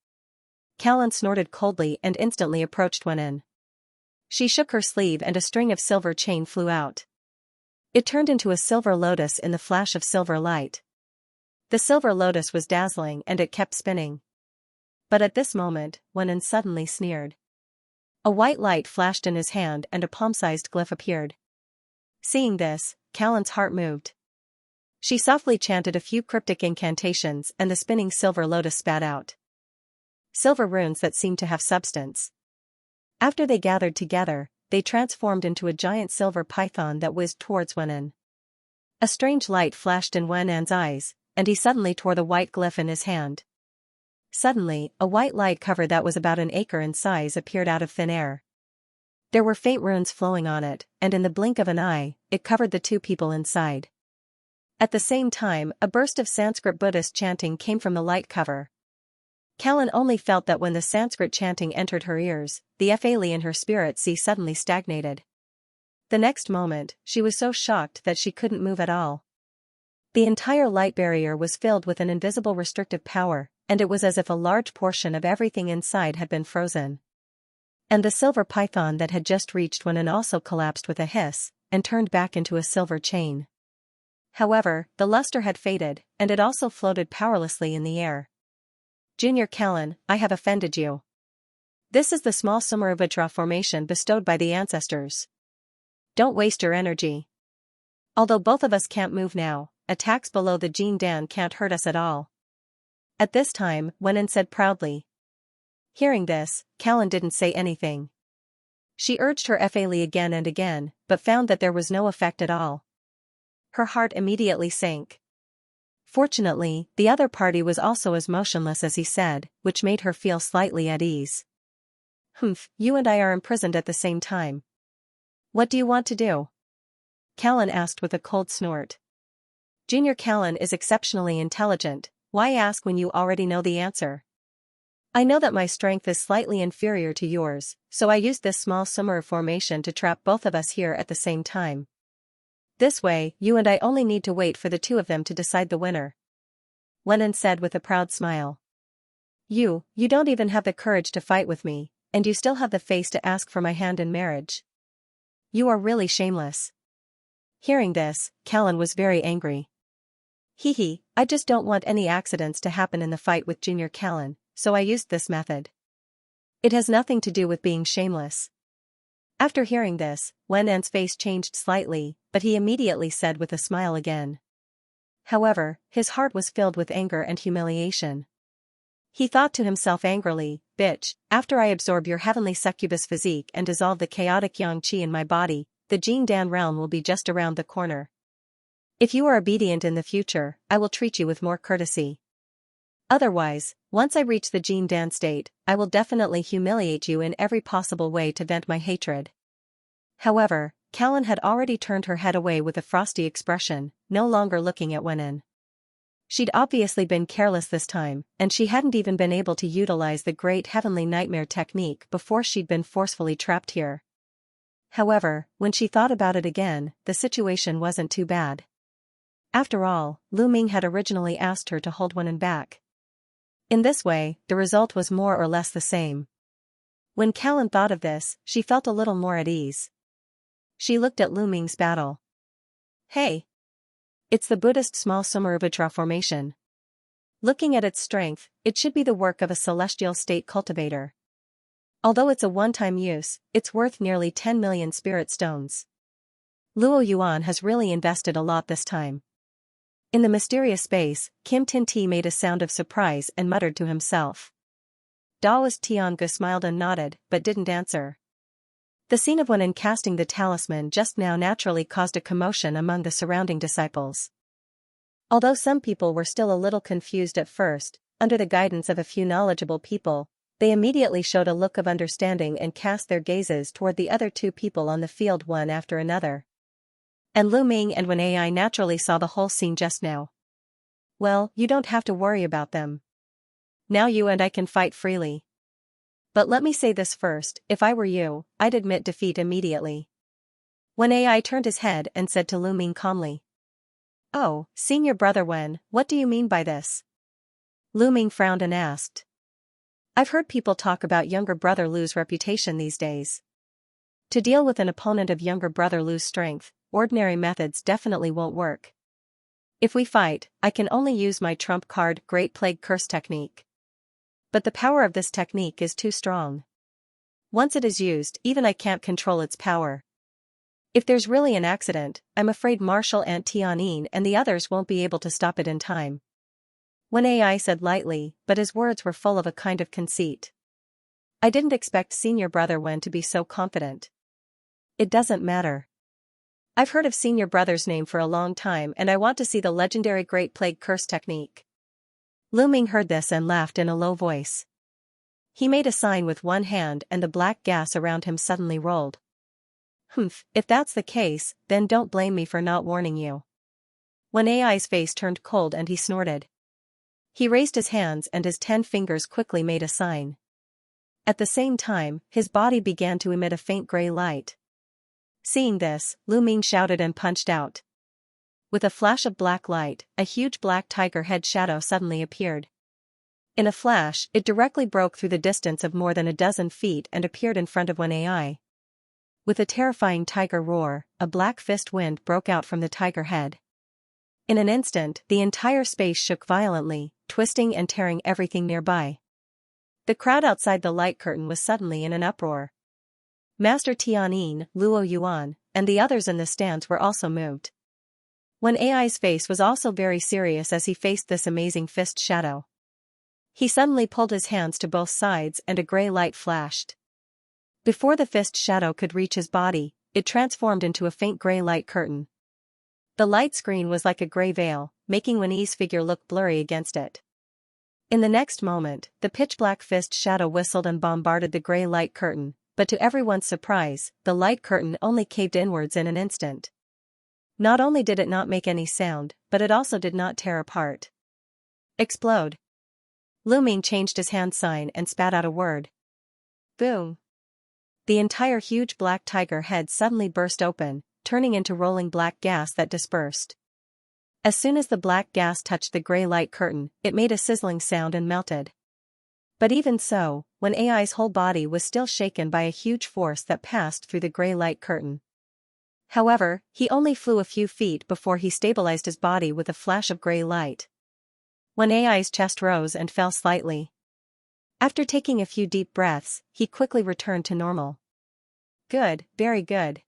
Callan snorted coldly and instantly approached Wenin. She shook her sleeve and a string of silver chain flew out. It turned into a silver lotus in the flash of silver light. The silver lotus was dazzling and it kept spinning. But at this moment, Wenin suddenly sneered. A white light flashed in his hand and a palm-sized glyph appeared. Seeing this, Callan's heart moved. She softly chanted a few cryptic incantations and the spinning silver lotus spat out silver runes that seemed to have substance. After they gathered together, they transformed into a giant silver python that whizzed towards Wenan. A strange light flashed in Wenan's eyes, and he suddenly tore the white glyph in his hand. Suddenly, a white light cover that was about an acre in size appeared out of thin air. There were faint runes flowing on it, and in the blink of an eye, it covered the two people inside. At the same time, a burst of Sanskrit Buddhist chanting came from the light cover. Callan only felt that when the Sanskrit chanting entered her ears, the Fali in her spirit sea suddenly stagnated. The next moment, she was so shocked that she couldn't move at all. The entire light barrier was filled with an invisible restrictive power, and it was as if a large portion of everything inside had been frozen. And the silver python that had just reached Wenan also collapsed with a hiss, and turned back into a silver chain. However, the luster had faded, and it also floated powerlessly in the air. Junior Callan, I have offended you. This is the small Sumerabhadra formation bestowed by the ancestors. Don't waste your energy. Although both of us can't move now, attacks below the Jin Dan can't hurt us at all. At this time, Wenan said proudly. Hearing this, Callan didn't say anything. She urged her Fali again and again, but found that there was no effect at all. Her heart immediately sank. Fortunately, the other party was also as motionless as he said, which made her feel slightly at ease. Humph, you and I are imprisoned at the same time. What do you want to do? Callan asked with a cold snort. Junior Callan is exceptionally intelligent, why ask when you already know the answer? I know that my strength is slightly inferior to yours, so I used this small Sumera formation to trap both of us here at the same time. This way, you and I only need to wait for the two of them to decide the winner. Wenan said with a proud smile. You don't even have the courage to fight with me, and you still have the face to ask for my hand in marriage. You are really shameless. Hearing this, Callan was very angry. I just don't want any accidents to happen in the fight with Junior Callan, so I used this method. It has nothing to do with being shameless. After hearing this, Wenan's face changed slightly, but he immediately said with a smile again. However, his heart was filled with anger and humiliation. He thought to himself angrily, bitch, after I absorb your heavenly succubus physique and dissolve the chaotic yang qi in my body, the Jin Dan realm will be just around the corner. If you are obedient in the future, I will treat you with more courtesy. Otherwise, once I reach the Jin Dan state, I will definitely humiliate you in every possible way to vent my hatred. However, Callan had already turned her head away with a frosty expression, no longer looking at Wenan. She'd obviously been careless this time, and she hadn't even been able to utilize the great heavenly nightmare technique before she'd been forcefully trapped here. However, when she thought about it again, the situation wasn't too bad. After all, Lu Ming had originally asked her to hold Wenan back. In this way, the result was more or less the same. When Callan thought of this, she felt a little more at ease. She looked at Lu Ming's battle. Hey! It's the Buddhist small Sumerabhadra formation. Looking at its strength, it should be the work of a celestial state cultivator. Although it's a one-time use, it's worth nearly 10 million spirit stones. Luo Yuan has really invested a lot this time. In the mysterious space, Kim Tin Ti made a sound of surprise and muttered to himself. Daoist Tiangu smiled and nodded, but didn't answer. The scene of Wenan casting the talisman just now naturally caused a commotion among the surrounding disciples. Although some people were still a little confused at first, under the guidance of a few knowledgeable people, they immediately showed a look of understanding and cast their gazes toward the other two people on the field one after another. And Lu Ming and Wen Ai naturally saw the whole scene just now. Well, you don't have to worry about them. Now you and I can fight freely. But let me say this first, if I were you, I'd admit defeat immediately. Wen Ai turned his head and said to Lu Ming calmly. Oh, senior brother Wen, what do you mean by this? Lu Ming frowned and asked. I've heard people talk about younger brother Lu's reputation these days. To deal with an opponent of younger brother Lu's strength, ordinary methods definitely won't work. If we fight, I can only use my trump card Great Plague Curse technique. But the power of this technique is too strong. Once it is used, even I can't control its power. If there's really an accident, I'm afraid Marshal Aunt Tianyin and the others won't be able to stop it in time. Wen Ai said lightly, but his words were full of a kind of conceit. I didn't expect senior brother Wen to be so confident. It doesn't matter. I've heard of Senior Brother's name for a long time and I want to see the legendary Great Plague Curse technique. Lu Ming heard this and laughed in a low voice. He made a sign with one hand and the black gas around him suddenly rolled. Humph, if that's the case, then don't blame me for not warning you. Wen Ai's face turned cold and he snorted. He raised his hands and his 10 fingers quickly made a sign. At the same time, his body began to emit a faint gray light. Seeing this, Lu Ming shouted and punched out. With a flash of black light, a huge black tiger head shadow suddenly appeared. In a flash, it directly broke through the distance of more than a dozen feet and appeared in front of Wen Ai. With a terrifying tiger roar, a black fist wind broke out from the tiger head. In an instant, the entire space shook violently, twisting and tearing everything nearby. The crowd outside the light curtain was suddenly in an uproar. Master Tianyin, Luo Yuan, and the others in the stands were also moved. Wen Ai's face was also very serious as he faced this amazing fist shadow. He suddenly pulled his hands to both sides and a gray light flashed. Before the fist shadow could reach his body, it transformed into a faint gray light curtain. The light screen was like a gray veil, making Wen Ai's figure look blurry against it. In the next moment, the pitch-black fist shadow whistled and bombarded the gray light curtain, but to everyone's surprise, the light curtain only caved inwards in an instant. Not only did it not make any sound, but it also did not tear apart. Explode. Lu Ming changed his hand sign and spat out a word. Boom. The entire huge black tiger head suddenly burst open, turning into rolling black gas that dispersed. As soon as the black gas touched the gray light curtain, it made a sizzling sound and melted. But even so, Wen Ai's whole body was still shaken by a huge force that passed through the gray light curtain. However, he only flew a few feet before he stabilized his body with a flash of gray light. Wen Ai's chest rose and fell slightly. After taking a few deep breaths, he quickly returned to normal. Good, very good.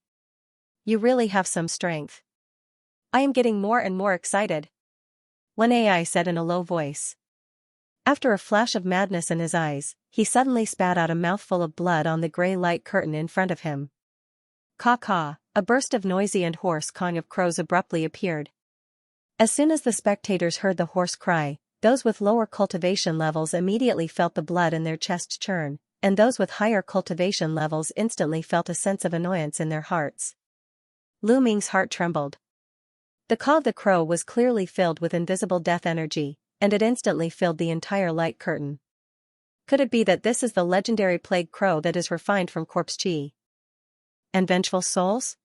You really have some strength. I am getting more and more excited. Wen Ai said in a low voice. After a flash of madness in his eyes, he suddenly spat out a mouthful of blood on the gray light curtain in front of him. Caw-caw, a burst of noisy and hoarse cawing of crows abruptly appeared. As soon as the spectators heard the hoarse cry, those with lower cultivation levels immediately felt the blood in their chests churn, and those with higher cultivation levels instantly felt a sense of annoyance in their hearts. Lu Ming's heart trembled. The caw of the crow was clearly filled with invisible death energy, and it instantly filled the entire light curtain. Could it be that this is the legendary plague crow that is refined from corpse chi? And vengeful souls?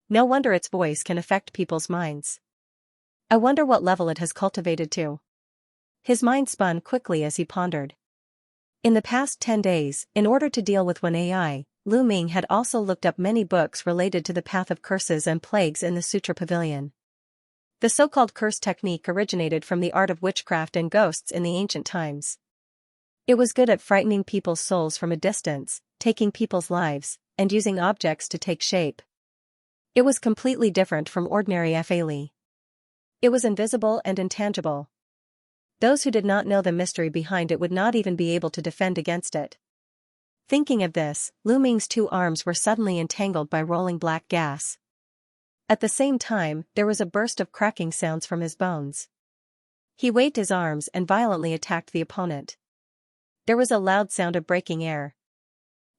No wonder its voice can affect people's minds. I wonder what level it has cultivated to. His mind spun quickly as he pondered. In the past 10 days, in order to deal with Wen Ai, Lu Ming had also looked up many books related to the path of curses and plagues in the Sutra Pavilion. The so-called curse technique originated from the art of witchcraft and ghosts in the ancient times. It was good at frightening people's souls from a distance, taking people's lives, and using objects to take shape. It was completely different from ordinary Fali. It was invisible and intangible. Those who did not know the mystery behind it would not even be able to defend against it. Thinking of this, Lu Ming's 2 arms were suddenly entangled by rolling black gas. At the same time, there was a burst of cracking sounds from his bones. He waved his arms and violently attacked the opponent. There was a loud sound of breaking air.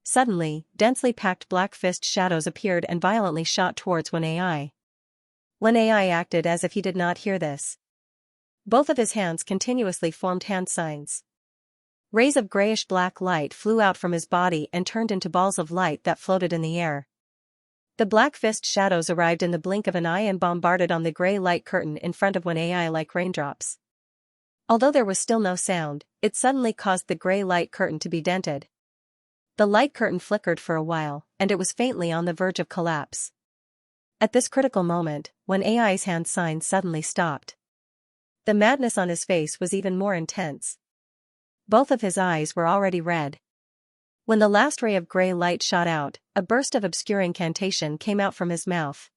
Suddenly, densely packed black fist shadows appeared and violently shot towards Wen Ai. Wen Ai acted as if he did not hear this. Both of his hands continuously formed hand signs. Rays of grayish-black light flew out from his body and turned into balls of light that floated in the air. The black fist shadows arrived in the blink of an eye and bombarded on the gray light curtain in front of Wen Ai like raindrops. Although there was still no sound, it suddenly caused the gray light curtain to be dented. The light curtain flickered for a while, and it was faintly on the verge of collapse. At this critical moment, Wen Ai's hand signs suddenly stopped. The madness on his face was even more intense. Both of his eyes were already red. When the last ray of gray light shot out, a burst of obscure incantation came out from his mouth.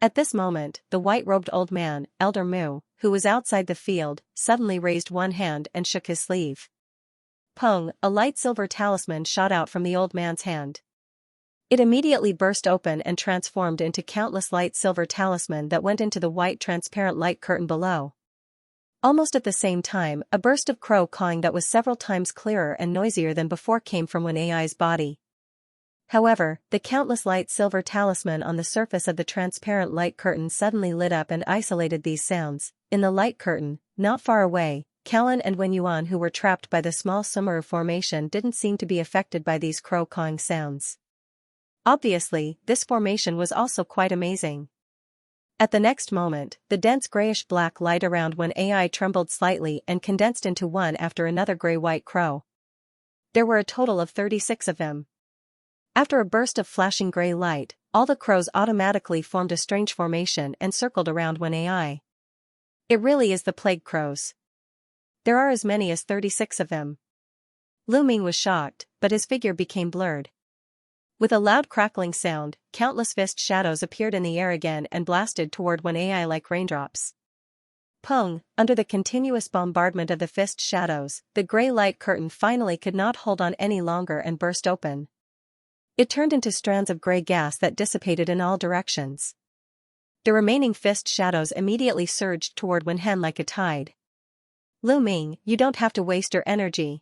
At this moment, the white-robed old man, Elder Mu, who was outside the field, suddenly raised one hand and shook his sleeve. Pong, a light silver talisman shot out from the old man's hand. It immediately burst open and transformed into countless light silver talisman that went into the white transparent light curtain below. Almost at the same time, a burst of crow cawing that was several times clearer and noisier than before came from Wen Ai's body. However, the countless light silver talisman on the surface of the transparent light curtain suddenly lit up and isolated these sounds. In the light curtain, not far away, Callan and Wen Yuan, who were trapped by the small Sumeru formation, didn't seem to be affected by these crow cawing sounds. Obviously, this formation was also quite amazing. At the next moment, the dense grayish-black light around Wen Ai trembled slightly and condensed into one after another gray-white crow. There were a total of 36 of them. After a burst of flashing gray light, all the crows automatically formed a strange formation and circled around Wen Ai. It really is the plague crows. There are as many as 36 of them. Lu Ming was shocked, but his figure became blurred. With a loud crackling sound, countless fist shadows appeared in the air again and blasted toward Wen Ai like raindrops. Pung, under the continuous bombardment of the fist shadows, the gray light curtain finally could not hold on any longer and burst open. It turned into strands of gray gas that dissipated in all directions. The remaining fist shadows immediately surged toward Wen Hen like a tide. Lu Ming, you don't have to waste your energy.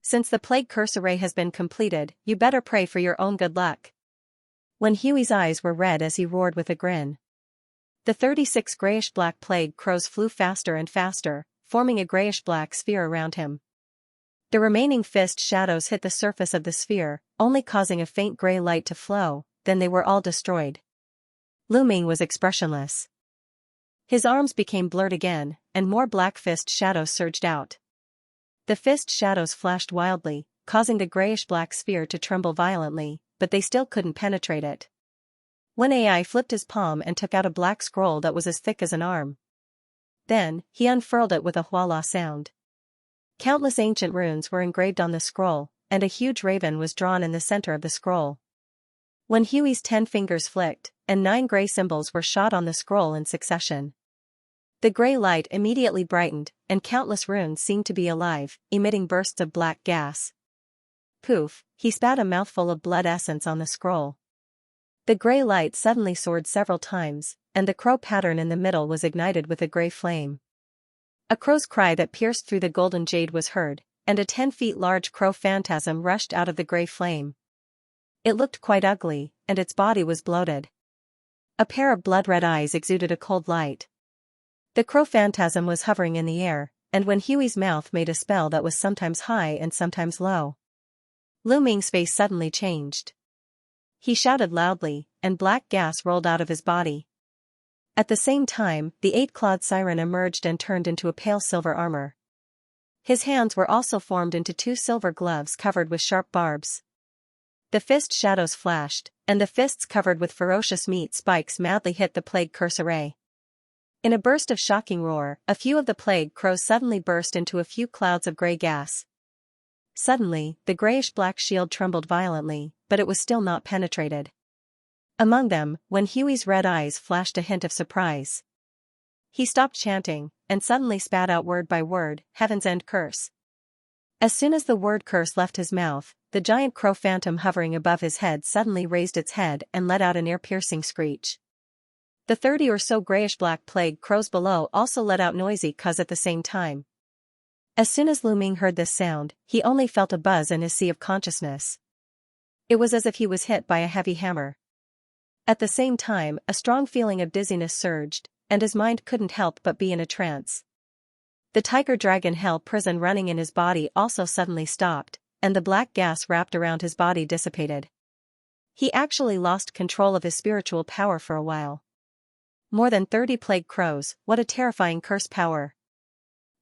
Since the plague curse array has been completed, you better pray for your own good luck. When Huey's eyes were red as he roared with a grin. The 36 grayish-black plague crows flew faster and faster, forming a grayish-black sphere around him. The remaining fist shadows hit the surface of the sphere, only causing a faint gray light to flow, then they were all destroyed. Lu Ming was expressionless. His arms became blurred again, and more black fist shadows surged out. The fist shadows flashed wildly, causing the grayish-black sphere to tremble violently, but they still couldn't penetrate it. Wen Ai flipped his palm and took out a black scroll that was as thick as an arm. Then, he unfurled it with a huala sound. Countless ancient runes were engraved on the scroll, and a huge raven was drawn in the center of the scroll. When Huey's 10 fingers flicked, and 9 gray symbols were shot on the scroll in succession. The gray light immediately brightened, and countless runes seemed to be alive, emitting bursts of black gas. Poof, he spat a mouthful of blood essence on the scroll. The gray light suddenly soared several times, and the crow pattern in the middle was ignited with a gray flame. A crow's cry that pierced through the golden jade was heard, and a 10 feet large crow phantasm rushed out of the gray flame. It looked quite ugly, and its body was bloated. A pair of blood-red eyes exuded a cold light. The crow phantasm was hovering in the air, and when Huey's mouth made a spell that was sometimes high and sometimes low. Lu Ming's face suddenly changed. He shouted loudly, and black gas rolled out of his body. At the same time, the 8-clawed siren emerged and turned into a pale silver armor. His hands were also formed into 2 silver gloves covered with sharp barbs. The fist shadows flashed, and the fists covered with ferocious meat spikes madly hit the plague curse array. In a burst of shocking roar, a few of the plague crows suddenly burst into a few clouds of gray gas. Suddenly, the grayish-black shield trembled violently, but it was still not penetrated. Among them, when Huey's red eyes flashed a hint of surprise. He stopped chanting, and suddenly spat out word by word, Heaven's End Curse. As soon as the word curse left his mouth, the giant crow phantom hovering above his head suddenly raised its head and let out an ear-piercing screech. The 30 or so grayish-black plague crows below also let out noisy caws at the same time. As soon as Lu Ming heard this sound, he only felt a buzz in his sea of consciousness. It was as if he was hit by a heavy hammer. At the same time, a strong feeling of dizziness surged, and his mind couldn't help but be in a trance. The tiger-dragon hell prison running in his body also suddenly stopped, and the black gas wrapped around his body dissipated. He actually lost control of his spiritual power for a while. More than 30 plague crows, what a terrifying curse power.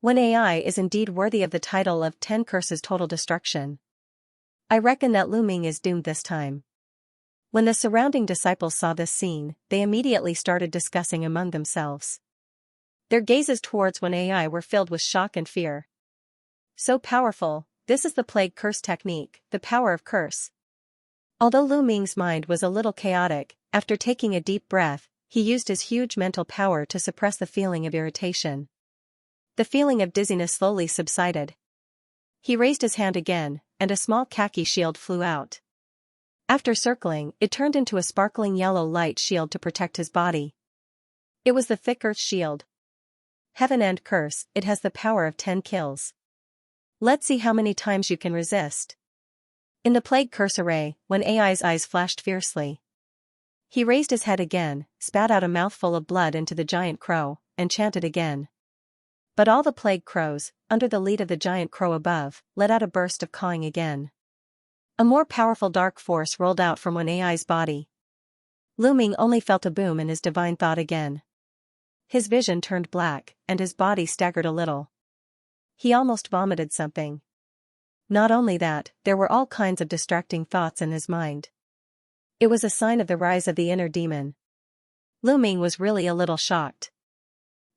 Wen Ai is indeed worthy of the title of 10 curses total destruction. I reckon that Lu Ming is doomed this time. When the surrounding disciples saw this scene, they immediately started discussing among themselves. Their gazes towards Wen Ai were filled with shock and fear. So powerful, this is the plague curse technique, the power of curse. Although Lu Ming's mind was a little chaotic, after taking a deep breath, he used his huge mental power to suppress the feeling of irritation. The feeling of dizziness slowly subsided. He raised his hand again, and a small khaki shield flew out. After circling, it turned into a sparkling yellow light shield to protect his body. It was the thick earth shield. Heaven and curse, it has the power of 10 kills. Let's see how many times you can resist. In the plague curse array, when AI's eyes flashed fiercely. He raised his head again, spat out a mouthful of blood into the giant crow, and chanted again. But all the plague crows, under the lead of the giant crow above, let out a burst of cawing again. A more powerful dark force rolled out from Wen Ai's body. Lu Ming only felt a boom in his divine thought again. His vision turned black, and his body staggered a little. He almost vomited something. Not only that, there were all kinds of distracting thoughts in his mind. It was a sign of the rise of the inner demon. Lu Ming was really a little shocked.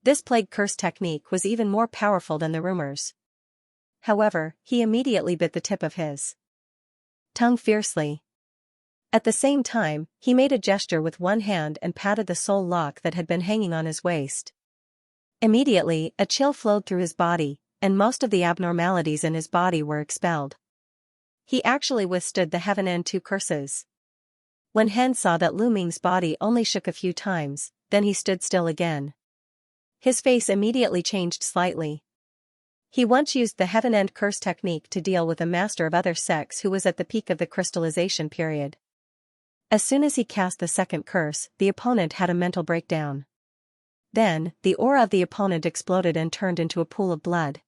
This plague curse technique was even more powerful than the rumors. However, he immediately bit the tip of his tongue fiercely. At the same time, he made a gesture with one hand and patted the soul lock that had been hanging on his waist. Immediately, a chill flowed through his body, and most of the abnormalities in his body were expelled. He actually withstood the Heaven and 2 curses. When Hen saw that Lu Ming's body only shook a few times, then he stood still again. His face immediately changed slightly. He once used the Heaven and Curse technique to deal with a master of other sects who was at the peak of the crystallization period. As soon as he cast the second curse, the opponent had a mental breakdown. Then, the aura of the opponent exploded and turned into a pool of blood.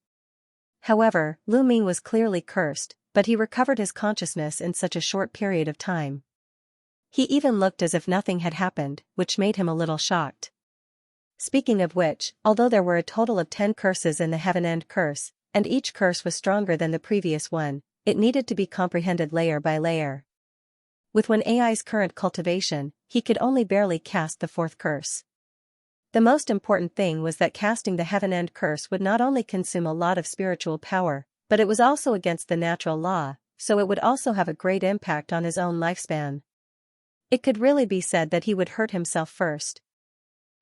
However, Lu Ming was clearly cursed, but he recovered his consciousness in such a short period of time. He even looked as if nothing had happened, which made him a little shocked. Speaking of which, although there were a total of 10 curses in the Heaven End curse, and each curse was stronger than the previous one, it needed to be comprehended layer by layer. With Wen Ai's current cultivation, he could only barely cast the 4th curse. The most important thing was that casting the Heaven End curse would not only consume a lot of spiritual power, but it was also against the natural law, so it would also have a great impact on his own lifespan. It could really be said that he would hurt himself first.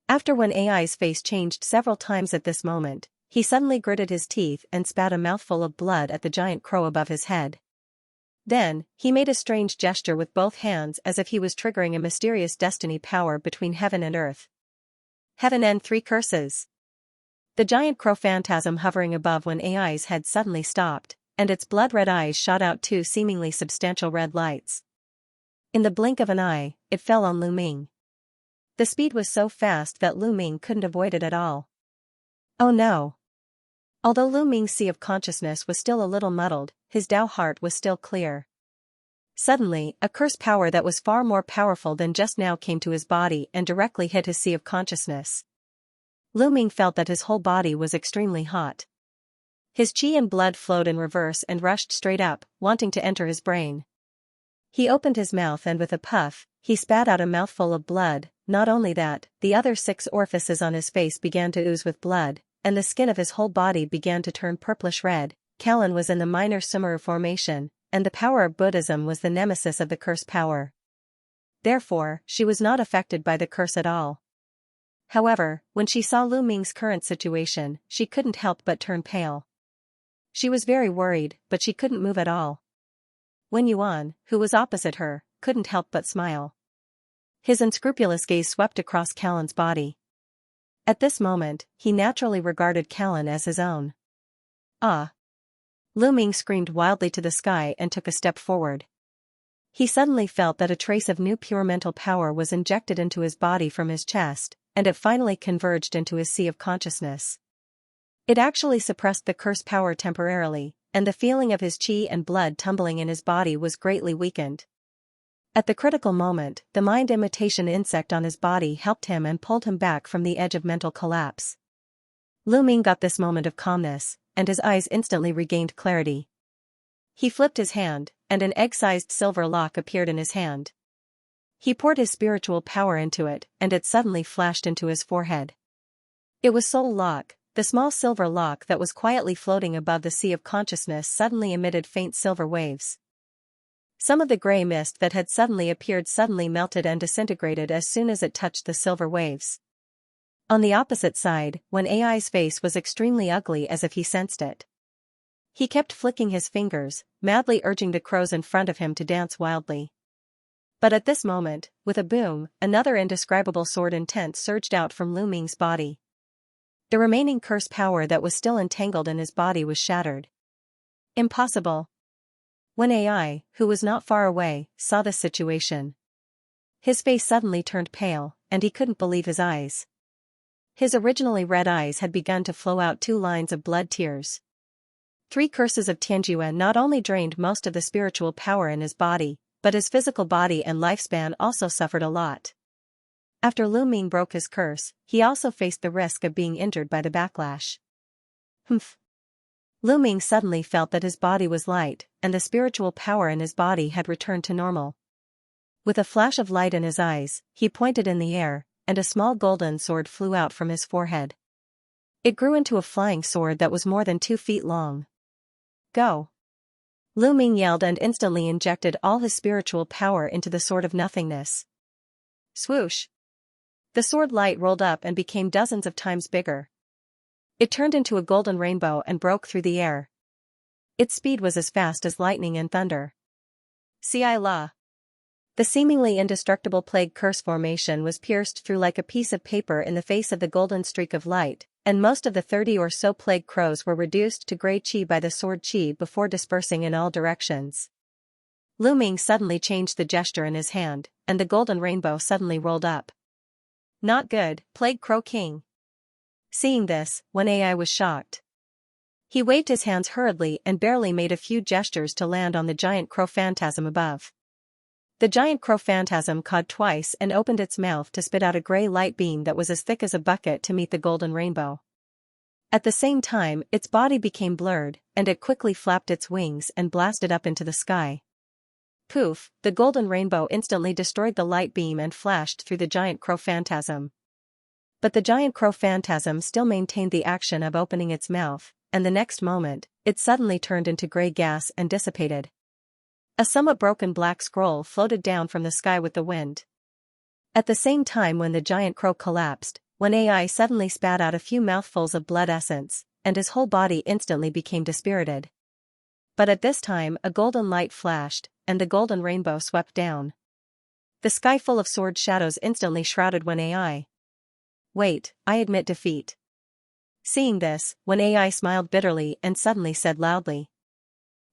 After Wen Ai's face changed several times at this moment, he suddenly gritted his teeth and spat a mouthful of blood at the giant crow above his head. Then, he made a strange gesture with both hands as if he was triggering a mysterious destiny power between heaven and earth. Heaven and 3 curses. The giant crow phantasm hovering above Wen Ai's head suddenly stopped, and its blood-red eyes shot out 2 seemingly substantial red lights. In the blink of an eye, it fell on Lu Ming. The speed was so fast that Lu Ming couldn't avoid it at all. Oh no! Although Lu Ming's sea of consciousness was still a little muddled, his Tao heart was still clear. Suddenly, a curse power that was far more powerful than just now came to his body and directly hit his sea of consciousness. Lu Ming felt that his whole body was extremely hot. His qi and blood flowed in reverse and rushed straight up, wanting to enter his brain. He opened his mouth and with a puff, he spat out a mouthful of blood. Not only that, the other 6 orifices on his face began to ooze with blood, and the skin of his whole body began to turn purplish red. Kalin was in the minor Sumeru formation, and the power of Buddhism was the nemesis of the curse power. Therefore, she was not affected by the curse at all. However, when she saw Lu Ming's current situation, she couldn't help but turn pale. She was very worried, but she couldn't move at all. Wen Yuan, who was opposite her, couldn't help but smile. His unscrupulous gaze swept across Kalin's body. At this moment, he naturally regarded Kalin as his own. Ah! Lu Ming screamed wildly to the sky and took a step forward. He suddenly felt that a trace of new pure mental power was injected into his body from his chest, and it finally converged into his sea of consciousness. It actually suppressed the curse power temporarily, and the feeling of his qi and blood tumbling in his body was greatly weakened. At the critical moment, the mind imitation insect on his body helped him and pulled him back from the edge of mental collapse. Lu Ming got this moment of calmness, and his eyes instantly regained clarity. He flipped his hand, and an egg-sized silver lock appeared in his hand. He poured his spiritual power into it, and it suddenly flashed into his forehead. It was Soul Lock, the small silver lock that was quietly floating above the sea of consciousness suddenly emitted faint silver waves. Some of the gray mist that had suddenly appeared suddenly melted and disintegrated as soon as it touched the silver waves. On the opposite side, Wen Ai's face was extremely ugly as if he sensed it. He kept flicking his fingers, madly urging the crows in front of him to dance wildly. But at this moment, with a boom, another indescribable sword intent surged out from Lu Ming's body. The remaining curse power that was still entangled in his body was shattered. Impossible. When AI, who was not far away, saw this situation, his face suddenly turned pale, and he couldn't believe his eyes. His originally red eyes had begun to flow out 2 lines of blood tears. 3 curses of Tianjue not only drained most of the spiritual power in his body, but his physical body and lifespan also suffered a lot. After Lu Ming broke his curse, he also faced the risk of being injured by the backlash. Humph. Lu Ming suddenly felt that his body was light, and the spiritual power in his body had returned to normal. With a flash of light in his eyes, he pointed in the air, and a small golden sword flew out from his forehead. It grew into a flying sword that was more than 2 feet long. Go! Lu Ming yelled and instantly injected all his spiritual power into the sword of nothingness. Swoosh! The sword light rolled up and became dozens of times bigger. It turned into a golden rainbow and broke through the air. Its speed was as fast as lightning and thunder. Ci La. The seemingly indestructible plague curse formation was pierced through like a piece of paper in the face of the golden streak of light, and most of the 30 or so plague crows were reduced to grey chi by the sword chi before dispersing in all directions. Lu Ming suddenly changed the gesture in his hand, and the golden rainbow suddenly rolled up. Not good, Plague Crow King. Seeing this, Wen Ai was shocked. He waved his hands hurriedly and barely made a few gestures to land on the giant crow phantasm above. The giant crow phantasm cawed twice and opened its mouth to spit out a grey light beam that was as thick as a bucket to meet the golden rainbow. At the same time, its body became blurred, and it quickly flapped its wings and blasted up into the sky. Poof, the golden rainbow instantly destroyed the light beam and flashed through the giant crow phantasm. But the giant crow phantasm still maintained the action of opening its mouth, and the next moment, it suddenly turned into grey gas and dissipated. A somewhat broken black scroll floated down from the sky with the wind. At the same time when the giant crow collapsed, Wen Ai suddenly spat out a few mouthfuls of blood essence, and his whole body instantly became dispirited. But at this time a golden light flashed, and the golden rainbow swept down. The sky full of sword shadows instantly shrouded Wen Ai. Wait, I admit defeat. Seeing this, Wen Ai smiled bitterly and suddenly said loudly.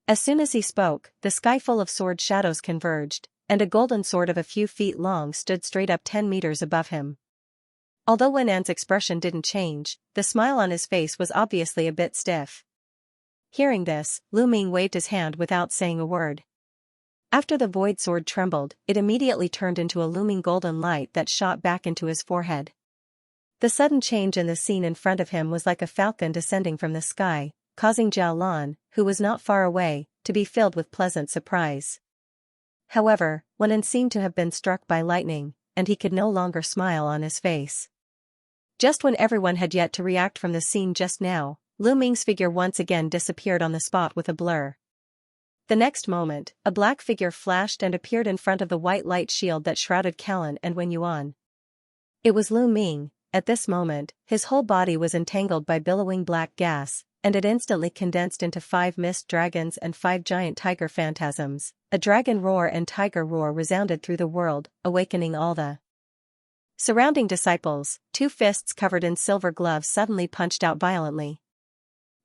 As soon as he spoke, the sky full of sword shadows converged, and a golden sword of a few feet long stood straight up 10 meters above him. Although Wen An's expression didn't change, the smile on his face was obviously a bit stiff. Hearing this, Lu Ming waved his hand without saying a word. After the void sword trembled, it immediately turned into a looming golden light that shot back into his forehead. The sudden change in the scene in front of him was like a falcon descending from the sky, causing Zhao Lan, who was not far away, to be filled with pleasant surprise. However, Wen An seemed to have been struck by lightning, and he could no longer smile on his face. Just when everyone had yet to react from the scene just now, Lu Ming's figure once again disappeared on the spot with a blur. The next moment, a black figure flashed and appeared in front of the white light shield that shrouded Callan and Wen Yuan. It was Lu Ming. At this moment, his whole body was entangled by billowing black gas, and it instantly condensed into 5 mist dragons and 5 giant tiger phantasms. A dragon roar and tiger roar resounded through the world, awakening all the surrounding disciples. 2 fists covered in silver gloves suddenly punched out violently.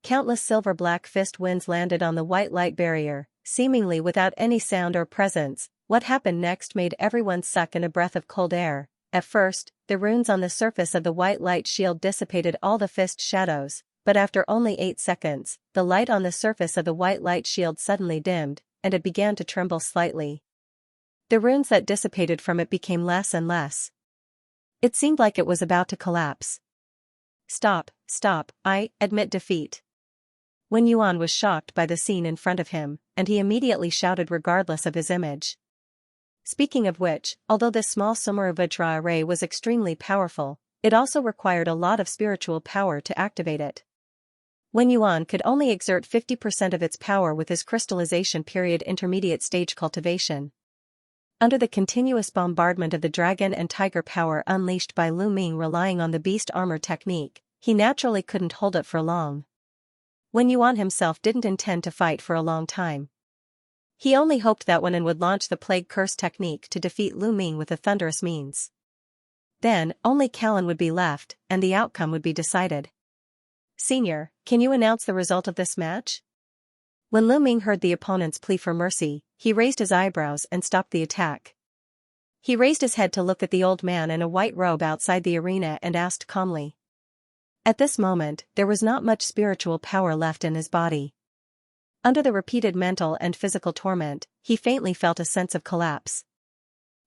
Countless silver black fist winds landed on the white light barrier, seemingly without any sound or presence. What happened next made everyone suck in a breath of cold air. At first, the runes on the surface of the white light shield dissipated all the fist shadows, but after only 8 seconds, the light on the surface of the white light shield suddenly dimmed, and it began to tremble slightly. The runes that dissipated from it became less and less. It seemed like it was about to collapse. Stop, I admit defeat. Wen Yuan was shocked by the scene in front of him, and he immediately shouted regardless of his image. Speaking of which, although this small Sumeru Vajra array was extremely powerful, it also required a lot of spiritual power to activate it. Wen Yuan could only exert 50% of its power with his crystallization period intermediate stage cultivation. Under the continuous bombardment of the dragon and tiger power unleashed by Lu Ming relying on the beast armor technique, he naturally couldn't hold it for long. Wen Yuan himself didn't intend to fight for a long time. He only hoped that Wen would launch the plague curse technique to defeat Lu Ming with a thunderous means. Then, only Callan would be left, and the outcome would be decided. Senior, can you announce the result of this match? When Lu Ming heard the opponent's plea for mercy, he raised his eyebrows and stopped the attack. He raised his head to look at the old man in a white robe outside the arena and asked calmly. At this moment, there was not much spiritual power left in his body. Under the repeated mental and physical torment, he faintly felt a sense of collapse.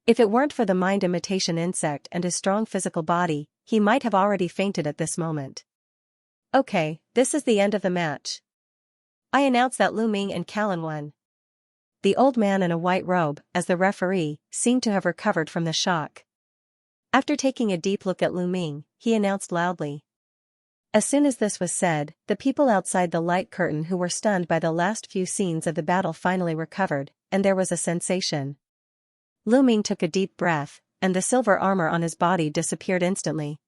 If it weren't for the mind imitation insect and his strong physical body, he might have already fainted at this moment. Okay, this is the end of the match. I announce that Lu Ming and Callan won. The old man in a white robe, as the referee, seemed to have recovered from the shock. After taking a deep look at Lu Ming, he announced loudly. As soon as this was said, the people outside the light curtain who were stunned by the last few scenes of the battle finally recovered, and there was a sensation. Lu Ming took a deep breath, and the silver armor on his body disappeared instantly.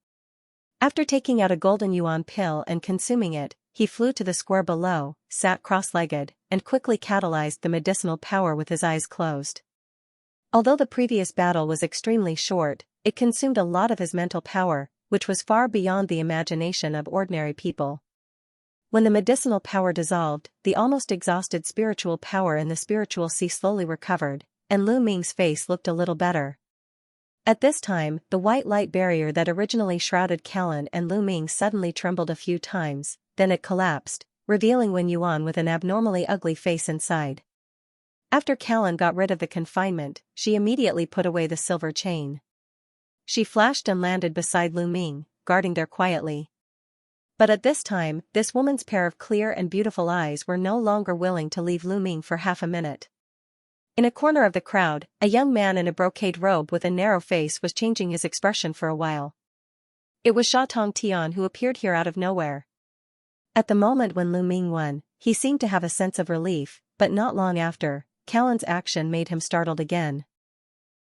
After taking out a golden yuan pill and consuming it, he flew to the square below, sat cross-legged, and quickly catalyzed the medicinal power with his eyes closed. Although the previous battle was extremely short, it consumed a lot of his mental power, which was far beyond the imagination of ordinary people. When the medicinal power dissolved, the almost exhausted spiritual power in the spiritual sea slowly recovered, and Lu Ming's face looked a little better. At this time, the white light barrier that originally shrouded Callan and Lu Ming suddenly trembled a few times, then it collapsed, revealing Wen Yuan with an abnormally ugly face inside. After Callan got rid of the confinement, she immediately put away the silver chain. She flashed and landed beside Lu Ming, guarding there quietly. But at this time, this woman's pair of clear and beautiful eyes were no longer willing to leave Lu Ming for half a minute. In a corner of the crowd, a young man in a brocade robe with a narrow face was changing his expression for a while. It was Sha Tong Tian who appeared here out of nowhere. At the moment when Lu Ming won, he seemed to have a sense of relief, but not long after, Callan's action made him startled again.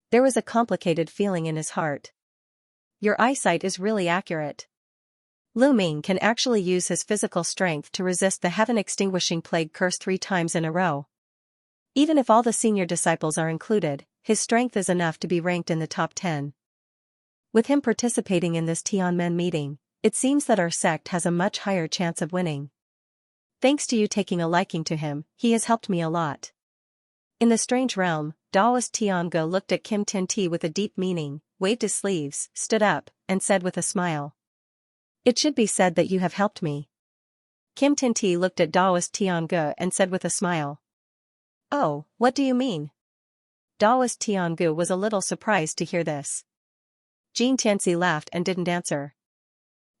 There was a complicated feeling in his heart. Your eyesight is really accurate. Lu Ming can actually use his physical strength to resist the heaven-extinguishing plague curse 3 times in a row. Even if all the senior disciples are included, his strength is enough to be ranked in the top 10. With him participating in this Tianmen meeting, it seems that our sect has a much higher chance of winning. Thanks to you taking a liking to him, he has helped me a lot. In the strange realm, Daoist Tiange looked at Kim Tin Ti with a deep meaning, waved his sleeves, stood up, and said with a smile. It should be said that you have helped me. Kim Tin Ti looked at Daoist Tiange and said with a smile. Oh, what do you mean? Daoist Tiange was a little surprised to hear this. Jin Tianxi laughed and didn't answer.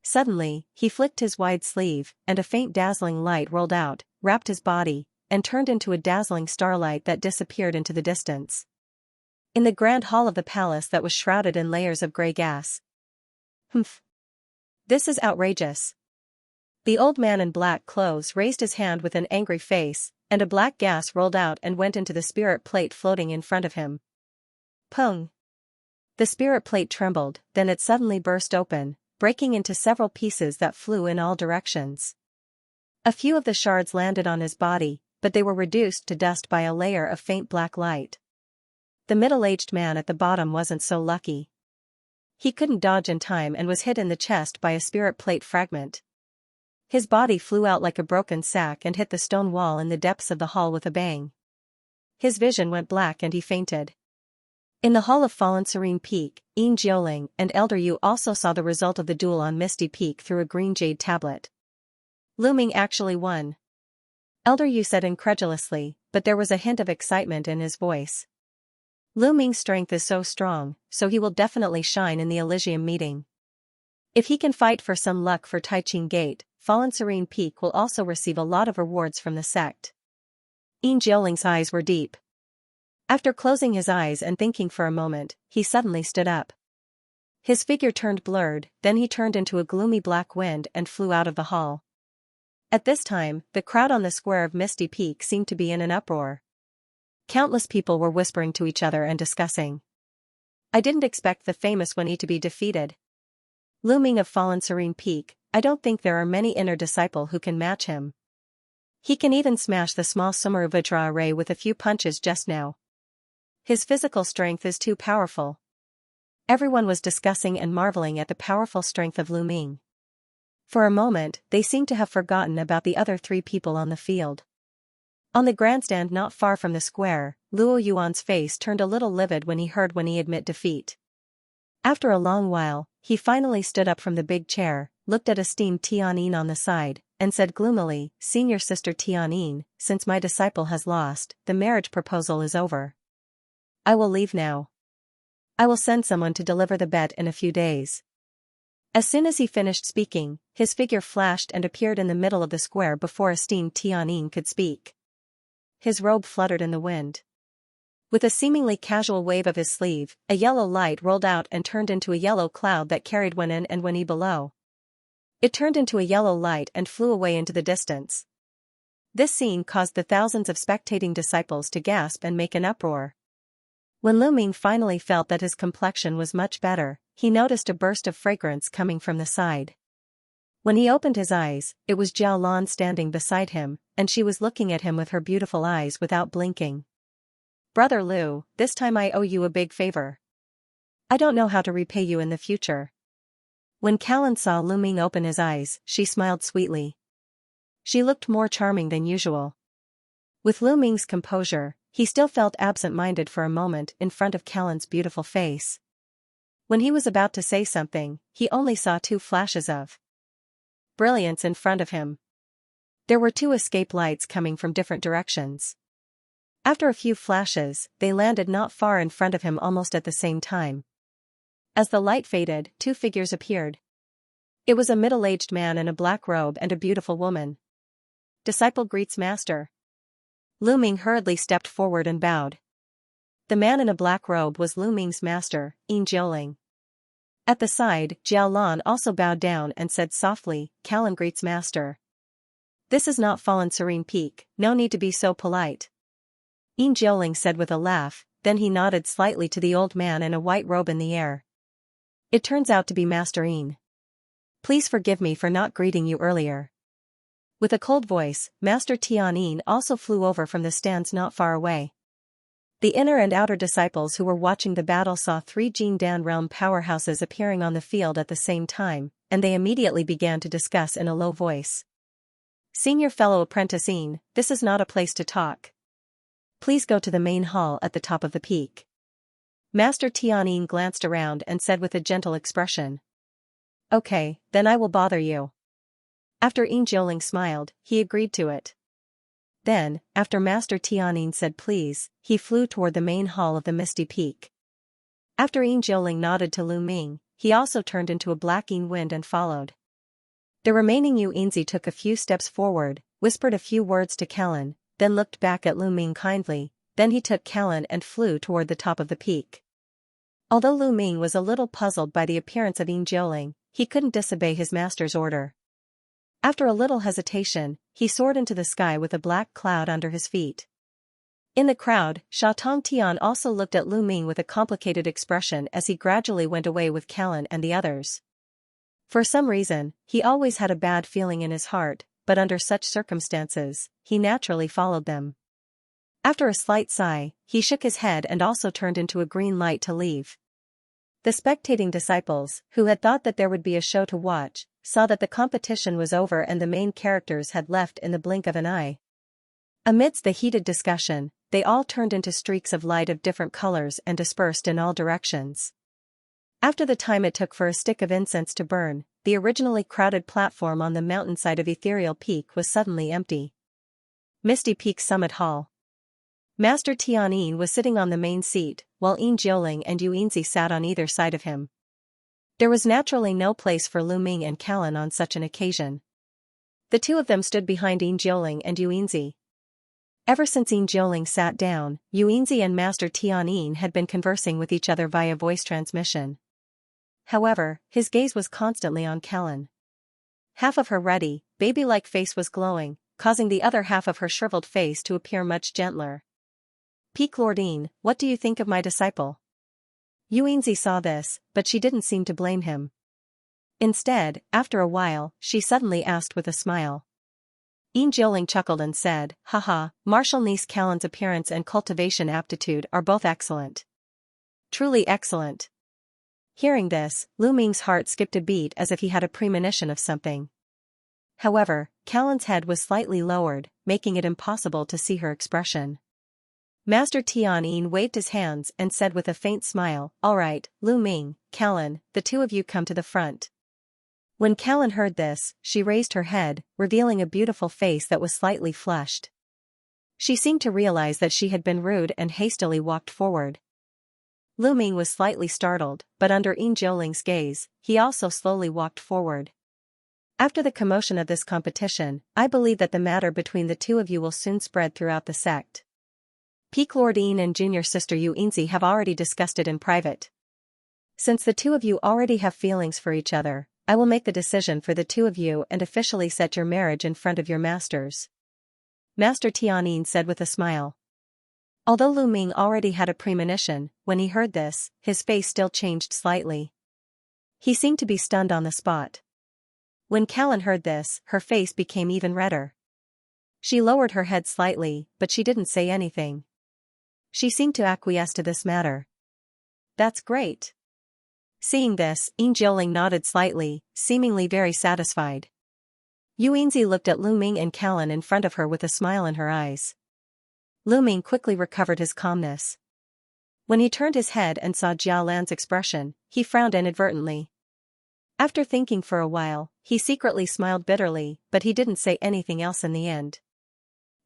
Suddenly, he flicked his wide sleeve, and a faint dazzling light rolled out, wrapped his body, and turned into a dazzling starlight that disappeared into the distance. In the grand hall of the palace that was shrouded in layers of grey gas. Humph. This is outrageous. The old man in black clothes raised his hand with an angry face, and a black gas rolled out and went into the spirit plate floating in front of him. Pung! The spirit plate trembled, then it suddenly burst open, breaking into several pieces that flew in all directions. A few of the shards landed on his body, but they were reduced to dust by a layer of faint black light. The middle-aged man at the bottom wasn't so lucky. He couldn't dodge in time and was hit in the chest by a spirit plate fragment. His body flew out like a broken sack and hit the stone wall in the depths of the hall with a bang. His vision went black and he fainted. In the hall of Fallen Serene Peak, Yin Jiuling and Elder Yu also saw the result of the duel on Misty Peak through a green jade tablet. Lu Ming actually won. Elder Yu said incredulously, but there was a hint of excitement in his voice. Lu Ming's strength is so strong, so he will definitely shine in the Elysium meeting. If he can fight for some luck for Taiqing Gate, Fallen Serene Peak will also receive a lot of rewards from the sect. Yin Jiuling's eyes were deep. After closing his eyes and thinking for a moment, he suddenly stood up. His figure turned blurred, then he turned into a gloomy black wind and flew out of the hall. At this time, the crowd on the square of Misty Peak seemed to be in an uproar. Countless people were whispering to each other and discussing. I didn't expect the famous Wen Yi to be defeated. Lu Ming of Fallen Serene Peak, I don't think there are many inner disciple who can match him. He can even smash the small Sumeruvajra array with a few punches just now. His physical strength is too powerful. Everyone was discussing and marveling at the powerful strength of Lu Ming. For a moment, they seemed to have forgotten about the other 3 people on the field. On the grandstand not far from the square, Luo Yuan's face turned a little livid when he admit defeat. After a long while, he finally stood up from the big chair, looked at esteemed Tianyin on the side, and said gloomily, "Senior sister Tianyin, since my disciple has lost, the marriage proposal is over. I will leave now. I will send someone to deliver the bet in a few days." As soon as he finished speaking, his figure flashed and appeared in the middle of the square before esteemed Tianyin could speak. His robe fluttered in the wind. With a seemingly casual wave of his sleeve, a yellow light rolled out and turned into a yellow cloud that carried Wen in and Wen yi below. It turned into a yellow light and flew away into the distance. This scene caused the thousands of spectating disciples to gasp and make an uproar. When Lu Ming finally felt that his complexion was much better, he noticed a burst of fragrance coming from the side. When he opened his eyes, it was Jiao Lan standing beside him, and she was looking at him with her beautiful eyes without blinking. "Brother Lu, this time I owe you a big favor. I don't know how to repay you in the future." When Callan saw Lu Ming open his eyes, she smiled sweetly. She looked more charming than usual. With Lu Ming's composure, he still felt absent-minded for a moment in front of Callan's beautiful face. When he was about to say something, he only saw 2 flashes of brilliance in front of him. There were 2 escape lights coming from different directions. After a few flashes, they landed not far in front of him almost at the same time. As the light faded, 2 figures appeared. It was a middle-aged man in a black robe and a beautiful woman. "Disciple greets master." Lu Ming hurriedly stepped forward and bowed. The man in a black robe was Lu Ming's master, Yin Jiuling. At the side, Jiao Lan also bowed down and said softly, "Callan greets master." "This is not Fallen Serene Peak, no need to be so polite," Yin Jiuling said with a laugh, then he nodded slightly to the old man in a white robe in the air. "It turns out to be Master Yin. Please forgive me for not greeting you earlier." With a cold voice, Master Tianyin also flew over from the stands not far away. The inner and outer disciples who were watching the battle saw 3 Jingdan realm powerhouses appearing on the field at the same time, and they immediately began to discuss in a low voice. "Senior fellow apprentice Yin, this is not a place to talk. Please go to the main hall at the top of the peak." Master Tianyin glanced around and said with a gentle expression. "Okay, then I will bother you." After Yin Jiuling smiled, he agreed to it. Then, after Master Tianyin said please, he flew toward the main hall of the Misty Peak. After Yin Jiuling nodded to Lu Ming, he also turned into a black yin wind and followed. The remaining Yu Yinzi took a few steps forward, whispered a few words to Callan, then looked back at Lu Ming kindly, then he took Callan and flew toward the top of the peak. Although Lu Ming was a little puzzled by the appearance of Yin Jiuling, he couldn't disobey his master's order. After a little hesitation, he soared into the sky with a black cloud under his feet. In the crowd, Sha Tong Tian also looked at Lu Ming with a complicated expression as he gradually went away with Callan and the others. For some reason, he always had a bad feeling in his heart, but under such circumstances, he naturally followed them. After a slight sigh, he shook his head and also turned into a green light to leave. The spectating disciples, who had thought that there would be a show to watch, saw that the competition was over and the main characters had left in the blink of an eye. Amidst the heated discussion, they all turned into streaks of light of different colors and dispersed in all directions. After the time it took for a stick of incense to burn, the originally crowded platform on the mountainside of Ethereal Peak was suddenly empty. Misty Peak Summit Hall. Master Tianyin was sitting on the main seat, while Yin Jiuling and Yu Yinzi sat on either side of him. There was naturally no place for Lu Ming and Callan on such an occasion. The 2 of them stood behind Yin Jiuling and Yu Yinzi. Ever since Yin Jiuling sat down, Yu Yinzi and Master Tianyin had been conversing with each other via voice transmission. However, his gaze was constantly on Callan. Half of her ruddy, baby-like face was glowing, causing the other half of her shriveled face to appear much gentler. "Peak Lord Yin, what do you think of my disciple?" Yu Yinzi saw this, but she didn't seem to blame him. Instead, after a while, she suddenly asked with a smile. Yin Jioling chuckled and said, haha, martial niece Callan's appearance and cultivation aptitude are both excellent. Truly excellent. Hearing this, Lu Ming's heart skipped a beat as if he had a premonition of something. However, Callan's head was slightly lowered, making it impossible to see her expression. Master Tianyin waved his hands and said with a faint smile, all right, Lu Ming, Callan, the two of you come to the front. When Callan heard this, she raised her head, revealing a beautiful face that was slightly flushed. She seemed to realize that she had been rude and hastily walked forward. Lu Ming was slightly startled, but under Yin Jioling's gaze, he also slowly walked forward. After the commotion of this competition, I believe that the matter between the two of you will soon spread throughout the sect. Peak Lord Yin and junior sister Yu Yinzi have already discussed it in private. Since the two of you already have feelings for each other, I will make the decision for the two of you and officially set your marriage in front of your masters. Master Tianyin said with a smile. Although Lu Ming already had a premonition, when he heard this, his face still changed slightly. He seemed to be stunned on the spot. When Callan heard this, her face became even redder. She lowered her head slightly, but she didn't say anything. She seemed to acquiesce to this matter. That's great. Seeing this, Yin Jioling nodded slightly, seemingly very satisfied. Yu Yinzi looked at Lu Ming and Callan in front of her with a smile in her eyes. Lu Ming quickly recovered his calmness. When he turned his head and saw Jia Lan's expression, he frowned inadvertently. After thinking for a while, he secretly smiled bitterly, but he didn't say anything else in the end.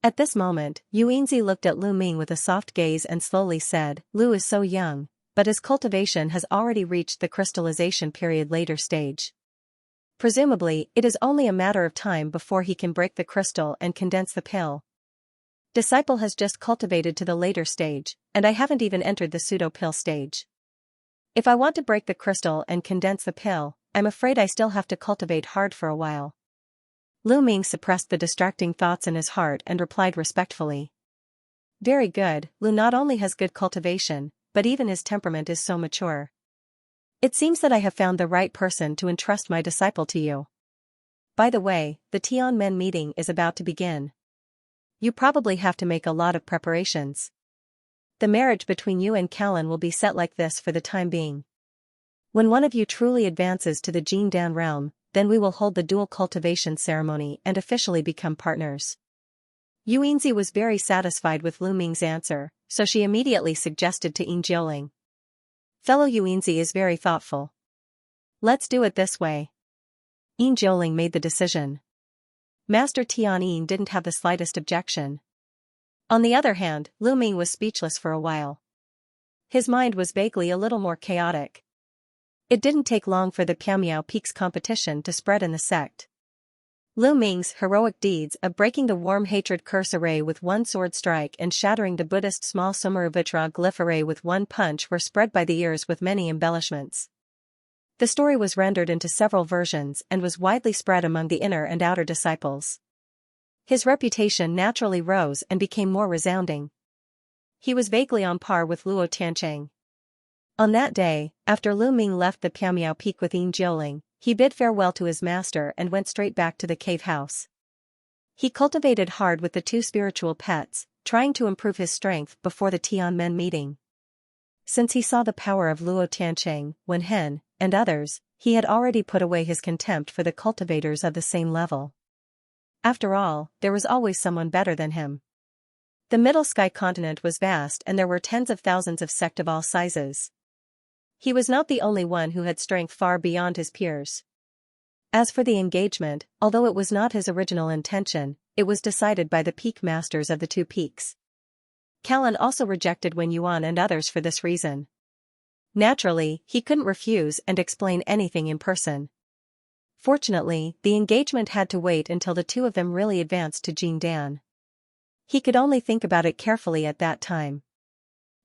At this moment, Yu Yinzi looked at Lu Ming with a soft gaze and slowly said, Lu is so young, but his cultivation has already reached the crystallization period later stage. Presumably, it is only a matter of time before he can break the crystal and condense the pill. Disciple has just cultivated to the later stage, and I haven't even entered the pseudo-pill stage. If I want to break the crystal and condense the pill, I'm afraid I still have to cultivate hard for a while. Lu Ming suppressed the distracting thoughts in his heart and replied respectfully. Very good, Lu not only has good cultivation, but even his temperament is so mature. It seems that I have found the right person to entrust my disciple to you. By the way, the Tianmen meeting is about to begin. You probably have to make a lot of preparations. The marriage between you and Callan will be set like this for the time being. When one of you truly advances to the Jindan realm, then we will hold the dual cultivation ceremony and officially become partners. Yu Yinzi was very satisfied with Lu Ming's answer, so she immediately suggested to Yin Jioling. Fellow Yu Yinzi is very thoughtful. Let's do it this way. Yin Jioling made the decision. Master Tianyin didn't have the slightest objection. On the other hand, Lu Ming was speechless for a while. His mind was vaguely a little more chaotic. It didn't take long for the Piamiao Peaks competition to spread in the sect. Lu Ming's heroic deeds of breaking the warm hatred curse array with one sword strike and shattering the Buddhist small Sumeruvitra glyph array with one punch were spread by the ears with many embellishments. The story was rendered into several versions and was widely spread among the inner and outer disciples. His reputation naturally rose and became more resounding. He was vaguely on par with Luo Tiancheng. On that day, after Lu Ming left the Piamiao Peak with Yin Jioling, he bid farewell to his master and went straight back to the cave house. He cultivated hard with the two spiritual pets, trying to improve his strength before the Tianmen meeting. Since he saw the power of Luo Tiancheng, Wen Hen, and others, he had already put away his contempt for the cultivators of the same level. After all, there was always someone better than him. The Middle Sky continent was vast and there were tens of thousands of sect of all sizes. He was not the only one who had strength far beyond his peers. As for the engagement, although it was not his original intention, it was decided by the peak masters of the two peaks. Callan also rejected Wen Yuan and others for this reason. Naturally, he couldn't refuse and explain anything in person. Fortunately, the engagement had to wait until the two of them really advanced to Jindan. He could only think about it carefully at that time.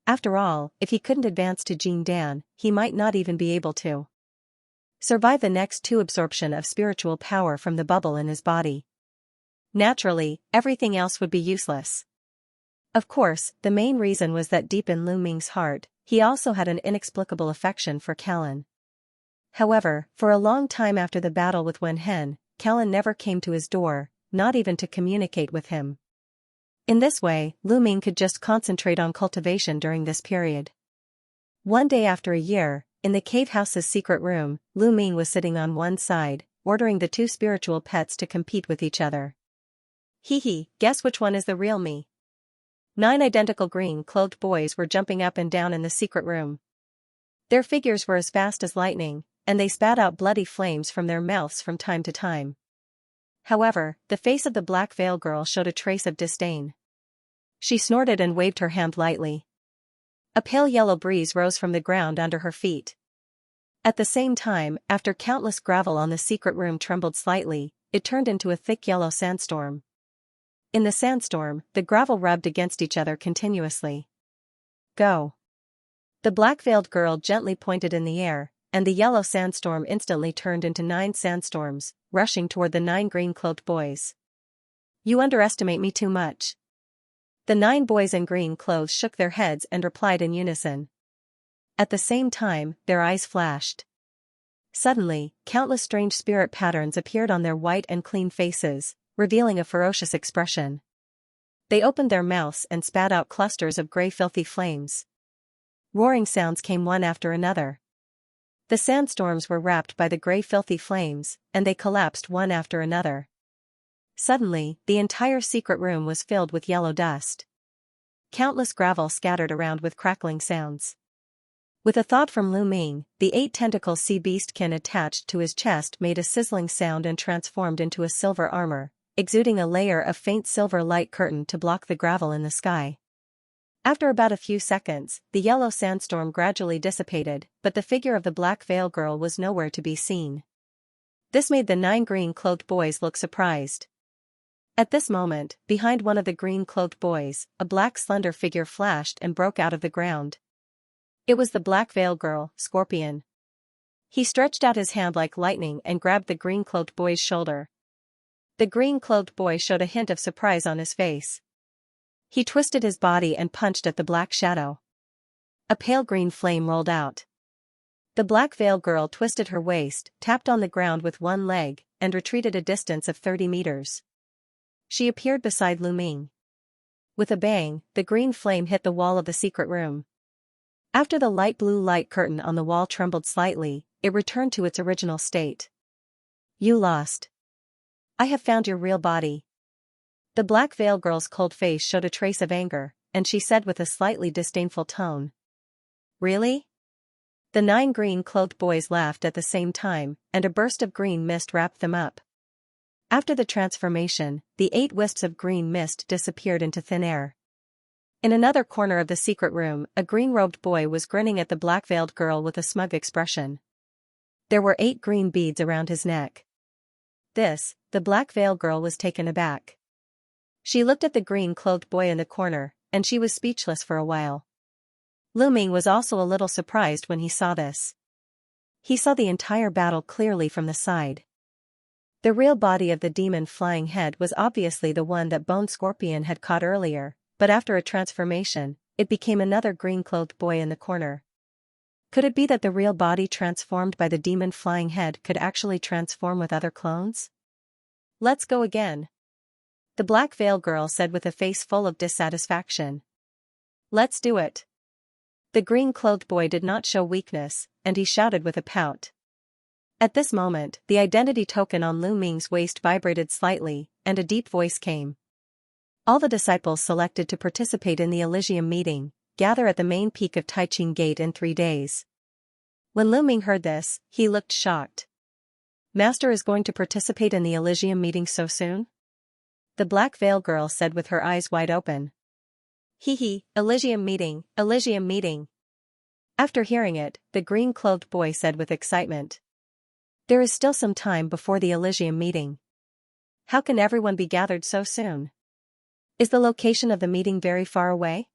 After all, if he couldn't advance to Jindan, he might not even be able to survive the next two absorption of spiritual power from the bubble in his body. Naturally, everything else would be useless. Of course, the main reason was that deep in Lu Ming's heart, he also had an inexplicable affection for Callan. However, for a long time after the battle with Wen Hen, Callan never came to his door, not even to communicate with him. In this way, Lu Ming could just concentrate on cultivation during this period. One day after a year, in the cave house's secret room, Lu Ming was sitting on one side, ordering the two spiritual pets to compete with each other. Hee, guess which one is the real me? 9 identical green-clothed boys were jumping up and down in the secret room. Their figures were as fast as lightning, and they spat out bloody flames from their mouths from time to time. However, the face of the black veil girl showed a trace of disdain. She snorted and waved her hand lightly. A pale yellow breeze rose from the ground under her feet. At the same time, after countless gravel on the secret room trembled slightly, it turned into a thick yellow sandstorm. In the sandstorm, the gravel rubbed against each other continuously. Go. The black-veiled girl gently pointed in the air, and the yellow sandstorm instantly turned into 9 sandstorms, rushing toward the 9 green-clothed boys. You underestimate me too much. The 9 boys in green clothes shook their heads and replied in unison. At the same time, their eyes flashed. Suddenly, countless strange spirit patterns appeared on their white and clean faces, revealing a ferocious expression. They opened their mouths and spat out clusters of gray filthy flames. Roaring sounds came one after another. The sandstorms were wrapped by the gray filthy flames, and they collapsed one after another. Suddenly, the entire secret room was filled with yellow dust. Countless gravel scattered around with crackling sounds. With a thought from Lu Ming, the 8-tentacle sea beastkin attached to his chest made a sizzling sound and transformed into a silver armor, exuding a layer of faint silver light curtain to block the gravel in the sky. After about a few seconds, the yellow sandstorm gradually dissipated, but the figure of the black veil girl was nowhere to be seen. This made the 9 green-clothed boys look surprised. At this moment, behind one of the green-clothed boys, a black slender figure flashed and broke out of the ground. It was the black veil girl, Scorpion. He stretched out his hand like lightning and grabbed the green-clothed boy's shoulder. The green-clothed boy showed a hint of surprise on his face. He twisted his body and punched at the black shadow. A pale green flame rolled out. The black veil girl twisted her waist, tapped on the ground with one leg, and retreated a distance of 30 meters. She appeared beside Lu Ming. With a bang, the green flame hit the wall of the secret room. After the light blue light curtain on the wall trembled slightly, it returned to its original state. You lost. I have found your real body. The black veil girl's cold face showed a trace of anger, and she said with a slightly disdainful tone. Really? The 9 green-clothed boys laughed at the same time, and a burst of green mist wrapped them up. After the transformation, the 8 wisps of green mist disappeared into thin air. In another corner of the secret room, a green-robed boy was grinning at the black-veiled girl with a smug expression. There were 8 green beads around his neck. The black veil girl was taken aback. She looked at the green-clothed boy in the corner, and she was speechless for a while. Lu Ming was also a little surprised when he saw this. He saw the entire battle clearly from the side. The real body of the demon flying head was obviously the one that Bone Scorpion had caught earlier, but after a transformation, it became another green-clothed boy in the corner. Could it be that the real body transformed by the demon flying head could actually transform with other clones? Let's go again. The black veil girl said with a face full of dissatisfaction. Let's do it. The green-clothed boy did not show weakness, and he shouted with a pout. At this moment, the identity token on Lu Ming's waist vibrated slightly, and a deep voice came. All the disciples selected to participate in the Elysium meeting, gather at the main peak of Taiching Gate in 3 days. When Lu Ming heard this, he looked shocked. Master is going to participate in the Elysium meeting so soon? The black veil girl said with her eyes wide open. Elysium meeting, Elysium meeting. After hearing it, the green-clothed boy said with excitement. There is still some time before the Elysium meeting. How can everyone be gathered so soon? Is the location of the meeting very far away?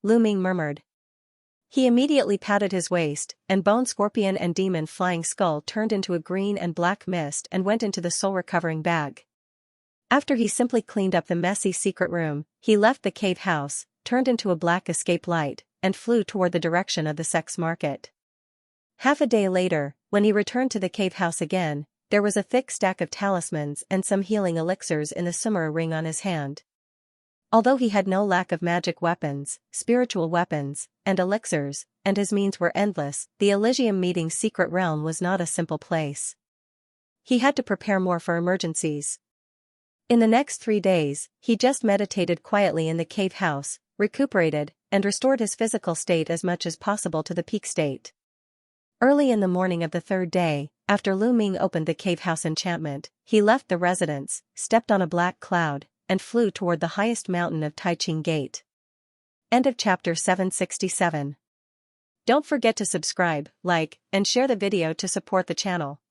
Lu Ming murmured. He immediately patted his waist, and Bone Scorpion and Demon Flying Skull turned into a green and black mist and went into the soul-recovering bag. After he simply cleaned up the messy secret room, he left the cave house, turned into a black escape light, and flew toward the direction of the sex market. Half a day later, when he returned to the cave house again, There was a thick stack of talismans and some healing elixirs in the summer ring on his hand. Although he had no lack of magic weapons, spiritual weapons, and elixirs, and his means were endless, the Elysium Meeting's secret realm was not a simple place. He had to prepare more for emergencies. In the next 3 days, he just meditated quietly in the cave house, recuperated, and restored his physical state as much as possible to the peak state. Early in the morning of the 3rd day, after Lu Ming opened the cave house enchantment, he left the residence, stepped on a black cloud, and flew toward the highest mountain of Taiqing Gate. End of chapter 767. Don't forget to subscribe, like, and share the video to support the channel.